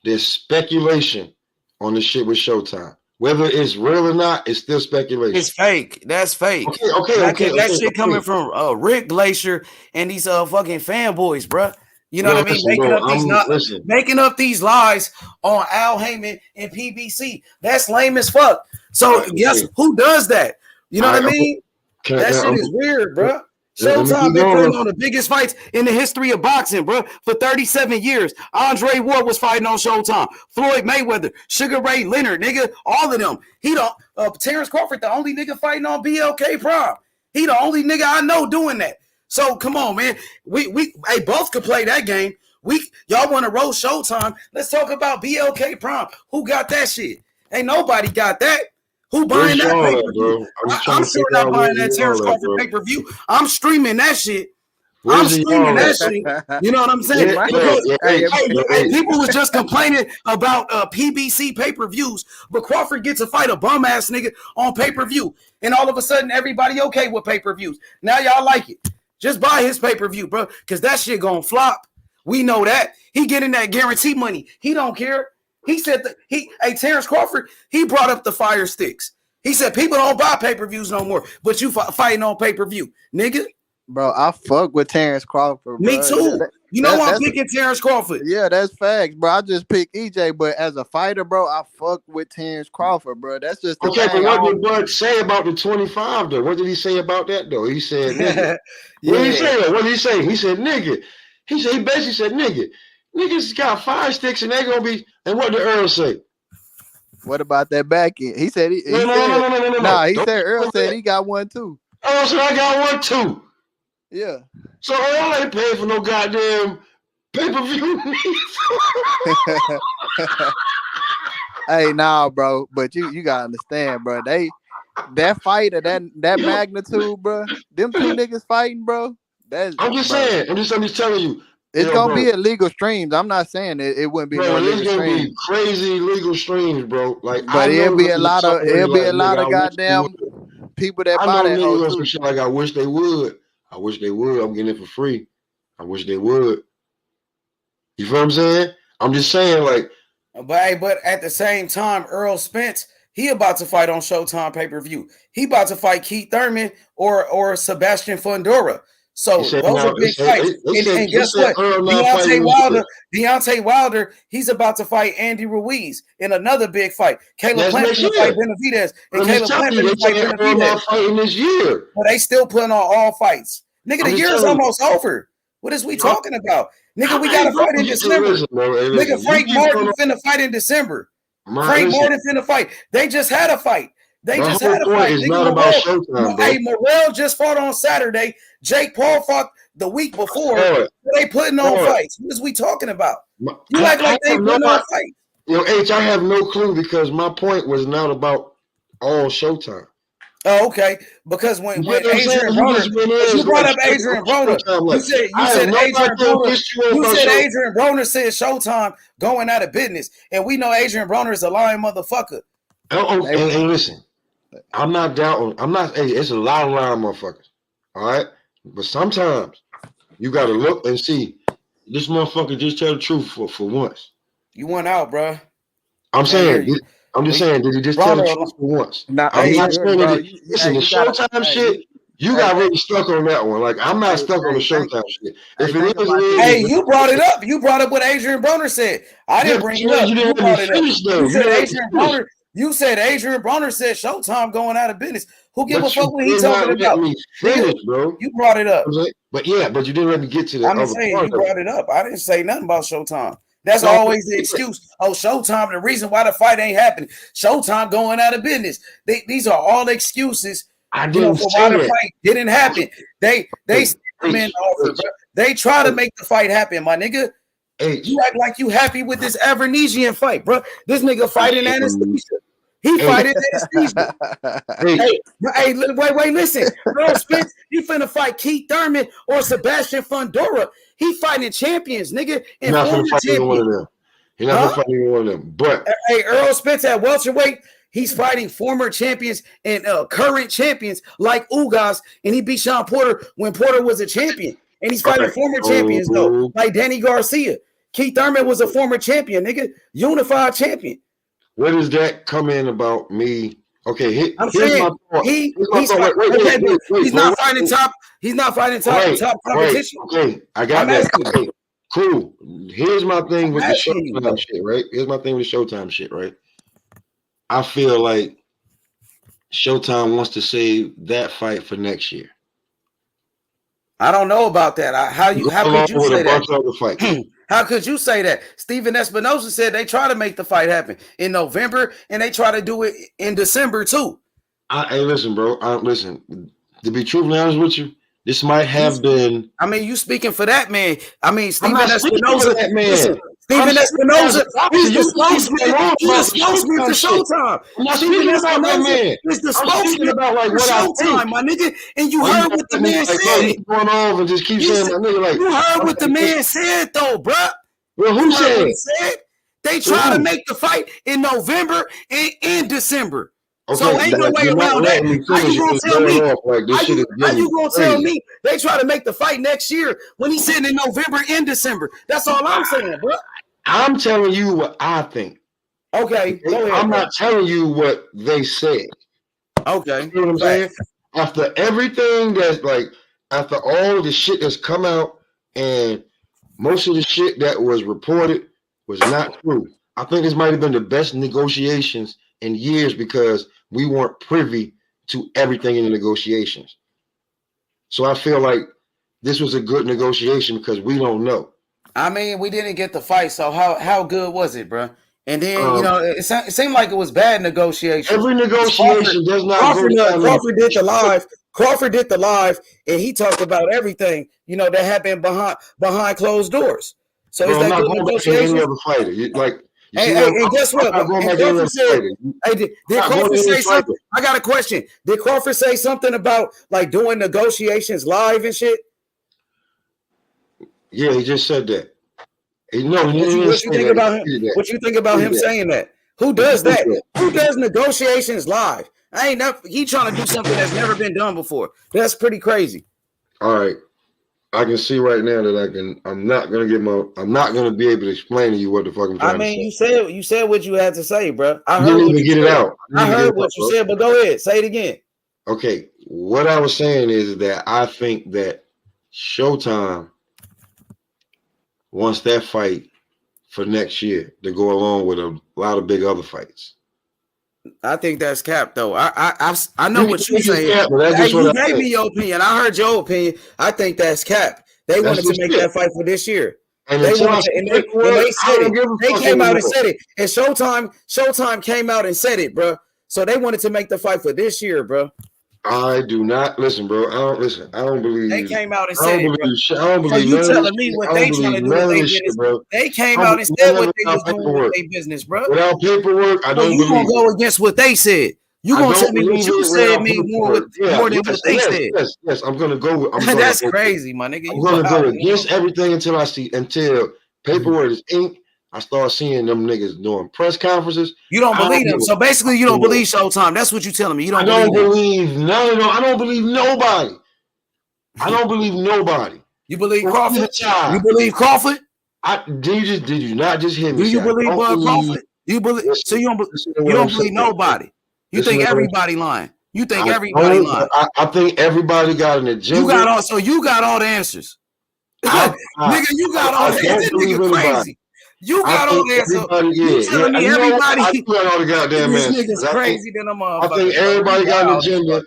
There's speculation on the shit with Showtime. Whether it's real or not, it's still speculation. It's fake. That's fake. Okay. That shit coming from Rick Glacier and these fucking fanboys, bro. You know what I mean? Making up these lies on Al Heyman and PBC. That's lame as fuck. So guess who does that? You know what I mean? That shit is weird, bro. Showtime been putting on the biggest fights in the history of boxing, bro, for 37 years. Andre Ward was fighting on Showtime. Floyd Mayweather, Sugar Ray Leonard, nigga, all of them. Terence Crawford, the only nigga fighting on BLK Prom. He the only nigga I know doing that. So come on, man. We both could play that game. Y'all want to roll Showtime? Let's talk about BLK Prom. Who got that shit? Ain't nobody got that. Who buying that pay-per-view? I'm sure not buying that Terence Crawford pay-per-view. I'm streaming that shit. I'm streaming that shit. You know what I'm saying? People was just complaining about PBC pay-per-views, but Crawford gets to fight a bum-ass nigga on pay-per-view. And all of a sudden, everybody okay with pay-per-views. Now y'all like it. Just buy his pay-per-view, bro, because that shit gonna flop. We know that. He getting that guarantee money. He don't care. He said Terence Crawford, he brought up the fire sticks. He said people don't buy pay-per-views no more, but you fighting on pay-per-view, nigga. Bro, I fuck with Terence Crawford, bro. Me too. You know I'm picking Terence Crawford. Yeah, that's facts, bro. I just pick EJ, but as a fighter, bro, I fuck with Terence Crawford, bro. That's just the okay. thing. But what did Bud say about the 25 though? What did he say about that though? He said, nigga. What did he say? What did he say? He said, nigga. He basically said, nigga. Niggas got 5 sticks and they gonna be. And what did Earl say? What about that back end? He said no. Nah, he said Earl said he got one too. Earl said I got one too. Yeah. So Earl ain't paying for no goddamn pay-per-view. Hey, nah, bro. But you gotta understand, bro. That fight of that magnitude, bro. Them two niggas fighting, bro. I'm just saying. I'm just telling you. It's gonna be illegal streams. I'm not saying it wouldn't be no illegal streams. It's gonna be crazy illegal streams, bro. Like, but it'll be a lot of goddamn people that buy that whole some shit. Like, I wish they would. I'm getting it for free. I wish they would. You feel what I'm saying? I'm just saying, like. But at the same time, Errol Spence, he about to fight on Showtime pay-per-view. He about to fight Keith Thurman or Sebastian Fundora. So those are big fights. And guess what? Deontay Wilder, he's about to fight Andy Ruiz in another big fight. Caleb Plant going to fight Benavidez. And Caleb Plant going to fight Benavidez. Fighting this year. But they still putting on all fights. Nigga, the year's almost over. What is we talking about? Nigga, we got to fight in December. Nigga, Frank Martin finna fight in December. Frank Martin finna fight. They just had a fight. They just had a fight. It's Nigga, not about Showtime, bro. Hey, Morrell just fought on Saturday. Jake Paul fought the week before. They putting on fights. What is we talking about? You act like they putting on fights. Yo, H, I have no clue because my point was not about all Showtime. Oh, okay. Because when Adrian Broner, you brought up Adrian Broner, you said Adrian Broner said Showtime going out of business, and we know Adrian Broner is a lying motherfucker. And listen, I'm not doubting. Hey, it's a lot of lying motherfuckers. All right, but sometimes you got to look and see this motherfucker just tell the truth for once. You went out, bro. I'm saying. I'm just saying, did he just tell the truth for once? Listen, the Showtime shit, you got really stuck on that one. Like, I'm not stuck on the Showtime shit. If it is, hey, you brought it up. You brought up what Adrian Broner said. I didn't bring it up. You brought it up. You said Adrian Broner said Showtime going out of business. Who give a fuck what he talking about? Finish, bro. You brought it up. But yeah, but you didn't let me get to the I'm saying you brought it up. I didn't say nothing about Showtime. That's always the excuse. Oh, Showtime, the reason why the fight ain't happening. Showtime going out of business. These are all excuses for why the fight didn't happen. They try to make the fight happen, my nigga. You act like you happy with this Avernesian fight, bro. This nigga fighting anesthesia. He fighting anesthesia. Wait, listen. Errol Spence, you finna fight Keith Thurman or Sebastian Fundora. He fighting champions, nigga. He's not gonna fight either one of them. He's not gonna fight either one of them. But hey, Errol Spence at welterweight, he's fighting former champions and current champions like Ugas, and he beat Sean Porter when Porter was a champion. And he's fighting former champions though, like Danny Garcia. Keith Thurman was a former champion, nigga, unified champion. Where does that come in about me? Okay, I'm saying he's not fighting top. He's not fighting top competition. Okay, I got that. Okay, cool. Here's my thing with the Showtime shit, right? Here's my thing with the Showtime shit, right? I feel like Showtime wants to save that fight for next year. I don't know about that. How could you say that? How could you say that? Steven Espinosa said they try to make the fight happen in November, and they try to do it in December too. Hey, listen, bro. Listen, to be truthfully honest with you, this might have been. I mean, you speaking for that man. I mean, Steven Espinosa. Listen, Steven Espinosa is the spokesman. He's the spokesman for Showtime. Steven Espinosa is the spokesman for Showtime, my nigga. And you heard what the man said. Going on and just keep saying my nigga like. You heard what the man said though, bro. Well, who said? They try to make the fight in November and in December. Okay, so ain't no way around that. How you gonna tell me? How you gonna tell me they try to make the fight next year when he's sitting in November and December? That's all I'm saying, bro. I'm telling you what I think. Okay, go ahead, I'm not telling you what they said. Okay, you know what I'm saying? After everything that's like, after all the shit that's come out, and most of the shit that was reported was not true. I think this might have been the best negotiations in years because we weren't privy to everything in the negotiations. So I feel like this was a good negotiation because we don't know. I mean, we didn't get the fight, so how good was it, bro? And then it seemed like it was bad negotiation. Every negotiation does not. Crawford did the live. Crawford did the live, and he talked about everything that happened behind closed doors. So is that good negotiation? Any other fighter, and guess what? Crawford said, did Crawford say something? I got a question. Did Crawford say something about like doing negotiations live and shit? Yeah, he just said that. What you think about him? What you think about him saying that? Who does that? Who does negotiations live? He trying to do something that's never been done before. That's pretty crazy. All right. I can see right now that I'm not gonna be able to explain to you what the fuck I'm trying to say. You said what you had to say, bro. I heard you didn't get it out. I heard what you said, but go ahead, say it again. Okay, what I was saying is that I think that Showtime wants that fight for next year to go along with a lot of big other fights. I think that's cap though. I know what you saying. Cap, that's hey, just what you I gave think. me your opinion. I heard your opinion. I think that's cap. They That's wanted to just make it. that fight for this year. And They until I wanted see to, and paperwork, they I said don't it. give a They fuck came out and anymore. said it. And Showtime came out and said it, bro. So they wanted to make the fight for this year, bro. I do not listen, bro. I don't believe. They came out and I said don't it, bro. believe. I don't So believe you none of this telling me shit. what I don't they trying believe to do with none of their this shit, business? bro. They came I out don't and believe said none of what it they was without doing with paperwork. their business, bro. Without paperwork, I So don't you gonna believe it. go against what they said? You I gonna don't tell me what believe you it said without mean paperwork. more than what they said? Yes. I'm gonna go. That's crazy, my nigga. I'm You gonna go wild, against everything until paperwork is inked. I start seeing them niggas doing press conferences. You don't believe them. So basically, you don't believe Showtime. That's what you're telling me. You don't believe them. None of them. I don't believe nobody. I don't believe nobody. You believe Crawford? You believe Crawford? Did you not just hear me? Do you believe Crawford? You believe? So you don't believe nobody. You think everybody lying. You think everybody lying. I think everybody got an agenda. You got all the answers. Nigga, you got all the answers. This nigga crazy. You got all the answers. You telling me everybody? I got all the goddamn This answers. nigga's crazy than a motherfucker. I think everybody got an agenda.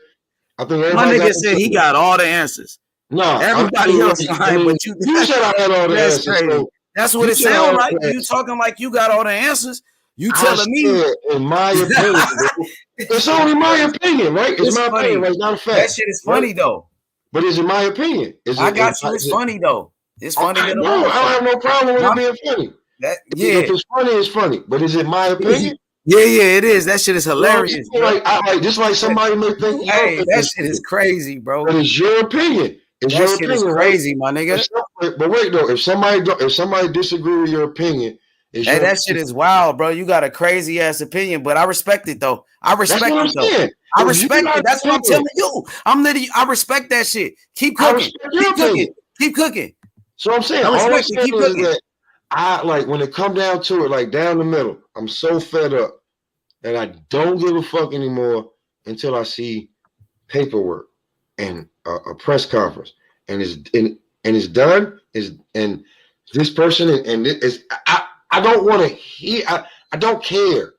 I think My everybody nigga said he got all the answers. Nah, everybody else lying, but you said I had all the that's answers. crazy. So that's what it sounds like. You talking like you got all the answers. You telling me? In my opinion, bro, it's only my opinion, right? It's my opinion, right? Not a fact. That shit is funny though. But is it my opinion? I got you. It's funny though. It's funny. I don't have no problem with it being funny. If it's funny, it's funny. But is it my opinion? Yeah, it is. That shit is hilarious. Just like somebody may think. Hey, that shit is crazy, bro. But it's your opinion. It's that your shit opinion, is crazy, right? My nigga. But wait though, if somebody disagree with your opinion, that shit is wild, bro. You got a crazy ass opinion, but I respect it though. I respect it though. I respect it. That's what I'm telling you. I respect that shit. Keep cooking. Keep cooking. Keep cooking. So I'm saying, all I'm saying is that I like when it come down to it, like down the middle, I'm so fed up that I don't give a fuck anymore until I see paperwork and a press conference, and it's done. And this person and it is I don't want to hear. I don't care,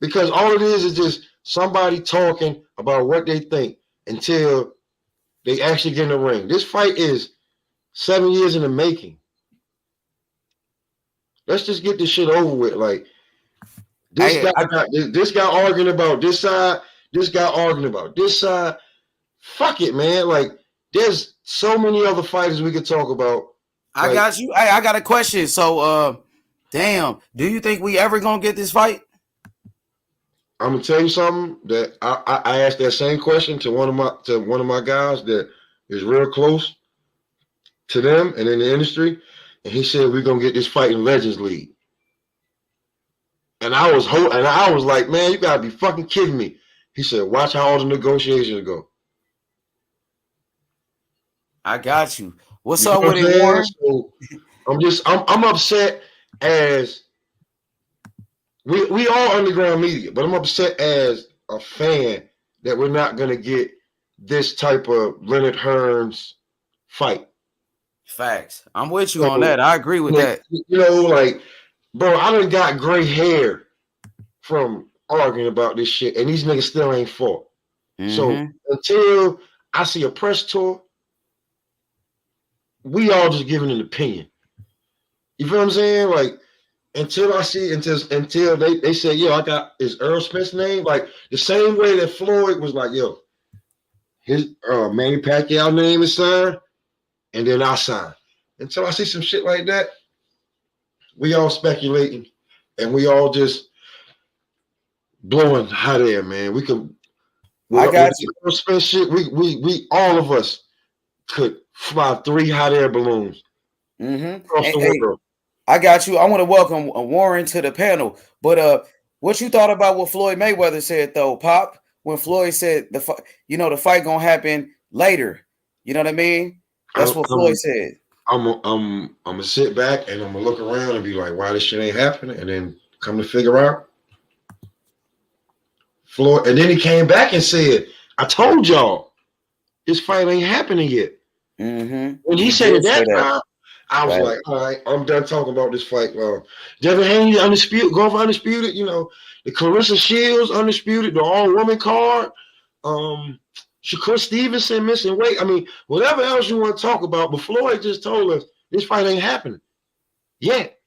because all it is just somebody talking about what they think until they actually get in the ring. This fight is 7 years in the making. Let's just get this shit over with. Like this guy arguing about this side, this guy arguing about this side. Fuck it, man. Like there's so many other fighters we could talk about. I got you. I got a question. So damn, do you think we ever gonna get this fight? I'm gonna tell you something that I asked that same question to one of my guys that is real close to them and in the industry, and he said we're gonna get this fight in Legends League. And I was like, man, you gotta be fucking kidding me. He said, watch how all the negotiations go. I got you. What's up with it, Warren? So I'm upset as we all underground media, but I'm upset as a fan that we're not gonna get this type of Leonard Hearns fight. Facts. I'm with you on that. I agree with that. You know, like, bro, I done got gray hair from arguing about this shit, and these niggas still ain't fought. So until I see a press tour, we all just giving an opinion. You feel what I'm saying? Like, until I see, until they say, yo, I got is Errol Spence name, like the same way that Floyd was like, yo, his Manny Pacquiao name is signed, and then I sign. Until I see some shit like that, we all speculating, and we all just blowing hot air, man. We could. I got you. Errol Spence shit. We all of us could fly 3 hot air balloons across the world. I got you. I want to welcome Warren to the panel. But what you thought about what Floyd Mayweather said though, Pop? When Floyd said the fight gonna happen later. You know what I mean? That's what Floyd said. I'm gonna sit back and I'm gonna look around and be like, why this shit ain't happening? And then come to figure out Floyd. And then he came back and said, I told y'all this fight ain't happening yet. When he said it that time, I was like, all right, I'm done talking about this fight. Devin Haney, undisputed, going for undisputed. The Clarissa Shields, undisputed, the all-woman card. Shakur Stevenson missing weight. I mean, whatever else you want to talk about, but Floyd just told us this fight ain't happening yet.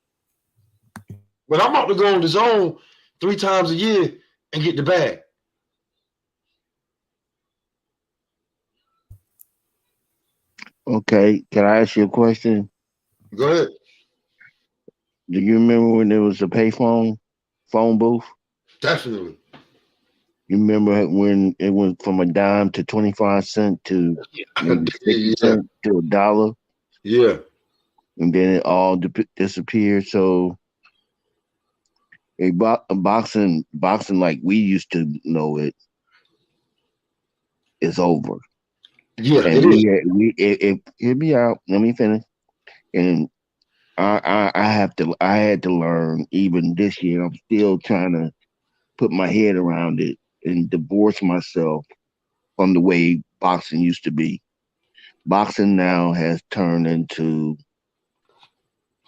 But I'm about to go on the zone 3 times a year and get the bag. Okay, can I ask you a question? Go ahead. Do you remember when there was a payphone phone booth? Definitely. You remember when it went from a dime to 25 cents to maybe 50 cents to $1? Yeah. And then it all disappeared. So a boxing like we used to know it is over. Yeah, and hear me out. Let me finish. And I had to learn even this year. I'm still trying to put my head around it and divorce myself from the way boxing used to be. Boxing now has turned into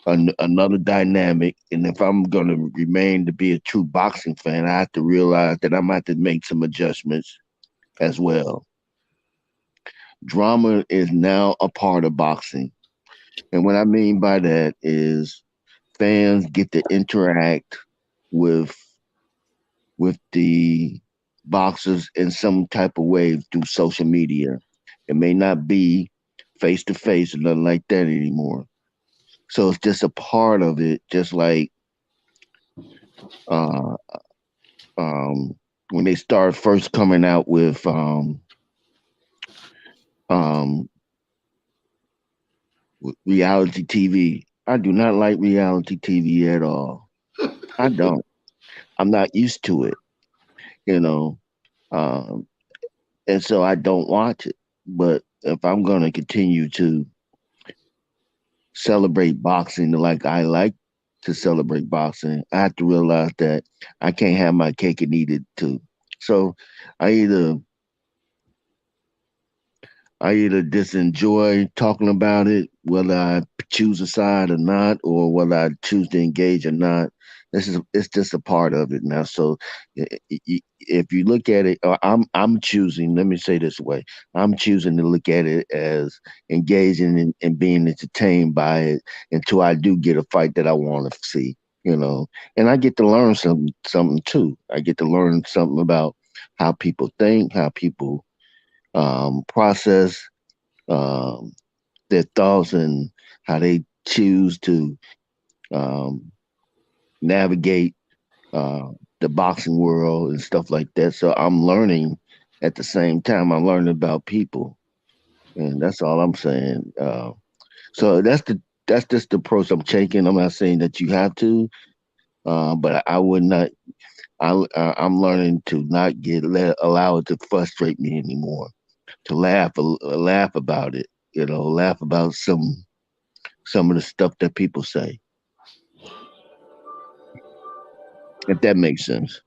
another dynamic, and if I'm going to remain to be a true boxing fan, I have to realize that I'm going to have to make some adjustments as well. Drama is now a part of boxing. And what I mean by that is fans get to interact with the boxers in some type of way through social media. It may not be face to face or nothing like that anymore. So it's just a part of it, just like when they start first coming out with reality TV. I do not like reality TV at all. I don't. I'm not used to it, and so I don't watch it. But if I'm going to continue to celebrate boxing like I like to celebrate boxing, I have to realize that I can't have my cake and eat it too. So I either just enjoy talking about it, whether I choose a side or not, or whether I choose to engage or not. It's just a part of it now. So if you look at it, I'm choosing. Let me say this way: I'm choosing to look at it as engaging and being entertained by it until I do get a fight that I want to see. And I get to learn something too. I get to learn something about how people think, how people process their thoughts, and how they choose to navigate the boxing world and stuff like that. So I'm learning at the same time. I'm learning about people, and that's all I'm saying. So that's just the approach I'm taking. I'm not saying that you have to, but I would not. I'm learning to not allow it to frustrate me anymore. To laugh about it, laugh about some of the stuff that people say. If that makes sense.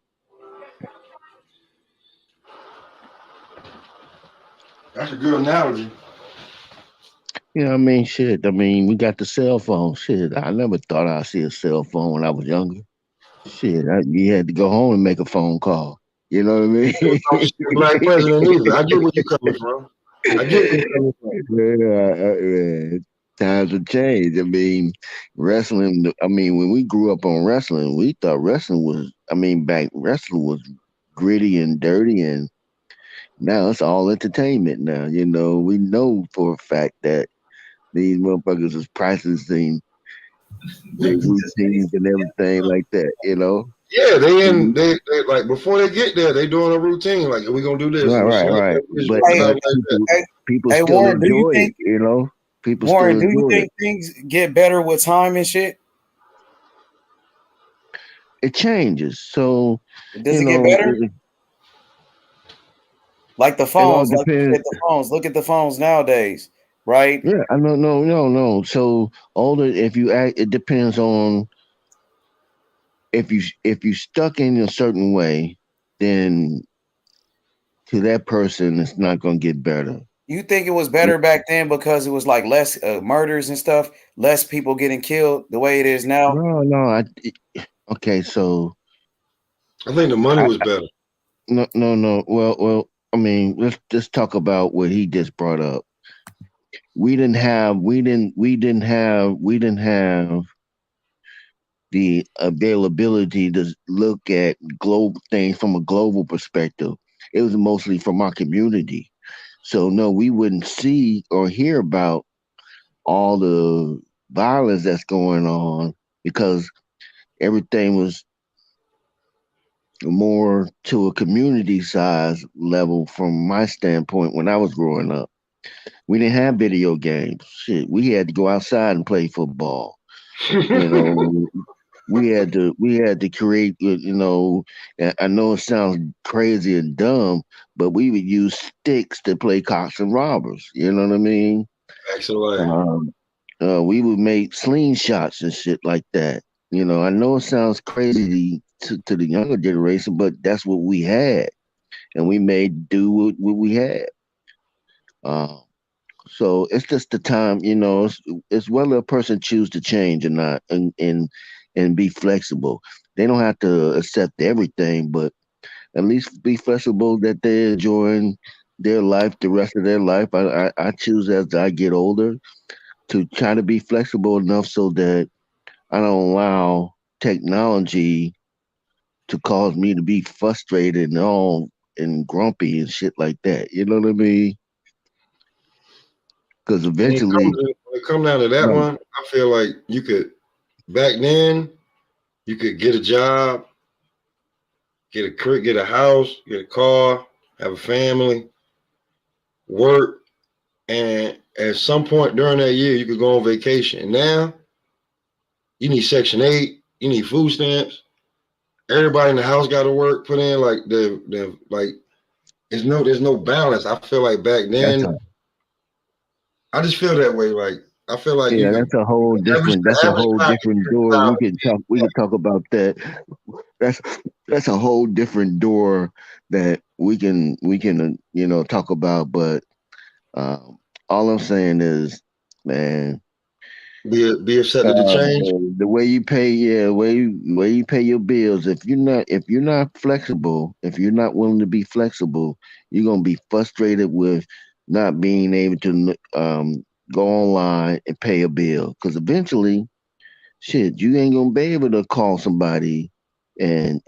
That's a good analogy. I mean, shit. I mean, we got the cell phone. Shit, I never thought I'd see a cell phone when I was younger. Shit, you had to go home and make a phone call. You know what I mean? Black president either. I get where you're coming from. Yeah, times have changed. I mean, wrestling. I mean, when we grew up on wrestling, we thought wrestling was. I mean, back wrestling was gritty and dirty, and now it's all entertainment. Now, we know for a fact that these motherfuckers is practicing their routines and everything like that. Yeah, they like before they get there, they doing a routine. Like we're gonna do this. Right. But people still Warren, enjoy it. People Warren, still do you enjoy think things get better with time and shit? It changes. So does it get better? Like the phones, look at the phones nowadays, right? Yeah, I know, no. So older, if you act, it depends on if you stuck in a certain way, then to that person, it's not going to get better. You think it was better back then because it was like less murders and stuff, less people getting killed the way it is now? No. Okay, so I think the money was better. No. Well. I mean, let's just talk about what he just brought up. We didn't have the availability to look at global things from a global perspective. It was mostly from our community. So no, we wouldn't see or hear about all the violence that's going on because everything was more to a community size level from my standpoint when I was growing up. We didn't have video games. Shit, we had to go outside and play football. You know, we had to create. I know it sounds crazy and dumb, but we would use sticks to play cops and robbers. You know what I mean? Excellent. We would make slingshots and shit like that. I know it sounds crazy to the younger generation, but that's what we had, and we made do with what we had. Uh, so it's just the time, it's whether a person choose to change or not, and be flexible. They don't have to accept everything, but at least be flexible that they're enjoying their life, the rest of their life. I choose as I get older to try to be flexible enough so that I don't allow technology to cause me to be frustrated and all and grumpy and shit like that. You know what I mean? Because eventually, when it comes down to that one, I feel like you could back then you could get a job, get a house, get a car, have a family, work, and at some point during that year you could go on vacation. And now you need Section 8, you need food stamps. Everybody in the house got to work, put in like the like. There's no balance. I feel like back then, I just feel that way. Like I feel like that's a whole different. That's a whole different door. We can talk. We can talk about that. That's a whole different door that we can talk about. But all I'm saying is, man, be accepted to change. The way you pay, way you pay your bills. If you're not flexible, if you're not willing to be flexible, you're gonna be frustrated with not being able to go online and pay a bill. Because eventually, shit, you ain't gonna be able to call somebody and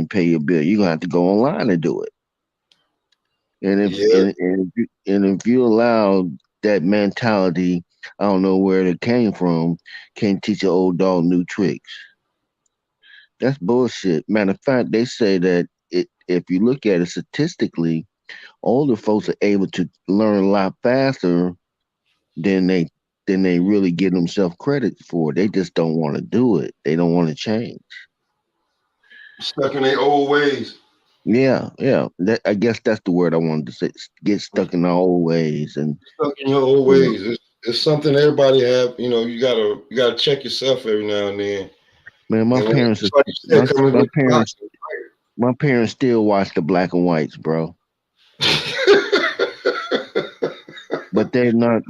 pay your bill. You're gonna have to go online and do it. And if you allow that mentality, I don't know where it came from, can't teach an old dog new tricks. That's bullshit. Matter of fact, they say that if you look at it statistically, older folks are able to learn a lot faster than they really give themselves credit for. They just don't want to do it. They don't want to change. Stuck in their old ways. Yeah. I guess that's the word I wanted to say. Get stuck in our old ways and stuck in your old ways. It's something everybody have. You gotta check yourself every now and then. Man, my parents still watch the black and whites, bro. But they're not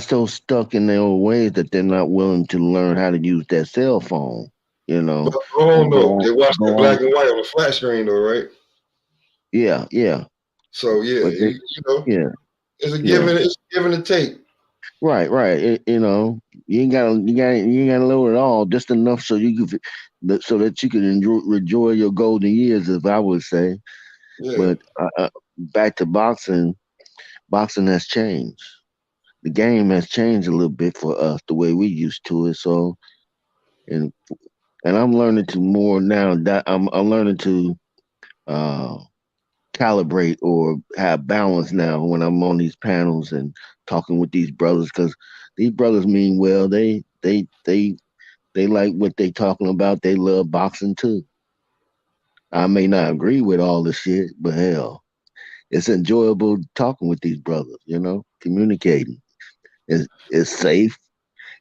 so stuck in their old ways that they're not willing to learn how to use their cell phone. But no, they watch the black and white on the flat screen, though, right? Yeah. So it's a give and take. Right. You ain't gotta load it all, just enough so that you can enjoy your golden years, as I would say. Yeah. But back to boxing. Boxing has changed. The game has changed a little bit for us, the way we used to it. So, and I'm learning to more now. That I'm learning to calibrate or have balance now when I'm on these panels and talking with these brothers, because these brothers mean well. They like what they talking about. They love boxing too. I may not agree with all the shit, but hell, it's enjoyable talking with these brothers. Communicating. It's safe.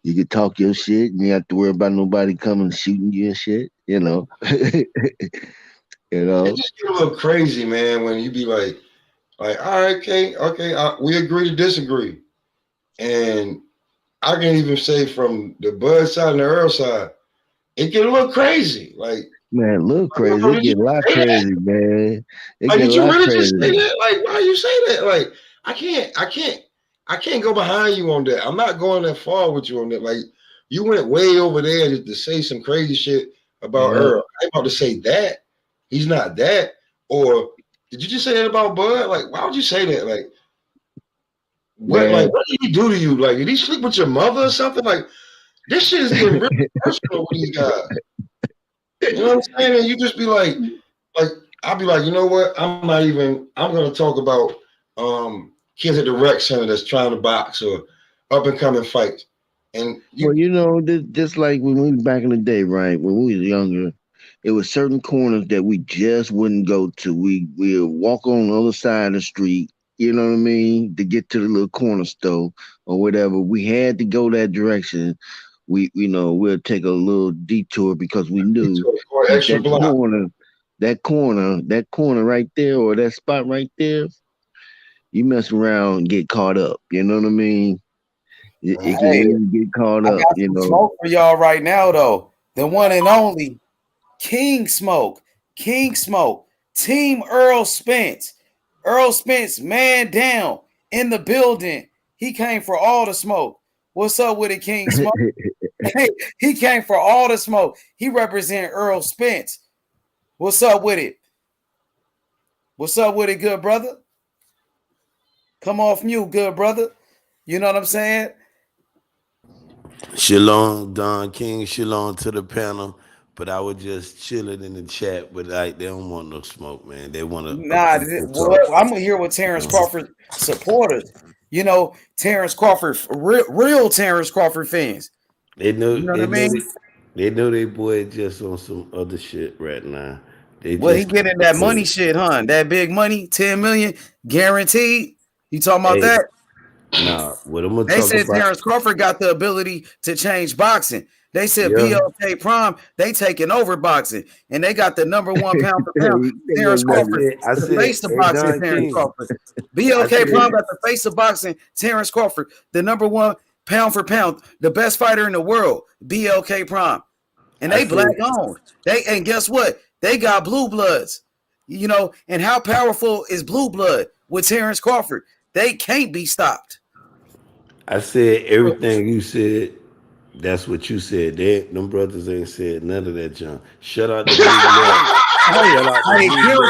You can talk your shit, and you have to worry about nobody coming shooting you and shit. It just get a little crazy, man, when you be like, Like, all right, okay, we agree to disagree. And I can even say from the Bud side and the Earl side, it get a little crazy. Like, man, a little crazy. It get a lot crazy, man. It like, get did a you lot really crazy. just say that? Like, why you say that? Like, I can't go behind you on that. I'm not going that far with you on that. Like, you went way over there to say some crazy shit about Earl. I ain't about to say that. He's not that. Or did you just say that about Bud? Like, why would you say that? Like, what did he do to you? Like, did he sleep with your mother or something? Like, this shit is getting really personal with these guys. You know what I'm saying? And you just be like, I'll be like, you know what? I'm gonna talk about kids at the rec center that's trying to box or up and coming fights. And just like when we was back in the day, right? When we was younger, it was certain corners that we just wouldn't go to. We'd walk on the other side of the street, you know what I mean, to get to the little corner store or whatever. We had to go that direction. We'll take a little detour because we knew that corner right there or that spot right there, you mess around and get caught up. You know what I mean? It can easily get caught up. I got some smoke for y'all right now, though. The one and only King Smoke, Team Errol Spence. Errol Spence, man down in the building. He came for all the smoke. What's up with it, King Smoke? He came for all the smoke. He represents Errol Spence. What's up with it? What's up with it, good brother? Come off mute, good brother. You know what I'm saying? Shalom, Don King. Shalom to the panel. But I was just chilling in the chat, but they don't want no smoke, man. They want to. I'm gonna hear what Terence Crawford supporters. You know, Terence Crawford, real Terence Crawford fans. They know. You know what I mean? They know they boy just on some other shit right now. He getting that money shit, huh? That big money, 10 million guaranteed. You talking about that? Nah, what I'm gonna they talk said about. Terence Crawford got the ability to change boxing. They said BLK Prime, they taking over boxing, and they got the number one pound for pound. Terence Crawford, the face of boxing, Terence Crawford. BLK Prime got the face of boxing, Terence Crawford, the number one pound for pound, the best fighter in the world, BLK Prime. And they black owned. And guess what? They got blue bloods. You know, and how powerful is blue blood with Terence Crawford? They can't be stopped. I said everything you said. That's what you said. Them brothers ain't said none of that junk. Shut out the Terence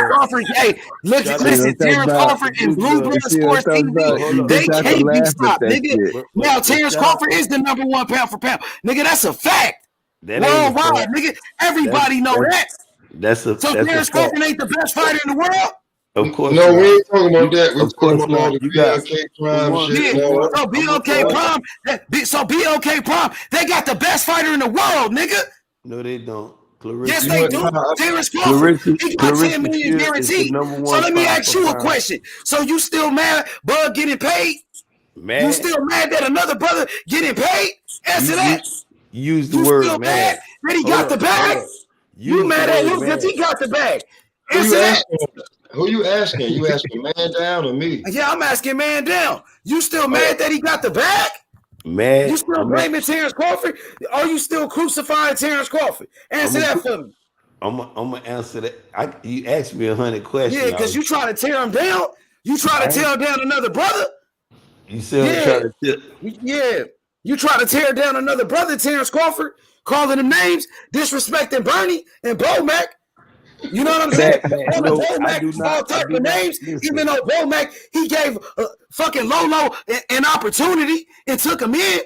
Crawford. Hey, listen, Terence Crawford and Blue Blood Sports TV. They can't be stopped, nigga. Now Terence Crawford is the number one pound for pound, nigga. That's a fact. Worldwide, nigga. Everybody know that. So Terence Crawford ain't the best fighter in the world. Of course. No, we ain't talking about that. We're talking about all the BLK Prime shit. So BLK Prime, BLK Prime, they got the best fighter in the world, nigga. No, they don't. Yes, they do. Terence Crawford, he got 10 million guaranteed. So let me ask you a question. So you still mad Bud getting paid? Mad? You still mad that another brother getting paid? Answer that. You use the word still mad. That he got the bag? You mad at him because he got the bag? Answer that. Who you asking? You asking man down or me? Yeah, I'm asking man down. You still mad that he got the bag? Man, you still blaming Terence Crawford? Are you still crucifying Terence Crawford? Answer that for me. I'm gonna answer that. You asked me 100 questions. Yeah, because you trying to tear him down. You trying to tear down another brother. You still trying to? Yeah, you trying to tear down another brother, Terence Crawford, calling them names, disrespecting Bernie and Bomac. You know what I'm saying? Bomac, all type of names. Even though Bomac, he gave fucking Lolo an opportunity and took him in.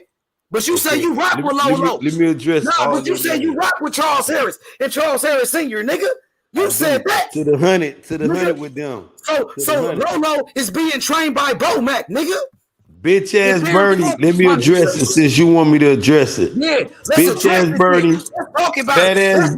But you say you rock with Lolo. Let me address. But you say you rock with Charles Harris and Charles Harris Sr., nigga. You said that. To the 100 with them. So Lolo is being trained by Bomac, nigga. Bitch ass Bernie. Let me address it since you want me to address it. Yeah. Bitch ass Bernie. Fat ass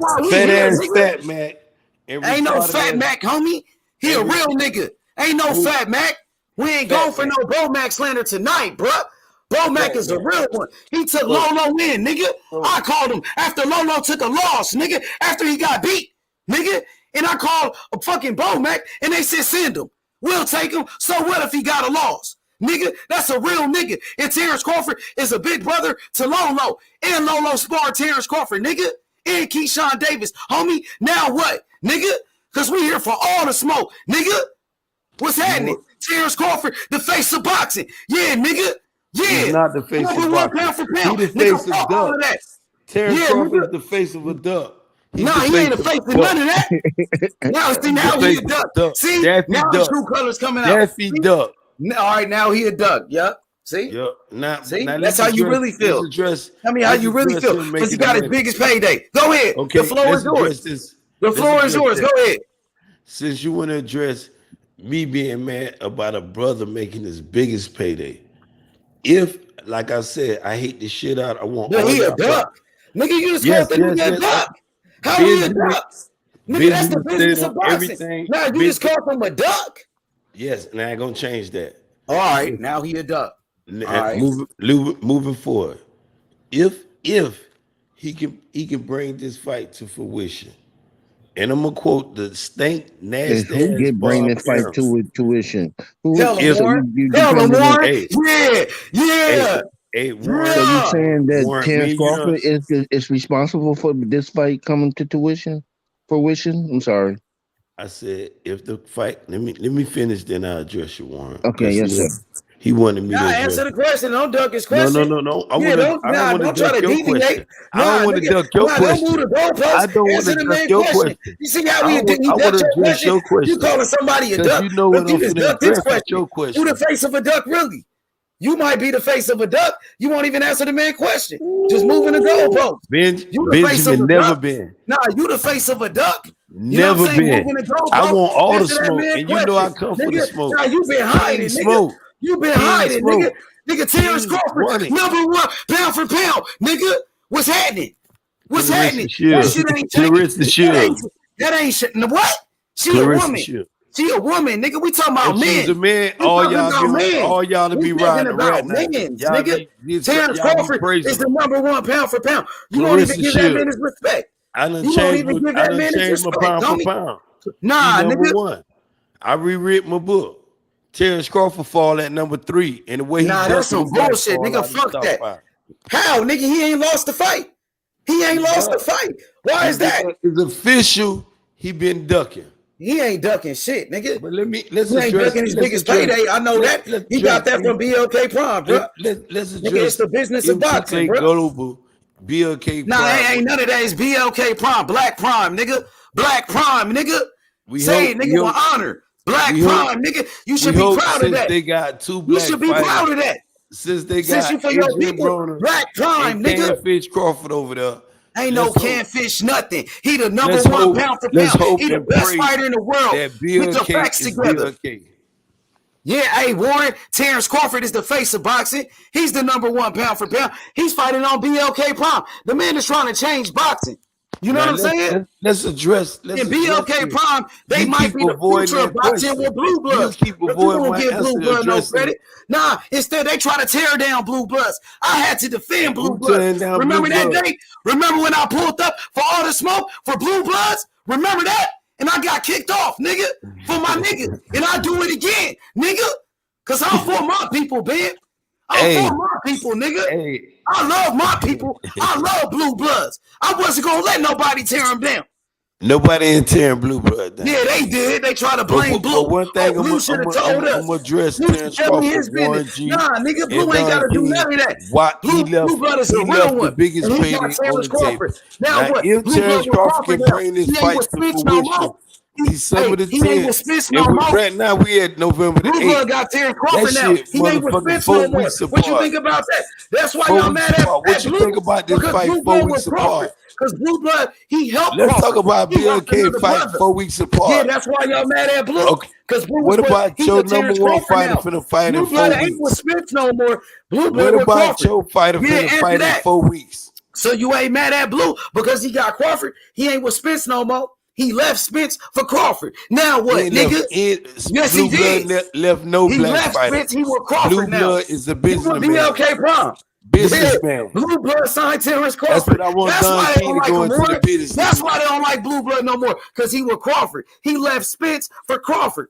Fat Mac. Ain't no Fat Mac, homie. He a real nigga. Ain't no Fat Mac. We ain't going for no Bomac slander tonight, bruh. Bomac is a real one. He took Lolo in, nigga. I called him after Lolo took a loss, nigga. After he got beat, nigga. And I called a fucking Bomac, and they said send him. We'll take him. So what if he got a loss? Nigga, that's a real nigga. And Terence Crawford is a big brother to Lolo. And Lolo sparred Terence Crawford, nigga. And Keyshawn Davis. Homie, now what? Nigga? Because we here for all the smoke. Nigga? What's happening? Terence Crawford, the face of boxing. Yeah, nigga. Yeah. He's not the face of boxing. Pound for pound. He's the face of duck. Terence Crawford is the face of a duck. Nah, he ain't the face of none of that. Now he a duck. See, now the true colors coming out. Daffy Duck. All right, now he a duck. Yep. See? Yep. Now, that's how you really feel. Tell me how you really feel. Because he got his biggest payday. Go ahead. Okay, the floor is yours. The floor is yours. Go ahead. Since you want to address me being mad about a brother making his biggest payday, if, like I said, I hate the shit out, I want all he a duck. Nigga, you just called the nigga a duck. How he a duck? Nigga, that's the business of boxing. Now you just called him a duck? Yes, now I'm gonna change that. All right, now he a duck. Right. Moving forward, if he can bring this fight to fruition, and I'm gonna quote the stank nasty. Who can bring this fight to tuition? Tell him, Warren. Tell him, Warren. Yeah. Hey, Warren. So you saying that Terence Crawford is responsible for this fight coming to fruition? I'm sorry. I said, if the fight, let me finish, then I'll address you, Warren. Okay, yes, sir. He wanted me to answer the question. Don't duck his question. No. I don't try to deviate. I don't want to duck your question. I don't want to duck your question. You see how he ducked your question? You calling somebody a duck? You know what I'm just ducked his question. You the face of a duck, really? You might be the face of a duck. You won't even answer the man question. Just moving the goalpost. Benjamin never been. Nah, you the face of a duck. Never been. I want all the smoke, and you know I come for the smoke. Nah, you been hiding, nigga. You been hiding, nigga. Nigga, Terence Crawford, number one, pound for pound, nigga. What's happening? What's happening? That shit ain't changing. That ain't shit. What? She a woman. She a woman, nigga. We talking about men. She's a man. All y'all to be riding around now. Nigga. Terence Crawford is the number one pound for pound. You won't even give that man his respect. I done changed my pound for pound. Nah, nigga. One. I reread my book. Terence Crawford fall at number 3. And the way that's some bullshit, nigga. Fuck that. How, nigga? He ain't lost the fight. He ain't lost the fight. Why is that? It's official. He been ducking. He ain't ducking shit, nigga. But he ain't ducking his biggest payday. I know that. He got that from BLK Prime, bro. Let's address. Nigga, it's the business of boxing, bro. Global, BLK Prime. Nah, ain't none of that. It's BLK Prime, Black Prime, nigga. Black Prime, nigga. Say it, nigga, with honor. Black Prime, nigga. You should be proud of that. They got 2 black. You should be proud of that. Since they got you for your people, Black Prime, nigga. Fish Crawford over there. Ain't no can't fish nothing. He the number one pound for pound. He the best fighter in the world. With the facts together. Yeah, hey, Warren, Terence Crawford is the face of boxing. He's the number one pound for pound. He's fighting on BLK Prime. The man is trying to change boxing. You know what I'm saying? Let's address. In BLK Prime, they might be the future of boxing with Blue Bloods. But you don't give Blue Blood no credit. Nah, instead they try to tear down Blue Bloods. I had to defend Blue Bloods. Remember that day? Remember when I pulled up for all the smoke for Blue Bloods? Remember that? And I got kicked off, nigga, for my nigga. And I do it again, nigga. Because I'm for my people, Ben. I'm for my people, nigga. I love my people. I love Blue Bloods. I wasn't going to let nobody tear them down. Nobody ain't tearing Blue Blood down. Yeah, they did. They try to blame Blue. But one thing Blue should have told us. I'm going to address Terence Crawford, Warren G. Nah, nigga, Blue ain't got to do none of that. Blue Blood is the real one. The biggest payday on the table. Now what? If Terence Crawford can bring this fight to fruition, he's some of the 10. Right now, we at November the 8th. Blue Blood got Terence Crawford now. He ain't with Spence no more. What you think about that? That's why y'all mad at What you think about this fight 4 weeks apart? Because Blue Blood, he helped. Let's talk about BLK fight 4 weeks apart. Yeah, that's why y'all mad at Blue. Okay. What about your number one fighter for the fight in 4 weeks? Blue Blood ain't with Spence no more. Blue Blood what about your fighter for the fight in 4 weeks? So you ain't mad at Blue because he got Crawford. He ain't with Spence no more. He left Spence for Crawford. Now what, nigga? Yes, he did. Left no black fighter. Spence, he with Crawford Blue now. Blood is a businessman. BLK Prime. Businessman. Blue Blood signed Terence Crawford. That's what I want. That's why they don't like him more. That's why they don't like Blue Blood no more. Because he with Crawford. He left Spence for Crawford.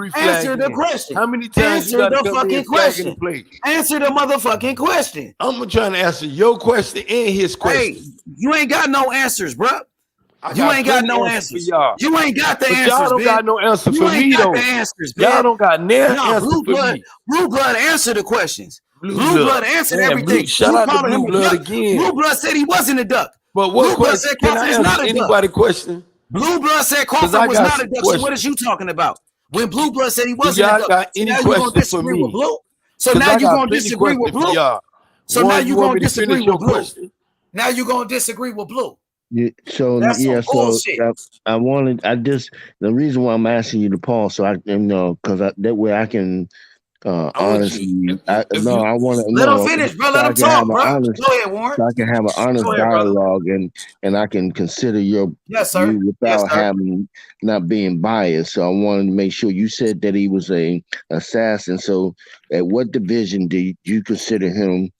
referee flag Answer the in? question. How many times you got to come in flagging the play? Answer the motherfucking question. I'm trying to answer your question and his question. Hey, you ain't got no answers, bro. You ain't got no answers. You ain't got the answers, y'all don't got no answer for me, though. You ain't got the answers, Y'all don't got no answer Blue for blood, me. Blue blood answered the questions. Blue blood answered Damn, everything. Shout out to calling him Blue a blood duck. again. Blue blood said he wasn't a duck. But what Blue blood question? said Can Crawford I is answer not a duck. anybody question? Blue blood said Crawford was not a duck. So what is you talking about? When Blue blood said he wasn't a y'all duck. got So any now you gonna question for disagree me? with Blue? So 'Cause now I you got gonna plenty disagree with questions for Blue? y'all. So Warren, now you you want gonna me to disagree finish your with Blue? question? Now you gonna disagree with Blue? So That's some bullshit. The reason why I'm asking you to pause, so I because that way I can honestly, I want to Let him know finish, bro. so Let I him can have talk, an bro. honest, Go ahead, Warren. so I can have an honest Go ahead, brother. dialogue and I can consider you without having not being biased. So I wanted to make sure you said that he was a assassin. So at what division do you consider him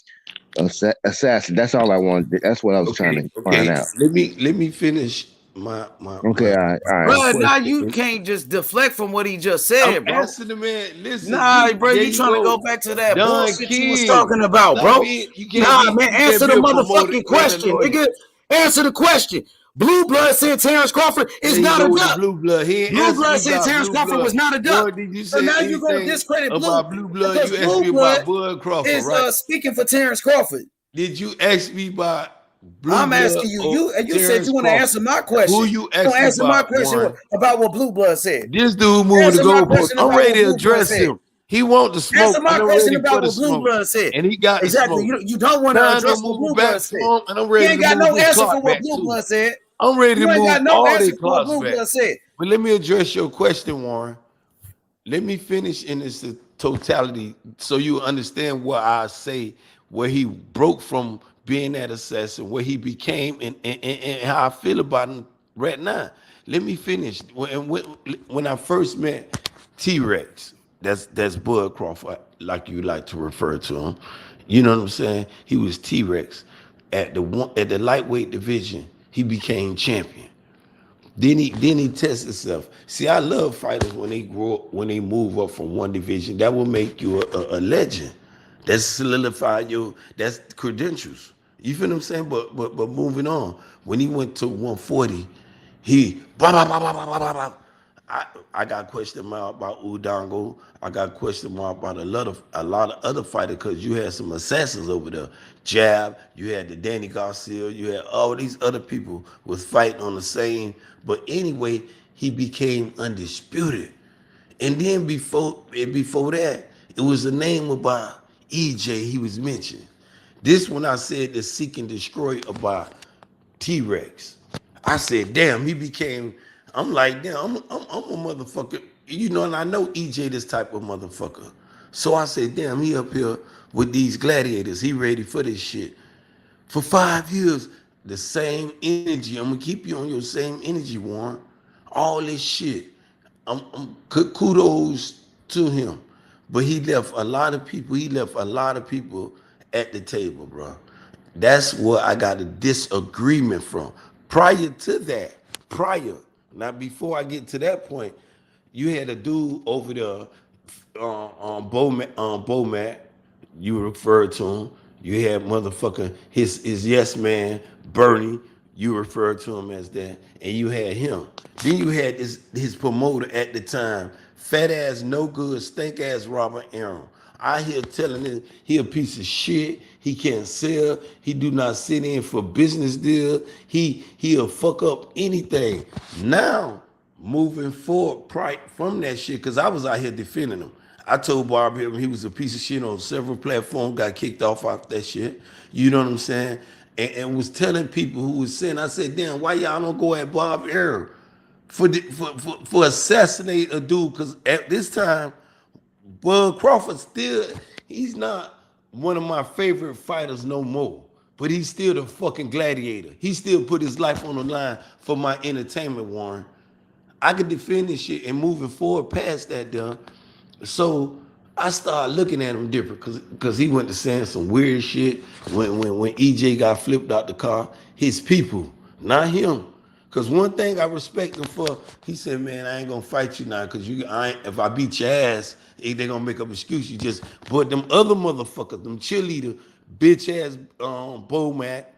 assassin? That's all I wanted. That's what I was trying to find out. Let me finish my Okay, all right. Bro, now you can't just deflect from what he just said, I'm bro. asking the man. Listen, Bro, there you trying to go back to that Don bullshit you was King. talking about, Stop bro. being, you can't Man, answer be the a promoter motherfucking and a question, lawyer. nigga. Answer the question. Blue blood said Terence Crawford is There you not go a with the duck. blue blood. He ain't Blue answer blood me said about Terence blue Crawford blood. was not a duck. Boy, did you So say now you're gonna anything discredit Blue about blue blood? because You asked Blue me blood about Bud Crawford, is right? speaking for Terence Crawford. Did you ask me about blue I'm blood asking you. You said Terrence you want to Crawford? answer my question. Who you You asked don't me answer my about, question Warren? about what Blue blood said. This dude moving the Answer my goalpost. question I'm about ready what to Blue blood address said. him. He want the smoke, Answer my and I'm question ready for about the what Blue smoke. blood said. And he got the Exactly. smoke. You don't want to Time to address what move Blue back blood said. some, and I'm You ready ain't to got move no this answer for clock what back Blue too. blood said. I'm ready to You ain't move got no all answer their for what clocks Blue back. blood said. But let me address your question, Warren. Let me finish in its totality so you understand what I say, where he broke from being that assassin, where he became, and how I feel about him right now. Let me finish. When I first met T-Rex, that's Bud Crawford, like you like to refer to him. You know what I'm saying? He was T-Rex. At the lightweight division, he became champion. Then he tests himself. See, I love fighters when they grow up, when they move up from one division. That will make you a legend. That's solidify that's credentials. You feel what I'm saying? But moving on. When he went to 140, he blah blah blah blah blah blah blah. I got question mark about Udango. I got question mark about a lot of other fighters because you had some assassins over there. Jab, you had the Danny Garcia, you had all these other people was fighting on the same. But anyway, he became undisputed. And then before that, it was a name about EJ he was mentioned. This when I said the seek and destroy about T-Rex. I said, damn, he became, I'm like, damn, I'm a motherfucker. You know, and I know EJ this type of motherfucker. So I said, damn, he up here with these gladiators. He ready for this shit. For 5 years, the same energy. I'm gonna keep you on your same energy, Warren. All this shit. Kudos to him. But he left a lot of people, at the table, bro. That's where I got a disagreement from. Prior to that, now before I get to that point, you had a dude over there, Bomac, you referred to him. You had motherfucker, his yes man, Bernie, you referred to him as that, and you had him. Then you had his promoter at the time, fat ass, no good, stink ass Robert Aaron. I hear telling him he a piece of shit. He can't sell. He do not sit in for business deal. He'll fuck up anything. Now, moving forward from that shit, because I was out here defending him. I told Bob here he was a piece of shit on several platforms, got kicked off that shit. You know what I'm saying? And was telling people who was saying, I said, damn, why y'all don't go at Bob Arum for assassinate a dude? Because at this time, Bud Crawford he's not one of my favorite fighters no more. But he's still the fucking gladiator. He still put his life on the line for my entertainment, Warren. I could defend this shit and moving forward past that, done. So I started looking at him different because he went to saying some weird shit when EJ got flipped out the car. His people, not him. Because one thing I respect him for, he said, man, I ain't gonna fight you now because if I beat your ass, they gonna make up an excuse. But them other motherfuckers, them cheerleader, bitch ass Bo Mac,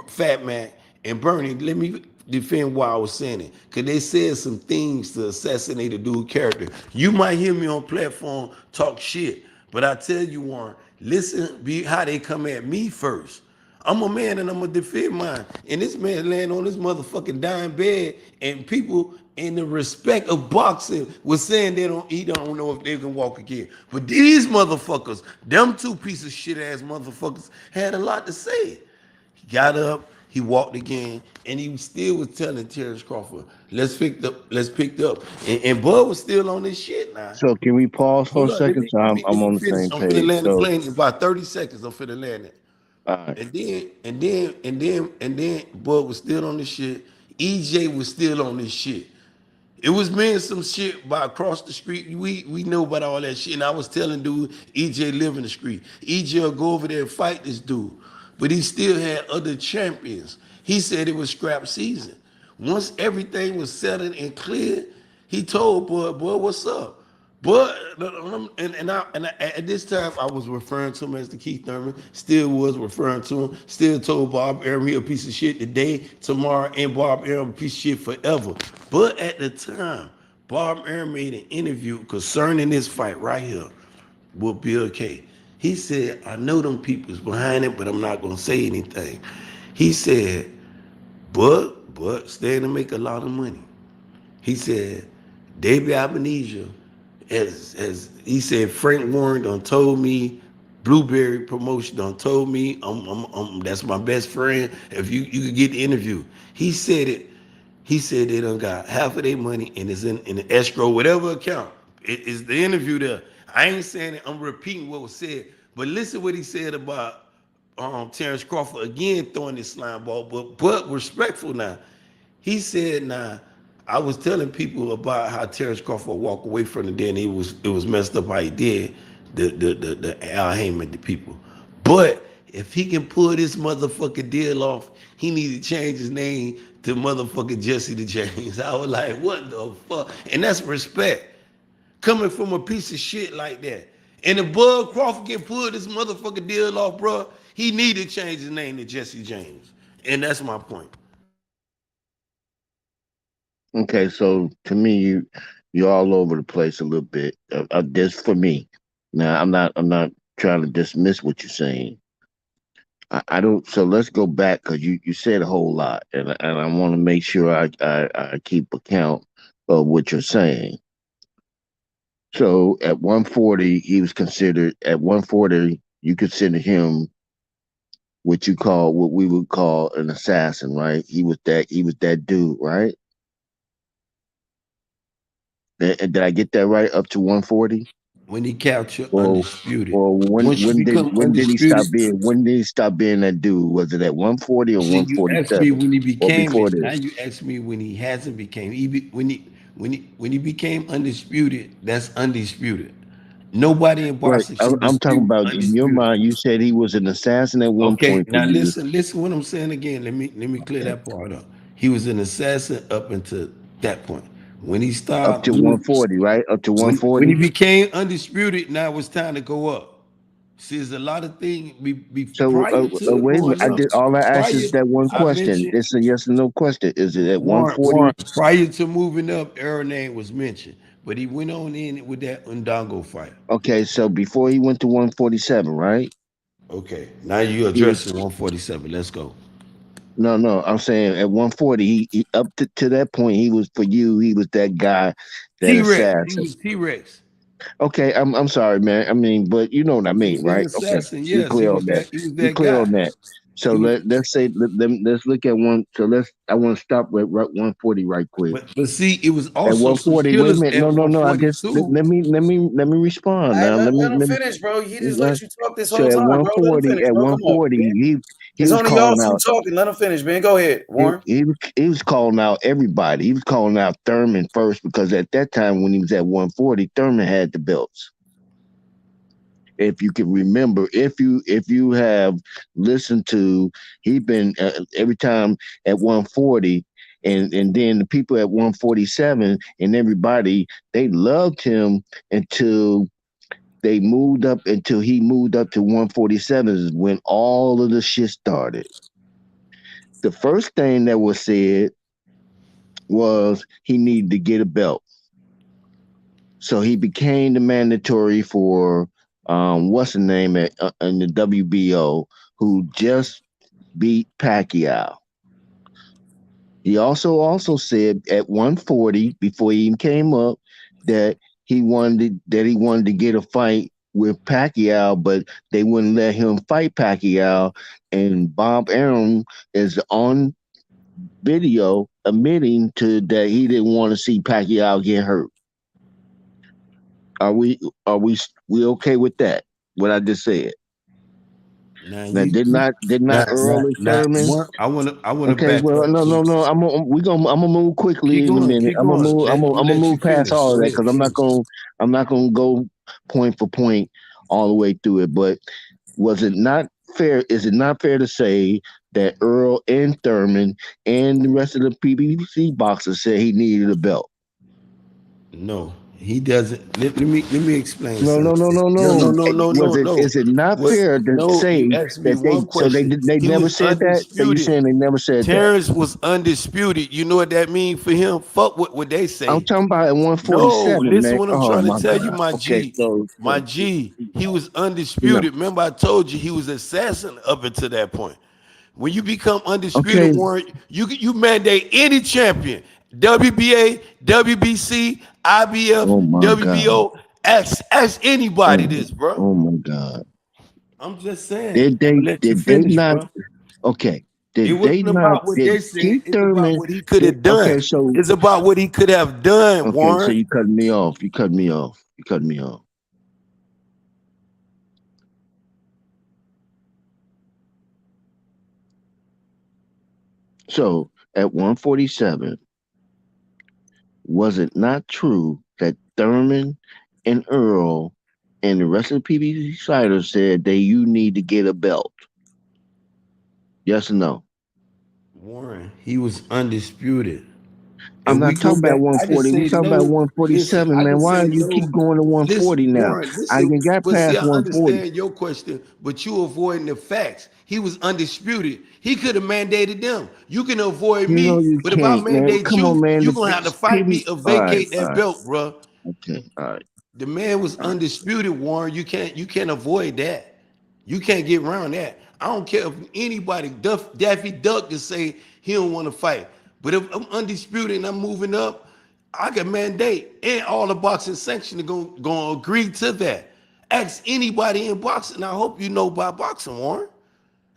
Fat Mac, and Bernie, let me defend why I was saying it. Because they said some things to assassinate a dude's character. You might hear me on platform talk shit, but I tell you, Warren, listen how they come at me first. I'm a man and I'm gonna defend mine. And this man laying on this motherfucking dying bed, and people in the respect of boxing was saying they don't know if they can walk again. But these motherfuckers, them two piece of shit ass motherfuckers, had a lot to say. He got up, he walked again, and he still was telling Terence Crawford, let's pick up. And Bud was still on this shit now. So can we pause for Hold a up, let second? me, So let I'm me, let me on the finish. same I'm finna page. land the So plane in about 30 seconds. I'm finna land it. all right. And then Bud was still on this shit. EJ was still on this shit. It was me and some shit by across the street. We know about all that shit. And I was telling dude, EJ live in the street. EJ will go over there and fight this dude. But he still had other champions. He said it was scrap season. Once everything was settled and clear, he told boy, what's up? But at this time I was referring to him as the Keith Thurman. Still was referring to him. Still told Bob Arum he a piece of shit today, tomorrow, and Bob Arum a piece of shit forever. But at the time, Bob Arum made an interview concerning this fight right here with Bill K. He said, "I know them people's behind it, but I'm not gonna say anything." He said, "But stand to make a lot of monny." He said, David Albanese, as he said, Frank Warren done told me, Blueberry Promotion done told me, that's my best friend. If you could get the interview, he said it. He said they done got half of their money and it's in the escrow, whatever account. It is the interview there. I ain't saying it. I'm repeating what was said. But listen what he said about Terence Crawford again throwing this slime ball, but respectful now. He said, "Nah, I was telling people about how Terence Crawford walked away from the den. It was messed up how he did the Al Heyman, the people. But if he can pull this motherfucking deal off, he need to change his name to motherfucking Jesse the James." I was like, what the fuck? And that's respect coming from a piece of shit like that. And if Bud Crawford can pull this motherfucking deal off, bro, he need to change his name to Jesse James. And that's my point. Okay, so to me, you're all over the place a little bit. This for me. Now, I'm not trying to dismiss what you're saying. I don't. So let's go back because you said a whole lot, and I want to make sure I keep account of what you're saying. So at 140, he was considered at 140. You consider him what we would call an assassin, right? He was that dude, right? Did I get that right? Up to 140? When he captured Or undisputed. or Once you become when did he undisputed, stop being that dude? Was it at 140 or see, you asked me 147 when he or became before it. Now this? you ask me when he hasn't became. When he became undisputed, that's undisputed. Nobody in Right. boxing I'm, should I'm talking dispute about in your undisputed. mind. You said he was an assassin at one Okay, point for now you, listen what I'm saying again. Let me clear that part up. He was an assassin up until that point. When he up started to doing 140, right? Up to when he 140. became undisputed, now it's time to go up. See, there's a lot of things So prior to wait a minute. going up. All I asked is Prior, that one I question. mentioned It's a yes or no question. Is it at Warren. 140? Prior to moving up, Errol name was mentioned, but he went on in with that Undongo fight. Okay, so before he went to 147, right? Okay, now you He was addressing 147. Let's go. no. I'm saying at 140, he up to that point, he was for you. He was that guy, that T-Rex. He assassin. was T-Rex. Okay, I'm sorry, man. I mean, but you know what I He mean, was an right? Okay, assassin. we Yes, he clear was on that. that. He was We that clear guy. on that. So He was, let's say let's look at one. So I want to stop at 140 right quick. but see, it was At also some 140, wait a killers minute. at No. I just 142. let me respond now. Let him finish, bro. He just let you talk this So whole at time, bro. Let him 140, finish, bro. Come on, man. he It's was only y'all calling two out. talking. Let him finish, man. Go ahead, Warren. He was calling out everybody. He was calling out Thurman first because at that time when he was at 140, Thurman had the belts. If you can remember, if you have listened to, he been every time at 140, and then the people at 147 and everybody, they loved him until he moved up to 147 is when all of the shit started. The first thing that was said was he needed to get a belt. So he became the mandatory for what's the name in the WBO, who just beat Pacquiao. He also said at 140, before he even came up, that he wanted to get a fight with Pacquiao, but they wouldn't let him fight Pacquiao. And Bob Arum is on video admitting to that he didn't want to see Pacquiao get hurt. Are we okay with that? What I just said. Now did not Earl and Thurman? I want to Okay, back well, up. no. I'm gonna move quickly in a minute. I'm gonna move past all of that because I'm not gonna go point for point all the way through it. But was it not fair? Is it not fair to say that Earl and Thurman and the rest of the PBC boxers said he needed a belt? No, he doesn't. Let me explain. No. Is it not fair to say that they never said that? So you saying they never said Terrence was undisputed. You know what that means for him? Fuck what they say. I'm talking about at 147. No, listen man. what I'm trying to tell you, my G. My G, he was undisputed. Remember, I told you he was assassin up until that point. When you become undisputed, Warren, you mandate any champion. WBA, WBC, IBF, WBO. Ask anybody this, bro. Oh my God. I'm just saying. Did they not? Bro. Okay. It wasn't about what they said. It's about what he could have done. Okay, so it's about what he could have done, okay, Warren. So you cut me off. So at 147, was it not true that Thurman and Earl and the rest of the PBC fighters said that you need to get a belt? Yes or no? Warren, he was undisputed. I'm not talking about 140. We're talking about 147, man. Why do you keep going to 140 now? I got past 140. I understand your question, but you avoiding the facts. He was undisputed. He could have mandated them. You can avoid me, but if I mandate you're going to have to fight me or vacate that belt, bro. Okay, all right. The man was undisputed, Warren. You can't avoid that. You can't get around that. I don't care if anybody, Daffy Duck, can say he don't want to fight. But if I'm undisputed and I'm moving up, I can mandate, and all the boxing sanctions are going to agree to that. Ask anybody in boxing. I hope you know about boxing, Warren.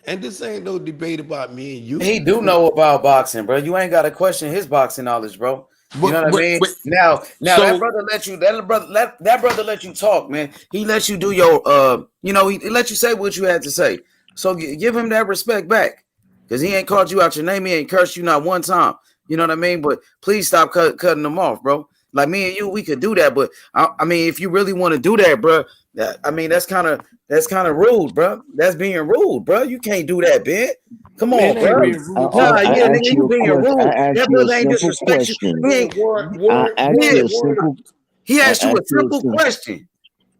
And this ain't no debate about me and you. He do know about boxing, bro. You ain't got to question his boxing knowledge, bro. You know what I mean? Now that brother let you talk, man. He let you do your he let you say what you had to say. So give him that respect back. Because he ain't called you out your name, he ain't cursed you not one time. You know what I mean? But please stop cutting them off, bro. Like me and you, we could do that, but I mean, if you really want to do that, bro, that's kind of rude, bro. That's being rude, bro. You can't do that, Ben. Come on, bro. Nigga, you being rude. That brother ain't disrespect you. He asked you a simple question.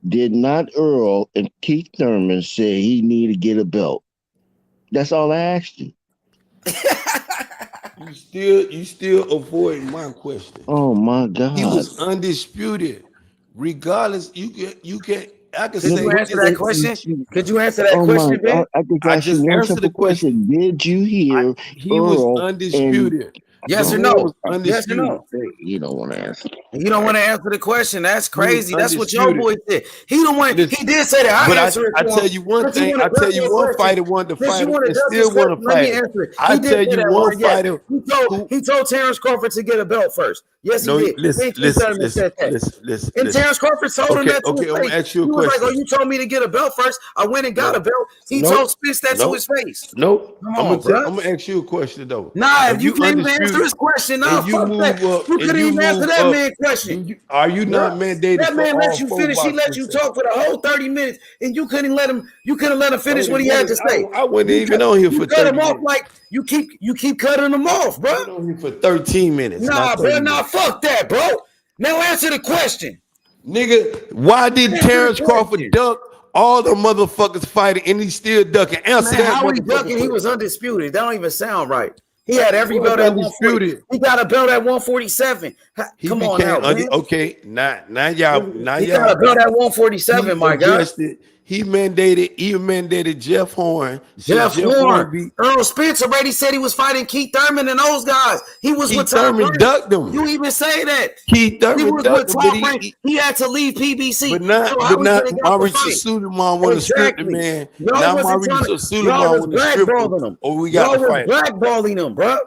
Did not Earl and Keith Thurman say he needed to get a belt? That's all I asked you. You still avoid my question. Oh my God. He was undisputed. Regardless, you can I can say. Could you answer that question? Could you answer that question, Ben? I just answered the question. Did you hear he was undisputed? Yes or no? Yes or no? You don't want to answer. You don't want to answer the question. That's crazy. That's what your boy said. He don't want. He did say that. I tell you one thing. I tell you one fighter wanted to fight and still want to fight. I tell you one fighter. He told Terence Crawford to get a belt first. Yes, he did. Listen. And Terence Crawford told him that. Okay, I'm gonna ask you a question. He was like, "Oh, you told me to get a belt first. I went and got a belt." He told Spence that to his face. Nope. I'm gonna ask you a question though. Nah, if you can't even answer this question, no, you couldn't even answer that man's question. Are you not mandated? That man let you finish. He let you talk for the whole 30 minutes, and you couldn't let him. You couldn't let him finish what he had to say. I wasn't even on here for 30 minutes. Cut him off like you keep cutting him off, bro. I was on here for 13 minutes. Nah, bro. Nah, fuck that, bro. Now answer the question, nigga. Why did Terence Crawford duck all the motherfuckers fighting and he's still ducking? Answer that. How he ducking? He was undisputed. That don't even sound right. He had every belt at 140. undisputed. He got a belt at 147. Come on now, man. Okay. Now y'all. He got a belt at 147, my guy. He mandated Jeff Horn. Jeff Horn. Errol Spence already said he was fighting Keith Thurman and those guys. He was Keith with Tom Thurman ducked him. You even say that. Keith Thurman ducked him, but he had to leave PBC. But not Mauricio Suleiman want to strip the man. Now Mauricio Suleiman want to strip him. Or we got to fight. Blackballing him, bro.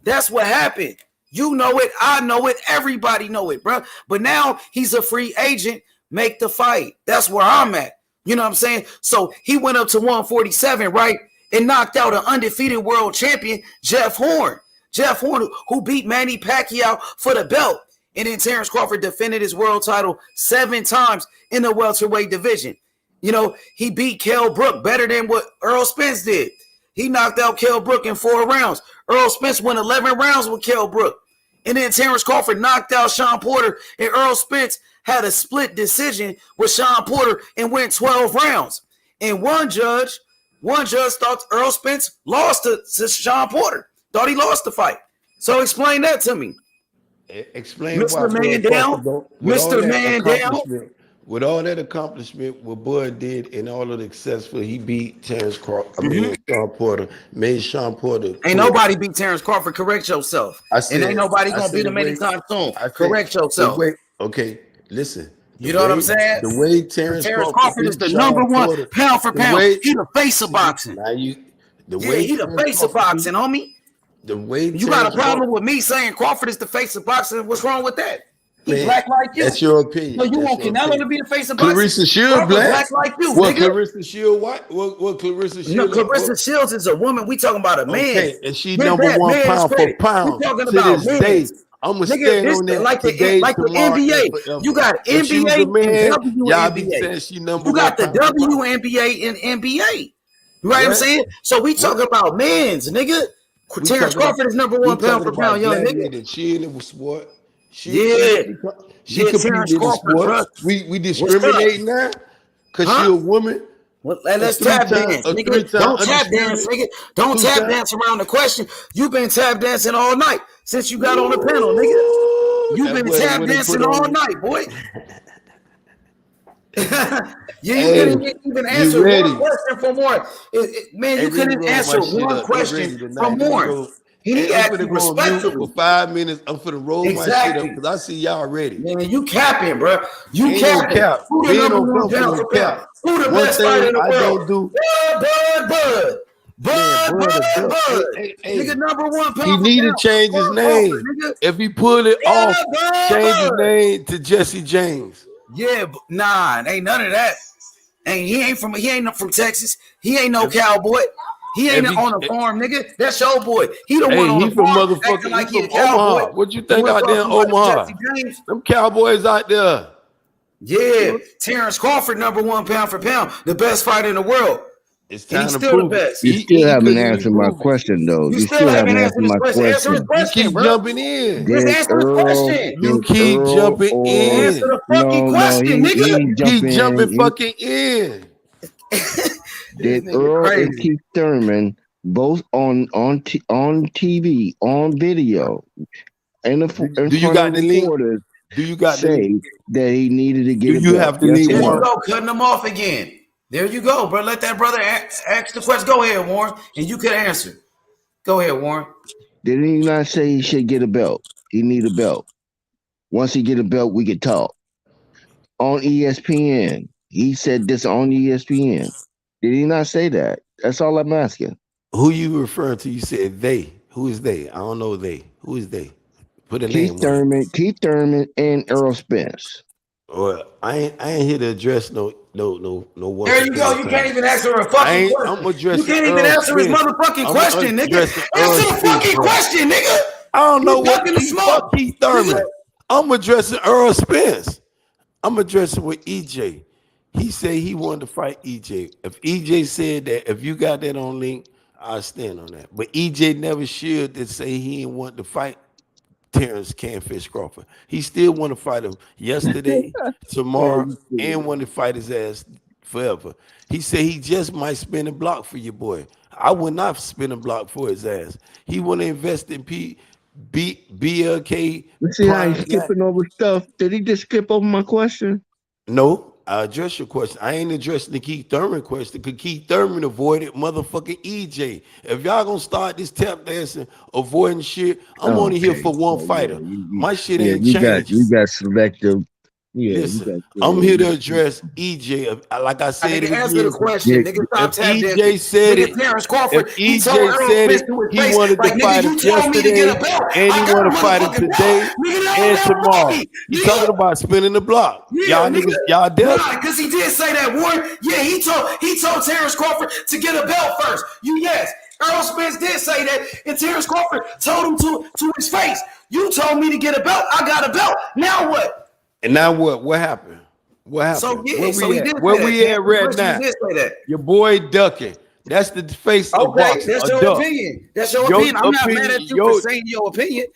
That's what happened. You know it. I know it. Everybody know it, bro. But now he's a free agent. Make the fight. That's where I'm at. You know what I'm saying? So he went up to 147, right? And knocked out an undefeated world champion, Jeff Horn. Jeff Horn, who beat Manny Pacquiao for the belt. And then Terence Crawford defended his world title 7 times in the welterweight division. You know, he beat Kell Brook better than what Errol Spence did. He knocked out Kell Brook in 4 rounds. Errol Spence won 11 rounds with Kell Brook. And then Terence Crawford knocked out Sean Porter, and Errol Spence had a split decision with Sean Porter and went 12 rounds. And one judge thought Errol Spence lost to Sean Porter. Thought he lost the fight. So explain that to me. Explain Mr. Man down. Mr. Man down. With all that accomplishment, what Bud did and all of the successful, he beat Terence Crawford, Sean Porter, made Sean Porter. Ain't nobody beat Terence Crawford. Correct yourself. And ain't nobody gonna beat him anytime soon. Correct yourself. Okay, listen. You know what I'm saying? The way Terence Crawford is the number one pound for pound. He the face of boxing. He the face of boxing, homie. The way you got a problem with me saying Crawford is the face of boxing? What's wrong with that? He's Man, black like you. That's your opinion. So you want Canelo to be the face of boxing? Clarissa Shields black like you. What Clarissa Shields? What Clarissa Shields? No, Clarissa Shields is a woman. We talking about a man. Okay, and she number one pound for pound to this day. I'm gonna stand on that like today, the NBA. You got NBA and WNBA. Y'all be saying she number you got one the WNBA and NBA. You right? I'm saying. So we talking about men's, nigga. Terence Crawford is number one pound for pound, young nigga. Cheating was sport. She Terence Crawford, bro. We discriminate now because she a woman. Well, let's tap dance, nigga. Don't tap dance, nigga. Don't tap dance around the question. You've been tap dancing all night since you got on the panel, nigga. You've been tap dancing all night, boy. You couldn't even answer one question for more. Man, you couldn't answer one question for more. He need to respect for 5 minutes. I'm finna roll my shit up because I see y'all ready. Man, you capping, bro. You capping. Who the number one pound for pound? Who the best fighter in the world? Bud. Nigga, number one pound. He need to change his name. If he pull it off, change his name to Jesse James. Yeah, nah, ain't none of that. And he ain't from Texas. He ain't no cowboy. He ain't on a farm, nigga. That's your boy. He the one on the farm. Motherfucker. Like he a Omaha. cowboy. What you think out there in Omaha? Them Cowboys out there. Yeah, Terence Crawford, number one pound for pound, the best fighter in the world. It's time to prove the best. You still haven't answered my question, though. You still haven't answered my question. Answer his question, you keep jumping in. Just answer the question. You keep jumping in. Answer the fucking question, nigga. Keep jumping fucking in. Did Earl and Keith Thurman both on TV, on video, and do you got the link? Do you got say that he needed to get? Do you have to leave? There you go, cutting them off again. There you go, bro. Let that brother ask the question. Go ahead, Warren, and you can answer. Go ahead, Warren. Didn't he not say he should get a belt? He need a belt. Once he get a belt, we can talk. On ESPN, he said this on ESPN. Did he not say that? That's all I'm asking. Who you referring to? You said they. Who is they? I don't know they. Who is they? Put a name. Keith Thurman, and Errol Spence. Well, I ain't here to address no one. There you go. You can't even answer a fucking question. I'm addressing. You can't even answer his motherfucking question, nigga. Answer the fucking question, nigga. I don't know what Keith Thurman. I'm addressing Errol Spence. I'm addressing with EJ. He said he wanted to fight EJ. If EJ said that, if you got that on link, I'll stand on that. But EJ never should to say he didn't want to fight Terence Canfish Crawford. He still want to fight him yesterday, tomorrow, and want to fight his ass forever. He said he just might spin a block for your boy. I would not spin a block for his ass. He want to invest in BLK You see how he's Prime. skipping over stuff? Did he just skip over my question? No, I addressed your question. I ain't addressing the Keith Thurman question because Keith Thurman avoided motherfucking EJ. If y'all gonna start this tap dancing, avoiding shit, I'm only here for one fighter. My shit ain't you changing. got selective. Yeah, Listen, I'm here to address EJ. Like I said, nigga, answer the question. Nigga, stop if tap EJ dancing. said Nigga, it, Terence Crawford, if he told EJ Errol said Spence it, to his he face, wanted like, to nigga, fight you him told me to get yesterday, a belt. and he I got want a to fight him motherfucking today belt. Nigga, that and was that tomorrow. right. You talking about spinning the block? Yeah, Y'all nigga. niggas, y'all deaf? Nah, because he did say that, Warren. Yeah, he told Terence Crawford to get a belt first. Yes. Errol Spence did say that, and Terence Crawford told him to his face. You told me to get a belt. I got a belt. Now what? And now what? What happened? What happened? So yeah, Where so we he at? did Where say that. we To at answer the right question, he now? did say that. Your boy ducking. That's the face of Okay, boxing. that's A your duck. opinion. That's your opinion. I'm not mad at you for saying your opinion.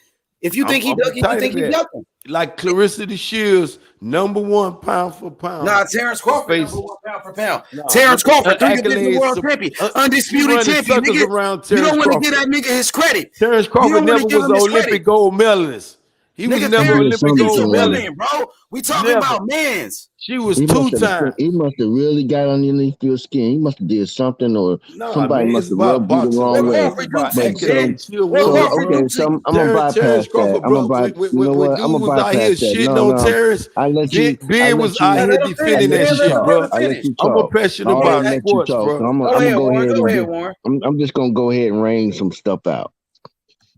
If you think he I'm ducking, you tight think of he that. ducking. Like Clarissa the Shields, #1 pound for pound. Nah, Terence Crawford face. #1 pound for pound. Nah, Terence Crawford, her 3-division world accolades. champion, She undisputed running champion, circles nigga. around You Terence don't want to give Crawford. that nigga his credit. Terence You Crawford don't want never to give was him an his credit. Olympic gold medalist. He was Nigga, never Terence Olympic is gold a medalist. woman, bro. We talking Never. about mans. She was He must have 2-time. really got underneath your skin. He must have did something, or Nah, somebody man, must it's have about rubbed you the boxing, wrong What bro. way. It's Crawford do about to you, But then? accolades. She a What woman, Crawford bro. do okay, to so you? I'm gonna Terence bypass that. Crawford, bro. When, You know when what? I'm dude gonna was out here bypass that. shitting No, on no. Terrence, I let you. Ben was out Hey, here let him finish, defending that man. Let the shit, brother bro. I let finish. you I'm a talk. passionate I about already let you sports, talk. So bro. I'm Go gonna ahead, go Warren. ahead Go and ahead, Warren. I'm just gonna go ahead and rain some stuff out.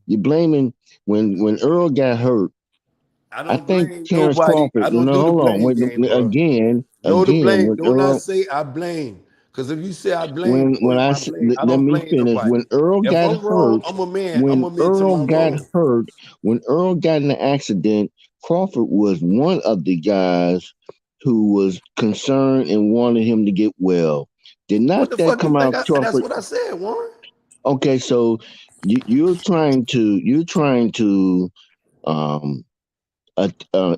You're blaming when Earl got hurt. I I don't think blame Terrence nobody. Crawford. I don't No, do the hold on. blame Wait, game, bro. No, the blame. when Do not Earl say I blame. Because if you say I blame, when boy, I my blame. I let don't me blame finish. nobody. When Earl If got I'm wrong, hurt, I'm a man. I'm when a man to Earl my got wrong. hurt, when Earl got in the accident, Crawford was one of the guys who was concerned and wanted him to get well. Did What not the that fuck is come that? out, That's Crawford? what I said, Warren. Okay, so you're trying to um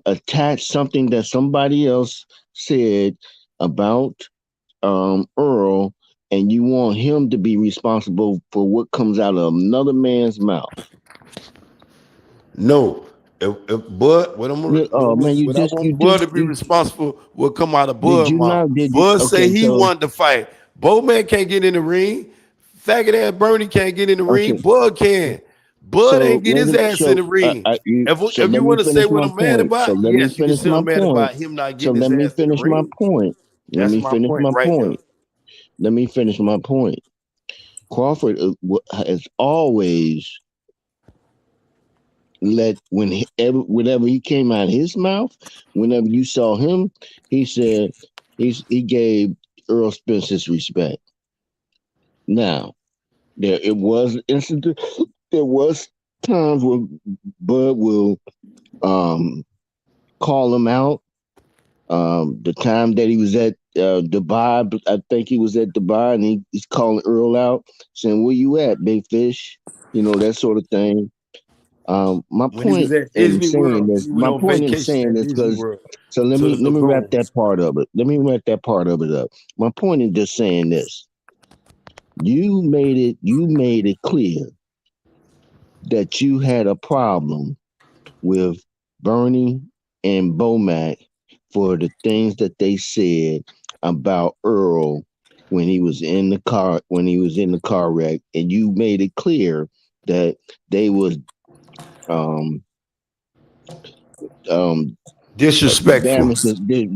attach something that somebody else said about Earl, and you want him to be responsible for what comes out of another man's mouth. No. If Bud, Oh man, what I want Bud to be responsible will come out of did Bud you mouth. not? Did you? Bud say Okay, he so wanted to fight. Bowman can't get in the ring. Faggot ass Bernie can't get in the ring. okay, Bud can. Bud so ain't get his ass in the ring. so If let you me want to say finish what my I'm mad point. So about, let me yes, you can finish say my I'm mad point. about him not So getting his let me ass in the finish my ring. point. Let That's me my finish point my right there. point. Let me finish my point. Crawford has always whenever he came out of his mouth, whenever you saw him, he said he gave Earl Spence his respect. Now, there was times when Bud will call him out. The time that he was at Dubai, I think he was at Dubai, and he's calling Earl out, saying, "Where you at, big fish?" You know, that sort of thing. My When he was point at in Disney saying World, this, he went my on point in vacation saying at this, Disney because World so let to the me wrap that lagoons. part of it. Let me wrap that part of it up. My point in just saying this: you made it clear that you had a problem with Bernie and Bomac for the things that they said about Earl when he was in the car wreck, and you made it clear that they was um um Disrespectful.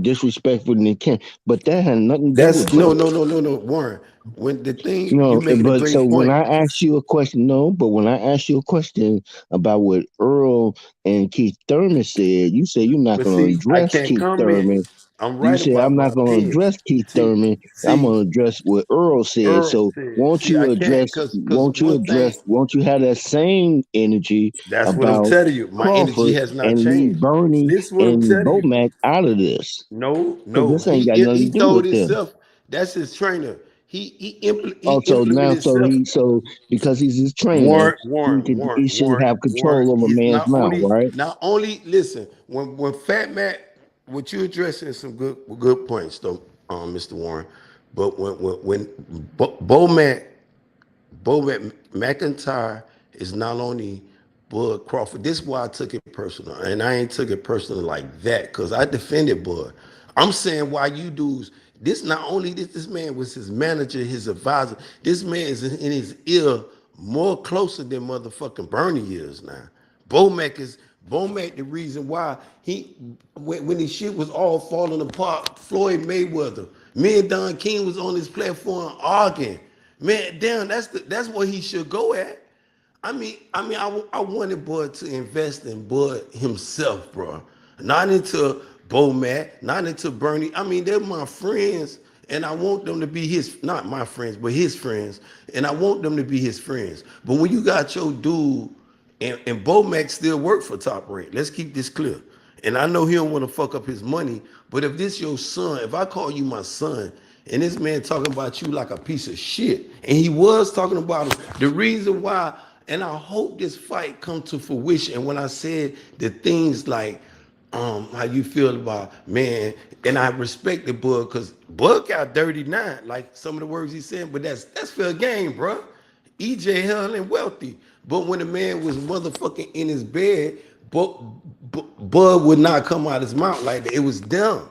disrespectful and intent, but that had nothing to do That's with Bud. no, Warren. When the thing you No, making a but so great when point. I ask you a question, no, but when I ask you a question about what Earl and Keith Thurman said, you say you're not But going to see, I address can't Keith comment. Thurman. I'm You right say about I'm my not going to opinion. address Keith See, Thurman. I'm see, going to address what Earl said. Earl So said, see, I can't cause one thing. won't you have that same energy That's what I'm about telling you. My energy Crawford has not and leave changed. Bernie This is what I'm and telling you. Bomac out of this? No, Because no. this ain't He got he nothing to do told with them. himself. That's his trainer. He Also implemented now, himself. because he's his trainer, Warren, Warren, Warren, he should Warren, have Warren. control over He's man's mouth, right? not only listen, when Fat Matt, what you addressing some good points though. Mr. Warren. But when Bo McIntyre is not only Bud Crawford. This is why I took it personal, and I ain't took it personal like that because I defended Bud. I'm saying why you dudes. This not only this man was his manager, his advisor. This man is in his ear more closer than motherfucking Bernie is now. Bomac the reason why he when his shit was all falling apart. Floyd Mayweather, me and Don King was on his platform arguing. Man, damn, that's what he should go at. I wanted Bud to invest in Bud himself, bro. Not into Bomac, not into Bernie. I mean, they're my friends, and I want them to be not my friends, but his friends, and I want them to be his friends. But when you got your dude, and Bomac still work for Top Rank, let's keep this clear. And I know he don't want to fuck up his money, but if this your son, if I call you my son, and this man talking about you like a piece of shit, and he was talking about him, the reason why, and I hope this fight come to fruition. And when I said the things like how you feel about man, and I respected Bud because Bud got 39, like some of the words he said, but that's fair game, bro. EJ hell and wealthy. But when the man was motherfucking in his bed, Bud would not come out his mouth like that. It was dumb.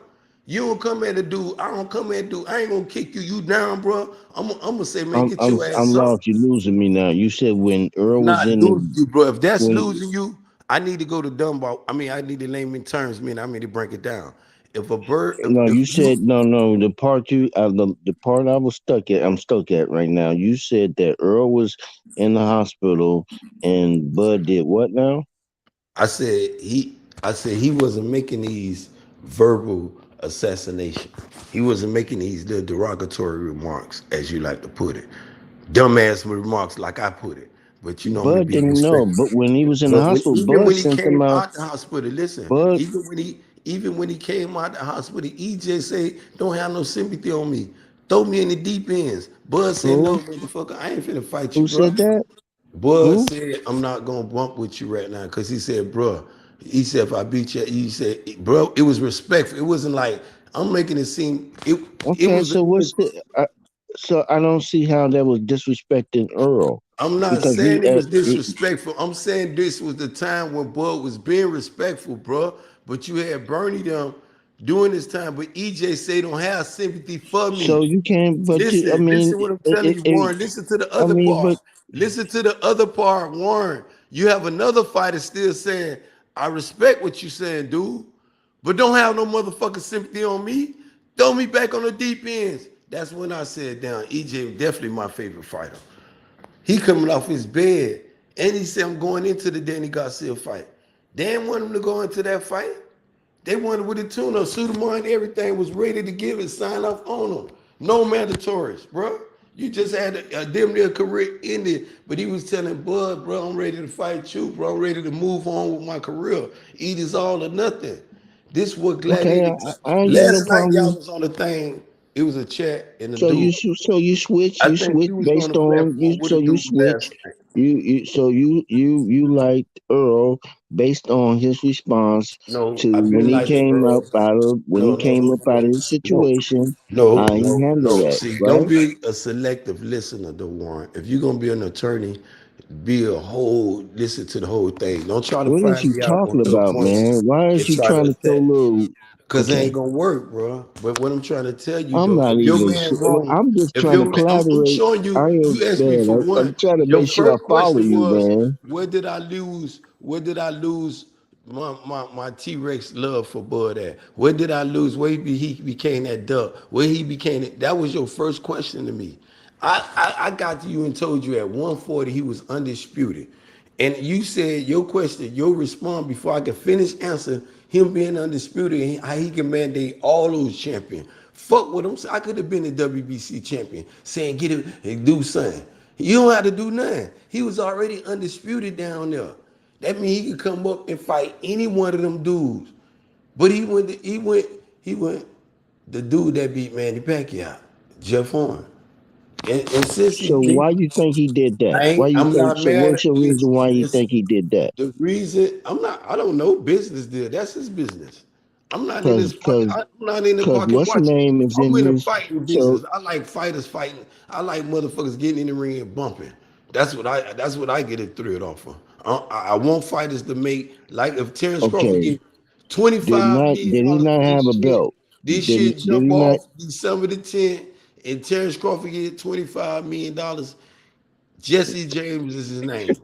You don't come at a dude. I don't come at a dude. I ain't gonna kick you. You down, bro. I'm gonna say, man, get your ass I'm up. lost. You're losing me now. You said when Earl was in losing you, bro. If that's losing you, I need to go to Dunbar. I mean, I need to name in terms. I need to break it down. If a bird, you said no. The part the part I was stuck at. I'm stuck at right now. You said that Earl was in the hospital and Bud did what now? I said he wasn't making these verbal assassination. He wasn't making these little derogatory remarks, as you like to put it, dumbass remarks, like I put it. But you know, Bud didn't know. But when he was in the hospital, Bud sent him out. The hospital, listen, Bud, even when he came out the hospital, EJ say, "Don't have no sympathy on me. Throw me in the deep ends." Bud said, "No, motherfucker, I ain't finna fight you, who bro." said that? Bud said, "I'm not gonna bump with you right now," because he said, "Bro," he said, "if I beat you," he said, "Bro, it was respectful. It wasn't like I'm making it seem." Okay, it was. So what's the? So I don't see how that was disrespecting Earl. I'm not because saying it was disrespectful. I'm saying this was the time when Bud was being respectful, bro. But you had Bernie them during this time, but EJ say don't have sympathy for me. So you can't. But listen what I'm telling you, Warren. Listen to the other part. Listen to the other part, Warren. You have another fighter still saying, "I respect what you saying, dude, but don't have no motherfucking sympathy on me. Throw me back on the deep ends." That's when I said, "Down, EJ definitely my favorite fighter." He coming off his bed, and he said, "I'm going into the Danny Garcia fight." They didn't want him to go into that fight. They wanted with the tune-up, Suleiman, everything was ready to give it, sign off on him. No mandatories, bro. You just had a damn near career ended, but he was telling Bud, "Bro, I'm ready to fight you, bro. I'm ready to move on with my career. It is all or nothing." This was gladiator. I ain't got no Last night y'all problem. was on the thing. It was a chat and the So dude. you switch. I You think switch you was on based the on you. platform with So a you dude last switch. night. You liked Earl based on his response No, to I've when been he like came Earl. up out of his situation. How he handled that, See, right? don't be a selective listener, though, Warren. If you're gonna be an attorney, listen to the whole thing. Don't try to What is find you me out on talking little about, points man? Why and is you try to trying to throw attack. little? Cause it ain't Okay, gonna work, bro. But what I'm trying to tell you, I'm though, not if your even. man wrong, I'm just if trying your to man, I'm collaborate. showing you. I am You asked me for man. I'm one. trying to Your make sure I first follow question you, was, man. where did I lose? Where did I lose my T-Rex love for Bud at? Where did I lose? Where he became that duck? Where he became it? That was your first question to me. I got to you and told you at 140 he was undisputed. And you said your question, your response before I could finish answering him being undisputed and how he can mandate all those champions. Fuck what I'm saying. I could have been a WBC champion saying get it and do something. You don't have to do nothing. He was already undisputed down there. That means he could come up and fight any one of them dudes. But he went the dude that beat Manny Pacquiao, Jeff Horn. And since he So beat, why you think he did that? I'm not So mad what's at your reason why you listen. think he did that? The reason I don't know, business deal. That's his business. I'm not in this. I'm not in the pocket what's the watching. name is I'm in in the this. fighting So business. I like fighters fighting. I like motherfuckers getting in the ring and bumping. That's what I get it thrilled off of. I want fighters to make, like, if Terence Crawford okay, get $25 did he million not for have a belt? this Did shit he jump not? off December the 10th, and Terence Crawford get $25 million. Jesse James is his name.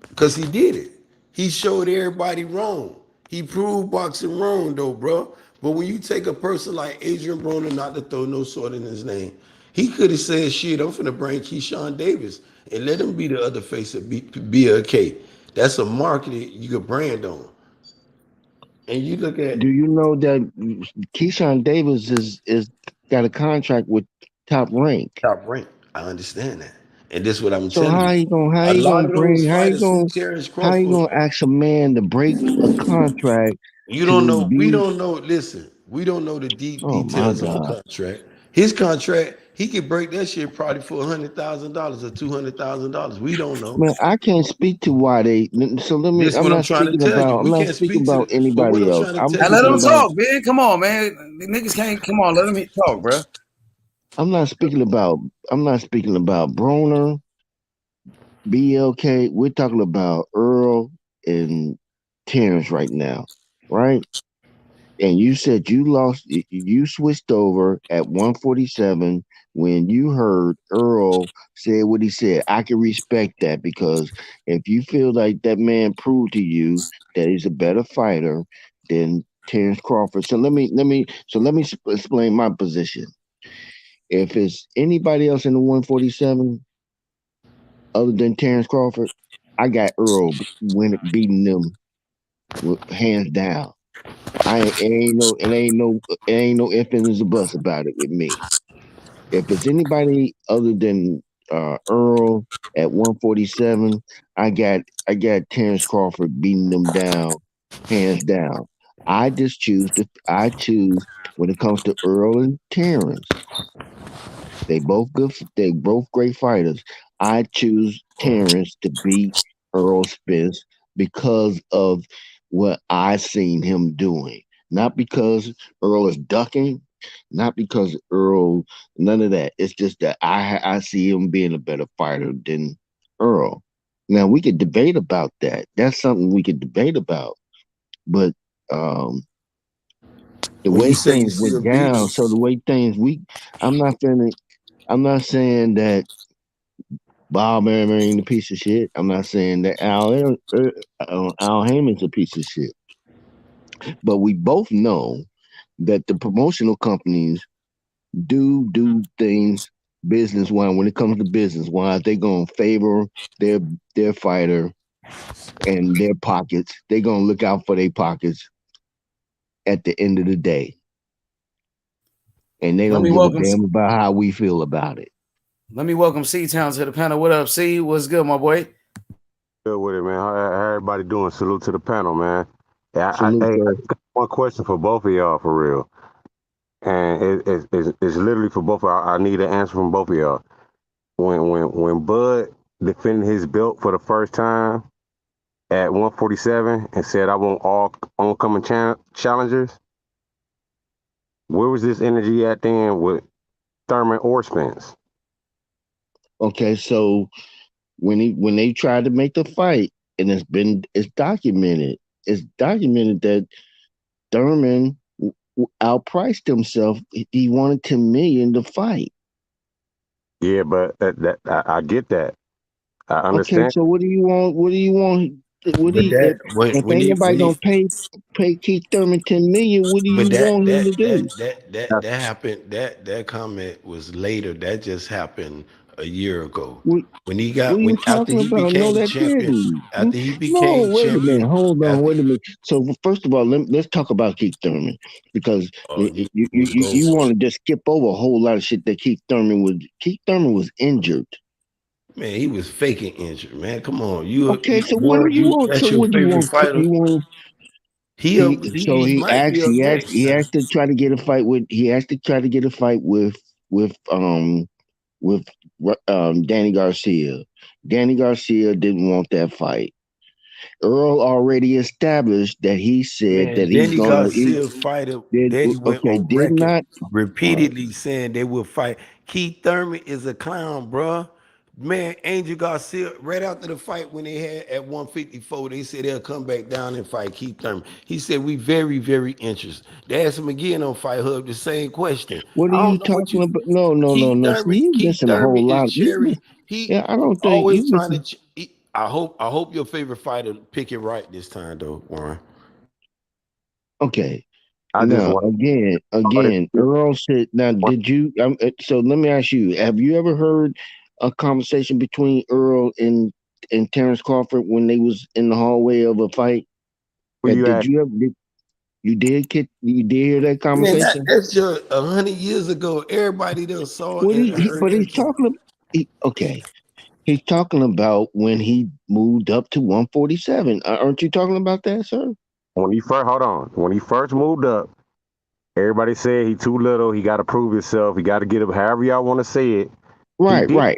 Because he did it. He showed everybody wrong. He proved boxing wrong, though, bro. But when you take a person like Adrian Broner, not to throw no sort in his name, he could have said, shit, I'm finna bring Keyshawn Davis and let him be the other face of BLK. That's a market you could brand on. And you look at Do you know that Keyshawn Davis is got a contract with Top Rank? Top Rank. I understand that. And this is what I'm So telling you. how A you lot gonna of those bring fighters who Terence how you Crawford. gonna ask a man to break a contract You don't to know. We be? don't know. Listen, we don't know the deep Oh my details of the God, contract. His contract, he could break that shit probably for $100,000 or $200,000. We don't know. man! I can't speak to why they. So let me. This is what I'm trying to tell you. I'm We not can't speaking speak to about the. But what anybody I'm else. trying to I'm tell Hey, you, let speaking him bro. about. talk, man. Come on, man. The niggas can't. Come on, let him talk, bro. I'm not speaking about. I'm not speaking about Broner, BLK. We're talking about Earl and Terrence right now, right? And you said you switched over at 147 when you heard Earl say what he said. I can respect that because if you feel like that man proved to you that he's a better fighter than Terence Crawford. So let me explain my position. If it's anybody else in the 147 other than Terence Crawford, I got Earl beating them hands down. It ain't no ifs and a buts about it with me. If it's anybody other than Earl at 147, I got Terence Crawford beating them down, hands down. I choose when it comes to Earl and Terence. They both good. They both great fighters. I choose Terrence to beat Errol Spence because of what I seen him doing. Not because Earl is ducking. Not because Earl. None of that. It's just that I see him being a better fighter than Earl. Now we could debate about that. That's something we could debate about. But um, the When you way say you things see went him beating down. him, So the way things I'm not feeling. I'm not saying that Bob Arum ain't a piece of shit. I'm not saying that Al Heyman's a piece of shit. But we both know that the promotional companies do things business wise. When it comes to business wise, they gonna favor their fighter and their pockets. They gonna look out for their pockets at the end of the day, and they Let don't me give a welcome. damn about how we feel about it. Let me welcome C Town to the panel. What up, C? What's good, my boy? Good with it, man. How everybody doing? Salute to the panel, man. Yeah, Salute, I sir. just got one question for both of y'all, for real. And it's literally for both of y'all. I need an answer from both of y'all. When Bud defended his belt for the first time at 147 and said, I want all oncoming challengers, where was this energy at then with Thurman or Spence? Okay, so when they tried to make the fight, and it's documented. It's documented that Thurman outpriced himself. He wanted 10 million to fight. Yeah, but I get that. I Okay, understand. so what do you want? What do you want? What do but you, that if when ain't he nobody when gonna he pay Keith Thurman 10 million? What do But you want him to do? that happened. That comment was later. That just happened a year ago. What are you After talking he about? No, became that champion. didn't. After he No, became wait a minute. champion. Hold on. After Wait a minute. So first of all, let's talk about Keith Thurman because was going you for want it. to just skip over a whole lot of shit that Keith Thurman was injured. Man, he was faking injured. Man, come on. You Okay, so what do boy, you want? So that's your what do you favorite want? fighter. You want He might be up next. he asked to try to get a fight with with Danny Garcia. Danny Garcia didn't want that fight. Earl already established that he said Man, that he's Danny gonna. Garcia fighter. Did Danny went okay? on Did record not. repeatedly saying they will fight. Keith Thurman is a clown, bruh. Man, Angel Garcia, right after the fight when they had at 154, they said they'll come back down and fight Keith Thurman. He said, we very, very interested. They asked him again on Fight Hub the same question. What are I you don't know what talking you about? No. See, you Keith missing a Thurman whole is lot. cherry. He Yeah, I don't think always you trying to missing. I hope your favorite fighter pick it right this time though, Warren. Okay. I just Now want again, Earl said. Now, did you? So let me ask you: have you ever heard a conversation between Earl and Terence Crawford when they was in the hallway of a fight? who you Did at. you ever? You did hear that Man, conversation? that's just 100 years ago. Everybody done saw and heard But that. he's talking. Okay, he's talking about when he moved up to 147. Aren't you talking about that, sir? When he first hold on, when he first moved up, everybody said he too little. He got to prove himself. He got to get up. However y'all want to say it. He Right. did.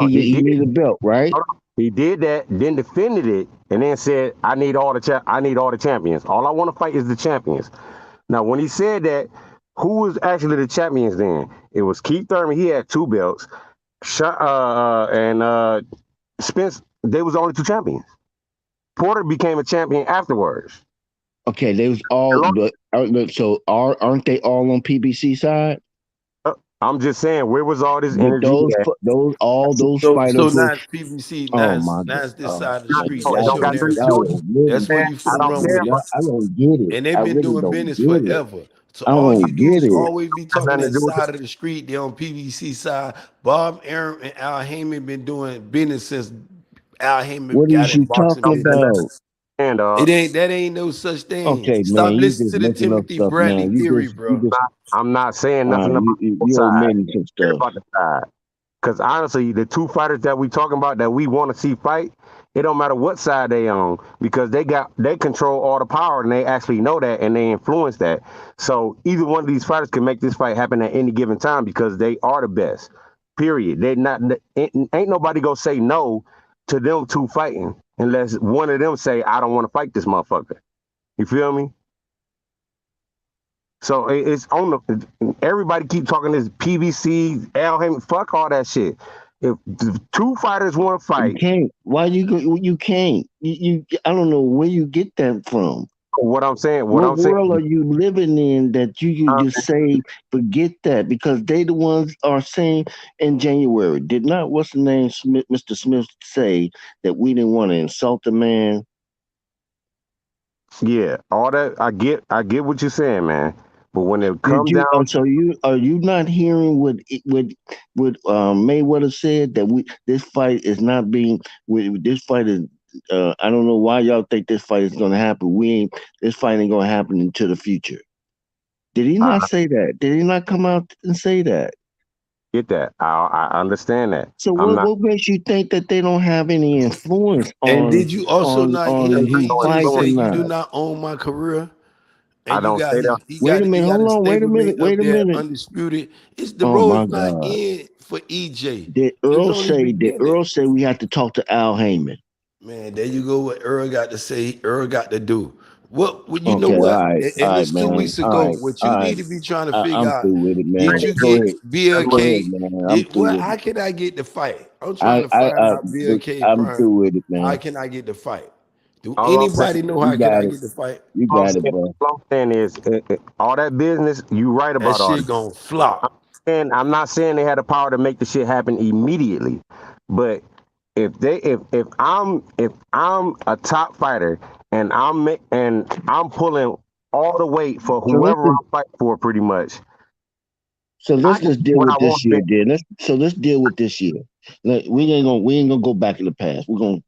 He He did. needs a belt, right? He did that, then defended it, and then said, "I need all the champions. All I want to fight is the champions." Now, when he said that, who was actually the champions then? It was Keith Thurman. He had two belts. And Spence. They was the only two champions. Porter became a champion afterwards. Okay, they was all. So aren't they all on PBC side? I'm just saying, where was all this But energy at? all those So fighters now were. it's PBC, Oh now my it's this God! side of the street. No, it That's don't your got nothing to do narrative. with it. Y'all really, That's where Man, you I finna don't run care with about this. I don't get it. And they've I been really doing don't business get it. forever. So I all don't you do get is it. always be has talking nothing to that do with side of the street. They on PVC side. Bob Arum and Al Heyman been doing business since Al Heyman What got is in you boxing talking business. about? and That ain't no such thing. Okay, man, Stop you listening just to the making up Timothy stuff Bradley now. theory, You bro. just. I'm not saying nothing about both You're sides. omitting some I care stuff. about the side. Because honestly, the two fighters that we talking about that we want to see fight, it don't matter what side they on because they control all the power and they actually know that and they influence that. So either one of these fighters can make this fight happen at any given time because they are the best. Period. They not ain't nobody gonna say no to them two fighting unless one of them say I don't want to fight this motherfucker. You feel me? So it's on the. Everybody keep talking this PBC, Al Heyman. Fuck all that shit. If the two fighters want to You fight, can't. Why you can't? I don't know where you get that from. what I'm saying, What world are you living in that you just say forget that because they the ones are saying in January did not what's the name Mr. Smith say that we didn't want to insult the man. yeah, all that I get what you're saying, man. But when it Did come you? down, So are you not hearing what Mayweather said that this fight is not being this fight is I don't know why y'all think this fight is going to happen. This fight ain't going to happen into the future. Did he not say that? Did he not come out and say that? get that. I understand that. So I'm not. what makes you think that they don't have any influence And did you also not hear who AJ fights say or you do not? not own my career? I And you don't got say that. Wait a he minute, got hold his on, wait a minute, stablemate up wait a there, minute. undisputed. It's the Oh road's my not God. in for EJ. Did It was Earl only say beginning. we have to talk to Al Heyman? Man, there you go. What Earl got to say, Earl got to do. What you know Okay, what? all And right, this 2 weeks man. ago, what All you right. need to be trying to figure I'm out, through with it, did man. you Go get ahead. Go ahead, BLK? man. I'm through with How it. can I get the fight? I'm trying to find out BLK I'm prime. through with it, How man. can I get the fight? Do All I'm saying, anybody know You how can I got it. get the fight? You got it, bro. all I'm saying is all that business. You right That about all shit that. gonna flop. And I'm not saying they had the power to make the shit happen immediately, but if I'm a top fighter and I'm pulling all the weight for So let's whoever just I'm fighting for, pretty much, let's I can just do deal what with I this want. year, then. Let's deal with this year. Like, we ain't gonna go back in the past. We're gonna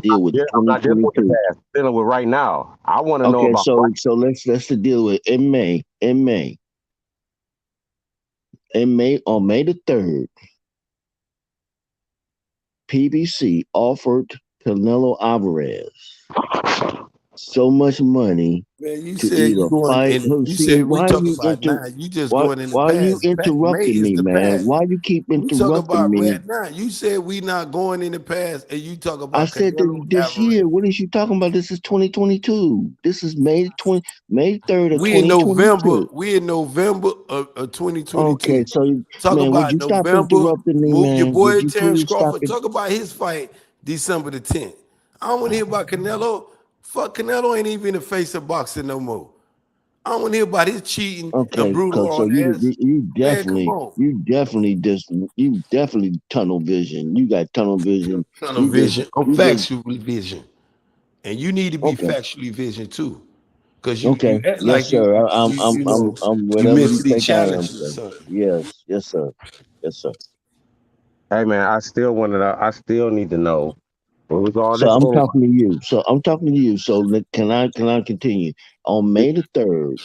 deal with Yeah, I'm not dealing with the 2022. past. I'm dealing with right now. I want to know Okay, about right. so let's deal with on May the 3rd, PBC offered Canelo Alvarez so much money Man, you to said you either going fight. and you See, said we why talk you about now. You just going in the why you past. May interrupting is me, the man? past. Why you keep We talk interrupting about me? right now. You said we not going in the past, and you talk I about said Canelo this Alvarez. year. What is you talking about? This is 2022. This is May 3rd of We in November. 2022. We in November of Okay, 2022. so Talk man, would about you stop November. interrupting me, Move your man? Would boy you Terence please stop Crawford. it? Talk about his fight December the 10th. I don't want to hear about Canelo. Fuck, Canelo ain't even in the face of boxing no more. I don't want to hear about his cheating and Okay, brutal so on ass. you Man, come on. definitely tunnel vision. You got tunnel vision. Tunnel vision. I'm You just factually vision. And you need to be okay. factually vision too. Because you Okay, act yes, like you sir. I'm you whatever you mentally think I am, challenged or sir. something. Yes, sir. Yes, sir. Hey man, I still want to know. I still need to know what was all So this I'm bull. talking to you. So can I continue? On May the 3rd,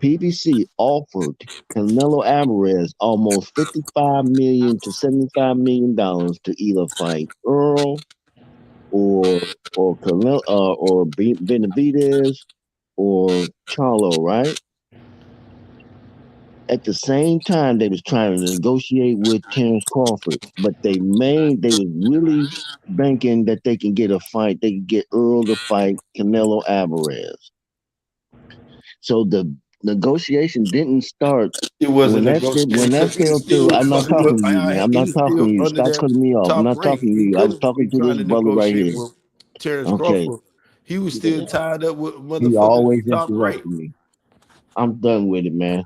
PBC offered Canelo Alvarez almost 55 million to 75 million dollars to either fight Earl or Canelo or Benavidez or Charlo, right? At the same time, they was trying to negotiate with Terence Crawford, but they was really banking that they can get a fight. They can get Earl to fight Canelo Alvarez. So the negotiation didn't start It wasn't when negotiating that because he fell through. still I'm not talking to you, man. I'm he not was talking still to you. under Stop that cutting me off. I'm top not rank. talking to He you. I was couldn't be talking to trying this to brother right negotiate here. with Terence Okay. Crawford. He was still Yeah. tied up with He motherfuckers always top rank. interrupting me. I'm done with it, man.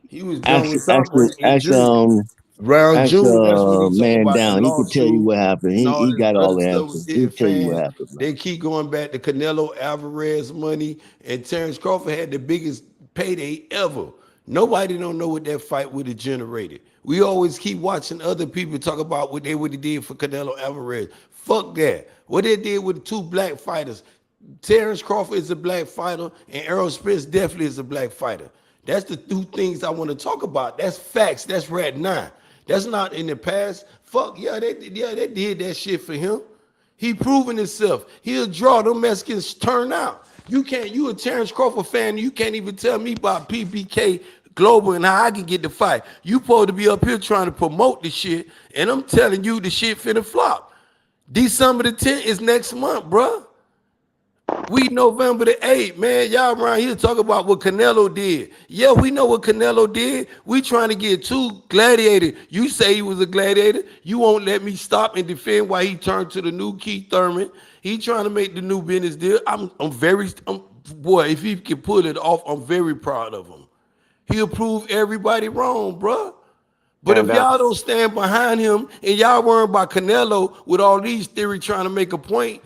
He was done Ask with top rank in ask June. Round ask June, that's when he talk man about the down. He could tell you lawsuit what happened. and all He this got all other the stuff with answers. He'll dead tell you what fans. happened, man. They keep going back to Canelo Alvarez money, and Terence Crawford had the biggest payday ever. Nobody don't know what that fight would have generated. We always keep watching other people talk about what they would have did for Canelo Alvarez. Fuck that. What they did with the two black fighters. Terence Crawford is a black fighter, and Errol Spence definitely is a black fighter. That's the two things I want to talk about. That's facts. That's red nine. That's not in the past. Fuck yeah, they did that shit for him. He proven himself. He'll draw. Them Mexicans turn out. You a Terence Crawford fan, you can't even tell me about PBK Global and how I can get the fight. You supposed to be up here trying to promote the shit, and I'm telling you the shit finna flop. December the 10th is next month, bruh. We November the 8th, man. Y'all around here talk about what Canelo did. Yeah, we know what Canelo did. We trying to get two gladiators. You say he was a gladiator. You won't let me stop and defend why he turned to the new Keith Thurman. He trying to make the new business deal. Boy, if he can pull it off, I'm very proud of him. He'll prove everybody wrong, bruh. But if And y'all don't stand behind him and y'all worrying about Canelo with all these theories trying to make a point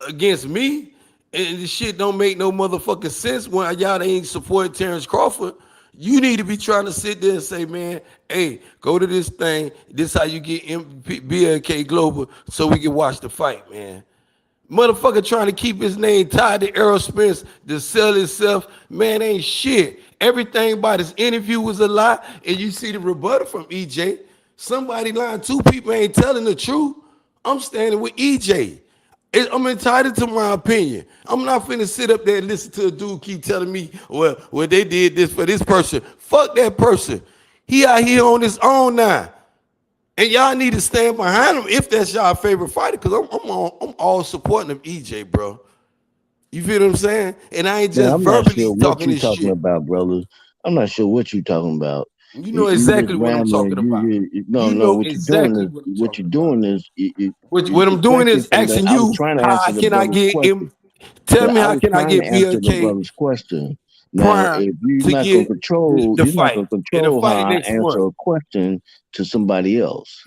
against me, and this shit don't make no motherfucking sense when y'all ain't supporting Terence Crawford, you need to be trying to sit there and say, man, hey, go to this thing. This how you get BLK Global so we can watch the fight, man. Motherfucker trying to keep his name tied to Errol Spence to sell himself, man, ain't shit. Everything about his interview was a lie, and you see the rebuttal from EJ. Somebody lying, two people ain't telling the truth. I'm standing with EJ. I'm entitled to my opinion. I'm not finna sit up there and listen to a dude keep telling me, well, they did this for this person. Fuck that person. He out here on his own now. And y'all need to stand behind him if that's y'all favorite fighter, because I'm all supporting him, EJ, bro. You feel what I'm saying? And I ain't Man, just I'm not verbally sure what talking you this talking shit. about, brother. I'm not sure what you talking about. You know You just exactly what I'm rambling. talking about. No, You no. know What you're doing exactly is what I'm talking about. you What I'm doing deflecting is from the. asking I was you, trying to answer how the can I brother's get question, him? Tell but me I how was can I trying to get answer the BLK brother's question. Now, prior if you're to not gonna get control, the you're not fight gonna in the control fight how I next answer month. a question to somebody else.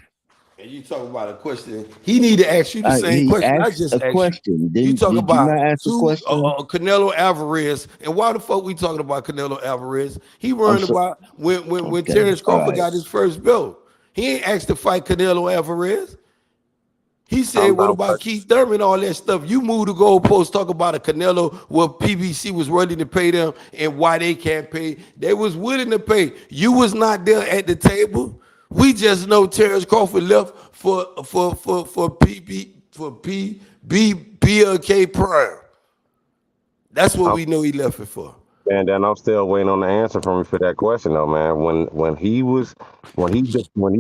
And you talk about a question. He need to ask you the same He question I asked just a asked you. question. You talk Did you not about ask a two question? Canelo Alvarez, and why the fuck we talking about Canelo Alvarez? He I'm worrying so about when okay. Terence All Crawford right. got his first belt. He ain't asked to fight Canelo Alvarez. He said, I'm what about about Keith Thurman, all that stuff? You moved the goalpost, talk about a Canelo where PBC was ready to pay them and why they can't pay. They was willing to pay. You was not there at the table. We just know Terence Crawford left for PBK Prime. That's what we know he left it for. And then I'm still waiting on the answer from him for that question though, man. When he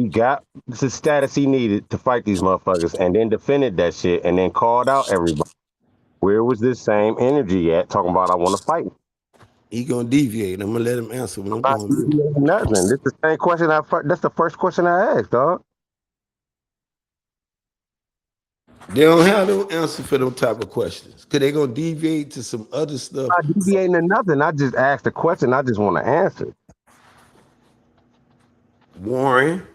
got the status he needed to fight these motherfuckers and then defended that shit and then called out everybody, where was this same energy at talking about I want to fight? He gonna deviate. I'm gonna let him answer what I'm Not gonna do. nothing. This is the same question that's the first question I asked, dog. They don't have no answer for them type of questions. Cause they gonna deviate to some other stuff. I'm not deviating to nothing. I just asked a question. I just want to answer. Warren.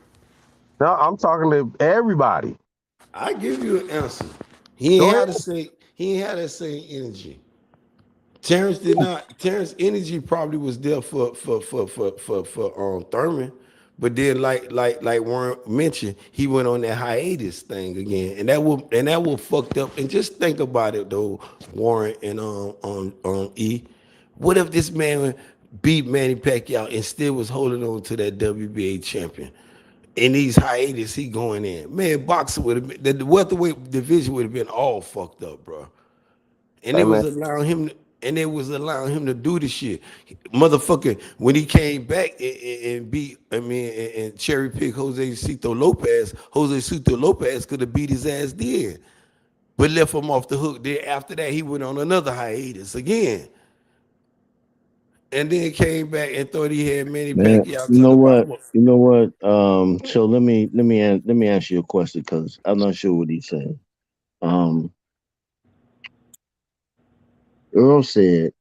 No, I'm talking to everybody. I give you an answer. He ain't had to say. He ain't had that same energy. Terrence did not. Terrence energy probably was there for Thurman, but then like Warren mentioned, he went on that hiatus thing again, and that will fucked up. And just think about it though, Warren and E. What if this man beat Manny Pacquiao and still was holding on to that WBA champion? In these hiatus, he going in. Man, boxing would have been the welterweight division would have been all fucked up, bro. And it was allowing him. And it was allowing him to do the shit. Motherfucker, when he came back and beat, and cherry pick Jose Cito Lopez could have beat his ass then. But left him off the hook. Then after that, he went on another hiatus again. And then came back and thought he had Manny Pacquiao. You know what? You know what? So let me ask you a question because I'm not sure what he's saying. Earl said,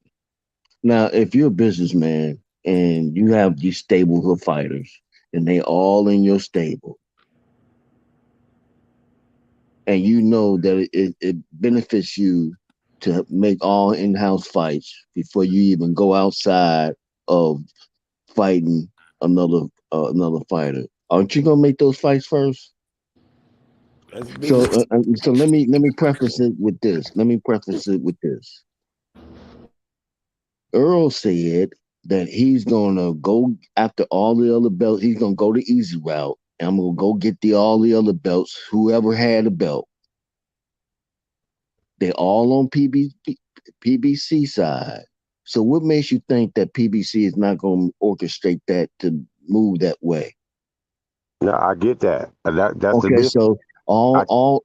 now if you're a businessman and you have these stables of fighters and they all in your stable, and you know that it benefits you to make all in-house fights before you even go outside of fighting another fighter, aren't you gonna make those fights first? So let me preface it with this. Earl said that he's gonna go after all the other belts. He's gonna go the easy route, and I'm gonna go get all the other belts. Whoever had a belt, they all on PBC side. So what makes you think that PBC is not gonna orchestrate that to move that way? No, I get that. That's okay. So all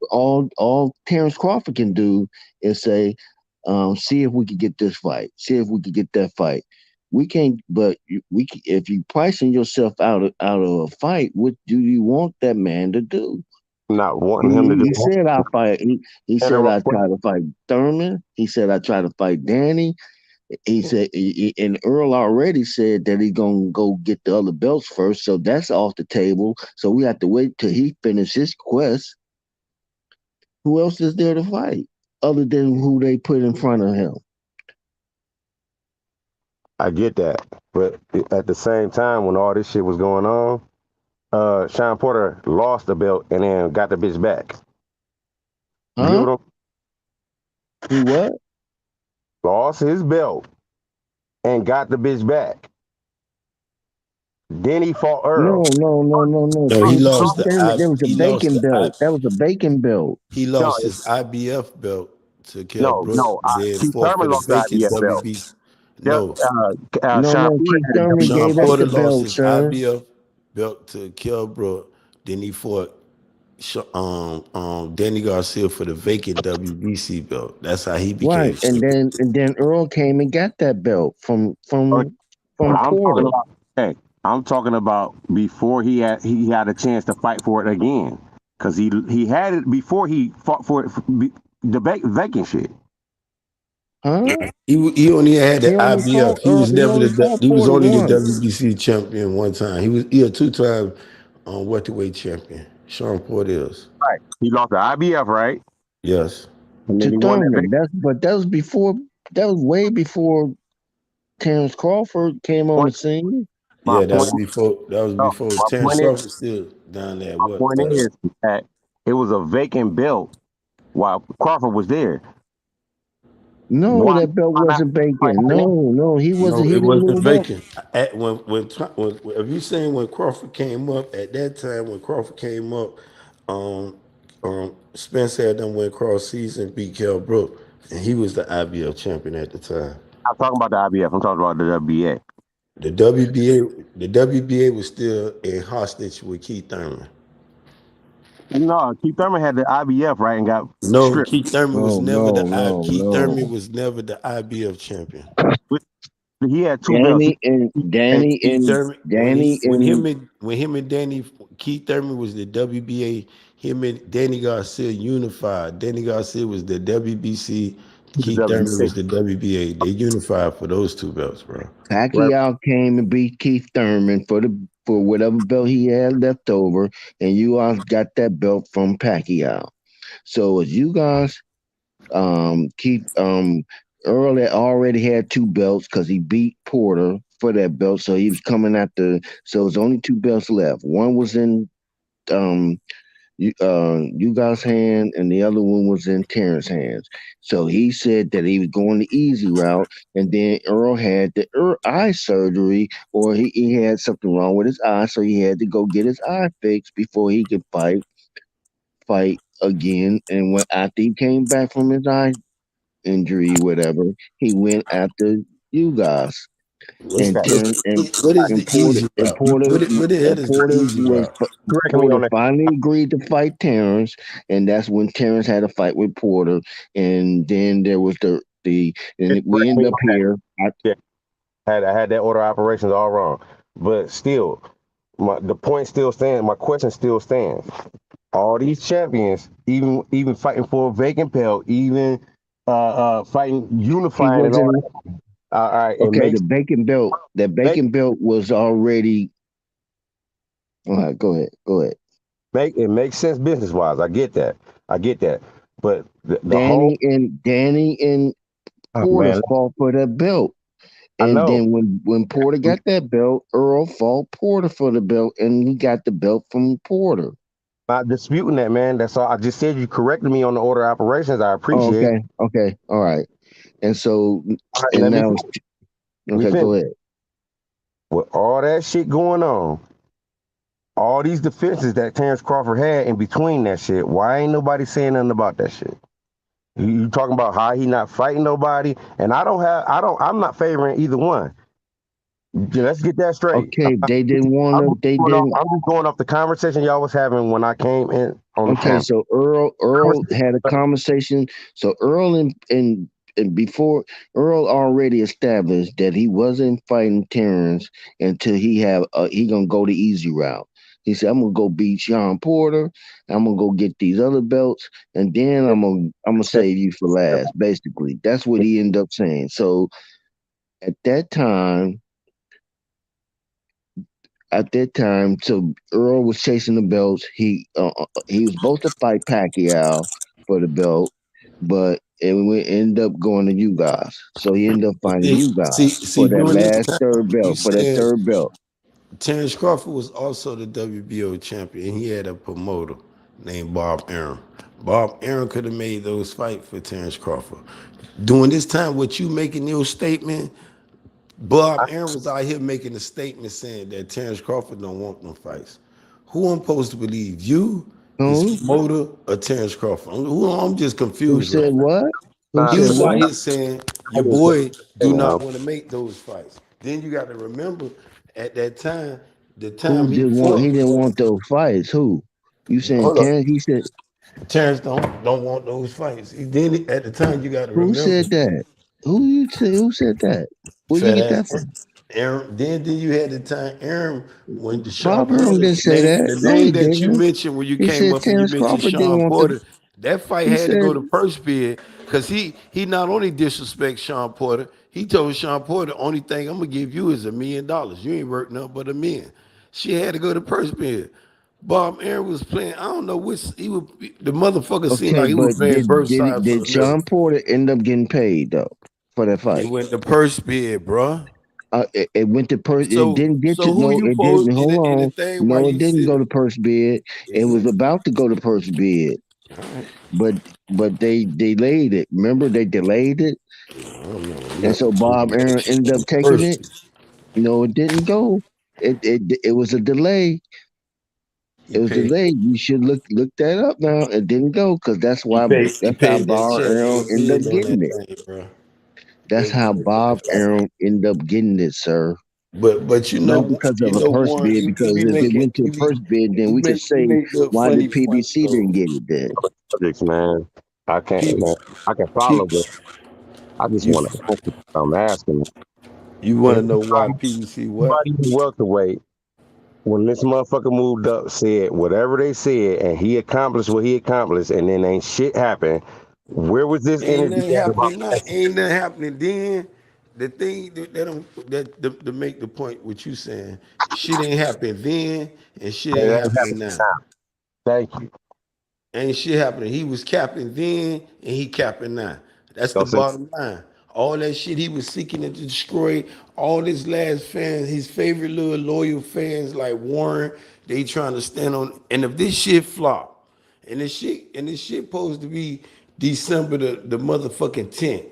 Terence Crawford can do is say, see if we could get this fight. See if we could get that fight. We can't, but if you pricing yourself out of a fight, what do you want that man to do? Not wanting him to do. He said I fight. He said I try to fight Thurman. He said I try to fight Danny. He said, and Earl already said that he's gonna go get the other belts first, so that's off the table. So we have to wait till he finishes his quest. Who else is there to fight other than who they put in front of him? I get that, but at the same time, when all this shit was going on, Sean Porter lost the belt and then got the bitch back. Huh? Who what? Lost his belt and got the bitch back. Then he fought Earl. No. He lost There was a bacon belt. That was a bacon belt. He lost his IBF belt to Kell Brooks. Keith Thurman lost the IBF belt. Keith Thurman gave us the belt, his sir. IBF belt to Kell Brooks. Then he fought Danny Garcia for the vacant WBC belt. That's how he became. Right, and then Earl came and got that belt from Porter. I'm talking about before he had a chance to fight for it again, because he had it before he fought for it, the vacant shit. Huh? He only had the IBF. He was never he was only the WBC champion one time. He was a 2-time welterweight champion. Sean Porter is. Right. He lost the IBF, right? Yes. To Thurman. That was before. That was way before Terence Crawford came on the scene. Yeah, that was before Terence Crawford was still down there. My point is that it was a vacant belt while Crawford was there. No, that belt wasn't vacant. No, he wasn't. It wasn't vacant. If you saying when Crawford came up at that time, when Crawford came up, Spence had them win cross season, beat Kell Brook and he was the IBF champion at the time. I'm talking about the IBF. I'm talking about the WBA. The WBA was still in hostage with Keith Thurman. No, Keith Thurman had the IBF, right, and got No, stripped. Keith Thurman was never Keith Thurman No. was never the IBF champion. He had two belts. And Keith Danny Thurman, when him and Danny, Keith Thurman was the WBA. Him and Danny Garcia unified. Danny Garcia was the WBC. Keith Thurman was the WBA. They unified for those two belts, bro. Pacquiao came and beat Keith Thurman for whatever belt he had left over, and you all got that belt from Pacquiao. So as you guys, Keith, Earl had already had two belts because he beat Porter for that belt, so he was coming after. So there's only two belts left. One was in you guys' hand, and the other one was in Terrence's hands. So he said that he was going the easy route, and then Earl had the eye surgery, or he had something wrong with his eye, so he had to go get his eye fixed before he could fight again. And when after he came back from his eye injury, whatever, he went after you guys. What is the easy route? Porter finally agreed to fight Terrence, and that's when Terrence had a fight with Porter, and then there was and we ended up here. I had that order of operations all wrong, but still, the point still stands. My question still stands. All these champions, even fighting for a vacant belt, even fighting unifying and all that. All right. Okay, the vacant belt. That vacant belt was already. All right, go ahead. It makes sense business wise. I get that. But Danny and Porter fought for that belt, and then when Porter got that belt, Earl fought Porter for the belt, and he got the belt from Porter. Not disputing that, man. That's all. I just said you corrected me on the order of operations. I appreciate it. Okay, all right. And so, and now, go ahead. With all that shit going on, all these defenses that Terence Crawford had in between that shit, why ain't nobody saying nothing about that shit? You talking about how he not fighting nobody, and I'm not favoring either one. Let's get that straight. Okay, they didn't want to. I'm just going off the conversation y'all was having when I came in on the camera. So Earl had a conversation. So Earl and before Earl already established that he wasn't fighting Terrence until he gonna go the easy route. He said, "I'm gonna go beat Sean Porter. I'm gonna go get these other belts, and then I'm gonna save you for last." Basically, that's what he ended up saying. So at that time, so Earl was chasing the belts. He was supposed to fight Pacquiao for the belt, but we ended up going to you guys. So he ended up fighting you guys for that last third belt. Terence Crawford was also the WBO champion. He had a promoter named Bob Arum. Bob Arum could have made those fights for Terence Crawford. During this time, what you making your statement, Bob Arum was out here making a statement saying that Terence Crawford don't want no fights. Who I'm supposed to believe, you, his promoter, or Terence Crawford? I'm just confused. Who said what? He was out here saying your boy do not want to make those fights. Then you got to remember at that time, he didn't want those fights. Who? You saying Terence? He said Terence don't want those fights. Then at the time you got to remember. Who said that? Who said that? Where you get that from? Aaron, then you had the time Aaron when the Bob Arum didn't say that. The name that you mentioned when you came up and you mentioned Sean Porter. That fight had to go to first bid because he not only disrespect Sean Porter, he told Sean Porter the only thing I'm gonna give you is $1 million. You ain't worth nothing but $1 million. She had to go to first bid. Bob Arum was playing. I don't know which the motherfucker seemed like he was playing both sides. Did Sean Porter end up getting paid though for that fight? It went to purse bid, bro. It went to purse. It didn't get to. No, it didn't. Hold on. No, it didn't go to purse bid. It was about to go to purse bid, but they delayed it. Remember, they delayed it, and so Bob Arum ended up taking it. No, it didn't go. It was a delay. It was delayed. You should look that up now. It didn't go because that's He why paid. He that's how paid that Bob check Aaron and ended up bid on getting that it. thing, bro. That's how Bob Aaron ended up getting it, sir. But you Not know, because of a first Warren, bid, because be if it making went to first bid, then we could he say make little why funny the points PBC though. didn't get it then. Subjects, man. I can't, People, man. I can follow, but I just you want to answer. I'm asking. you want If to know why PBC what? somebody welterweight, when this motherfucker moved up, said whatever they said, and he accomplished what he accomplished, and then ain't shit happened. Where was this Ain't energy nothing at about happening now. Ain't nothing happening then. The thing that to make the point what you saying, shit ain't happening then, and shit it ain't ain't happening happening now. now? Thank you. Ain't shit happening. He was capping then, and he capping now. That's the Don't say bottom line. All that shit he was seeking to destroy, all his last fans, his favorite little loyal fans like Warren, they trying to stand on. And if this shit flop, and this shit supposed to be December the motherfucking 10th.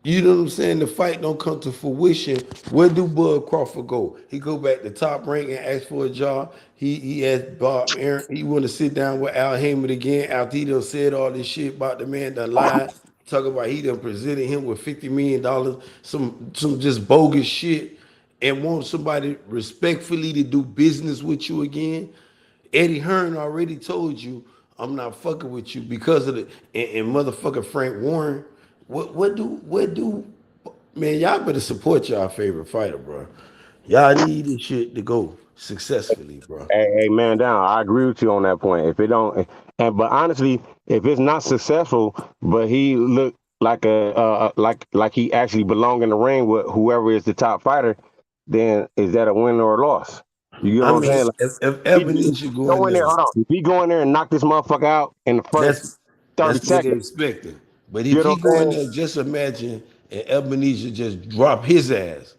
You know what I'm saying? The fight don't come to fruition. Where do Bud Crawford go? He go back to Top Rank and ask for a job. He asked Bob Aaron. He want to sit down with Al Heyman again after he done said all this shit about the man that lied. Talk about he done presented him with $50 million, some just bogus shit, and want somebody respectfully to do business with you again. Eddie Hearn already told you I'm not fucking with you because of the and motherfucker Frank Warren. What do man, y'all better support y'all favorite fighter, bro. Y'all need this shit to go successfully, bro. Hey, man, down. I agree with you on that point. If it don't, but honestly, if it's not successful, but he look like like he actually belong in the ring with whoever is the top fighter, then is that a win or a loss? You get I what I'm mean, saying? Like, if he Ebenezer go in go in there. there, Hold on. If he go in there and knock this motherfucker out in the first that's 30 what they seconds, expecting. But you if know he what go in I'm there, just imagine and Ebenezer just drop his ass.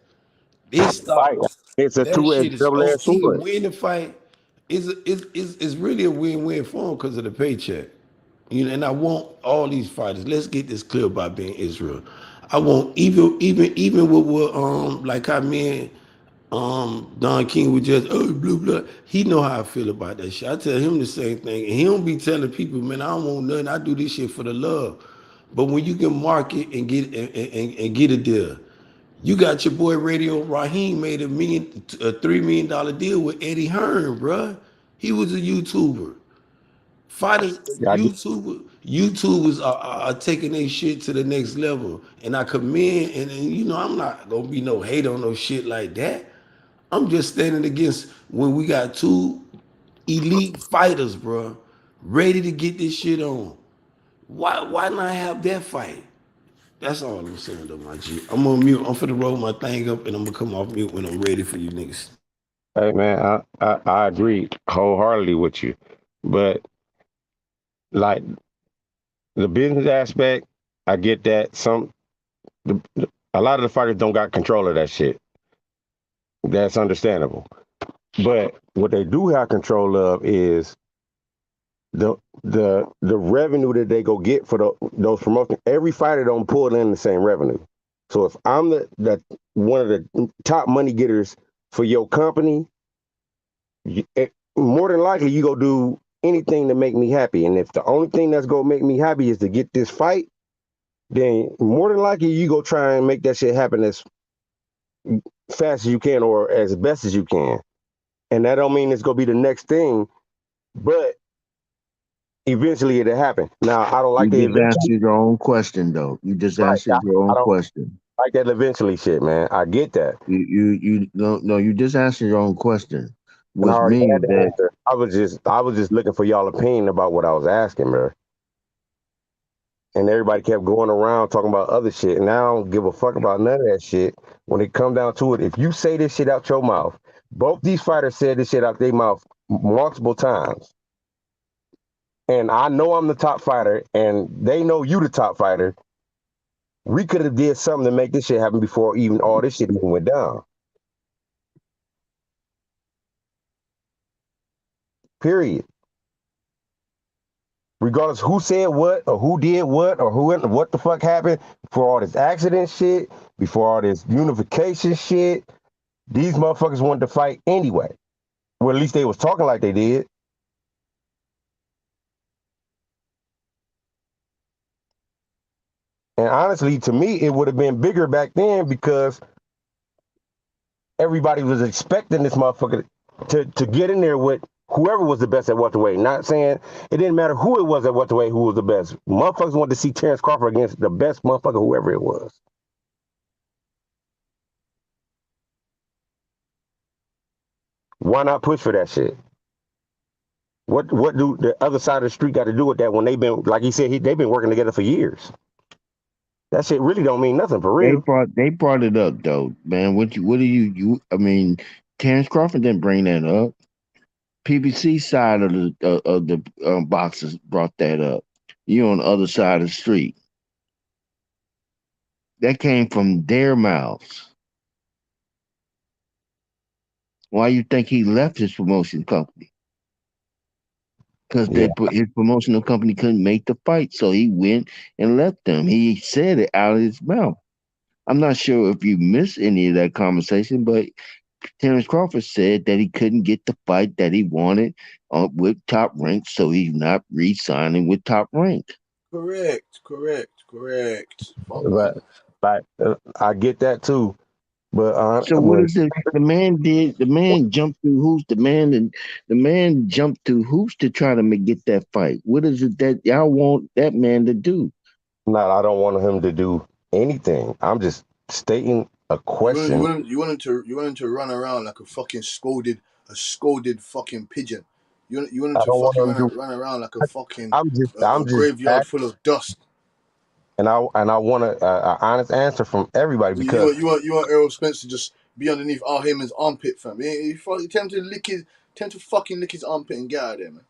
It saying? Fight. stops. It's a That two-edged, shit is over. double-edged He can sword. win the fight. It's really a win-win for him because of the paycheck. You know, and I want all these fighters. Let's get this clear about being Israel. I want even with what like how me and Don King was just blah blah. He know how I feel about that shit. I tell him the same thing, and he don't be telling people, man, I don't want nothing. I do this shit for the love. But when you can market and and get a deal, you got your boy Radio Raheem made a $3 million deal with Eddie Hearn, bruh. He was a YouTuber. Fighters, Yeah, YouTubers are taking their shit to the next level, and I commend. And you know, I'm not gonna be no hate on no shit like that. I'm just standing against when we got two elite fighters, bro, ready to get this shit on. Why not have that fight? That's all I'm saying though, my G. I'm on mute. I'm finna roll my thing up and I'm gonna come off mute when I'm ready for you niggas. Hey man, I agree wholeheartedly with you, but like the business aspect, I get that. A lot of the fighters don't got control of that shit. That's understandable. But what they do have control of is the revenue that they go get for those promotions. Every fighter don't pull in the same revenue. So if I'm the one of the top money getters for your company, more than likely you go do anything to make me happy. And if the only thing that's gonna make me happy is to get this fight, then more than likely you go try and make that shit happen as fast as you can or as best as you can. And that don't mean it's gonna be the next thing, but eventually it'll happen. Now I don't like You the just eventually. answered your own question, though. You just Right. answered your I own don't question. like that eventually shit, man. I get that. You no, you just answered your own question, And I which already had means the that answer. I was just looking for y'all opinion about what I was asking, bro. And everybody kept going around talking about other shit. And I don't give a fuck about none of that shit. When it come down to it, if you say this shit out your mouth, both these fighters said this shit out their mouth multiple times. And I know I'm the top fighter, and they know you the top fighter. We could have did something to make this shit happen before even all this shit even went down. Period. Regardless who said what or who did what or what the fuck happened before all this accident shit, before all this unification shit, these motherfuckers wanted to fight anyway. Well, at least they was talking like they did. And honestly, to me, it would have been bigger back then because everybody was expecting this motherfucker to get in there with whoever was the best at welterweight. Not saying it didn't matter who it was at welterweight who was the best. Motherfuckers wanted to see Terence Crawford against the best motherfucker, whoever it was. Why not push for that shit? What do the other side of the street got to do with that when they've been, like he said, they've been working together for years? That shit really don't mean nothing for real. They brought it up though, man. What do you? I mean, Terence Crawford didn't bring that up. PBC side of the boxers brought that up. You on the other side of the street. That came from their mouths. Why you think he left his promotion company? Because his promotional company couldn't make the fight, so he went and left them. He said it out of his mouth. I'm not sure if you missed any of that conversation, but Terence Crawford said that he couldn't get the fight that he wanted with Top Rank, so he's not re-signing with Top Rank. Correct. Fuck, man. But I get that too. But so what is it? The man did. The man jumped through hoops. The man jumped through hoops to try to get that fight. What is it that y'all want that man to do? No, I don't want him to do anything. I'm just stating a question. You want him to run around like a fucking scolded fucking pigeon. You want him I to don't want fucking him to. run around like a fucking I'm just graveyard full of dust. And I want an honest answer from everybody because You want Errol Spence to just be underneath Al Heyman's armpit, fam. He tend to fucking lick his armpit and get out of there, man.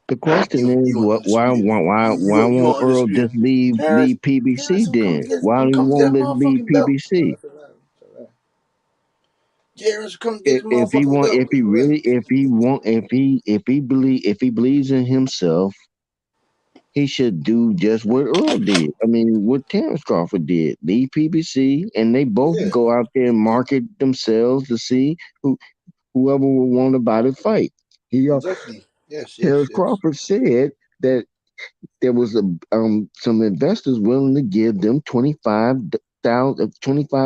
The question is, why won't Earl just leave PBC then? Why do you won't let leave PBC? If he believes in himself, he should do just what Earl did. I mean, what Terence Crawford did. Leave PBC, and they both go out there and market themselves to see whoever will want to buy the fight. Exactly. Yes. Terence Crawford said that there was some investors willing to give them 25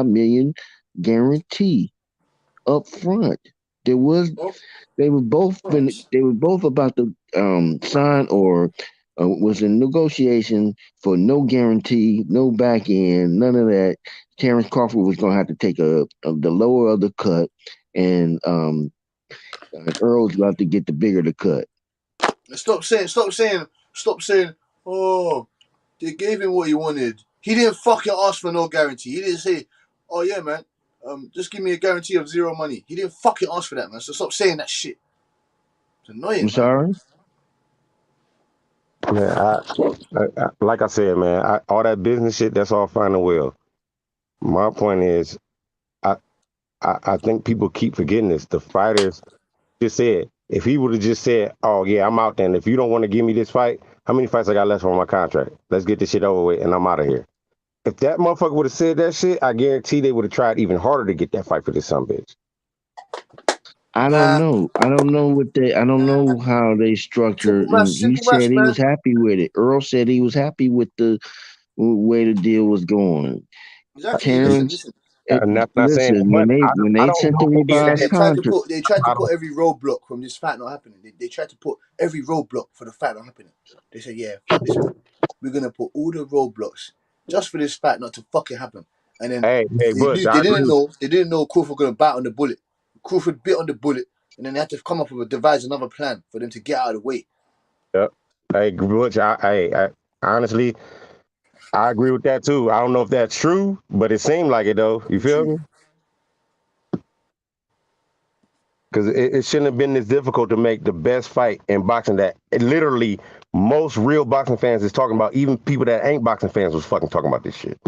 million guarantee up front. They were both about to sign or was in negotiation for no guarantee, no back end, none of that. Terence Crawford was going to have to take the lower of the cut, and Earl's about to get the bigger of the cut. Stop saying, oh, they gave him what he wanted. He didn't fucking ask for no guarantee. He didn't say, oh yeah, man, just give me a guarantee of zero money. He didn't fucking ask for that, man. So stop saying that shit. It's annoying, I'm sorry? man, like I said, man, all that business shit, that's all fine and well. My point is, I think people keep forgetting this. The fighters just said, if he would have just said, oh yeah, I'm out there, and if you don't want to give me this fight, how many fights I got left on my contract? Let's get this shit over with, and I'm out of here. If that motherfucker would have said that shit, I guarantee they would have tried even harder to get that fight for this sumbitch. I don't know. I don't know how they structured. And he said he was happy with it. Earl said he was happy with the way the deal was going. Exactly. Terence, listen. When they sent the revised contract, They tried to put every roadblock from this fight not happening. They tried to put every roadblock for the fight not happening. They said, yeah, fuck this, man. We're gonna put all the roadblocks just for this fight not to fucking happen. And then they didn't know Crawford gonna bite on the bullet. Crawford bit on the bullet, and then they had to come up with devise another plan for them to get out of the way. Yep. Hey, Butch, I honestly, I agree with that too. I don't know if that's true, but it seemed like it though. You feel me? Because it shouldn't have been this difficult to make the best fight in boxing that literally most real boxing fans is talking about. Even people that ain't boxing fans was fucking talking about this shit.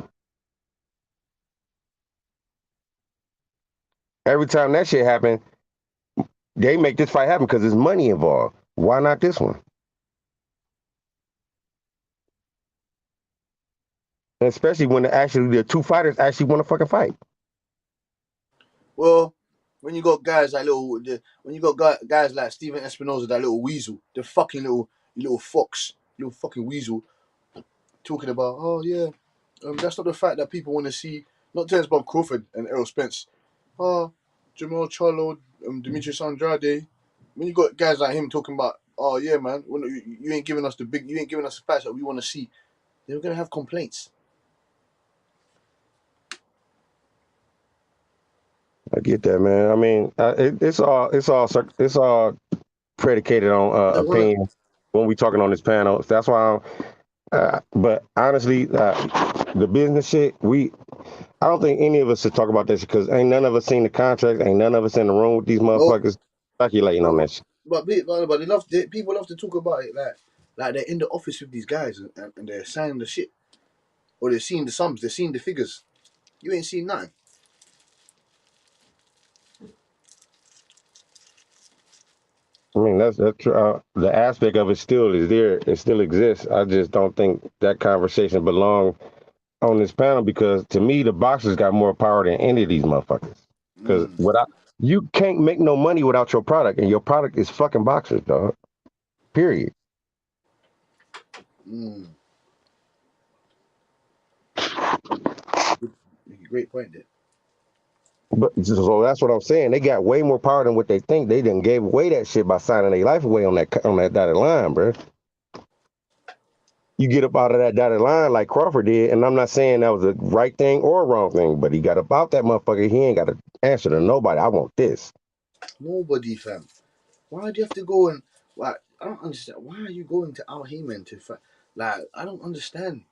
Every time that shit happen, they make this fight happen because there's money involved. Why not this one? Especially when the two fighters actually want to fucking fight. Well, when you got guys like guys like Steven Espinoza, that little weasel, the fucking little fox, little fucking weasel, talking about, oh yeah, that's not the fact that people want to see. Not Terence Crawford and Errol Spence. Jamal Charlo, Demetrius Andrade. When you got guys like him talking about, oh yeah, man, you ain't giving us you ain't giving us the facts that we want to see. They're gonna have complaints. I get that, man. I mean, it's all predicated on opinion when we talking on this panel. That's why. But honestly, the business shit, I don't think any of us should talk about this because ain't none of us seen the contract. Ain't none of us in the room with these motherfuckers speculating on that shit. But people love to talk about it like they're in the office with these guys and they're signing the shit, or they're seeing the sums, they're seeing the figures. You ain't seen nothing. I mean, that's the aspect of it still is there. It still exists. I just don't think that conversation belongs on this panel because to me, the boxers got more power than any of these motherfuckers. Because you can't make no money without your product, and your product is fucking boxers, dog. Period. Great point there. But so that's what I'm saying. They got way more power than what they think. They done gave away that shit by signing their life away on that dotted line, bro. You get up out of that dotted line like Crawford did, and I'm not saying that was a right thing or a wrong thing, but he got about that motherfucker. He ain't got to answer to nobody. I want this. Nobody, fam. Why do you have to go and I don't understand. Why are you going to Al Heyman to fight? Like, I don't understand.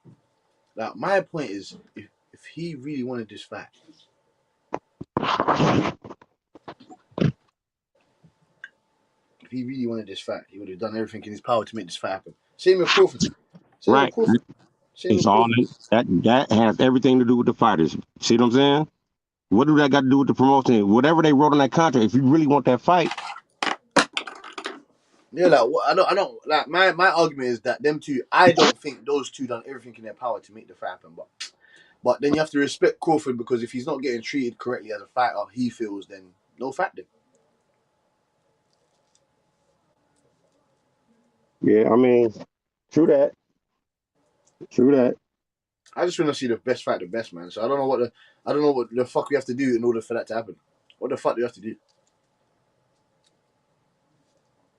Like, my point is, if he really wanted this fight, he would have done everything in his power to make this fight happen. Same with Crawford. Right. It's all that has everything to do with the fighters. See what I'm saying? What do that got to do with the promotion? Whatever they wrote on that contract, if you really want that fight. Yeah, like I don't like my argument is that them two. I don't think those two done everything in their power to make the fight happen. But then you have to respect Crawford because if he's not getting treated correctly as a fighter, he feels then no fight then. Yeah, I mean, true that. I just want to see the best fight, the best man. So I don't know what the fuck we have to do in order for that to happen. What the fuck do we have to do?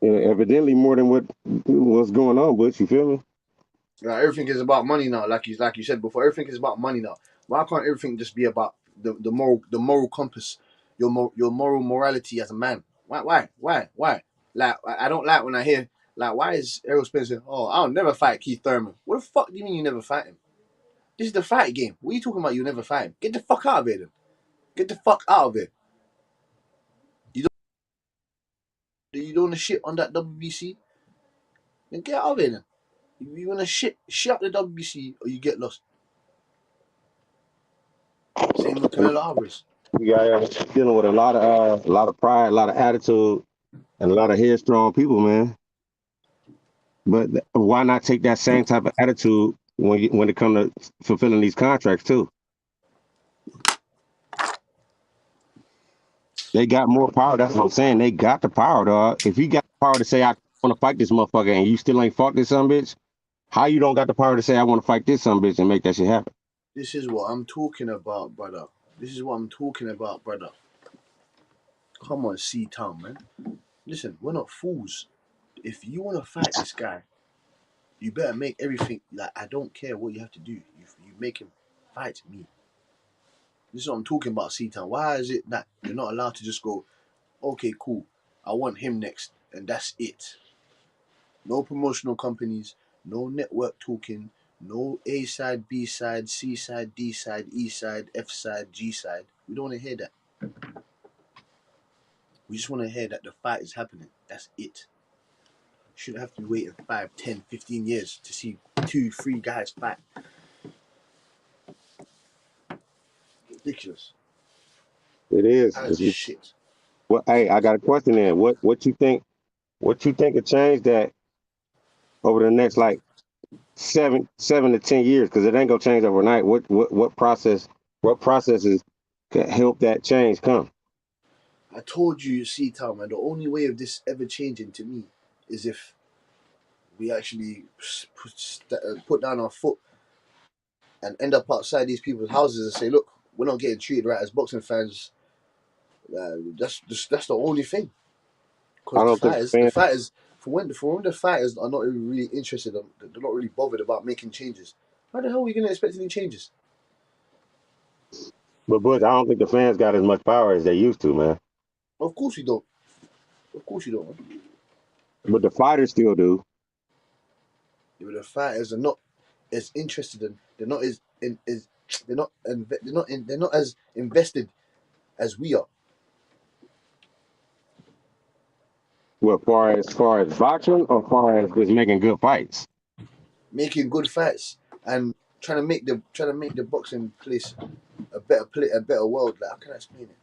Yeah, evidently more than what's going on, Butch. You feel me? Like, everything is about money now. Like you said before, everything is about money now. Why can't everything just be about the moral compass, your moral morality as a man? Why? Like, I don't like when I hear like, why is Errol Spence saying, "Oh, I'll never fight Keith Thurman"? What the fuck do you mean you never fight him? This is the fight game. What are you talking about? You never fight him? Get the fuck out of here, then. Get the fuck out of here. You don't want to shit on that WBC? Then get out of here, then. You want to shit up the WBC or you get lost. Same with Canelo Alvarez. You got dealing with a lot of pride, a lot of attitude, and a lot of headstrong people, man. But why not take that same type of attitude when it comes to fulfilling these contracts too? They got more power. That's what I'm saying. They got the power, dog. If you got the power to say I want to fight this motherfucker and you still ain't fought this son bitch, how you don't got the power to say I want to fight this son bitch and make that shit happen? This is what I'm talking about, brother. Come on, C-Town, man. Listen, we're not fools. If you want to fight this guy, you better make everything, like, I don't care what you have to do. You make him fight me. This is what I'm talking about, C-Town. Why is it that you're not allowed to just go, okay, cool, I want him next, and that's it? No promotional companies, no network talking, no A side, B side, C side, D side, E side, F side, G side. We don't want to hear that. We just want to hear that the fight is happening. That's it. You shouldn't have to wait 5, 10, 15 years to see 2, 3 guys fight. Ridiculous. It is. That's shit. Well, hey, I got a question then. What you think will change that over the next like 7 to 10 years? Because it ain't gonna change overnight. What processes can help that change come? I told you, C-Town, man, the only way of this ever changing to me is if we actually put down our foot and end up outside these people's houses and say, look, we're not getting treated right as boxing fans. That's the only thing. I Because don't think the fans. fighters, for when the fighters are not really interested, they're not really bothered about making changes. How the hell are we going to expect any changes? But Butch, I don't think the fans got as much power as they used to, man. Of course we don't. Of course you don't. Man. But the fighters still do. Yeah, but the fighters are not as interested in. They're not as they're not as invested as we are. Well, far as boxing, or far as just making good fights. Making good fights and trying to make the boxing place a better world. Like, how can I explain it?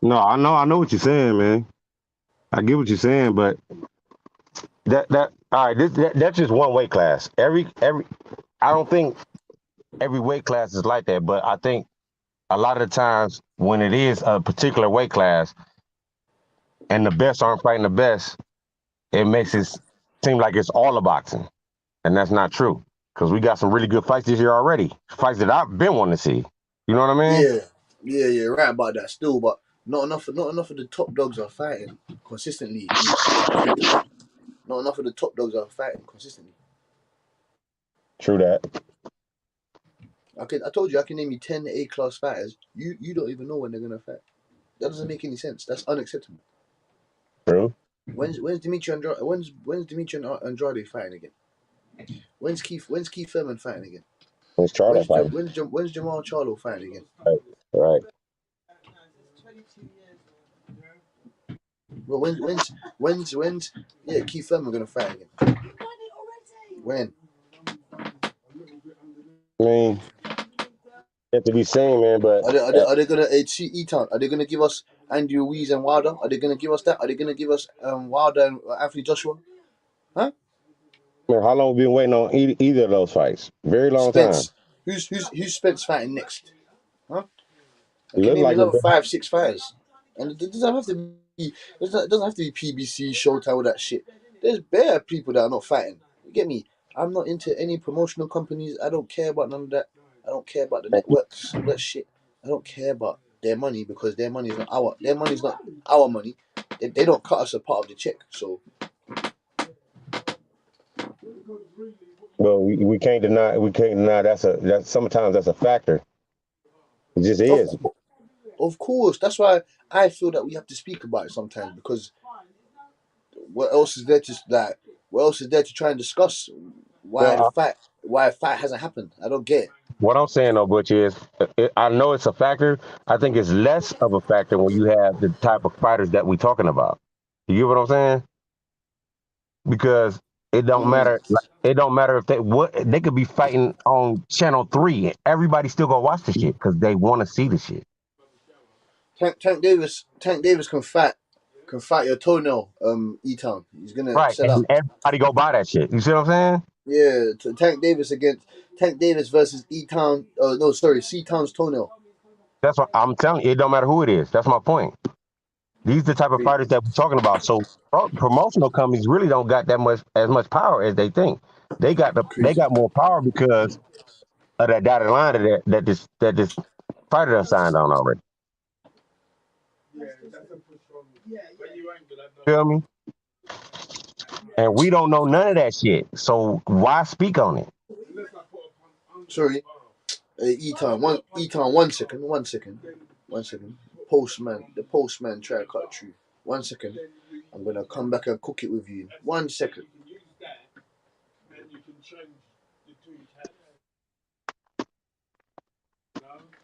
No, I know what you're saying, man. I get what you're saying, but that all right. That's just one weight class. Every I don't think every weight class is like that, but I think a lot of the times when it is a particular weight class and the best aren't fighting the best, it makes it seem like it's all a boxing, and that's not true. Because we got some really good fights this year already. Fights that I've been wanting to see. You know what I mean? Yeah, right about that still, but not enough of the top dogs are fighting consistently. Not enough of the top dogs are fighting consistently. True that. I told you I can name you 10 A-class fighters. You don't even know when they're gonna fight. That doesn't make any sense. That's unacceptable. True. When's Dimitri Andrade? When's Dimitri Andrade fighting again? When's Keith Thurman fighting again? When's Charlo fighting? When's Jamal Charlo fighting again? Right. Well, when's Keith Thurman gonna fight again? When? I mean, have to be sane, man. But are they gonna E-Town? Are they gonna give us Andy Ruiz and Wilder? Are they gonna give us that? Are they gonna give us Wilder and Anthony Joshua? Huh? Man, how long have we been waiting on either of those fights? Very long time. Who's Spence fighting next? Huh? I It can look name like another 5-6 fighters, and it doesn't have to be. It doesn't have to be PBC, Showtime, all that shit. There's bare people that are not fighting. You get me? I'm not into any promotional companies. I don't care about none of that. I don't care about the networks, all that shit. I don't care about their money because their money is not our money. They don't cut us a part of the check. So well, we can't deny that's sometimes that's a factor. It just is. of course, that's why I feel that we have to speak about it sometimes because what else is there to try and discuss why a fight hasn't happened? I don't get it. What I'm saying though, Butch, is I know it's a factor. I think it's less of a factor when you have the type of fighters that we're talking about. You get what I'm saying? Because it don't matter. It don't matter if they could be fighting on Channel 3. Everybody still gonna watch the shit because they want to see the shit. Tank Davis can fight your toenail. E-Town. He's gonna sell out. Everybody go buy that shit. You see what I'm saying? Yeah, Tank Davis versus E-Town. No, sorry, C-Town's toenail. That's what I'm telling you. It don't matter who it is. That's my point. These are the type of fighters that we're talking about. So promotional companies really don't got as much power as they think. They got more power because of that dotted line that this fighter done signed on already. Feel me? And we don't know none of that shit. So why speak on it? Sorry. E-Town, one second. The postman try to cut through. 1 second. I'm gonna come back and cook it with you. 1 second.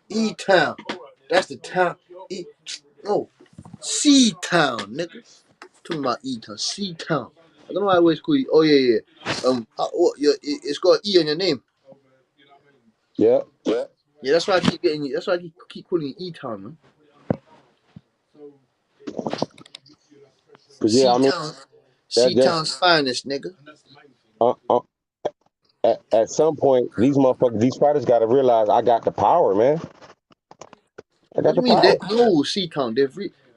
E-Town. That's the town. C-Town, nigga. Talking about E-Town. C-Town. I don't know why I always call you. Oh yeah. It's got an E on your name. Yeah. Yeah, that's why I keep getting you. That's why I keep calling you E-Town, man. Yeah, I mean, C-Town's finest, nigga. At some point, these fighters got to realize I got the power, man. They What got do the you mean? power. No, C count.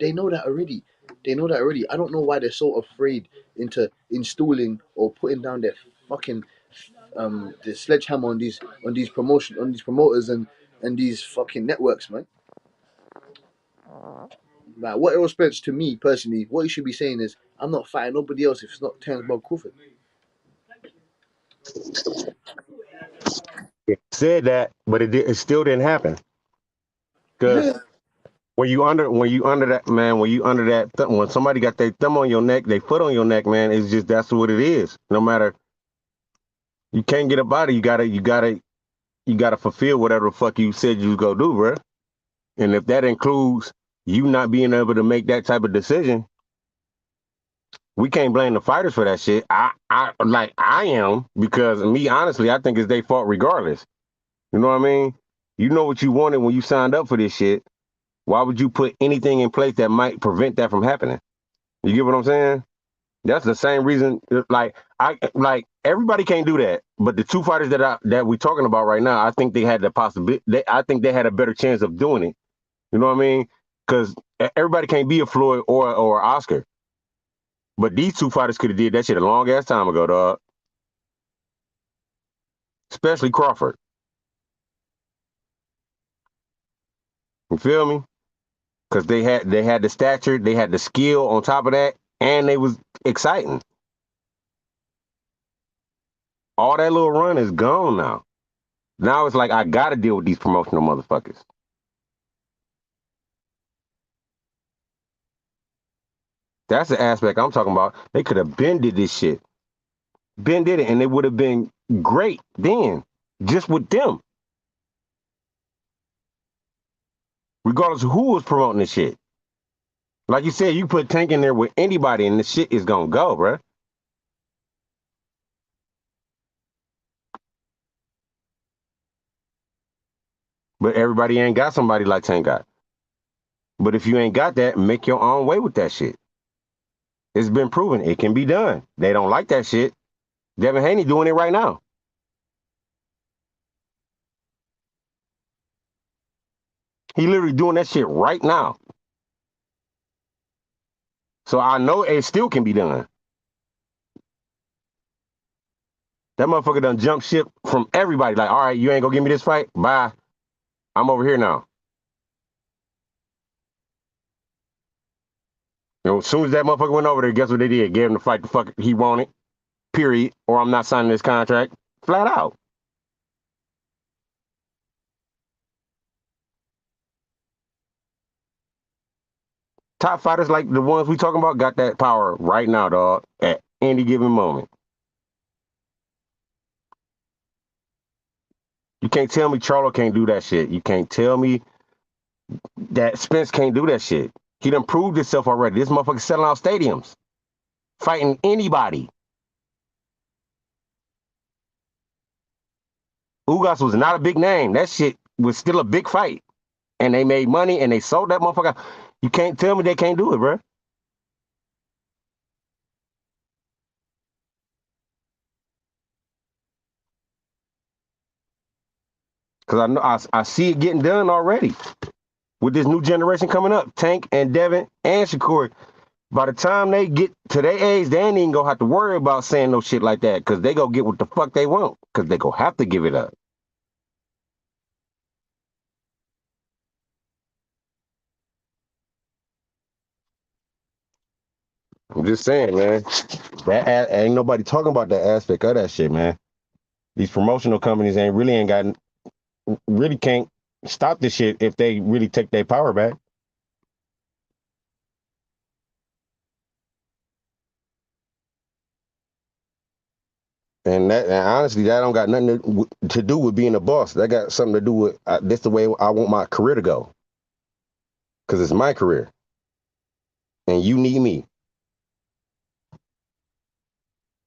They know that already. They know that already. I don't know why they're so afraid into installing or putting down their fucking the sledgehammer on these promoters and these fucking networks, man. Like what Errol Spence to me personally, what he should be saying is, I'm not fighting nobody else if it's not Terence Crawford. It said that, but it still didn't happen. Because Yeah. when you under that man, when you under that when somebody got their thumb on your neck, their foot on your neck, man, it's just that's what it is. No matter you can't get up out of it, you gotta fulfill whatever the fuck you said you was gonna do, bro. And if that includes you not being able to make that type of decision, we can't blame the fighters for that shit. I am because me honestly, I think it's their fault regardless. You know what I mean? You know what you wanted when you signed up for this shit. Why would you put anything in place that might prevent that from happening? You get what I'm saying? That's the same reason. Like everybody can't do that, but the two fighters that we're talking about right now, I think they had the possibility. I think they had a better chance of doing it. You know what I mean? Because everybody can't be a Floyd or Oscar, but these two fighters could have did that shit a long ass time ago, dog. Especially Crawford. You feel me? Because they had the stature, they had the skill on top of that, and they was exciting. All that little run is gone now. Now it's like I gotta deal with these promotional motherfuckers. That's the aspect I'm talking about. They could have been did this shit. Ben did it, and it would have been great then, just with them. Regardless of who was promoting this shit. Like you said, you put Tank in there with anybody, and the shit is gonna go, bruh. But everybody ain't got somebody like Tank got. But if you ain't got that, make your own way with that shit. It's been proven it can be done. They don't like that shit. Devin Haney doing it right now. He literally doing that shit right now. So I know it still can be done. That motherfucker done jump ship from everybody. Like, all right, you ain't gonna give me this fight? Bye. I'm over here now. You know, as soon as that motherfucker went over there, guess what they did? Gave him the fight the fuck he wanted. Period. Or I'm not signing this contract. Flat out. Top fighters like the ones we talking about got that power right now, dog, at any given moment. You can't tell me Charlo can't do that shit. You can't tell me that Spence can't do that shit. He done proved himself already. This motherfucker's selling out stadiums. Fighting anybody. Ugas was not a big name. That shit was still a big fight. And they made money and they sold that motherfucker. You can't tell me they can't do it, bro. Because I know I see it getting done already. With this new generation coming up, Tank and Devin and Shakur, by the time they get to their age, they ain't even gonna have to worry about saying no shit like that because they gonna get what the fuck they want because they gonna have to give it up. I'm just saying, man. That ain't nobody talking about that aspect of that shit, man. These promotional companies really can't stop this shit if they really take their power back. And honestly, that don't got nothing to do with being a boss. That got something to do with this the way I want my career to go. Because it's my career. And you need me.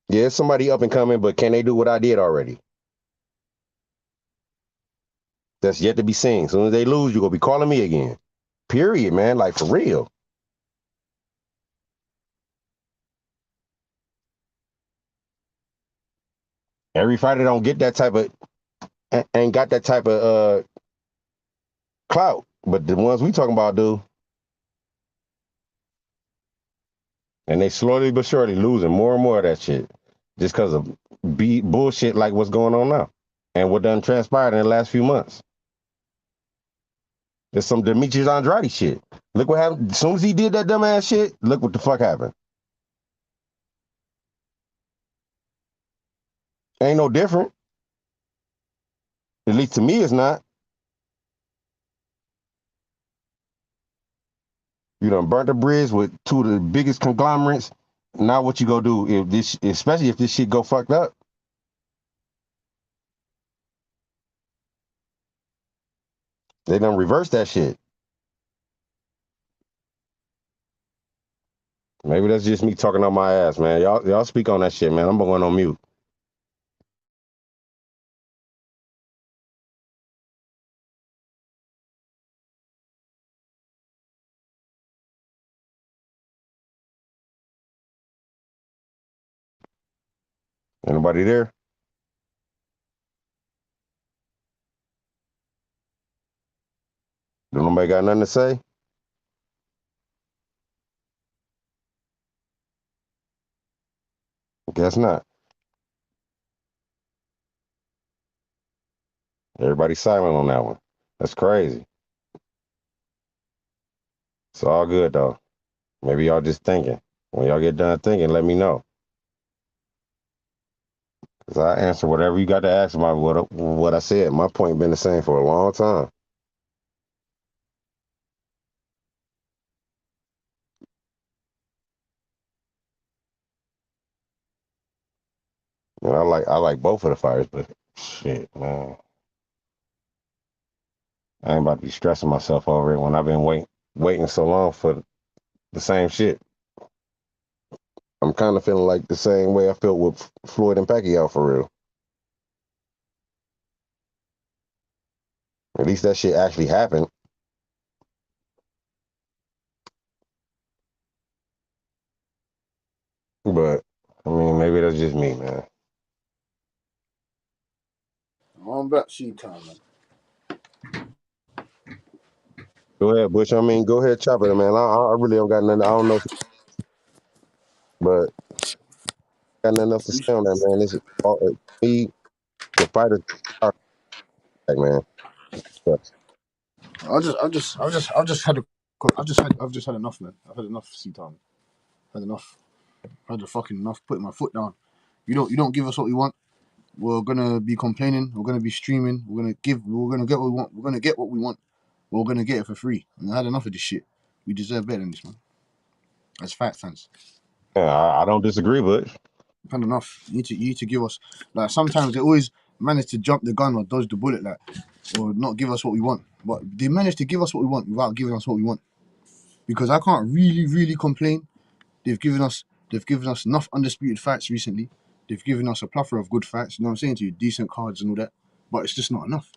Yeah, it's somebody up and coming, but can they do what I did already? That's yet to be seen. As soon as they lose, you're going to be calling me again. Period, man. Like, for real. Every fighter don't get that type of, ain't got that type of clout. But the ones we talking about do, and they slowly but surely losing more and more of that shit, just because of bullshit like what's going on now, and what done transpired in the last few months. There's some Demetrius Andrade shit. Look what happened. As soon as he did that dumbass shit, look what the fuck happened. Ain't no different. At least to me, it's not. You done burnt the bridge with two of the biggest conglomerates. Now what you gonna do if this, especially if this shit go fucked up? They done reverse that shit. Maybe that's just me talking on my ass, man. Y'all speak on that shit, man. I'm going on mute. Anybody there? Do nobody got nothing to say? Guess not. Everybody silent on that one. That's crazy. It's all good though. Maybe y'all just thinking. When y'all get done thinking, let me know. Cause I answer whatever you got to ask about what I said. My point been the same for a long time. And I like both of the fighters, but shit, man. I ain't about to be stressing myself over it when I've been waiting so long for the same shit. I'm kind of feeling like the same way I felt with Floyd and Pacquiao for real. At least that shit actually happened. But I mean, maybe that's just me, man. I'm back seat time, man. Go ahead, Bush. I mean, go ahead, chop it, man. I really don't got nothing. I don't know, but got nothing else to say on that, man. This is all, me, the fighters, man. Yes. I've just had enough, man. I've had enough seat time. I've had enough. I've had fucking enough. Putting my foot down. You don't give us what we want. We're gonna be complaining. We're gonna be streaming. We're gonna get what we want. We're gonna get what we want. We're gonna get it for free. And I had enough of this shit. We deserve better than this, man. As fight fans. Yeah, I don't disagree, but I've had enough. You need to give us, like, sometimes they always manage to jump the gun or dodge the bullet, like, or not give us what we want. But they manage to give us what we want without giving us what we want. Because I can't really complain. They've given us enough undisputed fights recently. They've given us a plethora of good fights. You know what I'm saying to you? Decent cards and all that. But it's just not enough.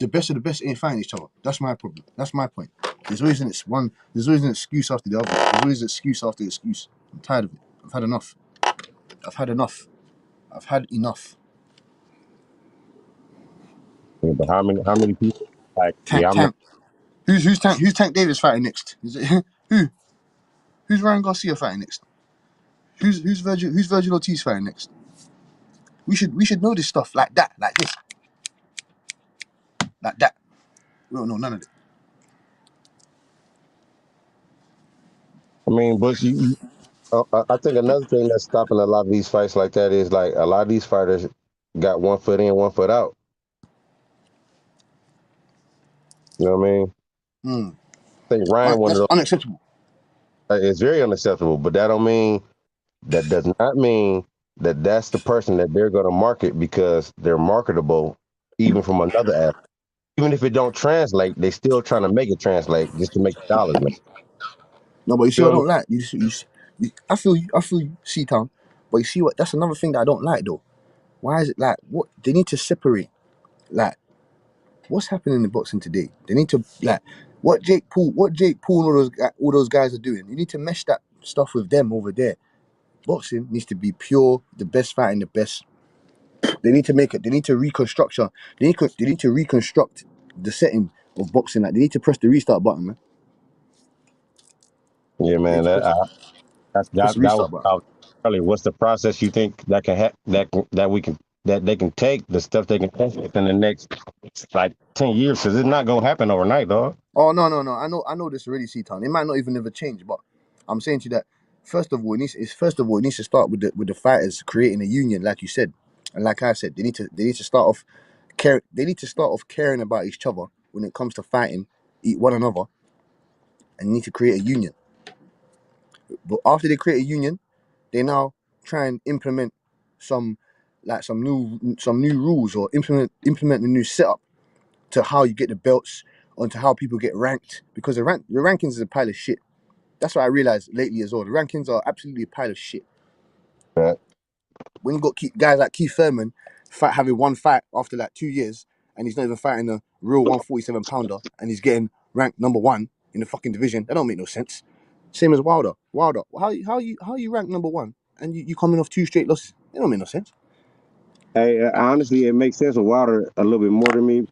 The best of the best ain't fighting each other. That's my problem. That's my point. There's always an excuse after the other. There's always an excuse after excuse. I'm tired of it. I've had enough. I've had enough. yeah, but how many people like Tank. Who's Tank Davis fighting next? Is it who's Ryan Garcia fighting next? Who's Virgil Ortiz fighting next? We should know this stuff like that, like this, like that. We don't know none of it. I mean, Bush, I think another thing that's stopping a lot of these fights like that is like a lot of these fighters got 1 foot in, 1 foot out. You know what I mean? I think Ryan one of those. Unacceptable. It's very unacceptable, but that does not mean that that's the person that they're going to market because they're marketable, even from another aspect. Even if it don't translate, they still trying to make it translate just to make the dollars, man. No, but you see what I don't like? I feel you, C-Town. But you see what? That's another thing that I don't like, though. Why is it like, what? They need to separate. Like, what's happening in the boxing today? They need to, like, what Jake Paul and all those guys are doing. You need to mesh that stuff with them over there. Boxing needs to be pure, the best fighting the best. They need to make it. They need to reconstruct. They need to reconstruct the setting of boxing. Like they need to press the restart button, man. Yeah, man. Press the That restart was button. earlier. What's the process you think that can that they can take the stuff they can take within the next like 10 years? Because it's not gonna happen overnight, dog. Oh no. I know this already, C-Town. It might not even ever change, but I'm saying to you that first of all, it needs to start with the fighters creating a union, like you said, and like I said, they need to start off caring about each other when it comes to fighting, eat one another, and need to create a union. But after they create a union, they now try and implement some new rules or implement a new setup to how you get the belts onto how people get ranked, because the rankings is a pile of shit. That's what I realized lately as well. The rankings are absolutely a pile of shit. Right. When you got guys like Keith Thurman having one fight after like 2 years, and he's not even fighting a real 147 pounder, and he's getting ranked number 1 in the fucking division. That don't make no sense. Same as Wilder. How you ranked number 1 and you coming off 2 straight losses? It don't make no sense. Hey, honestly, it makes sense with Wilder a little bit more to me.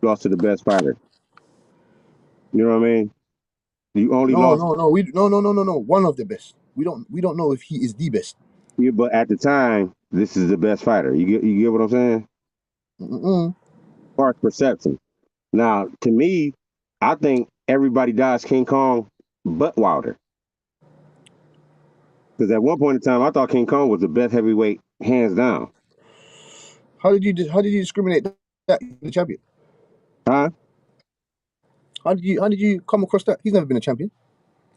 Lost to the best fighter. You know what I mean? You only lost. No. One of the best. We don't know if he is the best. Yeah, but at the time, this is the best fighter. You get what I'm saying? Mm-mm. As far as perception. Now, to me, I think everybody dies King Kong, but Wilder. Because at one point in time, I thought King Kong was the best heavyweight, hands down. How did you discriminate that the champion? Huh? How did you come across that? He's never been a champion.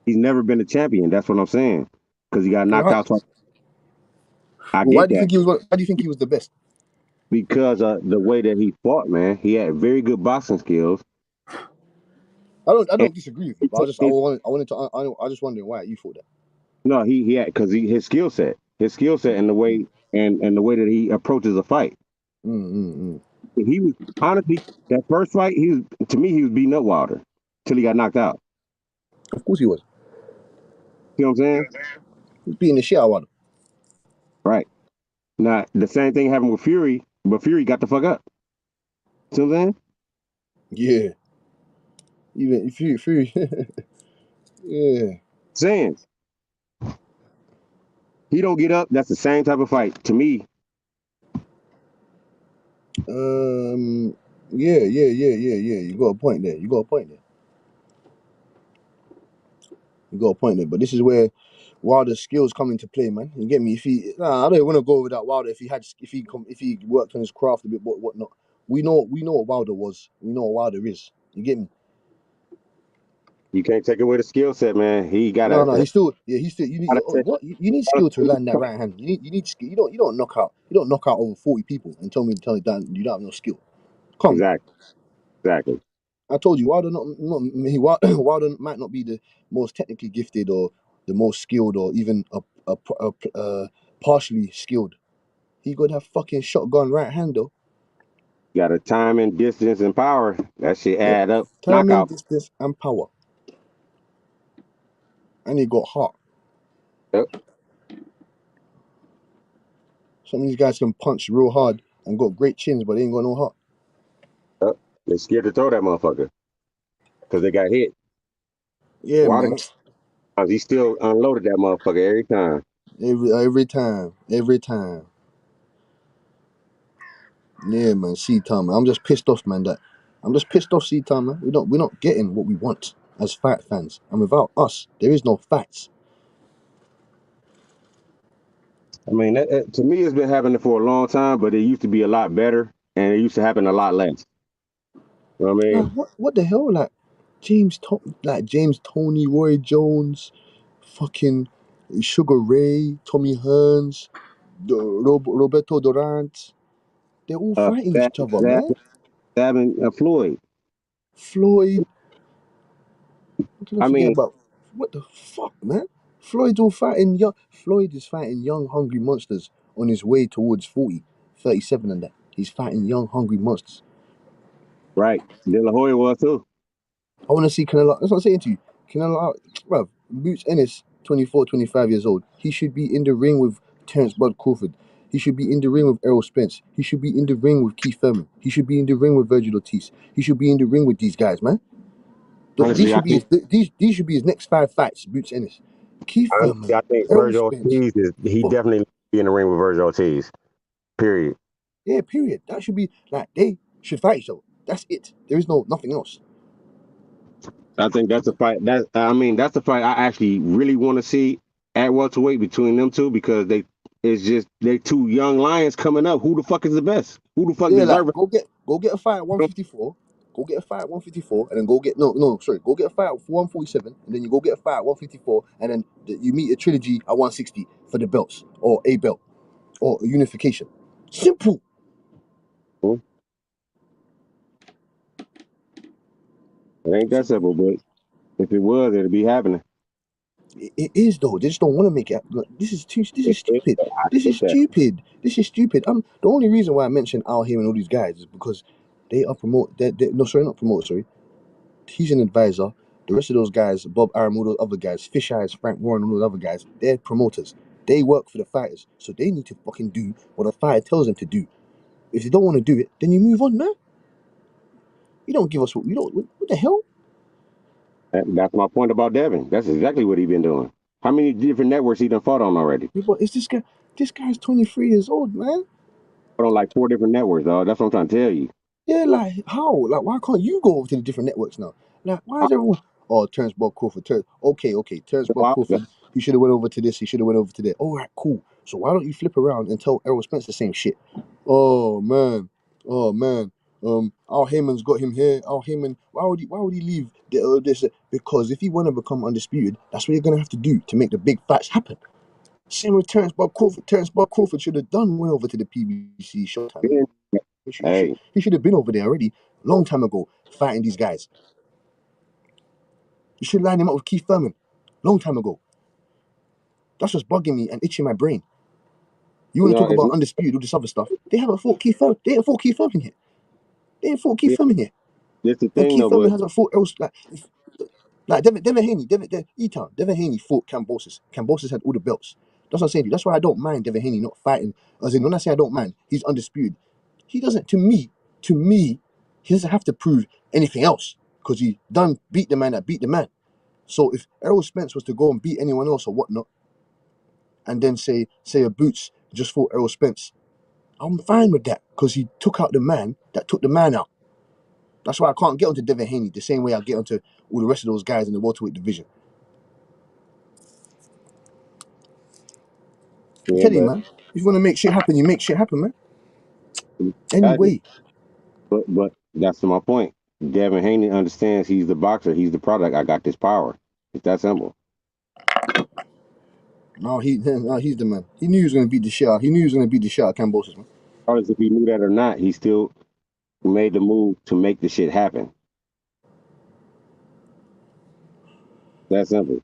He's never been a champion. That's what I'm saying. Because he got knocked out twice. Why do you think he was the best? Because of the way that he fought, man. He had very good boxing skills. I don't disagree with you, but I just wondering why you thought that. No, he had because his skill set and the way and the way that he approaches a fight. He was honestly that first fight. He was beating up Wilder till he got knocked out. Of course he was. You know what I'm saying? He's beating the shit out of Wilder. Right. Now the same thing happened with Fury, but Fury got the fuck up. See what I'm saying? Yeah. Even Fury. Yeah. Saying he don't get up. That's the same type of fight to me. Yeah. You got a point there. But this is where Wilder's skills come into play, man. You get me? I don't want to go over that Wilder if he worked on his craft a bit, whatnot. We know what Wilder was. We know what Wilder is. You get me? You can't take away the skill set, man. He got He's still. You need skill to land that right hand. You need skill. You don't knock out over 40 people and tell me that you don't have no skill. Come. Exactly. I told you Wilder Wilder might not be the most technically gifted or the most skilled or even partially skilled. He got that fucking shotgun right hand though. Got a timing, distance, and power. That shit add up. Timing, Knockout. distance, and power. And he got heart. Yep. Some of these guys can punch real hard and got great chins, but they ain't got no heart. Yep. They're scared to throw that motherfucker because they got hit. Yeah, man. He still unloaded that motherfucker every time. Every time. Yeah, man. C-Time, man. I'm just pissed off, man. C-Time, man. We're not getting what we want as fight fans, and without us, there is no fights. I mean, to me, it's been happening for a long time, but it used to be a lot better, and it used to happen a lot less. You know what I mean? What the hell, like James Toney, Roy Jones, fucking Sugar Ray, Tommy Hearns, Roberto Durant. They're all fighting each other, man. Floyd. I mean, about what the fuck, man? Floyd is fighting young, hungry monsters on his way towards 40, 37 and that. He's fighting young, hungry monsters. Right. De La Hoya was too. I want to see Canelo. That's what I'm saying to you. Canelo, bruv, Boots Ennis, 24, 25 years old. He should be in the ring with Terence Crawford. He should be in the ring with Errol Spence. He should be in the ring with Keith Thurman. He should be in the ring with Virgil Ortiz. He should be in the ring with these guys, man. Honestly, These should be his next 5 fights. Boots Ennis, Keith Thurman, I think Errol Virgil Spence. Ortiz he definitely be in the ring with Virgil Ortiz. Period. Yeah, period. That should be like they should fight each other. That's it. There is nothing else. I think that's a fight. That's the fight I actually really want to see at welterweight between them two because they're two young lions coming up. Who the fuck is the best? Who the fuck deserves it? Go get a fight at 154. Go get a fight at 154, and then go get go get a fight at 147, and then you go get a fight at 154, and then you meet a trilogy at 160 for the belts or a belt or a unification. Simple. It ain't that simple, but if it was, it'd be happening. It is though. They just don't want to make it. This is stupid. This is stupid. The only reason why I mentioned Al Haymon and all these guys is because they are not promoters. Sorry, he's an advisor. The rest of those guys, Bob Arum, all those other guys, Fish Eyes, Frank Warren, all those other guys, they're promoters. They work for the fighters, so they need to fucking do what the fighter tells them to do. If they don't want to do it, then you move on, man. You don't give us what we don't. What the hell? That's my point about Devin. That's exactly what he been doing. How many different networks he done fought on already? Yeah, but it's this guy. This guy's 23 years old, man. Fought on like 4 different networks, dog. That's what I'm trying to tell you. Yeah, like how? Like why can't you go over to the different networks now? Like why is everyone? Oh, Terence Crawford. Okay. Terence Crawford. He should have went over to this. He should have went over to that. All right, cool. So why don't you flip around and tell Errol Spence the same shit? Oh man. Al Heyman's got him here. Al Heyman. Why would he leave this? Because if he want to become undisputed, that's what you're gonna have to do to make the big fights happen. Same with Terence Crawford. Terence Crawford should have went over to the PBC Showtime. He should have been over there already, long time ago, fighting these guys. You should line him up with Keith Thurman, long time ago. That's what's bugging me and itching my brain. You want to talk about undisputed, all this other stuff? They haven't fought Keith Thurman. They ain't fought Keith Thurman here. That's the And thing, Keith though, Thurman but hasn't fought else like Devin Haney, Devin Haney fought Cambosis. Cambosis had all the belts. That's what I'm saying to you. That's why I don't mind Devin Haney not fighting. As in, when I say I don't mind, he's undisputed. He doesn't, to me, he doesn't have to prove anything else because he beat the man that beat the man. So if Errol Spence was to go and beat anyone else or whatnot, and then say a Boots just fought Errol Spence, I'm fine with that because he took out the man that took the man out. That's why I can't get onto Devin Haney the same way I get onto all the rest of those guys in the welterweight division. I'm telling you, man. If you want to make shit happen, you make shit happen, man. Anyway. But that's my point. Devin Haney understands he's the boxer. He's the product. I got this power. It's that simple. No, he's the man. He knew he was going to beat the shit out. He knew he was going to beat the shit out of Cambosis, man. Regardless if he knew that or not, he still made the move to make the shit happen. That simple.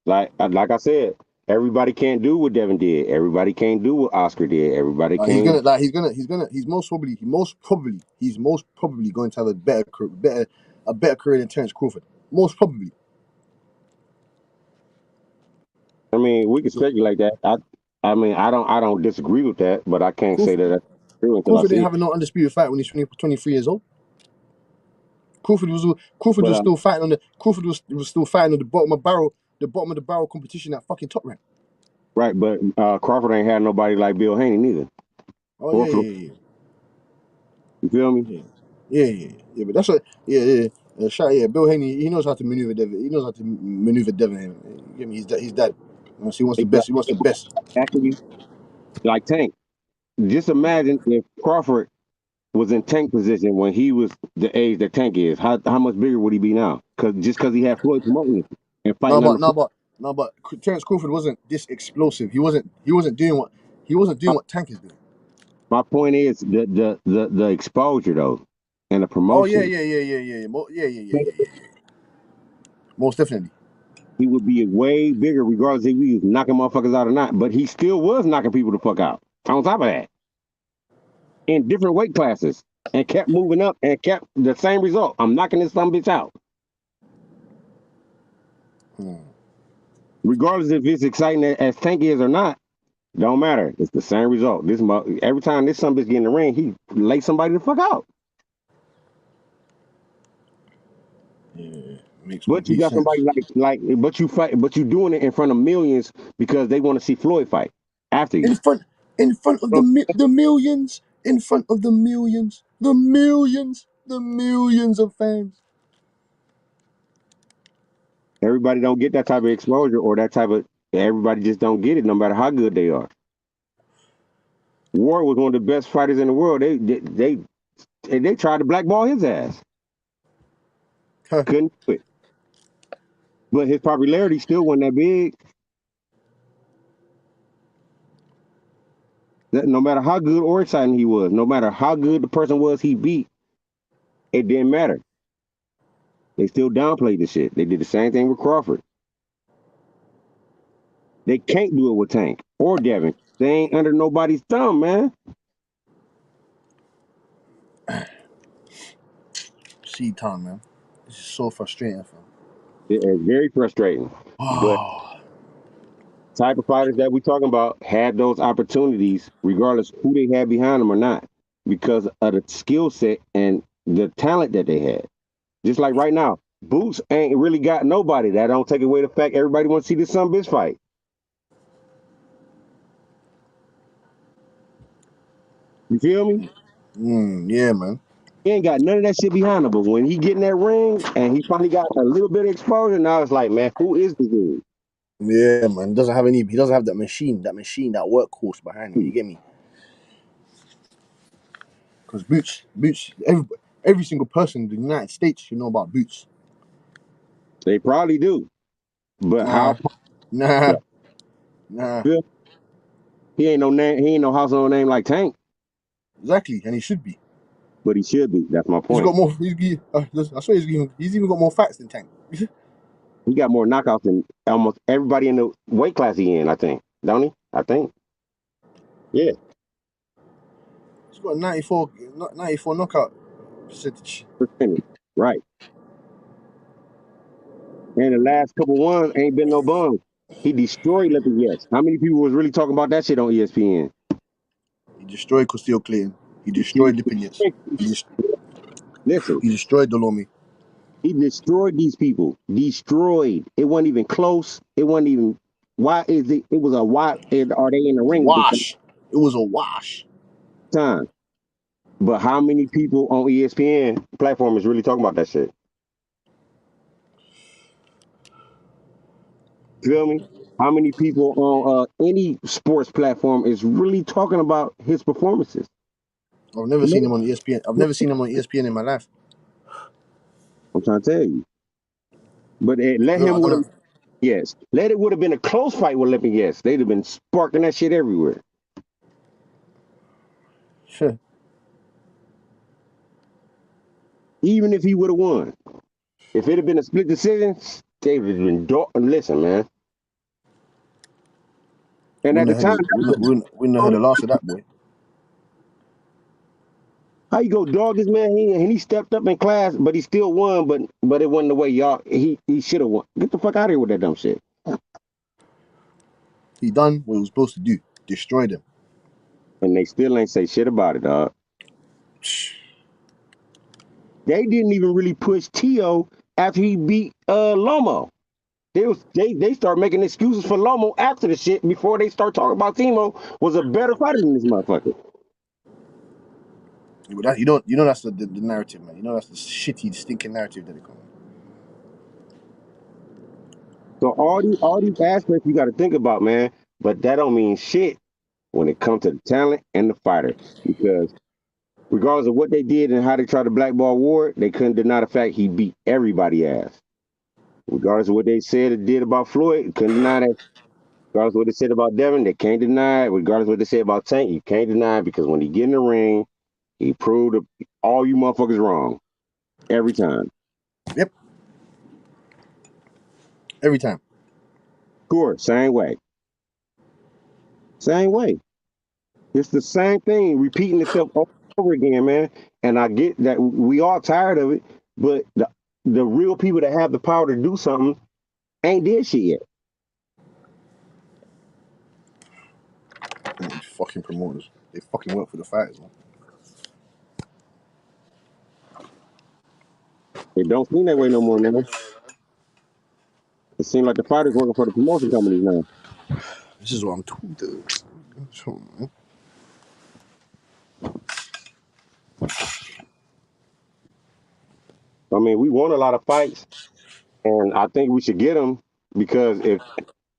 Like I said, everybody can't do what Devin did. Everybody can't do what Oscar did. Everybody can't. He's most probably going to have a better career than Terence Crawford. Most probably. I mean, we can speculate that. I mean, I don't disagree with that, but I can't say that that's true until Crawford I see didn't have no undisputed fight when he's 23 years old. Crawford was still fighting on the bottom of the barrel competition at fucking Top Rank. Right, but Crawford ain't had nobody like Bill Haney neither. Oh yeah. You feel me? Yeah. But that's what. Bill Haney, he knows how to maneuver Devin. He knows how to maneuver Devin. You get me? He's that. He wants the best. He wants the best. Actually, like Tank. Just imagine if Crawford was in Tank position when he was the age that Tank is. How much bigger would he be now? Because he had Floyd promoting and fighting. No, but Terence Crawford wasn't this explosive. He wasn't doing what Tank is doing. My point is the exposure though, and the promotion. Oh yeah. Most definitely. He would be way bigger regardless if he was knocking motherfuckers out or not. But he still was knocking people the fuck out. On top of that, in different weight classes, and kept moving up and kept the same result. I'm knocking this some bitch out. Regardless if it's exciting as Tank is or not, Don't matter. It's the same result. Every time this son bitch get in the ring, he lay somebody the fuck out. Yeah, makes But you complete got somebody sense. but you fight, but you doing it in front of millions because they want to see Floyd fight after you. In front of the millions, in front of the millions, the millions of fans. Everybody don't get that type of exposure or that type of. Everybody just don't get it, no matter how good they are. Ward was one of the best fighters in the world. They tried to blackball his ass. Couldn't do it. But his popularity still wasn't that big. No matter how good or exciting he was, no matter how good the person was he beat, it didn't matter. They still downplayed the shit. They did the same thing with Crawford. They can't do it with Tank or Devin. They ain't under nobody's thumb, man. C-Town, man. This is so frustrating, fam. It's very frustrating. But type of fighters that we talking about had those opportunities, regardless who they had behind them or not, because of the skill set and the talent that they had. Just like right now, Boots ain't really got nobody. That don't take away the fact everybody wants to see this son bitch fight. You feel me? Yeah, man. He ain't got none of that shit behind him. But when he get in that ring and he finally got a little bit of exposure, now it's like, man, who is this dude? Yeah, man. He doesn't have that machine, that workhorse behind him. You get me? Because Boots, every single person in the United States should know about Boots. They probably do. But how? Nah. He ain't no name. He ain't no household name like Tank. Exactly, and he should be. But he should be. That's my He's point. got more. I swear he's even got more facts than Tank. He got more knockouts than almost everybody in the weight class he in. I think, don't he? I think. Yeah. He's got a 94 knockout percentage. Right. And the last couple ones ain't been no bums. He destroyed Lippin Yes. How many people was really talking about that shit on ESPN? He destroyed Costillo Clayton. He destroyed Lipinets. Listen. He destroyed Dolomi. He destroyed these people. Destroyed. It wasn't even close. It wasn't even. Why is it? It was a why. Are they in the ring at the Wash. It was a wash. time? But how many people on ESPN platform is really talking about that shit? Feel me? How many people on any sports platform is really talking about his performances? I've never seen him on ESPN. I've never seen him on ESPN in my life. I'm trying to tell you. But let him would have. Yes, let it would have been a close fight with Lippin. Yes, they'd have been sparking that shit everywhere. Sure. Even if he would have won, if it had been a split decision, they would have been. Listen, man. And at the time, wouldn't have heard the last of that, boy. How you go dog this man? He stepped up in class, but he still won. But it wasn't the way y'all. He should have won. Get the fuck out of here with that dumb shit. He done what he was supposed to do. Destroyed him. And they still ain't say shit about it, dog. They didn't even really push Tio after he beat Lomo. They start making excuses for Lomo after the shit before they start talking about Timo was a better fighter than this motherfucker. You know that's the narrative, man. You know that's the shitty, stinking narrative that they come. So all these aspects you got to think about, man. But that don't mean shit when it comes to the talent and the fighter, because regardless of what they did and how they tried to blackball Ward, they couldn't deny the fact he beat everybody ass. Regardless of what they said or did about Floyd, couldn't deny that. Regardless of what they said about Devin, they can't deny it. Regardless of what they said about Tank, you can't deny it, because when he get in the ring, he proved all you motherfuckers wrong. Every time. Yep. Every time. Sure, same way. Same way. It's the same thing repeating itself over again, man. And I get that we all tired of it, but the real people that have the power to do something ain't did shit yet. fucking promoters. They fucking work for the fighters, man. It don't seem that way no more, man. It seems like the fighters working for the promotion companies now. This is what I'm told. Man. I mean, we won a lot of fights, and I think we should get them because if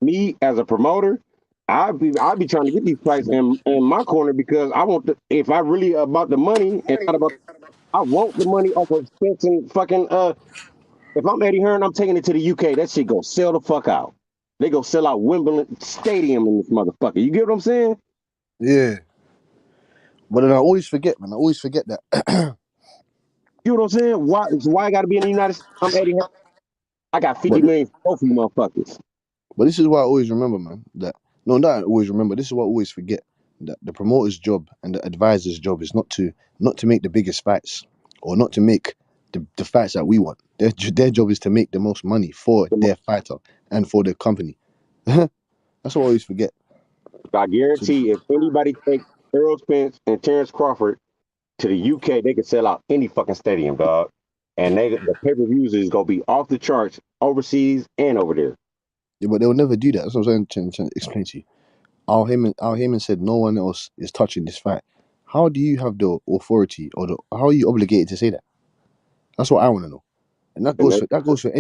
me as a promoter, I'd be trying to get these fights in my corner because I want if I really about the money and not about I want the money off of Spence and fucking if I'm Eddie Hearn, I'm taking it to the UK. That shit go sell the fuck out. They go sell out Wimbledon Stadium in this motherfucker. You get what I'm saying? Yeah. But then I always forget, man. I always forget that. You know what I'm saying? Why I gotta be in the United States? I'm Eddie Hearn. I got 50 million for both of you motherfuckers. But this is what I always remember, man. Not I always remember. This is what I always forget. That the promoter's job and the advisor's job is not to make the biggest fights or not to make the fights that we want. Their job is to make the most money for their fighter and for the company. That's what I always forget. I guarantee if anybody take Errol Spence and Terence Crawford to the UK, they could sell out any fucking stadium, dog. And the pay-per-views is gonna be off the charts overseas and over there. Yeah, but they'll never do that. That's what I'm trying to explain to you. Al Heyman said no one else is touching this fight. How do you have the authority or how are you obligated to say that? That's what I want to know. And that goes for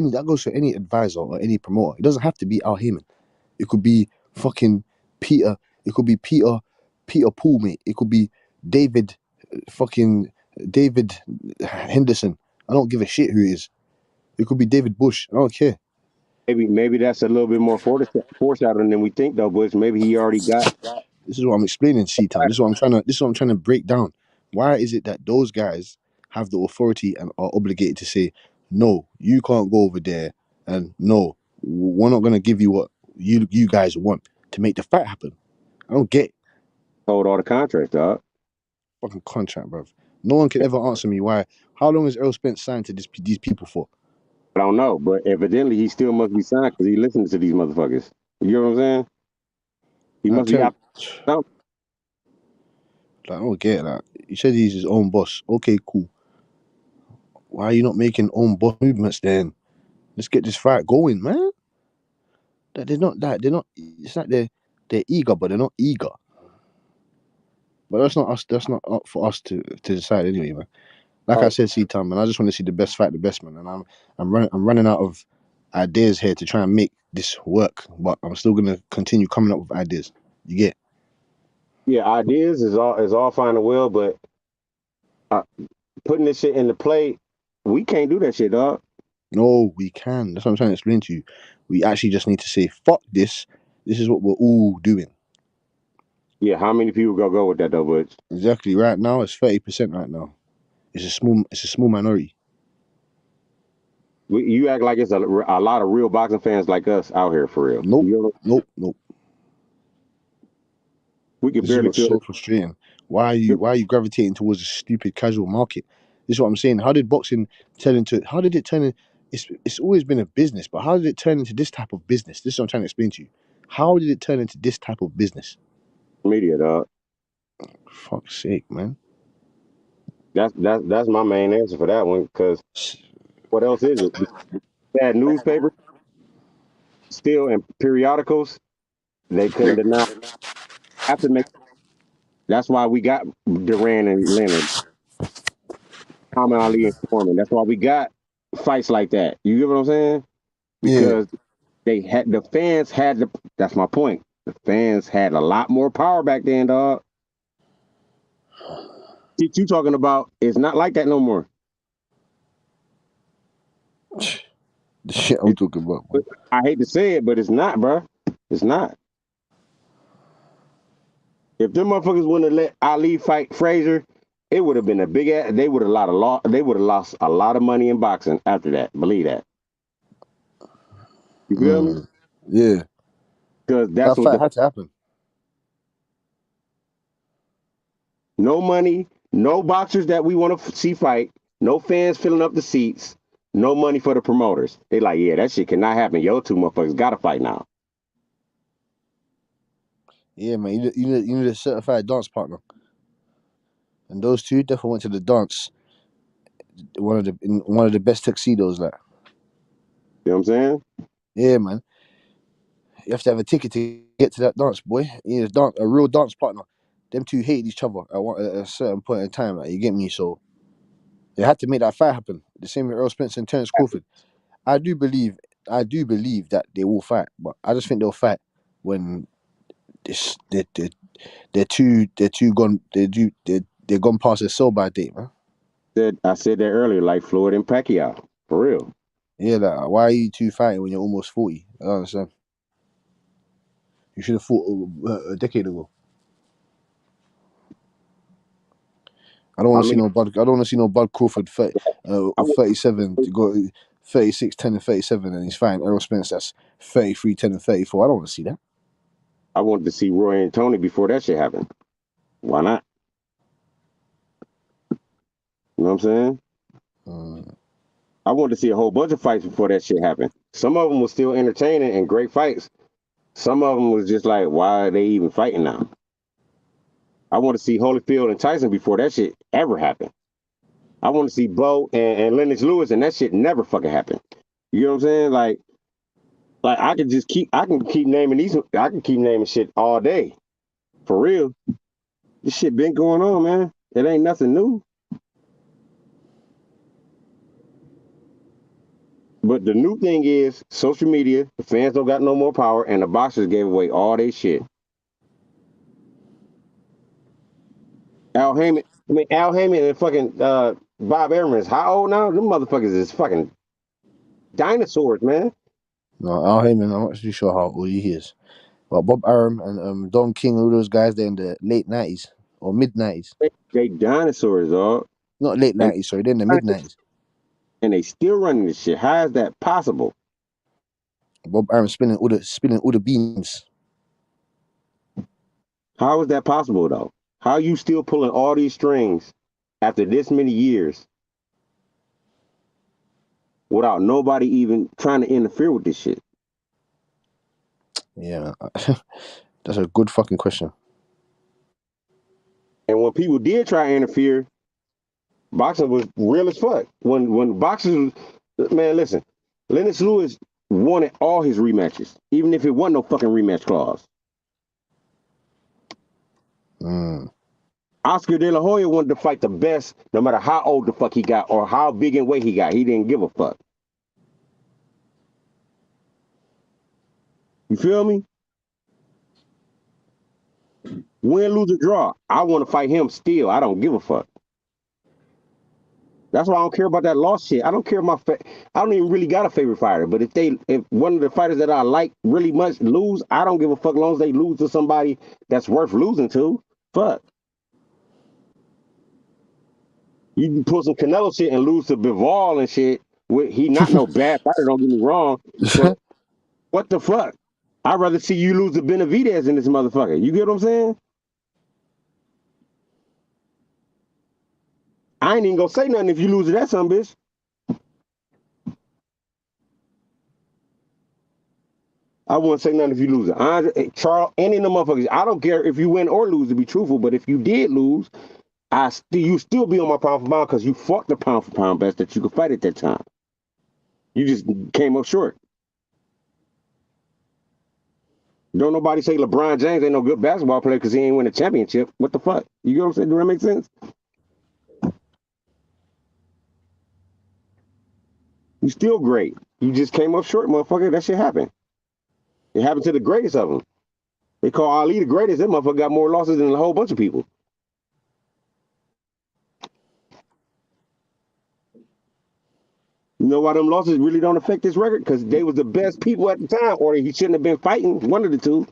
any advisor or any promoter. It doesn't have to be Al Heyman. It could be fucking Peter. It could be Peter Poole, mate. It could be David Henderson. I don't give a shit who it is. It could be David Bush. I don't care. Maybe that's a little bit more foreshadowing than we think, though, Bush. Maybe he already got. This is what I'm explaining, C-Town. This is what I'm trying to break down. Why is it that those guys have the authority and are obligated to say, no, you can't go over there, and no, we're not gonna give you what you guys want to make the fight happen? I don't get it. Hold all the contracts, dog. Fucking contract, bro. No one can ever answer me why. How long is Errol Spence signed to these people for? I don't know, but evidently he still must be signed because he listens to these motherfuckers. You know what I'm saying? He must be out. Like, I don't get that. He said he's his own boss. Okay, cool. Why are you not making own boss movements then? Let's get this fight going, man. They're not. It's like they're eager, but they're not eager. But that's not us. That's not up for us to decide anyway, man. Like I said, C-Tom, man. I just want to see the best fight, the best, man. And I'm running out of ideas here to try and make this work. But I'm still gonna continue coming up with ideas. You get? Yeah, ideas is all fine and well, but putting this shit into play, we can't do that shit, dog. No, we can. That's what I'm trying to explain to you. We actually just need to say, fuck this. This is what we're all doing. Yeah, how many people gonna go with that though, Butch? Exactly. Right now, it's 30% right now. It's a small minority. You act like it's a lot of real boxing fans like us out here for real. Nope. We can barely feel so frustrating. Why are you gravitating towards a stupid casual market? This is what I'm saying. How did boxing turn into? How did it turn? It's always been a business, but how did it turn into this type of business? This is what I'm trying to explain to you. How did it turn into this type of business? Media, dog. Fuck's sake, man. That's my main answer for that one. Because what else is it? Bad newspapers, still and periodicals, they couldn't deny. Have to make. That's why we got Duran and Leonard, Muhammad Ali and Foreman. That's why we got fights like that. You get what I'm saying? Because the fans had the. That's my point. The fans had a lot more power back then, dog. What you talking about is not like that no more. The shit I'm talking about. Man. I hate to say it, but it's not, bro. It's not. If them motherfuckers wouldn't have let Ali fight Frazier, it would have been a big ass. They would have lost a lot of money in boxing after that. Believe that. You feel me? Yeah. Because that's what had to happen. No money, no boxers that we want to see fight, no fans filling up the seats, no money for the promoters. They like, yeah, that shit cannot happen. Yo, two motherfuckers got to fight now. Yeah, man. You need a certified dance partner, and those two definitely went to the dance. In one of the best tuxedos, like. You know what I'm saying? Yeah, man. You have to have a ticket to get to that dance, boy. You need a real dance partner. Them two hate each other at a certain point in time. Like, you get me? So they had to make that fight happen. The same with Errol Spence and Terence Crawford. I do believe that they will fight, but I just think they'll fight when they're too gone. They're gone past their sell by date, man. I said that earlier, like Floyd and Pacquiao, for real. Yeah, like, why are you two fighting when you're almost 40? I don't understand. You should have fought a decade ago. I don't want to see no Bud. I don't want to see no Bud Crawford 37 to go 36, 10 and 37, and he's fighting Errol Spence that's 33, 10 and 34. I don't want to see that. I wanted to see Roy and Tony before that shit happened. Why not? You know what I'm saying? I wanted to see a whole bunch of fights before that shit happened. Some of them were still entertaining and great fights. Some of them was just like, why are they even fighting now? I want to see Holyfield and Tyson before that shit ever happened. I want to see Bo and Lennox Lewis, and that shit never fucking happened. You know what I'm saying? Like I can keep naming shit all day. For real. This shit been going on, man. It ain't nothing new. But the new thing is social media, the fans don't got no more power, and the boxers gave away all their shit. Al Heyman and fucking Bob Arum, how old now? Them motherfuckers is fucking dinosaurs, man. No, Al Heyman, I'm not really sure how old he is. But Bob Arum and Don King, all those guys, they're in the late 90s or mid 90s. They dinosaurs, dog. Not late 90s, sorry, they're in the mid 90s. And they still running this shit. How is that possible? Bob Arum spinning all the beans. How is that possible, though? How are you still pulling all these strings after this many years without nobody even trying to interfere with this shit? Yeah, that's a good fucking question. And when people did try to interfere, boxing was real as fuck. When boxers, man, listen, Lennox Lewis wanted all his rematches, even if it wasn't no fucking rematch clause. Oscar De La Hoya wanted to fight the best, no matter how old the fuck he got or how big in weight he got. He didn't give a fuck. You feel me? Win, lose, or draw. I want to fight him still. I don't give a fuck. That's why I don't care about that loss shit. I don't care about I don't even really got a favorite fighter. But if one of the fighters that I like really much lose, I don't give a fuck as long as they lose to somebody that's worth losing to. Fuck. You can pull some Canelo shit and lose to Bivol and shit. He not no bad fighter, don't get me wrong. But what the fuck? I'd rather see you lose to Benavidez than this motherfucker. You get what I'm saying? I ain't even gonna say nothing if you lose to that son bitch. I wouldn't say nothing if you lose it. Charles, any of the motherfuckers, I don't care if you win or lose, to be truthful, but if you did lose, you still be on my pound for pound because you fought the pound for pound best that you could fight at that time. You just came up short. Don't nobody say LeBron James ain't no good basketball player because he ain't win a championship. What the fuck? You get what I'm saying? Do that make sense? You still great. You just came up short, motherfucker. That shit happened. It happened to the greatest of them. They call Ali the greatest. That motherfucker got more losses than a whole bunch of people. You know why them losses really don't affect his record? Because they was the best people at the time, or he shouldn't have been fighting. One of the two.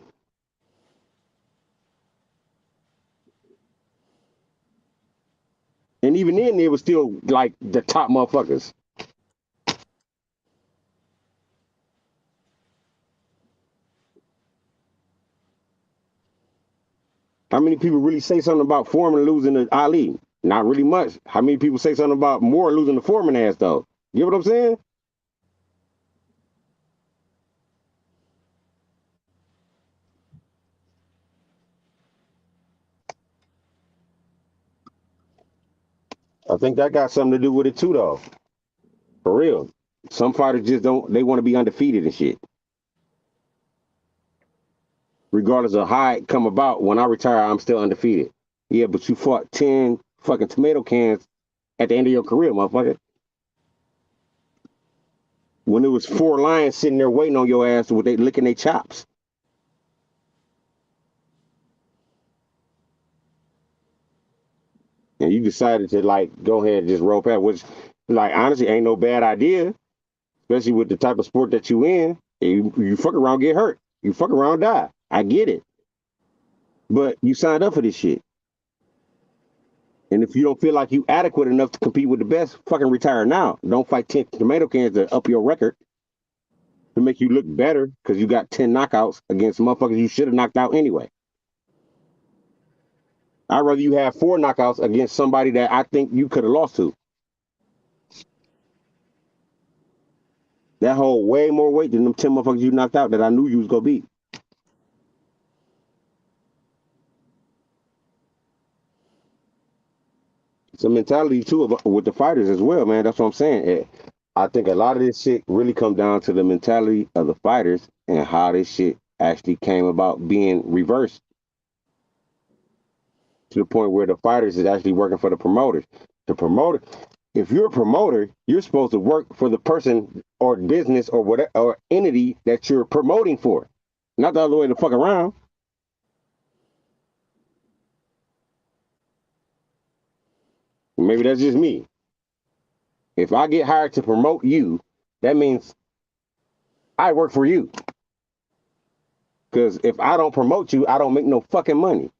And even then, they were still like the top motherfuckers. How many people really say something about Foreman losing to Ali? Not really much. How many people say something about Moore losing to Foreman ass though? You get what I'm saying? I think that got something to do with it too, though. For real. Some fighters just don't. They want to be undefeated and shit. Regardless of how it come about, when I retire, I'm still undefeated. Yeah, but you fought 10 fucking tomato cans at the end of your career, motherfucker. When there was 4 lions sitting there waiting on your ass with they licking their chops. And you decided to like go ahead and just roll past, which like honestly ain't no bad idea, especially with the type of sport that you in. You fuck around, get hurt. You fuck around, die. I get it. But you signed up for this shit. And if you don't feel like you adequate enough to compete with the best, fucking retire now. Don't fight 10 tomato cans to up your record to make you look better because you got 10 knockouts against motherfuckers you should have knocked out anyway. I'd rather you have 4 knockouts against somebody that I think you could have lost to. That hold way more weight than them 10 motherfuckers you knocked out that I knew you was going to beat. It's a mentality, too, with the fighters as well, man. That's what I'm saying. I think a lot of this shit really comes down to the mentality of the fighters and how this shit actually came about being reversed to the point where the fighters is actually working for the promoters. The promoter, if you're a promoter, you're supposed to work for the person or business or whatever or entity that you're promoting for, not the other way to fuck around. Maybe that's just me. If I get hired to promote you, that means I work for you. Because if I don't promote you, I don't make no fucking money.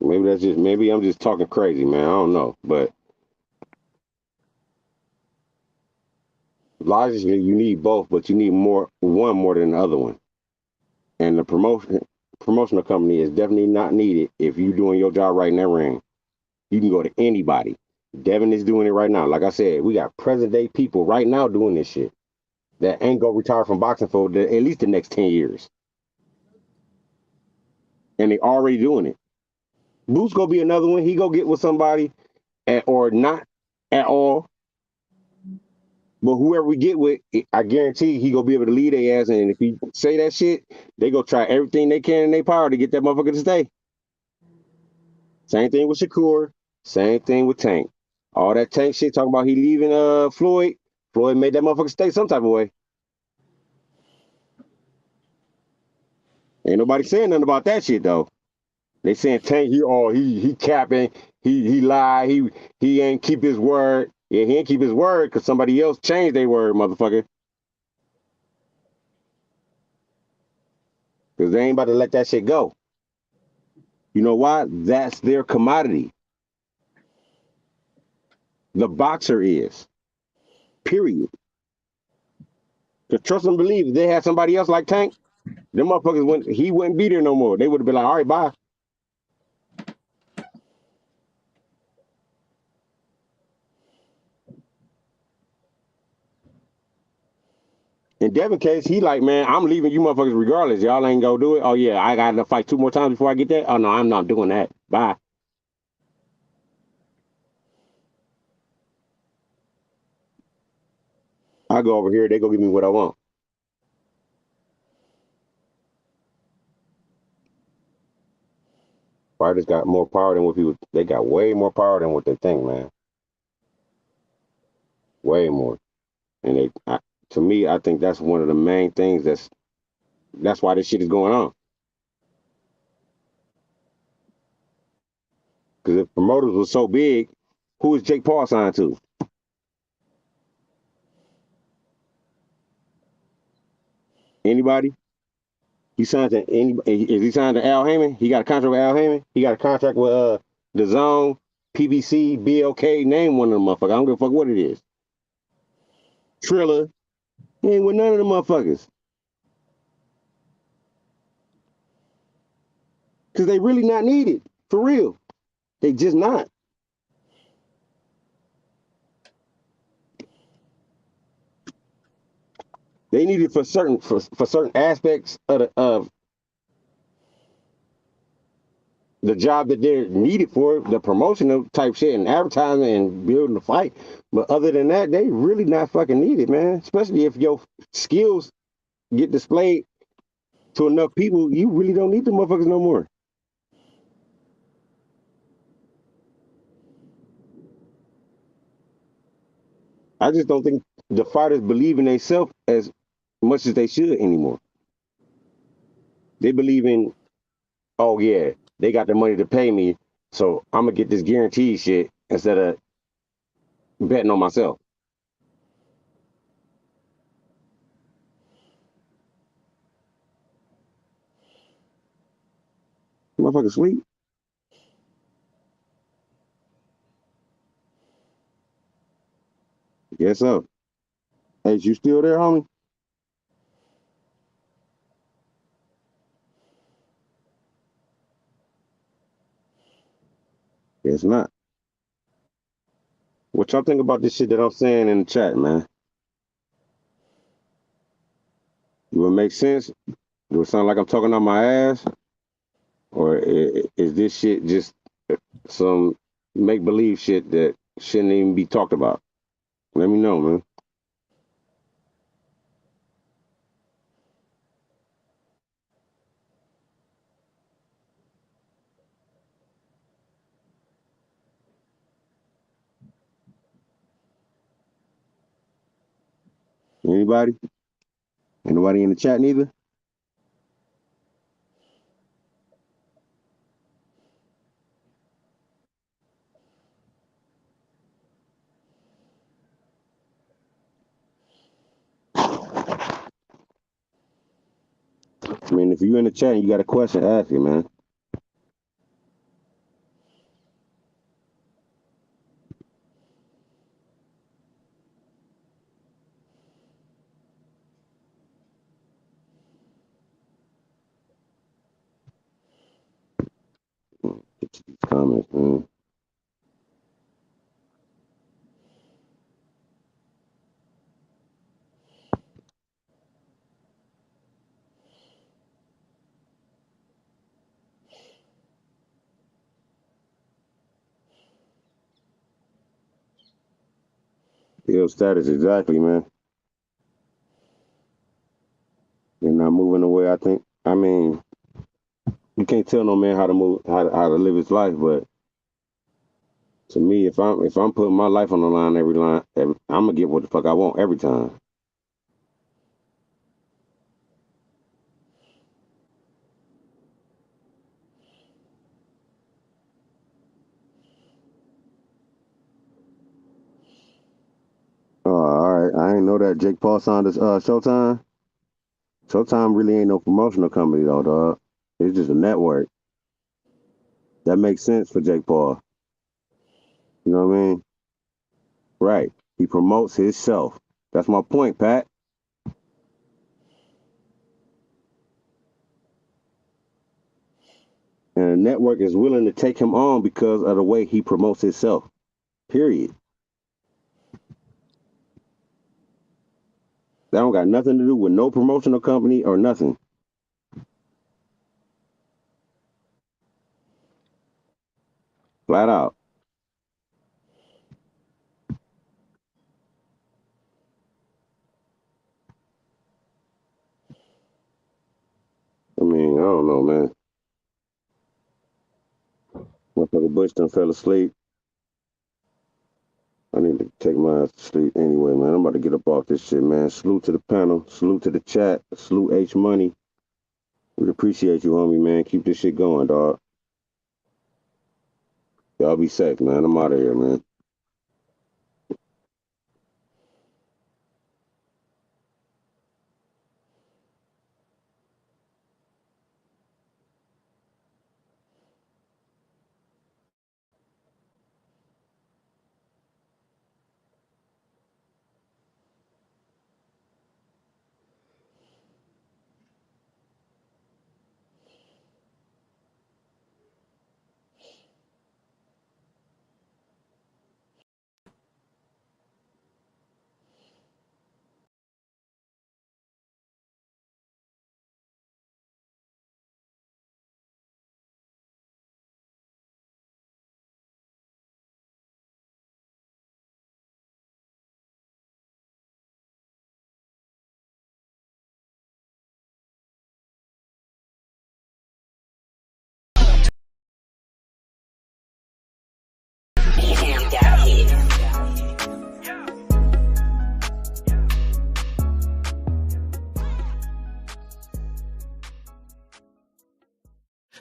Maybe I'm just talking crazy, man. I don't know. But logically, you need both, but you need one more than the other one. And the promotional company is definitely not needed if you're doing your job right in that ring. You can go to anybody. Devin is doing it right now. Like I said, we got present day people right now doing this shit that ain't gonna retire from boxing for at least the next 10 years. And they already doing it. Boots gonna be another one. He go get with somebody or not at all. But whoever we get with, I guarantee he gonna be able to lead their ass. And if he say that shit, they go try everything they can in their power to get that motherfucker to stay. Same thing with Shakur. Same thing with Tank. All that Tank shit talking about he leaving Floyd. Floyd made that motherfucker stay some type of way. Ain't nobody saying nothing about that shit though. They saying Tank, he capping, he lied, he ain't keep his word. Yeah, he ain't keep his word because somebody else changed their word, motherfucker. Because they ain't about to let that shit go. You know why? That's their commodity. The boxer is. Period. Because trust and believe, if they had somebody else like Tank, them motherfuckers he wouldn't be there no more. They would have been like, all right, bye. In Devin's case, he like, man, I'm leaving you motherfuckers regardless. Y'all ain't gonna do it. Oh yeah, I gotta fight 2 more times before I get that. Oh no, I'm not doing that. Bye. I go over here, they go give me what I want. Fighters got more power than what people. They got way more power than what they think, man. Way more. And to me, I think that's one of the main things. That's why this shit is going on. Because if promoters was so big, who is Jake Paul signed to? Anybody? He signed to anybody? Is he signed to Al Heyman? He got a contract with Al Heyman. He got a contract with the Zone, PBC, BLK. Name one of them motherfuckers. I don't give a fuck what it is. Triller. He ain't with none of them motherfuckers. Because they really not needed. For real. They just not. They need it for certain aspects of the job that they're needed for, the promotional type shit and advertising and building the fight. But other than that, they really not fucking needed, man. Especially if your skills get displayed to enough people, you really don't need the motherfuckers no more. I just don't think the fighters believe in themselves as much as they should anymore. They believe in, oh yeah, they got the money to pay me, so I'm gonna get this guaranteed shit instead of betting on myself. Motherfucker sleep. Guess so. Hey, you still there, homie? Guess not. What y'all think about this shit that I'm saying in the chat, man? Do it make sense? Do it sound like I'm talking on my ass? Or is this shit just some make-believe shit that shouldn't even be talked about? Let me know, man. Anybody? Anybody in the chat neither? I mean, if you're in the chat and you got a question, ask it, man. Get to these comments, man. Field status, exactly, man. They're not moving the way I think. I mean, you can't tell no man how to move, how to live his life, but to me, if I'm putting my life on the line, I'm gonna get what the fuck I want every time. Oh, all right. I ain't know that Jake Paul signed this Showtime. Showtime really ain't no promotional company though, dog. It's just a network. That makes sense for Jake Paul. You know what I mean? Right. He promotes himself. That's my point, Pat. And the network is willing to take him on because of the way he promotes himself. Period. That don't got nothing to do with no promotional company or nothing. Flat out. I mean, I don't know, man. Motherfucker Bush done fell asleep. I need to take my ass to sleep anyway, man. I'm about to get up off this shit, man. Salute to the panel. Salute to the chat. Salute H Money. We appreciate you, homie, man. Keep this shit going, dog. Y'all be safe, man. I'm out of here, man.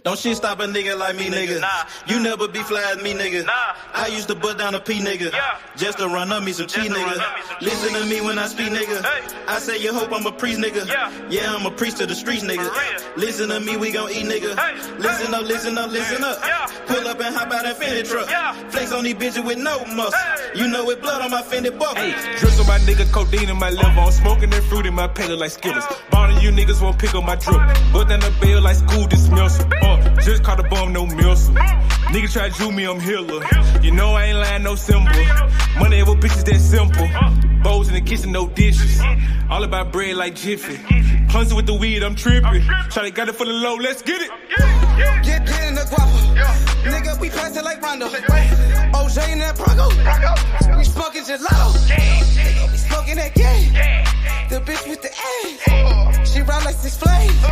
Don't shit stop a nigga like me, nigga. You never be fly as me, nigga. I used to butt down a P, nigga. Just to run up me some cheese, nigga. Listen to me when I speak, nigga. I say you hope I'm a priest, nigga. Yeah, I'm a priest to the streets, nigga. Listen to me, we gon' eat, nigga. Listen up, listen up, listen up. Pull up and hop out that Fendi truck. Flex on these bitches with no muscle. You know it blood on my Fendi buckle. Drips on my nigga, codeine in my liver. I'm smoking that fruit in my pedal like Skittles. Bonding you niggas won't pick up my drip. But then the bail like school dismissal. Just caught a bum, no missile. Nigga try to chew me, I'm healer. You know I ain't lying, no symbol. Money over bitches that simple. Bowls in the kitchen, no dishes. All about bread like Jiffy. Clumsy with the weed, I'm tripping. Shawty got it for the low, let's get it. Get in the guapa. Nigga, we passing like Rondo. OJ in that Bronco. We smoking gelato. Nigga, we smoking that game. The bitch with the ass. She ride like 6 Flames.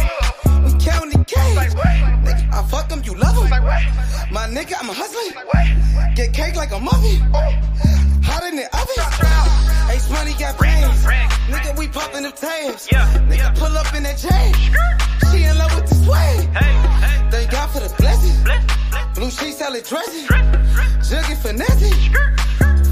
We counting the cash. Nigga, I fuck them, you love them. My nigga, I'm a hustler. Get cake like a muffin. Hot in the oven. Ace money got brains. Nigga, we popping them tabs. Nigga, pull up in that chain. She in love with the swag. Thank God for the blessing. Blue sheets, salad dressing. Jugging finessing.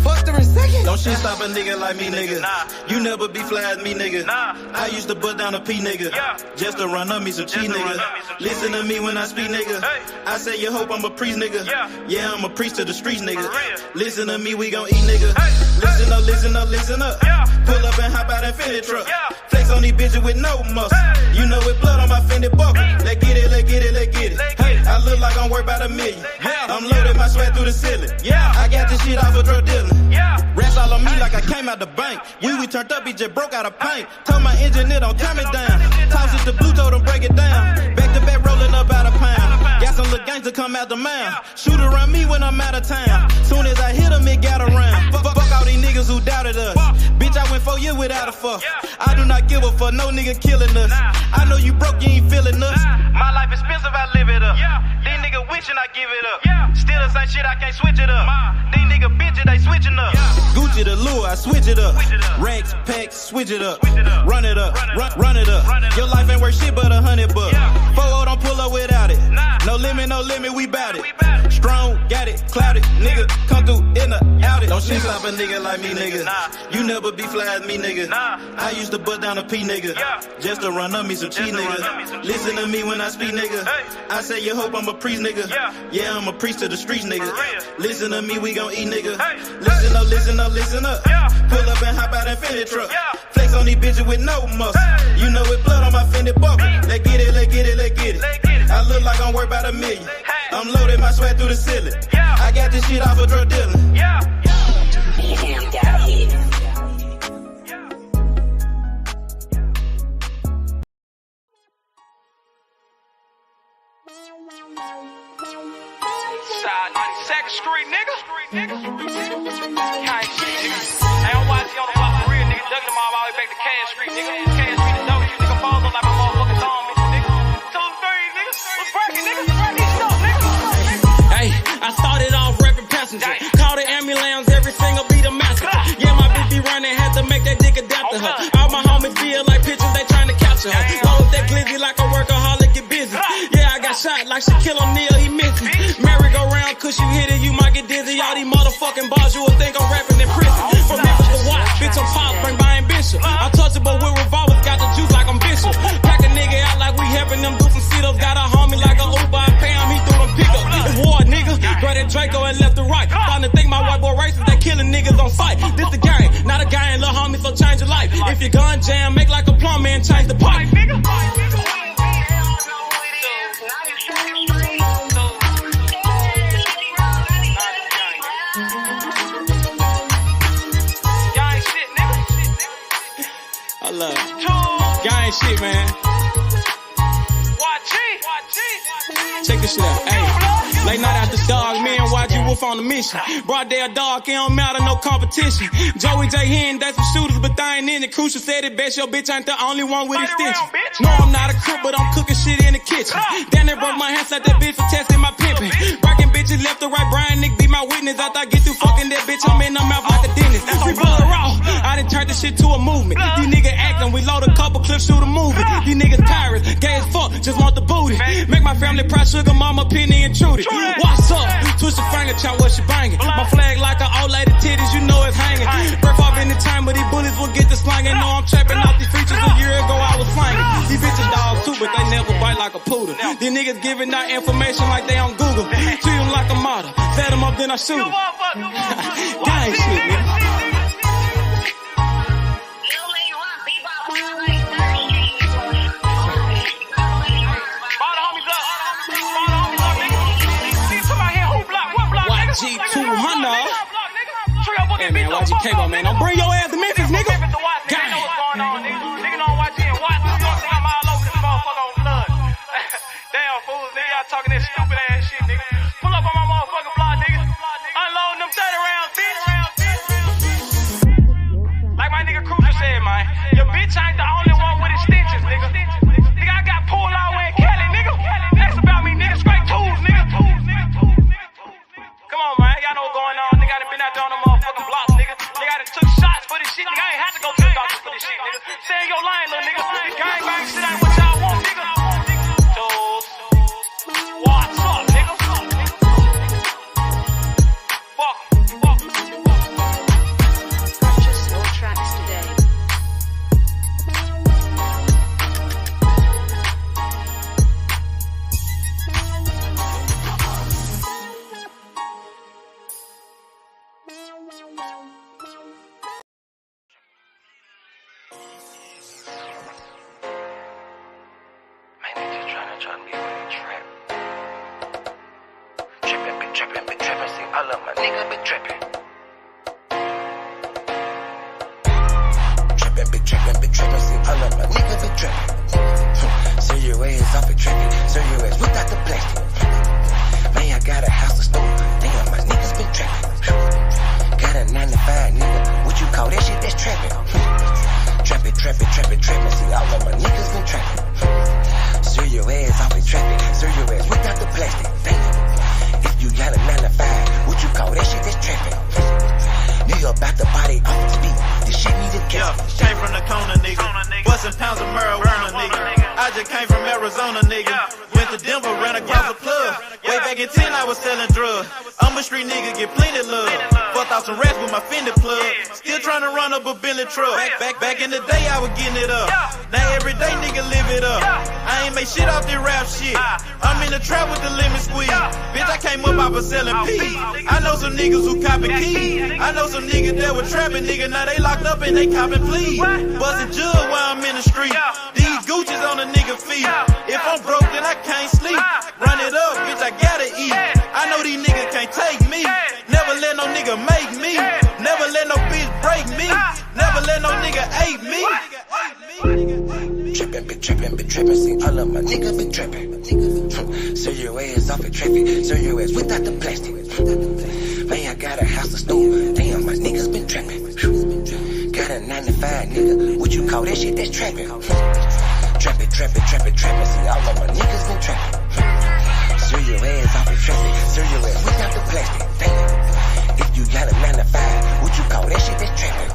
Fucked her in second. Don't shit stop a nigga like me, nigga. You never be fly as me, nigga. I used to butt down a P, nigga. Just to run up me some cheese, nigga. Listen to me when I speak, nigga. I say you hope I'm a priest, nigga. Yeah, I'm a priest to the streets, nigga. Listen to me, we gon' eat, nigga. Listen up, listen up, listen up. Pull up and hop out that Fendi truck. Flex on these bitches with no muscle. You know it blood on my Fendi buckle. Let's get it, let's get it, let's get it. Hey, I look like I'm worth about $1 million. I'm loaded, my sweat through the ceiling. I got this shit off a drug dealer. Rest all on me like I came out the bank. We turned up, he just broke out of paint. Told my engineer don't turn me down. Toss it to blue, told him break it down. Back to back, rolling up out a pound. Got some little gangster come out the mouth. Shoot around me when I'm out of town. Soon as I hit him, it got around. Fuck all these niggas who doubted us. Bitch, I went 4 years without a fuck. I do not give a fuck, no nigga killing us. I know you broke, you ain't feeling us. My life expensive, I live it up. These niggas wishing I give it up. Still the same shit, I can't switch it up. These niggas bitches, they switching up. Gucci the lure, I switch it up. Racks, packs, switch it up. Run it up, run it up. Your life ain't worth shit but $100. 4-0 don't pull up without it. No limit, we bout it. Strong, got it, clouded. Nigga, come through in the outed. Don't shit stop a nigga like me, nigga. You never be fly as me, nigga. I used to butt down a P, nigga. Just to run up me some cheese, nigga. Listen to me when I speak, nigga. I say you hope I'm a priest, nigga. Yeah, I'm a priest to the streets, nigga. Listen to me, we gon' eat, nigga. Listen up, listen up, listen up. Pull up and hop out that Fendi truck. Flex on these bitches with no muscle. You know it blood on my Fendi buckle. Let's get it, let's get it, let's get it. I look like I'm worth about $1 million. I'm loaded, my sweat through the ceiling. I got this shit off a drug dealer. Side 92nd Street, nigga. Kind shit, nigga. I don't watch you on the block for real, nigga. Ducking them all the way back to Cash Street, nigga. Cash Street, the dope, you nigga balls on like my motherfucking thumb, nigga. 2, 3, nigga. What's breaking, nigga? Hey, I started off rapping passenger. Call the ambulance, every single beat a massacre. Yeah, my bitch be running, had to make that dick adapt to her. All my homies feel like pictures, they trying to capture her. Load that glizzy like a workaholic, get busy. Yeah, I got shot like Shakur Stevenson, he missed me. Merry-go-round, cause you hit it, you might get dizzy. All these motherfucking bars, you would think I'm rapping in prison. From Memphis to Watts, bitch, I'm pop, bring by ambition. I'm touchable with revolvers, got the juice like I'm Bishop. Pack a nigga out like we helping them do some sit-ups. Got a homie like a Uber, I pay him, he threw them pickups. It's war, nigga. Grab that Draco and left to right. Starting to think my white boy racist, they killing niggas on sight. This the game, not a gang, little homie, so change your life. If your gun jam, make like a plumber and change the pipe. I love it. Gang shit, man. Check this shit out. Hey, late night after dog, me and YG Wolf on the mission. Broad day a dog, it don't matter, no competition. Joey J. Hen, that's some shooters, but they ain't in it. Crucial said it best, your bitch ain't the only one with extensions. No, I'm not a crook, but I'm cooking shit in the kitchen. Damn, they broke my hands like that bitch for testing my pimping. Breaking bitches left to right, Brian Nick be my witness. After I get through fucking that bitch, I'm in her mouth like a dentist. We blood raw, I done turned this shit to a movement. These niggas acting, we load a couple clips, shoot a movie. These niggas pirates, gay as fuck, just want the booty. Make my my family, pride, sugar, mama, Penny, and Trudy. What's up? Twist the finger, chop what she banging. My flag like an old lady titties, you know it's hanging. Breath off any time, but these bullets will get the slanging. Know I'm trapping off these features. A year ago, I was slanging. These bitches dogs too, but they never bite like a poodle. These niggas giving out information like they on Google. Treat them like a model. Fed them up, then I shoot them. Gang shit, nigga. YG200. Hey man, YG Cable, man. Don't bring your ass to Memphis, nigga. Gang. Nigga know YG and watch. You don't think I'm all over this motherfucker on blood. Damn fools, nigga. Y'all talking that stupid ass shit, nigga. Pull up on my motherfucking block, nigga. Unloading them 30 rounds, bitch. Like my nigga Cruiser said, man. Your bitch ain't the only one with extensions, nigga. Nigga, I got pulled all the way in Cali, nigga. That's about me, nigga. Straight tools, nigga. Come on, man. Y'all know what's going on. Nigga, I done been out there on the motherfucking blocks, nigga. Nigga, I done took shots for this shit. Nigga, I ain't had to go to the doctor for this shit, nigga. Stay in your line, little nigga. Gang bang shit ain't what y'all want, nigga. Tools. What's up, nigga? Fuck. Purchase your tracks today. All of my niggas been trapping. Trapping, see all of my niggas been trapping. So your ass off and trapping, so your ass without the plastic. Man, I got a house to store, damn, my niggas been trapping. Got a 9-to-5, nigga, what you call that shit? That's trapping. Trapping, see all of my niggas been trapping. So your ass off and trapping, so your ass without the plastic. Damn. You got a 9-to-5, what you call that shit? That's trapping. Nigga about the body off the speed. This shit need a gas. Came from the corner, nigga. Bustin' pounds of marijuana, nigga. I just came from Arizona, nigga. Went to Denver, ran across the plug. Way back in 10, I was selling drugs. I'm a street nigga, get plenty love. Fucked off some rats with my Fendi plug. Still trying to run up a Bentley truck. Back in the day, I was getting it up. Now every day, nigga, live it up. I ain't make shit off this rap shit. I'm in the trap with the lemon squeeze. Bitch, I came up off of selling peas. I know some niggas who copping keys. I know some niggas that were trapping, nigga. Now they locked up and they copping pleas. Bustin' jug while I'm in the street. These Gucci's on a nigga feet. If I'm broke, then I can't sleep. Run it up, bitch, I gotta eat. I know these niggas can't take me. Never let no nigga make me. Never let no bitch break me. Never let no nigga hate me. Trapping, see all of my niggas been trapping. So your ass off and trapping, so your ass without the plastic. Man, I got a house to store, damn, my niggas been trapping. Got a 9-to-5, nigga, what you call that shit? That's trapping. Trapping, see all of my niggas been trapping. So your ass off and trapping, so your ass without the plastic. Damn, if you got a 9-to-5, what you call that shit? That's trapping.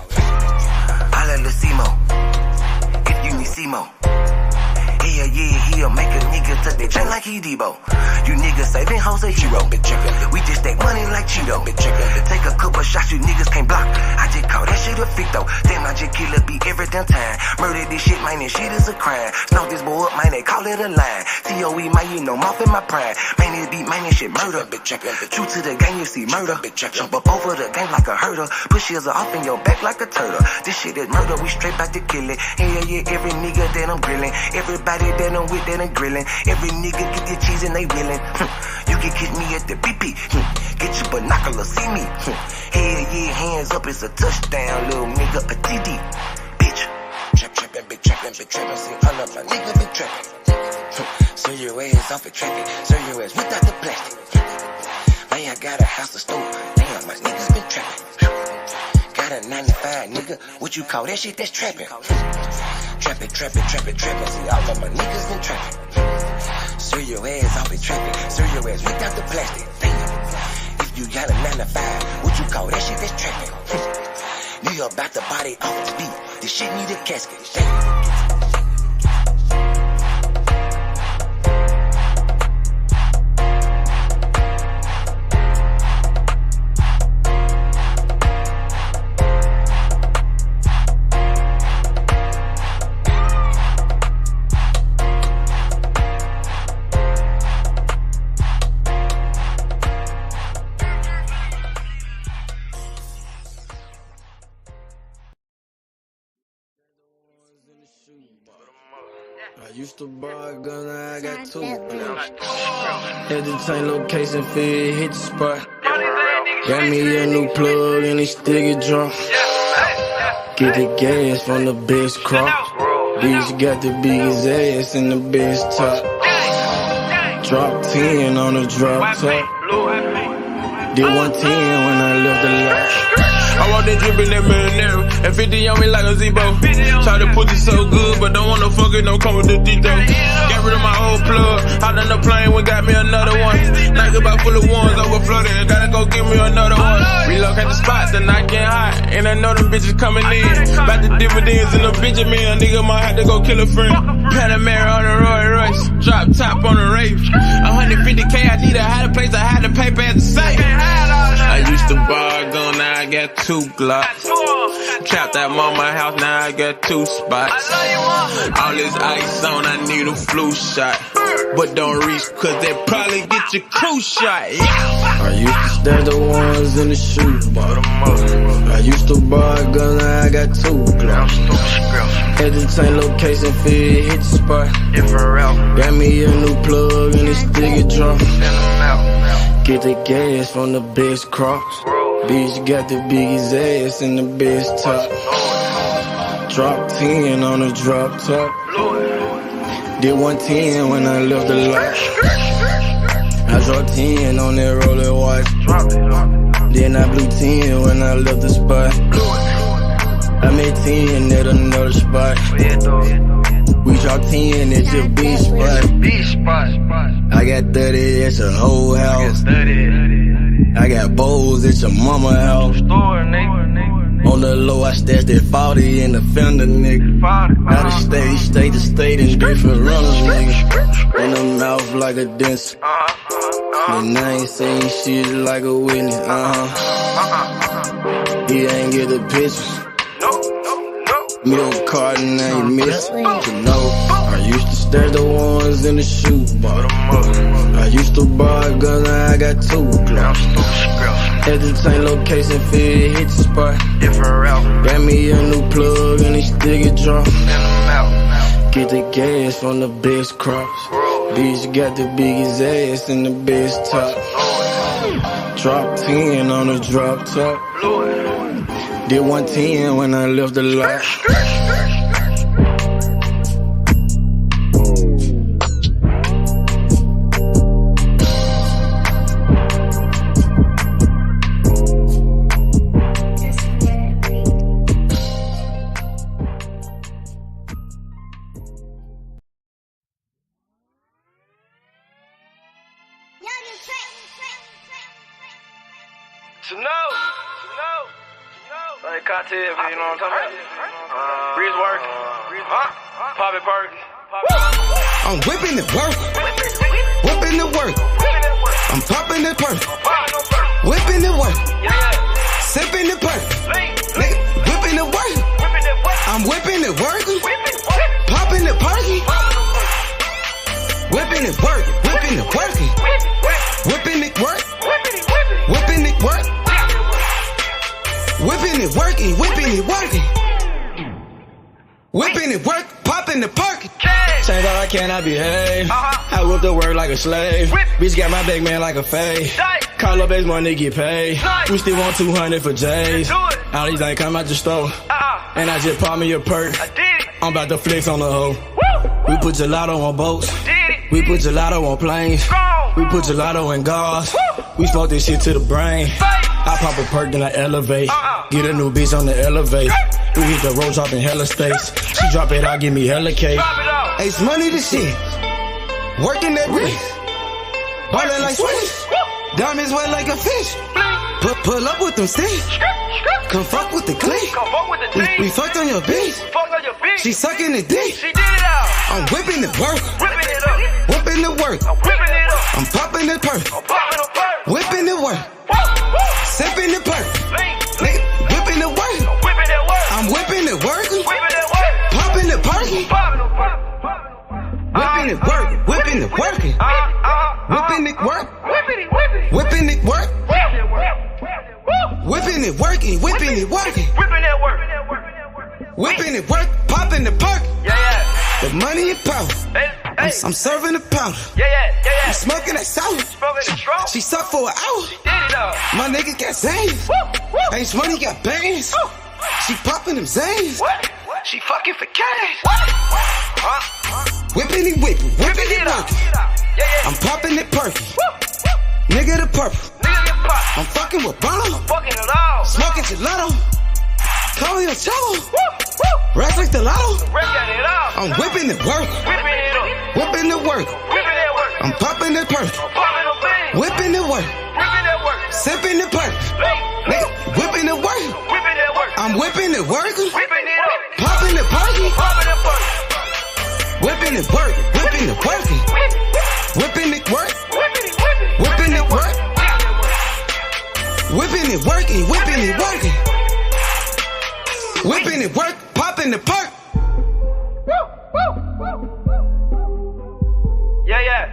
Holla Lucimo, if you need Simo. He'll make a nigga touch that chain like he Debo. You niggas saving hoes a hero. We just take money like Cheeto. Take a couple shots you niggas can't block. I just call that shit a fit though. Damn, I just kill a beat every damn time. Murder this shit, man, this shit is a crime. Snow this boy up, man, they call it a line. COE, man, you know, mouth in my pride. Man, this beat, man, this shit murder. True to the game, you see murder. Jump up over the game like a hurdle. Push yours off in your back like a turtle. This shit is murder, we straight back to kill it. Hell yeah, every nigga that I'm grilling. Everybody that I'm with that I'm grilling. Every nigga get their cheese and they willing. You can catch me at the BP. Get your binoculars, see me. Hell yeah, hands up, it's a touchdown, little nigga, a TD. Bitch. Trapping, see all of my niggas been trapping. So your ass off and trapping, so your ass without the plastic. Man, I got a house to store, damn, my niggas been trapping. Got a 9-to-5, nigga, what you call that shit? That's trapping. Trapping, see all of my niggas been trapping. So your ass off and trapping, so your ass without the plastic. Damn, if you got a 9-to-5, what you call that shit? That's trapping. Nigga about the body off the beat, this shit need a casket. Damn. Used to buy a gun, now I got two. Had to change location, feel hit the spot. Got me a new plug and it still get drunk. Get the gas from the best crop. Bitch got the biggest ass and the best top. Drop 10 on the drop top. Did 110 when I left the lot. I want that drip in that marinara, and 50 on me like a Zebo. Try to put it so good, but don't want no fucking, don't come with the D though. Got rid of my old plug, hopped on the plane, we got me another one. Night about full of ones, overflooded, gotta go get me another one. Relocate the spot, the night getting hot, and I know them bitches coming in. About the dividends and the Benjamin, nigga might have to go kill a friend. Panamera on the Roy Royce, drop top on the Wraith. 150K, I need a higher place, I had to pay at the safe. I used to buy a gun, now I got 2 Glocks. Trapped at mama house, now I got 2 spots. All this ice on, I need a flu shot. But don't reach, cause they probably get your crew shot. Yeah. I used to stash the ones in the shoebox. I used to buy a gun, now I got 2 Glocks. Had to change location, feel hit the spot. Got me a new plug and it still get drunk. Get the gas from the best crops. Bitch got the biggest ass and the best top. Drop 10 on the drop top. Did 110 when I left the lot. I dropped 10 on that roller watch. Then I blew 10 when I left the spot. I made 10 at another spot. We dropped 10 at your beach spot. I got 30 at your whole house. I got bowls at your mama house. On the low, I stashed that 40 in the fender, nigga. Out of state to state in different runners, nigga. In the mouth like a dentist. And I ain't saying shit like a witness, He ain't get the picture. Milk carton ain't missing. You know, I used to stash the ones in the shoebox. I used to buy a gun, now I got 2 Glocks. Had to change location, feel hit the spot. Got me a new plug and it still get drunk. Get the gas from the best crops. Bitch got the biggest ass and the best top. Drop 10 on the drop top. Did 110 when I left the lot. Like cocktail, you know what I'm talking about? Breeze work. Pop it perk. I'm whipping the work. Whipping the work. I'm popping the perk. Whipping the work. Sipping the perk. Whipping the work. I'm whipping the work. Popping the perky. Whipping it work. Whipping it working. Whipping it work. Whipping it work. Whipping it working, whipping it working. Whipping it work, popping the perk. Change all I can, I behave. I whip the work like a slave. Bitch got my big man like a fade. Call up base money, get paid. We still want 200 for J's. All these ain't come out the store. And I just pop me a perk. I'm about to flex on the hoe. We put gelato on boats. We put gelato on planes. We put gelato in cars. We smoke this shit to the brain. I pop a perk, then I elevate. Get a new bitch on the elevate. We hit the road dropping hella states. She drop it out, give me hella cake. Ace money to shit. Working that wrist. Ballin' like Swiss. Diamonds wet like a fish. Pull up with them sticks. Come fuck with the clique. We fucked on your bitch. She sucking the dick. I'm whipping the work. Whipping the work. I'm popping the perk. Whipping the work. Sipping the perk. Whipping the work. I'm whipping the work. Popping the perky. Whipping it work. Whipping it working. Whipping it work. Whipping it work. Whipping it working. Whipping it working. Whipping it work. Popping the perk. Yeah. The money and power. I'm serving the powder. I'm smoking that sour. She sucked for an hour. My nigga got Zans. Ace Money got bands. She popping them Zans. She fucking for cash. Whipping it, whipping it, working. I'm popping it perfect. Nigga the purple. I'm fucking with Bono. Smoking gelato. Call me a cello. Rats like the lotto. I'm whipping it work. Whipping it work. I'm popping it perfect. Whipping it work. Sipping it perfect. Nigga, whipping it work. I'm whipping it work. Popping it perfect. Whipping it work. Whipping it working. Whipping it work. Whipping it work. Whipping it working. Whipping it working. Whipping it work. Popping the perk. Yeah.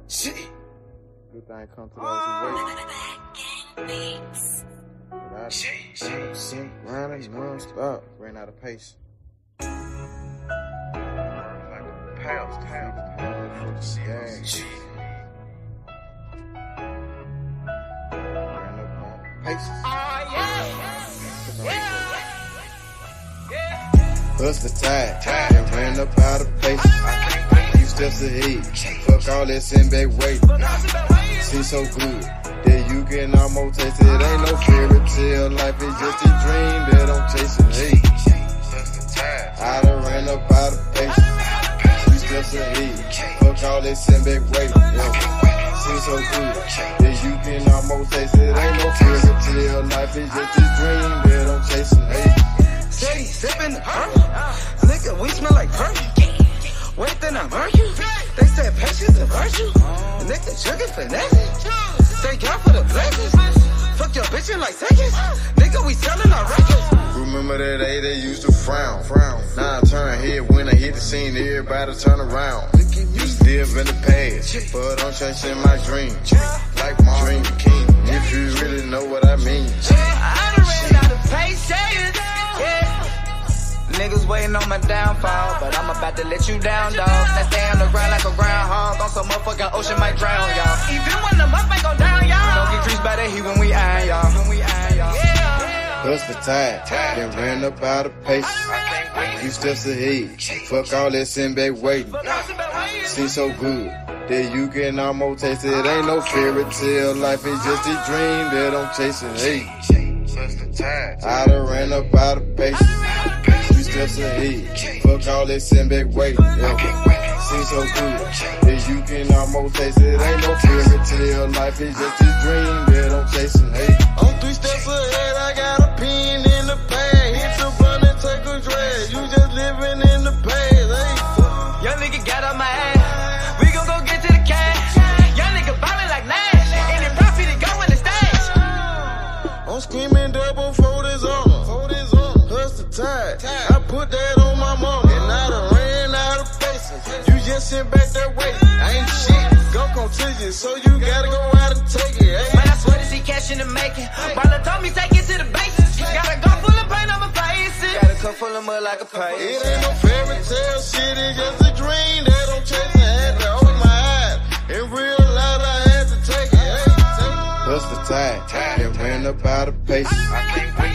Shit. Good thing come to those who wait. Shit. Running non-stop. Ran out of pace. Like a pounds to feed the pound for the gang. Ran up on pace. Bust the tide. And ran up out of pace. Steps ahead, fuck all that send back weight. See so good that you can almost taste it. Ain't no fairy tale, life is just a dream that I'm chasing. Hey, I done ran up out of pace. 3 steps ahead, fuck all that send back weight. See so good that you can almost taste it. Ain't no fairy tale, life is just a dream that I'm chasing. Hey, Steady sipping the purple. Nigga, we smell like perfume. Wait, then I burn you. They said patience and virtue. Nigga chugging finesse. Thank God for the blessings. Fuck your bitch in like seconds. Nigga, we selling our records. remember that day they used to frown. Now I turn head when I hit the scene, everybody turn around. Used to live in the past, but I'm chasing my dream. Like my dream king, if you really know what I mean. I done ran out of patience. Niggas waiting on my downfall, but I'm about to let you down, dog. Now stay on the ground like a groundhog, on some motherfucking ocean might drown, y'all. Even when the mud ain't go down, y'all. Don't get creased by the heat when we iron, y'all. Bust the tide, then ran up out of pace. Few steps ahead, fuck all that send back waiting. Seems so good that you can almost taste it. Ain't no fairy tale, life is just a dream that I'm chasing. Hey, I done ran up out of pace. Few steps ahead, fuck all that send back waiting. Seems so good that you can almost taste it. Ain't no fairy tale, life is just a dream that I'm chasing. Hey, I'm 3 steps ahead, I got a pin in the bag. Hit the blunt and take a drag. You just living in the past. Hey, young nigga got on my ass. We gon' go get to the cash. Young nigga ballin' like Nash. And the profit is going to stash. I'm screaming double for this armor. Hustle tide. I put that on my mama. And I done ran out of faces. You just sit back that way. I ain't shit. Gon' come to you, so you gotta go out and take it. Hey. Man, I swear to see cash in the making. Baller told me take it to the bases. Got a gun full of paint on my face. Got a cup full of mud like a pipe. It ain't no fairy tale shit, it's just a dream that I'm chasing. Had to open my eyes and realize I had to take it. Hey. Bust the tide, and ran up out of pace.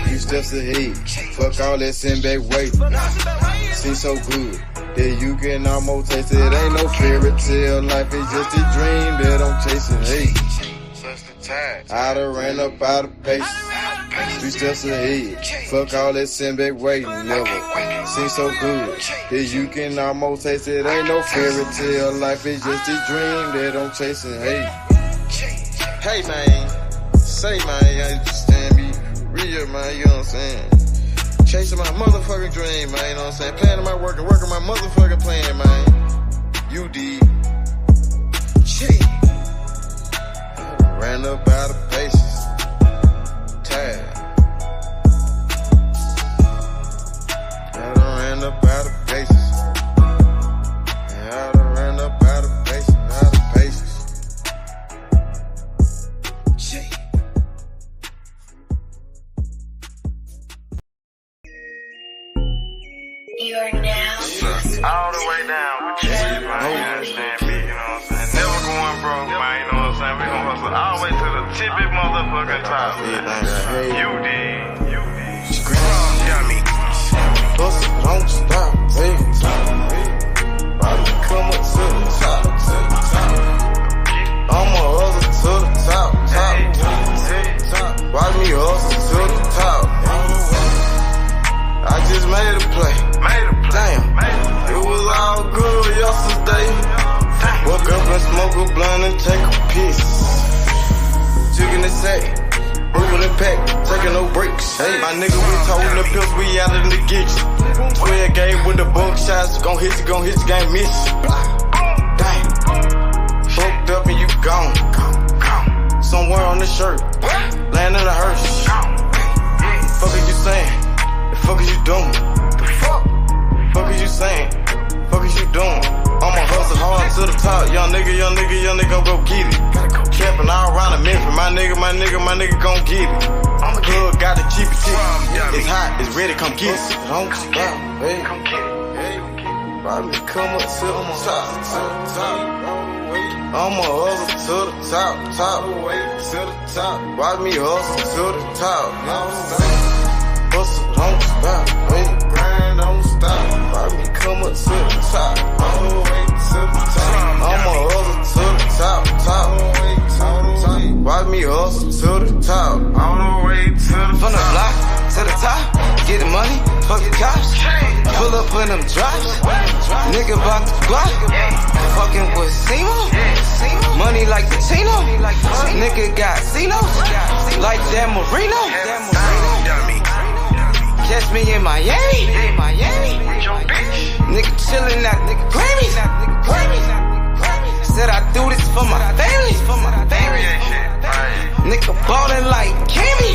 Few steps ahead, fuck all that send back waiting. Seems so good that you can almost taste it. Ain't no fairy tale, life is just a dream that I'm chasing. Hey, I done ran up out of pace. Few steps ahead, fuck all that send back waiting. Never seems so good that you can almost taste it. Ain't no fairy tale, life is just a dream that I'm chasing. Hey, hey man, say man, you understand me, real man, you know what I'm saying? Chasing my motherfucking dream, man, you know what I'm saying? Planning my work and working my motherfucking plan, man. You did. Shit. ran up out of paces. Tag. I done ran up out of paces. Yeah, I done ran up out of paces. Out of paces. You are now all the way down with you, man. You understand me, you know what I'm saying? Never going broke, man, you know what I'm saying? We gon' hustle all the way to the tippy motherfucking top. You did. Dummy. Hustle, don't stop, baby. Probably come up to the top. I'ma hustle to the top. Watch me hustle to the top. I just made a play. Damn, it was all good yesterday. Woke up and smoke a blunt and take a piss. Chicken the sack, moving the pack, taking no breaks. Hey, my nigga, we told the pills, we out in the gitch. 12 game with the bug shots, gon' hit you, can't miss you. Damn, fucked up and you gone. Somewhere on the shirt, laying in a hearse. Fuck is you saying? The fuck is you doing? The fuck is you saying? Fuck is you doing? I'ma hustle hard to the top. Young nigga gon' go get it. Camping all around the Memphis. My nigga gon' get it. Plug got the cheapy ticket. It's hot, it's ready, come get it. Don't stop, hey. Probably come up to the top. I'ma hustle to the top. Watch me hustle to the top. Hustle, don't stop, hey. Grind, don't stop. Watch me come up to the top. All the way to the top. I'ma hustle to the top. Watch me hustle to the top. All the way to the top. From the block to the top. Get the money, fuck the cops. Pull up in them drops. Nigga bout the block. Fucking with Simo. Money like the Tino. Nigga got Cinos. Like that Marino. Catch me in Miami. Nigga chillin' at the Grammys. Said I do this for my family. Nigga ballin' like Kimmy.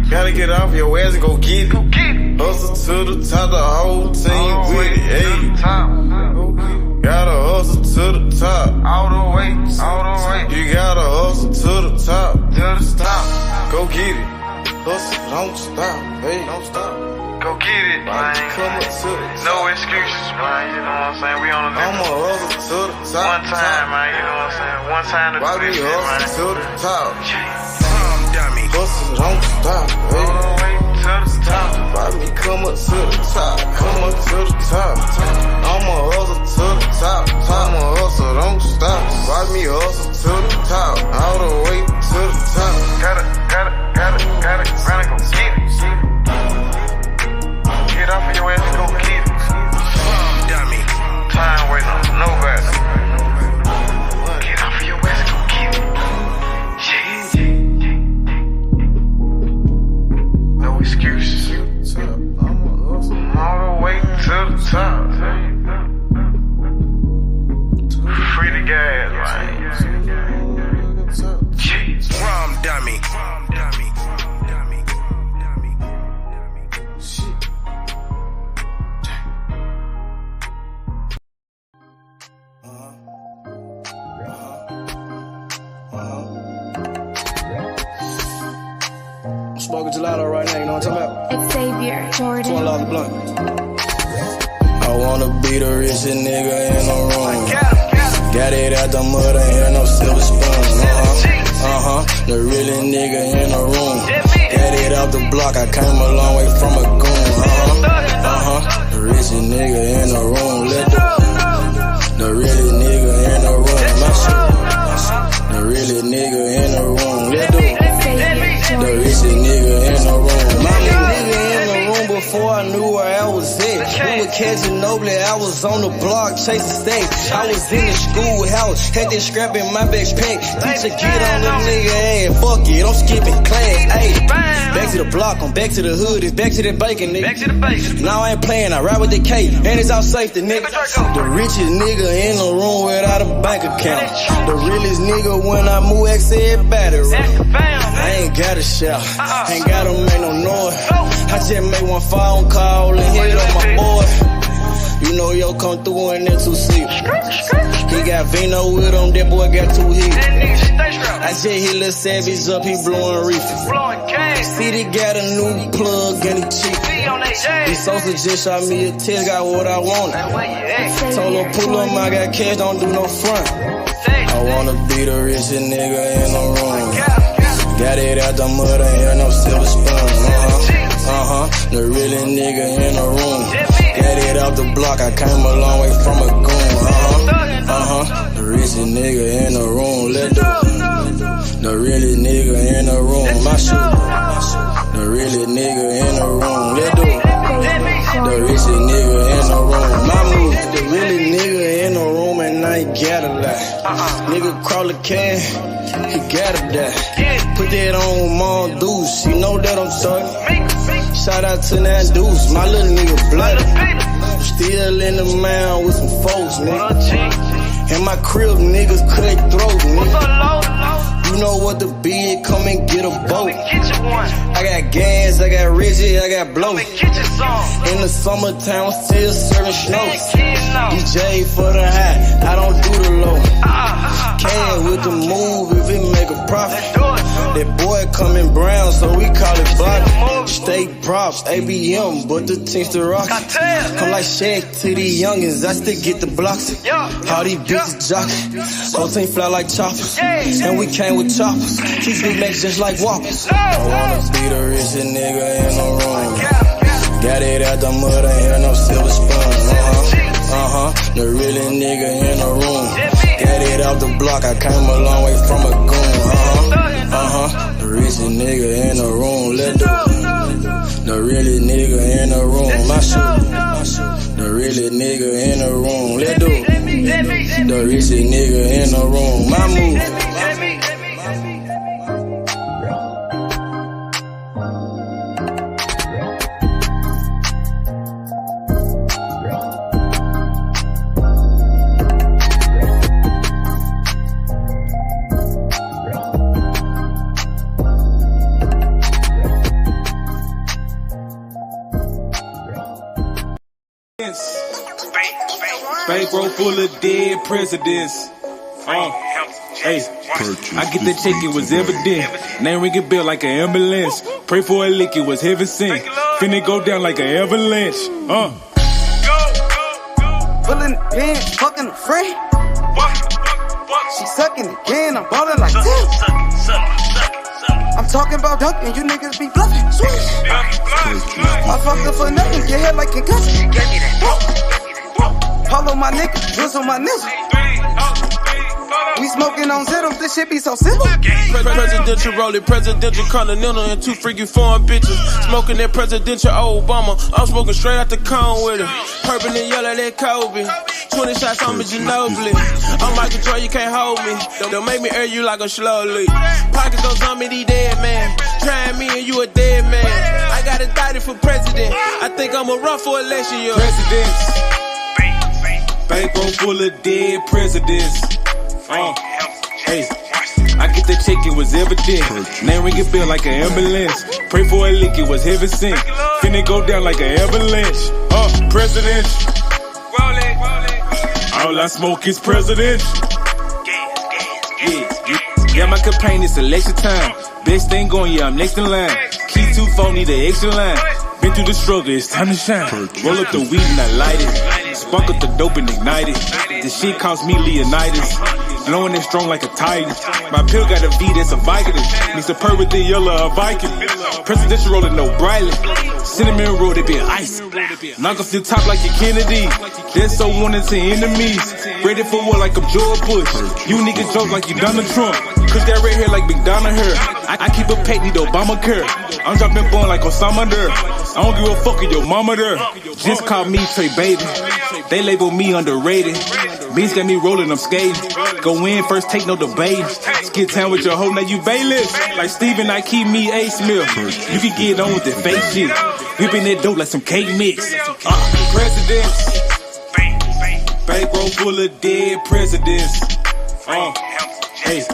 Gotta get off your ass and go get it. Hustle to the top, the whole team with it. Hey. Gotta hustle to the top. All the way. You gotta hustle to the top. Go get it. Hustle, don't stop, hey. Don't stop. Go get it, man. No excuses, man. You know what I'm saying? We on the I'ma hustle to the top. One time, man. You know what I'm saying? One time to do this shit, man. To the top. Hustle, don't stop, hey. All the way to the top. Watch me come up to the top. Come up to the top. I'ma hustle to the top. I'ma hustle, don't stop. Watch me hustle to the top. All the way to the top. Gotta, run and go get it. Get off of your ass and go get it. Dummy. Time waiting on nobody. Get off of your ass and go get it. No excuses. All the way to the top. Free the gas, man. Rum dummy. Smoking gelato right now, you know what I'm talking about? It's Xavier Jordan. $12 blunt. I wanna be the richest nigga in the room. Got it out the mud, ain't had no silver spoon. The realest nigga in the room. Got it out the block, I came a long way from a goon. The richest nigga in the room. The realest nigga in the room. The realest nigga in the room. The richest nigga in the room. My nigga in the room before I knew where I was at. We were catching Nobly, I was on the block chasing stacks. I was in the schoolhouse, had this scrap in my backpack. Teacher get on the nigga ass, fuck it, I'm skipping class. Ayy, back to the block, I'm back to the hood, it's back to the bacon, nigga. Back to the bacon. Now I ain't playing, I ride with the K, and it's all safety, nigga. The richest nigga in the room without a bank account. The realest nigga when I move, everybody right. I ain't gotta shout, ain't gotta make no noise. I just make one phone call and hit up my boy. You know yo come through in that 2-seat. He got Vino with him, that boy got 2 hits. I just hit Lil Savage up, he blowing reefer. City got a new plug and he cheap. This Sosa just shot me a test, got what I wanted. Told him pull up, I got cash, don't do no front. I wanna be the richest nigga in the room. Got it out the mud, ain't no silver spoon. The realest nigga in the room. Got it off the block, I came a long way from a goon. The richest nigga in the room, let's do it. The realest nigga in the room, my shoe. The realest nigga in the room, let's do it. The richest nigga in the room, my move. The realest nigga in the room and I ain't got a lot. Nigga crawl a can, he gotta die. Put that on Mom Deuce, you know that I'm talking. Shout out to that Deuce, my little nigga bloody. Still in the mound with some folks, nigga. In my crib, niggas cut throat, nigga. You know what the bid, come and get a boat. I got gas, I got Reggie, I got blow. In the summertime, I'm still serving snow. DJ for the high, I don't do the low. Can with the move if it make a profit. That boy coming brown, so we call it body. State props, ABM, but the team's the rock. Come like Shaq to these youngins, I still get the blocks. All these bitches jockey, whole team fly like choppers. And we came with choppers, keep big legs just like whoppers. I wanna be the richest nigga in the room. Got it out the mud, ain't no silver spoon. The realest nigga in the room. Got it off the block, I came a long way from a goon. The richest nigga in the room, let's do it. The realest nigga in the room, my shoe. The realest nigga in the room, let's do it. The richest nigga in the room, my move. Bankroll full of dead presidents. Hey, I get that check, it was evident. Name ringing bell like an ambulance. Pray for a lick, it was heaven sent. Finna go down like an avalanche. Pulling the pants, fucking the free. She sucking again, I'm ballin' like this. I'm talking about dunking, you niggas be bluffing. Swish. I fucked up for nothing, get hit like concussion. Follow my nigga, drizzle my nigga. We smoking on Zeros, this shit be so simple. Presidential rolling, presidential continental, and 2 freaky foreign bitches. Smoking that presidential Obama. I'm smoking straight out the cone with it. Purple and yellow, that Kobe. 20 shots on me, Ginobili. I'm Michael Jordan, you can't hold me. Don't make me air you like a slowly. Pockets don't tell me these dead man. Trying me and you a dead man. I got indicted for president. I think I'm a run for election year. Presidents. Bankroll full of dead presidents. Hey, I get that check, it was evident. Name ringing bell like an ambulance. Pray for a lick, it was heaven sent. Finna go down like an avalanche. President. All I smoke is president. Yeah, my campaign is election time. Best thing going, yeah, I'm next in line. Key 2 phone, need an extra line. Been through the struggle, it's time to shine. Roll up the weed and I light it. Spark up the dope and ignite it. This shit cost me Leonidas. Blowing it strong like a titan. My pill got a V that's a Vicodin. Needs a purr with the yellow, a Viking. Presidential rolling no brightly. Cinnamon roll, they been ice. Knock off the top like your Kennedy. That's so wanted to enemies. Ready for war like I'm George Bush. You niggas joke like you Donald Trump. Cause that red hair like McDonald hair. I keep a pet, need Obamacare. I'm dropping born like Osama there. I don't give a fuck if your mama there. Just call me Trey Baby. They label me underrated. Beats got me rolling, I'm skating. Go in first, take no debate. Skid town with your hoe, now you bailiff. Like Steven, I keep me A Smith. You can get on with the fake shit. Whipping that dope like some cake mix. Presidents. Bankroll full of dead presidents. Hey,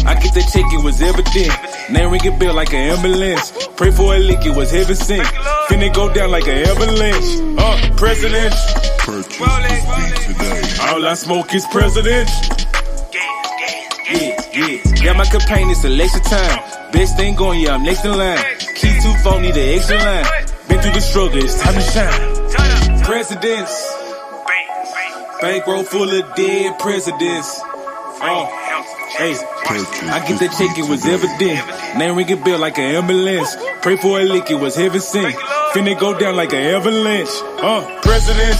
I get the check, it was evident. Name ring a bell like an ambulance. Pray for a lick, it was heaven sent. Finna go down like an avalanche. President. All I smoke is president. Yeah, my campaign is election time. Best thing going, yeah, I'm next in line. Key 2-4, need the extra line. Been through the struggle, it's time to shine. Presidents. Bankroll full of dead presidents. Hey, I get that check, it was evident. Name ring a bell like an ambulance. Pray for a lick, it was heaven sent. Finna go down like an avalanche. President.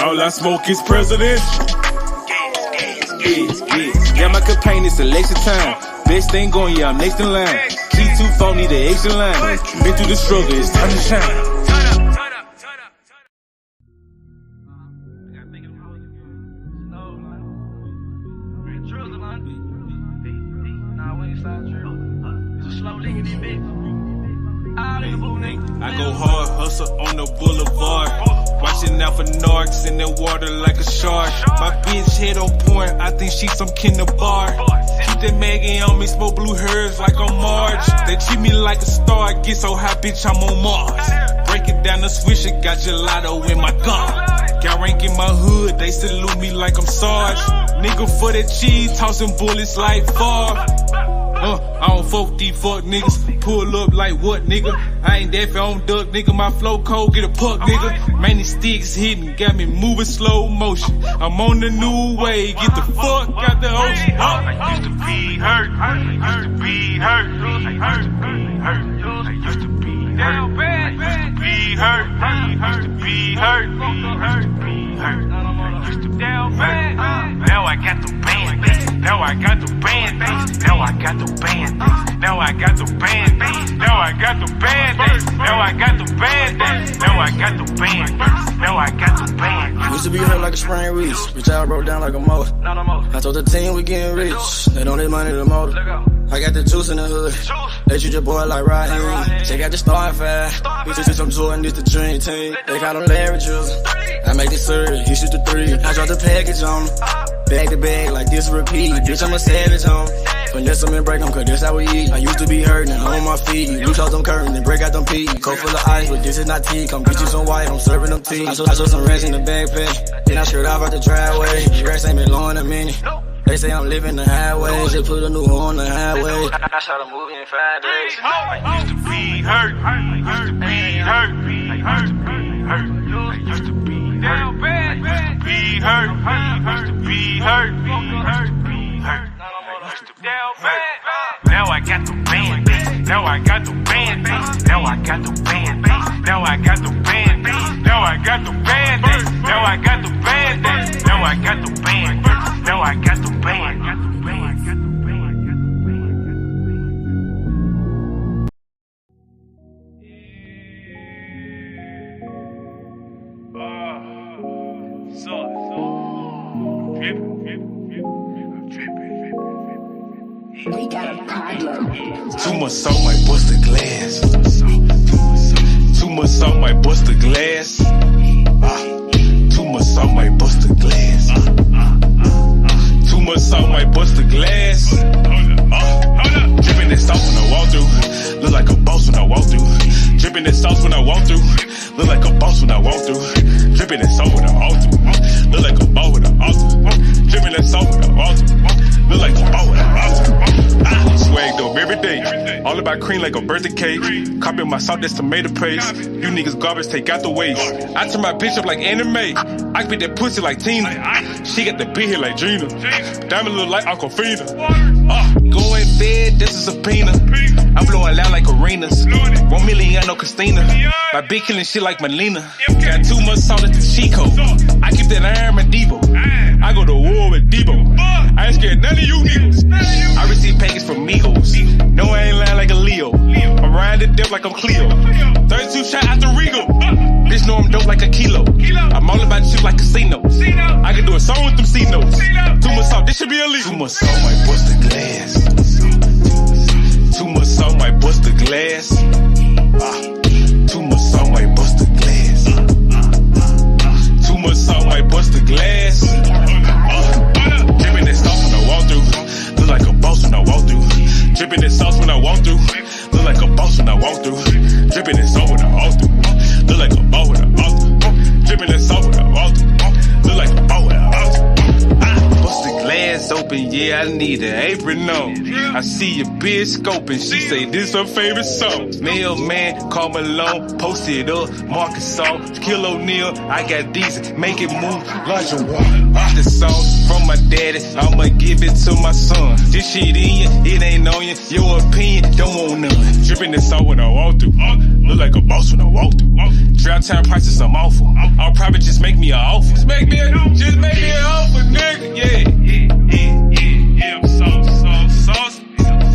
All I smoke is president. Yeah, my campaign is election time. Best thing going, yeah, I'm next in line. Key 2-4, need the extra line. Been through the struggle, it's time to shine. I go hard, hustle on the boulevard. Watching out for narcs in the water like a shark. My bitch head on point, I think she some kind of bar. Keep that Maggie on me, smoke blue hairs like on Marge. They treat me like a star, I get so high, bitch, I'm on Mars. Break it down the swisher, got gelato in my gun. Got rank in my hood, they salute me like I'm Sarge. Nigga for that cheese, tossing bullets like Favre. I don't fuck these fuck niggas. Pull up like what, nigga? I ain't that on duck, nigga. My flow cold, get a puck, nigga. Man, these sticks hitting, got me moving slow motion. I'm on the new way, get the fuck out the ocean. I used to be hurt. I used to be hurt. I used to be hurt. I used to be down bad. I used to be hurt. I used to be hurt. I used to be hurt. I used to down bad. Now I got the band. Now I got the band. Now I got the band. Now I got the band. Now I got the band. Now I got the band. Now I got the band. Now I got the band. Used to be hurt like a sprained wrist. Bitch, I broke down like a motor. I told the team we getting rich. They don't need money to motor. I got the juice in the hood. They treat your boy like Raheem. Check out the starting fast. Bitches, I'm Jordan, this the dream team. They got them Larry Jules. I make it serious, he shoot the 3. I drop the package on him. Bag to bag like this repeat. Bitch, I'm a savage on him. Finesse them and break them, cause that's how we eat. I used to be hurting, I'm on my feet. You close them curtains and break out them peas. Coat full of ice, but this is not tea. Come get you some white, I'm serving them tea. I show some rats in the backpack. Then I shirt off out the driveway. Rats ain't been low in a minute. They say I'm living the highway. Just put a new on the highway. I shot a movie in 5 days. I used to be hurt. I used to be hurt. I used to be hurt. I used to be down bad. I used to be hurt. I used to be hurt. I used to be hurt. I used to be down bad. Now I got the band. Now I got the band. Now I got the band. Now I got the band. Now I got the band. Now I got the band. Now I got the band. Now I got the band. We got a problem. Too much salt might bust the glass. Too much salt might bust the glass. Too much salt might bust the glass. Too much salt might bust the glass. Dripping that sauce when I walk through. Look like a boss when I walk through. Dripping that sauce when I walk through. Look like a boss when I walk through. Dripping that sauce when I walk through. Look like a boss when I walk through. Dripping that sauce when I walk through. Look like a boss when I walk through. Swagged up every day. All about cream like a birthday cake. Copying my salt, that's tomato paste. You niggas garbage, take out the waste. I turn my bitch up like anime. I spit that pussy like Tina. She got the big hair like Gina. Diamond look like Aquafina. Go in bed, this is a subpoena. I'm blowing loud like arenas. 1 million, no Christina. My bitch killing shit like Melina. Got too much salt at the Chico. I keep that iron with Devo. I go to war with Debo. I ain't scared none of you niggas. I receive packets from Migos. No, I ain't lying like a Leo. I'm riding to death like I'm Cleo. 32 shot out the Regal. Bitch know I'm dope like a kilo. I'm all about shit like casino. I can do a song with them C notes. Too much salt, this should be illegal. Too much salt might bust the glass. Too much salt might bust the glass. Too much salt might bust the glass. Too much salt might bust the glass. Dripping that sauce when I walk through. Look like a boss when I walk through. Dripping that sauce when I walk through. Look like a boss when I walk through. Dripping that sauce when I walk through. Look like a boss when I walk through. Dripping that sauce when I walk through. Look like a boss when I walk through. Bust the glass open, yeah, I need an apron on. I see your bitch scoping, she say this her favorite song. Mailman, call Malone, post it up, Marcus song, Kill O'Neal, I got these, make it move, lingerie. The sauce from my daddy, I'ma give it to my son. This shit in you, it ain't on you, your opinion, don't want none. Dripping this salt when I walk through, look like a boss when I walk through. Drought time prices, I'm awful. All private, just make me an offer. Just make me an offer, nigga, yeah.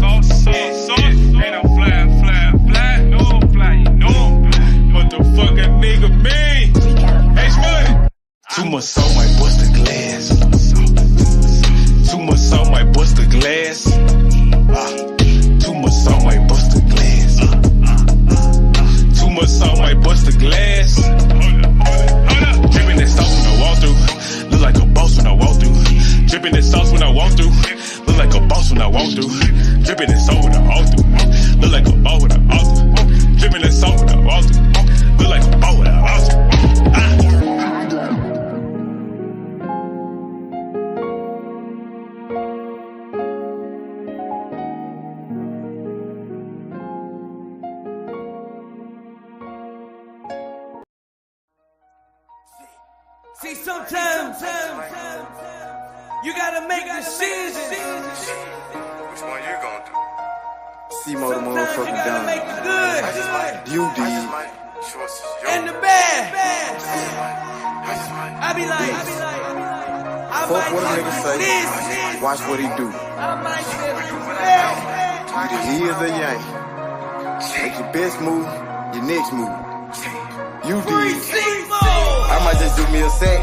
I'm sauce. Ain't I'm fly. No, I'm fly, you know I'm fly. What the fuck a nigga mean? H-Money. Too much salt might bust the glass. Too much salt might bust the glass. Too much salt might bust the glass. Too much salt might bust the glass. Dripping that sauce when I walk through. Look like a boss when I walk through. Dripping that sauce when I walk through. Look like a boss when I walk through. Dripping that sauce when I walk through. Look like a boss when I walk through. Dripping that sauce when I walk through. Look like a boss when I walk through. See, sometimes you gotta make decisions. Which one you gonna do? C-Mo the motherfucker down. You gotta make the good. You did. And the bad. I be like, fuck what a nigga say. Watch what he do. Either he is a yank. Make your best move, your next move. You did. I might just do me a sec.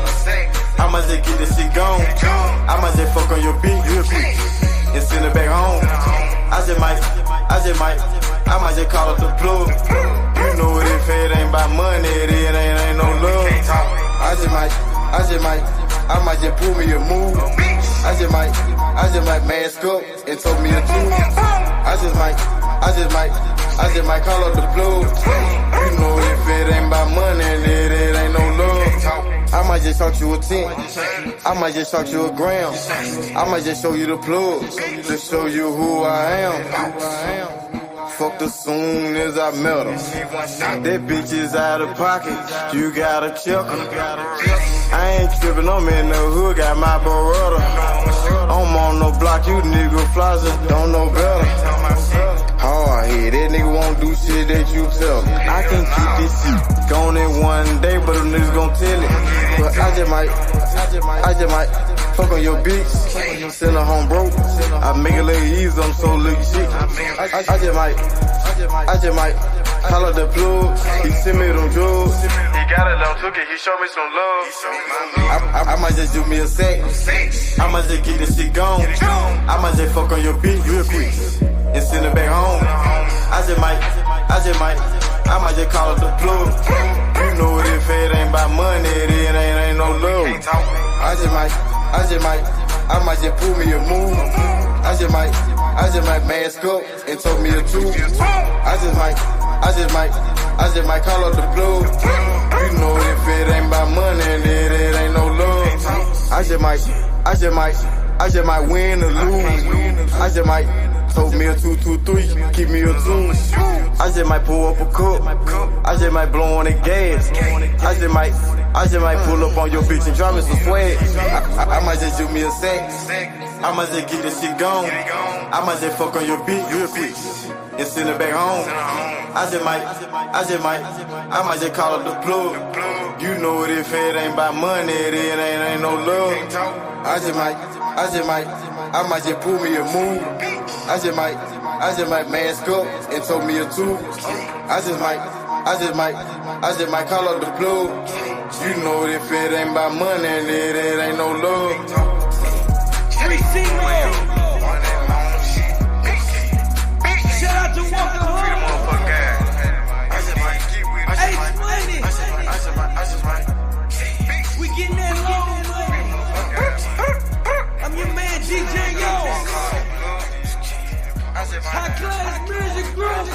I might just get this shit gone. I might just fuck on your bitch real quick and send it back home. I might just call up the plug. You know what if it ain't about money, it ain't no love. I might just pull me a move. I just might mask up and told me a truth. I just might call up the plug. You know if it ain't about money, it ain't no love. I might just shot you a 10. I might just shot you a gram. I might just show you the plug to show you who I am. Fucked her soon as I met her. That bitch is out of pocket. You gotta check her. I ain't tripping, I'm in the hood, got my Beretta. I'm on no block, you nigga flies don't know better. Hard head, that nigga won't do shit that you tell him. I can keep this shit going in one day, but them niggas gon' tell it. But I just might fuck on your bitch, send her home broke. I make it look easy, I'm so little shit. I just might call up the plug, he send me them drugs. He got it, I'm took it, he showed me some love. I might just do me a sec, I might just get this shit gone. I might just fuck on your bitch real quick and send it back home. I might just call up the plug. You know what if it ain't about money, it ain't no love. I might just pull me a move. I just might mask up and told me the truth. I just might call up the plug. You know if it ain't about money, it ain't no love. I just might win or lose. I just might told me a 2-2-3, keep me a 2. I just might pull up a cup. I just might blow on the gas. I just might pull up on your bitch and drop me some swag. I might just do me a sex. I might just get this shit gone. I might just fuck on your bitch real quick and send it back home. I might just call it the plug. You know it, if it ain't about money, it ain't no love. I might just pull me a move. I just might mask up and told me a two. I just might call up the plug. You know it, if it ain't about money, it ain't no love. 3C Roll. Shout out to Walker Home. We getting that low. I'm your man, DJ Yo. High class music group.